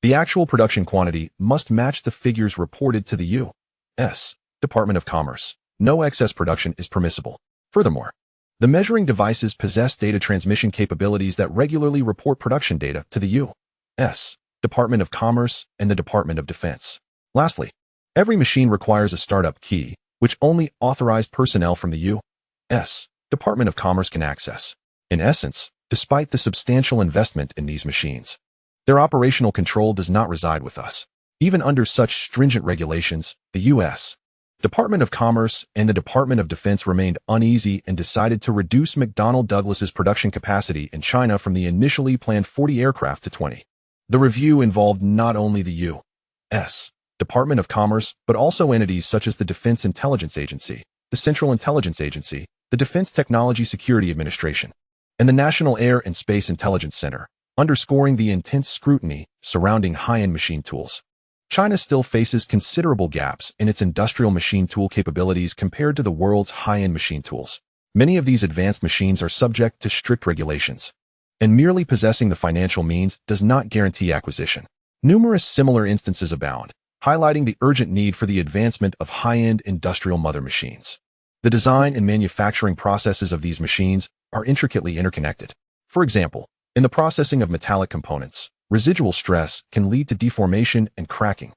the actual production quantity must match the figures reported to the U.S. Department of Commerce. No excess production is permissible. Furthermore, the measuring devices possess data transmission capabilities that regularly report production data to the U.S. Department of Commerce and the Department of Defense. Lastly, every machine requires a startup key, which only authorized personnel from the U.S. Department of Commerce can access. In essence, despite the substantial investment in these machines, their operational control does not reside with us. Even under such stringent regulations, the U.S. Department of Commerce and the Department of Defense remained uneasy and decided to reduce McDonnell Douglas's production capacity in China from the initially planned 40 aircraft to 20. The review involved not only the U.S. Department of Commerce, but also entities such as the Defense Intelligence Agency, the Central Intelligence Agency, the Defense Technology Security Administration, and the National Air and Space Intelligence Center, underscoring the intense scrutiny surrounding high-end machine tools. China still faces considerable gaps in its industrial machine tool capabilities compared to the world's high-end machine tools. Many of these advanced machines are subject to strict regulations, and merely possessing the financial means does not guarantee acquisition. Numerous similar instances abound, highlighting the urgent need for the advancement of high-end industrial mother machines. The design and manufacturing processes of these machines are intricately interconnected. For example, in the processing of metallic components, residual stress can lead to deformation and cracking,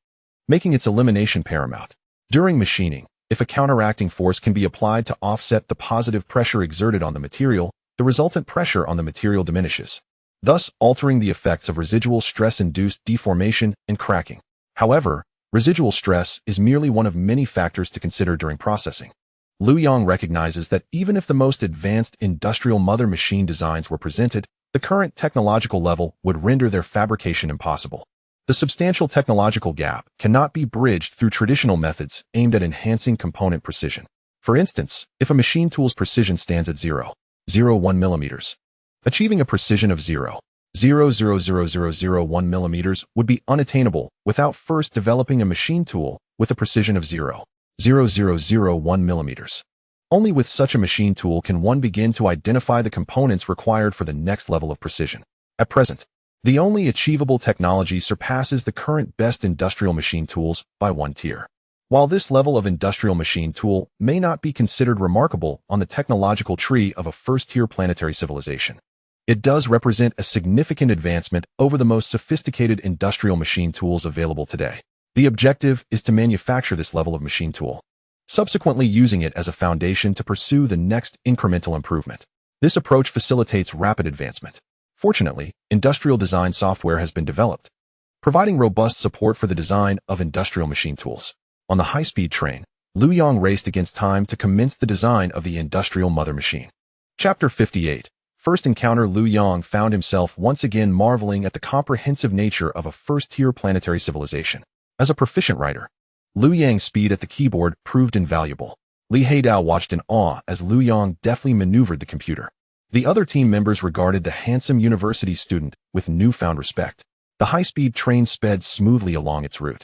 making its elimination paramount. During machining, if a counteracting force can be applied to offset the positive pressure exerted on the material, the resultant pressure on the material diminishes, thus altering the effects of residual stress-induced deformation and cracking. However, residual stress is merely one of many factors to consider during processing. Liu Yang recognizes that even if the most advanced industrial mother machine designs were presented, the current technological level would render their fabrication impossible. The substantial technological gap cannot be bridged through traditional methods aimed at enhancing component precision. For instance, if a machine tool's precision stands at 0.01 millimeters, achieving a precision of 0.00001 millimeters would be unattainable without first developing a machine tool with a precision of 0.0001 millimeters. Only with such a machine tool can one begin to identify the components required for the next level of precision. At present, the only achievable technology surpasses the current best industrial machine tools by one tier. While this level of industrial machine tool may not be considered remarkable on the technological tree of a first-tier planetary civilization, it does represent a significant advancement over the most sophisticated industrial machine tools available today. The objective is to manufacture this level of machine tool, subsequently using it as a foundation to pursue the next incremental improvement. This approach facilitates rapid advancement. Fortunately, industrial design software has been developed, providing robust support for the design of industrial machine tools. On the high-speed train, Liu Yang raced against time to commence the design of the industrial mother machine. Chapter 58. First encounter. Liu Yang found himself once again marveling at the comprehensive nature of a first-tier planetary civilization. As a proficient writer, Liu Yang's speed at the keyboard proved invaluable. Li Haidao watched in awe as Liu Yang deftly maneuvered the computer. The other team members regarded the handsome university student with newfound respect. The high-speed train sped smoothly along its route,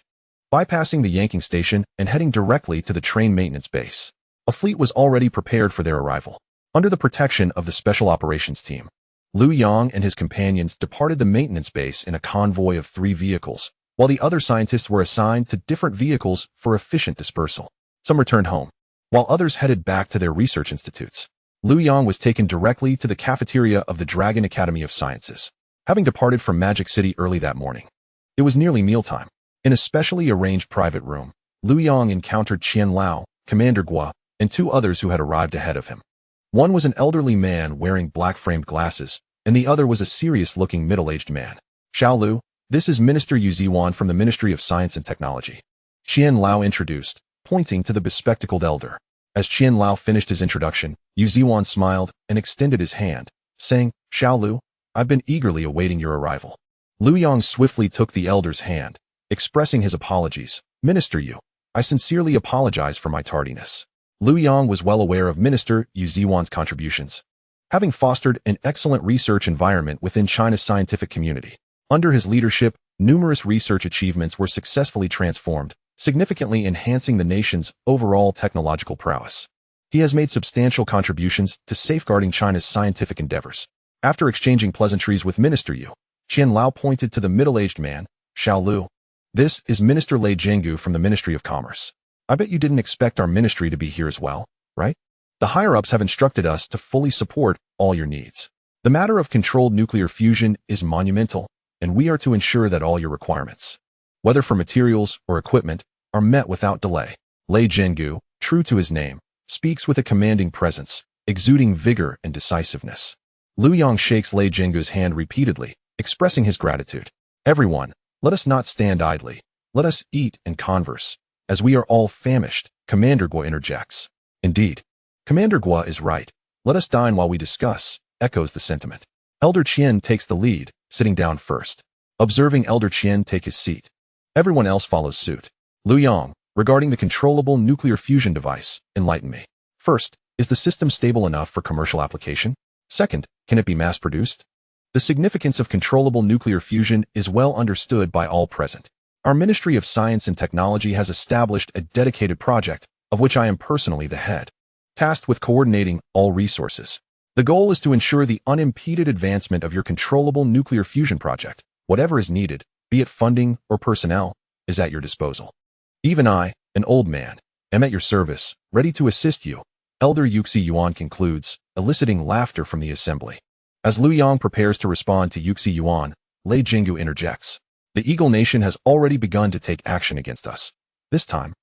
bypassing the yanking station and heading directly to the train maintenance base. A fleet was already prepared for their arrival. Under the protection of the Special Operations Team, Liu Yang and his companions departed the maintenance base in a convoy of 3 vehicles, while the other scientists were assigned to different vehicles for efficient dispersal. Some returned home, while others headed back to their research institutes. Liu Yang was taken directly to the cafeteria of the Dragon Academy of Sciences, having departed from Magic City early that morning. It was nearly mealtime. In a specially arranged private room, Liu Yang encountered Qian Lao, Commander Gua, and 2 others who had arrived ahead of him. One was an elderly man wearing black-framed glasses, and the other was a serious-looking middle-aged man. Xiao Lu, this is Minister Yu Ziwan from the Ministry of Science and Technology, Qian Lao introduced, pointing to the bespectacled elder. As Qian Lao finished his introduction, Yu Ziwan smiled and extended his hand, saying, Xiao Lu, I've been eagerly awaiting your arrival. Liu Yang swiftly took the elder's hand, expressing his apologies. Minister Yu, I sincerely apologize for my tardiness. Liu Yang was well aware of Minister Yu Ziwan's contributions, having fostered an excellent research environment within China's scientific community. Under his leadership, numerous research achievements were successfully transformed, significantly enhancing the nation's overall technological prowess. He has made substantial contributions to safeguarding China's scientific endeavors. After exchanging pleasantries with Minister Yu, Qian Lao pointed to the middle-aged man, Xiao Lu. This is Minister Lei Zhenggu from the Ministry of Commerce. I bet you didn't expect our ministry to be here as well, right? The higher-ups have instructed us to fully support all your needs. The matter of controlled nuclear fusion is monumental, and we are to ensure that all your requirements, whether for materials or equipment, are met without delay. Lei Zhenggu, true to his name, speaks with a commanding presence, exuding vigor and decisiveness. Liu Yang shakes Lei Zhenggu's hand repeatedly, expressing his gratitude. Everyone, let us not stand idly. Let us eat and converse, as we are all famished, Commander Gua interjects. Indeed, Commander Gua is right. Let us dine while we discuss, echoes the sentiment. Elder Qian takes the lead, sitting down first. Observing Elder Qian take his seat, everyone else follows suit. Liu Yang, regarding the controllable nuclear fusion device, enlighten me. First, is the system stable enough for commercial application? Second, can it be mass-produced? The significance of controllable nuclear fusion is well understood by all present. Our Ministry of Science and Technology has established a dedicated project, of which I am personally the head, tasked with coordinating all resources. The goal is to ensure the unimpeded advancement of your controllable nuclear fusion project. Whatever is needed, be it funding or personnel, is at your disposal. Even I, an old man, am at your service, ready to assist you, Elder Yuxi Yuan concludes, eliciting laughter from the assembly. As Liu Yang prepares to respond to Yuxi Yuan, Lei Zhenggu interjects. The Eagle Nation has already begun to take action against us. This time,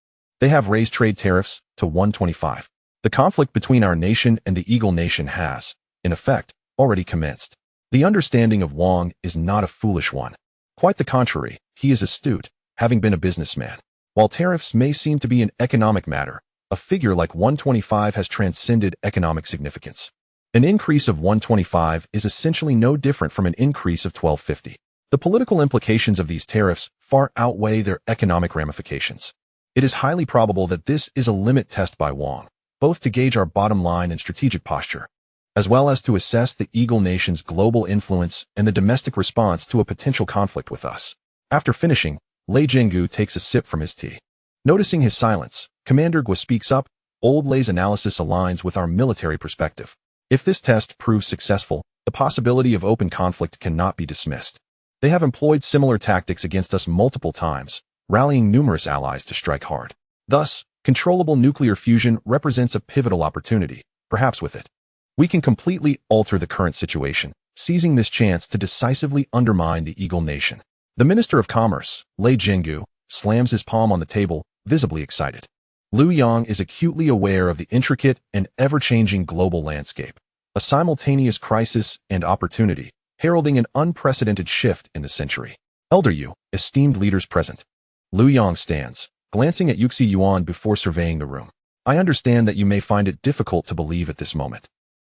they have raised trade tariffs to 125. The conflict between our nation and the Eagle Nation has, in effect, already commenced. The understanding of Wang is not a foolish one. Quite the contrary, he is astute, having been a businessman. While tariffs may seem to be an economic matter, a figure like 125 has transcended economic significance. An increase of 125 is essentially no different from an increase of 1250. The political implications of these tariffs far outweigh their economic ramifications. It is highly probable that this is a limit test by Wang, both to gauge our bottom line and strategic posture, as well as to assess the Eagle Nation's global influence and the domestic response to a potential conflict with us. After finishing, Lei Jinggu takes a sip from his tea. Noticing his silence, Commander Gua speaks up. Old Lei's analysis aligns with our military perspective. If this test proves successful, the possibility of open conflict cannot be dismissed. They have employed similar tactics against us multiple times, rallying numerous allies to strike hard. Thus, controllable nuclear fusion represents a pivotal opportunity. Perhaps with it, we can completely alter the current situation, seizing this chance to decisively undermine the Eagle Nation. The Minister of Commerce, Lei Jinggu, slams his palm on the table, visibly excited. Liu Yang is acutely aware of the intricate and ever-changing global landscape, a simultaneous crisis and opportunity, heralding an unprecedented shift in the century. Elder Yu, esteemed leaders present. Liu Yang stands, glancing at Yuxi Yuan before surveying the room. I understand that you may find it difficult to believe at this moment,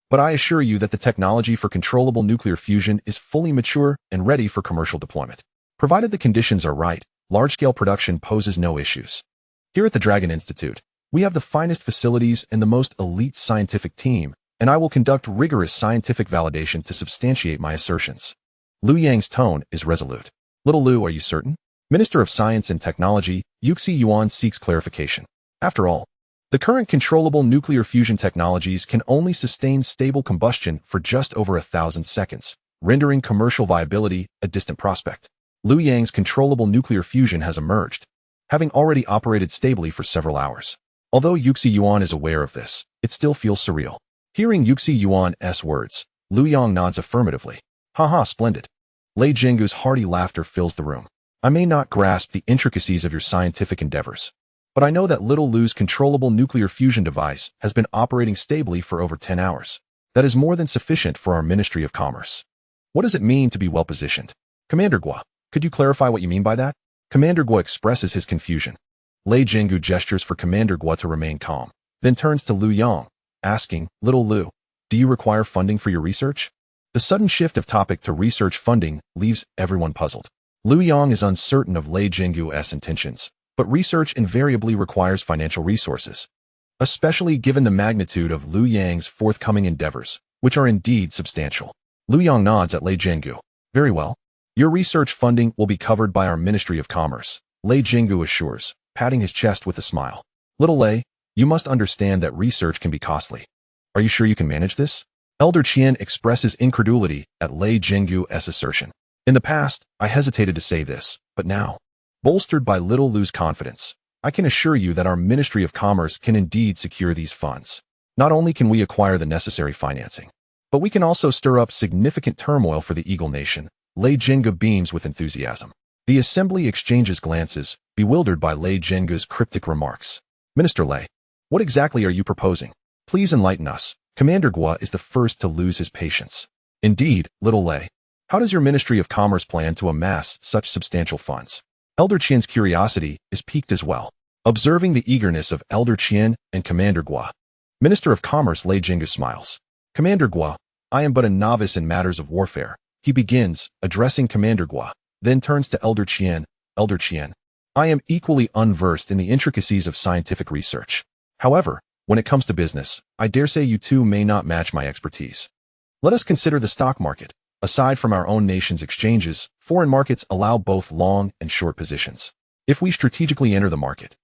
but I assure you that the technology for controllable nuclear fusion is fully mature and ready for commercial deployment. Provided the conditions are right, large-scale production poses no issues. Here at the Dragon Institute, we have the finest facilities and the most elite scientific team, and I will conduct rigorous scientific validation to substantiate my assertions. Liu Yang's tone is resolute. Little Liu, are you certain? Minister of Science and Technology, Yuxi Yuan seeks clarification. After all, the current controllable nuclear fusion technologies can only sustain stable combustion for just over 1,000 seconds, rendering commercial viability a distant prospect. Liu Yang's controllable nuclear fusion has emerged, having already operated stably for several hours. Although Yuxi Yuan is aware of this, it still feels surreal. Hearing Yuxi Yuan's words, Liu Yang nods affirmatively. Haha, splendid. Lei Jinggu's hearty laughter fills the room. I may not grasp the intricacies of your scientific endeavors, but I know that little Liu's controllable nuclear fusion device has been operating stably for over 10 hours. That is more than sufficient for our Ministry of Commerce. What does it mean to be well-positioned? Commander Gua, could you clarify what you mean by that? Commander Gua expresses his confusion. Lei Jinggu gestures for Commander Gua to remain calm, then turns to Liu Yang, asking, Little Liu, do you require funding for your research? The sudden shift of topic to research funding leaves everyone puzzled. Liu Yang is uncertain of Lei Jinggu's intentions, but research invariably requires financial resources, especially given the magnitude of Liu Yang's forthcoming endeavors, which are indeed substantial. Liu Yang nods at Lei Jinggu. Very well. Your research funding will be covered by our Ministry of Commerce, Lei Jinggu assures, patting his chest with a smile. Little Lei, you must understand that research can be costly. Are you sure you can manage this? Elder Qian expresses incredulity at Lei Jinggu's assertion. In the past, I hesitated to say this, but now, bolstered by Little Liu's confidence, I can assure you that our Ministry of Commerce can indeed secure these funds. Not only can we acquire the necessary financing, but we can also stir up significant turmoil for the Eagle Nation. Lei Jinggu beams with enthusiasm. The assembly exchanges glances, bewildered by Lei Jinggu's cryptic remarks. Minister Lei, what exactly are you proposing? Please enlighten us. Commander Gua is the first to lose his patience. Indeed, Little Lei, how does your Ministry of Commerce plan to amass such substantial funds? Elder Qian's curiosity is piqued as well. Observing the eagerness of Elder Qian and Commander Gua, Minister of Commerce Lei Jinggu smiles. Commander Gua, I am but a novice in matters of warfare. He begins, addressing Commander Gua, then turns to Elder Qian. Elder Qian, I am equally unversed in the intricacies of scientific research. However, when it comes to business, I dare say you two may not match my expertise. Let us consider the stock market. Aside from our own nation's exchanges, foreign markets allow both long and short positions. If we strategically enter the market,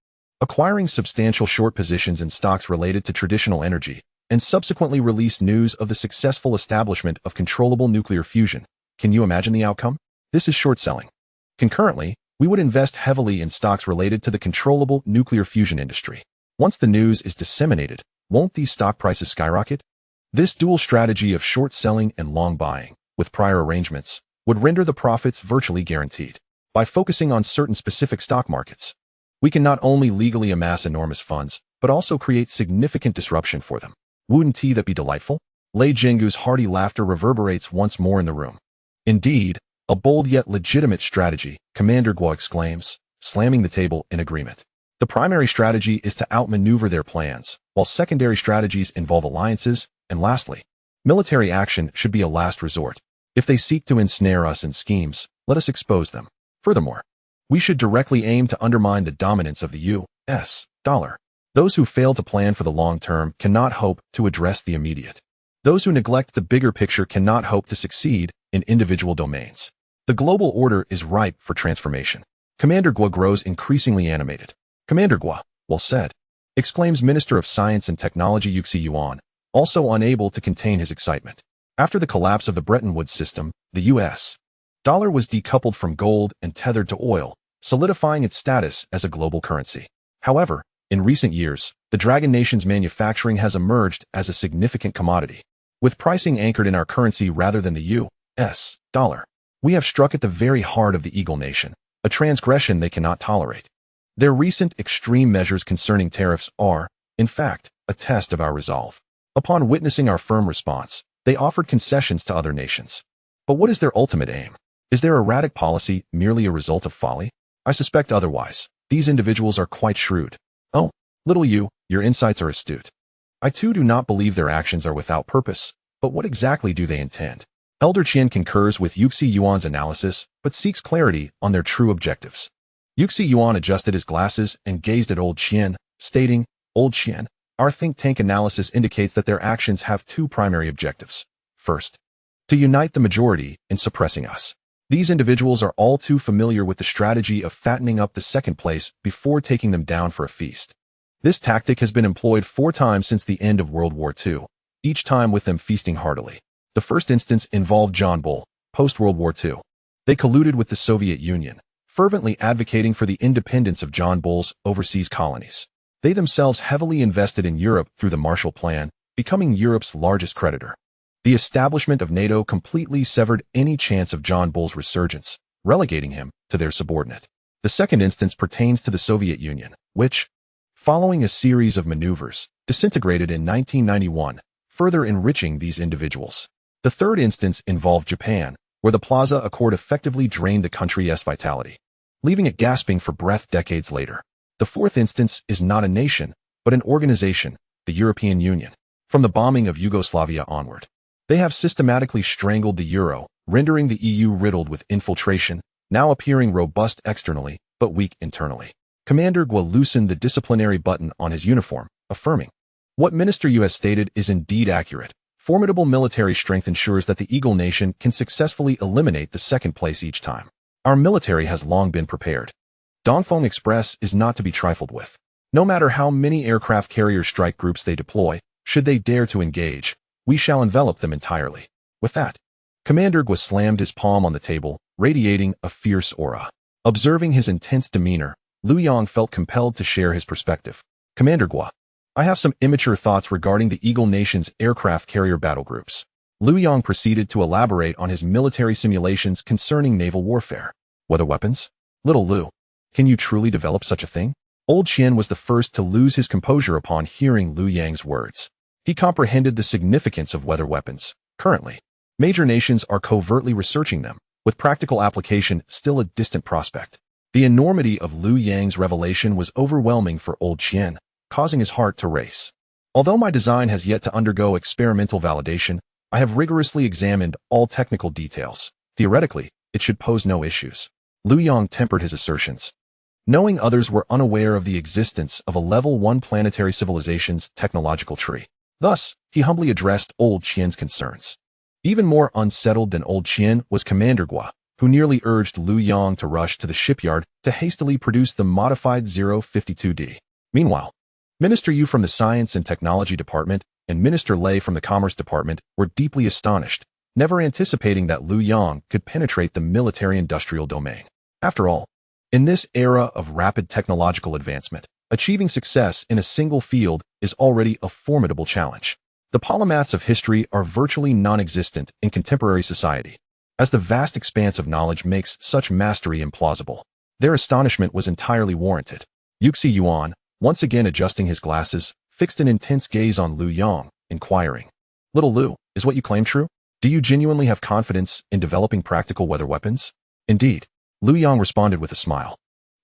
acquiring substantial short positions in stocks related to traditional energy, and subsequently release news of the successful establishment of controllable nuclear fusion, can you imagine the outcome? This is short selling. Concurrently, we would invest heavily in stocks related to the controllable nuclear fusion industry. Once the news is disseminated, won't these stock prices skyrocket? This dual strategy of short selling and long buying, with prior arrangements, would render the profits virtually guaranteed. By focusing on certain specific stock markets, we can not only legally amass enormous funds, but also create significant disruption for them. Wouldn't that be delightful? Lei Jinggu's hearty laughter reverberates once more in the room. Indeed, a bold yet legitimate strategy, Commander Gua exclaims, slamming the table in agreement. The primary strategy is to outmaneuver their plans, while secondary strategies involve alliances, and lastly, military action should be a last resort. If they seek to ensnare us in schemes, let us expose them. Furthermore, we should directly aim to undermine the dominance of the U.S. dollar. Those who fail to plan for the long term cannot hope to address the immediate. Those who neglect the bigger picture cannot hope to succeed in individual domains. The global order is ripe for transformation. Commander Gua grows increasingly animated. Commander Gua, well said, exclaims Minister of Science and Technology Liu Yang, also unable to contain his excitement. After the collapse of the Bretton Woods system, the U.S. dollar was decoupled from gold and tethered to oil, solidifying its status as a global currency. However, in recent years, the Dragon Nation's manufacturing has emerged as a significant commodity. With pricing anchored in our currency rather than the U.S. dollar, we have struck at the very heart of the Eagle Nation, a transgression they cannot tolerate. Their recent extreme measures concerning tariffs are, in fact, a test of our resolve. Upon witnessing our firm response, they offered concessions to other nations. But what is their ultimate aim? Is their erratic policy merely a result of folly? I suspect otherwise. These individuals are quite shrewd. Oh, little you, your insights are astute. I too do not believe their actions are without purpose, but what exactly do they intend? Elder Qian concurs with Liu Yang's analysis, but seeks clarity on their true objectives. Liu Yang adjusted his glasses and gazed at Old Qian, stating, Old Qian, our think tank analysis indicates that their actions have two primary objectives. First, to unite the majority in suppressing us. These individuals are all too familiar with the strategy of fattening up the second place before taking them down for a feast. This tactic has been employed 4 times since the end of World War II, each time with them feasting heartily. The first instance involved John Bull, post-World War II. They colluded with the Soviet Union, fervently advocating for the independence of John Bull's overseas colonies. They themselves heavily invested in Europe through the Marshall Plan, becoming Europe's largest creditor. The establishment of NATO completely severed any chance of John Bull's resurgence, relegating him to their subordinate. The second instance pertains to the Soviet Union, which, following a series of maneuvers, disintegrated in 1991, further enriching these individuals. The third instance involved Japan, where the Plaza Accord effectively drained the country's vitality, leaving it gasping for breath decades later. The fourth instance is not a nation, but an organization, the European Union. From the bombing of Yugoslavia onward, they have systematically strangled the euro, rendering the EU riddled with infiltration, now appearing robust externally, but weak internally. Commander Gua loosened the disciplinary button on his uniform, affirming, what Minister Yu has stated is indeed accurate. Formidable military strength ensures that the Eagle Nation can successfully eliminate the second place each time. Our military has long been prepared. Dongfeng Express is not to be trifled with. No matter how many aircraft carrier strike groups they deploy, should they dare to engage, we shall envelop them entirely. With that, Commander Gua slammed his palm on the table, radiating a fierce aura. Observing his intense demeanor, Liu Yang felt compelled to share his perspective. Commander Gua, I have some immature thoughts regarding the Eagle Nation's aircraft carrier battle groups. Liu Yang proceeded to elaborate on his military simulations concerning naval warfare. Weather weapons? Little Liu, can you truly develop such a thing? Old Qian was the first to lose his composure upon hearing Liu Yang's words. He comprehended the significance of weather weapons. Currently, major nations are covertly researching them, with practical application still a distant prospect. The enormity of Liu Yang's revelation was overwhelming for Old Qian, causing his heart to race. Although my design has yet to undergo experimental validation, I have rigorously examined all technical details. Theoretically, it should pose no issues. Liu Yang tempered his assertions. Knowing others were unaware of the existence of a Level 1 Planetary Civilization's technological tree. Thus, he humbly addressed Old Qian's concerns. Even more unsettled than Old Qian was Commander Gua, who nearly urged Liu Yang to rush to the shipyard to hastily produce the modified 052D. Meanwhile, Minister Yu from the Science and Technology Department and Minister Lei from the Commerce Department were deeply astonished, never anticipating that Liu Yang could penetrate the military-industrial domain. After all, in this era of rapid technological advancement, achieving success in a single field is already a formidable challenge. The polymaths of history are virtually non-existent in contemporary society, as the vast expanse of knowledge makes such mastery implausible. Their astonishment was entirely warranted. Liu Yang, once again adjusting his glasses, fixed an intense gaze on Liu Yang, inquiring, Little Liu, is what you claim true? Do you genuinely have confidence in developing practical weather weapons? Indeed, Liu Yang responded with a smile.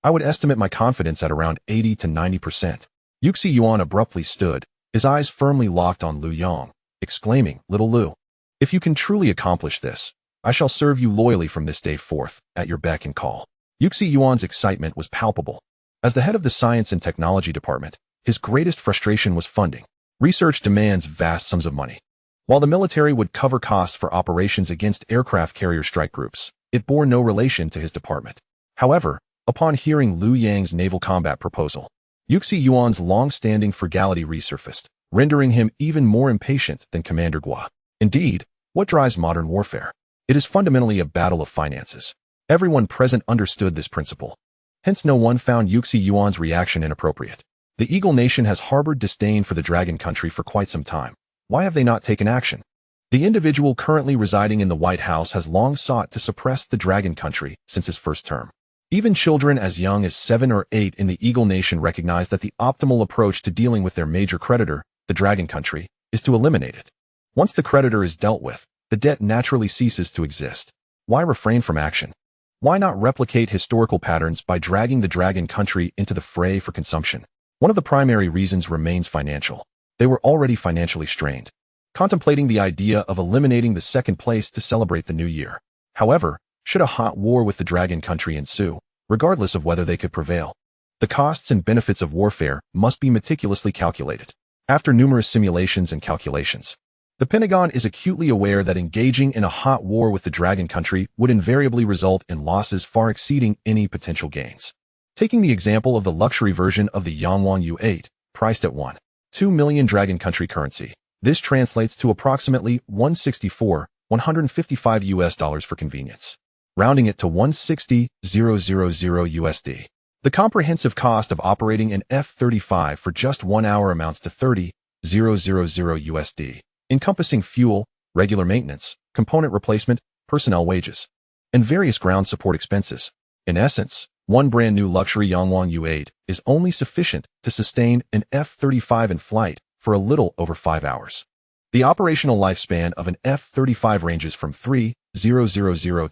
I would estimate my confidence at around 80 to 90%. Liu Yang abruptly stood, his eyes firmly locked on Liu Yang, exclaiming, Little Liu, if you can truly accomplish this, I shall serve you loyally from this day forth, at your beck and call. Yuxi Yuan's excitement was palpable. As the head of the Science and Technology Department, his greatest frustration was funding. Research demands vast sums of money. While the military would cover costs for operations against aircraft carrier strike groups, it bore no relation to his department. However, upon hearing Liu Yang's naval combat proposal, Yuxi Yuan's long-standing frugality resurfaced, rendering him even more impatient than Commander Gua. Indeed, what drives modern warfare? It is fundamentally a battle of finances. Everyone present understood this principle. Hence no one found Yuxi Yuan's reaction inappropriate. The Eagle Nation has harbored disdain for the Dragon Country for quite some time. Why have they not taken action? The individual currently residing in the White House has long sought to suppress the Dragon Country since his first term. Even children as young as 7 or 8 in the Eagle Nation recognize that the optimal approach to dealing with their major creditor, the Dragon Country, is to eliminate it. Once the creditor is dealt with, the debt naturally ceases to exist. Why refrain from action? Why not replicate historical patterns by dragging the Dragon Country into the fray for consumption? One of the primary reasons remains financial. They were already financially strained, contemplating the idea of eliminating the second place to celebrate the new year. However, should a hot war with the Dragon Country ensue, regardless of whether they could prevail, the costs and benefits of warfare must be meticulously calculated. After numerous simulations and calculations, the Pentagon is acutely aware that engaging in a hot war with the Dragon Country would invariably result in losses far exceeding any potential gains. Taking the example of the luxury version of the Yangwang U-8, priced at 1.2 million Dragon Country currency, this translates to approximately $164,155 for convenience. Rounding it to 160,000 USD. The comprehensive cost of operating an F-35 for just 1 hour amounts to 30,000 USD, encompassing fuel, regular maintenance, component replacement, personnel wages, and various ground support expenses. In essence, one brand new luxury Yangwang U-8 is only sufficient to sustain an F-35 in flight for a little over 5 hours. The operational lifespan of an F-35 ranges from 3,000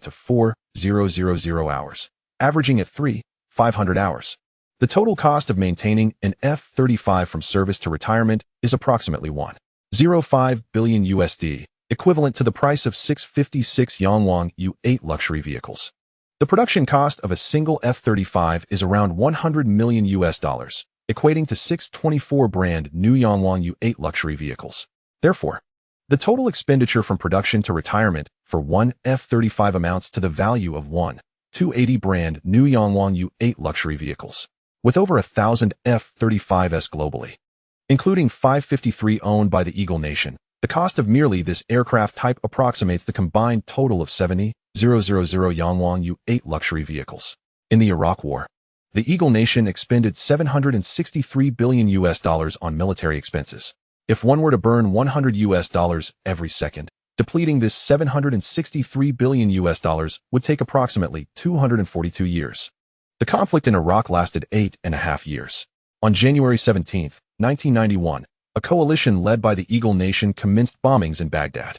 to 4,000 hours, averaging at 3,500 hours. The total cost of maintaining an F-35 from service to retirement is approximately 1.05 billion USD, equivalent to the price of 656 Yangwang U-8 luxury vehicles. The production cost of a single F-35 is around 100 million US dollars, equating to 624 brand new Yangwang U-8 luxury vehicles. Therefore, the total expenditure from production to retirement for one F-35 amounts to the value of 1,280 brand new Yangwang U-8 luxury vehicles, with over 1,000 F-35s globally. Including 553 owned by the Eagle Nation, the cost of merely this aircraft type approximates the combined total of 70,000 Yangwang U-8 luxury vehicles. In the Iraq War, the Eagle Nation expended 763 billion US dollars on military expenses. If one were to burn 100 US dollars every second, depleting this 763 billion US dollars would take approximately 242 years. The conflict in Iraq lasted 8.5 years. On January 17, 1991, a coalition led by the Eagle Nation commenced bombings in Baghdad.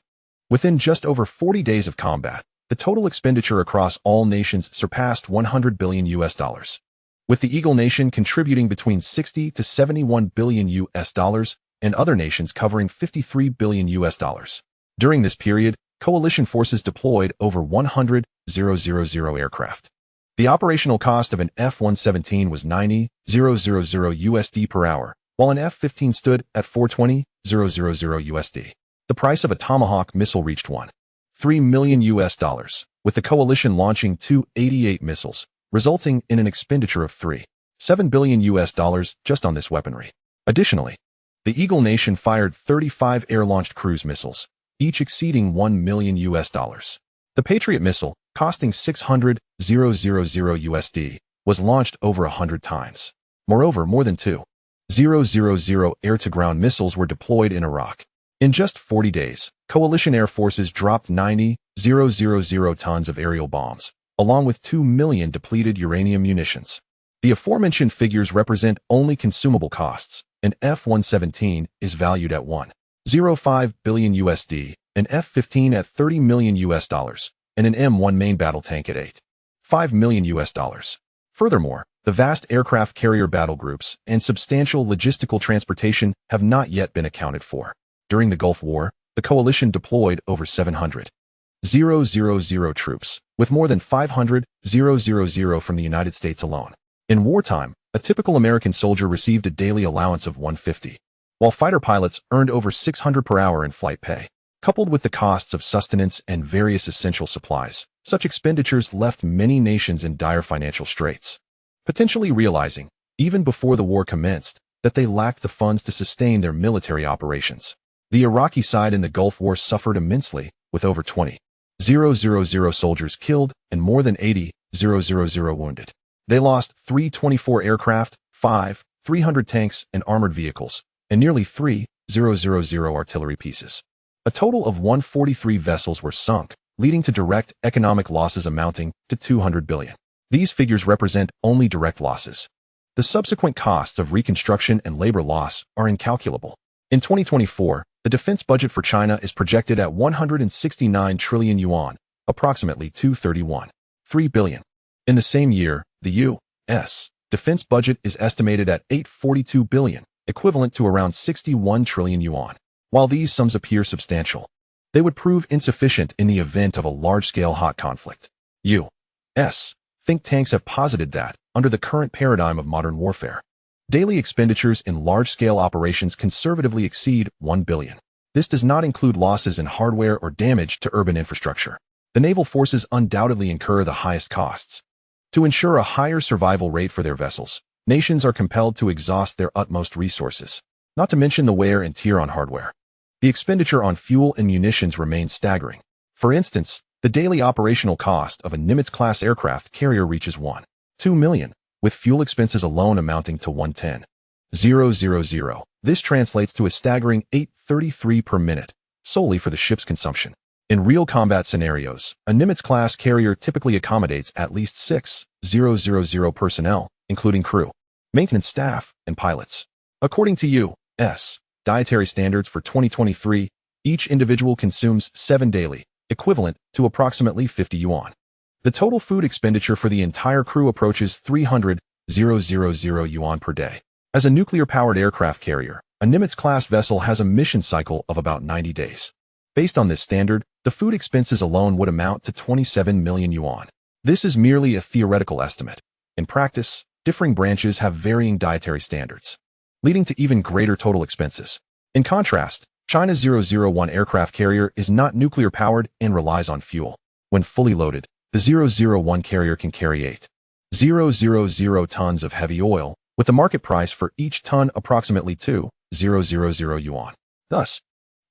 Within just over 40 days of combat, the total expenditure across all nations surpassed 100 billion US dollars, with the Eagle Nation contributing between 60 to 71 billion US dollars and other nations covering 53 billion US dollars. During this period, coalition forces deployed over 100,000 aircraft. The operational cost of an F-117 was 90,000 USD per hour, while an F-15 stood at 420,000 USD. The price of a Tomahawk missile reached 1.3 million US dollars, with the coalition launching 288 missiles, resulting in an expenditure of 3.7 billion US dollars just on this weaponry. Additionally, the Eagle Nation fired 35 air-launched cruise missiles, each exceeding 1 million US dollars. The Patriot missile, costing 600,000 USD, was launched over 100 times. Moreover, more than 2,000 air-to-ground missiles were deployed in Iraq. In just 40 days, coalition air forces dropped 90,000 tons of aerial bombs, along with 2 million depleted uranium munitions. The aforementioned figures represent only consumable costs. An F-117 is valued at 1.05 billion USD, an F-15 at 30 million US dollars, and an M1 main battle tank at 8.5 million US dollars. Furthermore, the vast aircraft carrier battle groups and substantial logistical transportation have not yet been accounted for. During the Gulf War, the coalition deployed over 700 troops, with more than 500,000 from the United States alone. In wartime, a typical American soldier received a daily allowance of 150, while fighter pilots earned over 600 per hour in flight pay. Coupled with the costs of sustenance and various essential supplies, such expenditures left many nations in dire financial straits, potentially realizing, even before the war commenced, that they lacked the funds to sustain their military operations. The Iraqi side in the Gulf War suffered immensely, with over 20,000 soldiers killed and more than 80,000 wounded. They lost 324 aircraft, 300 tanks and armored vehicles, and nearly 3,000 artillery pieces. A total of 143 vessels were sunk, leading to direct economic losses amounting to 200 billion. These figures represent only direct losses. The subsequent costs of reconstruction and labor loss are incalculable. In 2024, the defense budget for China is projected at 169 trillion yuan, approximately 231.3 billion. In the same year, the U.S. defense budget is estimated at 842 billion, equivalent to around 61 trillion yuan. While these sums appear substantial, they would prove insufficient in the event of a large-scale hot conflict. U.S. think tanks have posited that, under the current paradigm of modern warfare, daily expenditures in large-scale operations conservatively exceed 1 billion. This does not include losses in hardware or damage to urban infrastructure. The naval forces undoubtedly incur the highest costs. To ensure a higher survival rate for their vessels, nations are compelled to exhaust their utmost resources, not to mention the wear and tear on hardware. The expenditure on fuel and munitions remains staggering. For instance, the daily operational cost of a Nimitz-class aircraft carrier reaches 1.2 million, with fuel expenses alone amounting to 110,000. This translates to a staggering 8.33 per minute, solely for the ship's consumption. In real combat scenarios, a Nimitz-class carrier typically accommodates at least 6,000 personnel, including crew, maintenance staff, and pilots. According to U.S. dietary standards for 2023, each individual consumes 7 daily, equivalent to approximately 50 yuan. The total food expenditure for the entire crew approaches 300,000 yuan per day. As a nuclear-powered aircraft carrier, a Nimitz-class vessel has a mission cycle of about 90 days. Based on this standard, the food expenses alone would amount to 27 million yuan. This is merely a theoretical estimate. In practice, differing branches have varying dietary standards, leading to even greater total expenses. In contrast, China's 001 aircraft carrier is not nuclear-powered and relies on fuel. When fully loaded, the 001 carrier can carry 8,000 tons of heavy oil, with the market price for each ton approximately 2,000 yuan. Thus,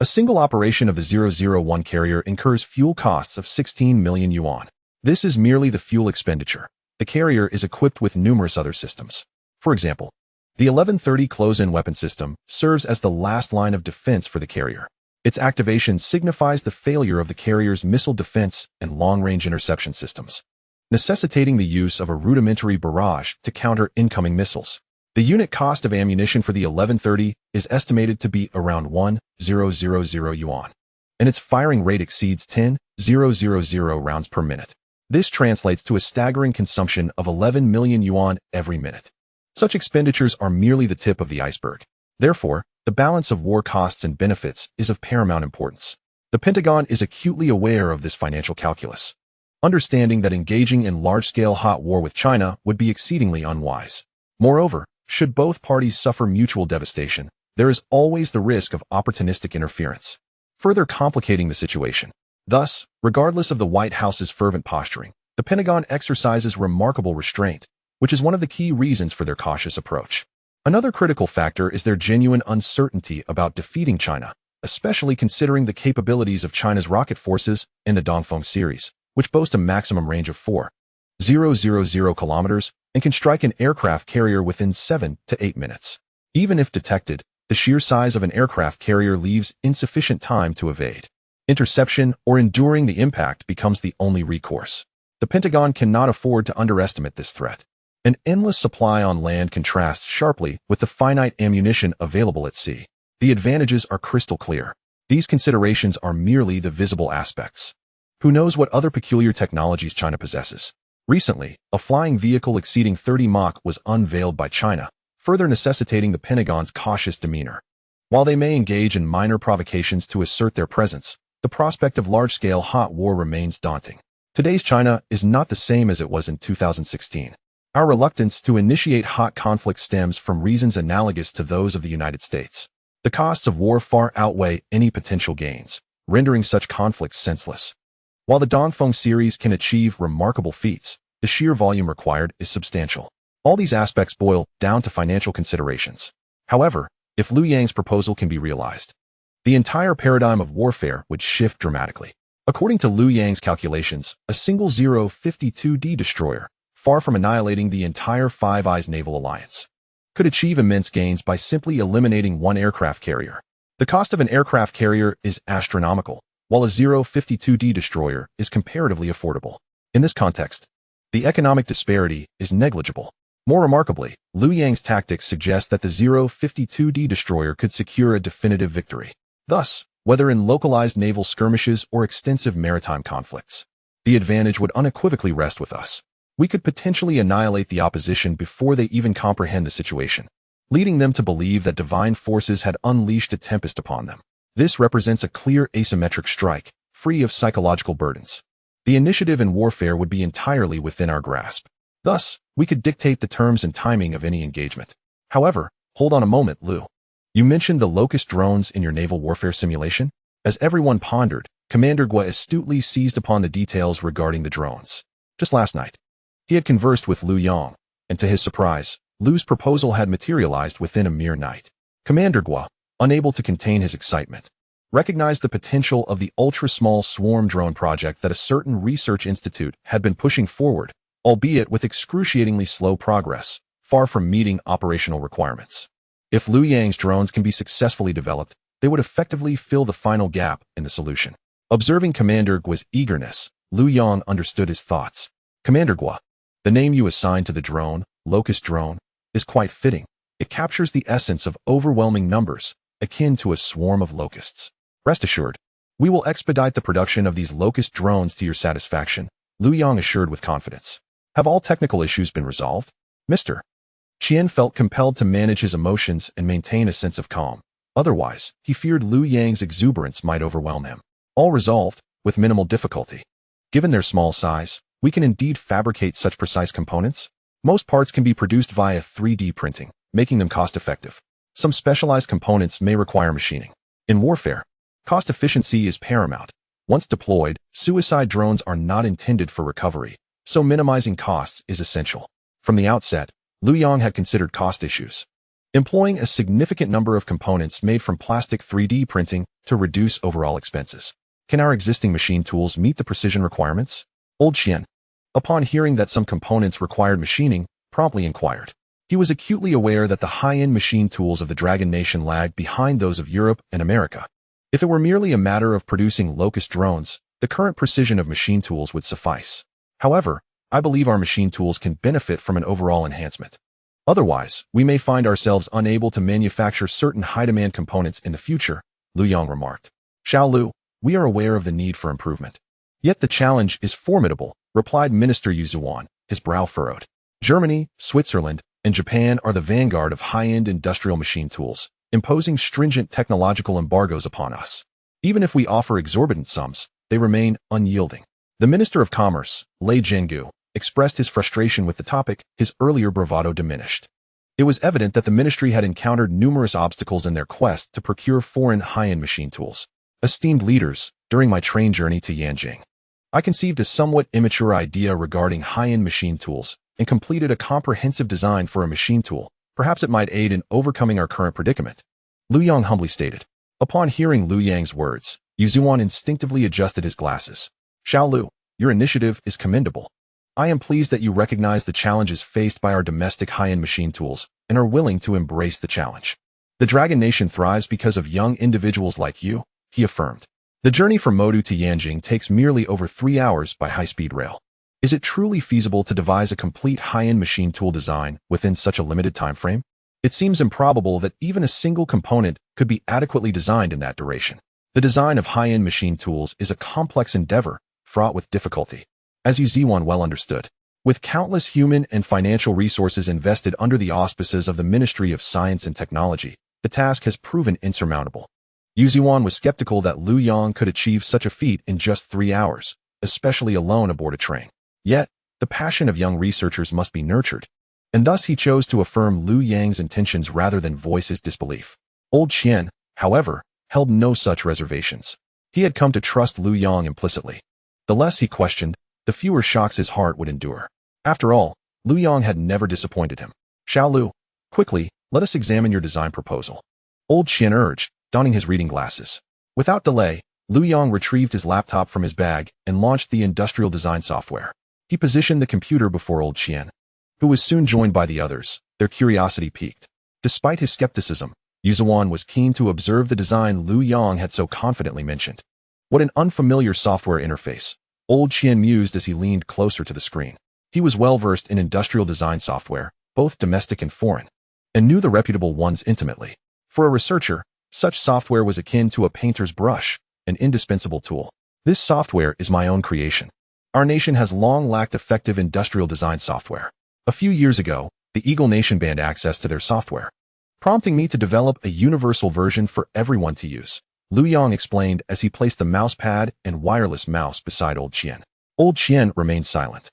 a single operation of the 001 carrier incurs fuel costs of 16 million yuan. This is merely the fuel expenditure. The carrier is equipped with numerous other systems. For example, the 1130 close-in weapon system serves as the last line of defense for the carrier. Its activation signifies the failure of the carrier's missile defense and long-range interception systems, necessitating the use of a rudimentary barrage to counter incoming missiles. The unit cost of ammunition for the 1130 is estimated to be around 1,000 yuan, and its firing rate exceeds 10,000 rounds per minute. This translates to a staggering consumption of 11 million yuan every minute. Such expenditures are merely the tip of the iceberg. Therefore, the balance of war costs and benefits is of paramount importance. The Pentagon is acutely aware of this financial calculus, understanding that engaging in large-scale hot war with China would be exceedingly unwise. Moreover, should both parties suffer mutual devastation, there is always the risk of opportunistic interference, further complicating the situation. Thus, regardless of the White House's fervent posturing, the Pentagon exercises remarkable restraint, which is one of the key reasons for their cautious approach. Another critical factor is their genuine uncertainty about defeating China, especially considering the capabilities of China's rocket forces in the Dongfeng series, which boast a maximum range of 4,000 kilometers and can strike an aircraft carrier within 7 to 8 minutes. Even if detected, the sheer size of an aircraft carrier leaves insufficient time to evade. Interception or enduring the impact becomes the only recourse. The Pentagon cannot afford to underestimate this threat. An endless supply on land contrasts sharply with the finite ammunition available at sea. The advantages are crystal clear. These considerations are merely the visible aspects. Who knows what other peculiar technologies China possesses? Recently, a flying vehicle exceeding 30 Mach was unveiled by China, further necessitating the Pentagon's cautious demeanor. While they may engage in minor provocations to assert their presence, the prospect of large-scale hot war remains daunting. Today's China is not the same as it was in 2016. Our reluctance to initiate hot conflict stems from reasons analogous to those of the United States. The costs of war far outweigh any potential gains, rendering such conflicts senseless. While the Dongfeng series can achieve remarkable feats, the sheer volume required is substantial. All these aspects boil down to financial considerations. However, if Liu Yang's proposal can be realized, the entire paradigm of warfare would shift dramatically. According to Liu Yang's calculations, a single 052D destroyer, far from annihilating the entire Five Eyes naval alliance, could achieve immense gains by simply eliminating one aircraft carrier. The cost of an aircraft carrier is astronomical, while a 052D destroyer is comparatively affordable. In this context, the economic disparity is negligible. More remarkably, Liu Yang's tactics suggest that the 052D destroyer could secure a definitive victory. Thus, whether in localized naval skirmishes or extensive maritime conflicts, the advantage would unequivocally rest with us. We could potentially annihilate the opposition before they even comprehend the situation, leading them to believe that divine forces had unleashed a tempest upon them. This represents a clear asymmetric strike, free of psychological burdens. The initiative in warfare would be entirely within our grasp. Thus, we could dictate the terms and timing of any engagement. However, hold on a moment, Liu. You mentioned the locust drones in your naval warfare simulation? As everyone pondered, Commander Gua astutely seized upon the details regarding the drones. Just last night, he had conversed with Liu Yang, and to his surprise, Liu's proposal had materialized within a mere night. Commander Gua, unable to contain his excitement, recognized the potential of the ultra-small swarm drone project that a certain research institute had been pushing forward, albeit with excruciatingly slow progress, far from meeting operational requirements. If Liu Yang's drones can be successfully developed, they would effectively fill the final gap in the solution. Observing Commander Gua's eagerness, Liu Yang understood his thoughts. Commander Gua, the name you assigned to the drone, Locust Drone, is quite fitting. It captures the essence of overwhelming numbers, akin to a swarm of locusts. Rest assured, we will expedite the production of these locust drones to your satisfaction, Liu Yang assured with confidence. Have all technical issues been resolved? Mr. Qian felt compelled to manage his emotions and maintain a sense of calm. Otherwise, he feared Liu Yang's exuberance might overwhelm him. All resolved, with minimal difficulty. Given their small size, we can indeed fabricate such precise components. Most parts can be produced via 3D printing, making them cost-effective. Some specialized components may require machining. In warfare, cost efficiency is paramount. Once deployed, suicide drones are not intended for recovery, so minimizing costs is essential. From the outset, Liu Yang had considered cost issues, employing a significant number of components made from plastic 3D printing to reduce overall expenses. Can our existing machine tools meet the precision requirements? Old Qian, upon hearing that some components required machining, promptly inquired. He was acutely aware that the high-end machine tools of the Dragon Nation lagged behind those of Europe and America. If it were merely a matter of producing locust drones, the current precision of machine tools would suffice. However, I believe our machine tools can benefit from an overall enhancement. Otherwise, we may find ourselves unable to manufacture certain high-demand components in the future, Liu Yang remarked. Xiao Lu, we are aware of the need for improvement. Yet the challenge is formidable, replied Minister Yu Zuan, his brow furrowed. Germany, Switzerland, and Japan are the vanguard of high-end industrial machine tools, imposing stringent technological embargoes upon us. Even if we offer exorbitant sums, they remain unyielding. The Minister of Commerce, Lei Zhenggu, expressed his frustration with the topic, his earlier bravado diminished. It was evident that the ministry had encountered numerous obstacles in their quest to procure foreign high-end machine tools. Esteemed leaders, during my train journey to Yanjing, I conceived a somewhat immature idea regarding high-end machine tools and completed a comprehensive design for a machine tool. Perhaps it might aid in overcoming our current predicament, Liu Yang humbly stated. Upon hearing Liu Yang's words, Yu Zuan instinctively adjusted his glasses. Xiao Lu, your initiative is commendable. I am pleased that you recognize the challenges faced by our domestic high-end machine tools and are willing to embrace the challenge. The Dragon Nation thrives because of young individuals like you, he affirmed. The journey from Modu to Yanjing takes merely over 3 hours by high-speed rail. Is it truly feasible to devise a complete high-end machine tool design within such a limited time frame? It seems improbable that even a single component could be adequately designed in that duration. The design of high-end machine tools is a complex endeavor, fraught with difficulty, as Yu Zuan well understood. With countless human and financial resources invested under the auspices of the Ministry of Science and Technology, the task has proven insurmountable. Yuan was skeptical that Liu Yang could achieve such a feat in just 3 hours, especially alone aboard a train. Yet, the passion of young researchers must be nurtured, and thus he chose to affirm Liu Yang's intentions rather than voice his disbelief. Old Qian, however, held no such reservations. He had come to trust Liu Yang implicitly. The less he questioned, the fewer shocks his heart would endure. After all, Liu Yang had never disappointed him. Xiao Lu, quickly, let us examine your design proposal. Old Qian urged, donning his reading glasses. Without delay, Liu Yang retrieved his laptop from his bag and launched the industrial design software. He positioned the computer before Old Qian, who was soon joined by the others. Their curiosity piqued. Despite his skepticism, Yuan was keen to observe the design Liu Yang had so confidently mentioned. What an unfamiliar software interface, Old Qian mused as he leaned closer to the screen. He was well-versed in industrial design software, both domestic and foreign, and knew the reputable ones intimately. For a researcher, such software was akin to a painter's brush, an indispensable tool. This software is my own creation. Our nation has long lacked effective industrial design software. A few years ago, the Eagle Nation banned access to their software, prompting me to develop a universal version for everyone to use. Liu Yang explained as he placed the mouse pad and wireless mouse beside Old Qian. Old Qian remained silent,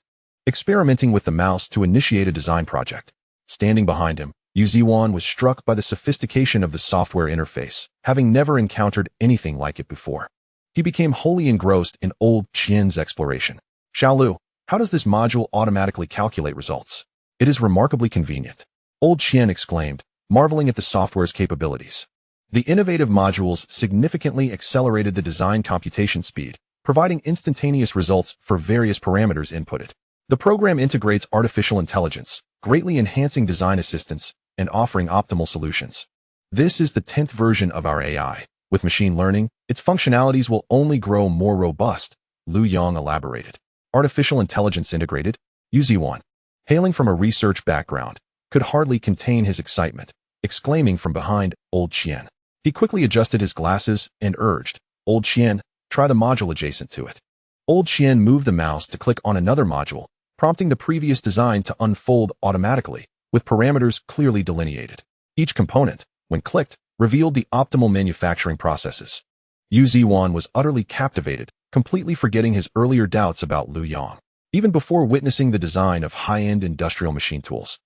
experimenting with the mouse to initiate a design project. Standing behind him, Yuan was struck by the sophistication of the software interface, having never encountered anything like it before. He became wholly engrossed in Old Qian's exploration. Xiao Lu, how does this module automatically calculate results? It is remarkably convenient. Old Qian exclaimed, marveling at the software's capabilities. The innovative modules significantly accelerated the design computation speed, providing instantaneous results for various parameters inputted. The program integrates artificial intelligence, greatly enhancing design assistance and offering optimal solutions. This is the 10th version of our AI. With machine learning, its functionalities will only grow more robust, Liu Yang elaborated. Artificial intelligence integrated, Yuan, hailing from a research background, could hardly contain his excitement, exclaiming from behind Old Qian. He quickly adjusted his glasses and urged, Old Qian, try the module adjacent to it. Old Qian moved the mouse to click on another module, prompting the previous design to unfold automatically, with parameters clearly delineated. Each component, when clicked, revealed the optimal manufacturing processes. Yuan was utterly captivated, completely forgetting his earlier doubts about Liu Yang. Even before witnessing the design of high-end industrial machine tools,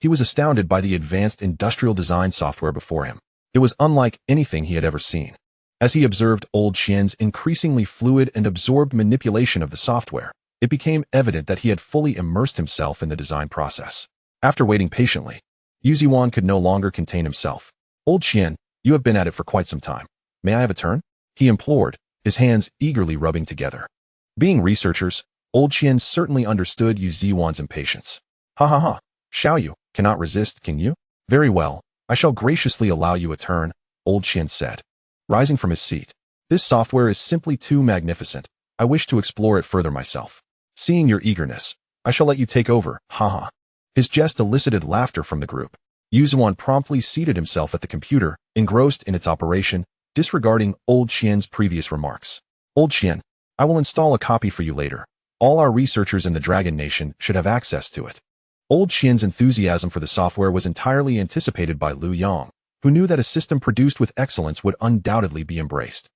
he was astounded by the advanced industrial design software before him. It was unlike anything he had ever seen. As he observed Old Qian's increasingly fluid and absorbed manipulation of the software, it became evident that he had fully immersed himself in the design process. After waiting patiently, Yuan could no longer contain himself. Old Qian, you have been at it for quite some time. May I have a turn? He implored, his hands eagerly rubbing together. Being researchers, Old Qian certainly understood Yuan's impatience. Ha ha ha, Xiao Yu, cannot resist, can you? Very well, I shall graciously allow you a turn, Old Qian said, rising from his seat. This software is simply too magnificent. I wish to explore it further myself. Seeing your eagerness, I shall let you take over, haha. His jest elicited laughter from the group. Yuan promptly seated himself at the computer, engrossed in its operation, disregarding Old Qian's previous remarks. Old Qian, I will install a copy for you later. All our researchers in the Dragon Nation should have access to it. Old Qian's enthusiasm for the software was entirely anticipated by Liu Yang, who knew that a system produced with excellence would undoubtedly be embraced.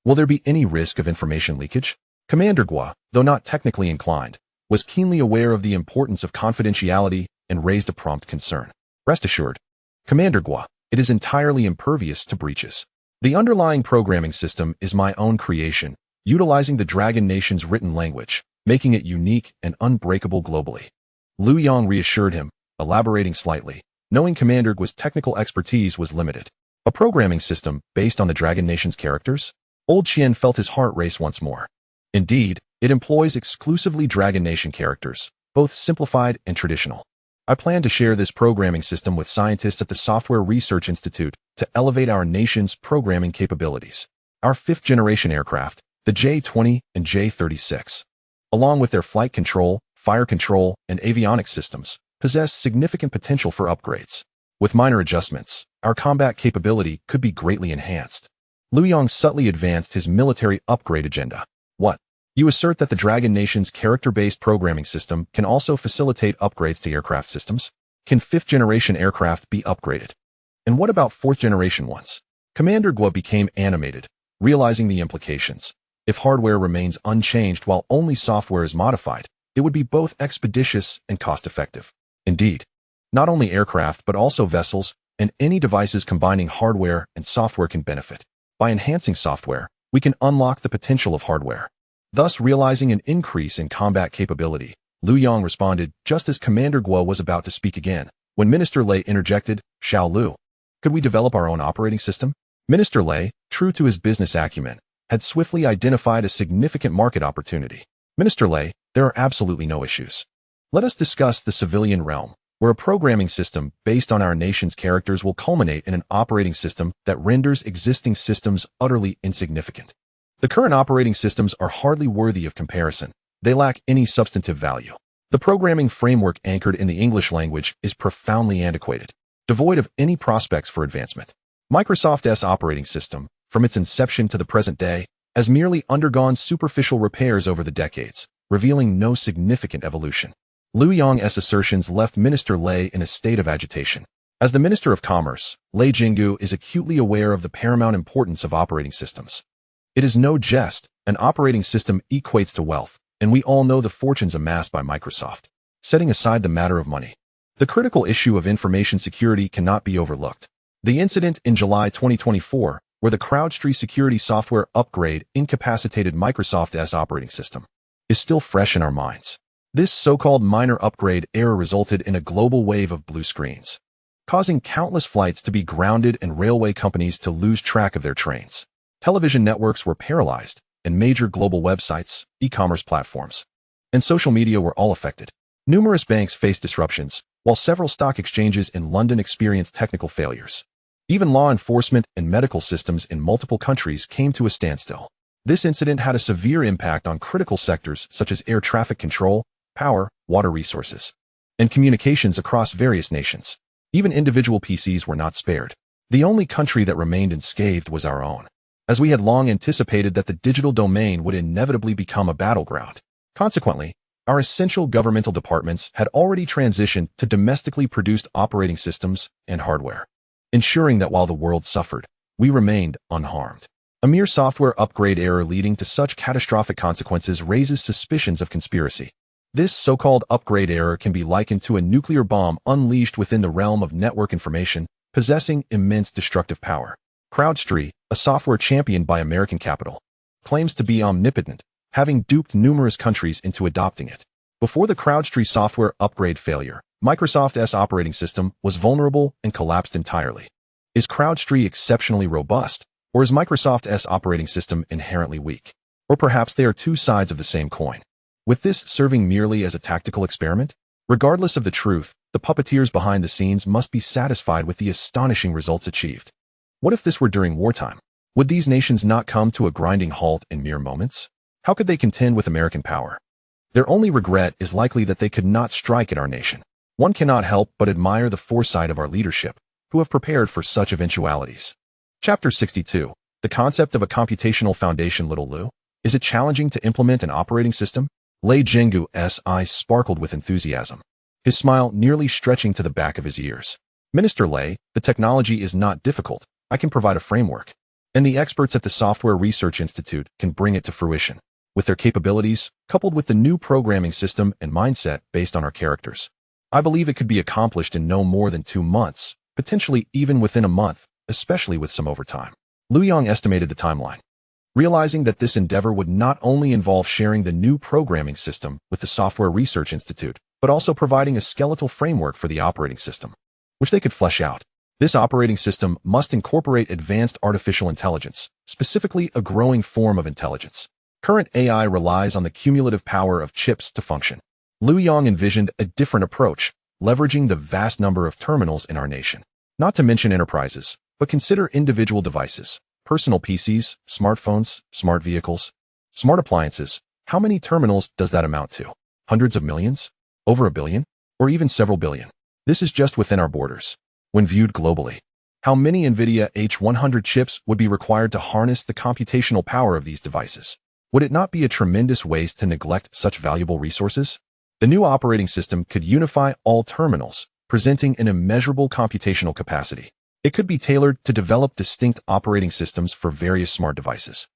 Will there be any risk of information leakage? Commander Gua, though not technically inclined, was keenly aware of the importance of confidentiality and raised a prompt concern. Rest assured, Commander Gua, it is entirely impervious to breaches. The underlying programming system is my own creation, utilizing the Dragon Nation's written language, making it unique and unbreakable globally. Liu Yang reassured him, elaborating slightly, knowing Commander Gua's technical expertise was limited. A programming system based on the Dragon Nation's characters? Old Qian felt his heart race once more. Indeed, it employs exclusively Dragon Nation characters, both simplified and traditional. I plan to share this programming system with scientists at the Software Research Institute to elevate our nation's programming capabilities. Our 5th-generation aircraft, the J-20 and J-36, along with their flight control, fire control, and avionics systems, possess significant potential for upgrades. With minor adjustments, our combat capability could be greatly enhanced. Liu Yang subtly advanced his military upgrade agenda. What? You assert that the Dragon Nation's character-based programming system can also facilitate upgrades to aircraft systems? Can 5th-generation aircraft be upgraded? And what about 4th-generation ones? Commander Guo became animated, realizing the implications. If hardware remains unchanged while only software is modified, it would be both expeditious and cost-effective. Indeed, not only aircraft but also vessels and any devices combining hardware and software can benefit. By enhancing software, we can unlock the potential of hardware, thus realizing an increase in combat capability. Liu Yang responded just as Commander Guo was about to speak again, when Minister Lei interjected, "Xiao Lu, could we develop our own operating system?" Minister Lei, true to his business acumen, had swiftly identified a significant market opportunity. Minister Lei, there are absolutely no issues. Let us discuss the civilian realm, where a programming system based on our nation's characters will culminate in an operating system that renders existing systems utterly insignificant. The current operating systems are hardly worthy of comparison. They lack any substantive value. The programming framework anchored in the English language is profoundly antiquated, devoid of any prospects for advancement. Microsoft's operating system, from its inception to the present day, has merely undergone superficial repairs over the decades, revealing no significant evolution. Liu Yang's assertions left Minister Lei in a state of agitation. As the Minister of Commerce, Lei Jinggu is acutely aware of the paramount importance of operating systems. It is no jest, an operating system equates to wealth, and we all know the fortunes amassed by Microsoft. Setting aside the matter of money, the critical issue of information security cannot be overlooked. The incident in July 2024, where the CrowdStrike security software upgrade incapacitated Microsoft's operating system, is still fresh in our minds. This so-called minor upgrade error resulted in a global wave of blue screens, causing countless flights to be grounded and railway companies to lose track of their trains. Television networks were paralyzed, and major global websites, e-commerce platforms, and social media were all affected. Numerous banks faced disruptions, while several stock exchanges in London experienced technical failures. Even law enforcement and medical systems in multiple countries came to a standstill. This incident had a severe impact on critical sectors such as air traffic control, power, water resources, and communications across various nations. Even individual PCs were not spared. The only country that remained unscathed was our own, as we had long anticipated that the digital domain would inevitably become a battleground. Consequently, our essential governmental departments had already transitioned to domestically produced operating systems and hardware, ensuring that while the world suffered, we remained unharmed. A mere software upgrade error leading to such catastrophic consequences raises suspicions of conspiracy. This so-called upgrade error can be likened to a nuclear bomb unleashed within the realm of network information, possessing immense destructive power. CrowdStrike, a software championed by American capital, claims to be omnipotent, having duped numerous countries into adopting it. Before the CrowdStrike software upgrade failure, Microsoft's operating system was vulnerable and collapsed entirely. Is CrowdStrike exceptionally robust, or is Microsoft's operating system inherently weak? Or perhaps they are two sides of the same coin, with this serving merely as a tactical experiment? Regardless of the truth, the puppeteers behind the scenes must be satisfied with the astonishing results achieved. What if this were during wartime? Would these nations not come to a grinding halt in mere moments? How could they contend with American power? Their only regret is likely that they could not strike at our nation. One cannot help but admire the foresight of our leadership, who have prepared for such eventualities. Chapter 62. The concept of a computational foundation. Little Liu, is it challenging to implement an operating system? Lei Jinggu's eyes sparkled with enthusiasm, his smile nearly stretching to the back of his ears. Minister Lei, the technology is not difficult. I can provide a framework, and the experts at the Software Research Institute can bring it to fruition. With their capabilities, coupled with the new programming system and mindset based on our characters, I believe it could be accomplished in no more than 2 months, potentially even within a month, especially with some overtime. Liu Yang estimated the timeline, realizing that this endeavor would not only involve sharing the new programming system with the Software Research Institute, but also providing a skeletal framework for the operating system, which they could flesh out. This operating system must incorporate advanced artificial intelligence, specifically a growing form of intelligence. Current AI relies on the cumulative power of chips to function. Liu Yang envisioned a different approach, leveraging the vast number of terminals in our nation. Not to mention enterprises, but consider individual devices, personal PCs, smartphones, smart vehicles, smart appliances. How many terminals does that amount to? Hundreds of millions? Over 1 billion? Or even several billion? This is just within our borders. When viewed globally, how many NVIDIA H100 chips would be required to harness the computational power of these devices? Would it not be a tremendous waste to neglect such valuable resources? The new operating system could unify all terminals, presenting an immeasurable computational capacity. It could be tailored to develop distinct operating systems for various smart devices,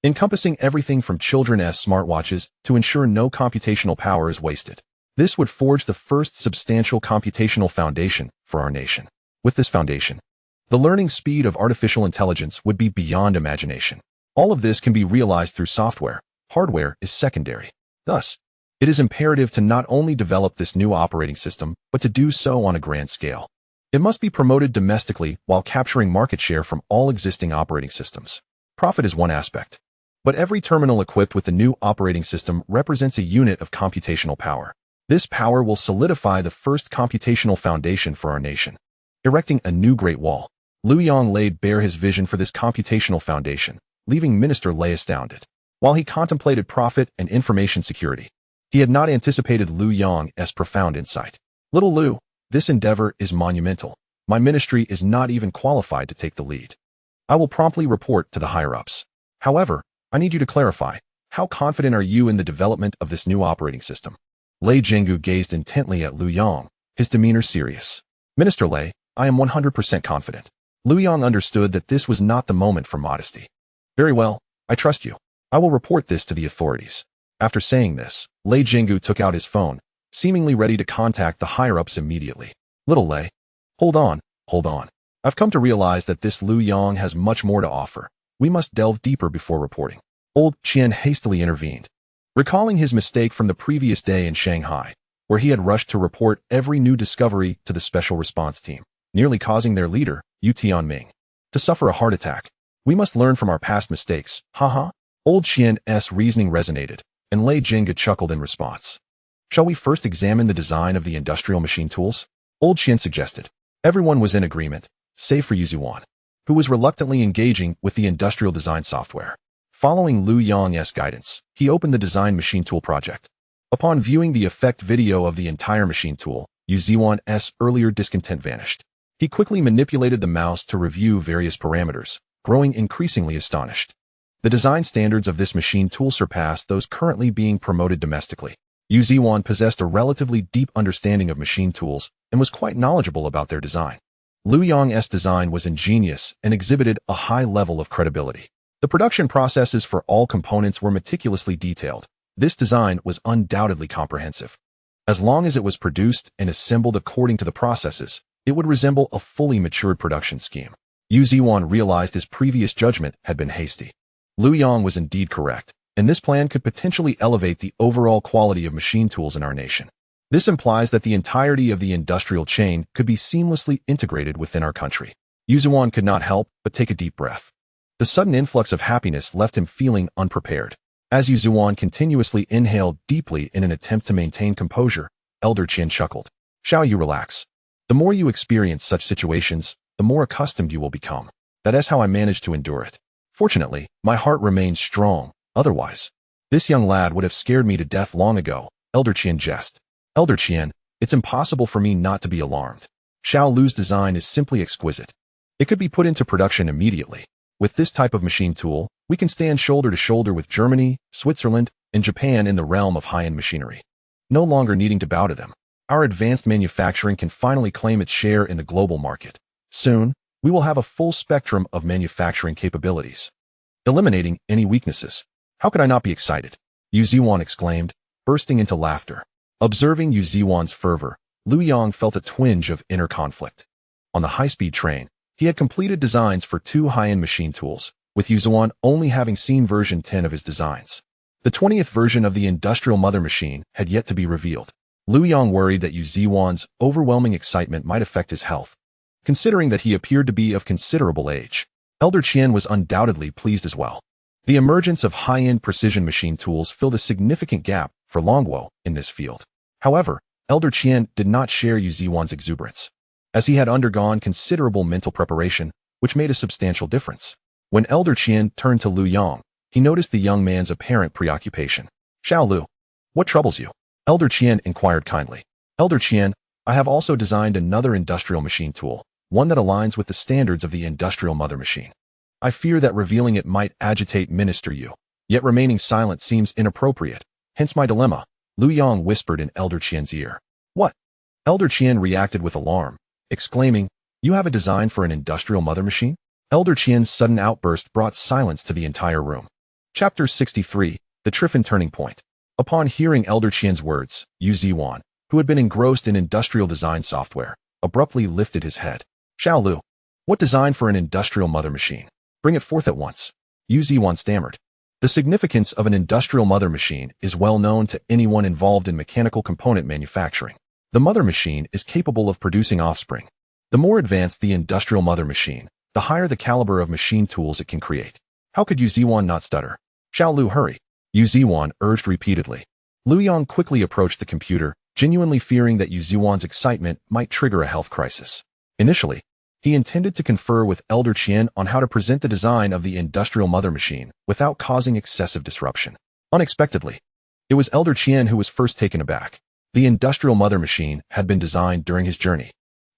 encompassing everything from children's smartwatches to ensure no computational power is wasted. This would forge the first substantial computational foundation for our nation. With this foundation, the learning speed of artificial intelligence would be beyond imagination. All of this can be realized through software. Hardware is secondary. Thus, it is imperative to not only develop this new operating system, but to do so on a grand scale. It must be promoted domestically while capturing market share from all existing operating systems. Profit is one aspect, but every terminal equipped with the new operating system represents a unit of computational power. This power will solidify the first computational foundation for our nation, erecting a new Great Wall. Liu Yang laid bare his vision for this computational foundation, leaving Minister Lei astounded. While he contemplated profit and information security, he had not anticipated Liu Yang's profound insight. Little Liu, this endeavor is monumental. My ministry is not even qualified to take the lead. I will promptly report to the higher-ups. However, I need you to clarify, how confident are you in the development of this new operating system? Lei Jinggu gazed intently at Liu Yang, his demeanor serious. Minister Lei, I am 100% confident. Liu Yang understood that this was not the moment for modesty. Very well, I trust you. I will report this to the authorities. After saying this, Lei Jinggu took out his phone, seemingly ready to contact the higher-ups immediately. Little Lei, hold on. I've come to realize that this Liu Yang has much more to offer. We must delve deeper before reporting. Old Qian hastily intervened, recalling his mistake from the previous day in Shanghai, where he had rushed to report every new discovery to the special response team, nearly causing their leader, Yu Tianming, to suffer a heart attack. We must learn from our past mistakes, haha. Old Qian's reasoning resonated, and Lei Jinggu chuckled in response. Shall we first examine the design of the industrial machine tools? Old Qian suggested. Everyone was in agreement, save for Yu Ziwan, who was reluctantly engaging with the industrial design software. Following Liu Yang's guidance, he opened the design machine tool project. Upon viewing the effect video of the entire machine tool, Yu Ziwan's earlier discontent vanished. He quickly manipulated the mouse to review various parameters, growing increasingly astonished. The design standards of this machine tool surpassed those currently being promoted domestically. Yu Ziwan possessed a relatively deep understanding of machine tools and was quite knowledgeable about their design. Liu Yang's design was ingenious and exhibited a high level of credibility. The production processes for all components were meticulously detailed. This design was undoubtedly comprehensive. As long as it was produced and assembled according to the processes, it would resemble a fully matured production scheme. Yu Ziwan realized his previous judgment had been hasty. Liu Yang was indeed correct, and this plan could potentially elevate the overall quality of machine tools in our nation. This implies that the entirety of the industrial chain could be seamlessly integrated within our country. Yu Ziwan could not help but take a deep breath. The sudden influx of happiness left him feeling unprepared. As Yu Ziwan continuously inhaled deeply in an attempt to maintain composure, Elder Qian chuckled. Shall you relax? The more you experience such situations, the more accustomed you will become. That is how I managed to endure it. Fortunately, my heart remains strong. Otherwise, this young lad would have scared me to death long ago. Elder Qian jested. Elder Qian, it's impossible for me not to be alarmed. Xiao Lu's design is simply exquisite. It could be put into production immediately. With this type of machine tool, we can stand shoulder to shoulder with Germany, Switzerland, and Japan in the realm of high-end machinery, no longer needing to bow to them. Our advanced manufacturing can finally claim its share in the global market. Soon, we will have a full spectrum of manufacturing capabilities, eliminating any weaknesses. How could I not be excited? Yu Ziwan exclaimed, bursting into laughter. Observing Yu Ziwan's fervor, Liu Yang felt a twinge of inner conflict. On the high-speed train, he had completed designs for 2 high-end machine tools, with Yu Ziwan only having seen version 10 of his designs. The 20th version of the industrial mother machine had yet to be revealed. Liu Yang worried that Yu Ziwan's overwhelming excitement might affect his health, considering that he appeared to be of considerable age. Elder Qian was undoubtedly pleased as well. The emergence of high-end precision machine tools filled a significant gap for Longguo in this field. However, Elder Qian did not share Yu Ziwan's exuberance, as he had undergone considerable mental preparation, which made a substantial difference. When Elder Qian turned to Liu Yang, he noticed the young man's apparent preoccupation. Xiao Lu, what troubles you? Elder Qian inquired kindly. Elder Qian, I have also designed another industrial machine tool, one that aligns with the standards of the industrial mother machine. I fear that revealing it might agitate Minister Yu, yet remaining silent seems inappropriate, hence my dilemma, Liu Yang whispered in Elder Qian's ear. What? Elder Qian reacted with alarm, exclaiming, You have a design for an industrial mother machine? Elder Qian's sudden outburst brought silence to the entire room. Chapter 63, The Triffin Turning Point. Upon hearing Elder Qian's words, Yu Ziwan, who had been engrossed in industrial design software, abruptly lifted his head. Xiao Lu, what design for an industrial mother machine? Bring it forth at once. Yu Ziwan stammered. The significance of an industrial mother machine is well known to anyone involved in mechanical component manufacturing. The mother machine is capable of producing offspring. The more advanced the industrial mother machine, the higher the caliber of machine tools it can create. How could Yu Ziwan not stutter? Xiao Lu, hurry. Yu Ziwan urged repeatedly. Liu Yang quickly approached the computer, genuinely fearing that Yu Ziwan's excitement might trigger a health crisis. Initially, he intended to confer with Elder Qian on how to present the design of the industrial mother machine without causing excessive disruption. Unexpectedly, it was Elder Qian who was first taken aback. The industrial mother machine had been designed during his journey,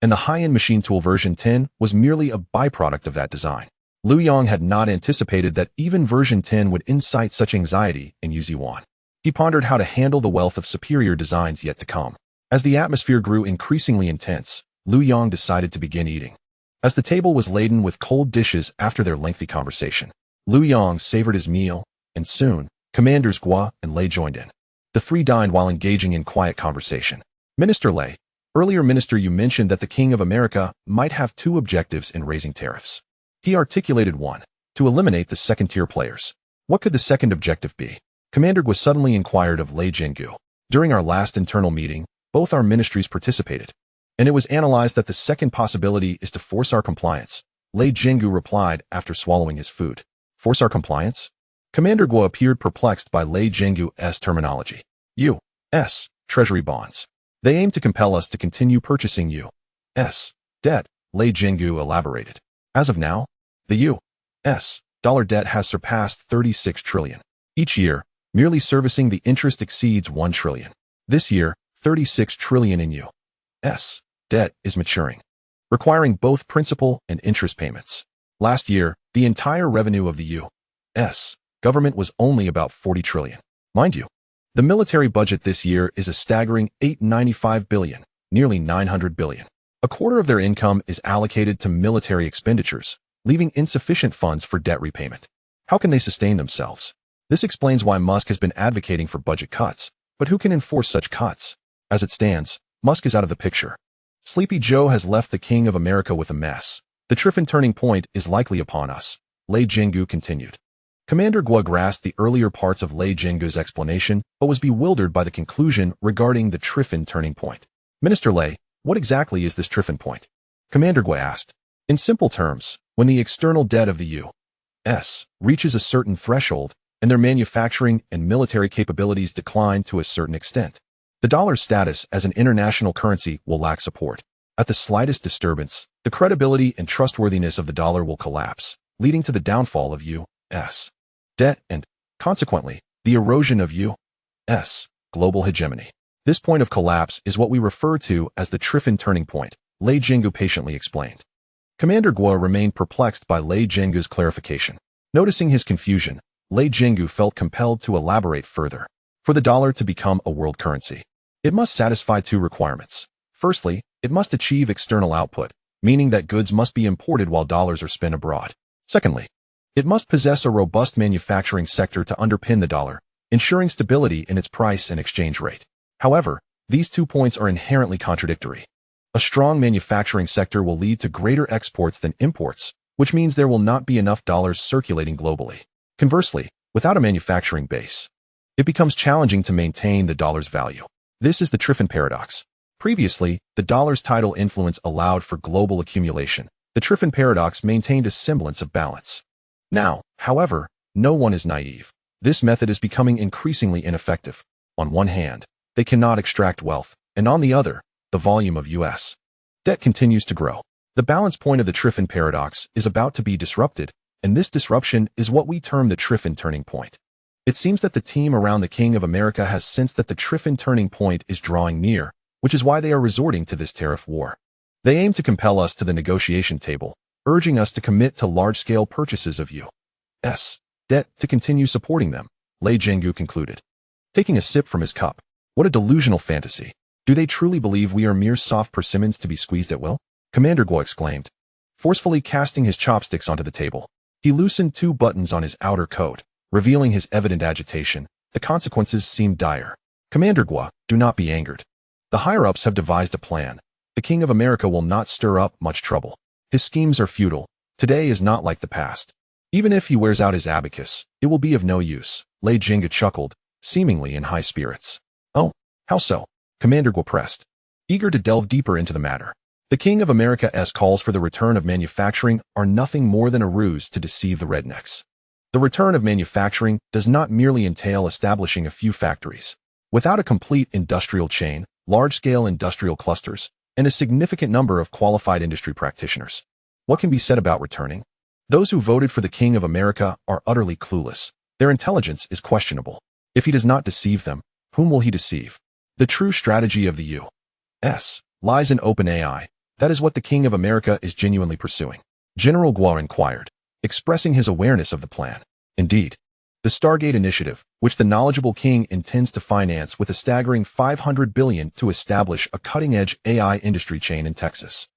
and the high-end machine tool version 10 was merely a byproduct of that design. Liu Yang had not anticipated that even version 10 would incite such anxiety in Yu Ziwan. He pondered how to handle the wealth of superior designs yet to come. As the atmosphere grew increasingly intense, Liu Yang decided to begin eating. As the table was laden with cold dishes after their lengthy conversation, Liu Yang savored his meal, and soon, Commanders Gua and Lei joined in. The three dined while engaging in quiet conversation. Minister Lei, earlier Minister, you mentioned that the King of America might have two objectives in raising tariffs. He articulated one, to eliminate the second-tier players. What could the second objective be? Commander Gua suddenly inquired of Lei Jinggu. During our last internal meeting, both our ministries participated, and it was analyzed that the second possibility is to force our compliance. Lei Jinggu replied after swallowing his food. Force our compliance? Commander Gua appeared perplexed by Lei Jinggu's terminology. U.S. Treasury bonds. They aim to compel us to continue purchasing U.S. debt, Lei Jinggu elaborated. As of now, the U.S. dollar debt has surpassed 36 trillion. Each year, merely servicing the interest exceeds 1 trillion. This year, 36 trillion in U.S. debt is maturing, requiring both principal and interest payments. Last year, the entire revenue of the U.S. government was only about 40 trillion. Mind you, the military budget this year is a staggering 895 billion, nearly 900 billion. A quarter of their income is allocated to military expenditures, leaving insufficient funds for debt repayment. How can they sustain themselves? This explains why Musk has been advocating for budget cuts, but who can enforce such cuts? As it stands, Musk is out of the picture. Sleepy Joe has left the King of America with a mess. The Triffin turning point is likely upon us, Lei Jinggu continued. Commander Gua grasped the earlier parts of Lei Jinggu's explanation, but was bewildered by the conclusion regarding the Triffin turning point. Minister Lei, what exactly is this Triffin point? Commander Gua asked. In simple terms, when the external debt of the U.S. reaches a certain threshold, and their manufacturing and military capabilities decline to a certain extent, the dollar's status as an international currency will lack support. At the slightest disturbance, the credibility and trustworthiness of the dollar will collapse, leading to the downfall of U.S. debt and, consequently, the erosion of U.S. global hegemony. This point of collapse is what we refer to as the Triffin turning point, Lei Jinggu patiently explained. Commander Gua remained perplexed by Lei Jinggu's clarification. Noticing his confusion, Lei Jinggu felt compelled to elaborate further. For the dollar to become a world currency, it must satisfy two requirements. Firstly, it must achieve external output, meaning that goods must be imported while dollars are spent abroad. Secondly, it must possess a robust manufacturing sector to underpin the dollar, ensuring stability in its price and exchange rate. However, these 2 points are inherently contradictory. A strong manufacturing sector will lead to greater exports than imports, which means there will not be enough dollars circulating globally. Conversely, without a manufacturing base, it becomes challenging to maintain the dollar's value. This is the Triffin paradox. Previously, the dollar's tidal influence allowed for global accumulation. The Triffin paradox maintained a semblance of balance. Now, however, no one is naive. This method is becoming increasingly ineffective. On one hand, they cannot extract wealth, and on the other, the volume of U.S. debt continues to grow. The balance point of the Triffin paradox is about to be disrupted, and this disruption is what we term the Triffin turning point. It seems that the team around the King of America has sensed that the Triffin turning point is drawing near, which is why they are resorting to this tariff war. They aim to compel us to the negotiation table, urging us to commit to large-scale purchases of U.S. debt to continue supporting them, Lei Jinggu concluded. Taking a sip from his cup. What a delusional fantasy. Do they truly believe we are mere soft persimmons to be squeezed at will? Commander Guo exclaimed, forcefully casting his chopsticks onto the table. He loosened 2 buttons on his outer coat, revealing his evident agitation. The consequences seemed dire. Commander Guo, do not be angered. The higher-ups have devised a plan. The King of America will not stir up much trouble. His schemes are futile. Today is not like the past. Even if he wears out his abacus, it will be of no use. Lei Jingu chuckled, seemingly in high spirits. Oh, how so? Commander Guo pressed, eager to delve deeper into the matter. The King of America's calls for the return of manufacturing are nothing more than a ruse to deceive the rednecks. The return of manufacturing does not merely entail establishing a few factories. Without a complete industrial chain, large-scale industrial clusters, and a significant number of qualified industry practitioners, what can be said about returning? Those who voted for the King of America are utterly clueless. Their intelligence is questionable. If he does not deceive them, whom will he deceive? The true strategy of the U.S. lies in open AI. That is what the King of America is genuinely pursuing. General Guo inquired, expressing his awareness of the plan. Indeed, the Stargate Initiative, which the knowledgeable king intends to finance with a staggering $500 billion to establish a cutting-edge AI industry chain in Texas.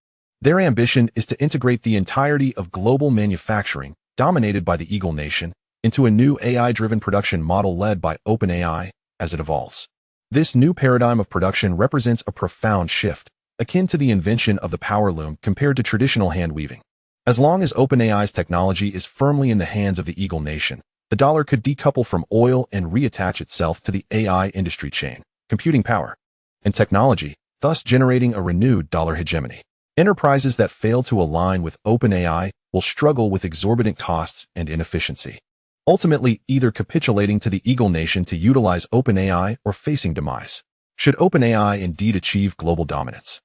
Their ambition is to integrate the entirety of global manufacturing, dominated by the Eagle Nation, into a new AI-driven production model led by OpenAI as it evolves. This new paradigm of production represents a profound shift, akin to the invention of the power loom compared to traditional hand-weaving. As long as OpenAI's technology is firmly in the hands of the Eagle Nation, the dollar could decouple from oil and reattach itself to the AI industry chain, computing power, and technology, thus generating a renewed dollar hegemony. Enterprises that fail to align with OpenAI will struggle with exorbitant costs and inefficiency, ultimately either capitulating to the Eagle Nation to utilize OpenAI or facing demise. Should OpenAI indeed achieve global dominance,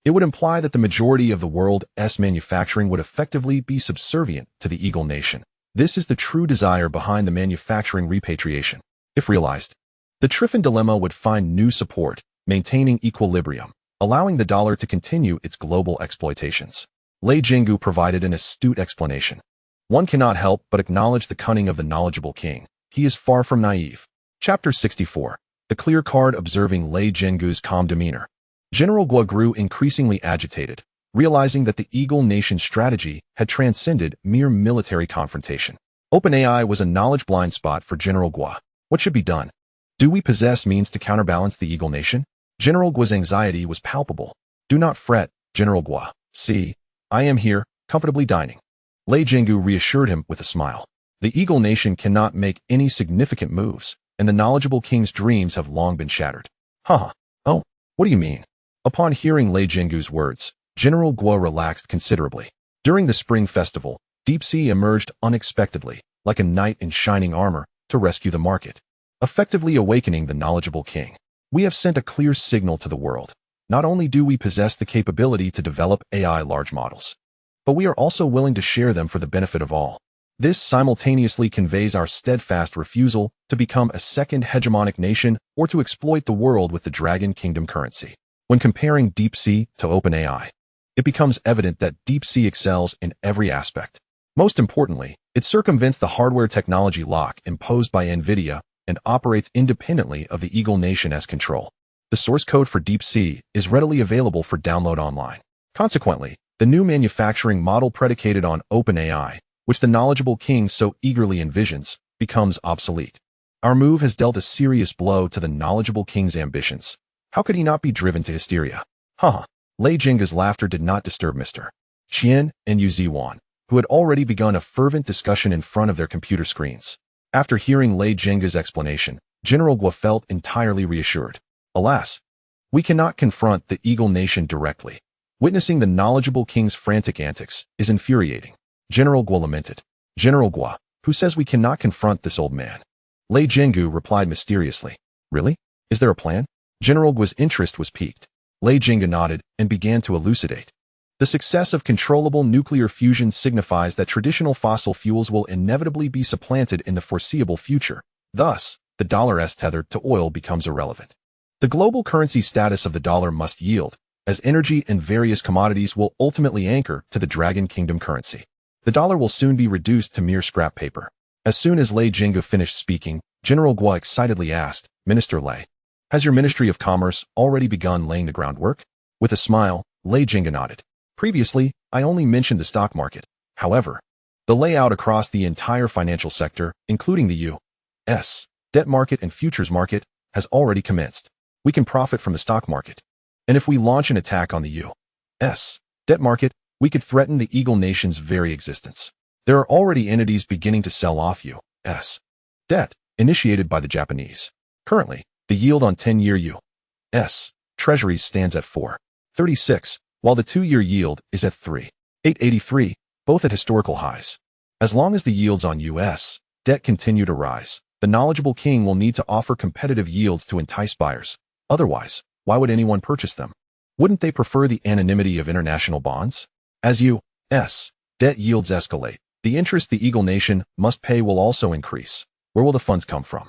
it would imply that the majority of the world's manufacturing would effectively be subservient to the Eagle Nation. This is the true desire behind the manufacturing repatriation. If realized, the Triffin dilemma would find new support, maintaining equilibrium, allowing the dollar to continue its global exploitations. Lei Jingu provided an astute explanation. One cannot help but acknowledge the cunning of the knowledgeable king. He is far from naive. Chapter 64. The clear card observing Lei Jingu's calm demeanor. General Guo grew increasingly agitated, realizing that the Eagle Nation's strategy had transcended mere military confrontation. OpenAI was a knowledge blind spot for General Guo. What should be done? Do we possess means to counterbalance the Eagle Nation? General Guo's anxiety was palpable. Do not fret, General Guo. See, I am here, comfortably dining. Lei Jingu reassured him with a smile. The Eagle Nation cannot make any significant moves, and the knowledgeable king's dreams have long been shattered. Haha. Oh, what do you mean? Upon hearing Lei Jingu's words, General Guo relaxed considerably. During the Spring Festival, Deep Sea emerged unexpectedly, like a knight in shining armor, to rescue the market, effectively awakening the knowledgeable king. We have sent a clear signal to the world. Not only do we possess the capability to develop AI large models, but we are also willing to share them for the benefit of all. This simultaneously conveys our steadfast refusal to become a second hegemonic nation or to exploit the world with the Dragon Kingdom currency. When comparing Deep Sea to OpenAI, it becomes evident that Deep Sea excels in every aspect. Most importantly, it circumvents the hardware technology lock imposed by NVIDIA and operates independently of the Eagle Nation's control. The source code for Deep Sea is readily available for download online. Consequently, the new manufacturing model predicated on OpenAI, which the knowledgeable king so eagerly envisions, becomes obsolete. Our move has dealt a serious blow to the knowledgeable king's ambitions. How could he not be driven to hysteria? Haha. Lei Jingu's laughter did not disturb Mr. Qian and Yu Ziwan, who had already begun a fervent discussion in front of their computer screens. After hearing Lei Jingu's explanation, General Guo felt entirely reassured. Alas, we cannot confront the Eagle Nation directly. Witnessing the knowledgeable king's frantic antics is infuriating. General Guo lamented. General Guo, who says we cannot confront this old man? Lei Jingu replied mysteriously. Really? Is there a plan? General Guo's interest was piqued. Lei Jingu nodded and began to elucidate. The success of controllable nuclear fusion signifies that traditional fossil fuels will inevitably be supplanted in the foreseeable future. Thus, the dollar's tether to oil becomes irrelevant. The global currency status of the dollar must yield, as energy and various commodities will ultimately anchor to the Dragon Kingdom currency. The dollar will soon be reduced to mere scrap paper. As soon as Lei Jingu finished speaking, General Guo excitedly asked, Minister Lei, has your Ministry of Commerce already begun laying the groundwork? With a smile, Lei Jingu nodded. Previously, I only mentioned the stock market. However, the layout across the entire financial sector, including the U.S. debt market and futures market, has already commenced. We can profit from the stock market. And if we launch an attack on the U.S. debt market, we could threaten the Eagle Nation's very existence. There are already entities beginning to sell off U.S. debt, initiated by the Japanese. Currently, the yield on 10-year U.S. Treasuries stands at 4.36, while the 2-year yield is at 3.883, both at historical highs. As long as the yields on U.S. debt continue to rise, the knowledgeable king will need to offer competitive yields to entice buyers. Otherwise, why would anyone purchase them? Wouldn't they prefer the anonymity of international bonds? As U.S. debt yields escalate, the interest the Eagle Nation must pay will also increase. Where will the funds come from?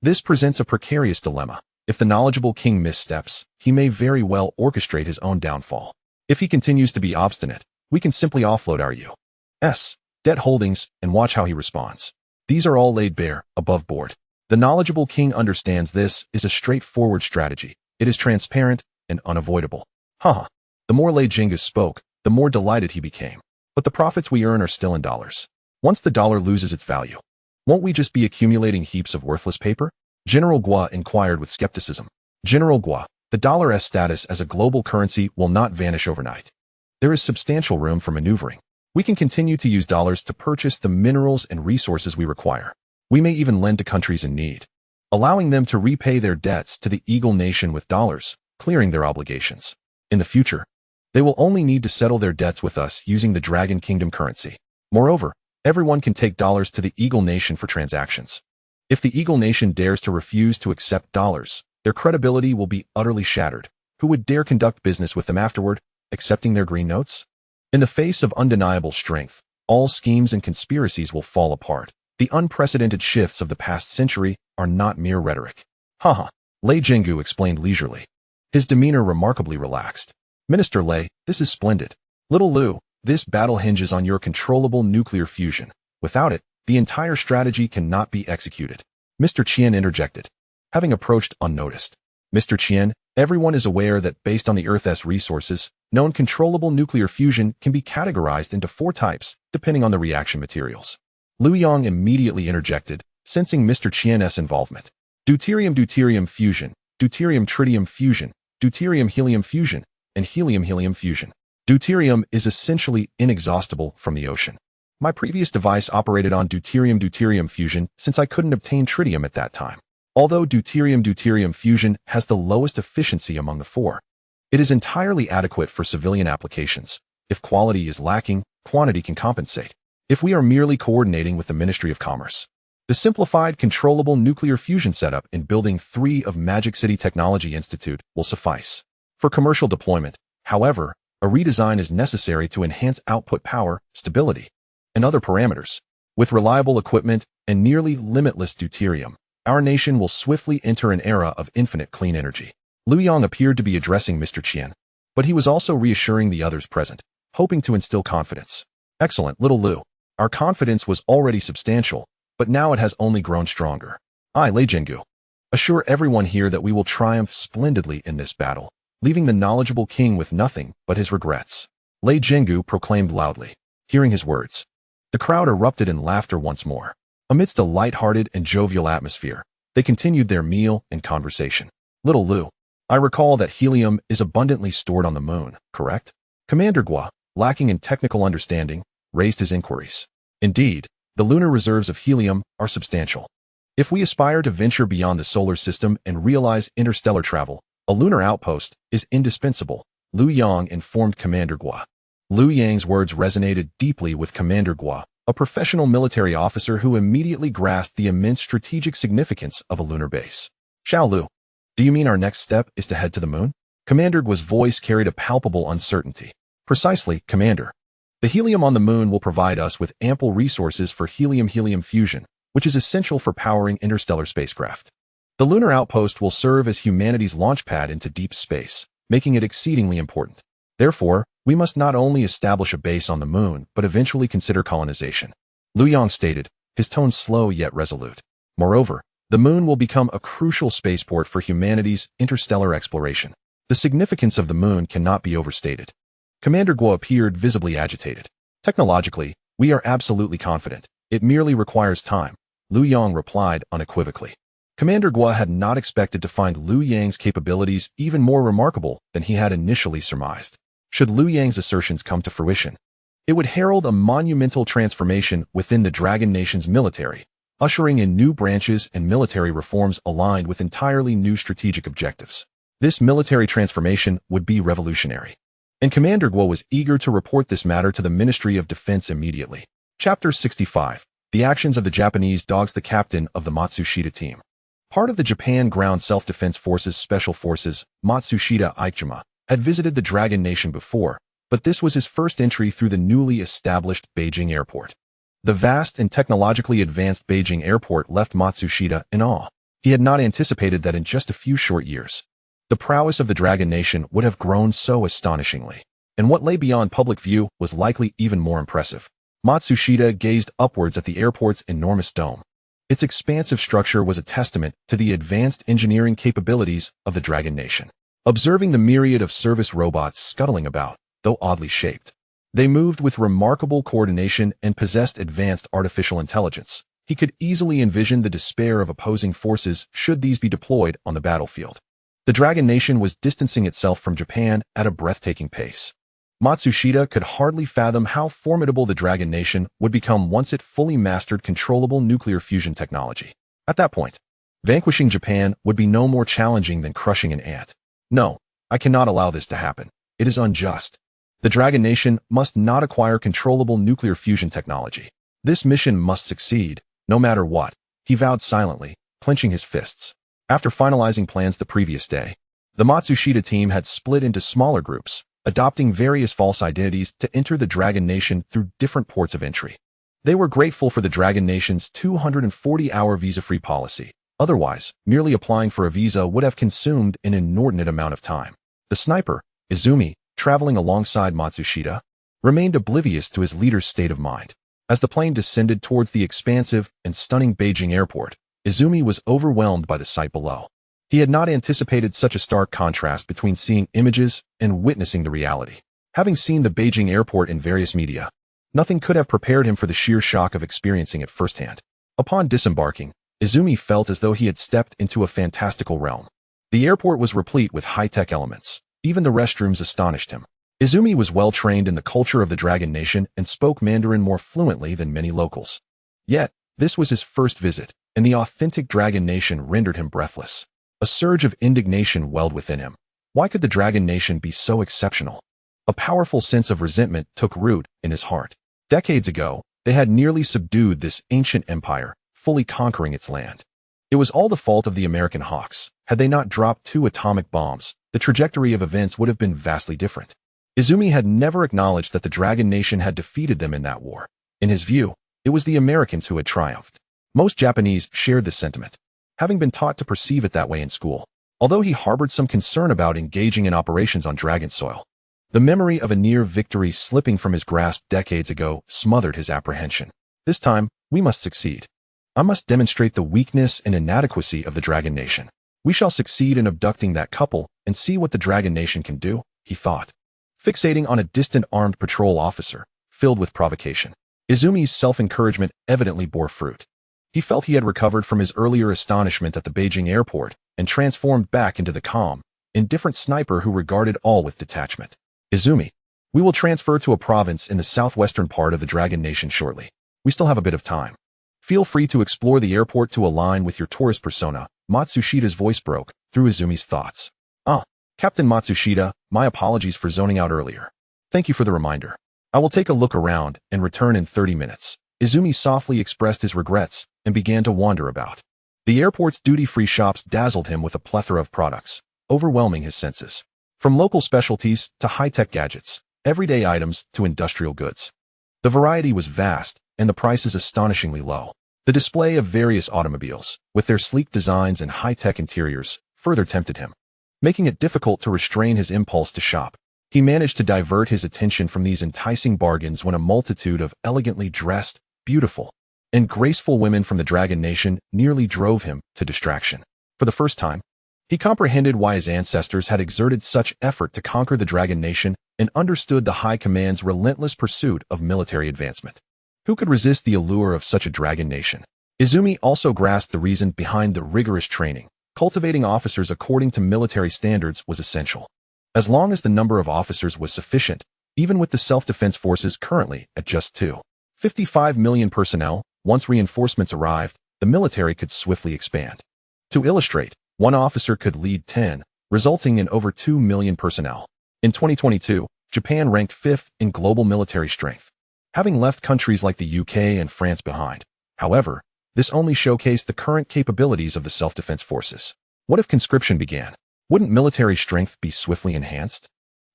This presents a precarious dilemma. If the knowledgeable king missteps, he may very well orchestrate his own downfall. If he continues to be obstinate, we can simply offload our U.S. debt holdings and watch how he responds. These are all laid bare, above board. The knowledgeable king understands this is a straightforward strategy. It is transparent and unavoidable. The more Liu Yang spoke, the more delighted he became. But the profits we earn are still in dollars. Once the dollar loses its value, won't we just be accumulating heaps of worthless paper? General Gua inquired with skepticism. General Gua, the dollar's status as a global currency will not vanish overnight. There is substantial room for maneuvering. We can continue to use dollars to purchase the minerals and resources we require. We may even lend to countries in need, allowing them to repay their debts to the Eagle Nation with dollars, clearing their obligations. In the future, they will only need to settle their debts with us using the Dragon Kingdom currency. Moreover, everyone can take dollars to the Eagle Nation for transactions. If the Eagle Nation dares to refuse to accept dollars, their credibility will be utterly shattered. Who would dare conduct business with them afterward, accepting their green notes? In the face of undeniable strength, all schemes and conspiracies will fall apart. The unprecedented shifts of the past century are not mere rhetoric. Liu Yang explained leisurely, his demeanor remarkably relaxed. Minister Lei, this is splendid. Little Liu, this battle hinges on your controllable nuclear fusion. Without it, the entire strategy cannot be executed. Mr. Qian interjected, having approached unnoticed. Mr. Qian, everyone is aware that based on the Earth's resources, known controllable nuclear fusion can be categorized into 4 types, depending on the reaction materials. Liu Yang immediately interjected, sensing Mr. Qian's involvement. Deuterium-deuterium fusion, deuterium-tritium fusion, deuterium-helium fusion, and helium-helium fusion. Deuterium is essentially inexhaustible from the ocean. My previous device operated on deuterium-deuterium fusion since I couldn't obtain tritium at that time. Although deuterium-deuterium fusion has the lowest efficiency among the 4, it is entirely adequate for civilian applications. If quality is lacking, quantity can compensate. If we are merely coordinating with the Ministry of Commerce, the simplified controllable nuclear fusion setup in Building 3 of Magic City Technology Institute will suffice. For commercial deployment, however, a redesign is necessary to enhance output power, stability, and other parameters. With reliable equipment and nearly limitless deuterium, our nation will swiftly enter an era of infinite clean energy. Liu Yang appeared to be addressing Mr. Qian, but he was also reassuring the others present, hoping to instill confidence. Excellent, little Liu. Our confidence was already substantial, but now it has only grown stronger. Liu Yang, assure everyone here that we will triumph splendidly in this battle, leaving the knowledgeable king with nothing but his regrets. Liu Yang proclaimed loudly. Hearing his words, the crowd erupted in laughter once more. Amidst a light-hearted and jovial atmosphere, they continued their meal and conversation. Little Liu, I recall that helium is abundantly stored on the moon, correct? Commander Gua, lacking in technical understanding, raised his inquiries. Indeed, the lunar reserves of helium are substantial. If we aspire to venture beyond the solar system and realize interstellar travel, a lunar outpost is indispensable, Liu Yang informed Commander Gua. Liu Yang's words resonated deeply with Commander Gua, a professional military officer who immediately grasped the immense strategic significance of a lunar base. Xiao Liu, do you mean our next step is to head to the moon? Commander Gua's voice carried a palpable uncertainty. Precisely, Commander. The helium on the moon will provide us with ample resources for helium-helium fusion, which is essential for powering interstellar spacecraft. The lunar outpost will serve as humanity's launchpad into deep space, making it exceedingly important. Therefore, we must not only establish a base on the moon, but eventually consider colonization. Liu Yang stated, his tone slow yet resolute. Moreover, the moon will become a crucial spaceport for humanity's interstellar exploration. The significance of the moon cannot be overstated. Commander Guo appeared visibly agitated. Technologically, we are absolutely confident. It merely requires time, Liu Yang replied unequivocally. Commander Guo had not expected to find Liu Yang's capabilities even more remarkable than he had initially surmised. Should Liu Yang's assertions come to fruition, it would herald a monumental transformation within the Dragon Nation's military, ushering in new branches and military reforms aligned with entirely new strategic objectives. This military transformation would be revolutionary. And Commander Guo was eager to report this matter to the Ministry of Defense immediately. Chapter 65. The actions of the Japanese dogs. The captain of the Matsushita team, part of the Japan Ground Self-Defense Forces Special Forces, Matsushita Ikejima, had visited the Dragon Nation before, but this was his first entry through the newly established Beijing airport. The vast and technologically advanced Beijing airport left Matsushita in awe. He had not anticipated that in just a few short years, the prowess of the Dragon Nation would have grown so astonishingly, and what lay beyond public view was likely even more impressive. Matsushita gazed upwards at the airport's enormous dome. Its expansive structure was a testament to the advanced engineering capabilities of the Dragon Nation. Observing the myriad of service robots scuttling about, though oddly shaped, they moved with remarkable coordination and possessed advanced artificial intelligence. He could easily envision the despair of opposing forces should these be deployed on the battlefield. The Dragon Nation was distancing itself from Japan at a breathtaking pace. Matsushita could hardly fathom how formidable the Dragon Nation would become once it fully mastered controllable nuclear fusion technology. At that point, vanquishing Japan would be no more challenging than crushing an ant. No, I cannot allow this to happen. It is unjust. The Dragon Nation must not acquire controllable nuclear fusion technology. This mission must succeed, no matter what, he vowed silently, clenching his fists. After finalizing plans the previous day, the Matsushita team had split into smaller groups, adopting various false identities to enter the Dragon Nation through different ports of entry. They were grateful for the Dragon Nation's 240-hour visa-free policy. Otherwise, merely applying for a visa would have consumed an inordinate amount of time. The sniper, Izumi, traveling alongside Matsushita, remained oblivious to his leader's state of mind. As the plane descended towards the expansive and stunning Beijing airport, Izumi was overwhelmed by the sight below. He had not anticipated such a stark contrast between seeing images and witnessing the reality. Having seen the Beijing airport in various media, nothing could have prepared him for the sheer shock of experiencing it firsthand. Upon disembarking, Izumi felt as though he had stepped into a fantastical realm. The airport was replete with high-tech elements. Even the restrooms astonished him. Izumi was well-trained in the culture of the Dragon Nation and spoke Mandarin more fluently than many locals. Yet, this was his first visit, and the authentic Dragon Nation rendered him breathless. A surge of indignation welled within him. Why could the Dragon Nation be so exceptional? A powerful sense of resentment took root in his heart. Decades ago, they had nearly subdued this ancient empire, fully conquering its land. It was all the fault of the American Hawks. Had they not dropped 2 atomic bombs, the trajectory of events would have been vastly different. Izumi had never acknowledged that the Dragon Nation had defeated them in that war. In his view, it was the Americans who had triumphed. Most Japanese shared this sentiment, having been taught to perceive it that way in school. Although he harbored some concern about engaging in operations on Dragon soil, the memory of a near victory slipping from his grasp decades ago smothered his apprehension. This time, we must succeed. I must demonstrate the weakness and inadequacy of the Dragon Nation. We shall succeed in abducting that couple and see what the Dragon Nation can do, he thought. Fixating on a distant armed patrol officer, filled with provocation, Izumi's self-encouragement evidently bore fruit. He felt he had recovered from his earlier astonishment at the Beijing airport and transformed back into the calm, indifferent sniper who regarded all with detachment. Izumi, we will transfer to a province in the southwestern part of the Dragon Nation shortly. We still have a bit of time. Feel free to explore the airport to align with your tourist persona. Matsushita's voice broke through Izumi's thoughts. Captain Matsushita, my apologies for zoning out earlier. Thank you for the reminder. I will take a look around and return in 30 minutes. Izumi softly expressed his regrets and began to wander about. The airport's duty-free shops dazzled him with a plethora of products, overwhelming his senses. From local specialties to high-tech gadgets, everyday items to industrial goods. The variety was vast, and the prices astonishingly low. The display of various automobiles, with their sleek designs and high-tech interiors, further tempted him, making it difficult to restrain his impulse to shop. He managed to divert his attention from these enticing bargains when a multitude of elegantly dressed, beautiful, and graceful women from the Dragon Nation nearly drove him to distraction. For the first time, he comprehended why his ancestors had exerted such effort to conquer the Dragon Nation and understood the High Command's relentless pursuit of military advancement. Who could resist the allure of such a dragon nation? Izumi also grasped the reason behind the rigorous training. Cultivating officers according to military standards was essential. As long as the number of officers was sufficient, even with the self-defense forces currently at just 2.55 million personnel, once reinforcements arrived, the military could swiftly expand. To illustrate, one officer could lead 10, resulting in over 2 million personnel. In 2022, Japan ranked 5th in global military strength, having left countries like the UK and France behind. However, this only showcased the current capabilities of the self-defense forces. What if conscription began? Wouldn't military strength be swiftly enhanced?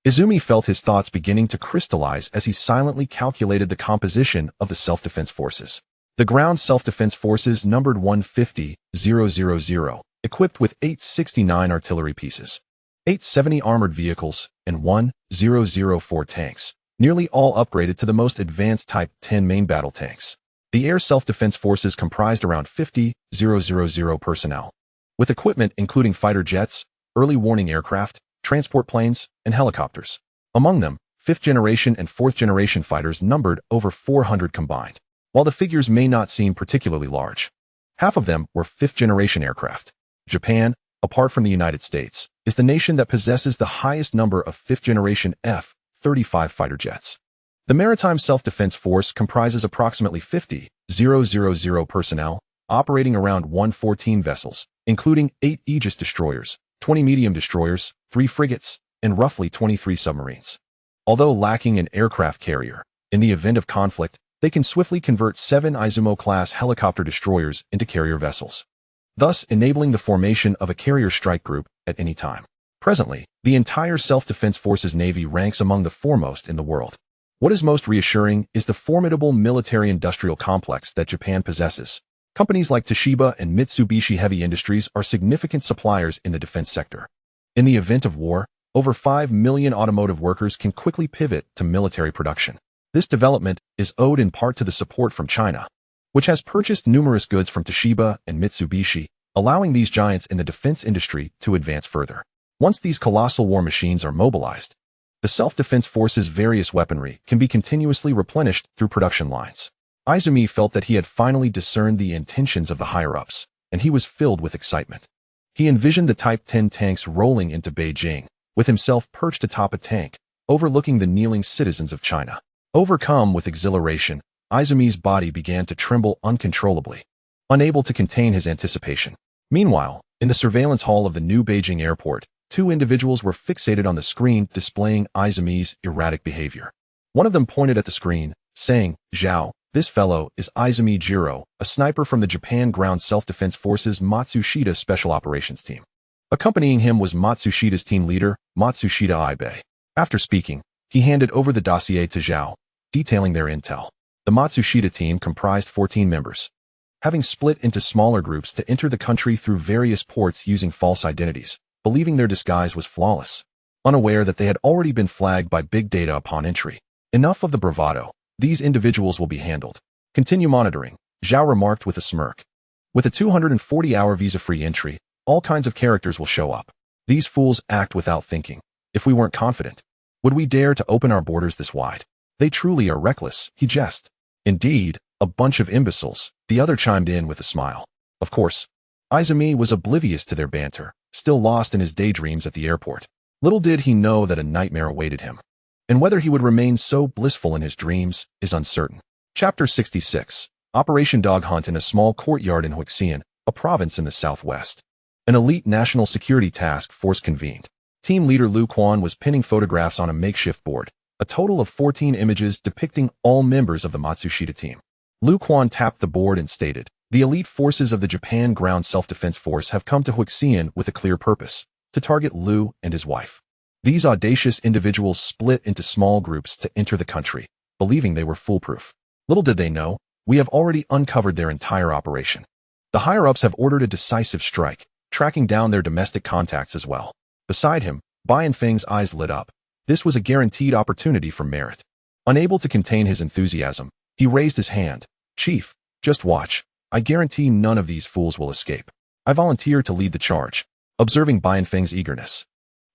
Izumi felt his thoughts beginning to crystallize as he silently calculated the composition of the self-defense forces. The ground self-defense forces numbered 150,000, equipped with 869 artillery pieces, 870 armored vehicles, and 1,004 tanks, nearly all upgraded to the most advanced Type 10 main battle tanks. The air self-defense forces comprised around 50,000 personnel, with equipment including fighter jets, early warning aircraft, transport planes, and helicopters. Among them, 5th-generation and 4th-generation fighters numbered over 400 combined. While the figures may not seem particularly large, half of them were 5th-generation aircraft. Japan, apart from the United States, is the nation that possesses the highest number of 5th-generation F-35 fighter jets. The Maritime Self-Defense Force comprises approximately 50,000 personnel, operating around 114 vessels, including 8 Aegis destroyers, 20 medium destroyers, 3 frigates, and roughly 23 submarines. Although lacking an aircraft carrier, in the event of conflict, they can swiftly convert 7 Izumo-class helicopter destroyers into carrier vessels, thus enabling the formation of a carrier strike group at any time. Presently, the entire Self-Defense Forces Navy ranks among the foremost in the world. What is most reassuring is the formidable military-industrial complex that Japan possesses. Companies like Toshiba and Mitsubishi Heavy Industries are significant suppliers in the defense sector. In the event of war, over 5 million automotive workers can quickly pivot to military production. This development is owed in part to the support from China, which has purchased numerous goods from Toshiba and Mitsubishi, allowing these giants in the defense industry to advance further. Once these colossal war machines are mobilized, the self-defense forces' various weaponry can be continuously replenished through production lines. Izumi felt that he had finally discerned the intentions of the higher-ups, and he was filled with excitement. He envisioned the Type 10 tanks rolling into Beijing, with himself perched atop a tank, overlooking the kneeling citizens of China. Overcome with exhilaration, Izumi's body began to tremble uncontrollably, unable to contain his anticipation. Meanwhile, in the surveillance hall of the new Beijing airport, 2 individuals were fixated on the screen displaying Izumi's erratic behavior. One of them pointed at the screen, saying, "Zhao, this fellow is Izumi Jiro, a sniper from the Japan Ground Self-Defense Forces Matsushita Special Operations Team." Accompanying him was Matsushida's team leader, Matsushita Ibe. After speaking, he handed over the dossier to Zhao, detailing their intel. The Matsushita team comprised 14 members, having split into smaller groups to enter the country through various ports using false identities, believing their disguise was flawless, unaware that they had already been flagged by big data upon entry. Enough of the bravado. These individuals will be handled. Continue monitoring, Zhao remarked with a smirk. With a 240-hour visa-free entry, all kinds of characters will show up. These fools act without thinking. If we weren't confident, would we dare to open our borders this wide? They truly are reckless, he jested. Indeed, a bunch of imbeciles, the other chimed in with a smile. Of course, Izumi was oblivious to their banter, still lost in his daydreams at the airport. Little did he know that a nightmare awaited him, and whether he would remain so blissful in his dreams is uncertain. Chapter 66. Operation Dog Hunt. In a small courtyard in Huixian, a province in the southwest, an elite national security task force convened. Team leader Liu Quan was pinning photographs on a makeshift board, a total of 14 images depicting all members of the Matsushita team. Liu Quan tapped the board and stated, "The elite forces of the Japan Ground Self-Defense Force have come to Huixian with a clear purpose, to target Liu and his wife." These audacious individuals split into small groups to enter the country, believing they were foolproof. Little did they know, we have already uncovered their entire operation. The higher-ups have ordered a decisive strike, tracking down their domestic contacts as well. Beside him, Bian Feng's eyes lit up. This was a guaranteed opportunity for merit. Unable to contain his enthusiasm, he raised his hand. "Chief, just watch. I guarantee none of these fools will escape. I volunteer to lead the charge." Observing Bian Feng's eagerness,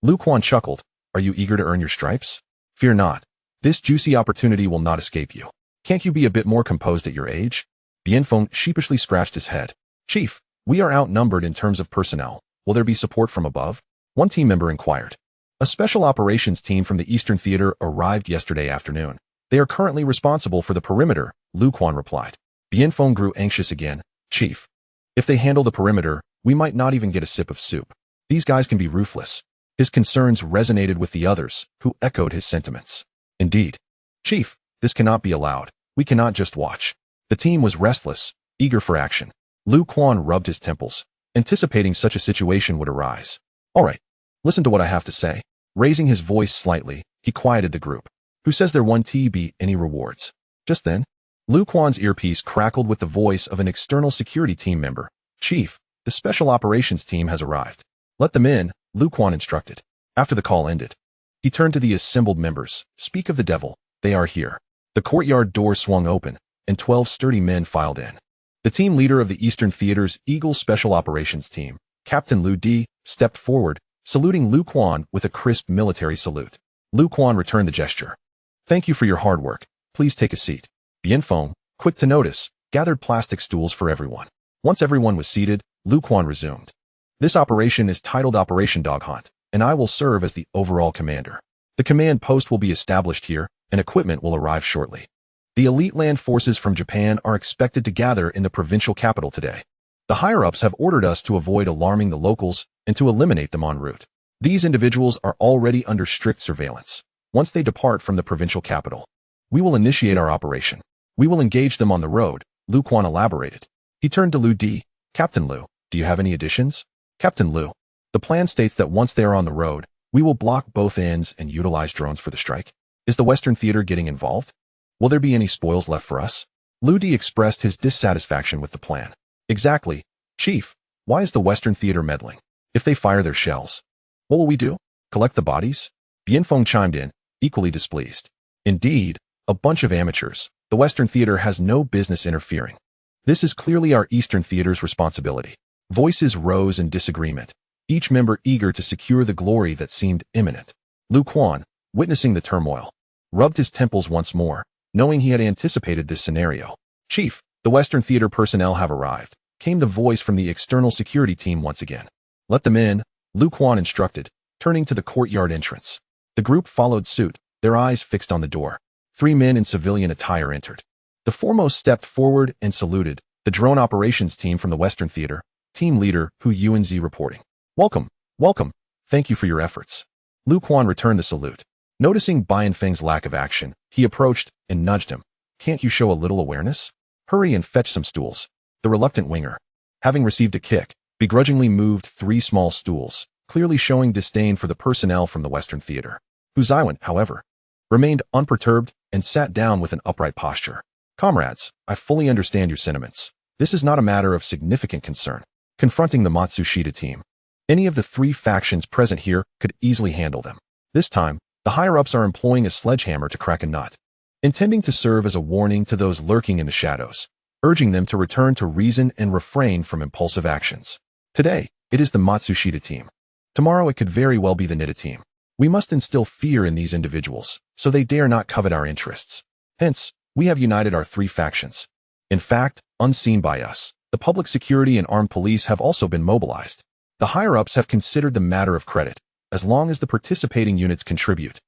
Liu Quan chuckled, "Are you eager to earn your stripes?" Fear not. This juicy opportunity will not escape you. Can't you be a bit more composed at your age? Bianfeng sheepishly scratched his head. Chief, we are outnumbered in terms of personnel. Will there be support from above? One team member inquired. A special operations team from the Eastern Theater arrived yesterday afternoon. They are currently responsible for the perimeter, Liu Quan replied. Bianfeng grew anxious again. Chief, if they handle the perimeter, we might not even get a sip of soup. These guys can be ruthless. His concerns resonated with the others, who echoed his sentiments. Indeed. Chief, this cannot be allowed. We cannot just watch. The team was restless, eager for action. Liu Quan rubbed his temples, anticipating such a situation would arise. All right, listen to what I have to say. Raising his voice slightly, he quieted the group. Who says there won't be any rewards? Just then, Liu Quan's earpiece crackled with the voice of an external security team member. Chief, the special operations team has arrived. Let them in, Liu Quan instructed. After the call ended, he turned to the assembled members. Speak of the devil, they are here. The courtyard door swung open, and 12 sturdy men filed in. The team leader of the Eastern Theater's Eagle Special Operations Team, Captain Liu Di, stepped forward, saluting Liu Quan with a crisp military salute. Liu Quan returned the gesture. Thank you for your hard work. Please take a seat. Bianfeng, quick to notice, gathered plastic stools for everyone. Once everyone was seated, Liu Quan resumed. This operation is titled Operation Dog Hunt, and I will serve as the overall commander. The command post will be established here, and equipment will arrive shortly. The elite land forces from Japan are expected to gather in the provincial capital today. The higher-ups have ordered us to avoid alarming the locals and to eliminate them en route. These individuals are already under strict surveillance. Once they depart from the provincial capital, we will initiate our operation. We will engage them on the road, Liu Quan elaborated. He turned to Liu Di. Captain Liu, do you have any additions? Captain Liu, the plan states that once they are on the road, we will block both ends and utilize drones for the strike. Is the Western Theater getting involved? Will there be any spoils left for us? Liu Di expressed his dissatisfaction with the plan. Exactly. Chief, why is the Western Theater meddling? If they fire their shells, what will we do? Collect the bodies? Bianfeng chimed in, equally displeased. Indeed, a bunch of amateurs. The Western Theater has no business interfering. This is clearly our Eastern Theater's responsibility. Voices rose in disagreement, each member eager to secure the glory that seemed imminent. Liu Quan, witnessing the turmoil, rubbed his temples once more, knowing he had anticipated this scenario. Chief, the Western Theater personnel have arrived, came the voice from the external security team once again. Let them in, Liu Quan instructed, turning to the courtyard entrance. The group followed suit, their eyes fixed on the door. 3 men in civilian attire entered. The foremost stepped forward and saluted, the drone operations team from the Western Theater, team leader Hu Yuanzi reporting. Welcome, welcome, thank you for your efforts. Liu Quan returned the salute. Noticing Bianfeng's lack of action, he approached and nudged him. Can't you show a little awareness? Hurry and fetch some stools. The reluctant winger, having received a kick, begrudgingly moved 3 small stools, clearly showing disdain for the personnel from the Western Theater. Hu Ziwen, however, remained unperturbed and sat down with an upright posture. Comrades, I fully understand your sentiments. This is not a matter of significant concern. Confronting the Matsushita team, any of the 3 factions present here could easily handle them. This time, the higher-ups are employing a sledgehammer to crack a nut, intending to serve as a warning to those lurking in the shadows, urging them to return to reason and refrain from impulsive actions. Today, it is the Matsushita team. Tomorrow it could very well be the Nida team. We must instill fear in these individuals, so they dare not covet our interests. Hence, we have united our 3 factions. In fact, unseen by us, the public security and armed police have also been mobilized. The higher-ups have considered the matter of credit. As long as the participating units contribute,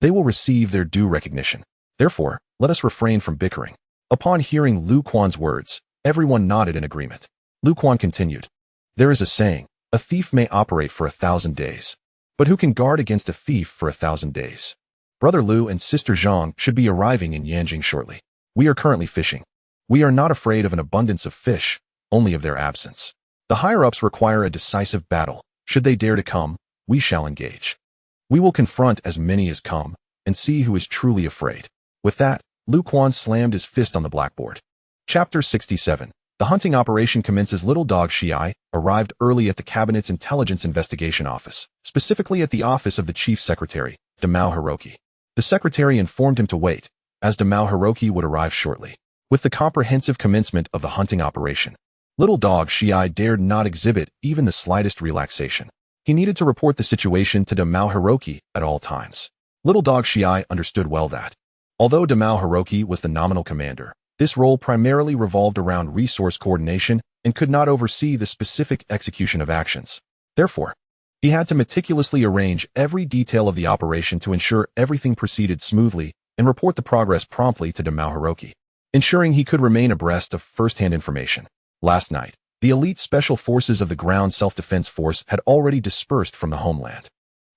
they will receive their due recognition. Therefore, let us refrain from bickering. Upon hearing Liu Quan's words, everyone nodded in agreement. Liu Quan continued. There is a saying, a thief may operate for 1,000 days. But who can guard against a thief for 1,000 days? Brother Liu and Sister Zhang should be arriving in Yanjing shortly. We are currently fishing. We are not afraid of an abundance of fish, only of their absence. The higher-ups require a decisive battle. Should they dare to come, we shall engage. We will confront as many as come, and see who is truly afraid. With that, Liu Quan slammed his fist on the blackboard. Chapter 67. The hunting operation commences. Little Dog Shiai arrived early at the Cabinet's Intelligence Investigation Office, specifically at the office of the Chief Secretary, Damao Hiroki. The secretary informed him to wait, as Damao Hiroki would arrive shortly. With the comprehensive commencement of the hunting operation, Little Dog Shiai dared not exhibit even the slightest relaxation. He needed to report the situation to Damao Hiroki at all times. Little Dog Shiai understood well that, although Damao Hiroki was the nominal commander, this role primarily revolved around resource coordination and could not oversee the specific execution of actions. Therefore, he had to meticulously arrange every detail of the operation to ensure everything proceeded smoothly and report the progress promptly to Damao Hiroki, ensuring he could remain abreast of first-hand information. Last night, the elite special forces of the Ground Self-Defense Force had already dispersed from the homeland.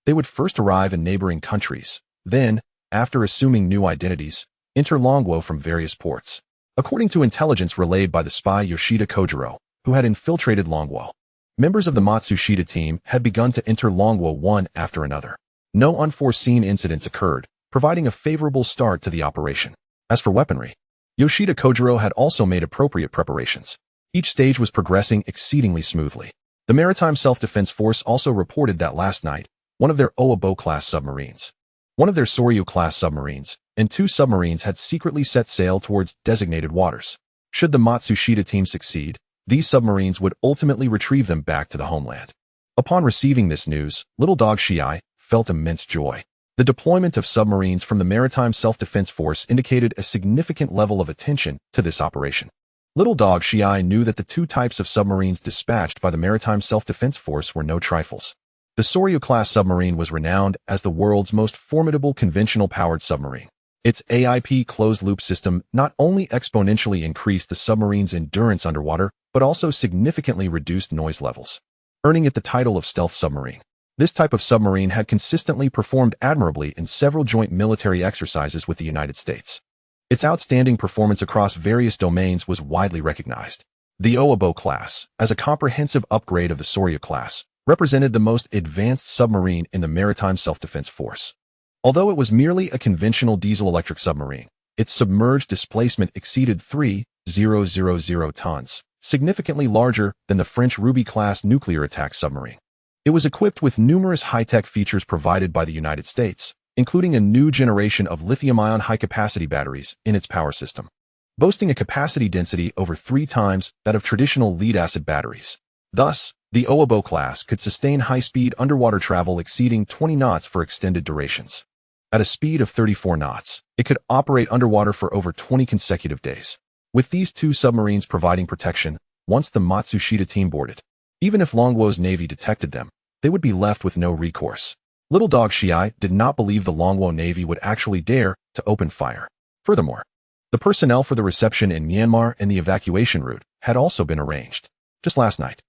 They would first arrive in neighboring countries, then, after assuming new identities, enter Longwo from various ports. According to intelligence relayed by the spy Yoshida Kojiro, who had infiltrated Longwo, members of the Matsushita team had begun to enter Longwo one after another. No unforeseen incidents occurred, providing a favorable start to the operation. As for weaponry, Yoshida Kojiro had also made appropriate preparations. Each stage was progressing exceedingly smoothly. The Maritime Self-Defense Force also reported that last night, one of their Oabo-class submarines, one of their Soryu-class submarines, and 2 submarines had secretly set sail towards designated waters. Should the Matsushita team succeed, these submarines would ultimately retrieve them back to the homeland. Upon receiving this news, Little Dog Shiai felt immense joy. The deployment of submarines from the Maritime Self-Defense Force indicated a significant level of attention to this operation. Little Dog Shiai knew that the 2 types of submarines dispatched by the Maritime Self-Defense Force were no trifles. The Soryu-class submarine was renowned as the world's most formidable conventional-powered submarine. Its AIP closed-loop system not only exponentially increased the submarine's endurance underwater, but also significantly reduced noise levels, earning it the title of stealth submarine. This type of submarine had consistently performed admirably in several joint military exercises with the United States. Its outstanding performance across various domains was widely recognized. The Oabo class, as a comprehensive upgrade of the Soryu class, represented the most advanced submarine in the Maritime Self-Defense Force. Although it was merely a conventional diesel-electric submarine, its submerged displacement exceeded 3,000 tons, significantly larger than the French Ruby-class nuclear attack submarine. It was equipped with numerous high-tech features provided by the United States, including a new generation of lithium-ion high-capacity batteries in its power system, boasting a capacity density over 3 times that of traditional lead-acid batteries. Thus, the Oabo class could sustain high-speed underwater travel exceeding 20 knots for extended durations. At a speed of 34 knots, it could operate underwater for over 20 consecutive days. With these 2 submarines providing protection, once the Matsushita team boarded, even if Longwo's navy detected them, they would be left with no recourse. Little Dog Shiai did not believe the Longwo navy would actually dare to open fire. Furthermore, the personnel for the reception in Myanmar and the evacuation route had also been arranged. Just last night,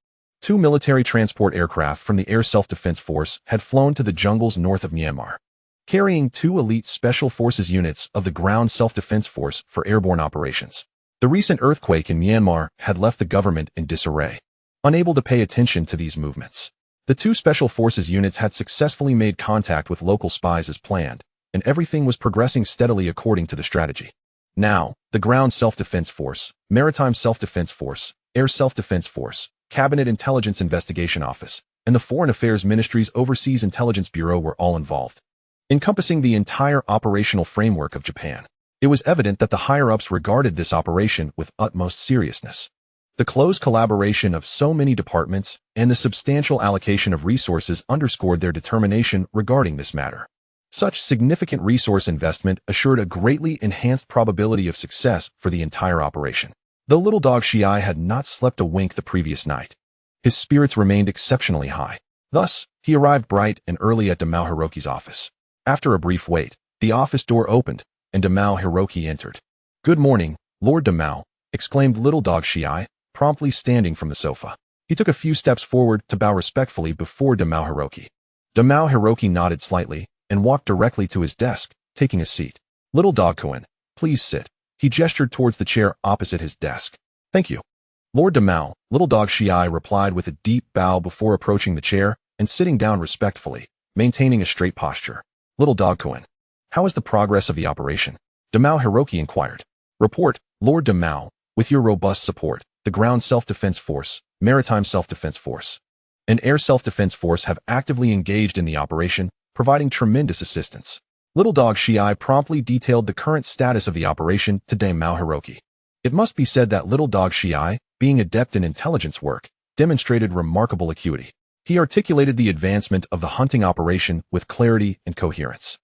2 military transport aircraft from the Air Self-Defense Force had flown to the jungles north of Myanmar, carrying 2 elite Special Forces units of the Ground Self-Defense Force for airborne operations. The recent earthquake in Myanmar had left the government in disarray, unable to pay attention to these movements. The 2 Special Forces units had successfully made contact with local spies as planned, and everything was progressing steadily according to the strategy. Now, the Ground Self-Defense Force, Maritime Self-Defense Force, Air Self-Defense Force, Cabinet Intelligence Investigation Office, and the Foreign Affairs Ministry's Overseas Intelligence Bureau were all involved, encompassing the entire operational framework of Japan. It was evident that the higher-ups regarded this operation with utmost seriousness. The close collaboration of so many departments and the substantial allocation of resources underscored their determination regarding this matter. Such significant resource investment assured a greatly enhanced probability of success for the entire operation. Though Little Dog Shiai had not slept a wink the previous night, his spirits remained exceptionally high. Thus, he arrived bright and early at Damao Hiroki's office. After a brief wait, the office door opened, and Damao Hiroki entered. "Good morning, Lord Damao," exclaimed Little Dog Shiai, promptly standing from the sofa. He took a few steps forward to bow respectfully before Damao Hiroki. Damao Hiroki nodded slightly and walked directly to his desk, taking a seat. "Little Dog-kun, please sit." He gestured towards the chair opposite his desk. "Thank you." Lord Damao, Little Dog Shiai replied with a deep bow before approaching the chair and sitting down respectfully, maintaining a straight posture. "Little Dog-kun, how is the progress of the operation?" Damao Hiroki inquired. "Report, Lord Damao, with your robust support, the Ground Self-Defense Force, Maritime Self-Defense Force, and Air Self-Defense Force have actively engaged in the operation, providing tremendous assistance." Little Dog Shiai promptly detailed the current status of the operation to Damao Hiroki. It must be said that Little Dog Shiai, being adept in intelligence work, demonstrated remarkable acuity. He articulated the advancement of the hunting operation with clarity and coherence.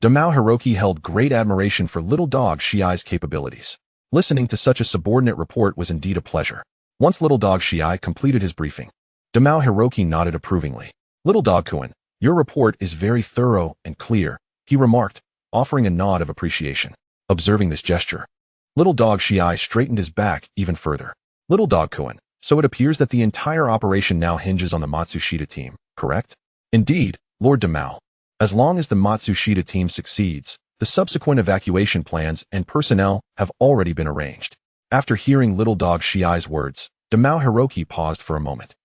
Damao Hiroki held great admiration for little dog Shiai's capabilities. Listening to such a subordinate report was indeed a pleasure. Once little dog Shiai completed his briefing, Damao Hiroki nodded approvingly. Little dog Kuan, your report is very thorough and clear, he remarked, offering a nod of appreciation. Observing this gesture, little dog Shiai straightened his back even further. Little dog Kuan, so it appears that the entire operation now hinges on the Matsushita team, correct? Indeed, Lord Damao. As long as the Matsushita team succeeds, the subsequent evacuation plans and personnel have already been arranged. After hearing little dog Shiai's words, Damao Hiroki paused for a moment.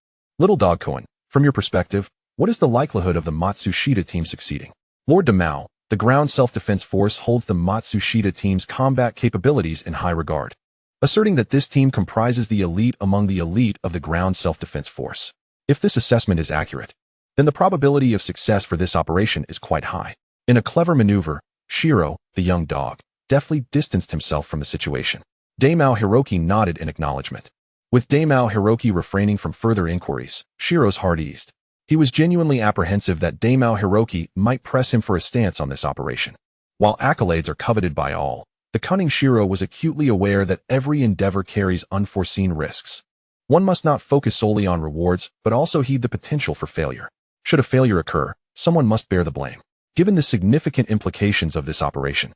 Little dog Kuan, from your perspective, what is the likelihood of the Matsushita team succeeding? Lord Damao, the ground self-defense force holds the Matsushita team's combat capabilities in high regard, asserting that this team comprises the elite among the elite of the ground self-defense force. If this assessment is accurate, then the probability of success for this operation is quite high. In a clever maneuver, Shiro, the young dog, deftly distanced himself from the situation. Damao Hiroki nodded in acknowledgement. With Damao Hiroki refraining from further inquiries, Shiro's heart eased. He was genuinely apprehensive that Damao Hiroki might press him for a stance on this operation. While accolades are coveted by all, the cunning Shiro was acutely aware that every endeavor carries unforeseen risks. One must not focus solely on rewards, but also heed the potential for failure. Should a failure occur, someone must bear the blame. Given the significant implications of this operation,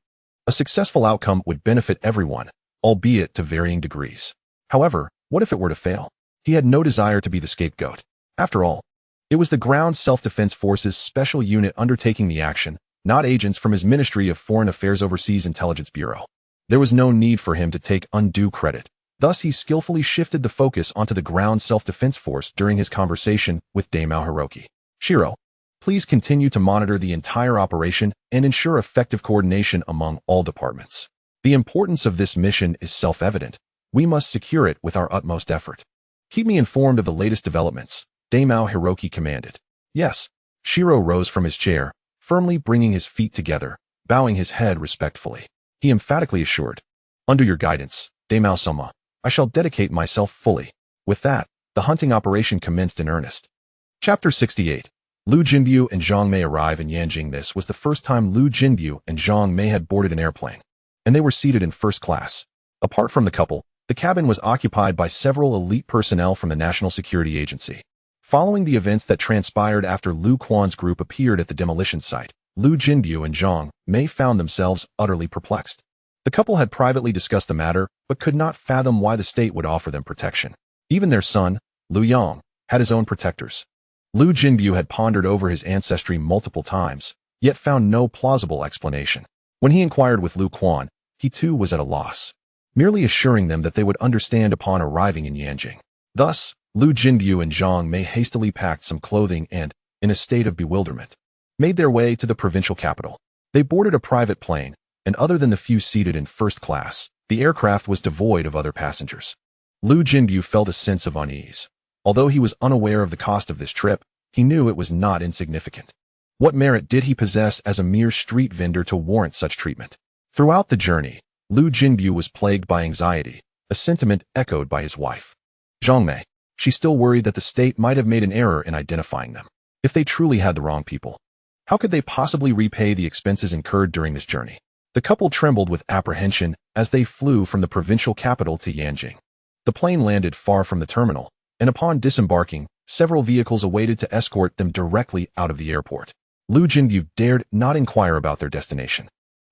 a successful outcome would benefit everyone, albeit to varying degrees. However, what if it were to fail? He had no desire to be the scapegoat. After all, it was the Ground Self-Defense Force's special unit undertaking the action, not agents from his Ministry of Foreign Affairs Overseas Intelligence Bureau. There was no need for him to take undue credit. Thus, he skillfully shifted the focus onto the Ground Self-Defense Force during his conversation with Damao Hiroki. Shiro, please continue to monitor the entire operation and ensure effective coordination among all departments. The importance of this mission is self-evident. We must secure it with our utmost effort. Keep me informed of the latest developments, Damao Hiroki commanded. Yes. Shiro rose from his chair, firmly bringing his feet together, bowing his head respectfully. He emphatically assured, under your guidance, Damao-sama, I shall dedicate myself fully. With that, the hunting operation commenced in earnest. Chapter 68. Liu Jinbu and Zhang Mei arrive in Yanjing. This was the first time Liu Jinbu and Zhang Mei had boarded an airplane, and they were seated in first class. Apart from the couple, the cabin was occupied by several elite personnel from the National Security Agency. Following the events that transpired after Liu Quan's group appeared at the demolition site, Liu Jinbu and Zhang Mei found themselves utterly perplexed. The couple had privately discussed the matter, but could not fathom why the state would offer them protection. Even their son, Liu Yang, had his own protectors. Liu Jinbu had pondered over his ancestry multiple times, yet found no plausible explanation. When he inquired with Liu Quan, he too was at a loss, merely assuring them that they would understand upon arriving in Yanjing. Thus, Liu Jinbu and Zhang Mei hastily packed some clothing and, in a state of bewilderment, made their way to the provincial capital. They boarded a private plane, and other than the few seated in first class, the aircraft was devoid of other passengers. Liu Jinbu felt a sense of unease. Although he was unaware of the cost of this trip, he knew it was not insignificant. What merit did he possess as a mere street vendor to warrant such treatment? Throughout the journey, Liu Jinbu was plagued by anxiety, a sentiment echoed by his wife. Zhang Mei. She still worried that the state might have made an error in identifying them. If they truly had the wrong people, how could they possibly repay the expenses incurred during this journey? The couple trembled with apprehension as they flew from the provincial capital to Yanjing. The plane landed far from the terminal, and upon disembarking, several vehicles awaited to escort them directly out of the airport. Liu Jinbu dared not inquire about their destination,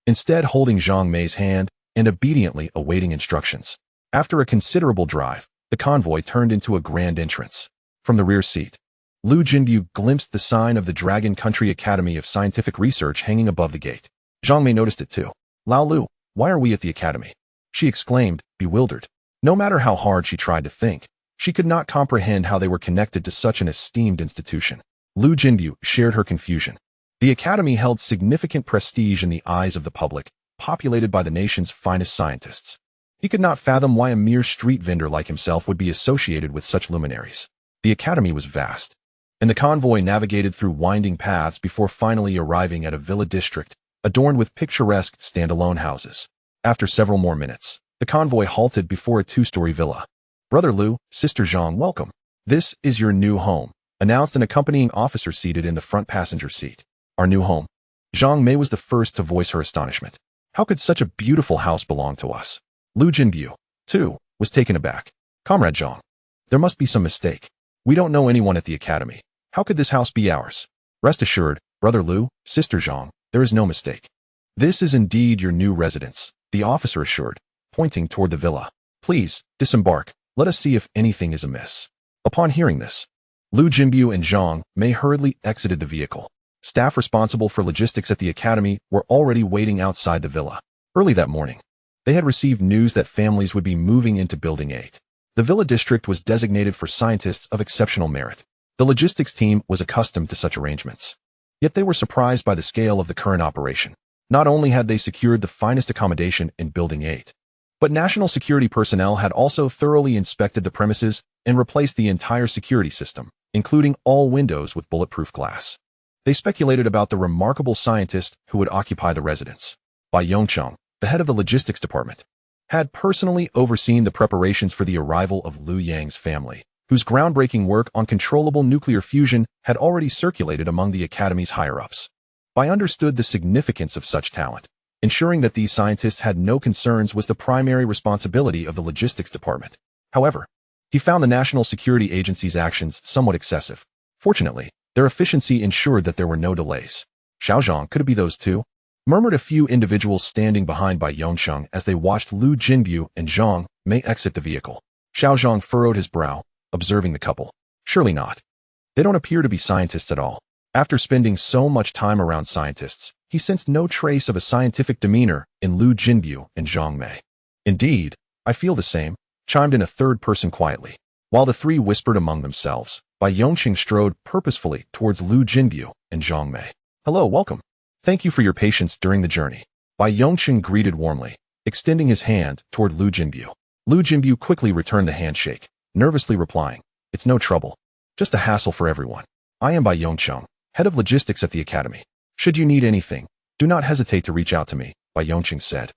instead holding Zhang Mei's hand and obediently awaiting instructions. After a considerable drive, the convoy turned into a grand entrance. From the rear seat, Liu Jinbu glimpsed the sign of the Dragon Country Academy of Scientific Research hanging above the gate. Zhang Mei noticed it too. Lao Lu, why are we at the academy? She exclaimed, bewildered. No matter how hard she tried to think, she could not comprehend how they were connected to such an esteemed institution. Liu Jinbu shared her confusion. The academy held significant prestige in the eyes of the public, populated by the nation's finest scientists. He could not fathom why a mere street vendor like himself would be associated with such luminaries. The academy was vast, and the convoy navigated through winding paths before finally arriving at a villa district, adorned with picturesque standalone houses. After several more minutes, the convoy halted before a two-story villa. Brother Liu, Sister Zhang, welcome. This is your new home, announced an accompanying officer seated in the front passenger seat. Our new home. Zhang Mei was the first to voice her astonishment. How could such a beautiful house belong to us? Lu Jinbu, too, was taken aback. Comrade Zhang, there must be some mistake. We don't know anyone at the academy. How could this house be ours? Rest assured, Brother Lu, Sister Zhang, there is no mistake. This is indeed your new residence, the officer assured, pointing toward the villa. Please, disembark. Let us see if anything is amiss. Upon hearing this, Lu Jinbu and Zhang Mei hurriedly exited the vehicle. Staff responsible for logistics at the academy were already waiting outside the villa. Early that morning, they had received news that families would be moving into Building 8. The villa district was designated for scientists of exceptional merit. The logistics team was accustomed to such arrangements. Yet they were surprised by the scale of the current operation. Not only had they secured the finest accommodation in Building 8, but national security personnel had also thoroughly inspected the premises and replaced the entire security system, including all windows with bulletproof glass. They speculated about the remarkable scientist who would occupy the residence. Bai Yongcheng, the head of the logistics department, had personally overseen the preparations for the arrival of Liu Yang's family, whose groundbreaking work on controllable nuclear fusion had already circulated among the academy's higher-ups. Bai understood the significance of such talent. Ensuring that these scientists had no concerns was the primary responsibility of the logistics department. However, he found the National Security Agency's actions somewhat excessive. Fortunately, their efficiency ensured that there were no delays. Xiaozhang, could it be those two? Murmured a few individuals standing behind Bai Yongcheng as they watched Lu Jinbu and Zhang Mei exit the vehicle. Xiaozhang furrowed his brow, observing the couple. Surely not. They don't appear to be scientists at all. After spending so much time around scientists, he sensed no trace of a scientific demeanor in Lu Jinbu and Zhang Mei. Indeed, I feel the same, chimed in a third person quietly. While the three whispered among themselves, Bai Yongqing strode purposefully towards Lu Jinbu and Zhang Mei. Hello, welcome. Thank you for your patience during the journey. Bai Yongqing greeted warmly, extending his hand toward Lu Jinbu. Lu Jinbu quickly returned the handshake, nervously replying, It's no trouble. Just a hassle for everyone. I am Bai Yongqing, head of logistics at the academy. Should you need anything, do not hesitate to reach out to me, Bai Yongqing said,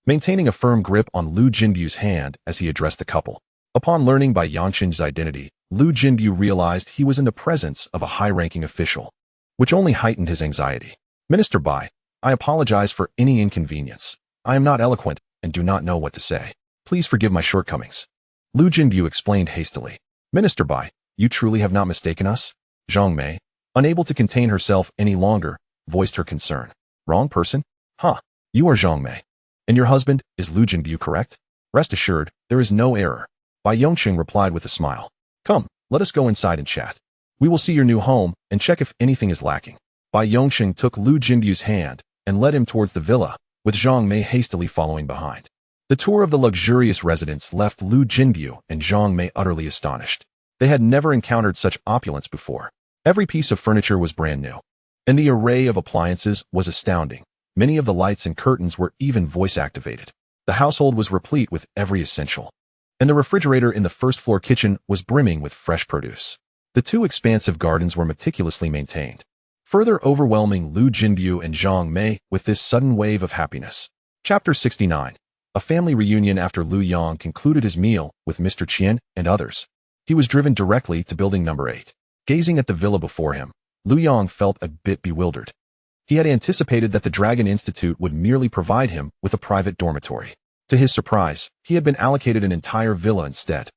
maintaining a firm grip on Lu Jinbu's hand as he addressed the couple. Upon learning Bai Yongqing's identity, Lu Jinbu realized he was in the presence of a high-ranking official, which only heightened his anxiety. Minister Bai, I apologize for any inconvenience. I am not eloquent and do not know what to say. Please forgive my shortcomings. Lu Jinbu explained hastily. Minister Bai, you truly have not mistaken us? Zhang Mei, unable to contain herself any longer, voiced her concern. Wrong person? Huh. You are Zhang Mei. And your husband is Lu Jinbu, correct? Rest assured, there is no error. Bai Yongqing replied with a smile. Come, let us go inside and chat. We will see your new home and check if anything is lacking. Bai Yongqing took Lu Jinbu's hand and led him towards the villa, with Zhang Mei hastily following behind. The tour of the luxurious residence left Lu Jinbu and Zhang Mei utterly astonished. They had never encountered such opulence before. Every piece of furniture was brand new, and the array of appliances was astounding. Many of the lights and curtains were even voice-activated. The household was replete with every essential, and the refrigerator in the first-floor kitchen was brimming with fresh produce. The two expansive gardens were meticulously maintained, further overwhelming Lu Jinbu and Zhang Mei with this sudden wave of happiness. Chapter 69. A family reunion. After Liu Yang concluded his meal with Mr. Qian and others, he was driven directly to building number 8. Gazing at the villa before him, Liu Yang felt a bit bewildered. He had anticipated that the Dragon Institute would merely provide him with a private dormitory. To his surprise, he had been allocated an entire villa instead.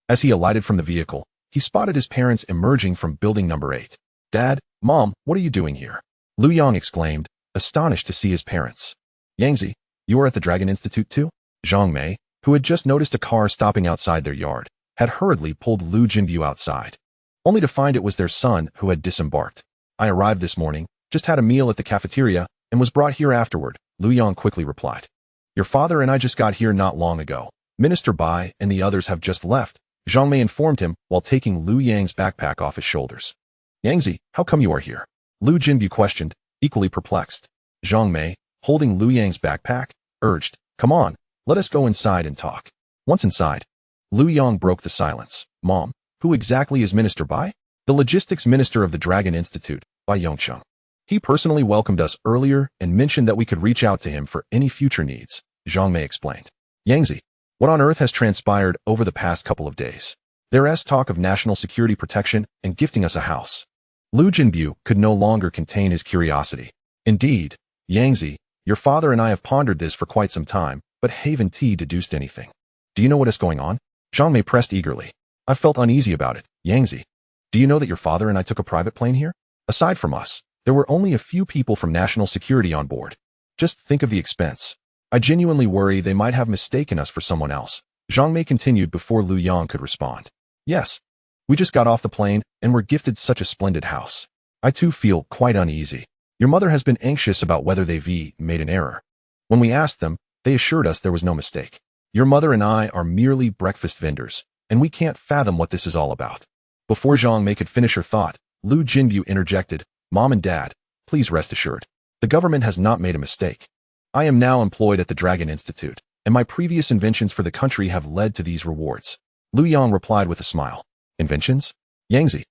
As he alighted from the vehicle, he spotted his parents emerging from building number 8. Dad, Mom, what are you doing here? Liu Yang exclaimed, astonished to see his parents. Yangzi, you are at the Dragon Institute too? Zhang Mei, who had just noticed a car stopping outside their yard, had hurriedly pulled Lu Jinbu outside, only to find it was their son who had disembarked. I arrived this morning, just had a meal at the cafeteria, and was brought here afterward, Liu Yang quickly replied. Your father and I just got here not long ago. Minister Bai and the others have just left, Zhang Mei informed him while taking Liu Yang's backpack off his shoulders. Yangzi, how come you are here? Lu Jinbu questioned, equally perplexed. Zhang Mei, holding Liu Yang's backpack, urged, Come on, let us go inside and talk. Once inside, Liu Yang broke the silence. Mom, who exactly is Minister Bai? The logistics minister of the Dragon Institute, Bai Yongqing. He personally welcomed us earlier and mentioned that we could reach out to him for any future needs, Zhang Mei explained. Yangzi, what on earth has transpired over the past couple of days? There's talk of national security protection and gifting us a house. Lu Jinbu could no longer contain his curiosity. Indeed, Yangzi, your father and I have pondered this for quite some time, but haven't deduced anything. Do you know what is going on? Zhang Mei pressed eagerly. I felt uneasy about it, Yangzi. Do you know that your father and I took a private plane here? Aside from us, there were only a few people from national security on board. Just think of the expense. I genuinely worry they might have mistaken us for someone else. Zhang Mei continued before Liu Yang could respond. Yes. We just got off the plane and were gifted such a splendid house. I too feel quite uneasy. Your mother has been anxious about whether they've made an error. When we asked them, they assured us there was no mistake. Your mother and I are merely breakfast vendors, and we can't fathom what this is all about. Before Zhang Mei could finish her thought, Liu Jinbu interjected, Mom and Dad, please rest assured. The government has not made a mistake. I am now employed at the Dragon Institute, and my previous inventions for the country have led to these rewards. Liu Yang replied with a smile. Inventions? Yangzi,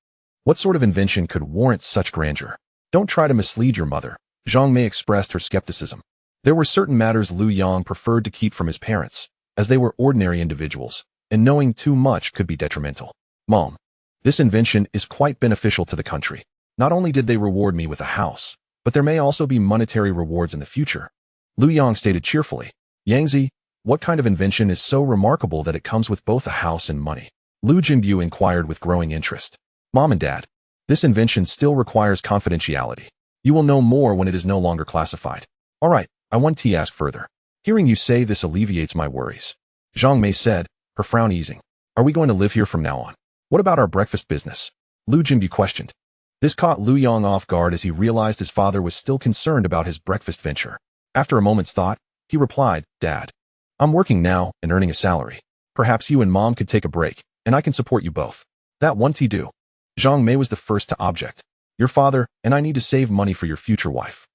what sort of invention could warrant such grandeur? Don't try to mislead your mother. Zhang Mei expressed her skepticism. There were certain matters Liu Yang preferred to keep from his parents, as they were ordinary individuals, and knowing too much could be detrimental. Mom, this invention is quite beneficial to the country. Not only did they reward me with a house, but there may also be monetary rewards in the future. Liu Yang stated cheerfully. Yangzi, what kind of invention is so remarkable that it comes with both a house and money? Liu Jinbu inquired with growing interest. Mom and Dad, this invention still requires confidentiality. You will know more when it is no longer classified. All right, I want to ask further. Hearing you say this alleviates my worries. Zhang Mei said, her frown easing. Are we going to live here from now on? What about our breakfast business? Liu Jinbu questioned. This caught Liu Yang off guard as he realized his father was still concerned about his breakfast venture. After a moment's thought, he replied, Dad, I'm working now and earning a salary. Perhaps you and Mom could take a break, and I can support you both. That won't do. Zhang Mei was the first to object. Your father and I need to save money for your future wife.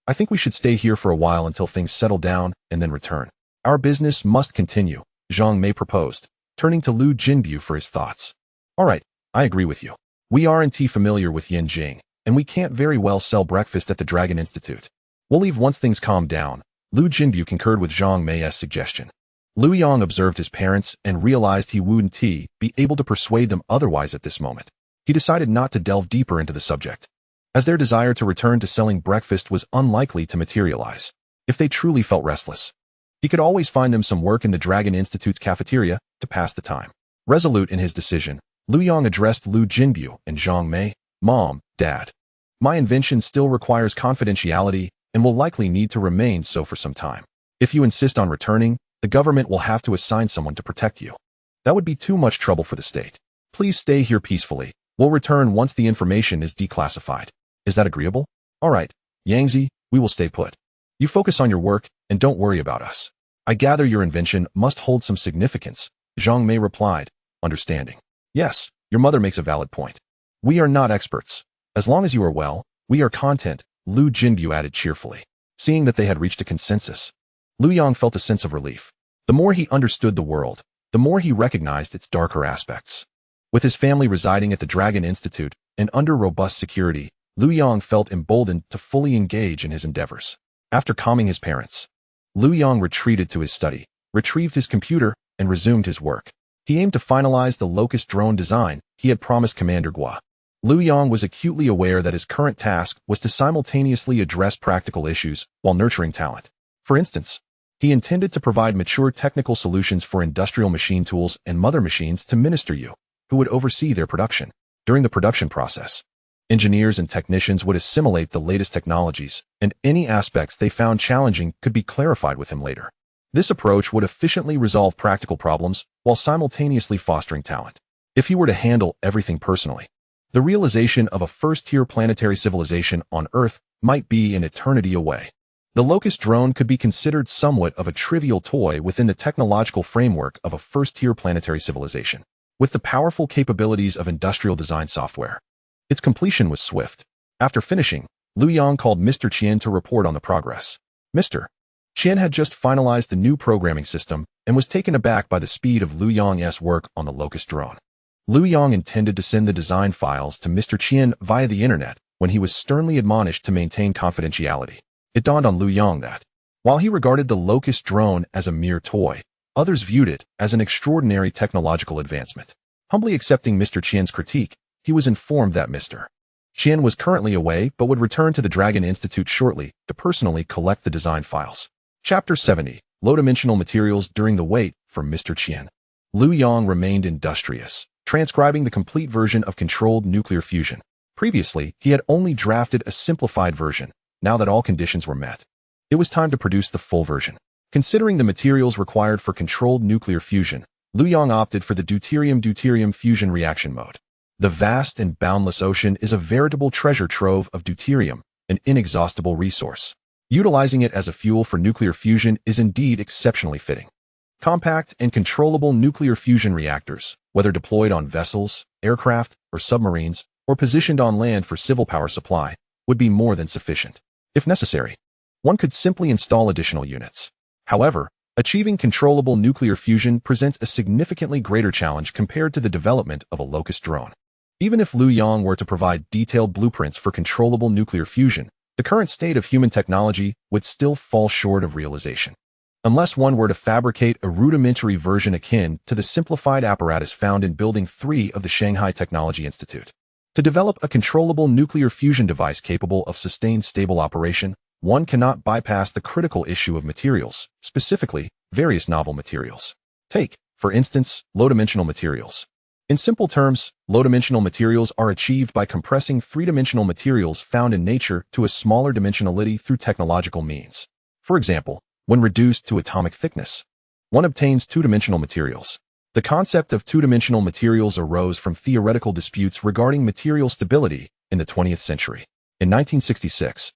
I think we should stay here for a while until things settle down and then return. Our business must continue, Zhang Mei proposed, turning to Liu Jinbu for his thoughts. All right, I agree with you. We aren't familiar with Yanjing, and we can't very well sell breakfast at the Dragon Institute. We'll leave once things calm down. Liu Jinbu concurred with Zhang Mei's suggestion. Liu Yang observed his parents and realized he wouldn't be able to persuade them otherwise at this moment. He decided not to delve deeper into the subject, as their desire to return to selling breakfast was unlikely to materialize. If they truly felt restless, he could always find them some work in the Dragon Institute's cafeteria to pass the time. Resolute in his decision, Liu Yang addressed Liu Jinbu and Zhang Mei. Mom, Dad, my invention still requires confidentiality and will likely need to remain so for some time. If you insist on returning, the government will have to assign someone to protect you. That would be too much trouble for the state. Please stay here peacefully. We'll return once the information is declassified. Is that agreeable? All right, Yangzi, we will stay put. You focus on your work and don't worry about us. I gather your invention must hold some significance, Zhang Mei replied, understanding. Yes, your mother makes a valid point. We are not experts. As long as you are well, we are content, Liu Jinbu added cheerfully. Seeing that they had reached a consensus, Liu Yang felt a sense of relief. The more he understood the world, the more he recognized its darker aspects. With his family residing at the Dragon Institute and under robust security, Liu Yang felt emboldened to fully engage in his endeavors. After calming his parents, Liu Yang retreated to his study, retrieved his computer, and resumed his work. He aimed to finalize the locust drone design he had promised Commander Gua. Liu Yang was acutely aware that his current task was to simultaneously address practical issues while nurturing talent. For instance, he intended to provide mature technical solutions for industrial machine tools and mother machines to Minister Yu, who would oversee their production. During the production process, engineers and technicians would assimilate the latest technologies, and any aspects they found challenging could be clarified with him later. This approach would efficiently resolve practical problems while simultaneously fostering talent. If he were to handle everything personally, the realization of a first-tier planetary civilization on Earth might be an eternity away. The locust drone could be considered somewhat of a trivial toy within the technological framework of a first-tier planetary civilization. With the powerful capabilities of industrial design software, its completion was swift. After finishing, Liu Yang called Mr. Qian to report on the progress. Mr. Qian had just finalized the new programming system and was taken aback by the speed of Liu Yang's work on the locust drone. Liu Yang intended to send the design files to Mr. Qian via the internet when he was sternly admonished to maintain confidentiality. It dawned on Liu Yang that, while he regarded the locust drone as a mere toy, others viewed it as an extraordinary technological advancement. Humbly accepting Mr. Qian's critique, he was informed that Mr. Qian was currently away but would return to the Dragon Institute shortly to personally collect the design files. Chapter 70. Low-dimensional materials during the wait for Mr. Qian. Liu Yang remained industrious, transcribing the complete version of controlled nuclear fusion. Previously, he had only drafted a simplified version. Now that all conditions were met, it was time to produce the full version. Considering the materials required for controlled nuclear fusion, Liu Yang opted for the deuterium-deuterium fusion reaction mode. The vast and boundless ocean is a veritable treasure trove of deuterium, an inexhaustible resource. Utilizing it as a fuel for nuclear fusion is indeed exceptionally fitting. Compact and controllable nuclear fusion reactors, whether deployed on vessels, aircraft, or submarines, or positioned on land for civil power supply, would be more than sufficient. If necessary, one could simply install additional units. However, achieving controllable nuclear fusion presents a significantly greater challenge compared to the development of a locust drone. Even if Liu Yang were to provide detailed blueprints for controllable nuclear fusion, the current state of human technology would still fall short of realization. Unless one were to fabricate a rudimentary version akin to the simplified apparatus found in Building 3 of the Shanghai Technology Institute. To develop a controllable nuclear fusion device capable of sustained stable operation, one cannot bypass the critical issue of materials, specifically, various novel materials. Take, for instance, low-dimensional materials. In simple terms, low-dimensional materials are achieved by compressing three-dimensional materials found in nature to a smaller dimensionality through technological means. For example, when reduced to atomic thickness, one obtains two-dimensional materials. The concept of two-dimensional materials arose from theoretical disputes regarding material stability in the 20th century. In 1966,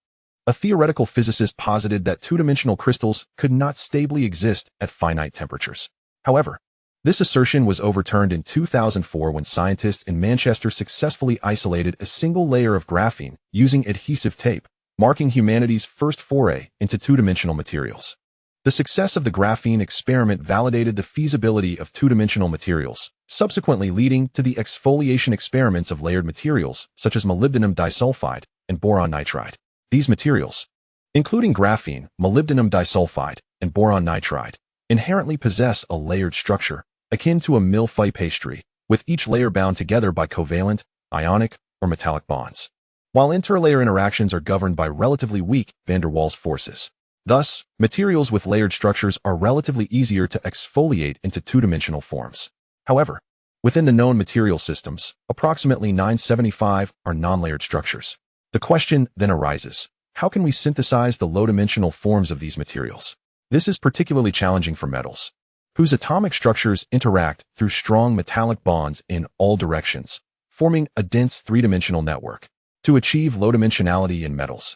a theoretical physicist posited that two-dimensional crystals could not stably exist at finite temperatures. However, this assertion was overturned in 2004 when scientists in Manchester successfully isolated a single layer of graphene using adhesive tape, marking humanity's first foray into two-dimensional materials. The success of the graphene experiment validated the feasibility of two-dimensional materials, subsequently leading to the exfoliation experiments of layered materials such as molybdenum disulfide and boron nitride. These materials, including graphene, molybdenum disulfide, and boron nitride, inherently possess a layered structure, akin to a mille-feuille pastry, with each layer bound together by covalent, ionic, or metallic bonds, while interlayer interactions are governed by relatively weak van der Waals forces. Thus, materials with layered structures are relatively easier to exfoliate into two-dimensional forms. However, within the known material systems, approximately 975 are non-layered structures. The question then arises, how can we synthesize the low-dimensional forms of these materials? This is particularly challenging for metals, whose atomic structures interact through strong metallic bonds in all directions, forming a dense three-dimensional network. To achieve low dimensionality in metals,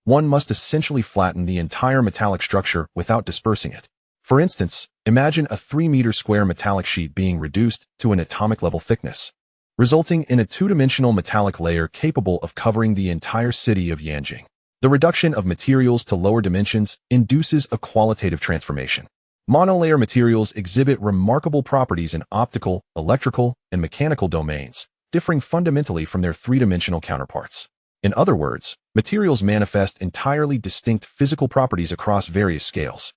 one must essentially flatten the entire metallic structure without dispersing it. For instance, imagine a 3-meter square metallic sheet being reduced to an atomic-level thickness, resulting in a two-dimensional metallic layer capable of covering the entire city of Yanjing. The reduction of materials to lower dimensions induces a qualitative transformation. Monolayer materials exhibit remarkable properties in optical, electrical, and mechanical domains, differing fundamentally from their three-dimensional counterparts. In other words, materials manifest entirely distinct physical properties across various scales.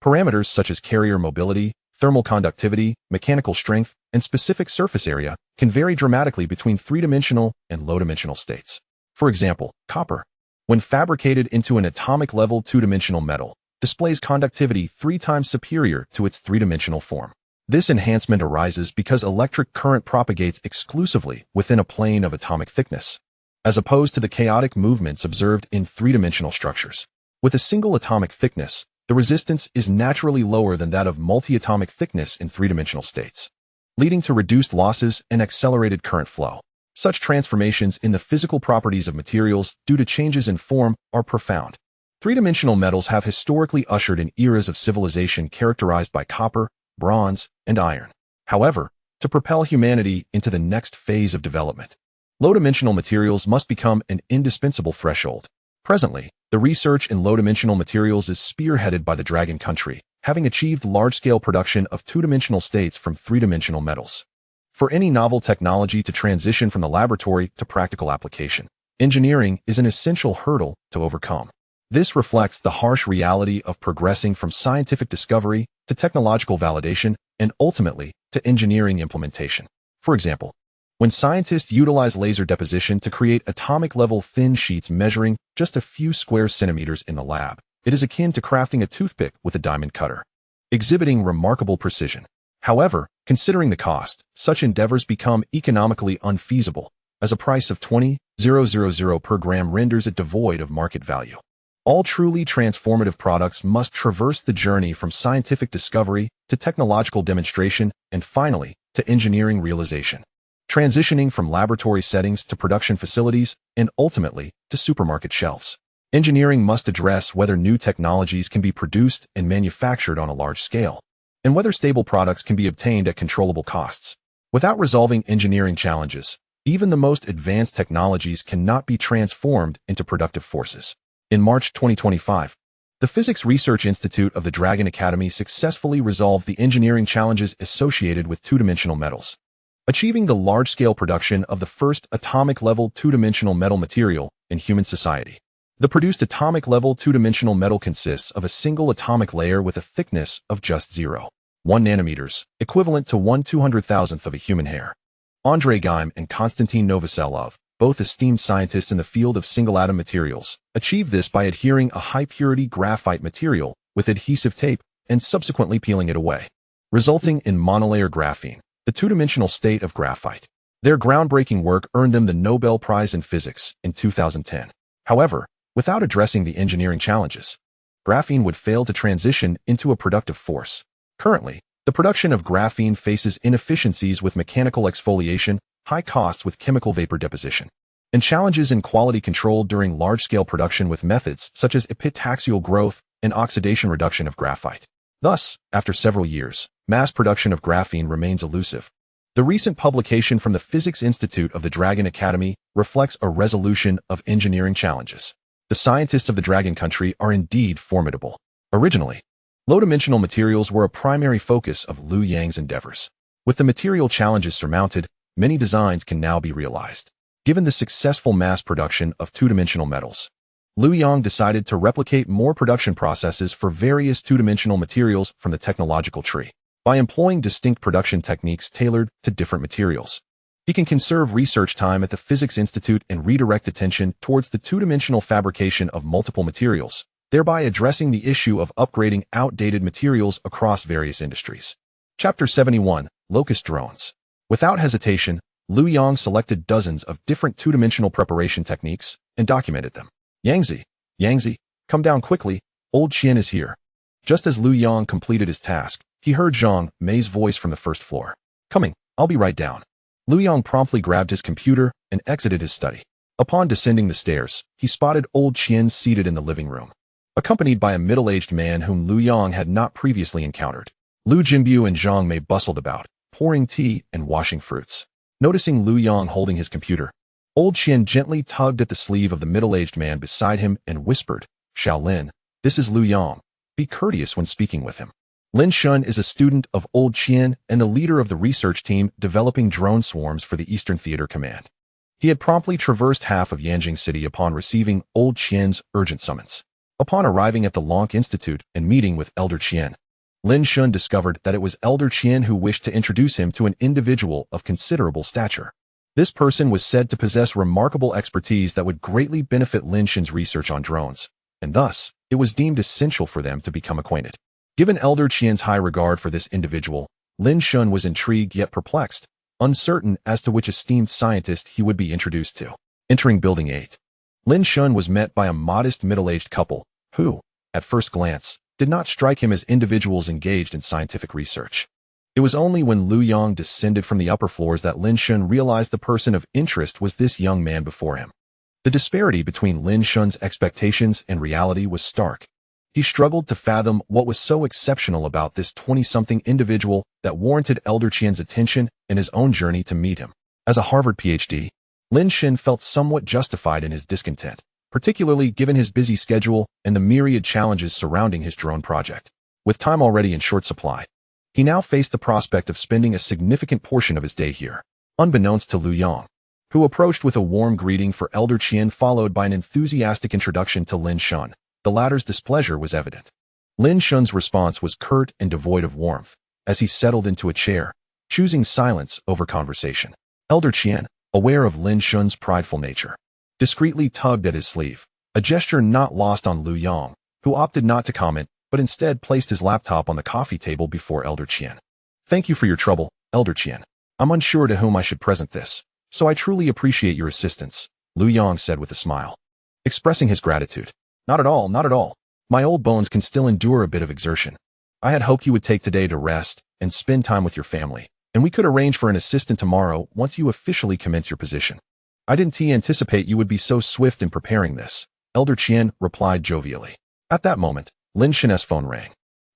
Parameters such as carrier mobility, thermal conductivity, mechanical strength, and specific surface area can vary dramatically between three-dimensional and low-dimensional states. For example, copper, when fabricated into an atomic-level two-dimensional metal, displays conductivity 3 times superior to its three-dimensional form. This enhancement arises because electric current propagates exclusively within a plane of atomic thickness, as opposed to the chaotic movements observed in three-dimensional structures. With a single atomic thickness, the resistance is naturally lower than that of multi-atomic thickness in three-dimensional states, leading to reduced losses and accelerated current flow. Such transformations in the physical properties of materials due to changes in form are profound. Three-dimensional metals have historically ushered in eras of civilization characterized by copper, bronze, and iron. However, to propel humanity into the next phase of development, low-dimensional materials must become an indispensable threshold. Presently, the research in low-dimensional materials is spearheaded by the Dragon country, having achieved large-scale production of two-dimensional states from three-dimensional metals. For any novel technology to transition from the laboratory to practical application, engineering is an essential hurdle to overcome. This reflects the harsh reality of progressing from scientific discovery to technological validation and ultimately to engineering implementation. For example, When scientists utilize laser deposition to create atomic-level thin sheets measuring just a few square centimeters in the lab, it is akin to crafting a toothpick with a diamond cutter, exhibiting remarkable precision. However, considering the cost, such endeavors become economically unfeasible, as a price of $20,000 per gram renders it devoid of market value. All truly transformative products must traverse the journey from scientific discovery to technological demonstration and finally to engineering realization, transitioning from laboratory settings to production facilities and ultimately to supermarket shelves. Engineering must address whether new technologies can be produced and manufactured on a large scale, and whether stable products can be obtained at controllable costs. Without resolving engineering challenges, even the most advanced technologies cannot be transformed into productive forces. In March 2025, the Physics Research Institute of the Dragon Academy successfully resolved the engineering challenges associated with two-dimensional metals, achieving the large-scale production of the first atomic-level two-dimensional metal material in human society. The produced atomic-level two-dimensional metal consists of a single atomic layer with a thickness of just 0.1 nanometers, equivalent to 1/200,000th of a human hair. Andrei Geim and Konstantin Novoselov, both esteemed scientists in the field of single-atom materials, achieved this by adhering a high-purity graphite material with adhesive tape and subsequently peeling it away, resulting in monolayer graphene, the two-dimensional state of graphite. Their groundbreaking work earned them the Nobel Prize in Physics in 2010. However, without addressing the engineering challenges, graphene would fail to transition into a productive force. Currently, the production of graphene faces inefficiencies with mechanical exfoliation, high costs with chemical vapor deposition, and challenges in quality control during large-scale production with methods such as epitaxial growth and oxidation reduction of graphite. Thus, after several years, mass production of graphene remains elusive. The recent publication from the Physics Institute of the Dragon Academy reflects a resolution of engineering challenges. The scientists of the Dragon Country are indeed formidable. Originally, low-dimensional materials were a primary focus of Liu Yang's endeavors. With the material challenges surmounted, many designs can now be realized. Given the successful mass production of two-dimensional metals, Liu Yang decided to replicate more production processes for various two-dimensional materials from the technological tree. By employing distinct production techniques tailored to different materials, he can conserve research time at the Physics Institute and redirect attention towards the two-dimensional fabrication of multiple materials, thereby addressing the issue of upgrading outdated materials across various industries. Chapter 71, Locust Drones. Without hesitation, Liu Yang selected dozens of different two-dimensional preparation techniques and documented them. Yangzi, come down quickly, old Qian is here. Just as Liu Yang completed his task, he heard Zhang Mei's voice from the first floor. Coming, I'll be right down. Liu Yang promptly grabbed his computer and exited his study. Upon descending the stairs, he spotted old Qian seated in the living room, accompanied by a middle-aged man whom Liu Yang had not previously encountered. Liu Jinbu and Zhang Mei bustled about, pouring tea and washing fruits. Noticing Liu Yang holding his computer, old Qian gently tugged at the sleeve of the middle-aged man beside him and whispered, Shaolin, this is Liu Yang. Be courteous when speaking with him. Lin Shun is a student of old Qian and the leader of the research team developing drone swarms for the Eastern Theater Command. He had promptly traversed half of Yanjing City upon receiving old Qian's urgent summons. Upon arriving at the Lonk Institute and meeting with Elder Qian, Lin Shun discovered that it was Elder Qian who wished to introduce him to an individual of considerable stature. This person was said to possess remarkable expertise that would greatly benefit Lin Shun's research on drones, and thus, it was deemed essential for them to become acquainted. Given Elder Qian's high regard for this individual, Lin Shun was intrigued yet perplexed, uncertain as to which esteemed scientist he would be introduced to. Entering Building 8, Lin Shun was met by a modest middle-aged couple, who, at first glance, did not strike him as individuals engaged in scientific research. It was only when Liu Yang descended from the upper floors that Lin Shun realized the person of interest was this young man before him. The disparity between Lin Shun's expectations and reality was stark. He struggled to fathom what was so exceptional about this 20-something individual that warranted Elder Qian's attention and his own journey to meet him. As a Harvard PhD, Lin Shun felt somewhat justified in his discontent, particularly given his busy schedule and the myriad challenges surrounding his drone project. With time already in short supply, he now faced the prospect of spending a significant portion of his day here. Unbeknownst to Liu Yang, who approached with a warm greeting for Elder Qian followed by an enthusiastic introduction to Lin Shun, the latter's displeasure was evident. Lin Shun's response was curt and devoid of warmth, as he settled into a chair, choosing silence over conversation. Elder Qian, aware of Lin Shun's prideful nature, discreetly tugged at his sleeve, a gesture not lost on Liu Yang, who opted not to comment but instead placed his laptop on the coffee table before Elder Qian. Thank you for your trouble, Elder Qian. I'm unsure to whom I should present this, so I truly appreciate your assistance, Liu Yang said with a smile, expressing his gratitude. Not at all, not at all. My old bones can still endure a bit of exertion. I had hoped you would take today to rest and spend time with your family, and we could arrange for an assistant tomorrow once you officially commence your position. I didn't anticipate you would be so swift in preparing this, Elder Qian replied jovially. At that moment, Lin Shen's phone rang,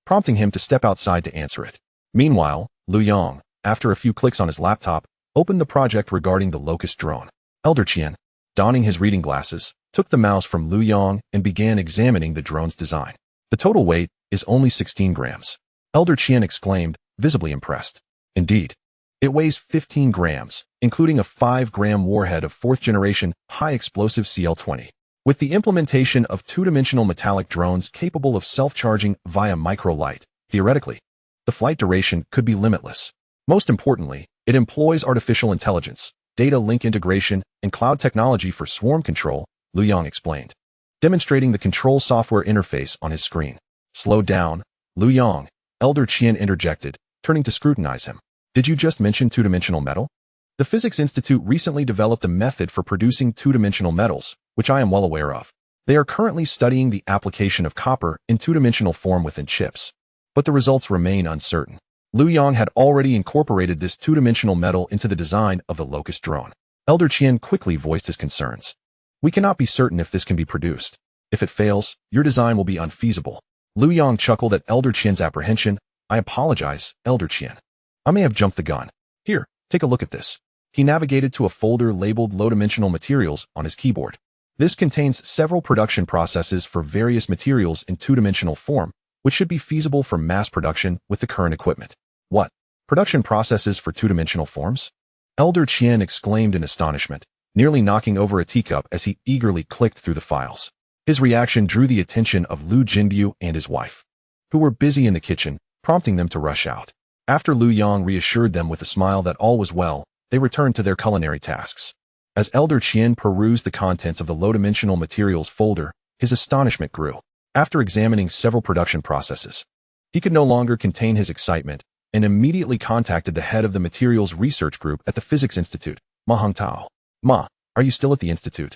prompting him to step outside to answer it. Meanwhile, Liu Yang, after a few clicks on his laptop, opened the project regarding the locust drone. Elder Qian, donning his reading glasses, took the mouse from Liu Yang and began examining the drone's design. The total weight is only 16 grams. Elder Qian exclaimed, visibly impressed. Indeed, it weighs 15 grams, including a 5-gram warhead of 4th-generation high-explosive CL-20. With the implementation of two-dimensional metallic drones capable of self-charging via microlight, theoretically, the flight duration could be limitless. Most importantly, it employs artificial intelligence, data link integration, and cloud technology for swarm control, Liu Yang explained, demonstrating the control software interface on his screen. Slow down, Liu Yang, Elder Qian interjected, turning to scrutinize him. Did you just mention two-dimensional metal? The Physics Institute recently developed a method for producing two-dimensional metals, which I am well aware of. They are currently studying the application of copper in two-dimensional form within chips, but the results remain uncertain. Liu Yang had already incorporated this two-dimensional metal into the design of the locust drone. Elder Qian quickly voiced his concerns. We cannot be certain if this can be produced. If it fails, your design will be unfeasible. Liu Yang chuckled at Elder Qian's apprehension. I apologize, Elder Qian. I may have jumped the gun. Here, take a look at this. He navigated to a folder labeled low-dimensional materials on his keyboard. This contains several production processes for various materials in two-dimensional form, which should be feasible for mass production with the current equipment. What? Production processes for two-dimensional forms? Elder Qian exclaimed in astonishment, nearly knocking over a teacup as he eagerly clicked through the files. His reaction drew the attention of Liu Jinbu and his wife, who were busy in the kitchen, prompting them to rush out. After Liu Yang reassured them with a smile that all was well, they returned to their culinary tasks. As Elder Qian perused the contents of the low-dimensional materials folder, his astonishment grew. After examining several production processes, he could no longer contain his excitement and immediately contacted the head of the materials research group at the Physics Institute, Ma Hongtao. Ma, are you still at the institute?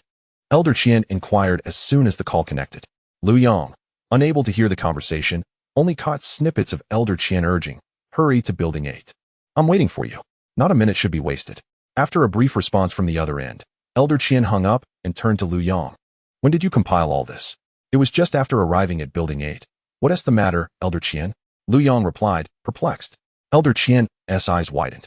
Elder Qian inquired as soon as the call connected. Liu Yang, unable to hear the conversation, only caught snippets of Elder Qian urging, hurry to Building 8. I'm waiting for you. Not a minute should be wasted. After a brief response from the other end, Elder Qian hung up and turned to Liu Yang. When did you compile all this? It was just after arriving at Building 8. What is the matter, Elder Qian? Liu Yang replied, perplexed. Elder Qian's eyes widened.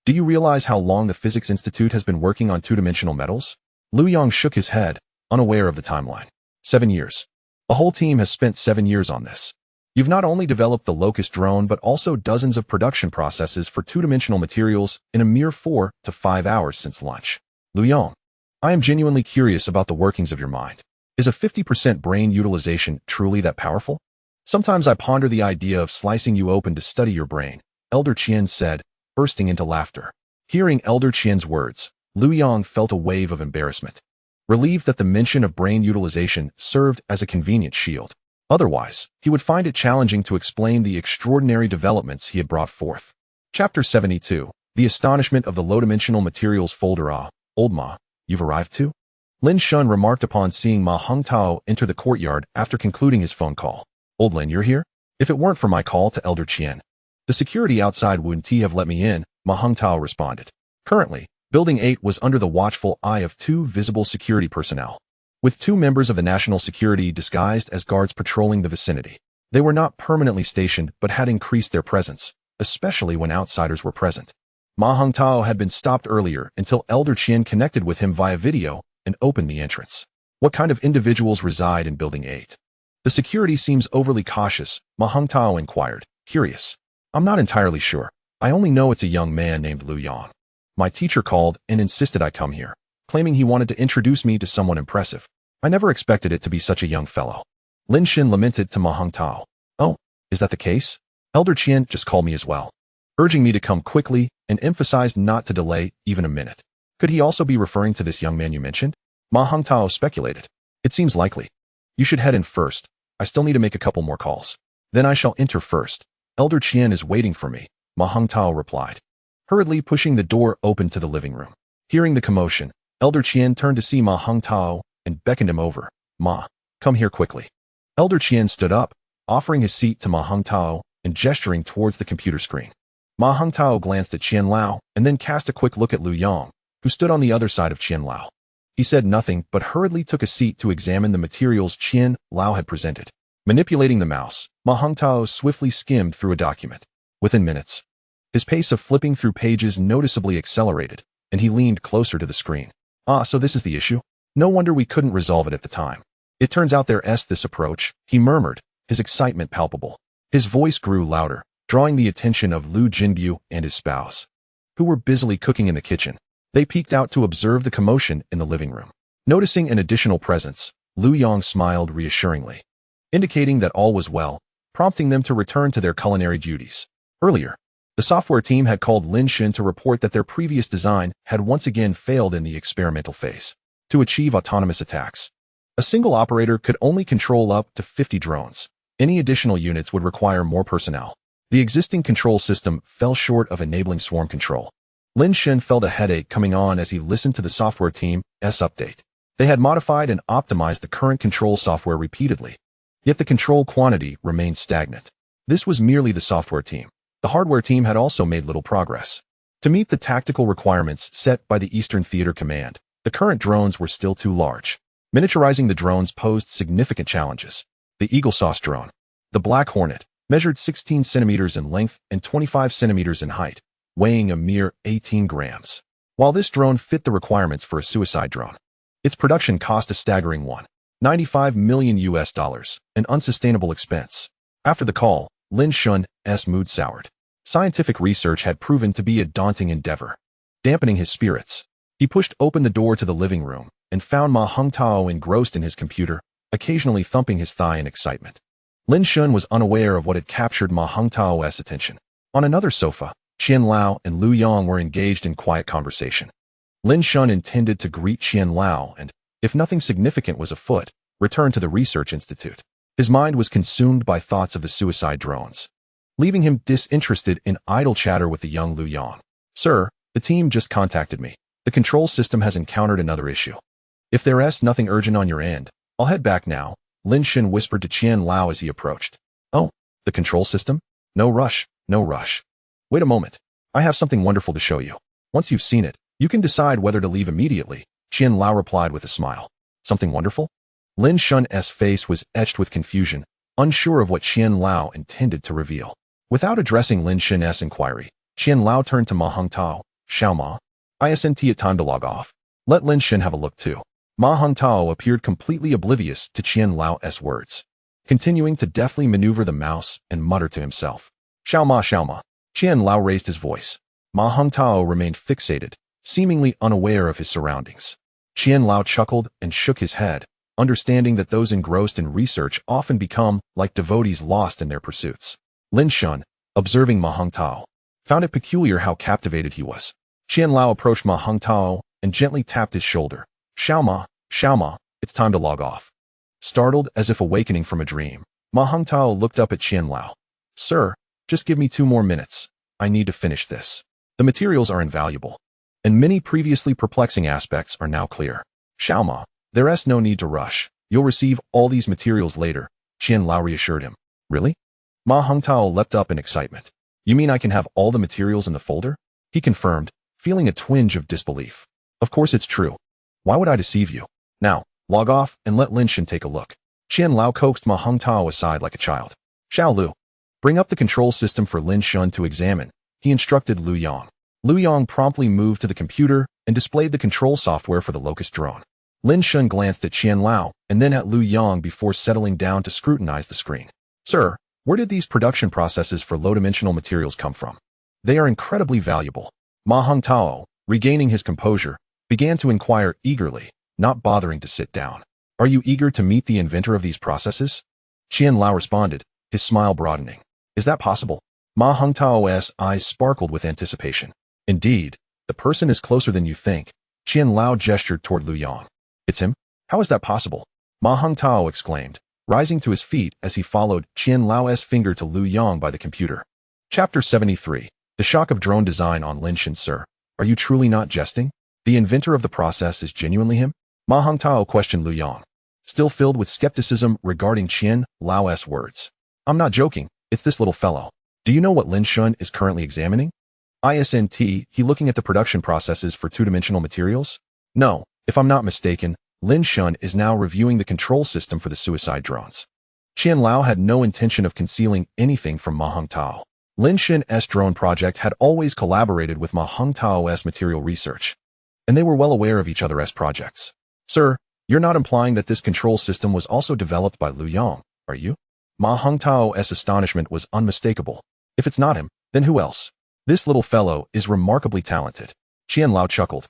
Do you realize how long the Physics Institute has been working on two-dimensional metals? Liu Yang shook his head, unaware of the timeline. 7 years. A whole team has spent 7 years on this. You've not only developed the locust drone but also dozens of production processes for two-dimensional materials in a mere 4 to 5 hours since launch. Liu Yang, I am genuinely curious about the workings of your mind. Is a 50% brain utilization truly that powerful? Sometimes I ponder the idea of slicing you open to study your brain, Elder Qian said, bursting into laughter. Hearing Elder Qian's words, Liu Yang felt a wave of embarrassment, relieved that the mention of brain utilization served as a convenient shield. Otherwise, he would find it challenging to explain the extraordinary developments he had brought forth. Chapter 72, The Astonishment of the Low-Dimensional Materials Folder. Old Ma, you've arrived too? Lin Shun remarked upon seeing Ma Hongtao enter the courtyard after concluding his phone call. Old Lin, you're here? If it weren't for my call to Elder Qian, the security outside wouldn't have let me in, Ma Hongtao responded. Currently, Building 8 was under the watchful eye of 2 visible security personnel, with 2 members of the national security disguised as guards patrolling the vicinity. They were not permanently stationed but had increased their presence, especially when outsiders were present. Ma Hongtao had been stopped earlier until Elder Qian connected with him via video and opened the entrance. What kind of individuals reside in Building 8? The security seems overly cautious, Ma Hongtao inquired, curious. I'm not entirely sure. I only know it's a young man named Liu Yang. My teacher called and insisted I come here, claiming he wanted to introduce me to someone impressive. I never expected it to be such a young fellow. Lin Shin lamented to Ma Hongtao. Oh, is that the case? Elder Qian just called me as well, urging me to come quickly and emphasized not to delay even a minute. Could he also be referring to this young man you mentioned? Ma Hongtao speculated. It seems likely. You should head in first. I still need to make a couple more calls. Then I shall enter first. Elder Qian is waiting for me, Ma Hongtao replied, hurriedly pushing the door open to the living room. Hearing the commotion, Elder Qian turned to see Ma Hongtao and beckoned him over. Ma, come here quickly. Elder Qian stood up, offering his seat to Ma Hongtao and gesturing towards the computer screen. Ma Hongtao glanced at Qian Lao and then cast a quick look at Liu Yang, who stood on the other side of Qian Lao. He said nothing but hurriedly took a seat to examine the materials Qian Lao had presented. Manipulating the mouse, Ma Hongtao swiftly skimmed through a document. Within minutes, his pace of flipping through pages noticeably accelerated, and he leaned closer to the screen. Ah, so this is the issue? No wonder we couldn't resolve it at the time. It turns out there's this approach, he murmured, his excitement palpable. His voice grew louder, drawing the attention of Liu Jinbu and his spouse, who were busily cooking in the kitchen. They peeked out to observe the commotion in the living room. Noticing an additional presence, Liu Yang smiled reassuringly, indicating that all was well, prompting them to return to their culinary duties. Earlier, the software team had called Lin Shen to report that their previous design had once again failed in the experimental phase. To achieve autonomous attacks, a single operator could only control up to 50 drones. Any additional units would require more personnel. The existing control system fell short of enabling swarm control. Lin Shen felt a headache coming on as he listened to the software team's update. They had modified and optimized the current control software repeatedly, yet the control quantity remained stagnant. This was merely the software team. The hardware team had also made little progress. To meet the tactical requirements set by the Eastern Theater Command, the current drones were still too large. Miniaturizing the drones posed significant challenges. The Eagle Sauce drone, the Black Hornet, measured 16 centimeters in length and 25 centimeters in height, weighing a mere 18 grams. While this drone fit the requirements for a suicide drone, its production cost a staggering $95 million, an unsustainable expense. After the call, Lin Shen's mood soured. Scientific research had proven to be a daunting endeavor. Dampening his spirits, he pushed open the door to the living room and found Ma Hongtao engrossed in his computer, occasionally thumping his thigh in excitement. Lin Shen was unaware of what had captured Ma Hongtao's attention. On another sofa, Qian Lao and Liu Yang were engaged in quiet conversation. Lin Shen intended to greet Qian Lao and, if nothing significant was afoot, return to the research institute. His mind was consumed by thoughts of the suicide drones, leaving him disinterested in idle chatter with the young Liu Yang. Sir, the team just contacted me. The control system has encountered another issue. If there's nothing urgent on your end, I'll head back now, Lin Shen whispered to Qian Lao as he approached. Oh, the control system? No rush, no rush. Wait a moment. I have something wonderful to show you. Once you've seen it, you can decide whether to leave immediately, Qian Lao replied with a smile. Something wonderful? Lin Shen's face was etched with confusion, unsure of what Qian Lao intended to reveal. Without addressing Lin Shen's inquiry, Qian Lao turned to Ma Hongtao. Xiao Ma, isn't it time to log off? Let Lin Shen have a look too. Ma Hongtao appeared completely oblivious to Qian Lao's words, continuing to deftly maneuver the mouse and mutter to himself. Xiao Ma, Xiao Ma. Qian Lao raised his voice. Ma Hongtao remained fixated, seemingly unaware of his surroundings. Qian Lao chuckled and shook his head, understanding that those engrossed in research often become like devotees lost in their pursuits. Lin Shen, observing Ma Hongtao, found it peculiar how captivated he was. Qian Lao approached Ma Hongtao and gently tapped his shoulder. Xiao Ma, it's time to log off. Startled as if awakening from a dream, Ma Hongtao looked up at Qian Lao. Sir, just give me 2 more minutes. I need to finish this. The materials are invaluable, and many previously perplexing aspects are now clear. Xiao Ma, there's no need to rush. You'll receive all these materials later, Qian Lao reassured him. Really? Ma Hongtao leapt up in excitement. You mean I can have all the materials in the folder? He confirmed, feeling a twinge of disbelief. Of course it's true. Why would I deceive you? Now, log off and let Lin Shen take a look. Qian Lao coaxed Ma Hongtao aside like a child. Xiao Lu, bring up the control system for Lin Shen to examine, he instructed Liu Yang. Liu Yang promptly moved to the computer and displayed the control software for the Locust drone. Lin Shen glanced at Qian Lao and then at Liu Yang before settling down to scrutinize the screen. Sir, where did these production processes for low-dimensional materials come from? They are incredibly valuable. Ma Hongtao, regaining his composure, began to inquire eagerly, not bothering to sit down. Are you eager to meet the inventor of these processes? Qian Lao responded, his smile broadening. Is that possible? Ma Hongtao's eyes sparkled with anticipation. Indeed, the person is closer than you think. Qian Lao gestured toward Liu Yang. It's him? How is that possible? Ma Hongtao exclaimed, rising to his feet as he followed Qian Lao's finger to Liu Yang by the computer. Chapter 73. The shock of drone design on Lin Shan. Sir, are you truly not jesting? The inventor of the process is genuinely him? Ma Hongtao questioned Liu Yang, still filled with skepticism regarding Qian Lao's words. I'm not joking, it's this little fellow. Do you know what Lin Shan is currently examining? Isn't he looking at the production processes for two-dimensional materials? No, if I'm not mistaken, Lin Shan is now reviewing the control system for the suicide drones. Qian Lao had no intention of concealing anything from Ma Hongtao. Lin Shan's drone project had always collaborated with Ma Hongtao's material research, and they were well aware of each other's projects. Sir, you're not implying that this control system was also developed by Liu Yang, are you? Ma Hongtao's astonishment was unmistakable. If it's not him, then who else? This little fellow is remarkably talented. Qian Lao chuckled,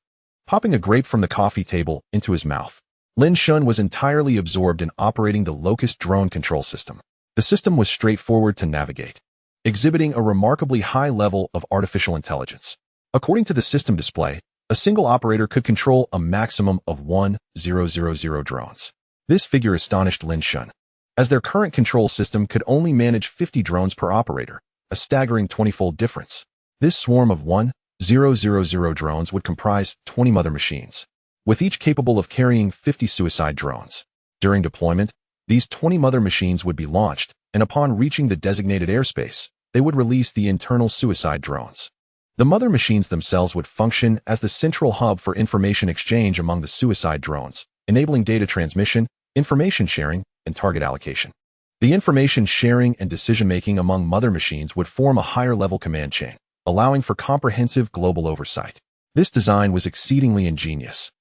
popping a grape from the coffee table into his mouth. Lin Shan was entirely absorbed in operating the Locust drone control system. The system was straightforward to navigate, exhibiting a remarkably high level of artificial intelligence. According to the system display, a single operator could control a maximum of 1,000 drones. This figure astonished Lin Shan, as their current control system could only manage 50 drones per operator, a staggering 20-fold difference. This swarm of 1,000 drones would comprise 20 mother machines, with each capable of carrying 50 suicide drones. During deployment, these 20 mother machines would be launched, and upon reaching the designated airspace, they would release the internal suicide drones. The mother machines themselves would function as the central hub for information exchange among the suicide drones, enabling data transmission, information sharing, and target allocation. The information sharing and decision-making among mother machines would form a higher-level command chain, allowing for comprehensive global oversight. This design was exceedingly ingenious,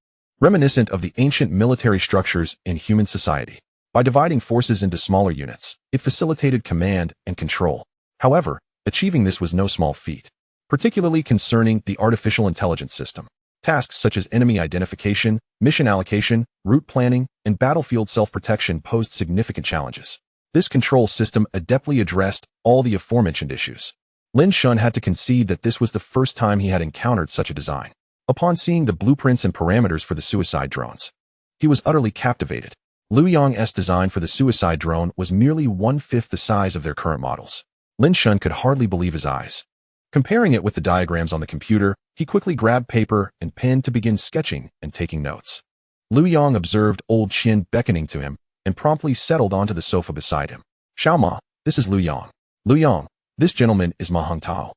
reminiscent of the ancient military structures in human society. By dividing forces into smaller units, it facilitated command and control. However, achieving this was no small feat, particularly concerning the artificial intelligence system. Tasks such as enemy identification, mission allocation, route planning, and battlefield self-protection posed significant challenges. This control system adeptly addressed all the aforementioned issues. Lin Shan had to concede that this was the first time he had encountered such a design. Upon seeing the blueprints and parameters for the suicide drones, he was utterly captivated. Liu Yang's design for the suicide drone was merely 1/5 the size of their current models. Lin Shan could hardly believe his eyes. Comparing it with the diagrams on the computer, he quickly grabbed paper and pen to begin sketching and taking notes. Liu Yang observed old Qian beckoning to him and promptly settled onto the sofa beside him. Xiaoma, this is Liu Yang. Liu Yang, this gentleman is Ma Hongtao,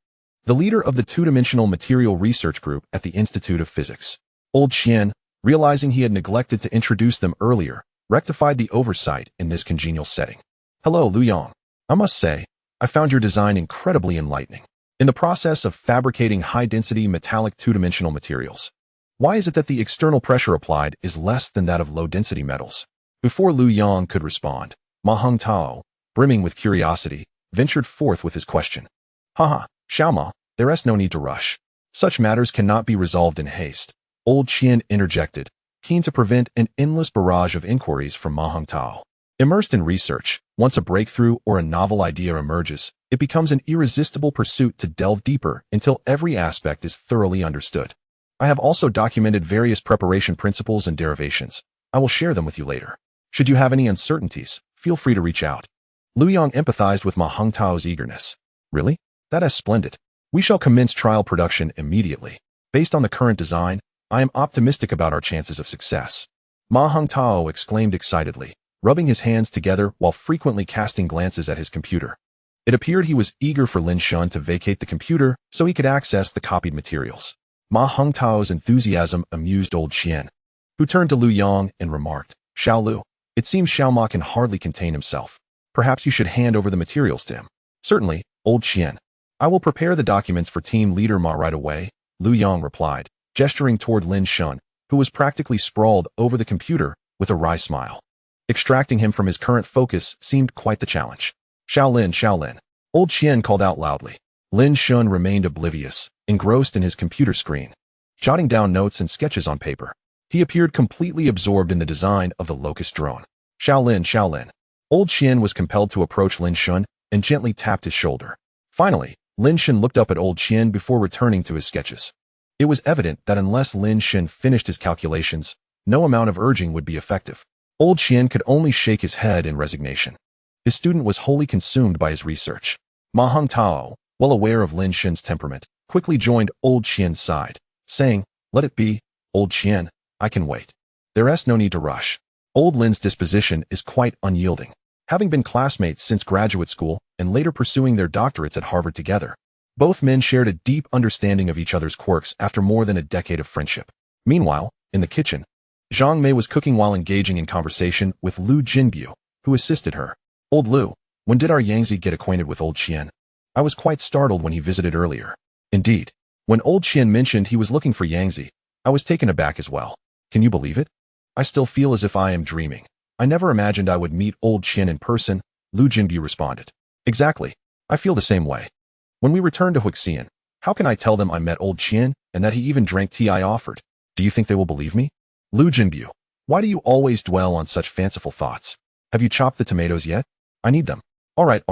the leader of the two-dimensional material research group at the Institute of Physics. Old Qian, realizing he had neglected to introduce them earlier, rectified the oversight in this congenial setting. Hello, Liu Yang. I must say, I found your design incredibly enlightening. In the process of fabricating high-density metallic two-dimensional materials, why is it that the external pressure applied is less than that of low-density metals? Before Liu Yang could respond, Ma Hongtao, brimming with curiosity, ventured forth with his question. Haha, Xiaoma, there's no need to rush. Such matters cannot be resolved in haste. Old Qian interjected, keen to prevent an endless barrage of inquiries from Ma Hongtao. Immersed in research, once a breakthrough or a novel idea emerges, it becomes an irresistible pursuit to delve deeper until every aspect is thoroughly understood. I have also documented various preparation principles and derivations. I will share them with you later. Should you have any uncertainties, feel free to reach out. Liu Yang empathized with Ma Hongtao's eagerness. Really? That is splendid. We shall commence trial production immediately. Based on the current design, I am optimistic about our chances of success. Ma Hongtao exclaimed excitedly, rubbing his hands together while frequently casting glances at his computer. It appeared he was eager for Lin Shan to vacate the computer so he could access the copied materials. Ma Hongtao's enthusiasm amused old Qian, who turned to Liu Yang and remarked, Xiao Lu, it seems Xiaoma can hardly contain himself. Perhaps you should hand over the materials to him. Certainly, old Qian. I will prepare the documents for team leader Ma right away, Liu Yang replied, gesturing toward Lin Shan, who was practically sprawled over the computer with a wry smile. Extracting him from his current focus seemed quite the challenge. Xiao Lin, old Qian called out loudly. Lin Shan remained oblivious, engrossed in his computer screen, jotting down notes and sketches on paper. He appeared completely absorbed in the design of the Locust drone. Xiao Lin. Old Qian was compelled to approach Lin Shan and gently tapped his shoulder. Finally, Lin Shen looked up at old Qian before returning to his sketches. It was evident that unless Lin Shen finished his calculations, no amount of urging would be effective. Old Qian could only shake his head in resignation. His student was wholly consumed by his research. Ma Hongtao, well aware of Lin Shen's temperament, quickly joined old Qian's side, saying, "Let it be, old Qian, I can wait. There's no need to rush." Old Lin's disposition is quite unyielding. Having been classmates since graduate school and later pursuing their doctorates at Harvard together, both men shared a deep understanding of each other's quirks after more than a decade of friendship. Meanwhile, in the kitchen, Zhang Mei was cooking while engaging in conversation with Liu Jinbu, who assisted her. "Old Liu, when did our Yangzi get acquainted with old Qian? I was quite startled when he visited earlier." Indeed, when old Qian mentioned he was looking for Yangzi, I was taken aback as well. "Can you believe it? I still feel as if I am dreaming. I never imagined I would meet old Qian in person," Liu Jinbu responded. "Exactly. I feel the same way. When we return to Huixian, how can I tell them I met old Qian and that he even drank tea I offered? Do you think they will believe me?" "Liu Jinbu, why do you always dwell on such fanciful thoughts? Have you chopped the tomatoes yet? I need them." All right.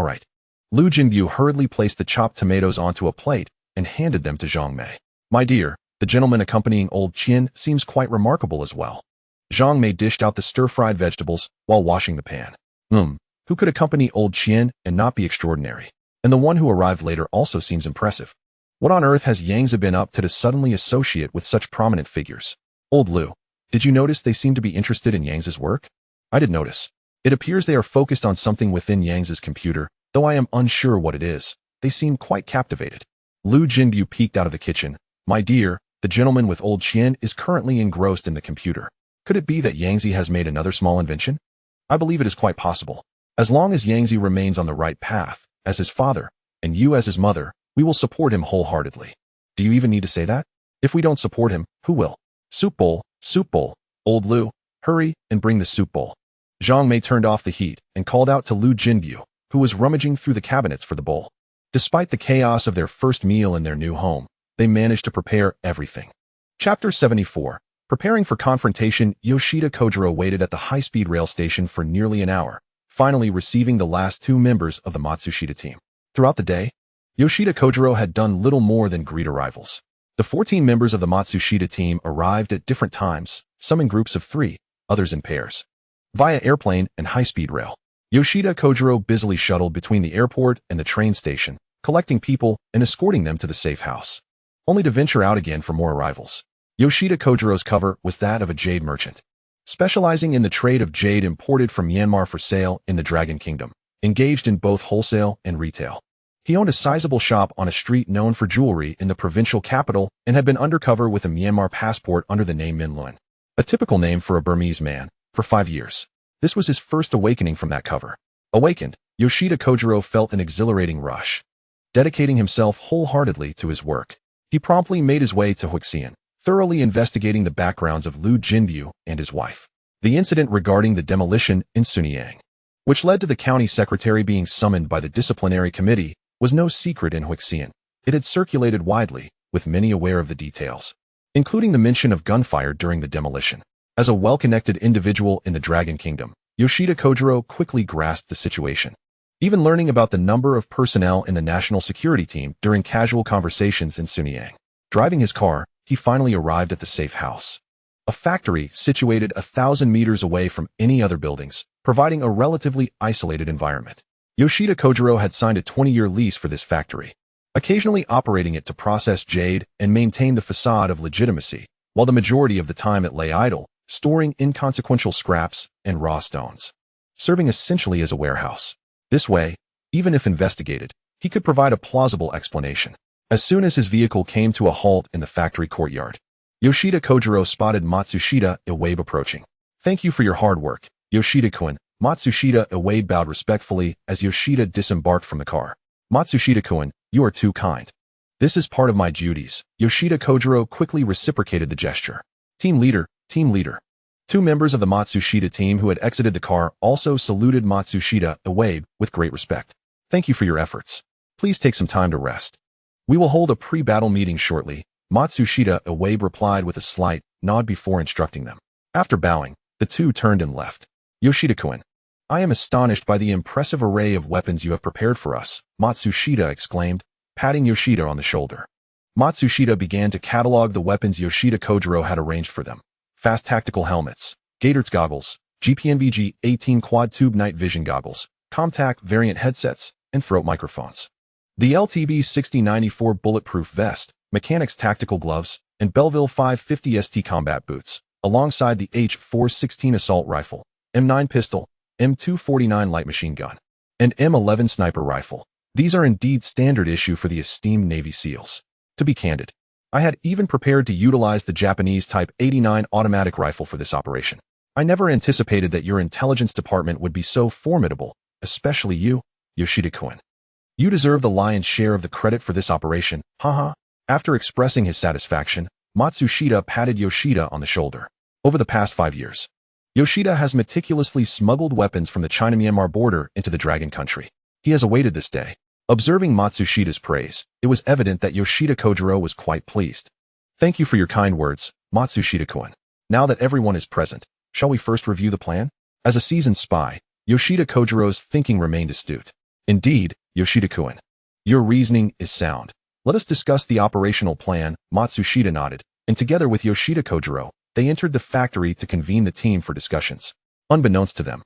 Liu Jinbu hurriedly placed the chopped tomatoes onto a plate and handed them to Zhang Mei. "My dear, the gentleman accompanying old Qian seems quite remarkable as well." Zhang Mei dished out the stir-fried vegetables while washing the pan. Who could accompany old Qian and not be extraordinary? And the one who arrived later also seems impressive. What on earth has Yangzi been up to suddenly associate with such prominent figures? Old Liu, did you notice they seem to be interested in Yangzi's work? I did notice. It appears they are focused on something within Yangzi's computer, though I am unsure what it is. They seem quite captivated. Liu Jinbu peeked out of the kitchen. "My dear, the gentleman with old Qian is currently engrossed in the computer. Could it be that Yangzi has made another small invention? I believe it is quite possible. As long as Yangzi remains on the right path, as his father, and you as his mother, we will support him wholeheartedly." "Do you even need to say that? If we don't support him, who will?" Soup bowl. Old Liu, hurry and bring the soup bowl." Zhang Mei turned off the heat and called out to Liu Jinbu, who was rummaging through the cabinets for the bowl. Despite the chaos of their first meal in their new home, they managed to prepare everything. Chapter 74. Preparing for confrontation, Yoshida Kojiro waited at the high-speed rail station for nearly an hour, finally receiving the last two members of the Matsushita team. Throughout the day, Yoshida Kojiro had done little more than greet arrivals. The 14 members of the Matsushita team arrived at different times, some in groups of 3, others in pairs. Via airplane and high-speed rail, Yoshida Kojiro busily shuttled between the airport and the train station, collecting people and escorting them to the safe house, only to venture out again for more arrivals. Yoshida Kojiro's cover was that of a jade merchant, specializing in the trade of jade imported from Myanmar for sale in the Dragon Kingdom, engaged in both wholesale and retail. He owned a sizable shop on a street known for jewelry in the provincial capital and had been undercover with a Myanmar passport under the name Min Luan, a typical name for a Burmese man, for 5 years. This was his first awakening from that cover. Awakened, Yoshida Kojiro felt an exhilarating rush. Dedicating himself wholeheartedly to his work, he promptly made his way to Huixian, thoroughly investigating the backgrounds of Liu Jinbu and his wife. The incident regarding the demolition in Sunyang, which led to the county secretary being summoned by the disciplinary committee, was no secret in Huixian. It had circulated widely, with many aware of the details, including the mention of gunfire during the demolition. As a well-connected individual in the Dragon Kingdom, Yoshida Kojiro quickly grasped the situation. Even learning about the number of personnel in the national security team during casual conversations in Sunyang. Driving his car, he finally arrived at the safe house, a factory situated 1,000 meters away from any other buildings, providing a relatively isolated environment. Yoshida Kojiro had signed a 20-year lease for this factory, occasionally operating it to process jade and maintain the facade of legitimacy, while the majority of the time it lay idle, storing inconsequential scraps and raw stones, serving essentially as a warehouse. This way, even if investigated, he could provide a plausible explanation. As soon as his vehicle came to a halt in the factory courtyard, Yoshida Kojiro spotted Matsushita Iwabe approaching. "Thank you for your hard work, Yoshida-kun." Matsushita Iwabe bowed respectfully as Yoshida disembarked from the car. "Matsushita-kun, you are too kind. This is part of my duties." Yoshida Kojiro quickly reciprocated the gesture. Team leader. 2 members of the Matsushita team who had exited the car also saluted Matsushita Iwabe with great respect. "Thank you for your efforts. Please take some time to rest. We will hold a pre-battle meeting shortly," Matsushita Iwabe replied with a slight nod before instructing them. After bowing, the 2 turned and left. "Yoshida-kun, I am astonished by the impressive array of weapons you have prepared for us," Matsushita exclaimed, patting Yoshida on the shoulder. Matsushita began to catalog the weapons Yoshida Kojiro had arranged for them. Fast tactical helmets, Gator's goggles, GPNVG-18 quad-tube night vision goggles, Comtac variant headsets, and throat microphones. The LTB-6094 bulletproof vest, mechanics tactical gloves, and Belleville 550 ST combat boots, alongside the H-416 assault rifle, M9 pistol, M249 light machine gun, and M11 sniper rifle. These are indeed standard issue for the esteemed Navy SEALs. To be candid, I had even prepared to utilize the Japanese Type 89 automatic rifle for this operation. I never anticipated that your intelligence department would be so formidable, especially you, Yoshida-kun. You deserve the lion's share of the credit for this operation, haha. After expressing his satisfaction, Matsushita patted Yoshida on the shoulder. Over the past 5 years, Yoshida has meticulously smuggled weapons from the China-Myanmar border into the Dragon Country. He has awaited this day. Observing Matsushita's praise, it was evident that Yoshida Kojiro was quite pleased. Thank you for your kind words, Matsushita-kun. Now that everyone is present, shall we first review the plan? As a seasoned spy, Yoshida Kojiro's thinking remained astute. Indeed, Yoshida-kun, your reasoning is sound. Let us discuss the operational plan. Matsushita nodded, and together with Yoshida Kojiro, they entered the factory to convene the team for discussions. Unbeknownst to them,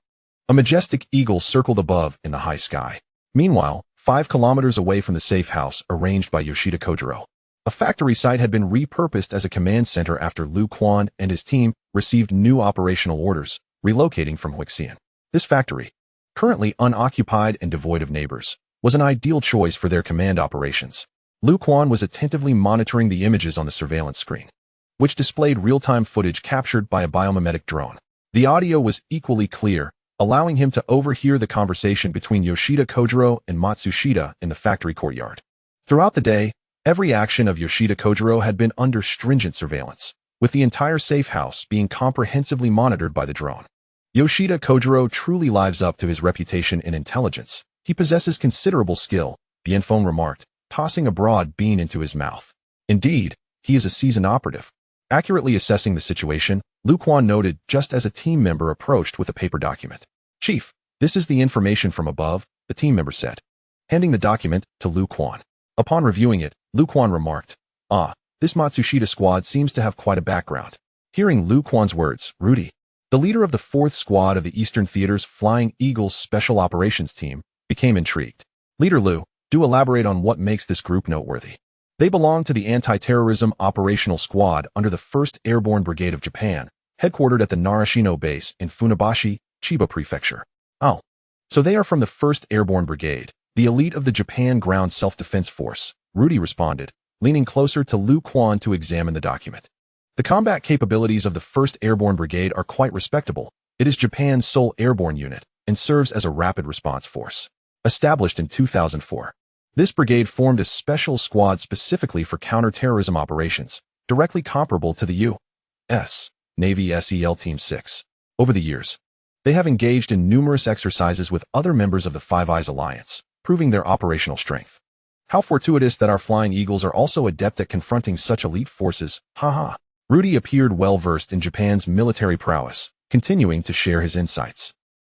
a majestic eagle circled above in the high sky. Meanwhile, 5 kilometers away from the safe house arranged by Yoshida Kojiro, a factory site had been repurposed as a command center after Liu Quan and his team received new operational orders, relocating from Huixian. This factory, currently unoccupied and devoid of neighbors, was an ideal choice for their command operations. Liu Quan was attentively monitoring the images on the surveillance screen, which displayed real-time footage captured by a biomimetic drone. The audio was equally clear, allowing him to overhear the conversation between Yoshida Kojiro and Matsushita in the factory courtyard. Throughout the day, every action of Yoshida Kojiro had been under stringent surveillance, with the entire safe house being comprehensively monitored by the drone. Yoshida Kojiro truly lives up to his reputation in intelligence. He possesses considerable skill, Bienfone remarked, tossing a broad bean into his mouth. Indeed, he is a seasoned operative. Accurately assessing the situation, Liu Quan noted just as a team member approached with a paper document. Chief, this is the information from above, the team member said, handing the document to Liu Quan. Upon reviewing it, Liu Quan remarked, this Matsushita squad seems to have quite a background. Hearing Liu Quan's words, Rudy, the leader of the 4th Squad of the Eastern Theater's Flying Eagles Special Operations Team, became intrigued. Leader Liu, do elaborate on what makes this group noteworthy. They belong to the Anti-Terrorism Operational Squad under the 1st Airborne Brigade of Japan, headquartered at the Narashino Base in Funabashi, Chiba Prefecture. Oh, so they are from the 1st Airborne Brigade, the elite of the Japan Ground Self-Defense Force, Rudy responded, leaning closer to Liu Quan to examine the document. The combat capabilities of the 1st Airborne Brigade are quite respectable. It is Japan's sole airborne unit and serves as a rapid response force. Established in 2004, this brigade formed a special squad specifically for counter-terrorism operations, directly comparable to the U.S. Navy SEL Team 6. Over the years, they have engaged in numerous exercises with other members of the Five Eyes Alliance, proving their operational strength. How fortuitous that our Flying Eagles are also adept at confronting such elite forces, haha. Rudy appeared well-versed in Japan's military prowess, continuing to share his insights.